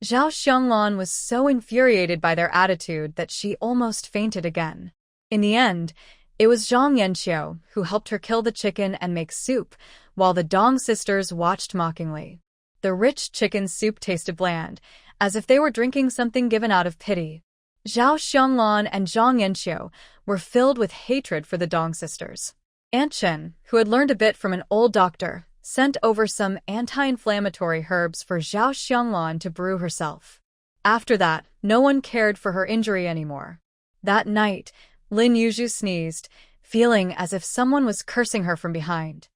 Zhao Xianglan was so infuriated by their attitude that she almost fainted again. In the end, it was Zhang Yanqiu who helped her kill the chicken and make soup, while the Dong sisters watched mockingly. The rich chicken soup tasted bland, as if they were drinking something given out of pity. Zhao Xianglan and Zhang Yanqiu were filled with hatred for the Dong sisters. Aunt Chen, who had learned a bit from an old doctor, sent over some anti-inflammatory herbs for Zhao Xianglan to brew herself. After that, no one cared for her injury anymore. That night, Lin Yuzhu sneezed, feeling as if someone was cursing her from behind.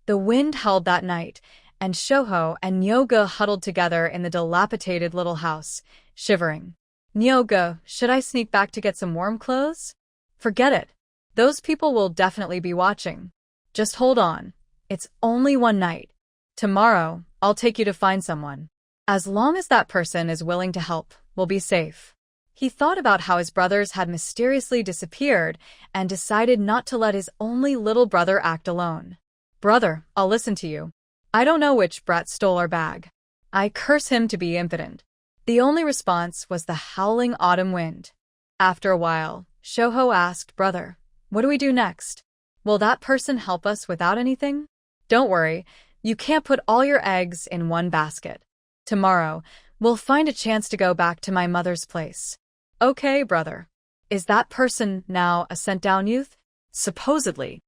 The wind howled that night, and Shouho and Nyoge huddled together in the dilapidated little house, shivering. Nyoge, should I sneak back to get some warm clothes? Forget it. Those people will definitely be watching. Just hold on. It's only one night. Tomorrow, I'll take you to find someone. As long as that person is willing to help, we'll be safe. He thought about how his brothers had mysteriously disappeared and decided not to let his only little brother act alone. Brother, I'll listen to you. I don't know which brat stole our bag. I curse him to be impudent. The only response was the howling autumn wind. After a while, Shouho asked, Brother, what do we do next? Will that person help us without anything? Don't worry, you can't put all your eggs in one basket. Tomorrow, we'll find a chance to go back to my mother's place. Okay, brother. Is that person now a sent-down youth? Supposedly.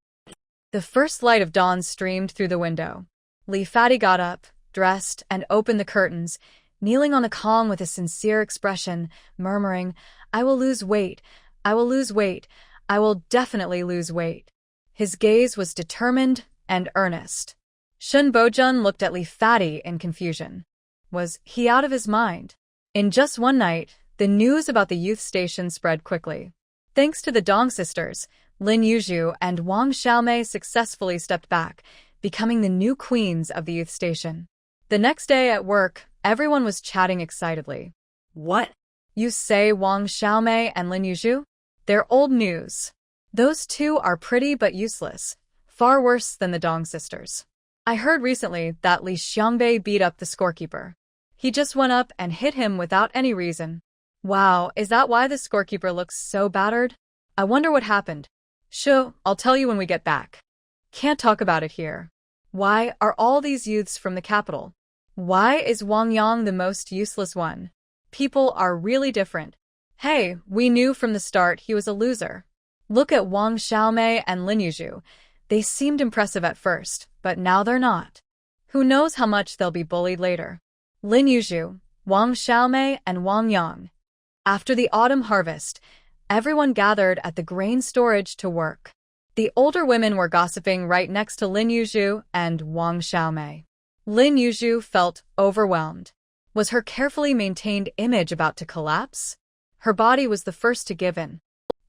The first light of dawn streamed through the window. Li Fati got up, dressed, and opened the curtains, kneeling on the Kong with a sincere expression, murmuring, I will lose weight, I will lose weight, I will definitely lose weight. His gaze was determined and earnest. Shun Bojun looked at Li Fati in confusion. Was he out of his mind? In just one night, the news about the youth station spread quickly. Thanks to the Dong sisters, Lin Yuzhu and Wang Xiaomei successfully stepped back, becoming the new queens of the youth station. The next day at work, everyone was chatting excitedly. What? You say Wang Xiaomei and Lin Yuzhu? They're old news. Those two are pretty but useless, far worse than the Dong sisters. I heard recently that Li Xiangbei beat up the scorekeeper. He just went up and hit him without any reason. Wow, is that why the scorekeeper looks so battered? I wonder what happened. Sure, I'll tell you when we get back. Can't talk about it here. Why are all these youths from the capital? Why is Wang Yang the most useless one? People are really different. Hey, we knew from the start he was a loser. Look at Wang Xiaomei and Lin Yuzhu. They seemed impressive at first, but now they're not. Who knows how much they'll be bullied later. Lin Yuzhu, Wang Xiaomei, and Wang Yang. After the autumn harvest, everyone gathered at the grain storage to work. The older women were gossiping right next to Lin Yuzhu and Wang Xiaomei. Lin Yuzhu felt overwhelmed. Was her carefully maintained image about to collapse? Her body was the first to give in.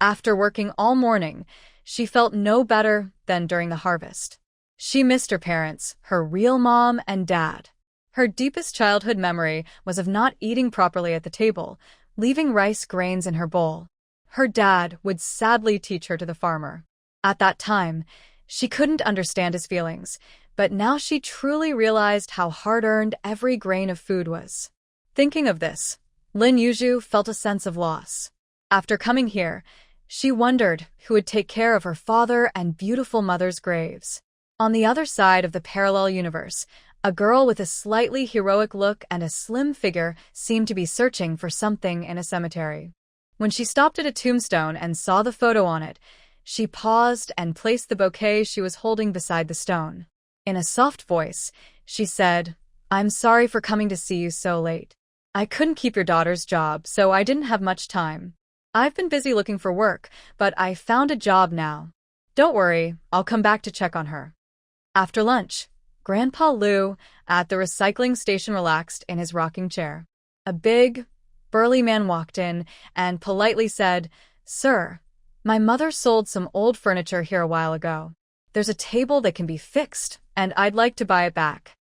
After working all morning, she felt no better than during the harvest. She missed her parents, her real mom and dad. Her deepest childhood memory was of not eating properly at the table, leaving rice grains in her bowl. Her dad would sadly teach her to the farmer. At that time, she couldn't understand his feelings, but now she truly realized how hard-earned every grain of food was. Thinking of this, Lin Yuzhu felt a sense of loss. After coming here, she wondered who would take care of her father and beautiful mother's graves. On the other side of the parallel universe, a girl with a slightly heroic look and a slim figure seemed to be searching for something in a cemetery. When she stopped at a tombstone and saw the photo on it, she paused and placed the bouquet she was holding beside the stone. In a soft voice, she said, I'm sorry for coming to see you so late. I couldn't keep your daughter's job, so I didn't have much time. I've been busy looking for work, but I found a job now. Don't worry, I'll come back to check on her. After lunch, Grandpa Liu at the recycling station relaxed in his rocking chair. A big, burly man walked in and politely said, Sir, my mother sold some old furniture here a while ago. There's a table that can be fixed, and I'd like to buy it back.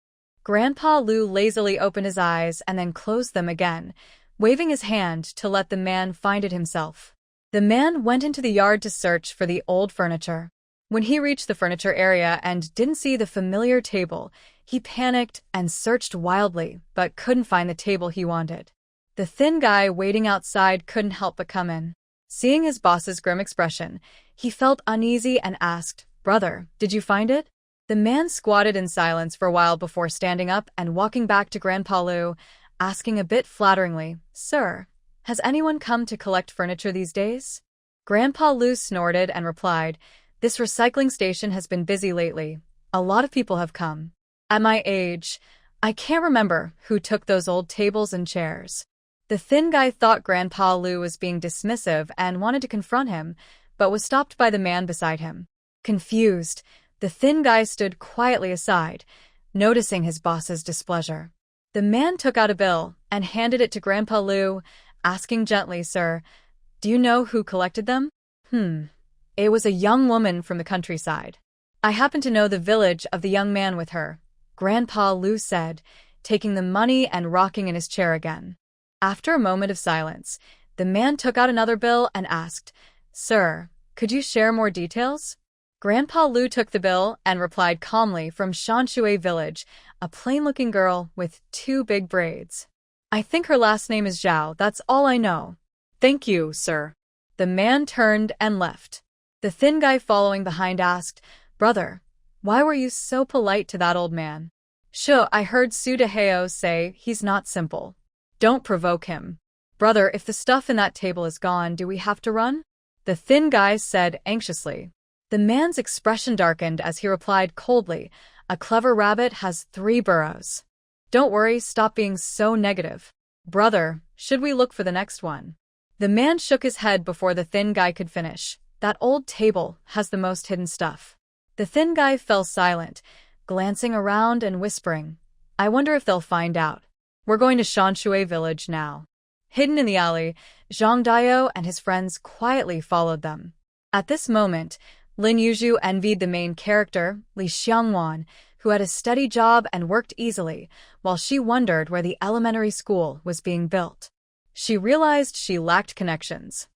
Grandpa Liu lazily opened his eyes and then closed them again, waving his hand to let the man find it himself. The man went into the yard to search for the old furniture. When he reached the furniture area and didn't see the familiar table, he panicked and searched wildly, but couldn't find the table he wanted. The thin guy waiting outside couldn't help but come in. Seeing his boss's grim expression, he felt uneasy and asked, Brother, did you find it? The man squatted in silence for a while before standing up and walking back to Grandpa Liu, asking a bit flatteringly, Sir, has anyone come to collect furniture these days? Grandpa Liu snorted and replied, This recycling station has been busy lately. A lot of people have come. At my age, I can't remember who took those old tables and chairs. The thin guy thought Grandpa Lu was being dismissive and wanted to confront him, but was stopped by the man beside him. Confused, the thin guy stood quietly aside, noticing his boss's displeasure. The man took out a bill and handed it to Grandpa Lu, asking gently, "Sir, do you know who collected them?" It was a young woman from the countryside. "I happen to know the village of the young man with her," Grandpa Lu said, taking the money and rocking in his chair again. After a moment of silence, the man took out another bill and asked, "Sir, could you share more details?" Grandpa Lu took the bill and replied calmly, "From Shanshui village, a plain-looking girl with 2 big braids. I think her last name is Zhao, that's all I know." Thank you, sir. The man turned and left. The thin guy following behind asked, "Brother, why were you so polite to that old man?" "Sure, I heard Su Dehao say he's not simple. Don't provoke him." "Brother, if the stuff in that table is gone, do we have to run?" The thin guy said anxiously. The man's expression darkened as he replied coldly, "A clever rabbit has 3 burrows. Don't worry, stop being so negative." "Brother, should we look for the next one?" The man shook his head before the thin guy could finish. "That old table has the most hidden stuff." The thin guy fell silent, glancing around and whispering, "I wonder if they'll find out." "We're going to Shanshui village now." Hidden in the alley, Zhang Dao and his friends quietly followed them. At this moment, Lin Yuzhu envied the main character, Li Xiangwan, who had a steady job and worked easily, while she wondered where the elementary school was being built. She realized she lacked connections.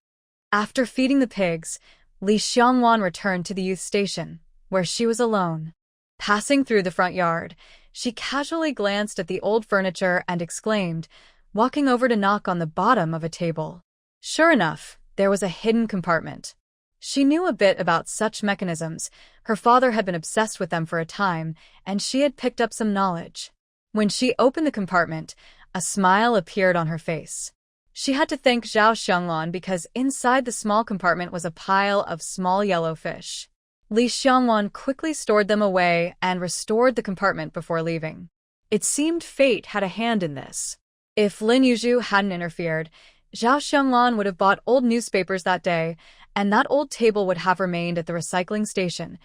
After feeding the pigs, Li Xiangwan returned to the youth station, where she was alone. Passing through the front yard, she casually glanced at the old furniture and exclaimed, walking over to knock on the bottom of a table. Sure enough, there was a hidden compartment. She knew a bit about such mechanisms. Her father had been obsessed with them for a time, and she had picked up some knowledge. When she opened the compartment, a smile appeared on her face. She had to thank Zhao Xianglan because inside the small compartment was a pile of small yellow fish. Li Xiangwan quickly stored them away and restored the compartment before leaving. It seemed fate had a hand in this. If Lin Yuzhu hadn't interfered, Zhao Xianglan would have bought old newspapers that day, and that old table would have remained at the recycling station,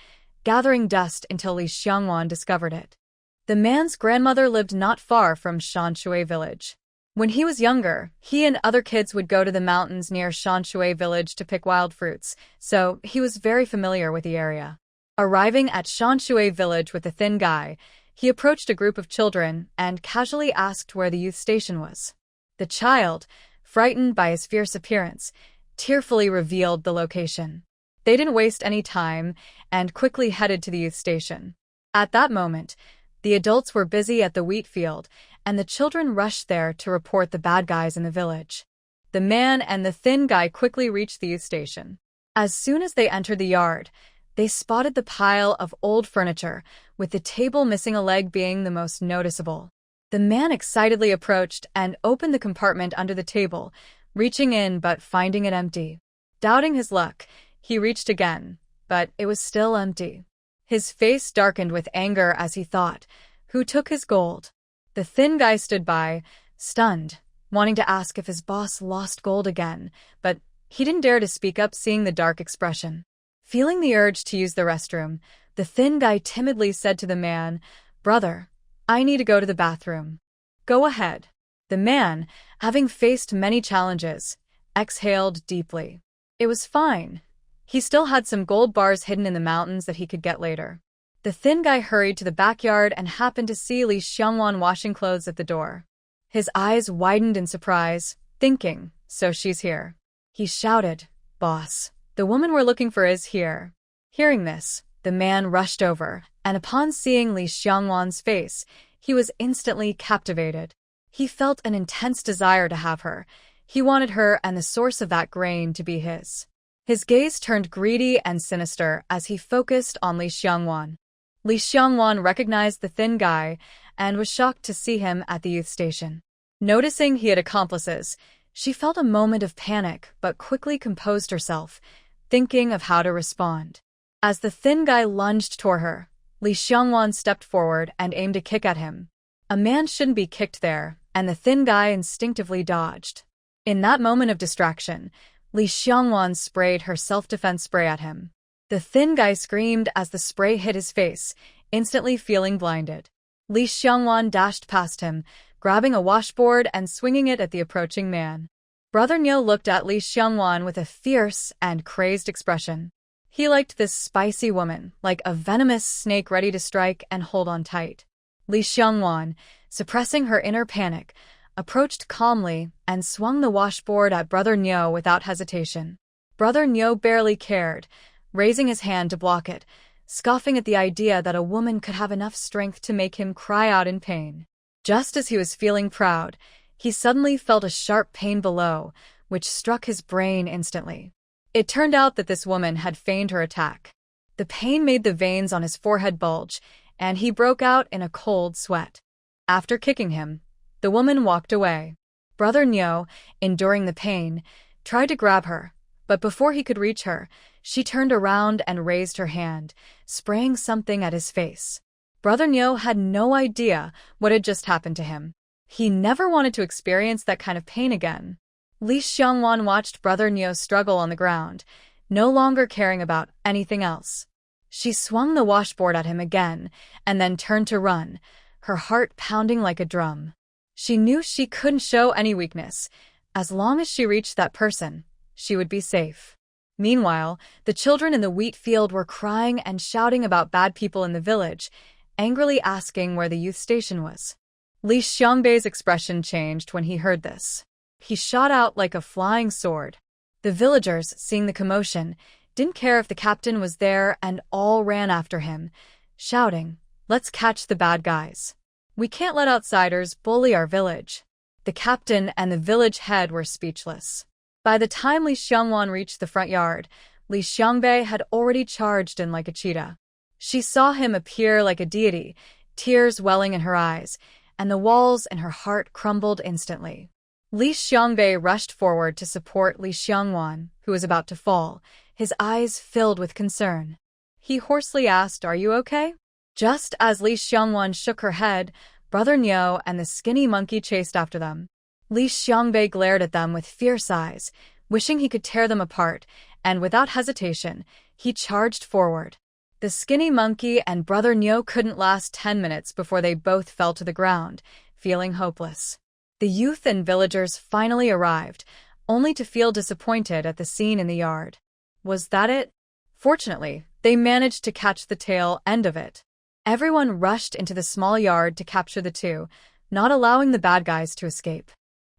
gathering dust until Li Xiangwan discovered it. The man's grandmother lived not far from Shanshui village. When he was younger, he and other kids would go to the mountains near Shanshui village to pick wild fruits, so he was very familiar with the area. Arriving at Shanshui village with the thin guy, he approached a group of children and casually asked where the youth station was. The child, frightened by his fierce appearance, tearfully revealed the location. They didn't waste any time and quickly headed to the youth station. At that moment, the adults were busy at the wheat field, and the children rushed there to report the bad guys in the village. The man and the thin guy quickly reached the youth station. As soon as they entered the yard, they spotted the pile of old furniture, with the table missing a leg being the most noticeable. The man excitedly approached and opened the compartment under the table, reaching in but finding it empty. Doubting his luck, he reached again, but it was still empty. His face darkened with anger as he thought, who took his gold? The thin guy stood by, stunned, wanting to ask if his boss lost gold again, but he didn't dare to speak up seeing the dark expression. Feeling the urge to use the restroom, the thin guy timidly said to the man, "Brother, I need to go to the bathroom." "Go ahead." The man, having faced many challenges, exhaled deeply. It was fine. He still had some gold bars hidden in the mountains that he could get later. The thin guy hurried to the backyard and happened to see Li Xiangwan washing clothes at the door. His eyes widened in surprise, thinking, "So she's here." He shouted, "Boss, the woman we're looking for is here." Hearing this, the man rushed over, and upon seeing Li Xiangwan's face, he was instantly captivated. He felt an intense desire to have her. He wanted her and the source of that grain to be his. His gaze turned greedy and sinister as he focused on Li Xiangwan. Li Xiangwan recognized the thin guy and was shocked to see him at the youth station. Noticing he had accomplices, she felt a moment of panic but quickly composed herself, thinking of how to respond. As the thin guy lunged toward her, Li Xiangwan stepped forward and aimed a kick at him. A man shouldn't be kicked there, and the thin guy instinctively dodged. In that moment of distraction, Li Xiangwan sprayed her self-defense spray at him. The thin guy screamed as the spray hit his face, instantly feeling blinded. Li Xiangwan dashed past him, grabbing a washboard and swinging it at the approaching man. Brother Niu looked at Li Xiangwan with a fierce and crazed expression. He liked this spicy woman, like a venomous snake ready to strike and hold on tight. Li Xiangwan, suppressing her inner panic, approached calmly and swung the washboard at Brother Niu without hesitation. Brother Niu barely cared, raising his hand to block it, scoffing at the idea that a woman could have enough strength to make him cry out in pain. Just as he was feeling proud, he suddenly felt a sharp pain below, which struck his brain instantly. It turned out that this woman had feigned her attack. The pain made the veins on his forehead bulge, and he broke out in a cold sweat. After kicking him, the woman walked away. Brother Niu, enduring the pain, tried to grab her, but before he could reach her, she turned around and raised her hand, spraying something at his face. Brother Niu had no idea what had just happened to him. He never wanted to experience that kind of pain again. Li Xiangwan watched Brother Niu struggle on the ground, no longer caring about anything else. She swung the washboard at him again, and then turned to run, her heart pounding like a drum. She knew she couldn't show any weakness. As long as she reached that person, she would be safe. Meanwhile, the children in the wheat field were crying and shouting about bad people in the village, angrily asking where the youth station was. Li Xiangbei's expression changed when he heard this. He shot out like a flying sword. The villagers, seeing the commotion, didn't care if the captain was there and all ran after him, shouting, "Let's catch the bad guys. We can't let outsiders bully our village." The captain and the village head were speechless. By the time Li Xiangwan reached the front yard, Li Xiangbei had already charged in like a cheetah. She saw him appear like a deity, tears welling in her eyes, and the walls in her heart crumbled instantly. Li Xiangbei rushed forward to support Li Xiangwan, who was about to fall, his eyes filled with concern. He hoarsely asked, "Are you okay?" Just as Li Xiangwan shook her head, Brother Niu and the skinny monkey chased after them. Li Xiangbei glared at them with fierce eyes, wishing he could tear them apart, and without hesitation, he charged forward. The skinny monkey and Brother Niu couldn't last 10 minutes before they both fell to the ground, feeling hopeless. The youth and villagers finally arrived, only to feel disappointed at the scene in the yard. Was that it? Fortunately, they managed to catch the tail end of it. Everyone rushed into the small yard to capture the two, not allowing the bad guys to escape.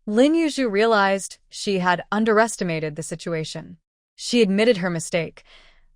Lin Yuzhu realized she had underestimated the situation. She admitted her mistake.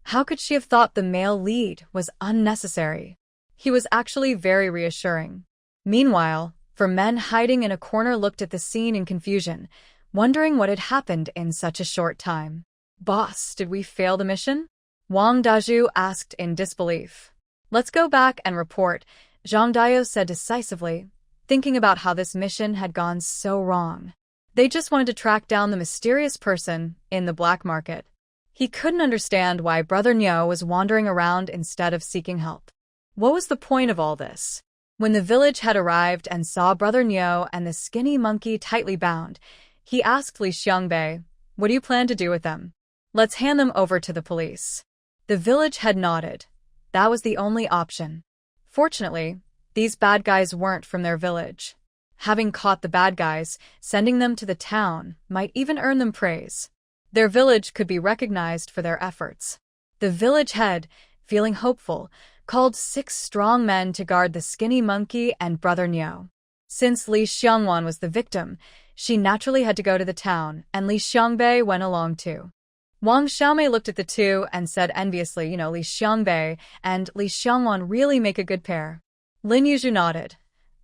How could she have thought the male lead was unnecessary? He was actually very reassuring. Meanwhile, four men hiding in a corner looked at the scene in confusion, wondering what had happened in such a short time. "Boss, did we fail the mission?" Wang Dazhu asked in disbelief. "Let's go back and report," Zhang Dayo said decisively, thinking about how this mission had gone so wrong. They just wanted to track down the mysterious person in the black market. He couldn't understand why Brother Niu was wandering around instead of seeking help. What was the point of all this? When the village had arrived and saw Brother Niu and the skinny monkey tightly bound, he asked Li Xiangbei, "What do you plan to do with them?" "Let's hand them over to the police." The village had nodded. That was the only option. Fortunately, these bad guys weren't from their village. Having caught the bad guys, sending them to the town might even earn them praise. Their village could be recognized for their efforts. The village head, feeling hopeful, called 6 strong men to guard the skinny monkey and Brother Niu. Since Li Xiangwan was the victim, she naturally had to go to the town, and Li Xiangbei went along too. Wang Xiaomei looked at the two and said enviously, Li Xiangbei and Li Xiangwan really make a good pair. Lin Yuzhu nodded.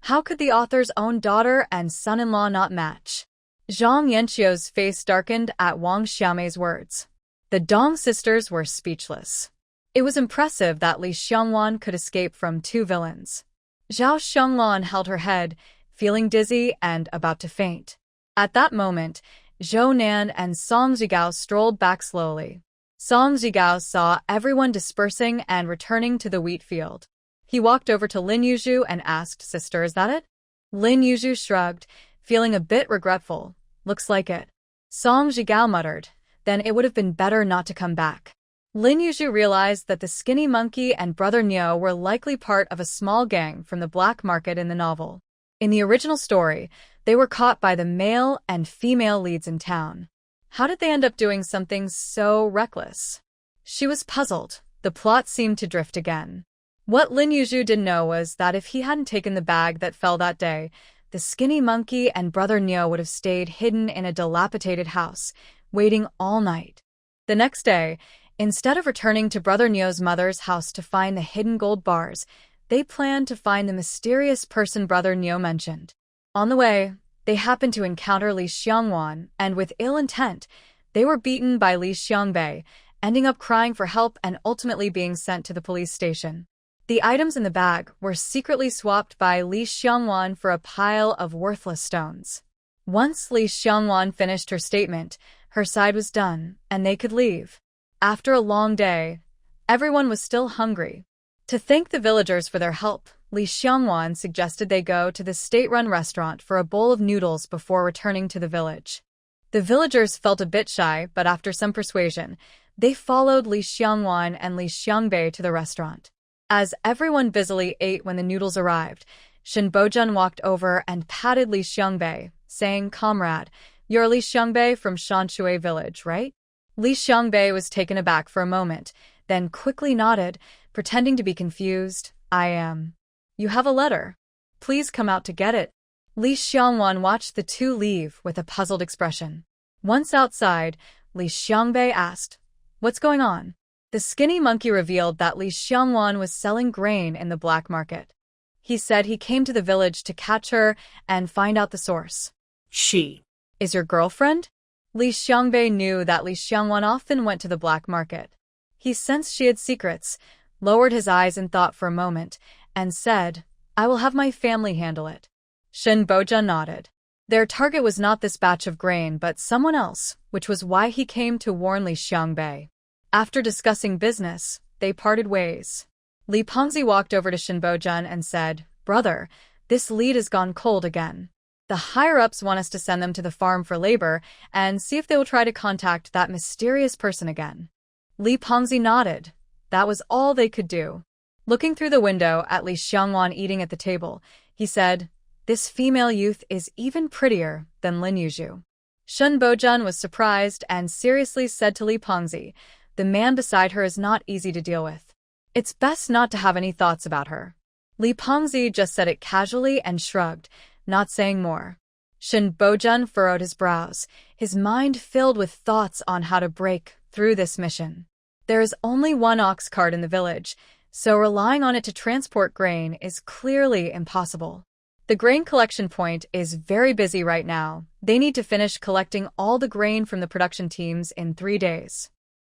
How could the author's own daughter and son-in-law not match? Zhang Yanqiu's face darkened at Wang Xiaomei's words. The Dong sisters were speechless. It was impressive that Li Xiangwan could escape from 2 villains. Zhao Xianglan held her head, feeling dizzy and about to faint. At that moment, Zhou Nan and Song Zhigao strolled back slowly. Song Zhigao saw everyone dispersing and returning to the wheat field. He walked over to Lin Yuzhu and asked, "Sister, is that it?" Lin Yuzhu shrugged, feeling a bit regretful. "Looks like it." Song Zhigao muttered, "Then it would have been better not to come back." Lin Yuzhu realized that the skinny monkey and Brother Nyo were likely part of a small gang from the black market in the novel. In the original story, they were caught by the male and female leads in town. How did they end up doing something so reckless? She was puzzled. The plot seemed to drift again. What Lin Yuzhu didn't know was that if he hadn't taken the bag that fell that day, the skinny monkey and Brother Nyo would have stayed hidden in a dilapidated house, waiting all night. The next day, instead of returning to Brother Nyo's mother's house to find the hidden gold bars, they planned to find the mysterious person Brother Nyo mentioned. On the way, they happened to encounter Li Xiangwan, and with ill intent, they were beaten by Li Xiangbei, ending up crying for help and ultimately being sent to the police station. The items in the bag were secretly swapped by Li Xiangwan for a pile of worthless stones. Once Li Xiangwan finished her statement, her side was done, and they could leave. After a long day, everyone was still hungry. To thank the villagers for their help, Li Xiangwan suggested they go to the state-run restaurant for a bowl of noodles before returning to the village. The villagers felt a bit shy, but after some persuasion, they followed Li Xiangwan and Li Xiangbei to the restaurant. As everyone busily ate when the noodles arrived, Shen Bojun walked over and patted Li Xiangbei, saying, "Comrade, you're Li Xiangbei from Shanshui village, right?" Li Xiangbei was taken aback for a moment, then quickly nodded, pretending to be confused. "I am." "You have a letter. Please come out to get it." Li Xiangwan watched the two leave with a puzzled expression. Once outside, Li Xiangbei asked, "What's going on?" The skinny monkey revealed that Li Xiangwan was selling grain in the black market. He said he came to the village to catch her and find out the source. She "Is your girlfriend?" Li Xiangbei knew that Li Xiangwan often went to the black market. He sensed she had secrets, lowered his eyes in thought for a moment, and said, "I will have my family handle it." Shen Bojun nodded. Their target was not this batch of grain but someone else, which was why he came to warn Li Xiangbei. After discussing business, they parted ways. Li Pengzi walked over to Shen Bojun and said, "Brother, this lead has gone cold again. The higher-ups want us to send them to the farm for labor and see if they will try to contact that mysterious person again." Li Pengzi nodded. That was all they could do. Looking through the window at Li Xiangwan eating at the table, he said, "This female youth is even prettier than Lin Yuzhu." Shen Bojun was surprised and seriously said to Li Pengzi, "The man beside her is not easy to deal with. It's best not to have any thoughts about her." Li Pengzi just said it casually and shrugged, not saying more. Shen Bojun furrowed his brows, his mind filled with thoughts on how to break through this mission. There is only one ox cart in the village, so relying on it to transport grain is clearly impossible. The grain collection point is very busy right now. They need to finish collecting all the grain from the production teams in 3 days.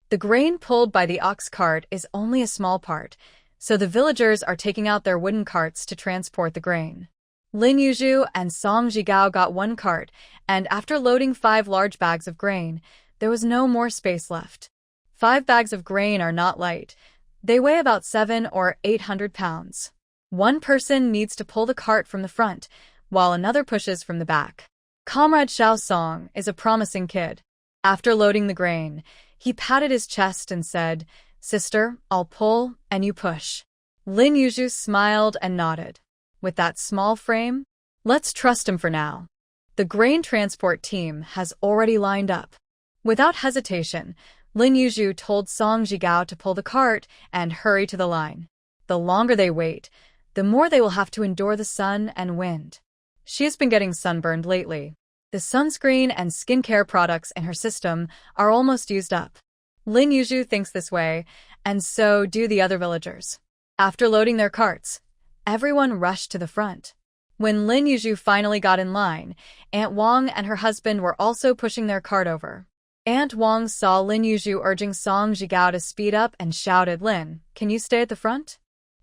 The grain pulled by the ox cart is only a small part, so the villagers are taking out their wooden carts to transport the grain. Lin Yuzhu and Song Zhigao got one cart, and after loading 5 large bags of grain, there was no more space left. 5 bags of grain are not light. They weigh about 700 or 800 pounds. One person needs to pull the cart from the front, while another pushes from the back. Comrade Xiao Song is a promising kid. After loading the grain, he patted his chest and said, "Sister, I'll pull, and you push." Lin Yuzhu smiled and nodded. With that small frame, let's trust him for now. The grain transport team has already lined up. Without hesitation, Lin Yuzhu told Song Zhigao to pull the cart and hurry to the line. The longer they wait, the more they will have to endure the sun and wind. She has been getting sunburned lately. The sunscreen and skincare products in her system are almost used up. Lin Yuzhu thinks this way, and so do the other villagers. After loading their carts, everyone rushed to the front. When Lin Yuzhu finally got in line, Aunt Wang and her husband were also pushing their cart over. Aunt Wang saw Lin Yuzhu urging Song Zhigao to speed up and shouted, "Lin, can you stay at the front?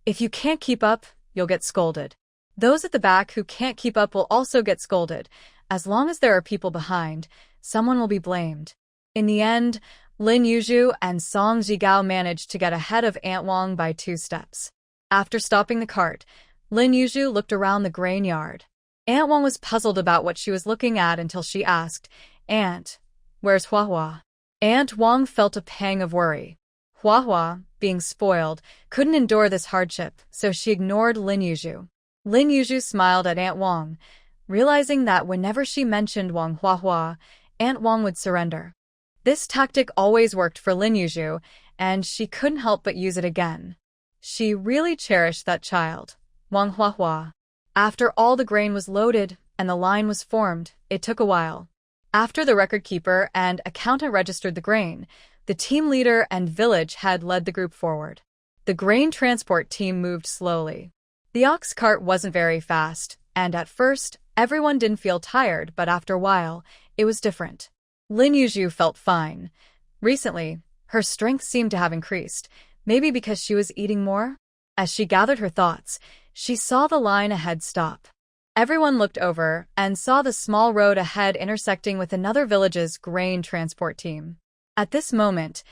If you can't keep up, you'll get scolded. Those at the back who can't keep up will also get scolded. As long as there are people behind, someone will be blamed." In the end, Lin Yuzhu and Song Zhigao managed to get ahead of Aunt Wang by 2 steps. After stopping the cart, Lin Yuzhu looked around the grain yard. Aunt Wang was puzzled about what she was looking at until she asked, "Aunt, where's Hua Hua?" Aunt Wang felt a pang of worry. Hua Hua, being spoiled, couldn't endure this hardship, so she ignored Lin Yuzhu. Lin Yuzhu smiled at Aunt Wang, realizing that whenever she mentioned Wang Hua Hua, Aunt Wang would surrender. This tactic always worked for Lin Yuzhu, and she couldn't help but use it again. She really cherished that child, Wang Hua Hua. After all the grain was loaded and the line was formed, it took a while. After the record keeper and accountant registered the grain, the team leader and village head led the group forward. The grain transport team moved slowly. The ox cart wasn't very fast, and at first, everyone didn't feel tired, but after a while, it was different. Lin Yuzhu felt fine. Recently, her strength seemed to have increased, maybe because she was eating more? As she gathered her thoughts, she saw the line ahead stop. Everyone looked over and saw the small road ahead intersecting with another village's grain transport team. At this moment,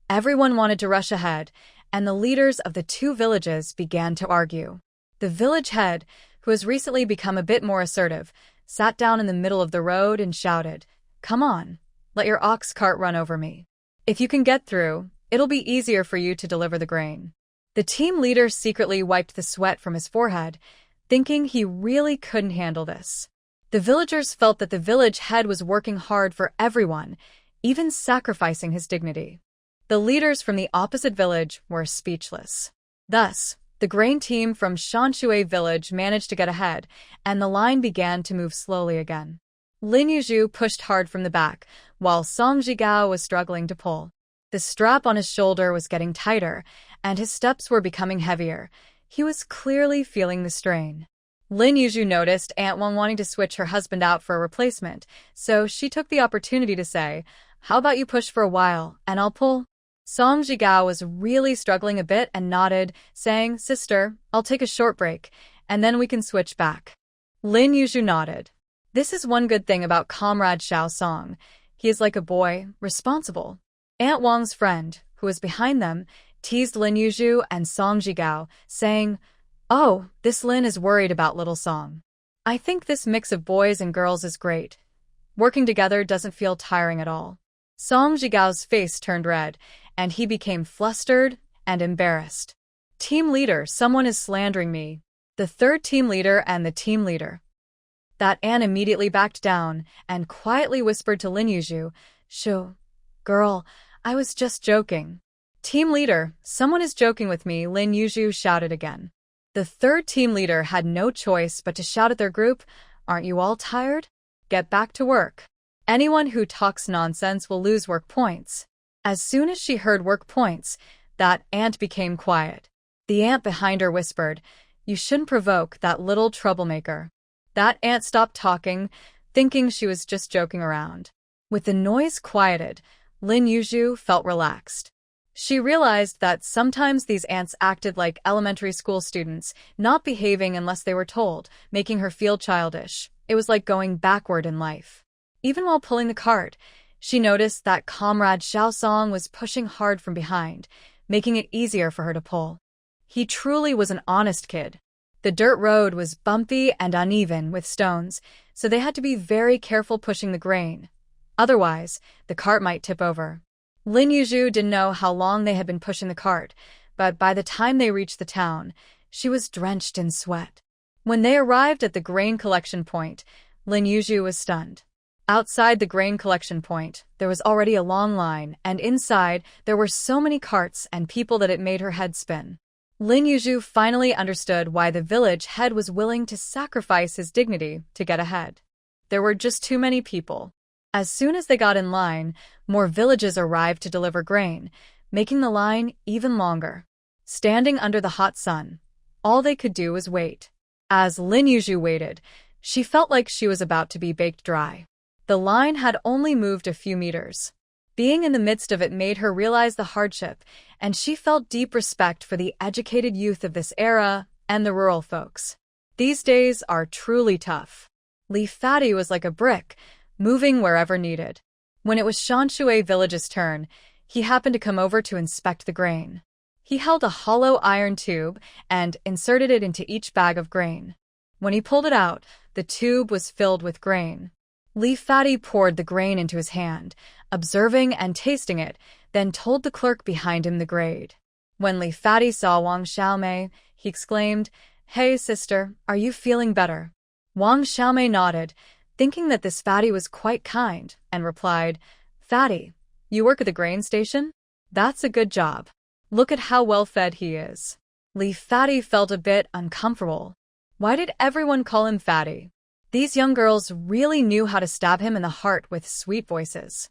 everyone wanted to rush ahead, and the leaders of the two villages began to argue. The village head, who has recently become a bit more assertive, sat down in the middle of the road and shouted, "Come on, let your ox cart run over me. If you can get through, it'll be easier for you to deliver the grain." The team leader secretly wiped the sweat from his forehead, thinking he really couldn't handle this. The villagers felt that the village head was working hard for everyone, even sacrificing his dignity. The leaders from the opposite village were speechless. Thus, the grain team from Shanshui village managed to get ahead, and the line began to move slowly again. Lin Yuzhu pushed hard from the back, while Song Jigao was struggling to pull. The strap on his shoulder was getting tighter, and his steps were becoming heavier. He was clearly feeling the strain. Lin Yuzhu noticed Aunt Wang wanting to switch her husband out for a replacement, so she took the opportunity to say, "How about you push for a while, and I'll pull?" Song Jigao was really struggling a bit and nodded, saying, "Sister, I'll take a short break, and then we can switch back." Lin Yuzhu nodded. This is one good thing about Comrade Xiao Song. He is like a boy, responsible. Aunt Wang's friend, who was behind them, teased Lin Yuzhu and Song Jigao, saying, "Oh, this Lin is worried about little Song. I think this mix of boys and girls is great. Working together doesn't feel tiring at all." Song Jigao's face turned red, and he became flustered and embarrassed. "Team leader, someone is slandering me." The third team leader and the team leader. That Anne immediately backed down and quietly whispered to Lin Yuzhu, "Shoo, girl, I was just joking." "Team leader, someone is joking with me," Lin Yuzhu shouted again. The third team leader had no choice but to shout at their group, "Aren't you all tired? Get back to work. Anyone who talks nonsense will lose work points." As soon as she heard work points, that ant became quiet. The ant behind her whispered, "You shouldn't provoke that little troublemaker." That ant stopped talking, thinking she was just joking around. With the noise quieted, Lin Yuzhu felt relaxed. She realized that sometimes these ants acted like elementary school students, not behaving unless they were told, making her feel childish. It was like going backward in life. Even while pulling the cart, she noticed that Comrade Xiao Song was pushing hard from behind, making it easier for her to pull. He truly was an honest kid. The dirt road was bumpy and uneven with stones, so they had to be very careful pushing the grain. Otherwise, the cart might tip over. Lin Yuzhu didn't know how long they had been pushing the cart, but by the time they reached the town, she was drenched in sweat. When they arrived at the grain collection point, Lin Yuzhu was stunned. Outside the grain collection point, there was already a long line, and inside, there were so many carts and people that it made her head spin. Lin Yuzhu finally understood why the village head was willing to sacrifice his dignity to get ahead. There were just too many people. As soon as they got in line, more villages arrived to deliver grain, making the line even longer. Standing under the hot sun, all they could do was wait. As Lin Yuzhu waited, she felt like she was about to be baked dry. The line had only moved a few meters. Being in the midst of it made her realize the hardship, and she felt deep respect for the educated youth of this era and the rural folks. These days are truly tough. Li Fati was like a brick, moving wherever needed. When it was Shanshui village's turn, he happened to come over to inspect the grain. He held a hollow iron tube and inserted it into each bag of grain. When he pulled it out, the tube was filled with grain. Li Fati poured the grain into his hand, observing and tasting it, then told the clerk behind him the grade. When Li Fati saw Wang Xiaomei, he exclaimed, "Hey, sister, are you feeling better?" Wang Xiaomei nodded, thinking that this Fatty was quite kind, and replied, "Fatty, you work at the grain station? That's a good job. Look at how well fed he is." Li Fatty felt a bit uncomfortable. Why did everyone call him Fatty? These young girls really knew how to stab him in the heart with sweet voices.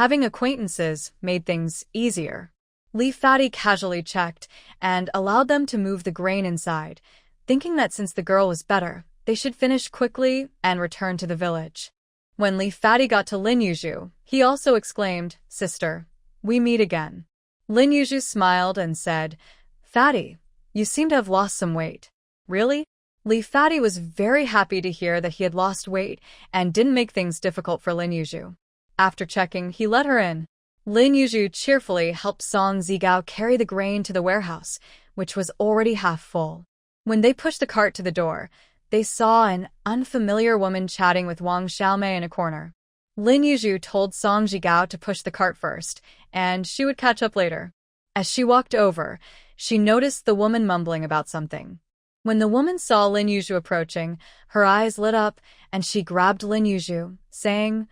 Having acquaintances made things easier. Li Fatty casually checked and allowed them to move the grain inside, thinking that since the girl was better, they should finish quickly and return to the village. When Li Fatty got to Lin Yuzhu, he also exclaimed, "Sister, we meet again." Lin Yuzhu smiled and said, "Fatty, you seem to have lost some weight." "Really?" Li Fatty was very happy to hear that he had lost weight and didn't make things difficult for Lin Yuzhu. After checking, he let her in. Lin Yuzhu cheerfully helped Song Zigao carry the grain to the warehouse, which was already half full. When they pushed the cart to the door, they saw an unfamiliar woman chatting with Wang Xiaomei in a corner. Lin Yuzhu told Song Zigao to push the cart first, and she would catch up later. As she walked over, she noticed the woman mumbling about something. When the woman saw Lin Yuzhu approaching, her eyes lit up, and she grabbed Lin Yuzhu, saying,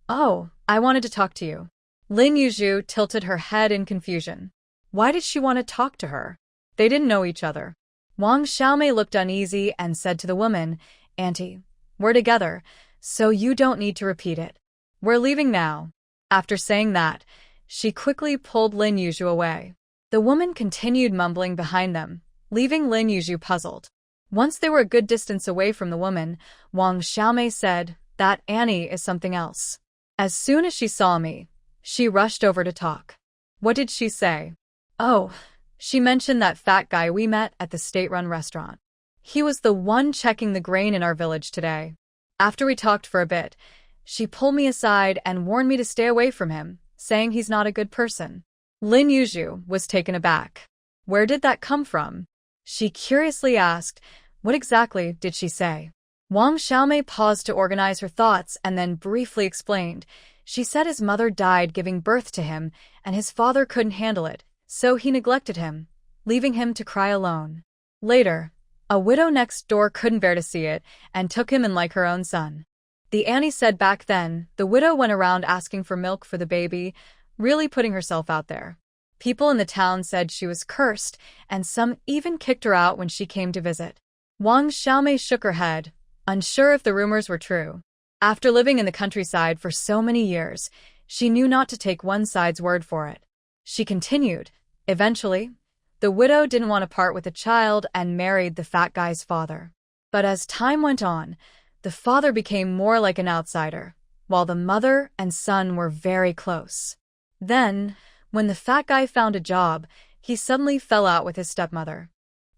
"Oh, I wanted to talk to you." Lin Yuzhu tilted her head in confusion. Why did she want to talk to her? They didn't know each other. Wang Xiaomei looked uneasy and said to the woman, "Auntie, we're together, so you don't need to repeat it. We're leaving now." After saying that, she quickly pulled Lin Yuzhu away. The woman continued mumbling behind them, leaving Lin Yuzhu puzzled. Once they were a good distance away from the woman, Wang Xiaomei said, "That Annie is something else. As soon as she saw me, she rushed over to talk." "What did she say?" "Oh, she mentioned that fat guy we met at the state-run restaurant. He was the one checking the grain in our village today. After we talked for a bit, she pulled me aside and warned me to stay away from him, saying he's not a good person." Lin Yuzhu was taken aback. Where did that come from? She curiously asked, "What exactly did she say?" Wang Xiaomei paused to organize her thoughts and then briefly explained. She said his mother died giving birth to him, and his father couldn't handle it, so he neglected him, leaving him to cry alone. Later, a widow next door couldn't bear to see it and took him in like her own son. The Annie said back then, the widow went around asking for milk for the baby, really putting herself out there. People in the town said she was cursed, and some even kicked her out when she came to visit. Wang Xiaomei shook her head, unsure if the rumors were true. After living in the countryside for so many years, she knew not to take one side's word for it. She continued, "Eventually, the widow didn't want to part with the child and married the fat guy's father. But as time went on, the father became more like an outsider, while the mother and son were very close. Then, when the fat guy found a job, he suddenly fell out with his stepmother.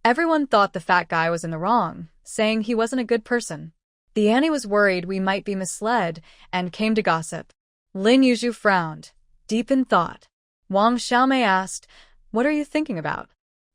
Everyone thought the fat guy was in the wrong, saying he wasn't a good person. The Annie was worried we might be misled and came to gossip." Lin Yuzhu frowned, deep in thought. Wang Xiaomei asked, "What are you thinking about?"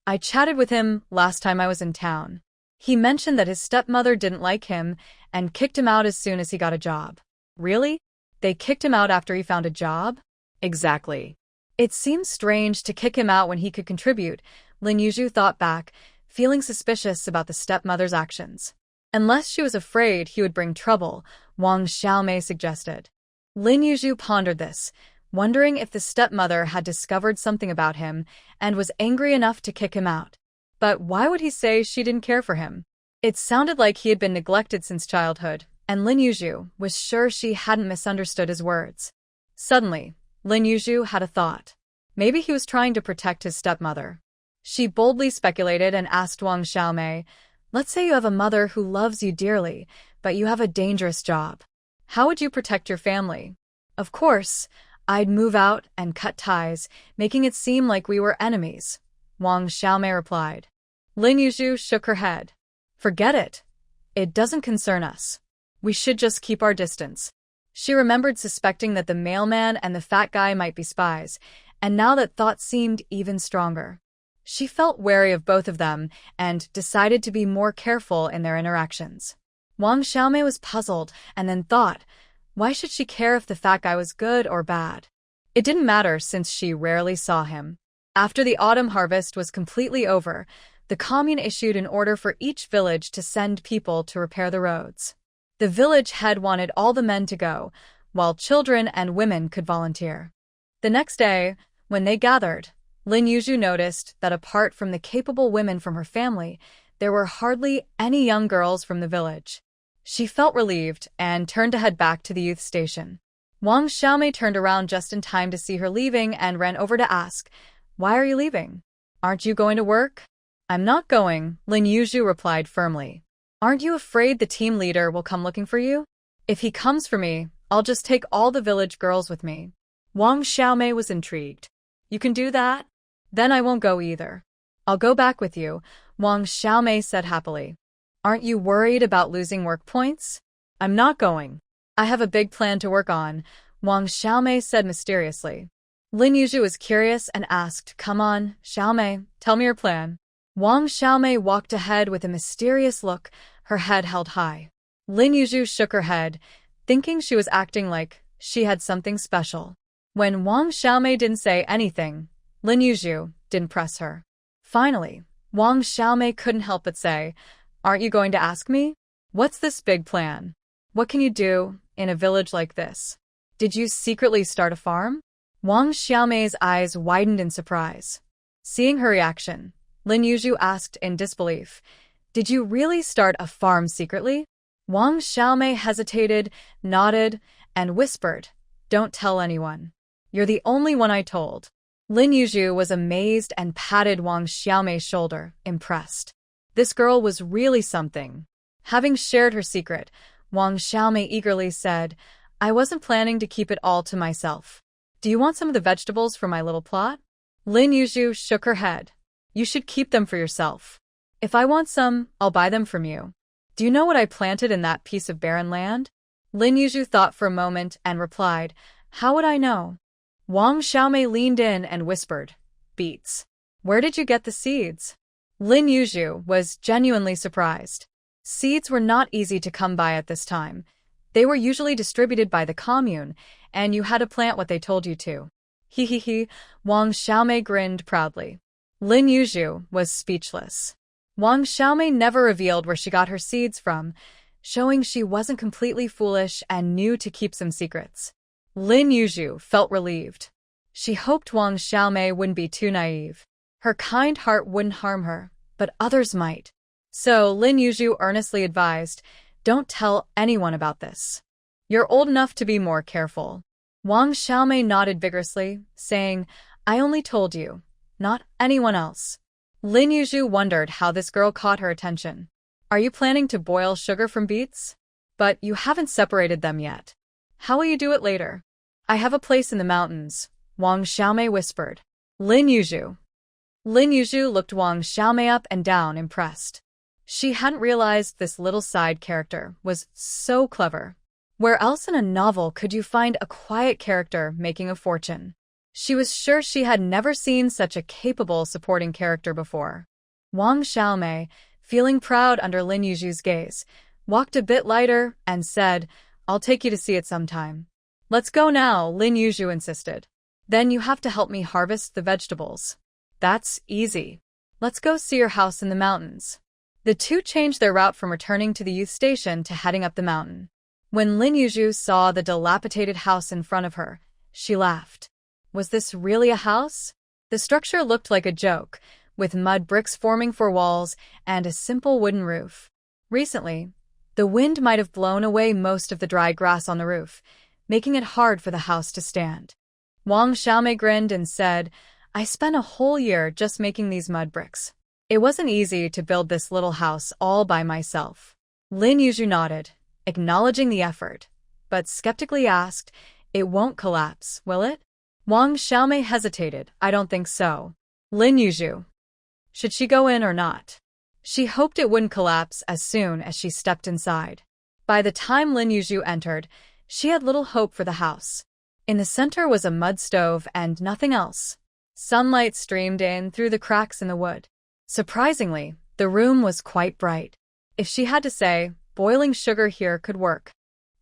"I chatted with him last time I was in town. He mentioned that his stepmother didn't like him and kicked him out as soon as he got a job." "Really? They kicked him out after he found a job?" "Exactly. It seems strange to kick him out when he could contribute," Lin Yuzhu thought back, feeling suspicious about the stepmother's actions. "Unless she was afraid he would bring trouble," Wang Xiaomei suggested. Lin Yuzhu pondered this, wondering if the stepmother had discovered something about him and was angry enough to kick him out. But why would he say she didn't care for him? It sounded like he had been neglected since childhood, and Lin Yuzhu was sure she hadn't misunderstood his words. Suddenly, Lin Yuzhu had a thought. Maybe he was trying to protect his stepmother. She boldly speculated and asked Wang Xiaomei, "Let's say you have a mother who loves you dearly, but you have a dangerous job. How would you protect your family?" "Of course, I'd move out and cut ties, making it seem like we were enemies," Wang Xiaomei replied. Lin Yuzhu shook her head. "Forget it. It doesn't concern us. We should just keep our distance." She remembered suspecting that the mailman and the fat guy might be spies, and now that thought seemed even stronger. She felt wary of both of them and decided to be more careful in their interactions. Wang Xiaomei was puzzled and then thought, why should she care if the fat guy was good or bad? It didn't matter since she rarely saw him. After the autumn harvest was completely over, the commune issued an order for each village to send people to repair the roads. The village head wanted all the men to go, while children and women could volunteer. The next day, when they gathered, Lin Yuzhu noticed that apart from the capable women from her family, there were hardly any young girls from the village. She felt relieved and turned to head back to the youth station. Wang Xiaomei turned around just in time to see her leaving and ran over to ask, "Why are you leaving? Aren't you going to work?" "I'm not going," Lin Yuzhu replied firmly. "Aren't you afraid the team leader will come looking for you? If he comes for me, I'll just take all the village girls with me." Wang Xiaomei was intrigued. "You can do that? Then I won't go either." "I'll go back with you," Wang Xiaomei said happily. "Aren't you worried about losing work points?" "I'm not going. I have a big plan to work on," Wang Xiaomei said mysteriously. Lin Yuzhu was curious and asked, "Come on, Xiaomei, tell me your plan." Wang Xiaomei walked ahead with a mysterious look, her head held high. Lin Yuzhu shook her head, thinking she was acting like she had something special. When Wang Xiaomei didn't say anything, Lin Yuzhu didn't press her. Finally, Wang Xiaomei couldn't help but say, "Aren't you going to ask me? What's this big plan? What can you do in a village like this? Did you secretly start a farm?" Wang Xiaomei's eyes widened in surprise. Seeing her reaction, Lin Yuzhu asked in disbelief, "Did you really start a farm secretly?" Wang Xiaomei hesitated, nodded, and whispered, "Don't tell anyone. You're the only one I told." Lin Yuzhu was amazed and patted Wang Xiaomei's shoulder, impressed. This girl was really something. Having shared her secret, Wang Xiaomei eagerly said, "I wasn't planning to keep it all to myself. Do you want some of the vegetables from my little plot?" Lin Yuzhu shook her head. "You should keep them for yourself. If I want some, I'll buy them from you. Do you know what I planted in that piece of barren land?" Lin Yuzhu thought for a moment and replied, "How would I know?" Wang Xiaomei leaned in and whispered, "Beets. Where did you get the seeds?" Lin Yuzhu was genuinely surprised. Seeds were not easy to come by at this time. They were usually distributed by the commune, and you had to plant what they told you to. He, Wang Xiaomei grinned proudly. Lin Yuzhu was speechless. Wang Xiaomei never revealed where she got her seeds from, showing she wasn't completely foolish and knew to keep some secrets. Lin Yuzhu felt relieved. She hoped Wang Xiaomei wouldn't be too naive. Her kind heart wouldn't harm her, but others might. So Lin Yuzhu earnestly advised, "Don't tell anyone about this. You're old enough to be more careful." Wang Xiaomei nodded vigorously, saying, "I only told you, not anyone else." Lin Yuzhu wondered how this girl caught her attention. "Are you planning to boil sugar from beets? But you haven't separated them yet. How will you do it later?" "I have a place in the mountains," Wang Xiaomei whispered. Lin Yuzhu looked Wang Xiaomei up and down, impressed. She hadn't realized this little side character was so clever. Where else in a novel could you find a quiet character making a fortune? She was sure she had never seen such a capable supporting character before. Wang Xiaomei, feeling proud under Lin Yuzhu's gaze, walked a bit lighter and said, "I'll take you to see it sometime." "Let's go now," Lin Yuzhu insisted. "Then you have to help me harvest the vegetables." "That's easy. Let's go see your house in the mountains." The two changed their route from returning to the youth station to heading up the mountain. When Lin Yuzhu saw the dilapidated house in front of her, she laughed. Was this really a house? The structure looked like a joke, with mud bricks forming for walls and a simple wooden roof. Recently, the wind might have blown away most of the dry grass on the roof, making it hard for the house to stand. Wang Xiaomei grinned and said, "I spent a whole year just making these mud bricks. It wasn't easy to build this little house all by myself." Lin Yuzhu nodded, acknowledging the effort, but skeptically asked, "It won't collapse, will it?" Wang Xiaomei hesitated. "I don't think so." Lin Yuzhu. Should she go in or not? She hoped it wouldn't collapse as soon as she stepped inside. By the time Lin Yuzhu entered, she had little hope for the house. In the center was a mud stove and nothing else. Sunlight streamed in through the cracks in the wood. Surprisingly, the room was quite bright. If she had to say, boiling sugar here could work.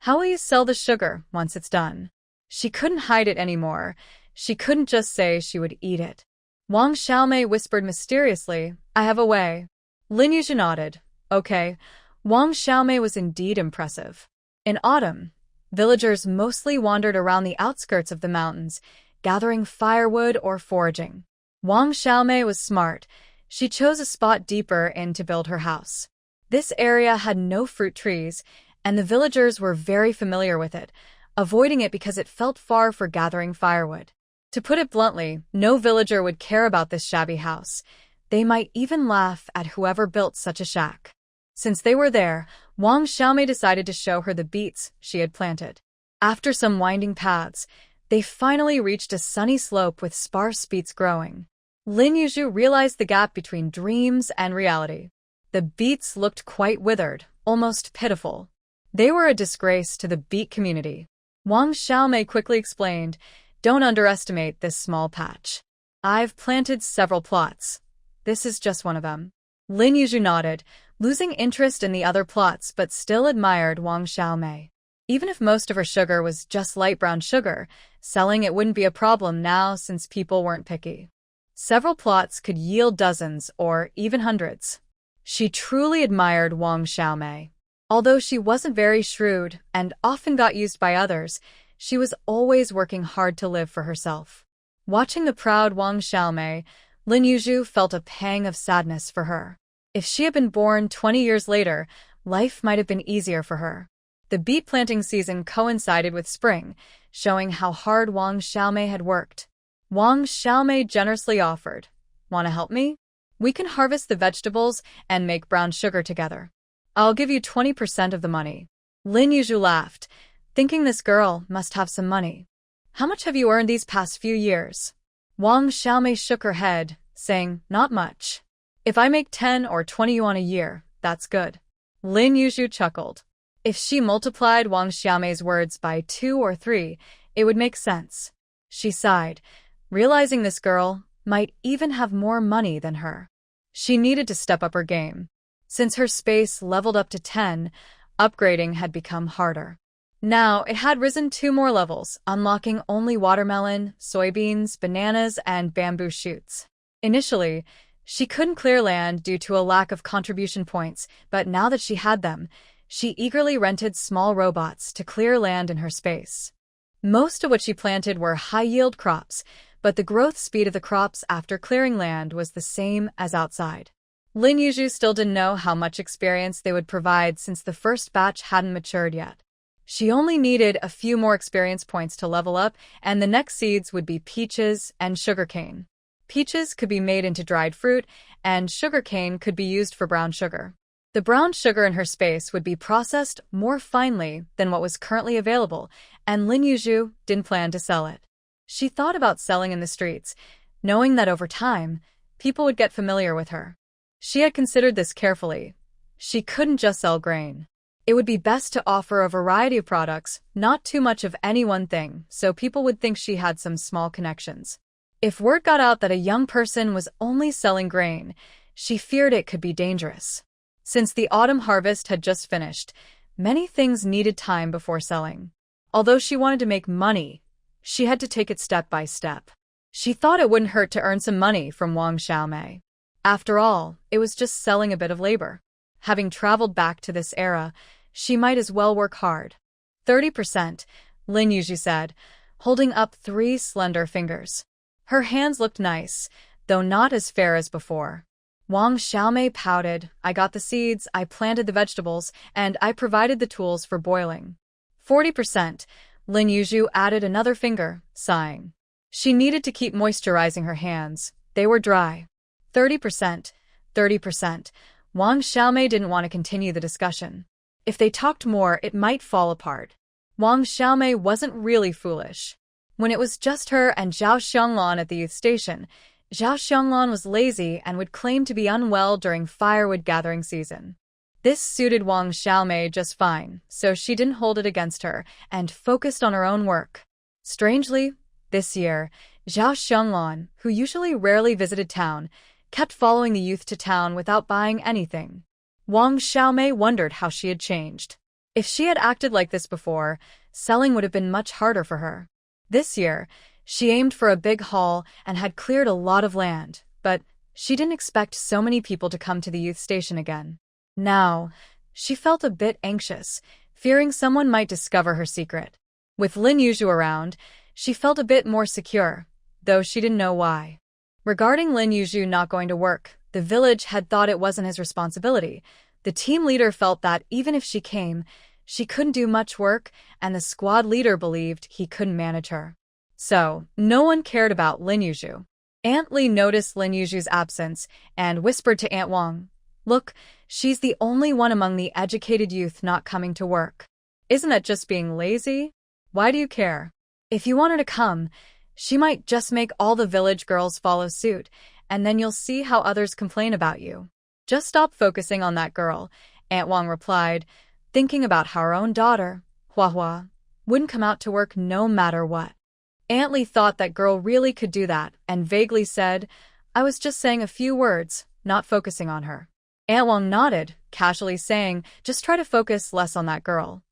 How will you sell the sugar once it's done? She couldn't hide it anymore. She couldn't just say she would eat it. Wang Xiaomei whispered mysteriously, I have a way. Lin Yuzhu nodded. Okay. Wang Xiaomei was indeed impressive. In autumn, villagers mostly wandered around the outskirts of the mountains, gathering firewood or foraging. Wang Xiaomei was smart. She chose a spot deeper in to build her house. This area had no fruit trees, and the villagers were very familiar with it, avoiding it because it felt far for gathering firewood. To put it bluntly, no villager would care about this shabby house. They might even laugh at whoever built such a shack. Since they were there, Wang Xiaomei decided to show her the beets she had planted. After some winding paths, they finally reached a sunny slope with sparse beets growing. Lin Yuzhu realized the gap between dreams and reality. The beets looked quite withered, almost pitiful. They were a disgrace to the beet community. Wang Xiaomei quickly explained, don't underestimate this small patch. I've planted several plots. This is just one of them. Lin Yuzhu nodded, losing interest in the other plots but still admired Wang Xiaomei. Even if most of her sugar was just light brown sugar, selling it wouldn't be a problem now since people weren't picky. Several plots could yield dozens or even hundreds. She truly admired Wang Xiaomei. Although she wasn't very shrewd and often got used by others, she was always working hard to live for herself. Watching the proud Wang Xiaomei, Lin Yuzhu felt a pang of sadness for her. If she had been born 20 years later, life might have been easier for her. The beet planting season coincided with spring, showing how hard Wang Xiaomei had worked. Wang Xiaomei generously offered, "Want to help me? We can harvest the vegetables and make brown sugar together. I'll give you 20% of the money." Lin Yuzhu laughed, thinking this girl must have some money. "How much have you earned these past few years?" Wang Xiaomei shook her head, saying, "Not much. If I make 10 or 20 yuan a year, that's good." Lin Yuzhu chuckled. If she multiplied Wang Xiaomei's words by 2 or 3, it would make sense. She sighed, realizing this girl might even have more money than her. She needed to step up her game. Since her space leveled up to 10, upgrading had become harder. Now it had risen 2 more levels, unlocking only watermelon, soybeans, bananas, and bamboo shoots. Initially, she couldn't clear land due to a lack of contribution points, but now that she had them, she eagerly rented small robots to clear land in her space. Most of what she planted were high-yield crops, but the growth speed of the crops after clearing land was the same as outside. Lin Yuzhu still didn't know how much experience they would provide since the first batch hadn't matured yet. She only needed a few more experience points to level up, and the next seeds would be peaches and sugarcane. Peaches could be made into dried fruit, and sugarcane could be used for brown sugar. The brown sugar in her space would be processed more finely than what was currently available, and Lin Yuzhu didn't plan to sell it. She thought about selling in the streets, knowing that over time, people would get familiar with her. She had considered this carefully. She couldn't just sell grain. It would be best to offer a variety of products, not too much of any one thing, so people would think she had some small connections. If word got out that a young person was only selling grain, she feared it could be dangerous. Since the autumn harvest had just finished, many things needed time before selling. Although she wanted to make money, she had to take it step by step. She thought it wouldn't hurt to earn some money from Wang Xiaomei. After all, it was just selling a bit of labor. Having traveled back to this era, she might as well work hard. 30%, Lin Yuzhu said, holding up 3 slender fingers. Her hands looked nice, though not as fair as before. Wang Xiaomei pouted, "I got the seeds, I planted the vegetables, and I provided the tools for boiling." 40%, Lin Yuzhu added another finger, sighing. She needed to keep moisturizing her hands. They were dry. 30%, 30%. Wang Xiaomei didn't want to continue the discussion. If they talked more, it might fall apart. Wang Xiaomei wasn't really foolish. When it was just her and Zhao Xianglan at the youth station, Zhao Xianglan was lazy and would claim to be unwell during firewood gathering season. This suited Wang Xiaomei just fine, so she didn't hold it against her and focused on her own work. Strangely, This year, Zhao Xionglan, who usually rarely visited town, kept following the youth to town without buying anything. Wang Xiaomei wondered how she had changed. If she had acted like this before, selling would have been much harder for her. This year, she aimed for a big haul and had cleared a lot of land, but she didn't expect so many people to come to the youth station again. Now, she felt a bit anxious, fearing someone might discover her secret. With Lin Yuzhu around, she felt a bit more secure, though she didn't know why. Regarding Lin Yuzhu not going to work, the village had thought it wasn't his responsibility. The team leader felt that even if she came, she couldn't do much work, and the squad leader believed he couldn't manage her. So, no one cared about Lin Yuzhu. Aunt Li noticed Lin Yuzhu's absence and whispered to Aunt Wang, "Look, she's the only one among the educated youth not coming to work. Isn't that just being lazy? Why do you care? If you want her to come, she might just make all the village girls follow suit, and then you'll see how others complain about you. Just stop focusing on that girl," Aunt Wang replied, thinking about how her own daughter, Hua, wouldn't come out to work no matter what. Aunt Li thought that girl really could do that and vaguely said, "I was just saying a few words, not focusing on her." Aunt Wang nodded, casually saying, "Just try to focus less on that girl."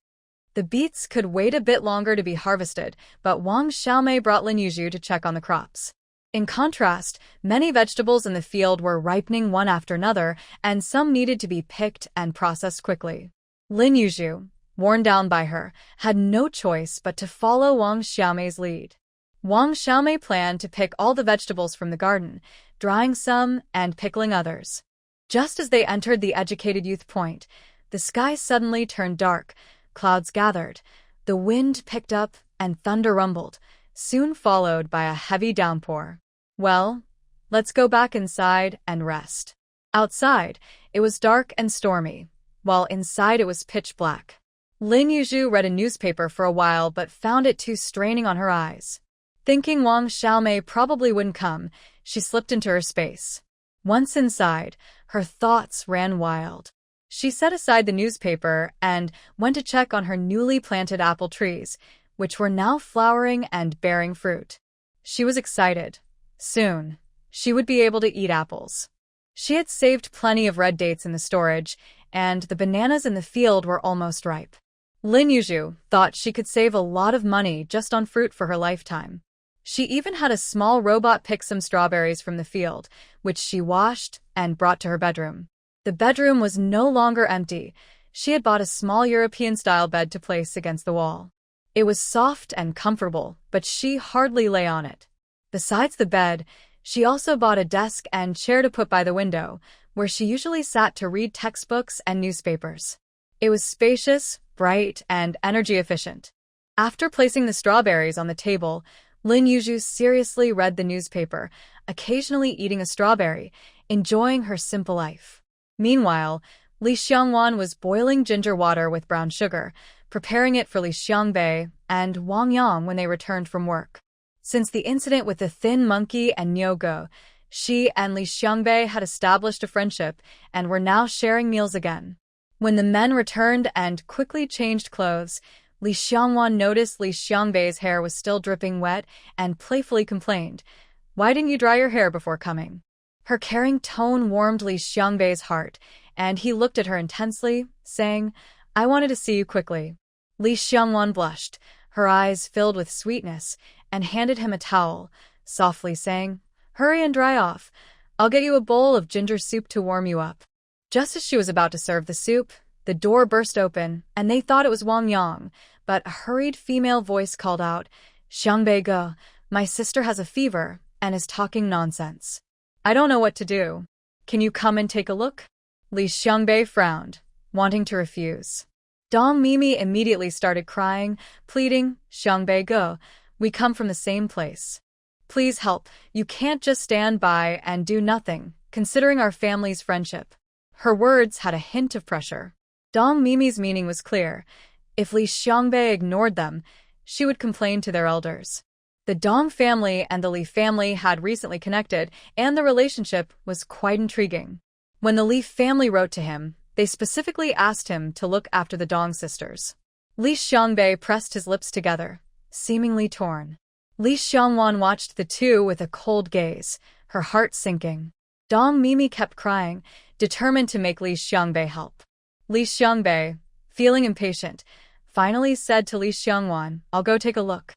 The beets could wait a bit longer to be harvested, but Wang Xiaomei brought Lin Yuzhu to check on the crops. In contrast, many vegetables in the field were ripening one after another, and some needed to be picked and processed quickly. Lin Yuzhu, worn down by her, had no choice but to follow Wang Xiaomei's lead. Wang Xiaomei planned to pick all the vegetables from the garden, drying some and pickling others. Just as they entered the educated youth point, the sky suddenly turned dark, clouds gathered, the wind picked up, and thunder rumbled, soon followed by a heavy downpour. "Well, let's go back inside and rest." Outside, it was dark and stormy, while inside it was pitch black. Lin Yuzhu read a newspaper for a while but found it too straining on her eyes. Thinking Wang Xiaomei probably wouldn't come, she slipped into her space. Once inside, her thoughts ran wild. She set aside the newspaper and went to check on her newly planted apple trees, which were now flowering and bearing fruit. She was excited. Soon, she would be able to eat apples. She had saved plenty of red dates in the storage, and the bananas in the field were almost ripe. Lin Yuzhu thought she could save a lot of money just on fruit for her lifetime. She even had a small robot pick some strawberries from the field, which she washed and brought to her bedroom. The bedroom was no longer empty. She had bought a small European-style bed to place against the wall. It was soft and comfortable, but she hardly lay on it. Besides the bed, she also bought a desk and chair to put by the window, where she usually sat to read textbooks and newspapers. It was spacious, bright, and energy-efficient. After placing the strawberries on the table, Lin Yuzhu seriously read the newspaper, occasionally eating a strawberry, enjoying her simple life. Meanwhile, Li Xiongwan was boiling ginger water with brown sugar, preparing it for Li Xiangbei and Wang Yang when they returned from work. Since the incident with the thin monkey and Nyogo, she and Li Xiangbei had established a friendship and were now sharing meals again. When the men returned and quickly changed clothes, Li Xiongwan noticed Li Xiangbei's hair was still dripping wet and playfully complained, "Why didn't you dry your hair before coming?" Her caring tone warmed Li Xiangbei's heart, and he looked at her intensely, saying, "I wanted to see you quickly." Li Xiongwan blushed, her eyes filled with sweetness, and handed him a towel, softly saying, "Hurry and dry off. I'll get you a bowl of ginger soup to warm you up." Just as she was about to serve the soup, the door burst open, and they thought it was Wang Yang, but a hurried female voice called out, "Xiangbei Ge, my sister has a fever and is talking nonsense. I don't know what to do. Can you come and take a look?" Li Xiangbei frowned, wanting to refuse. Dong Mimi immediately started crying, pleading, "Xiangbei Ge, we come from the same place. Please help, you can't just stand by and do nothing, considering our family's friendship." Her words had a hint of pressure. Dong Mimi's meaning was clear. If Li Xiangbei ignored them, she would complain to their elders. The Dong family and the Li family had recently connected, and the relationship was quite intriguing. When the Li family wrote to him, they specifically asked him to look after the Dong sisters. Li Xiangbei pressed his lips together, seemingly torn. Li Xiangwan watched the two with a cold gaze, her heart sinking. Dong Mimi kept crying, determined to make Li Xiangbei help. Li Xiangbei, feeling impatient, finally said to Li Xiangwan, "I'll go take a look."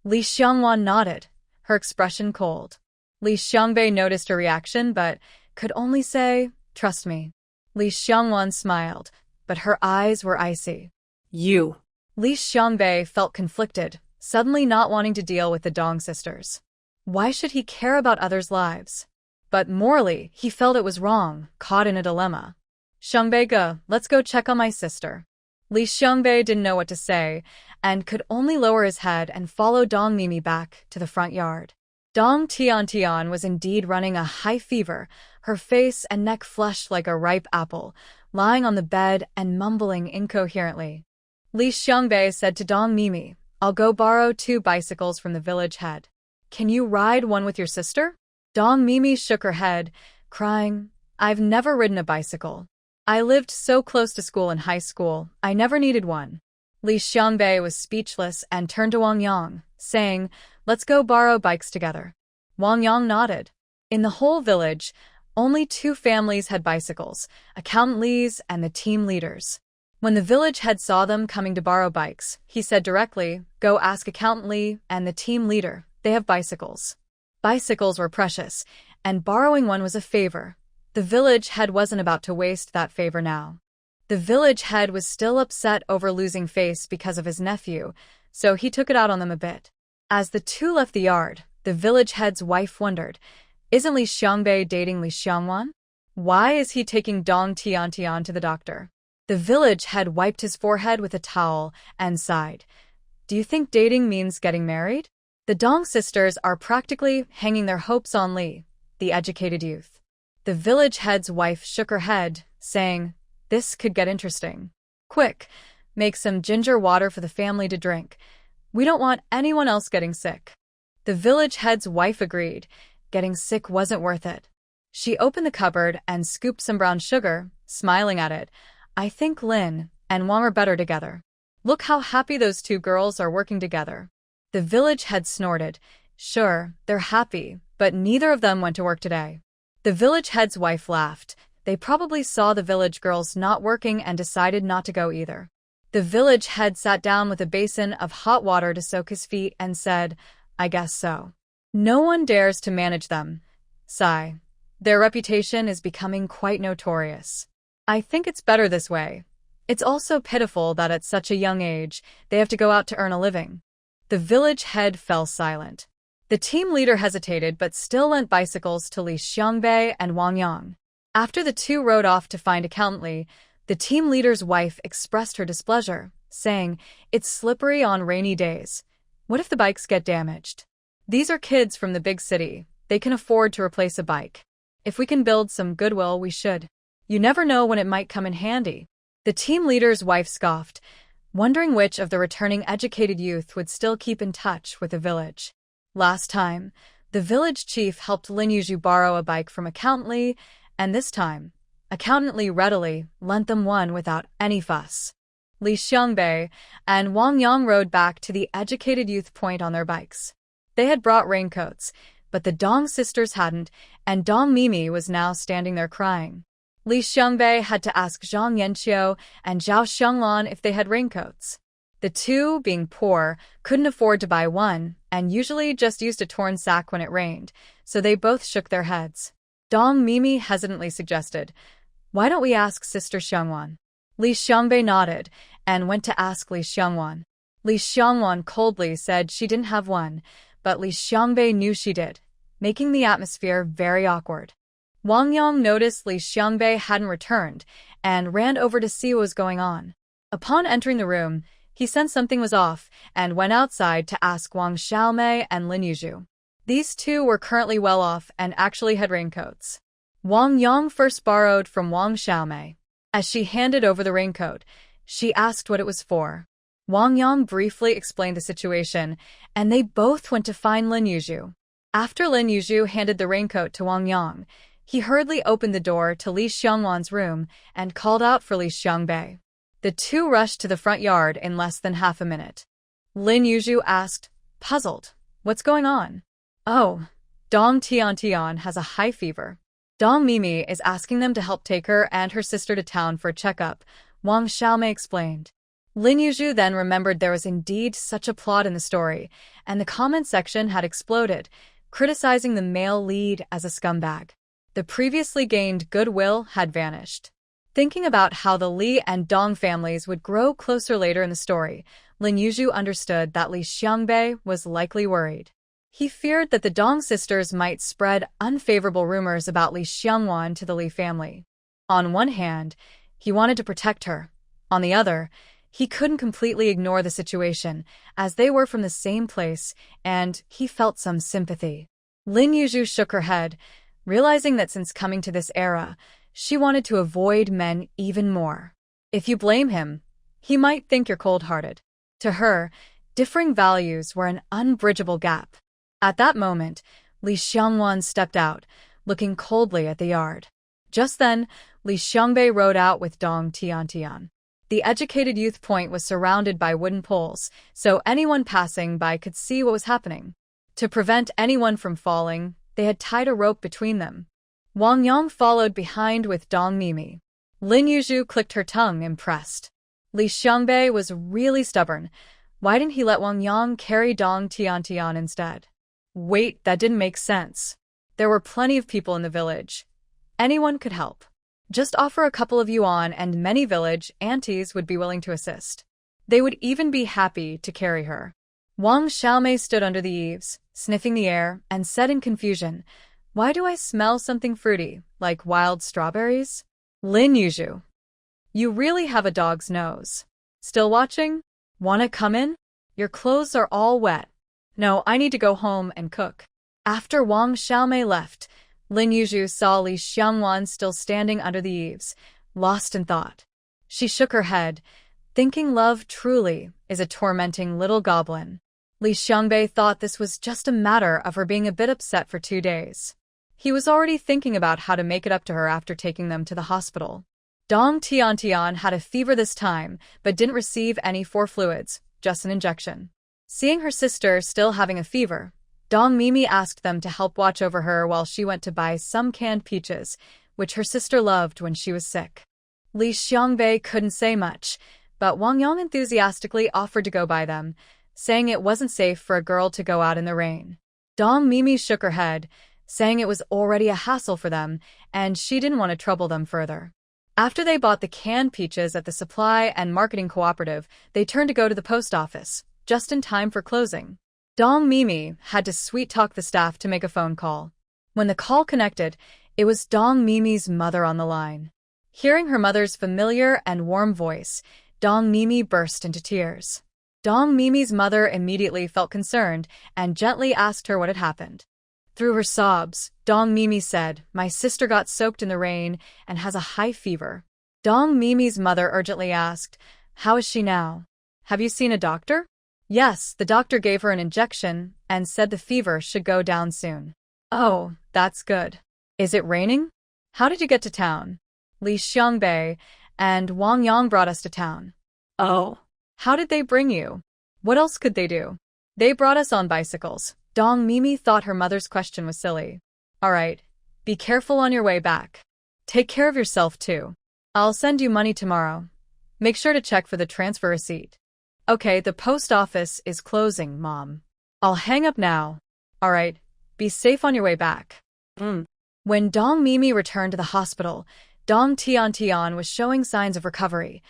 Li Xiangwan nodded, her expression cold. Li Xiangbei noticed her reaction but could only say, "Trust me." Li Xiangwan smiled, but her eyes were icy. You. Li Xiangbei felt conflicted, suddenly not wanting to deal with the Dong sisters. Why should he care about others' lives? But morally, he felt it was wrong, caught in a dilemma. "Xiangbei, let's go check on my sister." Li Xiangbei didn't know what to say, and could only lower his head and follow Dong Mimi back to the front yard. Dong Tian was indeed running a high fever, her face and neck flushed like a ripe apple, lying on the bed and mumbling incoherently. Li Xiangbei said to Dong Mimi, "I'll go borrow 2 bicycles from the village head. Can you ride one with your sister?" Dong Mimi shook her head, crying, "I've never ridden a bicycle. I lived so close to school in high school, I never needed one." Li Xiangbei was speechless and turned to Wang Yang, saying, "Let's go borrow bikes together." Wang Yang nodded. In the whole village, only 2 families had bicycles, Accountant Li's and the team leaders. When the village head saw them coming to borrow bikes, he said directly, "Go ask Accountant Li and the team leader, they have bicycles." Bicycles were precious, and borrowing one was a favor. The village head wasn't about to waste that favor now. The village head was still upset over losing face because of his nephew, so he took it out on them a bit. As the two left the yard, the village head's wife wondered, "Isn't Li Xiangbei dating Li Xiangwan? Why is he taking Dong Tian to the doctor?" The village head wiped his forehead with a towel and sighed. "Do you think dating means getting married?" The Dong sisters are practically hanging their hopes on Li, the educated youth. The village head's wife shook her head, saying, "This could get interesting. Quick, make some ginger water for the family to drink. We don't want anyone else getting sick." The village head's wife agreed. Getting sick wasn't worth it. She opened the cupboard and scooped some brown sugar, smiling at it. "I think Lin and Wang are better together. Look how happy those 2 girls are working together." The village head snorted. "Sure, they're happy, but neither of them went to work today." The village head's wife laughed. They probably saw the village girls not working and decided not to go either. The village head sat down with a basin of hot water to soak his feet and said, "I guess so." No one dares to manage them. Sigh. Their reputation is becoming quite notorious. I think it's better this way. It's also pitiful that at such a young age, they have to go out to earn a living. The village head fell silent. The team leader hesitated but still lent bicycles to Li Xiangbei and Wang Yang. After the 2 rode off to find Accountant Li, the team leader's wife expressed her displeasure, saying, "It's slippery on rainy days. What if the bikes get damaged? These are kids from the big city. They can afford to replace a bike. If we can build some goodwill, we should. You never know when it might come in handy." The team leader's wife scoffed, wondering which of the returning educated youth would still keep in touch with the village. Last time, the village chief helped Lin Yuzhu borrow a bike from Accountant Li, and this time, Accountant Li readily lent them one without any fuss. Li Xiangbei and Wang Yang rode back to the educated youth point on their bikes. They had brought raincoats, but the Dong sisters hadn't, and Dong Mimi was now standing there crying. Li Xiangbei had to ask Zhang Yanqiu and Zhao Xianglan if they had raincoats. The 2, being poor, couldn't afford to buy one, and usually just used a torn sack when it rained, so they both shook their heads. Dong Mimi hesitantly suggested, "Why don't we ask Sister Xiangwan?" Li Xiangbei nodded, and went to ask Li Xiangwan. Li Xiangwan coldly said she didn't have one, but Li Xiangbei knew she did, making the atmosphere very awkward. Wang Yang noticed Li Xiangbei hadn't returned, and ran over to see what was going on. Upon entering the room, he sensed something was off, and went outside to ask Wang Xiaomei and Lin Yuzhu. These 2 were currently well off and actually had raincoats. Wang Yang first borrowed from Wang Xiaomei. As she handed over the raincoat, she asked what it was for. Wang Yang briefly explained the situation, and they both went to find Lin Yuzhu. After Lin Yuzhu handed the raincoat to Wang Yang, he hurriedly opened the door to Li Xiangwan's room and called out for Li Xiangbei. The 2 rushed to the front yard in less than half a minute. Lin Yuzhu asked, puzzled, What's going on? Oh, Dong Tian has a high fever. Dong Mimi is asking them to help take her and her sister to town for a checkup, Wang Xiaomei explained. Lin Yuzhu then remembered there was indeed such a plot in the story, and the comment section had exploded, criticizing the male lead as a scumbag. The previously gained goodwill had vanished. Thinking about how the Li and Dong families would grow closer later in the story, Lin Yuzhu understood that Li Xiangbei was likely worried. He feared that the Dong sisters might spread unfavorable rumors about Li Xiangwan to the Li family. On one hand, he wanted to protect her. On the other, he couldn't completely ignore the situation, as they were from the same place, and he felt some sympathy. Lin Yuzhu shook her head, realizing that since coming to this era, she wanted to avoid men even more. If you blame him, he might think you're cold-hearted. To her, differing values were an unbridgeable gap. At that moment, Li Xiangwan stepped out, looking coldly at the yard. Just then, Li Xiangbei rode out with Dong Tian. The educated youth point was surrounded by wooden poles, so anyone passing by could see what was happening. To prevent anyone from falling, they had tied a rope between them. Wang Yang followed behind with Dong Mimi. Lin Yuzhu clicked her tongue, impressed. Li Xiangbei was really stubborn. Why didn't he let Wang Yang carry Dong Tian instead? Wait, that didn't make sense. There were plenty of people in the village. Anyone could help. Just offer a couple of yuan and many village aunties would be willing to assist. They would even be happy to carry her. Wang Xiaomei stood under the eaves, sniffing the air, and said in confusion, "Why do I smell something fruity, like wild strawberries?" Lin Yuzhu. You really have a dog's nose. Still watching? Wanna come in? Your clothes are all wet. No, I need to go home and cook. After Wang Xiaomei left, Lin Yuzhu saw Li Xiangwan still standing under the eaves, lost in thought. She shook her head, thinking love truly is a tormenting little goblin. Li Xiangbei thought this was just a matter of her being a bit upset for 2 days. He was already thinking about how to make it up to her after taking them to the hospital. Dong Tian had a fever this time, but didn't receive any fluids, just an injection. Seeing her sister still having a fever, Dong Mimi asked them to help watch over her while she went to buy some canned peaches, which her sister loved when she was sick. Li Xiangbei couldn't say much, but Wang Yang enthusiastically offered to go buy them, saying it wasn't safe for a girl to go out in the rain. Dong Mimi shook her head, saying it was already a hassle for them, and she didn't want to trouble them further. After they bought the canned peaches at the supply and marketing cooperative, they turned to go to the post office, just in time for closing. Dong Mimi had to sweet-talk the staff to make a phone call. When the call connected, it was Dong Mimi's mother on the line. Hearing her mother's familiar and warm voice, Dong Mimi burst into tears. Dong Mimi's mother immediately felt concerned and gently asked her what had happened. Through her sobs, Dong Mimi said, "My sister got soaked in the rain and has a high fever." Dong Mimi's mother urgently asked, "How is she now? Have you seen a doctor?" Yes, the doctor gave her an injection and said the fever should go down soon. Oh, that's good. Is it raining? How did you get to town? Li Xiangbei and Wang Yang brought us to town. Oh. How did they bring you? What else could they do? They brought us on bicycles. Dong Mimi thought her mother's question was silly. All right, be careful on your way back. Take care of yourself too. I'll send you money tomorrow. Make sure to check for the transfer receipt. Okay, the post office is closing, Mom. I'll hang up now. All right, be safe on your way back. When Dong Mimi returned to the hospital, Dong Tian was showing signs of recovery.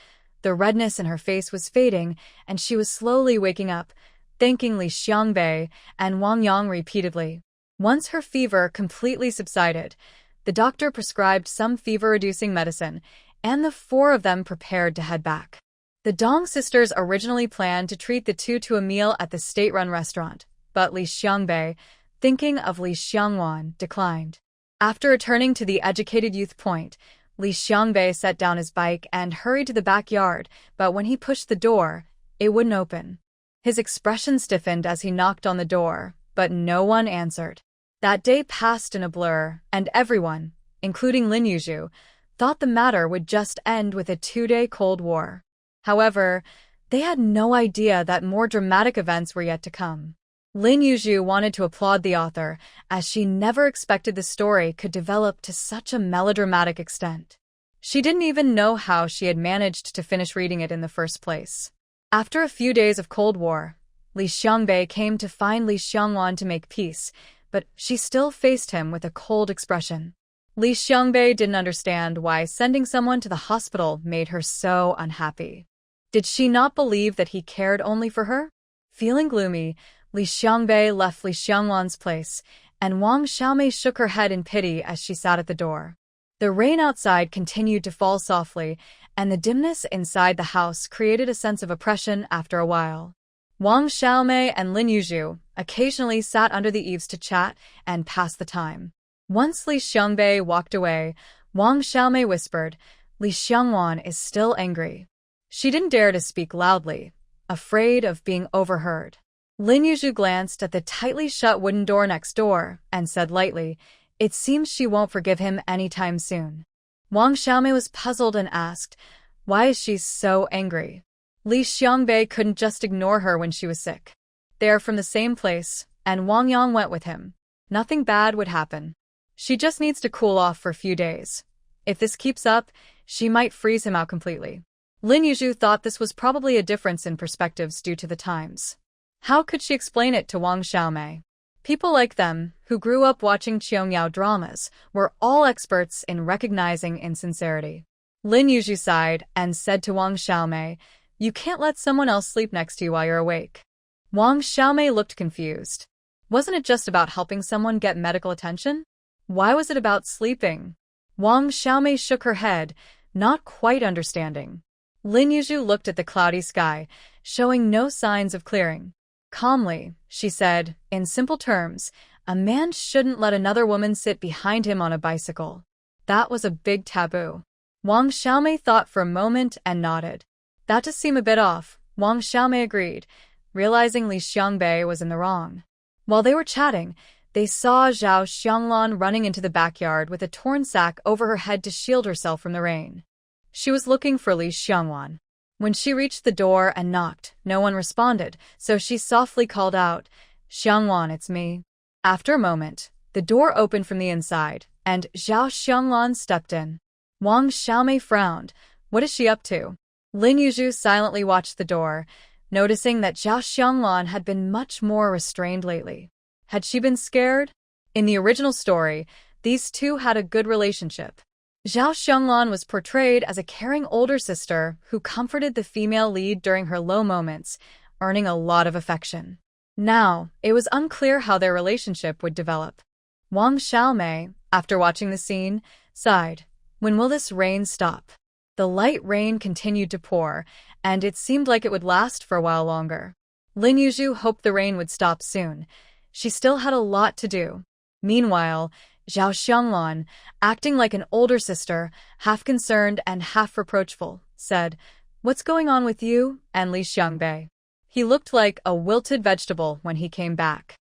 The redness in her face was fading, and she was slowly waking up, thanking Li Xiangbei and Wang Yang repeatedly. Once her fever completely subsided, the doctor prescribed some fever-reducing medicine, and the 4 of them prepared to head back. The Dong sisters originally planned to treat the 2 to a meal at the state-run restaurant, but Li Xiangbei, thinking of Li Xiangwan, declined. After returning to the educated youth point, Li Xiangbei set down his bike and hurried to the backyard, but when he pushed the door, it wouldn't open. His expression stiffened as he knocked on the door, but no one answered. That day passed in a blur, and everyone, including Lin Yuzhu, thought the matter would just end with a 2-day Cold War. However, they had no idea that more dramatic events were yet to come. Lin Yuzhu wanted to applaud the author, as she never expected the story could develop to such a melodramatic extent. She didn't even know how she had managed to finish reading it in the first place. After a few days of Cold War, Li Xiangbei came to find Li Xiangwan to make peace, but she still faced him with a cold expression. Li Xiangbei didn't understand why sending someone to the hospital made her so unhappy. Did she not believe that he cared only for her? Feeling gloomy, Li Xiangbei left Li Xiangwan's place, and Wang Xiaomei shook her head in pity as she sat at the door. The rain outside continued to fall softly, and the dimness inside the house created a sense of oppression after a while. Wang Xiaomei and Lin Yuzhu occasionally sat under the eaves to chat and pass the time. Once Li Xiangbei walked away, Wang Xiaomei whispered, "Li Xiangwan is still angry." She didn't dare to speak loudly, afraid of being overheard. Lin Yuzhu glanced at the tightly shut wooden door next door and said lightly, "It seems she won't forgive him anytime soon." Wang Xiaomei was puzzled and asked, "Why is she so angry?" Li Xiangbei couldn't just ignore her when she was sick. They are from the same place, and Wang Yang went with him. Nothing bad would happen. She just needs to cool off for a few days. If this keeps up, she might freeze him out completely. Lin Yuzhu thought this was probably a difference in perspectives due to the times. How could she explain it to Wang Xiaomei? People like them, who grew up watching Qiangyao dramas, were all experts in recognizing insincerity. Lin Yuzhu sighed and said to Wang Xiaomei, "You can't let someone else sleep next to you while you're awake." Wang Xiaomei looked confused. Wasn't it just about helping someone get medical attention? Why was it about sleeping? Wang Xiaomei shook her head, not quite understanding. Lin Yuzhu looked at the cloudy sky, showing no signs of clearing. Calmly, she said, in simple terms, a man shouldn't let another woman sit behind him on a bicycle. That was a big taboo. Wang Xiaomei thought for a moment and nodded. That does seem a bit off, Wang Xiaomei agreed, realizing Li Xiangbei was in the wrong. While they were chatting, they saw Zhao Xianglan running into the backyard with a torn sack over her head to shield herself from the rain. She was looking for Li Xiangwan. When she reached the door and knocked, no one responded, so she softly called out, "Xiangwan, it's me." After a moment, the door opened from the inside, and Zhao Xianglan stepped in. Wang Xiaomei frowned. What is she up to? Lin Yuzhu silently watched the door, noticing that Zhao Xianglan had been much more restrained lately. Had she been scared? In the original story, these two had a good relationship. Zhao Xianglan was portrayed as a caring older sister who comforted the female lead during her low moments, earning a lot of affection. Now, it was unclear how their relationship would develop. Wang Xiaomei, after watching the scene, sighed. When will this rain stop? The light rain continued to pour, and it seemed like it would last for a while longer. Lin Yuzhu hoped the rain would stop soon. She still had a lot to do. Meanwhile, Zhao Xianglan, acting like an older sister, half concerned and half reproachful, said, "What's going on with you and Li Xiangbei?" He looked like a wilted vegetable when he came back.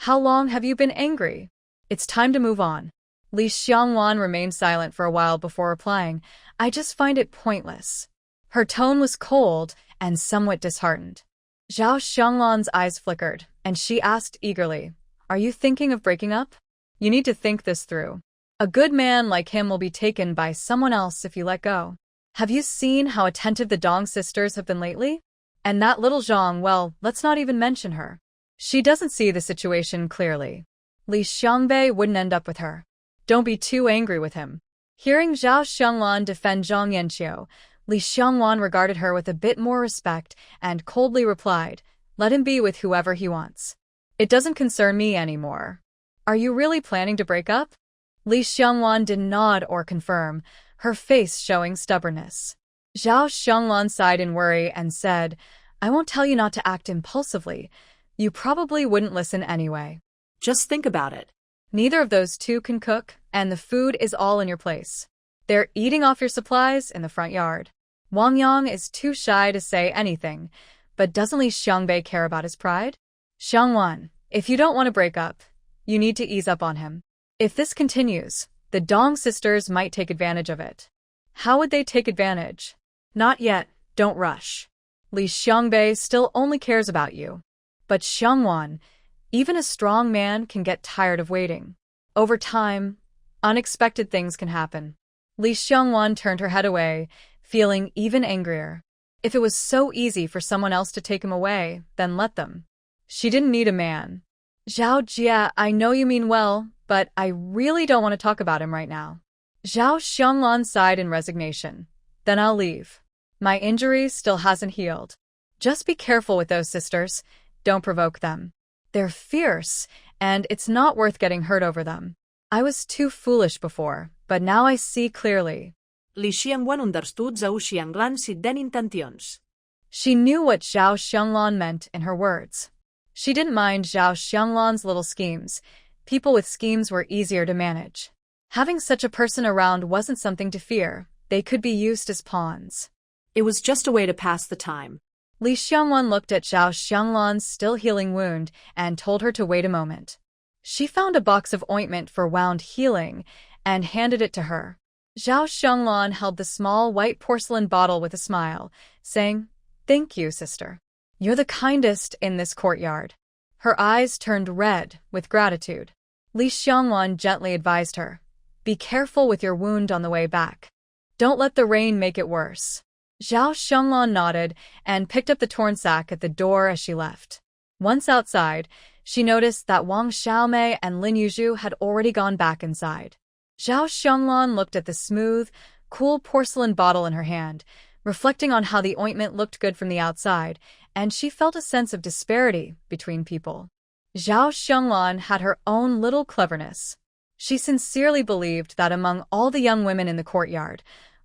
"How long have you been angry? It's time to move on." Li Xiangwan remained silent for a while before replying, "I just find it pointless." Her tone was cold and somewhat disheartened. Zhao Xianglan's eyes flickered, and she asked eagerly, "Are you thinking of breaking up? You need to think this through. A good man like him will be taken by someone else if you let go. Have you seen how attentive the Dong sisters have been lately? And that little Zhang, well, let's not even mention her. She doesn't see the situation clearly. Li Xiangbei wouldn't end up with her. Don't be too angry with him." Hearing Zhao Xianglan defend Zhang Yanqiu, Li Xiangwan regarded her with a bit more respect and coldly replied, "Let him be with whoever he wants. It doesn't concern me anymore." "Are you really planning to break up?" Li Xiangwan didn't nod or confirm, her face showing stubbornness. Zhao Xianglan sighed in worry and said, "I won't tell you not to act impulsively. You probably wouldn't listen anyway. Just think about it. Neither of those two can cook, and the food is all in your place. They're eating off your supplies in the front yard." Wang Yang is too shy to say anything, but doesn't Li Xiangbei care about his pride? "Xiangwan, if you don't want to break up, you need to ease up on him. If this continues, the Dong sisters might take advantage of it." "How would they take advantage?" "Not yet, don't rush. Li Xiangbei still only cares about you. But Xiangwan, Even a strong man can get tired of waiting. Over time, unexpected things can happen. Li Xiangwan turned her head away, feeling even angrier. If it was so easy for someone else to take him away, then let them. She didn't need a man. Zhao Jia, I know you mean well, but I really don't want to talk about him right now. Zhao Xianglan sighed in resignation. Then I'll leave. My injury still hasn't healed. Just be careful with those sisters. Don't provoke them. They're fierce, and it's not worth getting hurt over them. I was too foolish before, but now I see clearly. Li Xiangwan understood Zhao Xianglan's hidden intentions. She knew what Zhao Xianglan meant in her words. She didn't mind Zhao Xianglan's little schemes. People with schemes were easier to manage. Having such a person around wasn't something to fear. They could be used as pawns. It was just a way to pass the time. Li Xiangwan looked at Zhao Xianglan's still healing wound and told her to wait a moment. She found a box of ointment for wound healing and handed it to her. Zhao Xianglan held the small white porcelain bottle with a smile, saying, "Thank you, sister. You're the kindest in this courtyard." Her eyes turned red with gratitude. Li Xiangwan gently advised her, "Be careful with your wound on the way back. Don't let the rain make it worse." Zhao Xianglan nodded and picked up the torn sack at the door as she left. Once outside, she noticed that Wang Xiaomei and Lin Yuzhu had already gone back inside. Zhao Xianglan looked at the smooth, cool porcelain bottle in her hand, reflecting on how the ointment looked good from the outside, and she felt a sense of disparity between people. Zhao Xianglan had her own little cleverness. She sincerely believed that among all the young women in the courtyard,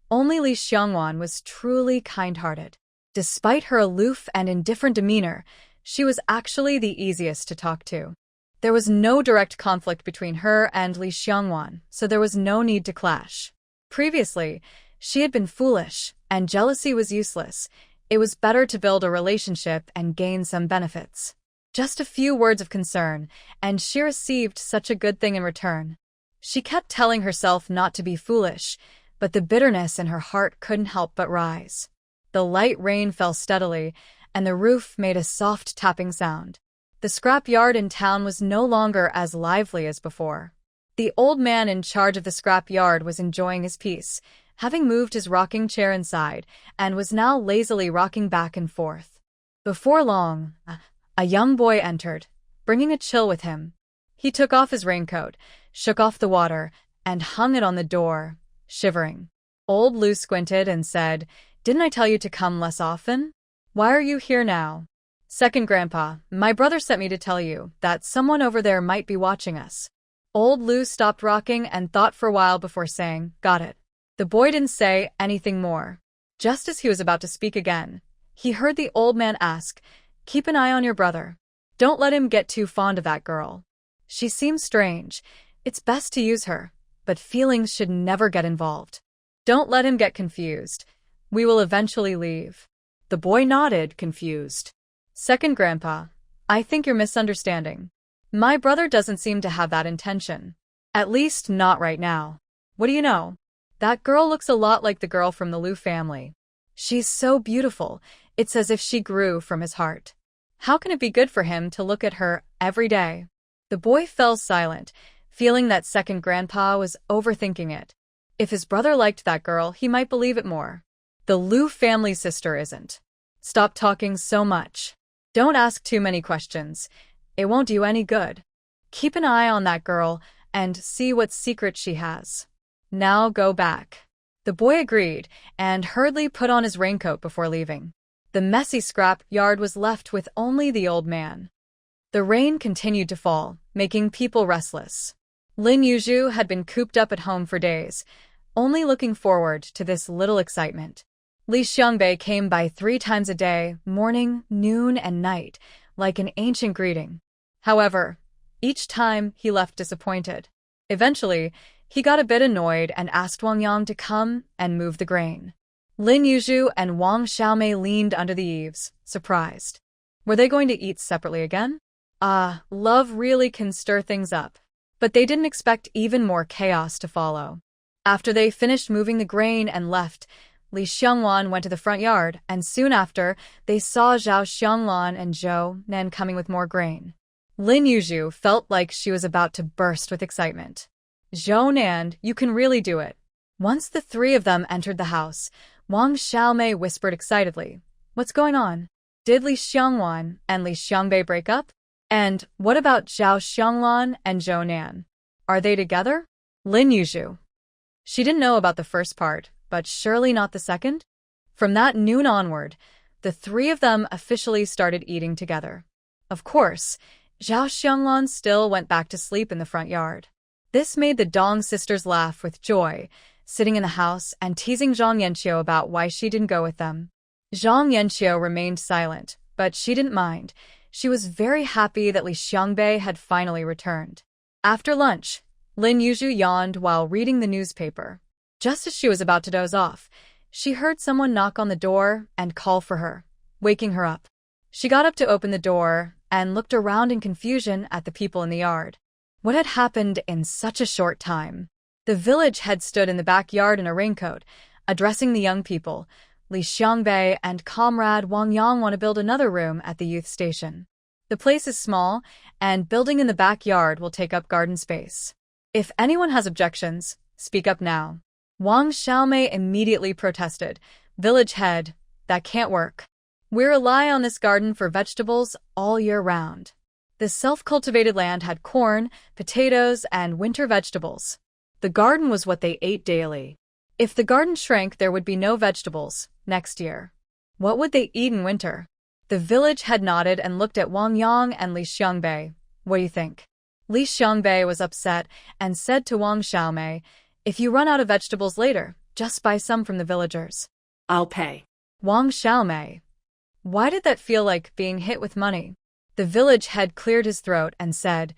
only Li Xiangwan was truly kind-hearted. Despite her aloof and indifferent demeanor, she was actually the easiest to talk to. There was no direct conflict between her and Li Xiangwan, so there was no need to clash. Previously, she had been foolish, and jealousy was useless. It was better to build a relationship and gain some benefits. Just a few words of concern, and she received such a good thing in return. She kept telling herself not to be foolish, but the bitterness in her heart couldn't help but rise. The light rain fell steadily, and the roof made a soft tapping sound. The scrap yard in town was no longer as lively as before. The old man in charge of the scrap yard was enjoying his peace, having moved his rocking chair inside, and was now lazily rocking back and forth. Before long, a young boy entered, bringing a chill with him. He took off his raincoat, shook off the water, and hung it on the door, shivering. Old Lu squinted and said, "Didn't I tell you to come less often? Why are you here now?" "Second Grandpa, my brother sent me to tell you that someone over there might be watching us." Old Lu stopped rocking and thought for a while before saying, "Got it." The boy didn't say anything more. Just as he was about to speak again, he heard the old man ask, "Keep an eye on your brother. Don't let him get too fond of that girl. She seems strange. It's best to use her, but feelings should never get involved. Don't let him get confused. We will eventually leave." The boy nodded, confused. "Second Grandpa, I think you're misunderstanding. My brother doesn't seem to have that intention. At least not right now. What do you know? That girl looks a lot like the girl from the Lu family. She's so beautiful, it's as if she grew from his heart. How can it be good for him to look at her every day?" The boy fell silent, feeling that Second Grandpa was overthinking it. If his brother liked that girl, he might believe it more. The Lu family sister isn't. Stop talking so much. Don't ask too many questions. It won't do you any good. Keep an eye on that girl and see what secret she has. Now go back." The boy agreed and hurriedly put on his raincoat before leaving. The messy scrap yard was left with only the old man. The rain continued to fall, making people restless. Lin Yuzhu had been cooped up at home for days, only looking forward to this little excitement. Li Xiangbei came by 3 times a day, morning, noon, and night, like an ancient greeting. However, each time he left disappointed. Eventually, he got a bit annoyed and asked Wang Yang to come and move the grain. Lin Yuzhu and Wang Xiaomei leaned under the eaves, surprised. Were they going to eat separately again? Love really can stir things up. But they didn't expect even more chaos to follow. After they finished moving the grain and left, Li Xiangwan went to the front yard, and soon after, they saw Zhao Xianglan and Zhou Nan coming with more grain. Lin Yuzhu felt like she was about to burst with excitement. Zhou, you can really do it. Once the three of them entered the house, Wang Xiaomei whispered excitedly, "What's going on? Did Li Xiangwan and Li Xiangbei break up? And what about Zhao Xianglan and Zhou Nan? Are they together?" Lin Yuzhu. She didn't know about the first part, but surely not the second? From that noon onward, the three of them officially started eating together. Of course, Zhao Xianglan still went back to sleep in the front yard. This made the Dong sisters laugh with joy, sitting in the house and teasing Zhang Yanqiu about why she didn't go with them. Zhang Yanqiu remained silent, but she didn't mind. She was very happy that Li Xiangbei had finally returned. After lunch, Lin Yuzhu yawned while reading the newspaper. Just as she was about to doze off, she heard someone knock on the door and call for her, waking her up. She got up to open the door and looked around in confusion at the people in the yard. What had happened in such a short time? The village head stood in the backyard in a raincoat, addressing the young people. Li Xiangbei and comrade Wang Yang want to build another room at the youth station. The place is small, and building in the backyard will take up garden space. If anyone has objections, speak up now. Wang Xiaomei immediately protested. Village head, that can't work. We rely on this garden for vegetables all year round. The self-cultivated land had corn, potatoes, and winter vegetables. The garden was what they ate daily. If the garden shrank, there would be no vegetables next year. What would they eat in winter? The village head nodded and looked at Wang Yang and Li Xiangbei. What do you think? Li Xiangbei was upset and said to Wang Xiaomei, "If you run out of vegetables later, just buy some from the villagers." I'll pay. Wang Xiaomei. Why did that feel like being hit with money? The village head cleared his throat and said,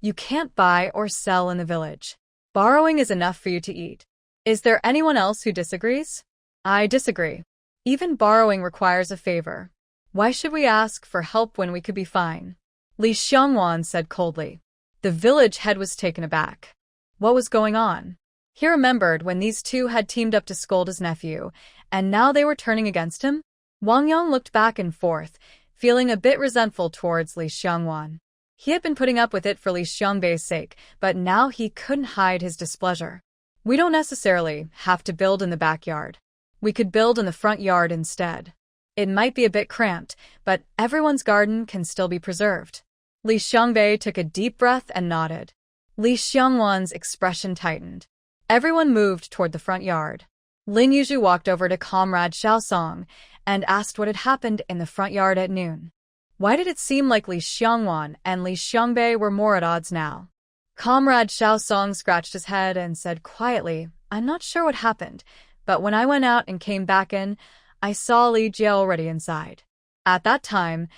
"You can't buy or sell in the village. Borrowing is enough for you to eat. Is there anyone else who disagrees?" I disagree. Even borrowing requires a favor. Why should we ask for help when we could be fine? Li Xiangwan said coldly. The village head was taken aback. What was going on? He remembered when these two had teamed up to scold his nephew, and now they were turning against him? Wang Yang looked back and forth, feeling a bit resentful towards Li Xiangwan. He had been putting up with it for Li Xiangbei's sake, but now he couldn't hide his displeasure. We don't necessarily have to build in the backyard. We could build in the front yard instead. It might be a bit cramped, but everyone's garden can still be preserved. Li Xiangbei took a deep breath and nodded. Li Xiangwan's expression tightened. Everyone moved toward the front yard. Lin Yuzhu walked over to comrade Xiaosong and asked what had happened in the front yard at noon. Why did it seem like Li Xiangwan and Li Xiangbei were more at odds now? Comrade Xiaosong scratched his head and said quietly, "I'm not sure what happened, but when I went out and came back in, I saw Li Jie already inside." At that time,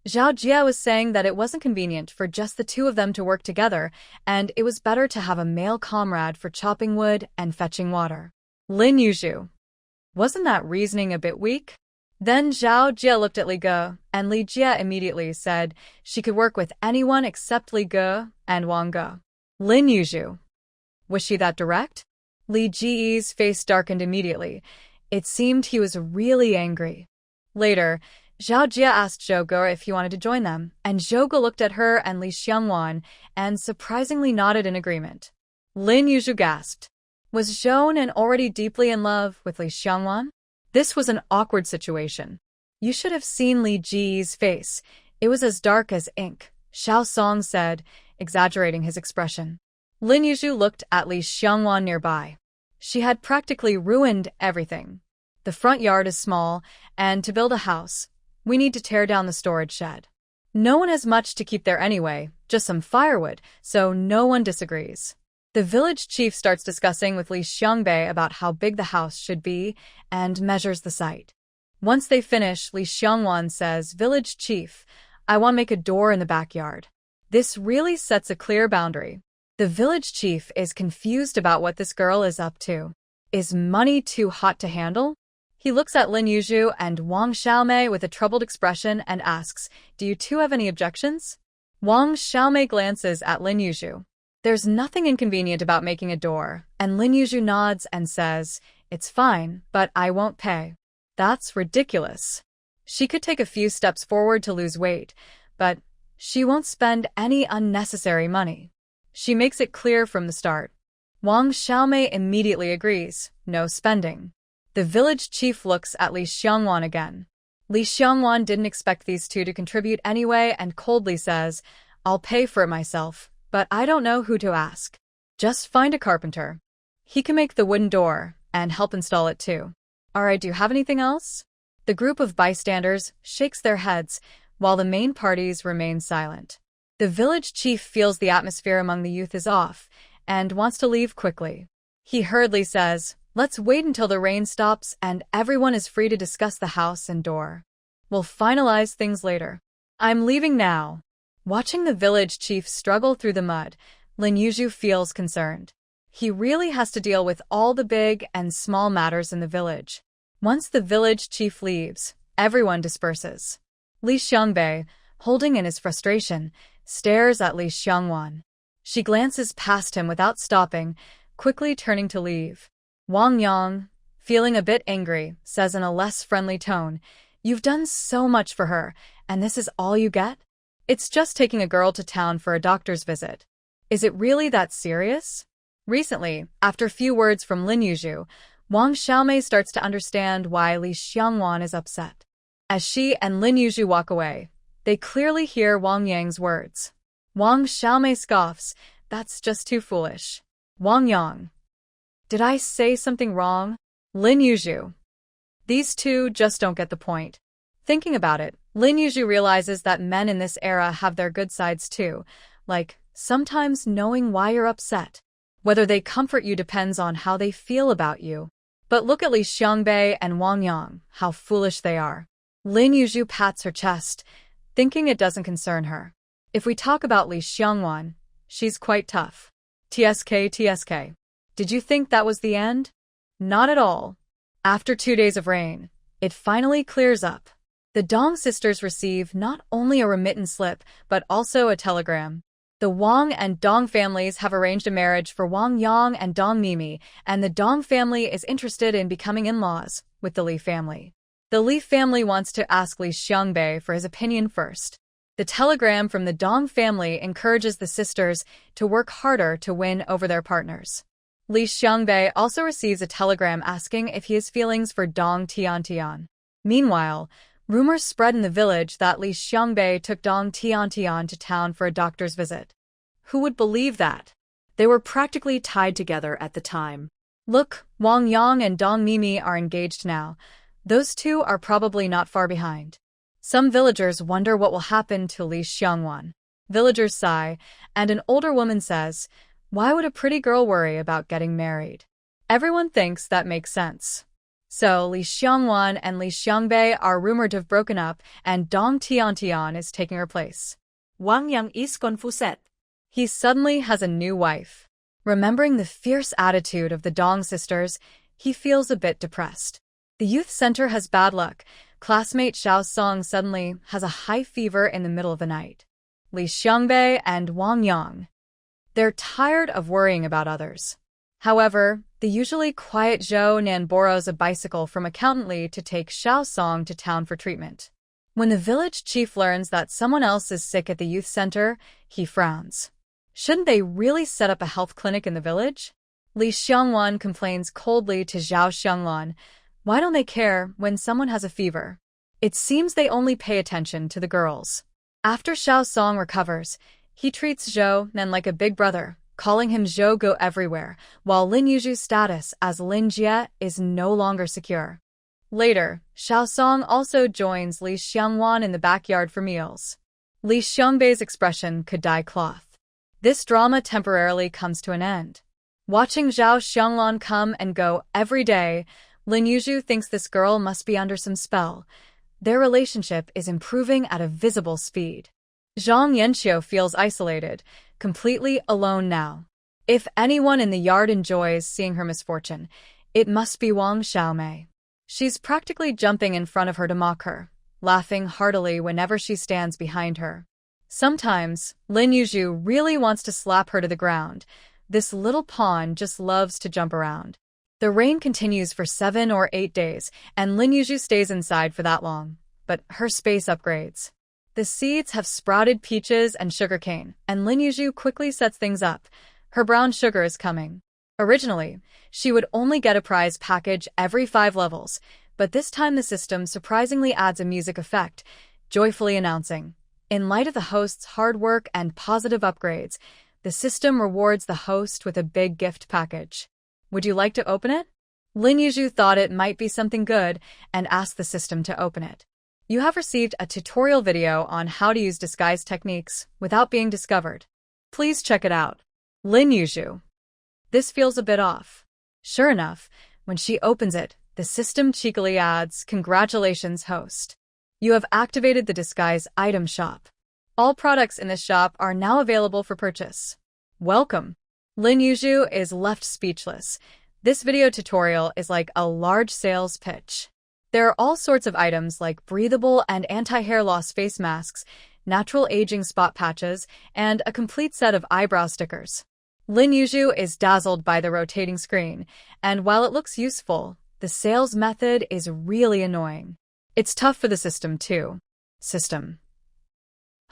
Zhao Jie was saying that it wasn't convenient for just the two of them to work together, and it was better to have a male comrade for chopping wood and fetching water. Lin Yuzhu. Wasn't that reasoning a bit weak? Then Zhao Jie looked at Li Ge, and Li Jie immediately said she could work with anyone except Li Ge and Wang Ge. Lin Yuzhu. Was she that direct? Li Ji's face darkened immediately. It seemed he was really angry. Later, Zhao Jie asked Zhou Ge if he wanted to join them, and Zhou Ge looked at her and Li Xiangwan and surprisingly nodded in agreement. Lin Yuzhu gasped. Was Zhou Nan already deeply in love with Li Xiangwan? This was an awkward situation. You should have seen Li Ji's face. It was as dark as ink, Xiao Song said, exaggerating his expression. Lin Yuzhu looked at Li Xiangwan nearby. She had practically ruined everything. The front yard is small, and to build a house, we need to tear down the storage shed. No one has much to keep there anyway, just some firewood, so no one disagrees. The village chief starts discussing with Li Xiangbei about how big the house should be and measures the site. Once they finish, Li Xiangwan says, "Village chief, I want to make a door in the backyard." This really sets a clear boundary. The village chief is confused about what this girl is up to. Is money too hot to handle? He looks at Lin Yuzhu and Wang Xiaomei with a troubled expression and asks, "Do you two have any objections?" Wang Xiaomei glances at Lin Yuzhu. There's nothing inconvenient about making a door, and Lin Yuzhu nods and says, "It's fine, but I won't pay." That's ridiculous. She could take a few steps forward to lose weight, but She won't spend any unnecessary money. She makes it clear from the start. Wang Xiaomei immediately agrees, no spending. The village chief looks at Li Xiangwan again. Li Xiangwan didn't expect these two to contribute anyway and coldly says, I'll pay for it myself, but I don't know who to ask. Just find a carpenter. He can make the wooden door and help install it too. Alright, do you have anything else? The group of bystanders shakes their heads while the main parties remain silent. The village chief feels the atmosphere among the youth is off and wants to leave quickly. He hurriedly says, let's wait until the rain stops and everyone is free to discuss the house and door. We'll finalize things later. I'm leaving now. Watching the village chief struggle through the mud, Lin Yuzhu feels concerned. He really has to deal with all the big and small matters in the village. Once the village chief leaves, everyone disperses. Li Xiangbei, holding in his frustration, stares at Li Xiangwan. She glances past him without stopping, quickly turning to leave. Wang Yang, feeling a bit angry, says in a less friendly tone, You've done so much for her, and this is all you get? It's just taking a girl to town for a doctor's visit. Is it really that serious? Recently, after a few words from Lin Yuzhu, Wang Xiaomei starts to understand why Li Xiangwan is upset. As she and Lin Yuzhu walk away, they clearly hear Wang Yang's words. Wang Xiaomei scoffs, that's just too foolish. Wang Yang. Did I say something wrong? Lin Yuzhu. These two just don't get the point. Thinking about it, Lin Yuzhu realizes that men in this era have their good sides too, like sometimes knowing why you're upset. Whether they comfort you depends on how they feel about you. But look at Li Xiangbei and Wang Yang, how foolish they are. Lin Yuzhu pats her chest, thinking it doesn't concern her. If we talk about Li Xiangwan, she's quite tough. TSK. Did you think that was the end? Not at all. After 2 days of rain, it finally clears up. The Dong sisters receive not only a remittance slip, but also a telegram. The Wang and Dong families have arranged a marriage for Wang Yang and Dong Mimi, and the Dong family is interested in becoming in-laws with the Li family. The Li family wants to ask Li Xiangbei for his opinion first. The telegram from the Dong family encourages the sisters to work harder to win over their partners. Li Xiangbei also receives a telegram asking if he has feelings for Dong Tiantian. Meanwhile, rumors spread in the village that Li Xiangbei took Dong Tiantian to town for a doctor's visit. Who would believe that? They were practically tied together at the time. Look, Wang Yang and Dong Mimi are engaged now. Those two are probably not far behind. Some villagers wonder what will happen to Li Xiangwan. Villagers sigh, and an older woman says, Why would a pretty girl worry about getting married? Everyone thinks that makes sense. So Li Xiangwan and Li Xiangbei are rumored to have broken up, and Dong Tiantian is taking her place. Wang Yang is confused. He suddenly has a new wife. Remembering the fierce attitude of the Dong sisters, he feels a bit depressed. The youth center has bad luck. Classmate Xiao Song suddenly has a high fever in the middle of the night. Li Xiangbei and Wang Yang. They're tired of worrying about others. However, the usually quiet Zhou Nan borrows a bicycle from Accountant Li to take Xiao Song to town for treatment. When the village chief learns that someone else is sick at the youth center, he frowns. Shouldn't they really set up a health clinic in the village? Li Xiangwan complains coldly to Zhao Xianglan. Why don't they care when someone has a fever? It seems they only pay attention to the girls. After Xiao Song recovers, he treats Zhou Nan like a big brother, calling him Zhou Go everywhere, while Lin Yuzhu's status as Lin Jie is no longer secure. Later, Xiao Song also joins Li Xiangwan in the backyard for meals. Li Xiangbei's expression could dye cloth. This drama temporarily comes to an end. Watching Zhao Xianglan come and go every day, Lin Yuzhu thinks this girl must be under some spell. Their relationship is improving at a visible speed. Zhang Yanxiu feels isolated, completely alone now. If anyone in the yard enjoys seeing her misfortune, it must be Wang Xiaomei. She's practically jumping in front of her to mock her, laughing heartily whenever she stands behind her. Sometimes, Lin Yuzhu really wants to slap her to the ground. This little pawn just loves to jump around. The rain continues for 7 or 8 days, and Lin Yuzhu stays inside for that long, but her space upgrades. The seeds have sprouted peaches and sugarcane, and Lin Yuzhu quickly sets things up. Her brown sugar is coming. Originally, she would only get a prize package every 5 levels, but this time the system surprisingly adds a music effect, joyfully announcing, in light of the host's hard work and positive upgrades, the system rewards the host with a big gift package. Would you like to open it? Lin Yuzhu thought it might be something good and asked the system to open it. You have received a tutorial video on how to use disguise techniques without being discovered. Please check it out. Lin Yuzhu. This feels a bit off. Sure enough, when she opens it, the system cheekily adds, "Congratulations, host. You have activated the disguise item shop. All products in this shop are now available for purchase. Welcome." Lin Yuzhu is left speechless. This video tutorial is like a large sales pitch. There are all sorts of items like breathable and anti-hair loss face masks, natural aging spot patches, and a complete set of eyebrow stickers. Lin Yuzhu is dazzled by the rotating screen, and while it looks useful, the sales method is really annoying. It's tough for the system too. System.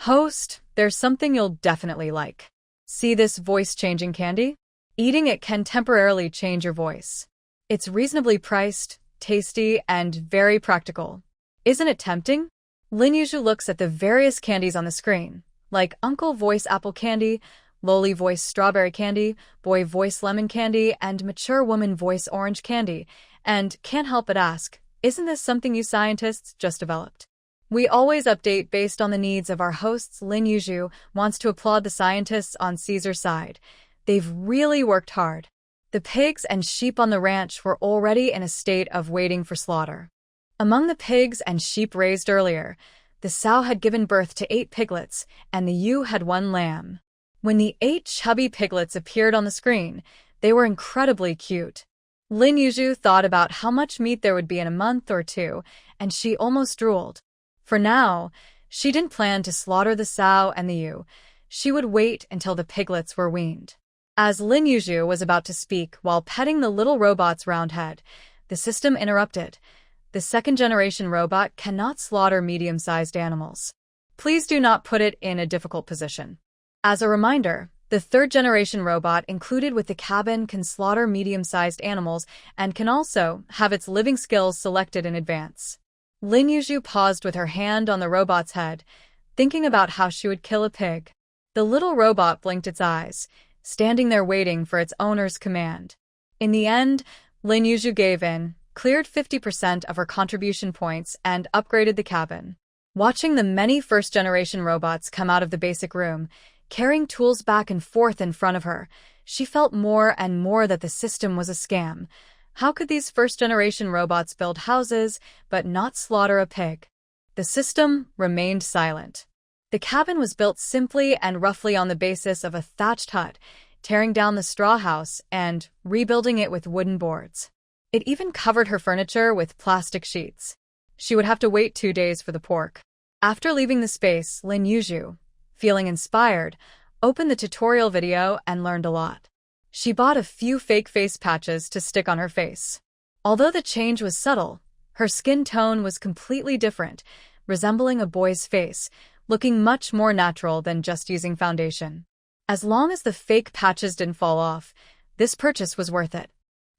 Host, there's something you'll definitely like. See this voice-changing candy? Eating it can temporarily change your voice. It's reasonably priced, tasty, and very practical. Isn't it tempting? Lin Yuzhu looks at the various candies on the screen, like Uncle Voice Apple Candy, Loli Voice Strawberry Candy, Boy Voice Lemon Candy, and Mature Woman Voice Orange Candy, and can't help but ask, isn't this something you scientists just developed? We always update based on the needs of our hosts. Lin Yuzhu wants to applaud the scientists on Caesar's side. They've really worked hard. The pigs and sheep on the ranch were already in a state of waiting for slaughter. Among the pigs and sheep raised earlier, the sow had given birth to 8 piglets, and the ewe had 1 lamb. When the 8 chubby piglets appeared on the screen, they were incredibly cute. Lin Yuzhu thought about how much meat there would be in a month or 2, and she almost drooled. For now, she didn't plan to slaughter the sow and the ewe. She would wait until the piglets were weaned. As Lin Yuzhu was about to speak while petting the little robot's round head, the system interrupted. The second-generation robot cannot slaughter medium-sized animals. Please do not put it in a difficult position. As a reminder, the third-generation robot included with the cabin can slaughter medium-sized animals and can also have its living skills selected in advance. Lin Yuzhu paused with her hand on the robot's head, thinking about how she would kill a pig. The little robot blinked its eyes, standing there waiting for its owner's command. In the end, Lin Yuzhu gave in, cleared 50% of her contribution points, and upgraded the cabin. Watching the many first-generation robots come out of the basic room, carrying tools back and forth in front of her, she felt more and more that the system was a scam. How could these first-generation robots build houses but not slaughter a pig? The system remained silent. The cabin was built simply and roughly on the basis of a thatched hut, tearing down the straw house and rebuilding it with wooden boards. It even covered her furniture with plastic sheets. She would have to wait 2 days for the pork. After leaving the space, Lin Yuzhu, feeling inspired, opened the tutorial video and learned a lot. She bought a few fake face patches to stick on her face. Although the change was subtle, her skin tone was completely different, resembling a boy's face, looking much more natural than just using foundation. As long as the fake patches didn't fall off, this purchase was worth it.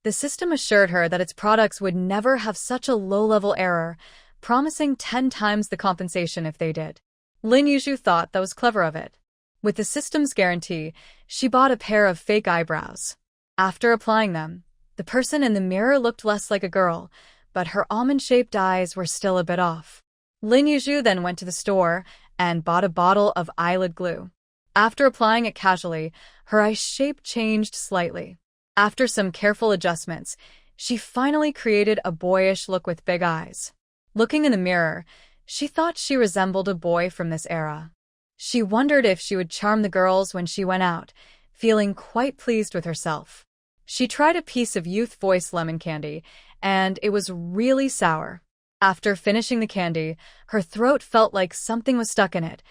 The system assured her that its products would never have such a low-level error, promising 10 times the compensation if they did. Lin Yuzhu thought that was clever of it. With the system's guarantee, she bought a pair of fake eyebrows. After applying them, the person in the mirror looked less like a girl, but her almond-shaped eyes were still a bit off. Lin Yuzhu then went to the store and bought a bottle of eyelid glue. After applying it casually, her eye shape changed slightly. After some careful adjustments, she finally created a boyish look with big eyes. Looking in the mirror, she thought she resembled a boy from this era. She wondered if she would charm the girls when she went out, feeling quite pleased with herself. She tried a piece of Youth Voice lemon candy, and it was really sour. After finishing the candy, her throat felt like something was stuck in it.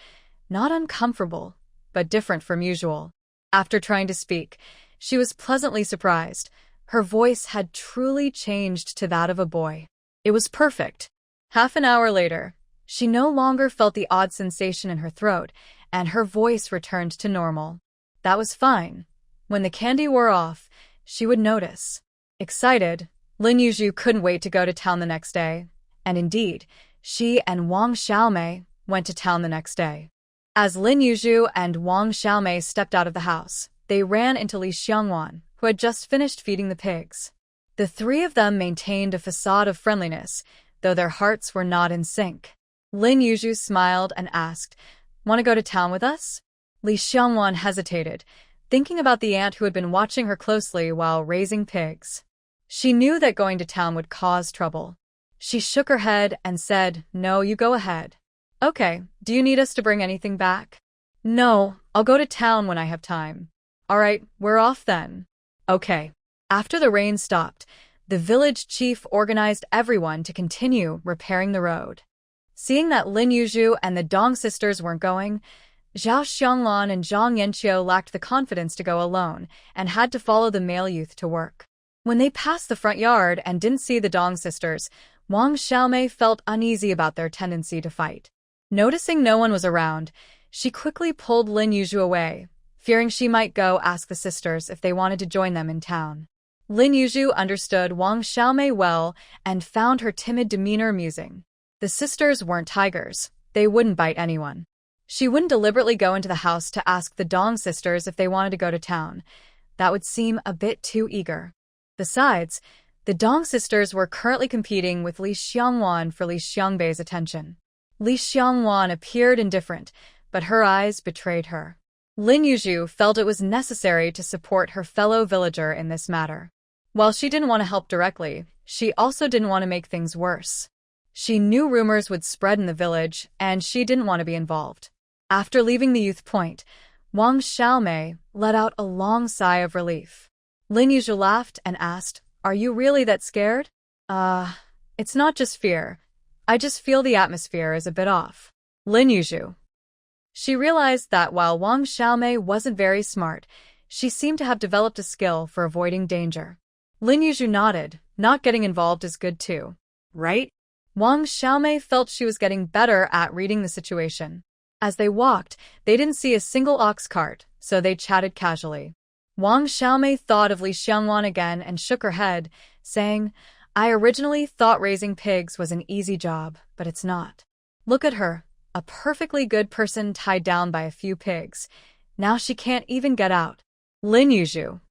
Not uncomfortable, but different from usual. After trying to speak, she was pleasantly surprised. Her voice had truly changed to that of a boy. It was perfect. Half an hour later, She no longer felt the odd sensation in her throat, and her voice returned to normal. That was fine. When the candy wore off, she would notice. Excited, Lin Yuzhu couldn't wait to go to town the next day, and indeed, she and Wang Xiaomei went to town the next day. As Lin Yuzhu and Wang Xiaomei stepped out of the house, they ran into Li Xiangwan, who had just finished feeding the pigs. The three of them maintained a facade of friendliness, though their hearts were not in sync. Lin Yuzhu smiled and asked, "Want to go to town with us?" Li Xiangwan hesitated, thinking about the aunt who had been watching her closely while raising pigs. She knew that going to town would cause trouble. She shook her head and said, "No, you go ahead." "Okay, do you need us to bring anything back?" "No, I'll go to town when I have time." "All right, we're off then." "Okay." After the rain stopped, the village chief organized everyone to continue repairing the road. Seeing that Lin Yuzhu and the Dong sisters weren't going, Zhao Xianglan and Zhang Yanqiu lacked the confidence to go alone and had to follow the male youth to work. When they passed the front yard and didn't see the Dong sisters, Wang Xiaomei felt uneasy about their tendency to fight. Noticing no one was around, she quickly pulled Lin Yuzhu away, fearing she might go ask the sisters if they wanted to join them in town. Lin Yuzhu understood Wang Xiaomei well and found her timid demeanor amusing. The sisters weren't tigers. They wouldn't bite anyone. She wouldn't deliberately go into the house to ask the Dong sisters if they wanted to go to town. That would seem a bit too eager. Besides, the Dong sisters were currently competing with Li Xiangwan for Li Xiangbei's attention. Li Xiangwan appeared indifferent, but her eyes betrayed her. Lin Yuzhu felt it was necessary to support her fellow villager in this matter. While she didn't want to help directly, she also didn't want to make things worse. She knew rumors would spread in the village, and she didn't want to be involved. After leaving the youth point, Wang Xiaomei let out a long sigh of relief. Lin Yuzhu laughed and asked, "Are you really that scared?" It's not just fear. I just feel the atmosphere is a bit off." Lin Yuzhu. She realized that while Wang Xiaomei wasn't very smart, she seemed to have developed a skill for avoiding danger. Lin Yuzhu nodded. Not getting involved is good too. Right? Wang Xiaomei felt she was getting better at reading the situation. As they walked, they didn't see a single ox cart, so they chatted casually. Wang Xiaomei thought of Li Xiangwan again and shook her head, saying, "I originally thought raising pigs was an easy job, but it's not. Look at her, a perfectly good person tied down by a few pigs. Now she can't even get out." Lin Yuzhu.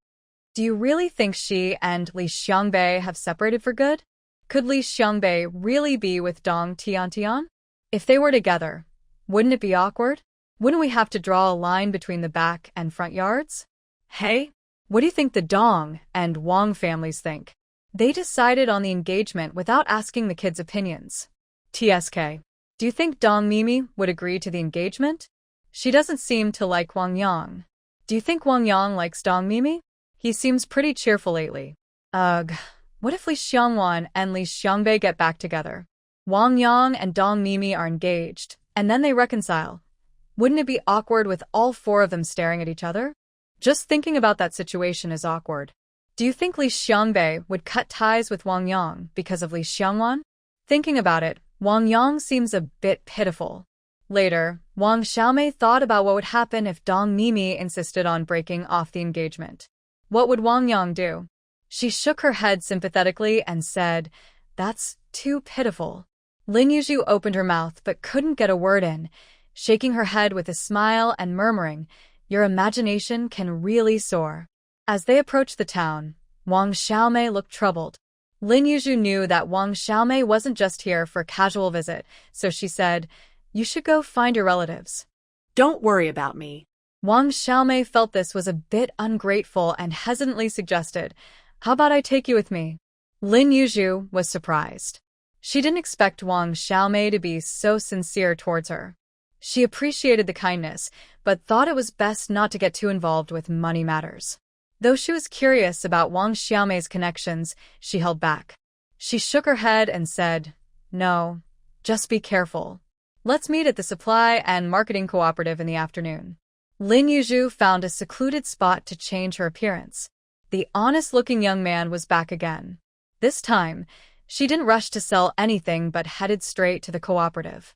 Do you really think she and Li Xiangbei have separated for good? Could Li Xiangbei really be with Dong Tiantian? If they were together, wouldn't it be awkward? Wouldn't we have to draw a line between the back and front yards? Hey, what do you think the Dong and Wang families think? They decided on the engagement without asking the kids' opinions. TSK. Do you think Dong Mimi would agree to the engagement? She doesn't seem to like Wang Yang. Do you think Wang Yang likes Dong Mimi? He seems pretty cheerful lately. Ugh. What if Li Xiangwan and Li Xiangbei get back together? Wang Yang and Dong Mimi are engaged, and then they reconcile. Wouldn't it be awkward with all four of them staring at each other? Just thinking about that situation is awkward. Do you think Li Xiangbei would cut ties with Wang Yang because of Li Xiangwan? Thinking about it, Wang Yang seems a bit pitiful. Later, Wang Xiaomei thought about what would happen if Dong Mimi insisted on breaking off the engagement. What would Wang Yang do? She shook her head sympathetically and said, "That's too pitiful." Lin Yuzhu opened her mouth but couldn't get a word in, shaking her head with a smile and murmuring, "Your imagination can really soar." As they approached the town, Wang Xiaomei looked troubled. Lin Yuzhu knew that Wang Xiaomei wasn't just here for a casual visit, so she said, "You should go find your relatives." Don't worry about me. Wang Xiaomei felt this was a bit ungrateful and hesitantly suggested, "How about I take you with me?" Lin Yuzhu was surprised. She didn't expect Wang Xiaomei to be so sincere towards her. She appreciated the kindness, but thought it was best not to get too involved with money matters. Though she was curious about Wang Xiaomei's connections, she held back. She shook her head and said, "No, just be careful. Let's meet at the Supply and Marketing Cooperative in the afternoon." Lin Yuzhu found a secluded spot to change her appearance. The honest-looking young man was back again. This time, she didn't rush to sell anything but headed straight to the cooperative.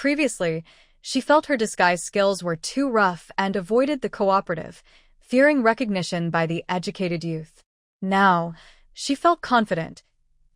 Previously, she felt her disguise skills were too rough and avoided the cooperative, fearing recognition by the educated youth. Now, she felt confident.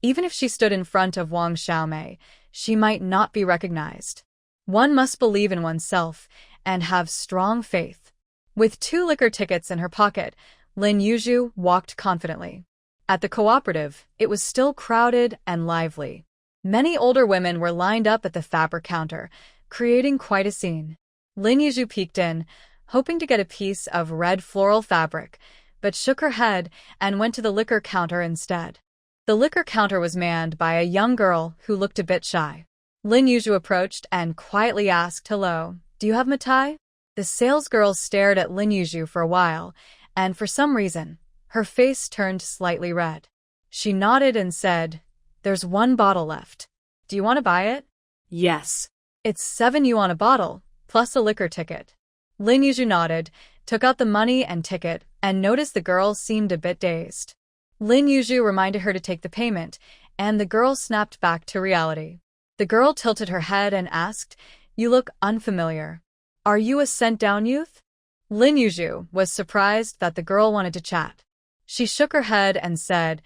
Even if she stood in front of Wang Xiaomei, she might not be recognized. One must believe in oneself and have strong faith. With 2 liquor tickets in her pocket, Lin Yuzhu walked confidently. At the cooperative, it was still crowded and lively. Many older women were lined up at the fabric counter, creating quite a scene. Lin Yuzhu peeked in, hoping to get a piece of red floral fabric, but shook her head and went to the liquor counter instead. The liquor counter was manned by a young girl who looked a bit shy. Lin Yuzhu approached and quietly asked, "Hello, do you have mitai?" The salesgirl stared at Lin Yuzhu for a while, and for some reason, her face turned slightly red. She nodded and said, "There's 1 bottle left. Do you want to buy it?" Yes. "It's 7 yuan a bottle, plus a liquor ticket." Lin Yuzhu nodded, took out the money and ticket, and noticed the girl seemed a bit dazed. Lin Yuzhu reminded her to take the payment, and the girl snapped back to reality. The girl tilted her head and asked, "You look unfamiliar. Are you a sent-down youth?" Lin Yuzhu was surprised that the girl wanted to chat. She shook her head and said,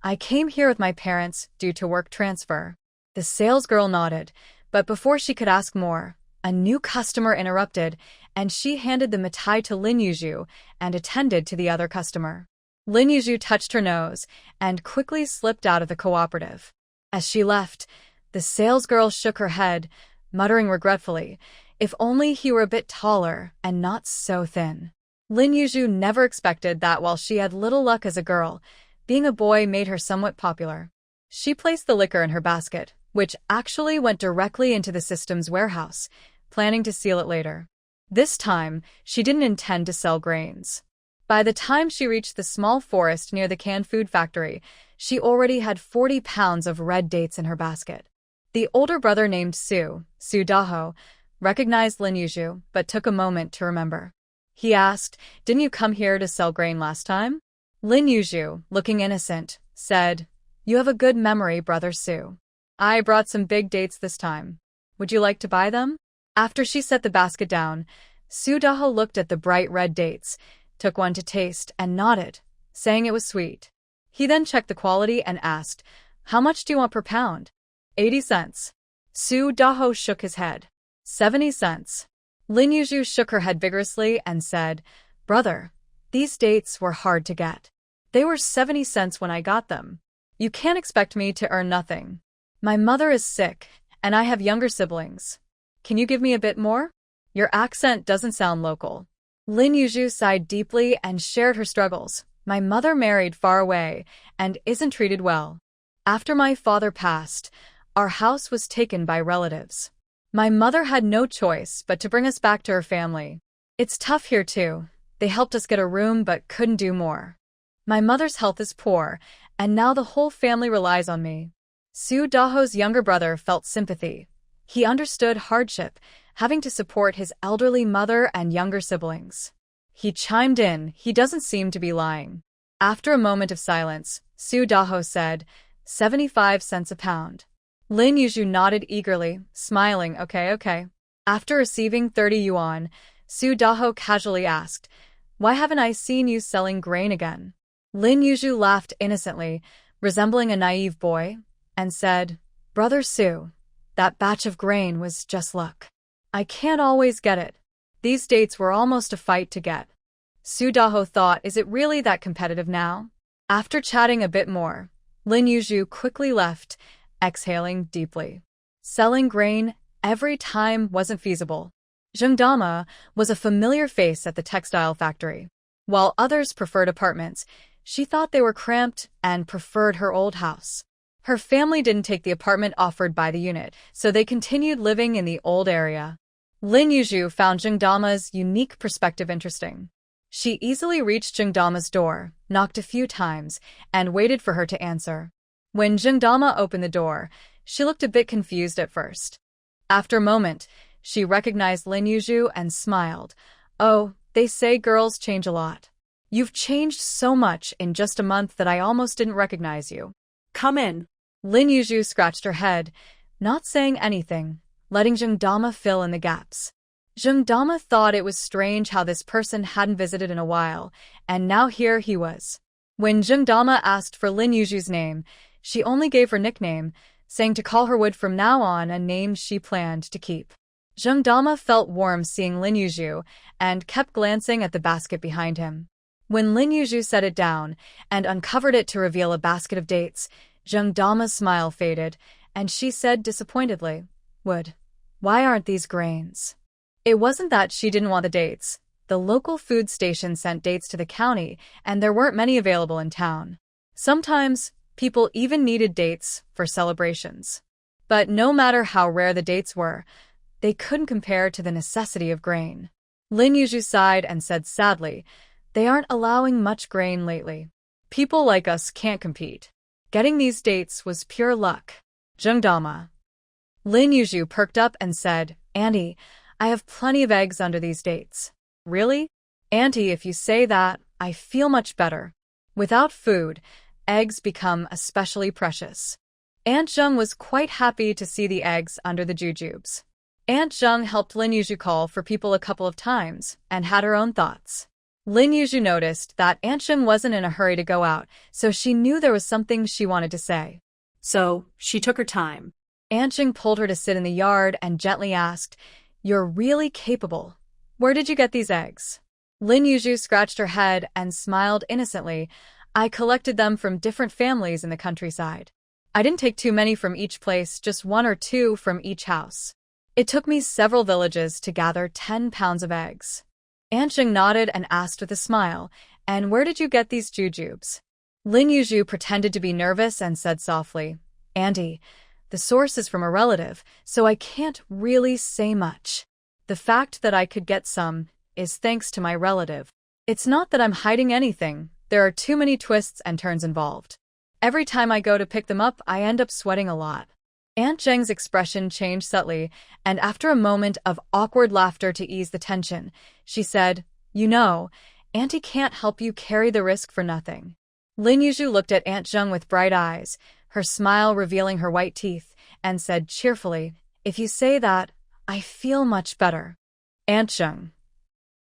"I came here with my parents due to work transfer." The salesgirl nodded, but before she could ask more, a new customer interrupted, and she handed the mitai to Lin Yuzhu and attended to the other customer. Lin Yuzhu touched her nose and quickly slipped out of the cooperative. As she left, the salesgirl shook her head, muttering regretfully, "If only he were a bit taller and not so thin." Lin Yuzhu never expected that while she had little luck as a girl, being a boy made her somewhat popular. She placed the liquor in her basket, which actually went directly into the system's warehouse, planning to seal it later. This time, she didn't intend to sell grains. By the time she reached the small forest near the canned food factory, she already had 40 pounds of red dates in her basket. The older brother named Su Daho, recognized Lin Yuzhu, but took a moment to remember. He asked, "Didn't you come here to sell grain last time?" Lin Yuzhu, looking innocent, said, "You have a good memory, brother Su. I brought some big dates this time. Would you like to buy them?" After she set the basket down, Su Daho looked at the bright red dates, took one to taste, and nodded, saying it was sweet. He then checked the quality and asked, "How much do you want per pound?" 80 cents. Su Daho shook his head. 70 cents. Lin Yuzhu shook her head vigorously and said, "Brother, these dates were hard to get. They were 70 cents when I got them. You can't expect me to earn nothing. My mother is sick, and I have younger siblings. Can you give me a bit more? Your accent doesn't sound local." Lin Yuzhu sighed deeply and shared her struggles. "My mother married far away and isn't treated well. After my father passed, our house was taken by relatives. My mother had no choice but to bring us back to her family. It's tough here too. They helped us get a room but couldn't do more. My mother's health is poor, and now the whole family relies on me." Su Daho's younger brother felt sympathy. He understood hardship, having to support his elderly mother and younger siblings. He chimed in, "He doesn't seem to be lying." After a moment of silence, Su Daho said, 75 cents a pound. Lin Yuzhu nodded eagerly, smiling, okay. After receiving 30 yuan, Su Daho casually asked, "Why haven't I seen you selling grain again?" Lin Yuzhu laughed innocently, resembling a naive boy, and said, "Brother Su, that batch of grain was just luck. I can't always get it. These dates were almost a fight to get." Su Daho thought, is it really that competitive now? After chatting a bit more, Lin Yuzhu quickly left, exhaling deeply. Selling grain every time wasn't feasible. Zheng Dama was a familiar face at the textile factory. While others preferred apartments, she thought they were cramped and preferred her old house. Her family didn't take the apartment offered by the unit, so they continued living in the old area. Lin Yuzhu found Zheng Dama's unique perspective interesting. She easily reached Zheng Dama's door, knocked a few times, and waited for her to answer. When Zheng Dama opened the door, she looked a bit confused at first. After a moment, she recognized Lin Yuzhu and smiled. "Oh, they say girls change a lot. You've changed so much in just a month that I almost didn't recognize you." "Come in." Lin Yuzhu scratched her head, not saying anything, letting Zheng Dama fill in the gaps. Zheng Dama thought it was strange how this person hadn't visited in a while, and now here he was. When Zheng Dama asked for Lin Yuju's name, she only gave her nickname, saying to call her Wood from now on, a name she planned to keep. Zheng Dama felt warm seeing Lin Yuju and kept glancing at the basket behind him. When Lin Yuju set it down and uncovered it to reveal a basket of dates, Zheng Dama's smile faded, and she said disappointedly, "Wood, why aren't these grains?" It wasn't that she didn't want the dates. The local food station sent dates to the county, and there weren't many available in town. Sometimes, people even needed dates for celebrations. But no matter how rare the dates were, they couldn't compare to the necessity of grain. Lin Yuju sighed and said sadly, "They aren't allowing much grain lately. People like us can't compete." Getting these dates was pure luck. Zheng Dama. Lin Yuju perked up and said, "Auntie, I have plenty of eggs under these dates." "Really? Auntie, if you say that, I feel much better." Without food, eggs become especially precious. Aunt Zheng was quite happy to see the eggs under the jujubes. Aunt Zheng helped Lin Yuju call for people a couple of times and had her own thoughts. Lin Yuju noticed that Aunt Zheng wasn't in a hurry to go out, so she knew there was something she wanted to say. So, she took her time. Aunt Zheng pulled her to sit in the yard and gently asked, "You're really capable. Where did you get these eggs?" Lin Yuju scratched her head and smiled innocently. "I collected them from different families in the countryside. I didn't take too many from each place, just 1 or 2 from each house. It took me several villages to gather 10 pounds of eggs." Aunt Zheng nodded and asked with a smile, "And where did you get these jujubes?" Lin Yuju pretended to be nervous and said softly, "Auntie, the source is from a relative, so I can't really say much. The fact that I could get some is thanks to my relative. It's not that I'm hiding anything, there are too many twists and turns involved. Every time I go to pick them up, I end up sweating a lot." Aunt Zheng's expression changed subtly, and after a moment of awkward laughter to ease the tension, she said, "You know, Auntie can't help you carry the risk for nothing." Lin Yuju looked at Aunt Zheng with bright eyes, her smile revealing her white teeth, and said cheerfully, "If you say that, I feel much better." Aunt Zheng.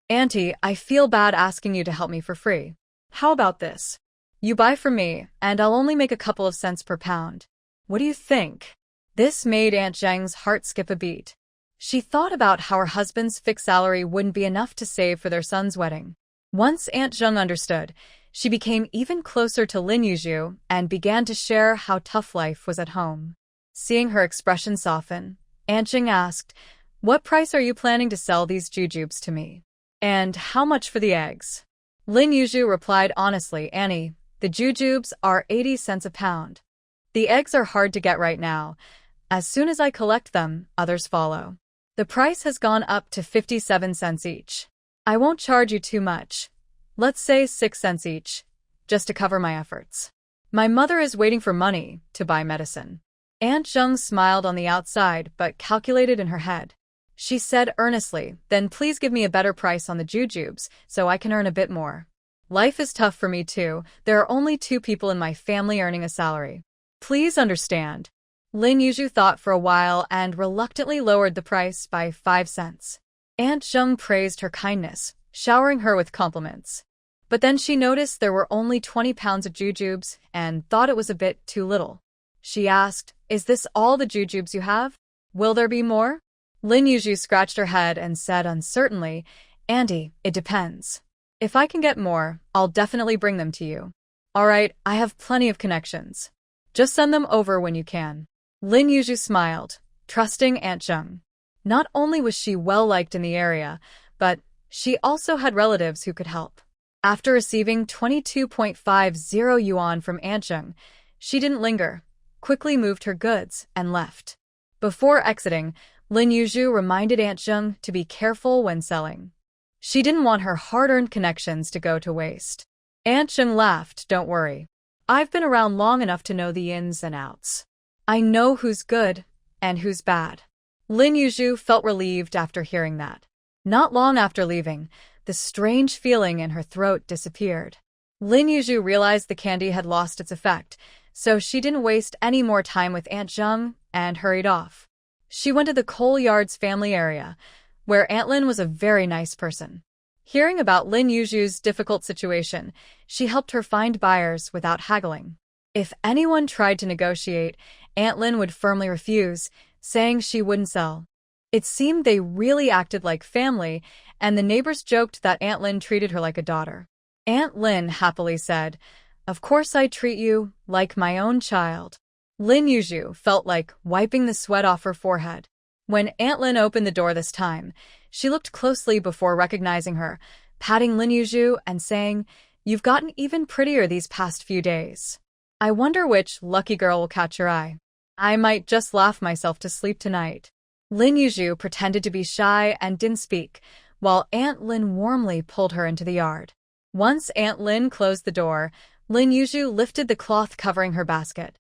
"Auntie, I feel bad asking you to help me for free. How about this? You buy from me, and I'll only make a couple of cents per pound. What do you think?" This made Aunt Zheng's heart skip a beat. She thought about how her husband's fixed salary wouldn't be enough to save for their son's wedding. Once Aunt Zheng understood, she became even closer to Lin Yuju and began to share how tough life was at home. Seeing her expression soften, Aunt Zheng asked, "What price are you planning to sell these jujubes to me? And how much for the eggs?" Lin Yuju replied honestly, "Annie, the jujubes are 80 cents a pound. The eggs are hard to get right now. As soon as I collect them, others follow. The price has gone up to 57 cents each. I won't charge you too much. Let's say 6 cents each, just to cover my efforts. My mother is waiting for money to buy medicine." Aunt Zheng smiled on the outside but calculated in her head. She said earnestly, "Then please give me a better price on the jujubes so I can earn a bit more. Life is tough for me too. There are only 2 people in my family earning a salary. Please understand." Lin Yuju thought for a while and reluctantly lowered the price by 5 cents. Aunt Zheng praised her kindness, showering her with compliments. But then she noticed there were only 20 pounds of jujubes and thought it was a bit too little. She asked, "Is this all the jujubes you have? Will there be more?" Lin Yuju scratched her head and said uncertainly, "Auntie, it depends. If I can get more, I'll definitely bring them to you. All right, I have plenty of connections. Just send them over when you can." Lin Yuju smiled, trusting Aunt Zheng. Not only was she well-liked in the area, but she also had relatives who could help. After receiving 22.50 yuan from Aunt Zheng, she didn't linger, quickly moved her goods, and left. Before exiting, Lin Yuju reminded Aunt Zheng to be careful when selling. She didn't want her hard-earned connections to go to waste. Aunt Zheng laughed, "Don't worry. I've been around long enough to know the ins and outs. I know who's good and who's bad." Lin Yuju felt relieved after hearing that. Not long after leaving, the strange feeling in her throat disappeared. Lin Yuju realized the candy had lost its effect, so she didn't waste any more time with Aunt Zheng and hurried off. She went to the Coal Yards family area, where Aunt Lin was a very nice person. Hearing about Lin Yuju's difficult situation, she helped her find buyers without haggling. If anyone tried to negotiate, Aunt Lin would firmly refuse, saying she wouldn't sell. It seemed they really acted like family, and the neighbors joked that Aunt Lin treated her like a daughter. Aunt Lin happily said, "Of course I treat you like my own child." Lin Yuju felt like wiping the sweat off her forehead. When Aunt Lin opened the door this time, she looked closely before recognizing her, patting Lin Yuju and saying, "You've gotten even prettier these past few days. I wonder which lucky girl will catch your eye. I might just laugh myself to sleep tonight." Lin Yuju pretended to be shy and didn't speak, while Aunt Lin warmly pulled her into the yard. Once Aunt Lin closed the door, Lin Yuju lifted the cloth covering her basket.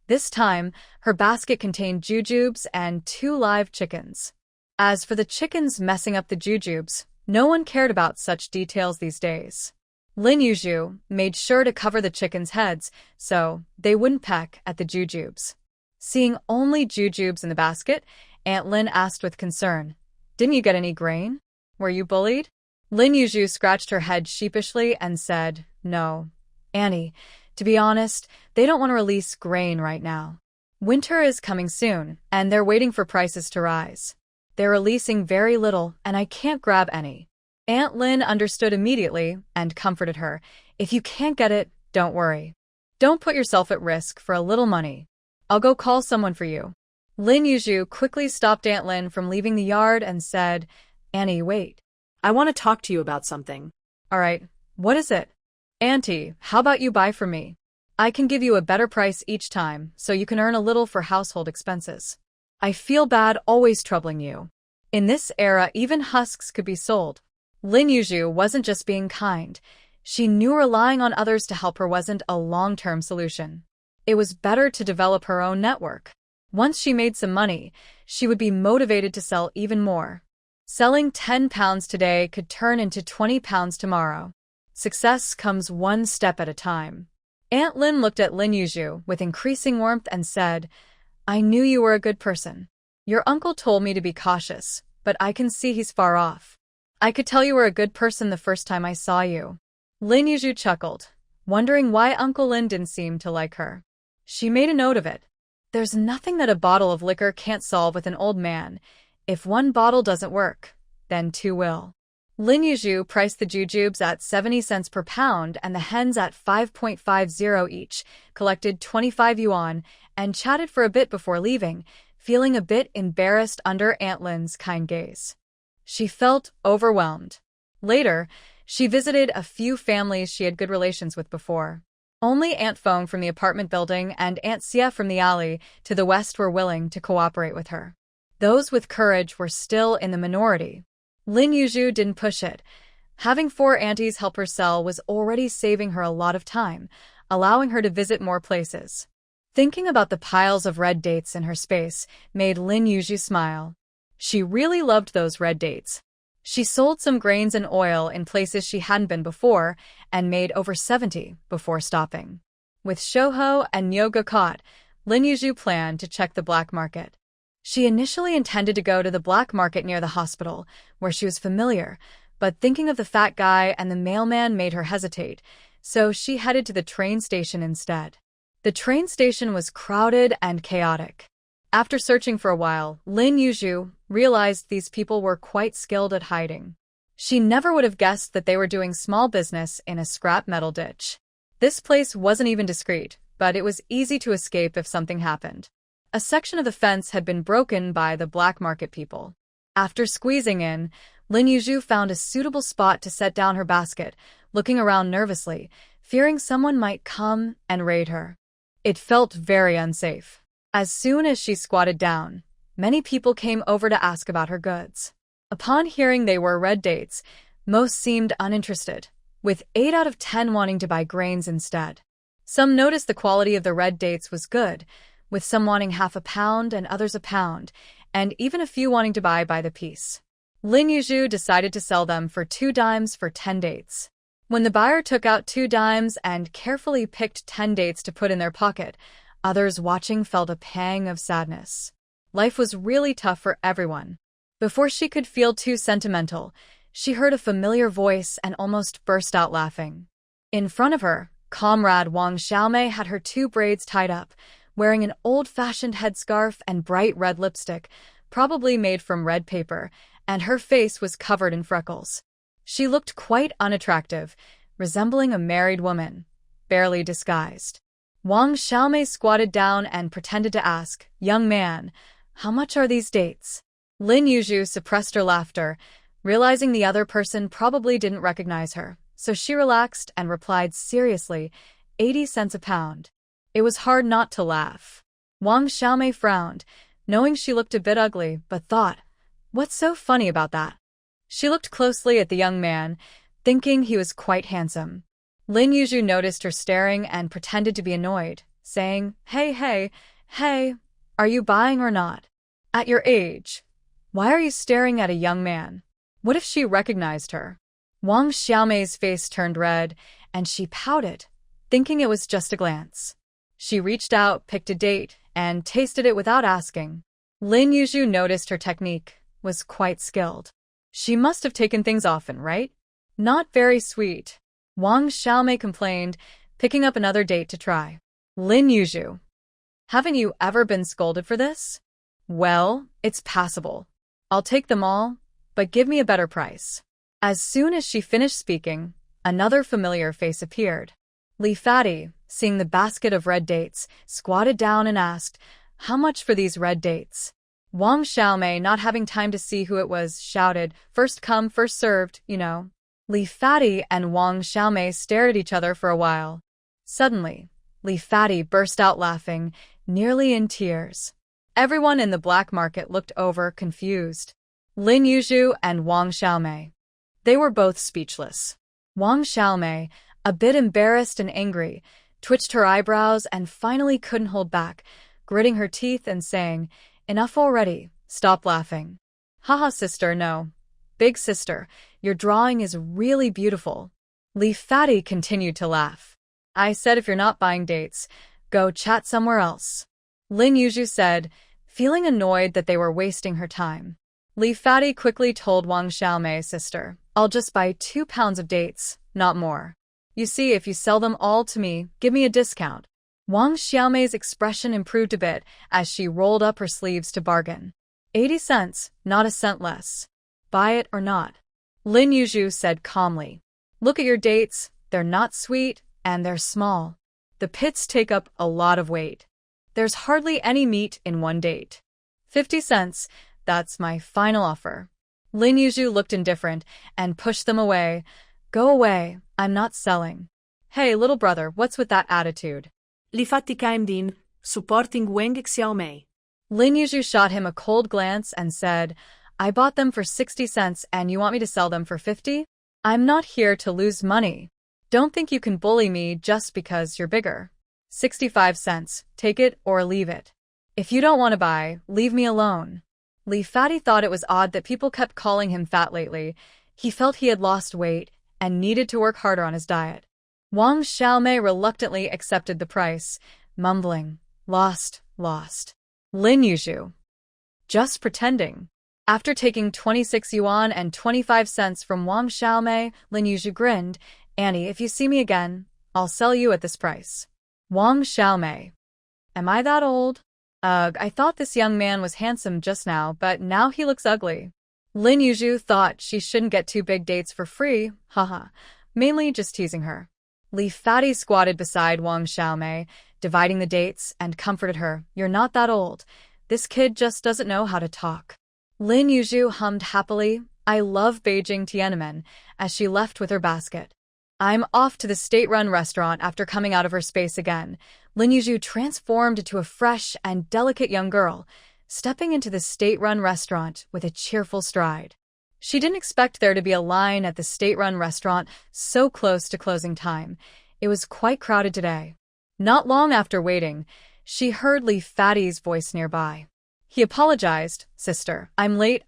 This time, her basket contained jujubes and 2 live chickens. As for the chickens messing up the jujubes, no one cared about such details these days. Lin Yuju made sure to cover the chickens' heads so they wouldn't peck at the jujubes. Seeing only jujubes in the basket, Aunt Lin asked with concern, "Didn't you get any grain? Were you bullied?" Lin Yuju scratched her head sheepishly and said, "No, Annie, to be honest, they don't want to release grain right now. Winter is coming soon, and they're waiting for prices to rise. They're releasing very little, and I can't grab any." Aunt Lin understood immediately and comforted her. "If you can't get it, don't worry. Don't put yourself at risk for a little money. I'll go call someone for you." Lin Yuju quickly stopped Aunt Lin from leaving the yard and said, "Annie, wait. I want to talk to you about something." All right, what is it?" "Auntie, how about you buy from me? I can give you a better price each time, so you can earn a little for household expenses. I feel bad always troubling you. In this era, even husks could be sold." Lin Yuju wasn't just being kind. She knew relying on others to help her wasn't a long-term solution. It was better to develop her own network. Once she made some money, she would be motivated to sell even more. Selling £10 today could turn into £20 tomorrow. Success comes one step at a time. Aunt Lin looked at Lin Yuju with increasing warmth and said, "I knew you were a good person. Your uncle told me to be cautious, but I can see he's far off. I could tell you were a good person the first time I saw you." Lin Yuju chuckled, wondering why Uncle Lin didn't seem to like her. She made a note of it. There's nothing that a bottle of liquor can't solve with an old man. If one bottle doesn't work, then 2 will. Lin Yuju priced the jujubes at 70 cents per pound and the hens at 5.50 each, collected 25 yuan, and chatted for a bit before leaving, feeling a bit embarrassed under Aunt Lin's kind gaze. She felt overwhelmed. Later, she visited a few families she had good relations with before. Only Aunt Feng from the apartment building and Aunt Xia from the alley to the west were willing to cooperate with her. Those with courage were still in the minority. Lin Yuju didn't push it. Having 4 aunties help her sell was already saving her a lot of time, allowing her to visit more places. Thinking about the piles of red dates in her space made Lin Yuju smile. She really loved those red dates. She sold some grains and oil in places she hadn't been before and made over 70 before stopping. With Shouho and Nyoga caught, Lin Yuju planned to check the black market. She initially intended to go to the black market near the hospital, where she was familiar, but thinking of the fat guy and the mailman made her hesitate, so she headed to the train station instead. The train station was crowded and chaotic. After searching for a while, Lin Yuju realized these people were quite skilled at hiding. She never would have guessed that they were doing small business in a scrap metal ditch. This place wasn't even discreet, but it was easy to escape if something happened. A section of the fence had been broken by the black market people. After squeezing in, Lin Yuju found a suitable spot to set down her basket, looking around nervously, fearing someone might come and raid her. It felt very unsafe. As soon as she squatted down, many people came over to ask about her goods. Upon hearing they were red dates, most seemed uninterested, with 8 out of 10 wanting to buy grains instead. Some noticed the quality of the red dates was good, with some wanting half a pound and others a pound, and even a few wanting to buy by the piece. Lin Yuju decided to sell them for 2 dimes for 10 dates. When the buyer took out 2 dimes and carefully picked 10 dates to put in their pocket, others watching felt a pang of sadness. Life was really tough for everyone. Before she could feel too sentimental, she heard a familiar voice and almost burst out laughing. In front of her, comrade Wang Xiaomei had her two braids tied up, wearing an old-fashioned headscarf and bright red lipstick, probably made from red paper, and her face was covered in freckles. She looked quite unattractive, resembling a married woman, barely disguised. Wang Xiaomei squatted down and pretended to ask, "Young man, how much are these dates?" Lin Yuzhu suppressed her laughter, realizing the other person probably didn't recognize her, so she relaxed and replied seriously, 80 cents a pound. It was hard not to laugh. Wang Xiaomei frowned, knowing she looked a bit ugly, but thought, what's so funny about that? She looked closely at the young man, thinking he was quite handsome. Lin Yuzhu noticed her staring and pretended to be annoyed, saying, hey, are you buying or not? At your age, why are you staring at a young man? What if she recognized her? Wang Xiaomei's face turned red, and she pouted, thinking it was just a glance. She reached out, picked a date, and tasted it without asking. Lin Yuzhu noticed her technique was quite skilled. She must have taken things often, right? Not very sweet. Wang Xiaomei complained, picking up another date to try. Lin Yuzhu, haven't you ever been scolded for this? Well, it's passable. I'll take them all, but give me a better price. As soon as she finished speaking, another familiar face appeared. Li Fati, seeing the basket of red dates, squatted down and asked, how much for these red dates? Wang Xiaomei, not having time to see who it was, shouted, first come, first served, you know. Li Fati and Wang Xiaomei stared at each other for a while. Suddenly, Li Fati burst out laughing, nearly in tears. Everyone in the black market looked over, confused. Lin Yuzhu and Wang Xiaomei. They were both speechless. Wang Xiaomei, a bit embarrassed and angry, twitched her eyebrows and finally couldn't hold back, gritting her teeth and saying, enough already, stop laughing. Haha, sister, no. Big sister, your drawing is really beautiful. Li Fati continued to laugh. I said if you're not buying dates, go chat somewhere else. Lin Yuzhu said, feeling annoyed that they were wasting her time. Li Fati quickly told Wang Xiaomei, sister, I'll just buy 2 pounds of dates, not more. You see, if you sell them all to me, give me a discount. Wang Xiaomei's expression improved a bit as she rolled up her sleeves to bargain. 80 cents, not a cent less. Buy it or not. Lin Yuzhu said calmly. Look at your dates, they're not sweet, and they're small. The pits take up a lot of weight. There's hardly any meat in one date. 50 cents, that's my final offer. Lin Yuzhu looked indifferent and pushed them away. Go away, I'm not selling. Hey, little brother, what's with that attitude? Li Fati chimed in, supporting Wang Xiaomei. Lin Yuzhu shot him a cold glance and said, I bought them for 60 cents and you want me to sell them for 50? I'm not here to lose money. Don't think you can bully me just because you're bigger. 65 cents, take it or leave it. If you don't want to buy, leave me alone. Li Fati thought it was odd that people kept calling him fat lately. He felt he had lost weight and needed to work harder on his diet. Wang Xiaomei reluctantly accepted the price, mumbling, lost. Lin Yuzhu. Just pretending. After taking 26 yuan and 25 cents from Wang Xiaomei, Lin Yuzhu grinned, Annie, if you see me again, I'll sell you at this price. Wang Xiaomei. Am I that old? Ugh, I thought this young man was handsome just now, but now he looks ugly. Lin Yuzhu thought she shouldn't get 2 big dates for free, haha, mainly just teasing her. Li Fati squatted beside Wang Xiaomei, dividing the dates, and comforted her. You're not that old. This kid just doesn't know how to talk. Lin Yuzhu hummed happily, I love Beijing Tiananmen, as she left with her basket. I'm off to the state-run restaurant after coming out of her space again. Lin Yuzhu transformed into a fresh and delicate young girl, stepping into the state-run restaurant with a cheerful stride. She didn't expect there to be a line at the state-run restaurant so close to closing time. It was quite crowded today. Not long after waiting, she heard Li Fati's voice nearby. He apologized, sister, I'm late.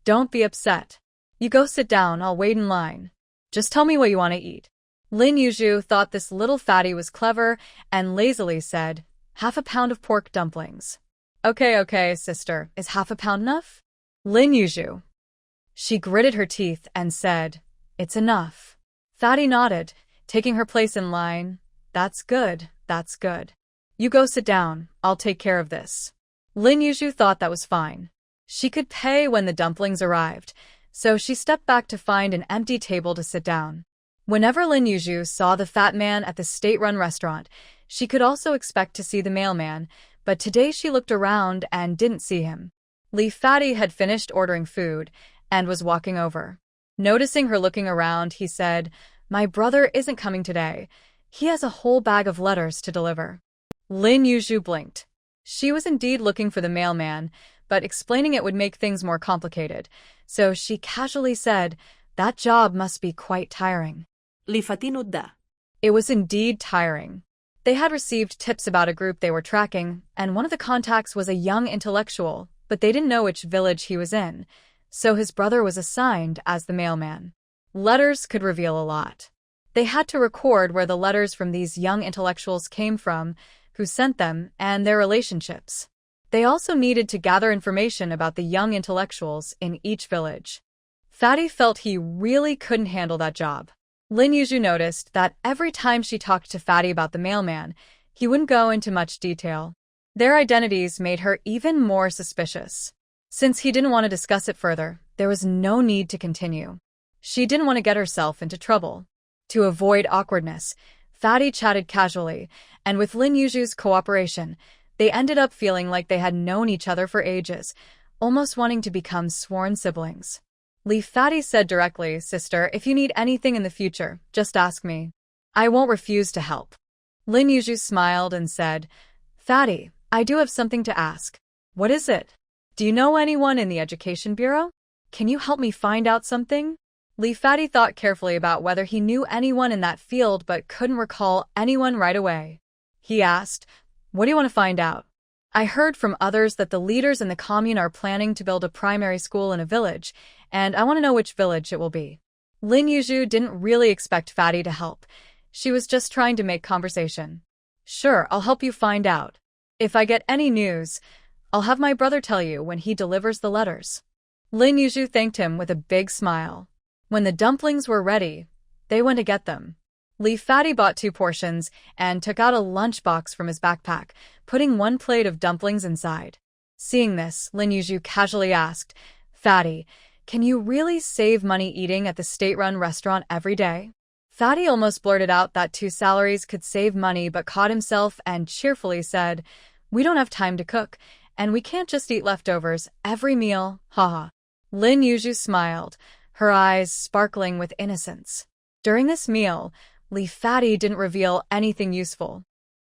Don't be upset. You go sit down, I'll wait in line. Just tell me what you want to eat. Lin Yuzhu thought this little fatty was clever and lazily said, half a pound of pork dumplings. Okay, sister, is half a pound enough? Lin Yuzhu. She gritted her teeth and said, It's enough. Fatty nodded, taking her place in line. That's good, that's good. You go sit down, I'll take care of this. Lin Yuzhu thought that was fine. She could pay when the dumplings arrived, so she stepped back to find an empty table to sit down. Whenever Lin Yuzhu saw the fat man at the state-run restaurant, she could also expect to see the mailman, but today she looked around and didn't see him. Li Fatty had finished ordering food and was walking over. Noticing her looking around, he said, My brother isn't coming today. He has a whole bag of letters to deliver. Lin Yuzhu blinked. She was indeed looking for the mailman, but explaining it would make things more complicated, so she casually said, That job must be quite tiring. Li Fatty nodda. It was indeed tiring. They had received tips about a group they were tracking, and one of the contacts was a young intellectual, but they didn't know which village he was in, so his brother was assigned as the mailman. Letters could reveal a lot. They had to record where the letters from these young intellectuals came from, who sent them, and their relationships. They also needed to gather information about the young intellectuals in each village. Fatty felt he really couldn't handle that job. Lin Yuzhu noticed that every time she talked to Fatty about the mailman, he wouldn't go into much detail. Their identities made her even more suspicious. Since he didn't want to discuss it further, there was no need to continue. She didn't want to get herself into trouble. To avoid awkwardness, Fatty chatted casually, and with Lin Yuzhu's cooperation, they ended up feeling like they had known each other for ages, almost wanting to become sworn siblings. Li Fatty said directly, Sister, if you need anything in the future, just ask me. I won't refuse to help. Lin Yuzhu smiled and said, Fatty, I do have something to ask. What is it? Do you know anyone in the Education Bureau? Can you help me find out something? Li Fatty thought carefully about whether he knew anyone in that field but couldn't recall anyone right away. He asked, What do you want to find out? I heard from others that the leaders in the commune are planning to build a primary school in a village, and I want to know which village it will be. Lin Yuzhu didn't really expect Fatty to help. She was just trying to make conversation. Sure, I'll help you find out. If I get any news, I'll have my brother tell you when he delivers the letters. Lin Yuzhu thanked him with a big smile. When the dumplings were ready, they went to get them. Li Fatty bought 2 portions and took out a lunchbox from his backpack, putting 1 plate of dumplings inside. Seeing this, Lin Yuzhu casually asked, Fatty, can you really save money eating at the state-run restaurant every day? Fatty almost blurted out that 2 salaries could save money but caught himself and cheerfully said, We don't have time to cook, and we can't just eat leftovers every meal, haha. Lin Yuzhu smiled, her eyes sparkling with innocence. During this meal, Li Fatty didn't reveal anything useful.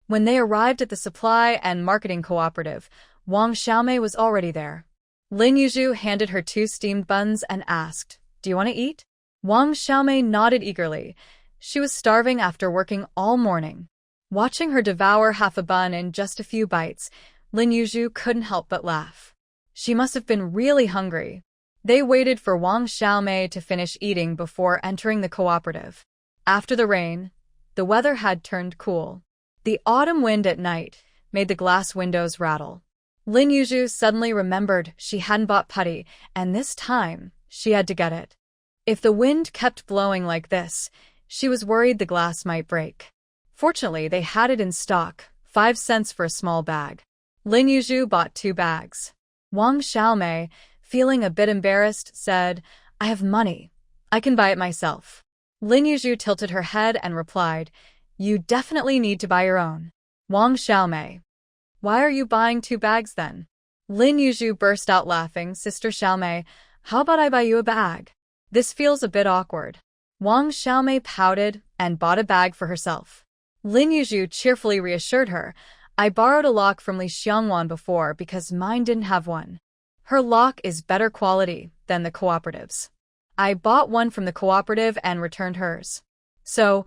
When they arrived at the supply and marketing cooperative, Wang Xiaomei was already there. Lin Yuzhu handed her 2 steamed buns and asked, Do you want to eat? Wang Xiaomei nodded eagerly. She was starving after working all morning. Watching her devour half a bun in just a few bites, Lin Yuzhu couldn't help but laugh. She must have been really hungry. They waited for Wang Xiaomei to finish eating before entering the cooperative. After the rain, the weather had turned cool. The autumn wind at night made the glass windows rattle. Lin Yuzhu suddenly remembered she hadn't bought putty, and this time she had to get it. If the wind kept blowing like this, she was worried the glass might break. Fortunately, they had it in stock, 5 cents for a small bag. Lin Yuzhu bought 2 bags. Wang Xiaomei, feeling a bit embarrassed, said, I have money. I can buy it myself. Lin Yuzhu tilted her head and replied, You definitely need to buy your own. Wang Xiaomei. Why are you buying 2 bags then? Lin Yuzhu burst out laughing. Sister Xiaomei, how about I buy you a bag? This feels a bit awkward. Wang Xiaomei pouted and bought a bag for herself. Lin Yuzhu cheerfully reassured her, I borrowed a lock from Li Xiangwan before because mine didn't have one. Her lock is better quality than the cooperative's. I bought one from the cooperative and returned hers. So,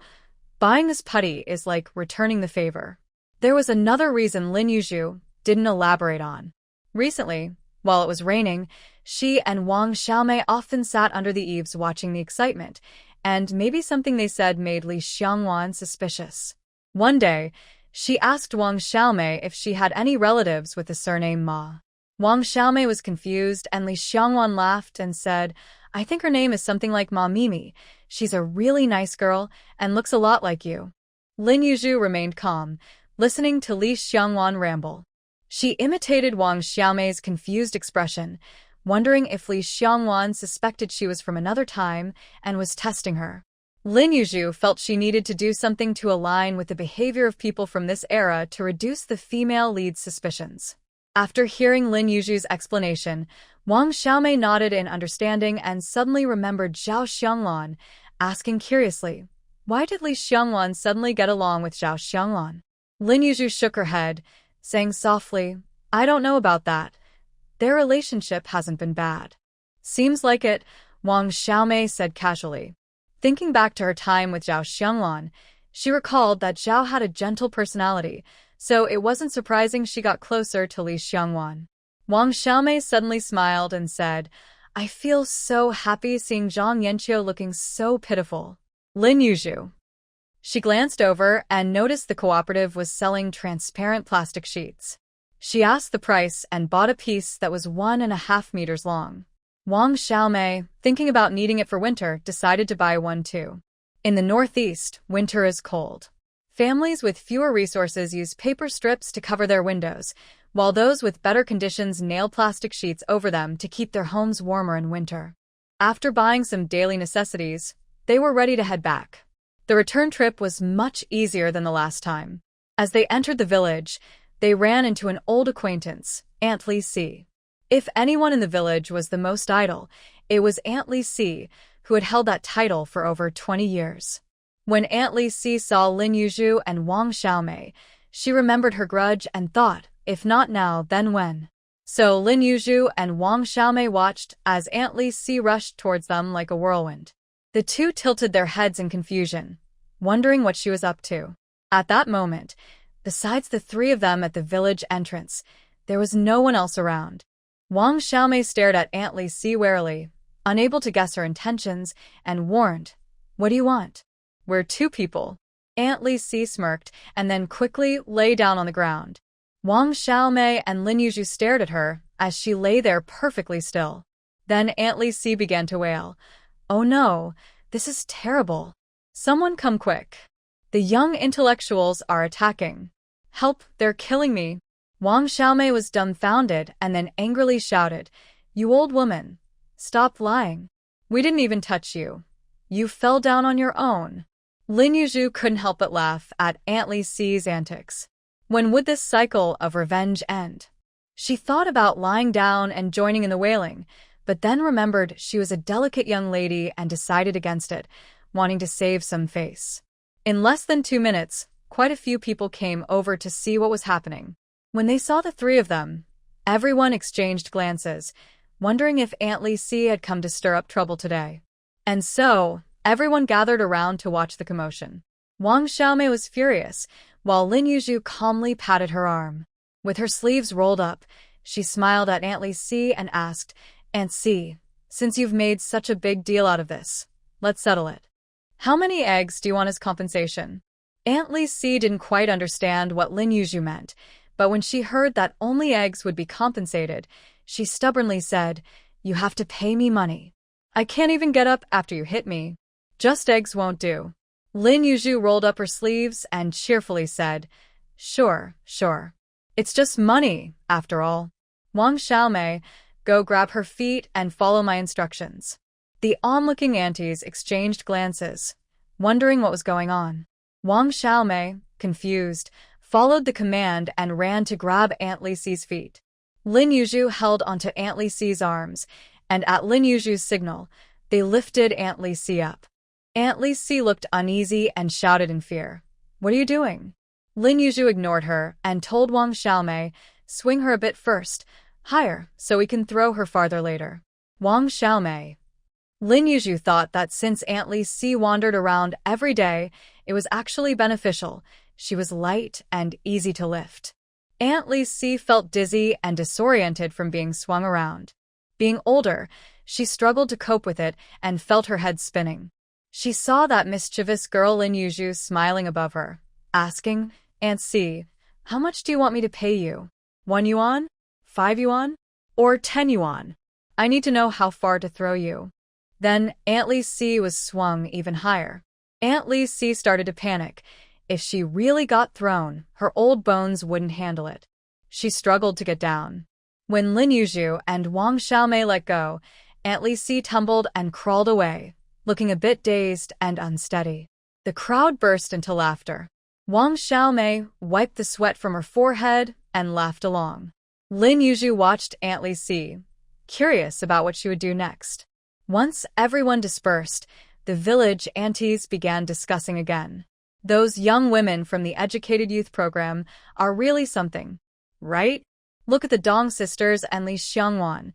buying this putty is like returning the favor. There was another reason Lin Yuzhu didn't elaborate on. Recently, while it was raining, she and Wang Xiaomei often sat under the eaves watching the excitement, and maybe something they said made Li Xiangwan suspicious. One day, She asked Wang Xiaomei if she had any relatives with the surname Ma. Wang Xiaomei was confused, and Li Xiangwan laughed and said, I think her name is something like Ma Mimi. She's a really nice girl and looks a lot like you. Lin Yuzhu remained calm, listening to Li Xiangwan ramble. She imitated Wang Xiaomei's confused expression, wondering if Li Xiangwan suspected she was from another time and was testing her. Lin Yuzhu felt she needed to do something to align with the behavior of people from this era to reduce the female lead's suspicions. After hearing Lin Yuzhu's explanation, Wang Xiaomei nodded in understanding and suddenly remembered Zhao Xianglan, asking curiously, why did Li Xiangwan suddenly get along with Zhao Xianglan? Lin Yuzhu shook her head, saying softly, I don't know about that. Their relationship hasn't been bad. Seems like it, Wang Xiaomei said casually. Thinking back to her time with Zhao Xianglan, she recalled that Zhao had a gentle personality, so it wasn't surprising she got closer to Li Xiangwan. Wang Xiaomei suddenly smiled and said, I feel so happy seeing Zhang Yanqiu looking so pitiful. Lin Yuzhu. She glanced over and noticed the cooperative was selling transparent plastic sheets. She asked the price and bought a piece that was 1.5 meters long. Wang Xiaomei, thinking about needing it for winter, decided to buy one too. In the northeast, winter is cold. Families with fewer resources use paper strips to cover their windows, while those with better conditions nail plastic sheets over them to keep their homes warmer in winter. After buying some daily necessities, they were ready to head back. The return trip was much easier than the last time. As they entered the village, they ran into an old acquaintance, Aunt Li Si. If anyone in the village was the most idle, it was Aunt Li Si, who had held that title for over 20 years. When Aunt Li Si saw Lin Yuzhu and Wang Xiaomei, she remembered her grudge and thought, if not now, then when? So Lin Yuzhu and Wang Xiaomei watched as Aunt Li Si rushed towards them like a whirlwind. The two tilted their heads in confusion, wondering what she was up to. At that moment, besides the three of them at the village entrance, there was no one else around. Wang Xiaomei stared at Aunt Li Si warily, unable to guess her intentions, and warned, What do you want? We're two people. Aunt Li Si smirked and then quickly lay down on the ground. Wang Xiaomei and Lin Yuzhu stared at her as she lay there perfectly still. Then Aunt Li Si began to wail, Oh no, this is terrible. Someone come quick. The young intellectuals are attacking. Help, they're killing me. Wang Xiaomei was dumbfounded and then angrily shouted, You old woman, stop lying. We didn't even touch you. You fell down on your own. Lin Yuzhu couldn't help but laugh at Aunt Li Si's antics. When would this cycle of revenge end? She thought about lying down and joining in the wailing, but then remembered she was a delicate young lady and decided against it, wanting to save some face. In less than 2 minutes, quite a few people came over to see what was happening. When they saw the three of them, everyone exchanged glances, wondering if Aunt Li Si had come to stir up trouble today. And so, everyone gathered around to watch the commotion. Wang Xiaomei was furious, while Lin Yuzhu calmly patted her arm. With her sleeves rolled up, she smiled at Aunt Li Si and asked, Aunt Si, since you've made such a big deal out of this, let's settle it. How many eggs do you want as compensation? Aunt Li Si didn't quite understand what Lin Yuzhu meant, but when she heard that only eggs would be compensated, she stubbornly said, You have to pay me money. I can't even get up after you hit me. Just eggs won't do. Lin Yuzhu rolled up her sleeves and cheerfully said, Sure. It's just money, after all. Wang Xiaomei, go grab her feet and follow my instructions. The onlooking aunties exchanged glances, wondering what was going on. Wang Xiaomei, confused, followed the command and ran to grab Aunt Li Si's feet. Lin Yuzhu held onto Aunt Li Si's arms, and at Lin Yuzhu's signal, they lifted Aunt Li Si up. Aunt Li Si looked uneasy and shouted in fear, What are you doing? Lin Yuzhu ignored her and told Wang Xiaomei, Swing her a bit first, higher, so we can throw her farther later. Wang Xiaomei. Lin Yuzhu thought that since Aunt Li Si wandered around every day, it was actually beneficial. She was light and easy to lift. Aunt Li Si felt dizzy and disoriented from being swung around. Being older, she struggled to cope with it and felt her head spinning. She saw that mischievous girl Lin Yuzhu smiling above her, asking, Aunt C, how much do you want me to pay you? 1 yuan? 5 yuan? Or 10 yuan? I need to know how far to throw you. Then Aunt Lee C was swung even higher. Aunt Lee C started to panic. If she really got thrown, her old bones wouldn't handle it. She struggled to get down. When Lin Yuzhu and Wang Xiaomei let go, Aunt Lee C tumbled and crawled away, looking a bit dazed and unsteady. The crowd burst into laughter. Wang Xiaomei wiped the sweat from her forehead and laughed along. Lin Yuzhu watched Aunt Lee C, curious about what she would do next. Once everyone dispersed, the village aunties began discussing again. Those young women from the Educated Youth Program are really something, right? Look at the Dong sisters and Li Xiangwan.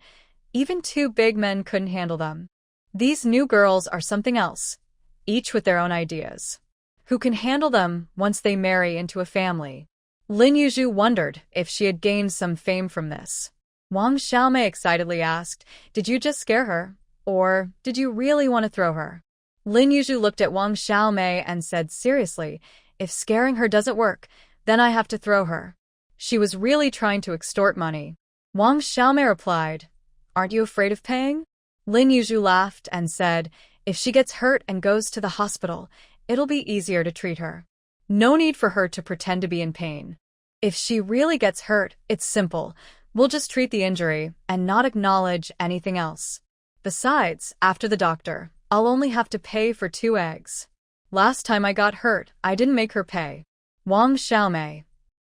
Even 2 big men couldn't handle them. These new girls are something else, each with their own ideas. Who can handle them once they marry into a family? Lin Yuzhu wondered if she had gained some fame from this. Wang Xiaomei excitedly asked, "Did you just scare her? Or did you really want to throw her?" Lin Yuzhu looked at Wang Xiaomei and said seriously, "If scaring her doesn't work, then I have to throw her." She was really trying to extort money. Wang Xiaomei replied, "Aren't you afraid of paying?" Lin Yuzhu laughed and said, "If she gets hurt and goes to the hospital, it'll be easier to treat her. No need for her to pretend to be in pain. If she really gets hurt, it's simple. We'll just treat the injury and not acknowledge anything else. Besides, after the doctor, I'll only have to pay for 2 eggs. Last time I got hurt, I didn't make her pay." Wang Xiaomei.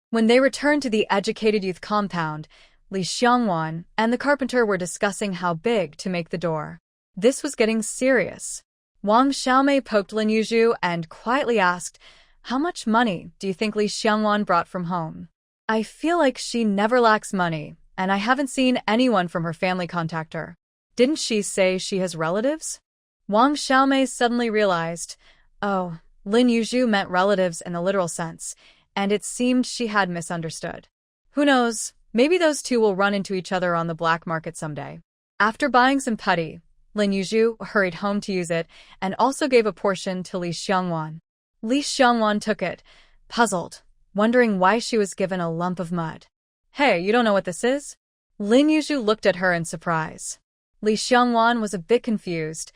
When they returned to the Educated Youth compound, Li Xiangwan and the carpenter were discussing how big to make the door. This was getting serious. Wang Xiaomei poked Lin Yuzhu and quietly asked, "How much money do you think Li Xiangwan brought from home? I feel like she never lacks money, and I haven't seen anyone from her family contact her. Didn't she say she has relatives?" Wang Xiaomei suddenly realized, oh, Lin Yuzhu meant relatives in the literal sense, and it seemed she had misunderstood. Who knows, maybe those 2 will run into each other on the black market someday. After buying some putty, Lin Yuzhu hurried home to use it and also gave a portion to Li Xiangwan. Li Xiangwan took it, puzzled, wondering why she was given a lump of mud. "Hey, you don't know what this is?" Lin Yuzhu looked at her in surprise. Li Xiangwan was a bit confused.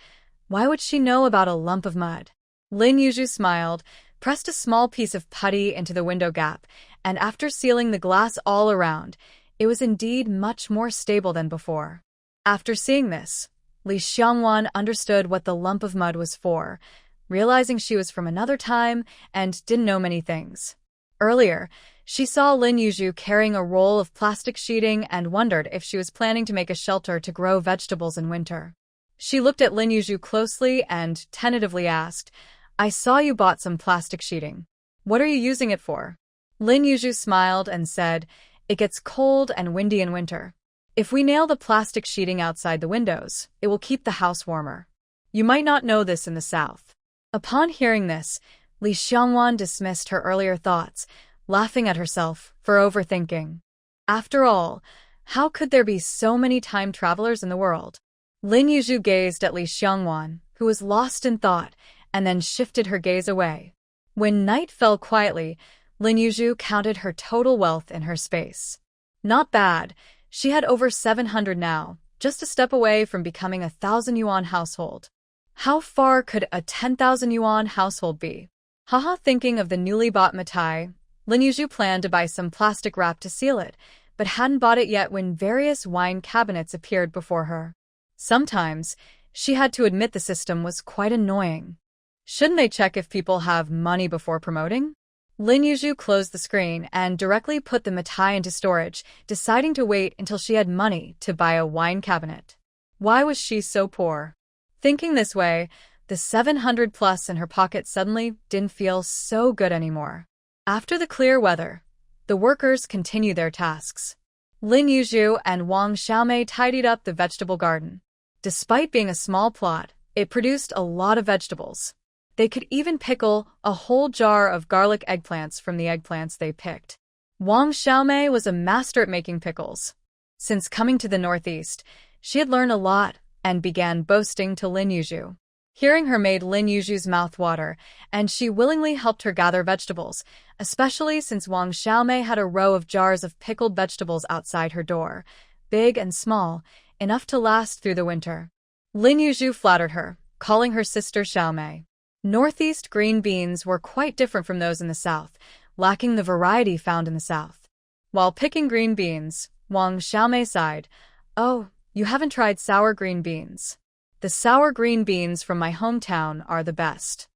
Why would she know about a lump of mud? Lin Yuzhu smiled, pressed a small piece of putty into the window gap, and after sealing the glass all around, it was indeed much more stable than before. After seeing this, Li Xiangwan understood what the lump of mud was for, realizing she was from another time and didn't know many things. Earlier, she saw Lin Yuzhu carrying a roll of plastic sheeting and wondered if she was planning to make a shelter to grow vegetables in winter. She looked at Lin Yuzhu closely and tentatively asked, "I saw you bought some plastic sheeting. What are you using it for?" Lin Yuzhu smiled and said, "It gets cold and windy in winter. If we nail the plastic sheeting outside the windows, it will keep the house warmer. You might not know this in the south." Upon hearing this, Li Xiangwan dismissed her earlier thoughts, laughing at herself for overthinking. After all, how could there be so many time travelers in the world? Lin Yuzhu gazed at Li Xiangwan, who was lost in thought, and then shifted her gaze away. When night fell quietly, Lin Yuzhu counted her total wealth in her space. Not bad, she had over 700 now, just a step away from becoming a 1,000 yuan household. How far could a 10,000 yuan household be? Haha, thinking of the newly bought mitai, Lin Yuzhu planned to buy some plastic wrap to seal it, but hadn't bought it yet when various wine cabinets appeared before her. Sometimes, she had to admit the system was quite annoying. Shouldn't they check if people have money before promoting? Lin Yuzhu closed the screen and directly put the mitai into storage, deciding to wait until she had money to buy a wine cabinet. Why was she so poor? Thinking this way, the 700 plus in her pocket suddenly didn't feel so good anymore. After the clear weather, the workers continued their tasks. Lin Yuzhu and Wang Xiaomei tidied up the vegetable garden. Despite being a small plot, it produced a lot of vegetables. They could even pickle a whole jar of garlic eggplants from the eggplants they picked. Wang Xiaomei was a master at making pickles. Since coming to the northeast, she had learned a lot and began boasting to Lin Yuzhu. Hearing her made Lin Yuzhu's mouth water, and she willingly helped her gather vegetables, especially since Wang Xiaomei had a row of jars of pickled vegetables outside her door, big and small, enough to last through the winter. Lin Yuzhu flattered her, calling her sister Xiaomei. Northeast green beans were quite different from those in the south, lacking the variety found in the south. While picking green beans, Wang Xiaomei sighed, "Oh, you haven't tried sour green beans. The sour green beans from my hometown are the best.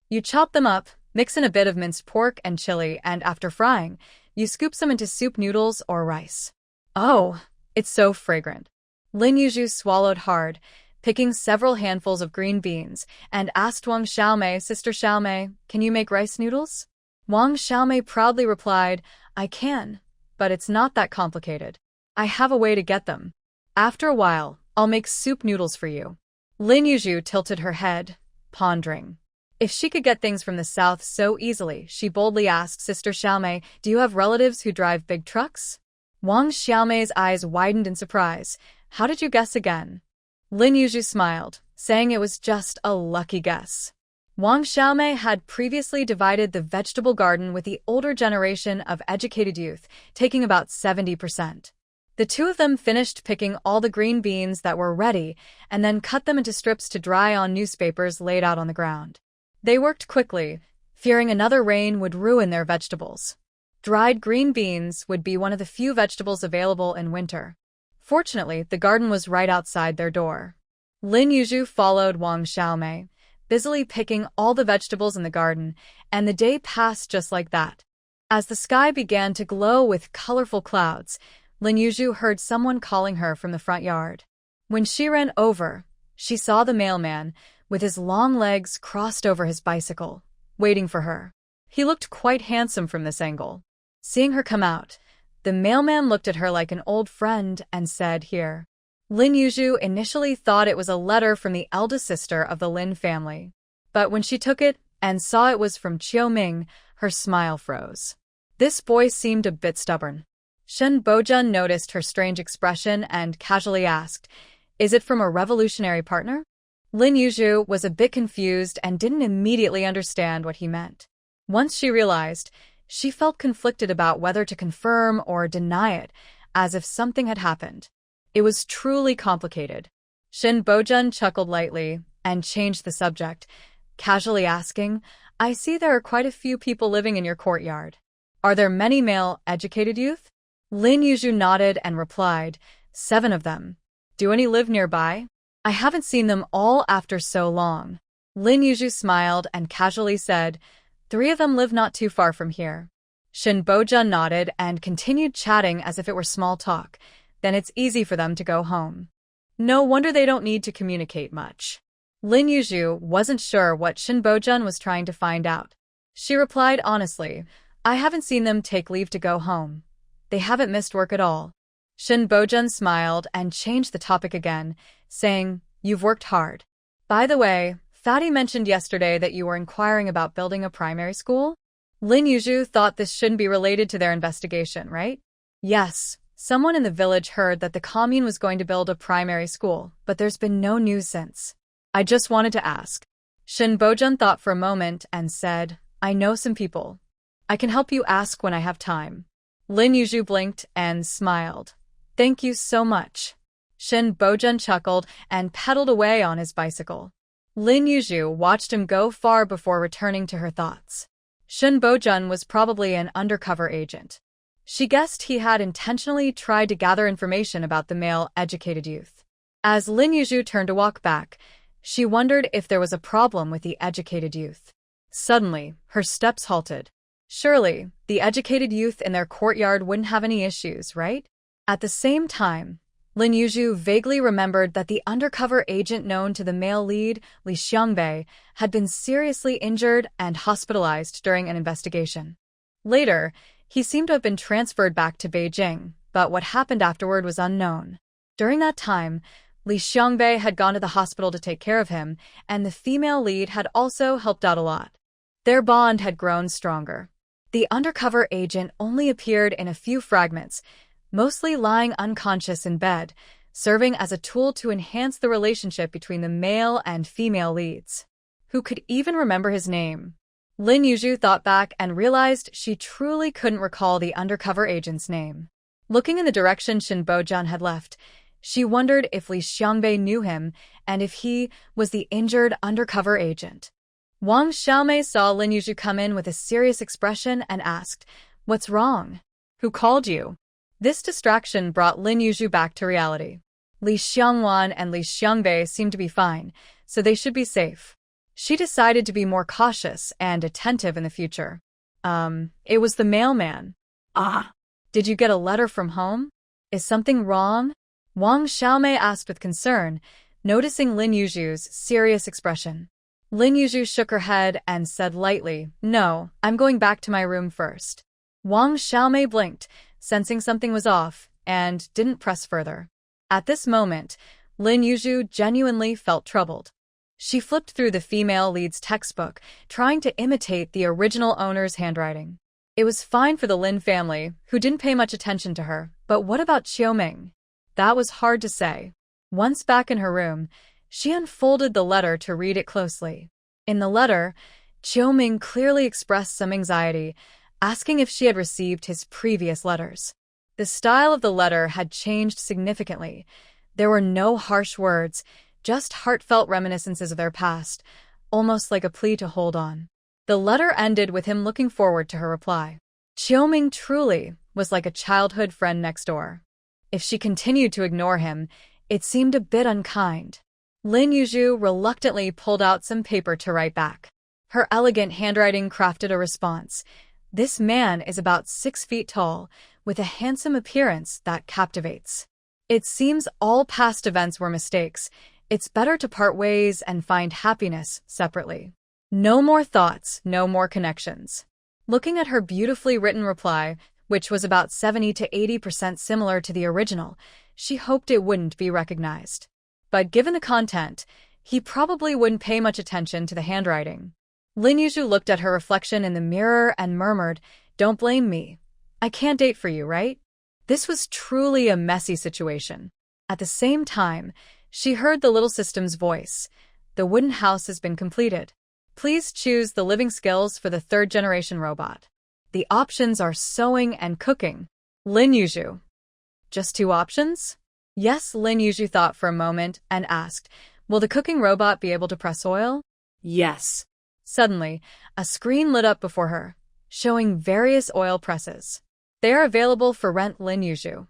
You chop them up, mix in a bit of minced pork and chili, and after frying, you scoop some into soup noodles or rice. Oh, it's so fragrant." Lin Yuzhu swallowed hard, picking several handfuls of green beans, and asked Wang Xiaomei, "Sister Xiaomei, can you make rice noodles?" Wang Xiaomei proudly replied, "I can, but it's not that complicated. I have a way to get them. After a while, I'll make soup noodles for you." Lin Yuzhu tilted her head, pondering. If she could get things from the south so easily, she boldly asked, "Sister Xiaomei, do you have relatives who drive big trucks?" Wang Xiaomei's eyes widened in surprise. "How did you guess again?" Lin Yuzhu smiled, saying it was just a lucky guess. Wang Xiaomei had previously divided the vegetable garden with the older generation of educated youth, taking about 70%. The two of them finished picking all the green beans that were ready and then cut them into strips to dry on newspapers laid out on the ground. They worked quickly, fearing another rain would ruin their vegetables. Dried green beans would be one of the few vegetables available in winter. Fortunately, the garden was right outside their door. Lin Yuzhu followed Wang Xiaomei, busily picking all the vegetables in the garden, and the day passed just like that. As the sky began to glow with colorful clouds, Lin Yuzhu heard someone calling her from the front yard. When she ran over, she saw the mailman, with his long legs crossed over his bicycle, waiting for her. He looked quite handsome from this angle. Seeing her come out, the mailman looked at her like an old friend and said, "Here." Lin Yuzhu initially thought it was a letter from the eldest sister of the Lin family. But when she took it and saw it was from Qiu Ming, her smile froze. This boy seemed a bit stubborn. Shen Bojun noticed her strange expression and casually asked, "Is it from a revolutionary partner?" Lin Yuzhu was a bit confused and didn't immediately understand what he meant. Once she realized, she felt conflicted about whether to confirm or deny it, as if something had happened. It was truly complicated. Shen Bojun chuckled lightly and changed the subject, casually asking, "I see there are quite a few people living in your courtyard. Are there many male educated youth?" Lin Yuzhu nodded and replied, 7 of them. "Do any live nearby? I haven't seen them all after so long." Lin Yuzhu smiled and casually said, 3 of them live not too far from here." Shen Bojun nodded and continued chatting as if it were small talk. "Then it's easy for them to go home. No wonder they don't need to communicate much." Lin Yuzhu wasn't sure what Shen Bojun was trying to find out. She replied honestly, "I haven't seen them take leave to go home. They haven't missed work at all." Shen Bojun smiled and changed the topic again, saying, "You've worked hard. By the way, Fatty mentioned yesterday that you were inquiring about building a primary school?" Lin Yuzhu thought this shouldn't be related to their investigation, right? "Yes, someone in the village heard that the commune was going to build a primary school, but there's been no news since. I just wanted to ask." Shen Bojun thought for a moment and said, "I know some people. I can help you ask when I have time." Lin Yuzhu blinked and smiled. "Thank you so much." Shen Bojun chuckled and pedaled away on his bicycle. Lin Yuzhu watched him go far before returning to her thoughts. Shen Bojun was probably an undercover agent. She guessed he had intentionally tried to gather information about the male educated youth. As Lin Yuzhu turned to walk back, she wondered if there was a problem with the educated youth. Suddenly, her steps halted. Surely, the educated youth in their courtyard wouldn't have any issues, right? At the same time, Lin Yuzhu vaguely remembered that the undercover agent known to the male lead, Li Xiangbei, had been seriously injured and hospitalized during an investigation. Later, he seemed to have been transferred back to Beijing, but what happened afterward was unknown. During that time, Li Xiangbei had gone to the hospital to take care of him, and the female lead had also helped out a lot. Their bond had grown stronger. The undercover agent only appeared in a few fragments, mostly lying unconscious in bed, serving as a tool to enhance the relationship between the male and female leads. Who could even remember his name? Lin Yuzhu thought back and realized she truly couldn't recall the undercover agent's name. Looking in the direction Shin Bojan had left, she wondered if Li Xiangbei knew him and if he was the injured undercover agent. Wang Xiaomei saw Lin Yuzhu come in with a serious expression and asked, "What's wrong? Who called you?" This distraction brought Lin Yuzhu back to reality. Li Xiangwan and Li Xiangbei seemed to be fine, so they should be safe. She decided to be more cautious and attentive in the future. It was the mailman. Did you get a letter from home? Is something wrong? Wang Xiaomei asked with concern, noticing Lin Yuzhu's serious expression. Lin Yuzhu shook her head and said lightly, "No, I'm going back to my room first." Wang Xiaomei blinked, sensing something was off, and didn't press further. At this moment, Lin Yuzhu genuinely felt troubled. She flipped through the female lead's textbook, trying to imitate the original owner's handwriting. It was fine for the Lin family, who didn't pay much attention to her, but what about Xiaoming? That was hard to say. Once back in her room, she unfolded the letter to read it closely. In the letter, Xiaoming clearly expressed some anxiety, asking if she had received his previous letters. The style of the letter had changed significantly. There were no harsh words, just heartfelt reminiscences of their past, almost like a plea to hold on. The letter ended with him looking forward to her reply. Xiaoming truly was like a childhood friend next door. If she continued to ignore him, it seemed a bit unkind. Lin Yuzhu reluctantly pulled out some paper to write back. Her elegant handwriting crafted a response. This man is about 6 feet tall, with a handsome appearance that captivates. It seems all past events were mistakes. It's better to part ways and find happiness separately. No more thoughts, no more connections. Looking at her beautifully written reply, which was about 70 to 80% similar to the original, she hoped it wouldn't be recognized. But given the content, he probably wouldn't pay much attention to the handwriting. Lin Yuzhu looked at her reflection in the mirror and murmured, "Don't blame me. I can't date for you, right?" This was truly a messy situation. At the same time, she heard the little system's voice. "The wooden house has been completed. Please choose the living skills for the 3rd-generation robot. The options are sewing and cooking." Lin Yuzhu. Just 2 options? Yes, Lin Yuzhu thought for a moment and asked, "Will the cooking robot be able to press oil?" Yes. Suddenly, a screen lit up before her, showing various oil presses. They are available for rent, Lin Yuzhu.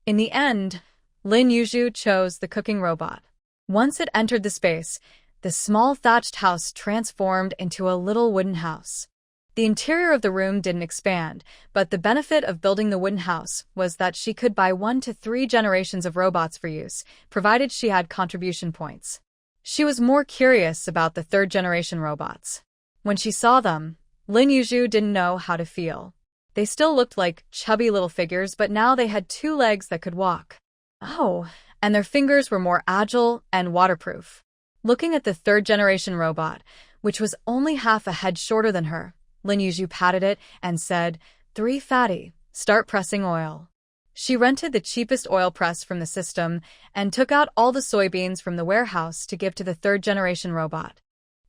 In the end, Lin Yuzhu chose the cooking robot. Once it entered the space, the small thatched house transformed into a little wooden house. The interior of the room didn't expand, but the benefit of building the wooden house was that she could buy 1 to 3 generations of robots for use, provided she had contribution points. She was more curious about the 3rd-generation robots. When she saw them, Lin Yuzhu didn't know how to feel. They still looked like chubby little figures, but now they had 2 legs that could walk. Oh, and their fingers were more agile and waterproof. Looking at the 3rd-generation robot, which was only half a head shorter than her, Lin Yuzhu patted it and said, "3 fatty, start pressing oil." She rented the cheapest oil press from the system and took out all the soybeans from the warehouse to give to the 3rd-generation robot.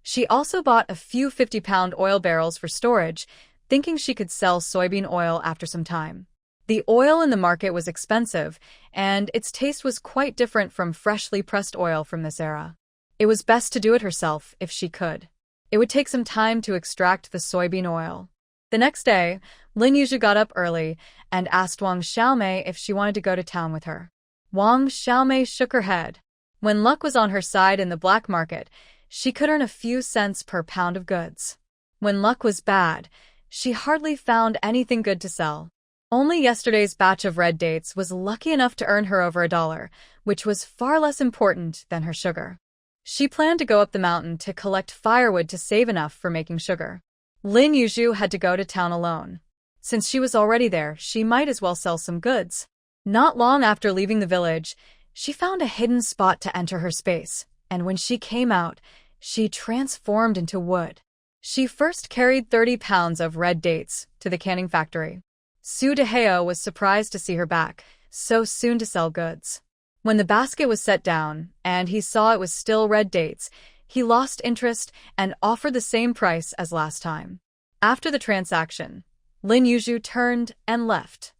She also bought a few 50-pound oil barrels for storage, thinking she could sell soybean oil after some time. The oil in the market was expensive, and its taste was quite different from freshly pressed oil from this era. It was best to do it herself if she could. It would take some time to extract the soybean oil. The next day, Lin Yuzhu got up early and asked Wang Xiaomei if she wanted to go to town with her. Wang Xiaomei shook her head. When luck was on her side in the black market, she could earn a few cents per pound of goods. When luck was bad, she hardly found anything good to sell. Only yesterday's batch of red dates was lucky enough to earn her over $1, which was far less important than her sugar. She planned to go up the mountain to collect firewood to save enough for making sugar. Lin Yuzhu had to go to town alone. Since she was already there, she might as well sell some goods. Not long after leaving the village, she found a hidden spot to enter her space, and when she came out, she transformed into wood. She first carried 30 pounds of red dates to the canning factory. Su Deheo was surprised to see her back, so soon to sell goods. When the basket was set down, and he saw it was still red dates, he lost interest and offered the same price as last time. After the transaction, Lin Yuzhu turned and left.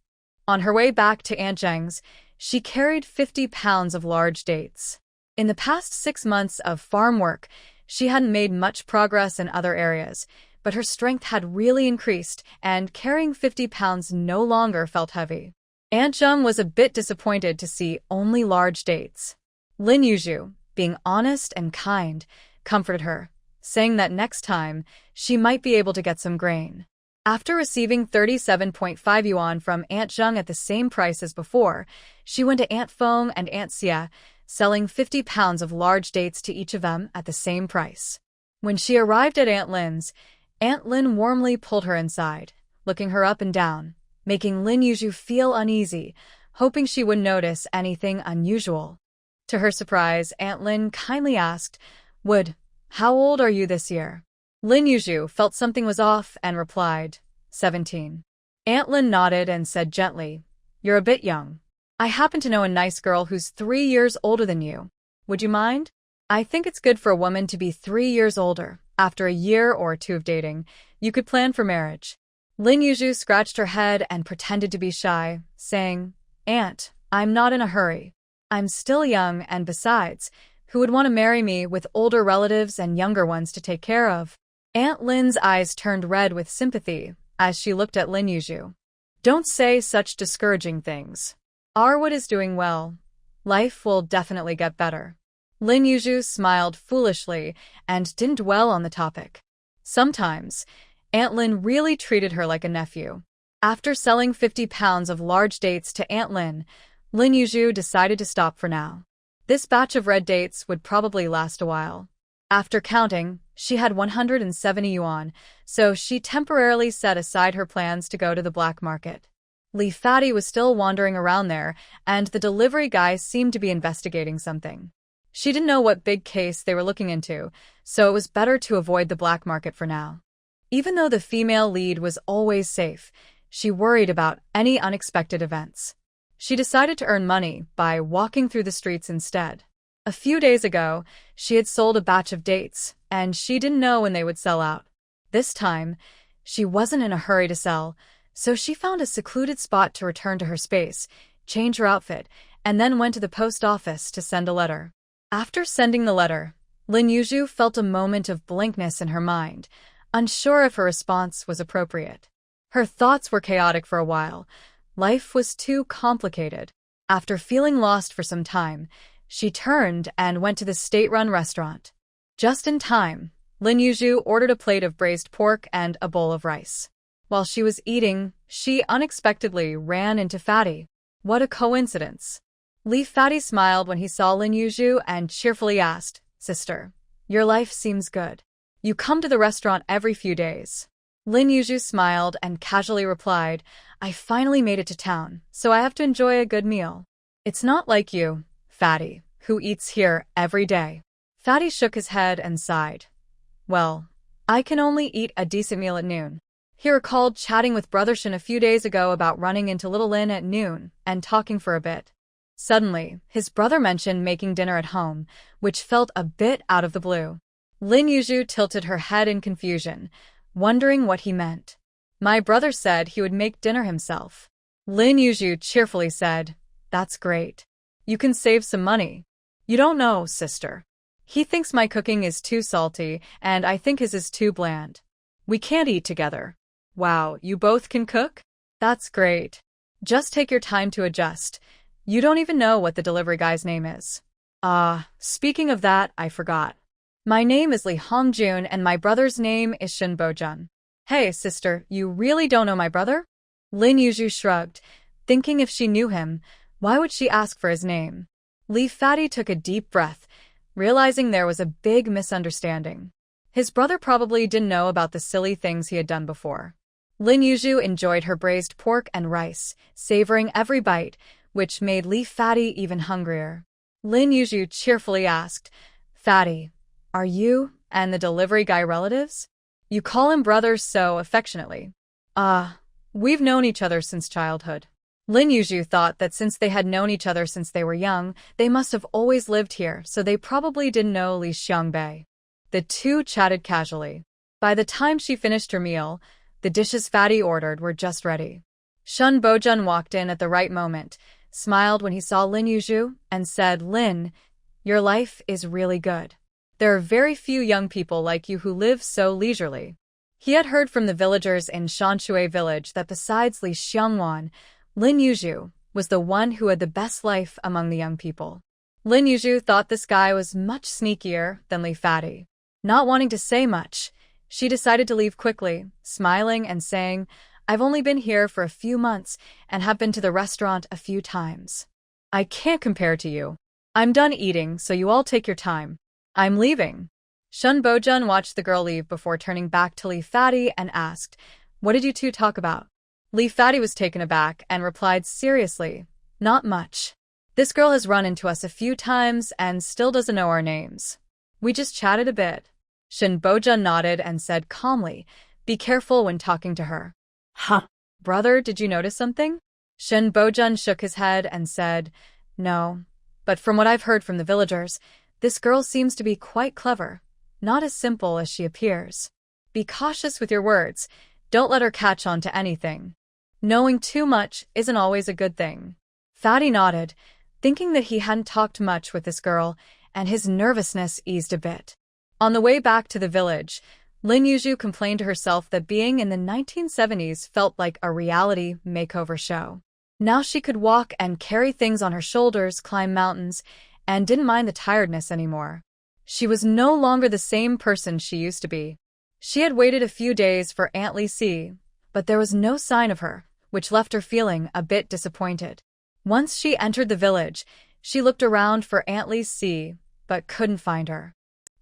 On her way back to Aunt Zheng's, she carried 50 pounds of large dates. In the past 6 months of farm work, she hadn't made much progress in other areas, but her strength had really increased, and carrying 50 pounds no longer felt heavy. Aunt Zheng was a bit disappointed to see only large dates. Lin Yuzhu, being honest and kind, comforted her, saying that next time, she might be able to get some grain. After receiving 37.5 yuan from Aunt Zheng at the same price as before, she went to Aunt Feng and Aunt Xia, selling 50 pounds of large dates to each of them at the same price. When she arrived at Aunt Lin's, Aunt Lin warmly pulled her inside, looking her up and down, making Lin Yuzhu feel uneasy, hoping she would notice anything unusual. To her surprise, Aunt Lin kindly asked, "Wood, how old are you this year?" Lin Yuzhu felt something was off and replied, 17. Aunt Lin nodded and said gently, "You're a bit young. I happen to know a nice girl who's 3 years older than you. Would you mind? I think it's good for a woman to be 3 years older. After a year or two of dating, you could plan for marriage." Lin Yuzhu scratched her head and pretended to be shy, saying, "Aunt, I'm not in a hurry. I'm still young, and besides, who would want to marry me with older relatives and younger ones to take care of?" Aunt Lin's eyes turned red with sympathy as she looked at Lin Yuzhu. "Don't say such discouraging things. Arwood is doing well. Life will definitely get better." Lin Yuzhu smiled foolishly and didn't dwell on the topic. Sometimes, Aunt Lin really treated her like a nephew. After selling 50 pounds of large dates to Aunt Lin, Lin Yuzhu decided to stop for now. This batch of red dates would probably last a while. After counting, she had 170 yuan, so she temporarily set aside her plans to go to the black market. Li Fatty was still wandering around there, and the delivery guy seemed to be investigating something. She didn't know what big case they were looking into, so it was better to avoid the black market for now. Even though the female lead was always safe, she worried about any unexpected events. She decided to earn money by walking through the streets instead. A few days ago, she had sold a batch of dates, and she didn't know when they would sell out. This time, she wasn't in a hurry to sell, so she found a secluded spot to return to her space, change her outfit, and then went to the post office to send a letter. After sending the letter, Lin Yuzhu felt a moment of blankness in her mind, unsure if her response was appropriate. Her thoughts were chaotic for a while. Life was too complicated. After feeling lost for some time, she turned and went to the state-run restaurant. Just in time, Lin Yuzhu ordered a plate of braised pork and a bowl of rice. While she was eating, she unexpectedly ran into Fatty. What a coincidence. Li Fatty smiled when he saw Lin Yuzhu and cheerfully asked, "Sister, your life seems good. You come to the restaurant every few days." Lin Yuzhu smiled and casually replied, "I finally made it to town, so I have to enjoy a good meal." "It's not like you, Fatty, who eats here every day." Fatty shook his head and sighed. "Well, I can only eat a decent meal at noon." He recalled chatting with Brothershin a few days ago about running into Little Lin at noon and talking for a bit. Suddenly, his brother mentioned making dinner at home, which felt a bit out of the blue. Lin Yuzhu tilted her head in confusion, wondering what he meant. "My brother said he would make dinner himself." Lin Yuzhu cheerfully said, "That's great. You can save some money." "You don't know, sister. He thinks my cooking is too salty, and I think his is too bland. We can't eat together." "Wow, you both can cook? That's great. Just take your time to adjust. You don't even know what the delivery guy's name is." Speaking of that, I forgot. My name is Li Hongjun and my brother's name is Shin Bojun." "Hey, sister, you really don't know my brother?" Lin Yuzhu shrugged, thinking if she knew him, why would she ask for his name? Li Fatty took a deep breath, realizing there was a big misunderstanding. His brother probably didn't know about the silly things he had done before. Lin Yuzhu enjoyed her braised pork and rice, savoring every bite, which made Li Fatty even hungrier. Lin Yuzhu cheerfully asked, "Fatty, are you and the delivery guy relatives? You call him brothers so affectionately." We've known each other since childhood." Lin Yuzhu thought that since they had known each other since they were young, they must have always lived here, so they probably didn't know Li Xiangbei. The two chatted casually. By the time she finished her meal, the dishes Fatty ordered were just ready. Shun Bojun walked in at the right moment, smiled when he saw Lin Yuzhu, and said, "Lin, your life is really good. There are very few young people like you who live so leisurely." He had heard from the villagers in Shanshui village that besides Li Xiangwan, Lin Yuzhu was the one who had the best life among the young people. Lin Yuzhu thought this guy was much sneakier than Li Fatty. Not wanting to say much, she decided to leave quickly, smiling and saying, "I've only been here for a few months and have been to the restaurant a few times. I can't compare to you. I'm done eating, so you all take your time. I'm leaving." Shun Bojun watched the girl leave before turning back to Li Fatty and asked, "What did you two talk about?" Li Fatty was taken aback and replied seriously, "Not much. This girl has run into us a few times and still doesn't know our names. We just chatted a bit." Shun Bojun nodded and said calmly, "Be careful when talking to her." Huh. "Brother, did you notice something?" Shun Bojun shook his head and said, "No, but from what I've heard from the villagers, this girl seems to be quite clever, not as simple as she appears. Be cautious with your words. Don't let her catch on to anything. Knowing too much isn't always a good thing." Fatty nodded, thinking that he hadn't talked much with this girl, and his nervousness eased a bit. On the way back to the village, Lin Yuzhu complained to herself that being in the 1970s felt like a reality makeover show. Now she could walk and carry things on her shoulders, climb mountains, and didn't mind the tiredness anymore. She was no longer the same person she used to be. She had waited a few days for Aunt Li Si, but there was no sign of her, which left her feeling a bit disappointed. Once she entered the village, she looked around for Aunt Li Si, but couldn't find her.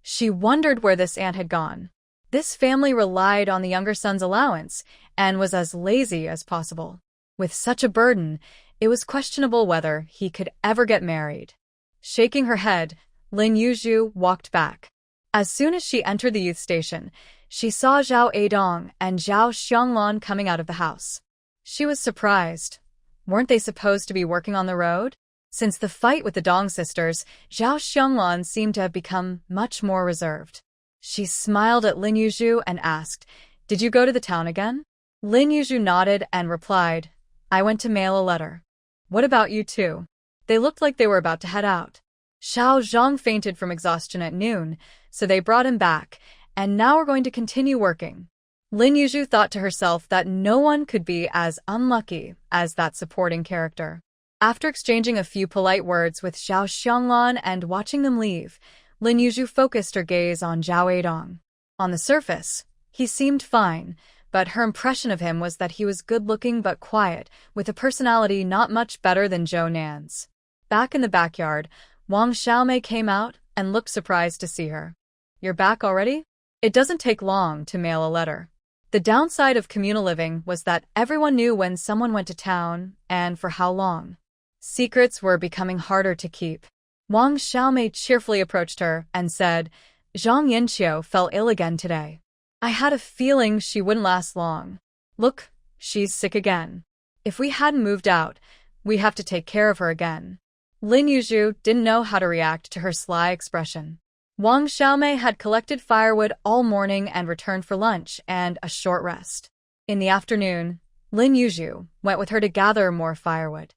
She wondered where this aunt had gone. This family relied on the younger son's allowance and was as lazy as possible. With such a burden, it was questionable whether he could ever get married. Shaking her head, Lin Yuzhu walked back. As soon as she entered the youth station, she saw Zhao Adong and Zhao Xianglan coming out of the house. She was surprised. Weren't they supposed to be working on the road? Since the fight with the Dong sisters, Zhao Xianglan seemed to have become much more reserved. She smiled at Lin Yuzhu and asked, "Did you go to the town again?" Lin Yuzhu nodded and replied, "I went to mail a letter." "What about you two?" They looked like they were about to head out. Xiao Zhang fainted from exhaustion at noon, so they brought him back, and now we're going to continue working. Lin Yuzhu thought to herself that no one could be as unlucky as that supporting character. After exchanging a few polite words with Zhao Xianglan and watching them leave, Lin Yuzhu focused her gaze on Zhao Adong. On the surface, he seemed fine, but her impression of him was that he was good-looking but quiet, with a personality not much better than Zhou Nan's. Back in the backyard, Wang Xiaomei came out and looked surprised to see her. "You're back already? It doesn't take long to mail a letter." The downside of communal living was that everyone knew when someone went to town and for how long. Secrets were becoming harder to keep. Wang Xiaomei cheerfully approached her and said, "Zhang Yanqiu fell ill again today. I had a feeling she wouldn't last long. Look, she's sick again. If we hadn't moved out, we'd have to take care of her again." Lin Yuzhu didn't know how to react to her sly expression. Wang Xiaomei had collected firewood all morning and returned for lunch and a short rest. In the afternoon, Lin Yuzhu went with her to gather more firewood.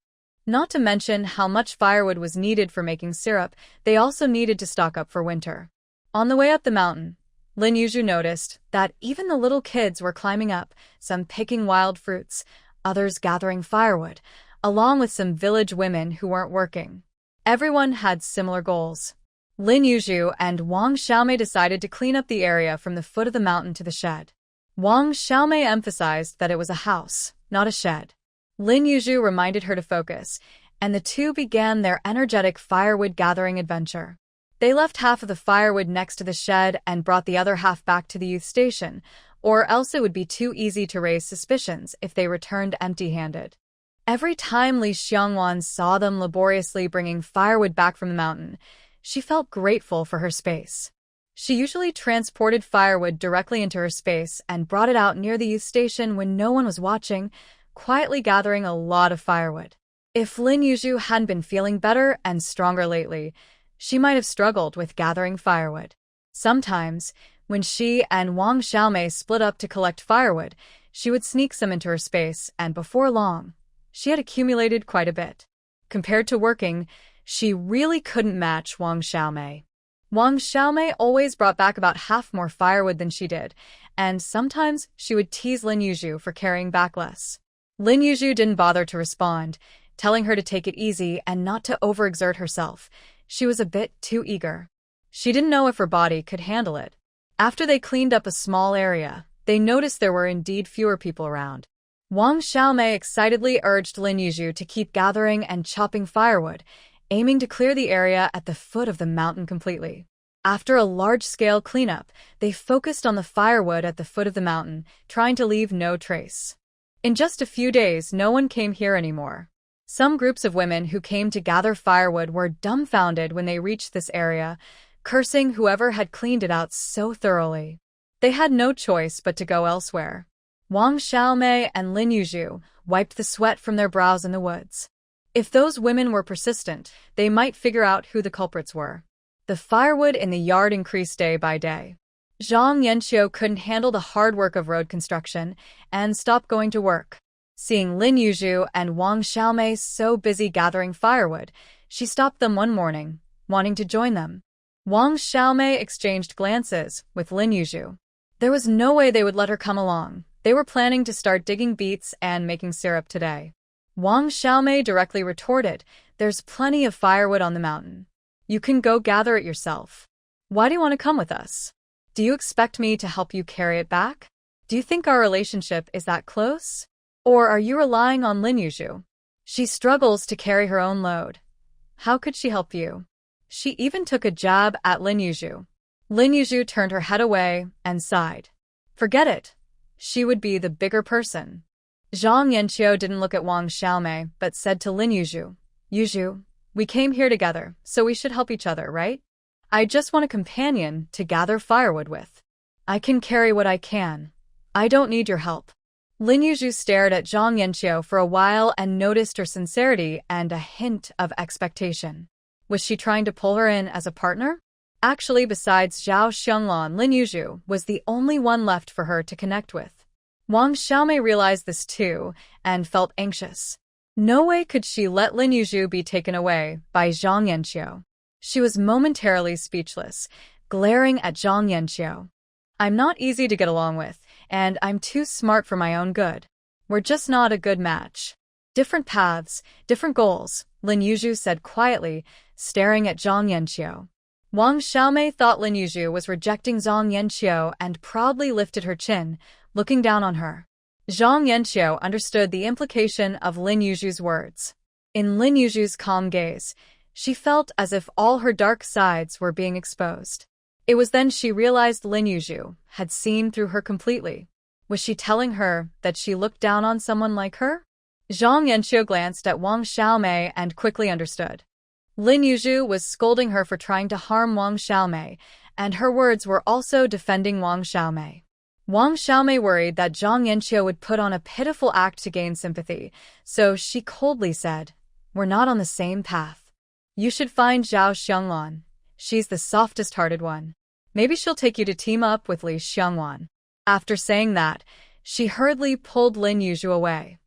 Not to mention how much firewood was needed for making syrup, they also needed to stock up for winter. On the way up the mountain, Lin Yuzhu noticed that even the little kids were climbing up, some picking wild fruits, others gathering firewood, along with some village women who weren't working. Everyone had similar goals. Lin Yuzhu and Wang Xiaomei decided to clean up the area from the foot of the mountain to the shed. Wang Xiaomei emphasized that it was a house, not a shed. Lin Yuzhu reminded her to focus, and the two began their energetic firewood gathering adventure. They left half of the firewood next to the shed and brought the other half back to the youth station, or else it would be too easy to raise suspicions if they returned empty-handed. Every time Li Xiangwan saw them laboriously bringing firewood back from the mountain, she felt grateful for her space. She usually transported firewood directly into her space and brought it out near the youth station when no one was watching, quietly gathering a lot of firewood. If Lin Yuzhu hadn't been feeling better and stronger lately, she might have struggled with gathering firewood. Sometimes, when she and Wang Xiaomei split up to collect firewood, she would sneak some into her space, and before long, she had accumulated quite a bit. Compared to working, she really couldn't match Wang Xiaomei. Wang Xiaomei always brought back about half more firewood than she did, and sometimes she would tease Lin Yuzhu for carrying back less. Lin Yuzhu didn't bother to respond, telling her to take it easy and not to overexert herself. She was a bit too eager. She didn't know if her body could handle it. After they cleaned up a small area, they noticed there were indeed fewer people around. Wang Xiaomei excitedly urged Lin Yuzhu to keep gathering and chopping firewood, aiming to clear the area at the foot of the mountain completely. After a large-scale cleanup, they focused on the firewood at the foot of the mountain, trying to leave no trace. In just a few days, no one came here anymore. Some groups of women who came to gather firewood were dumbfounded when they reached this area, cursing whoever had cleaned it out so thoroughly. They had no choice but to go elsewhere. Wang Xiaomei and Lin Yuzhu wiped the sweat from their brows in the woods. If those women were persistent, they might figure out who the culprits were. The firewood in the yard increased day by day. Zhang Yanqiu couldn't handle the hard work of road construction and stopped going to work. Seeing Lin Yuzhu and Wang Xiaomei so busy gathering firewood, she stopped them one morning, wanting to join them. Wang Xiaomei exchanged glances with Lin Yuzhu. There was no way they would let her come along. They were planning to start digging beets and making syrup today. Wang Xiaomei directly retorted, "There's plenty of firewood on the mountain. You can go gather it yourself. Why do you want to come with us? Do you expect me to help you carry it back? Do you think our relationship is that close? Or are you relying on Lin Yuzhu? She struggles to carry her own load. How could she help you?" She even took a jab at Lin Yuzhu. Lin Yuzhu turned her head away and sighed. Forget it. She would be the bigger person. Zhang Yanqiu didn't look at Wang Xiaomei, but said to Lin Yuzhu, "Yuzhu, we came here together, so we should help each other, right? I just want a companion to gather firewood with. I can carry what I can. I don't need your help." Lin Yuzhu stared at Zhang Yanqiu for a while and noticed her sincerity and a hint of expectation. Was she trying to pull her in as a partner? Actually, besides Zhao Xianglan, Lin Yuzhu was the only one left for her to connect with. Wang Xiaomei realized this too and felt anxious. No way could she let Lin Yuzhu be taken away by Zhang Yanqiu. She was momentarily speechless, glaring at Zhang Yanqiu. "I'm not easy to get along with, and I'm too smart for my own good. We're just not a good match. Different paths, different goals," Lin Yuzhu said quietly, staring at Zhang Yanqiu. Wang Xiaomei thought Lin Yuzhu was rejecting Zhang Yanqiu and proudly lifted her chin, looking down on her. Zhang Yanqiu understood the implication of Lin Yuzhu's words. In Lin Yuzhu's calm gaze, she felt as if all her dark sides were being exposed. It was then she realized Lin Yuzhu had seen through her completely. Was she telling her that she looked down on someone like her? Zhang Yanqiu glanced at Wang Xiaomei and quickly understood. Lin Yuzhu was scolding her for trying to harm Wang Xiaomei, and her words were also defending Wang Xiaomei. Wang Xiaomei worried that Zhang Yanqiu would put on a pitiful act to gain sympathy, so she coldly said, "We're not on the same path. You should find Zhao Xianglan. She's the softest-hearted one. Maybe she'll take you to team up with Li Xiangwan." After saying that, she hurriedly pulled Lin Yuzhu away.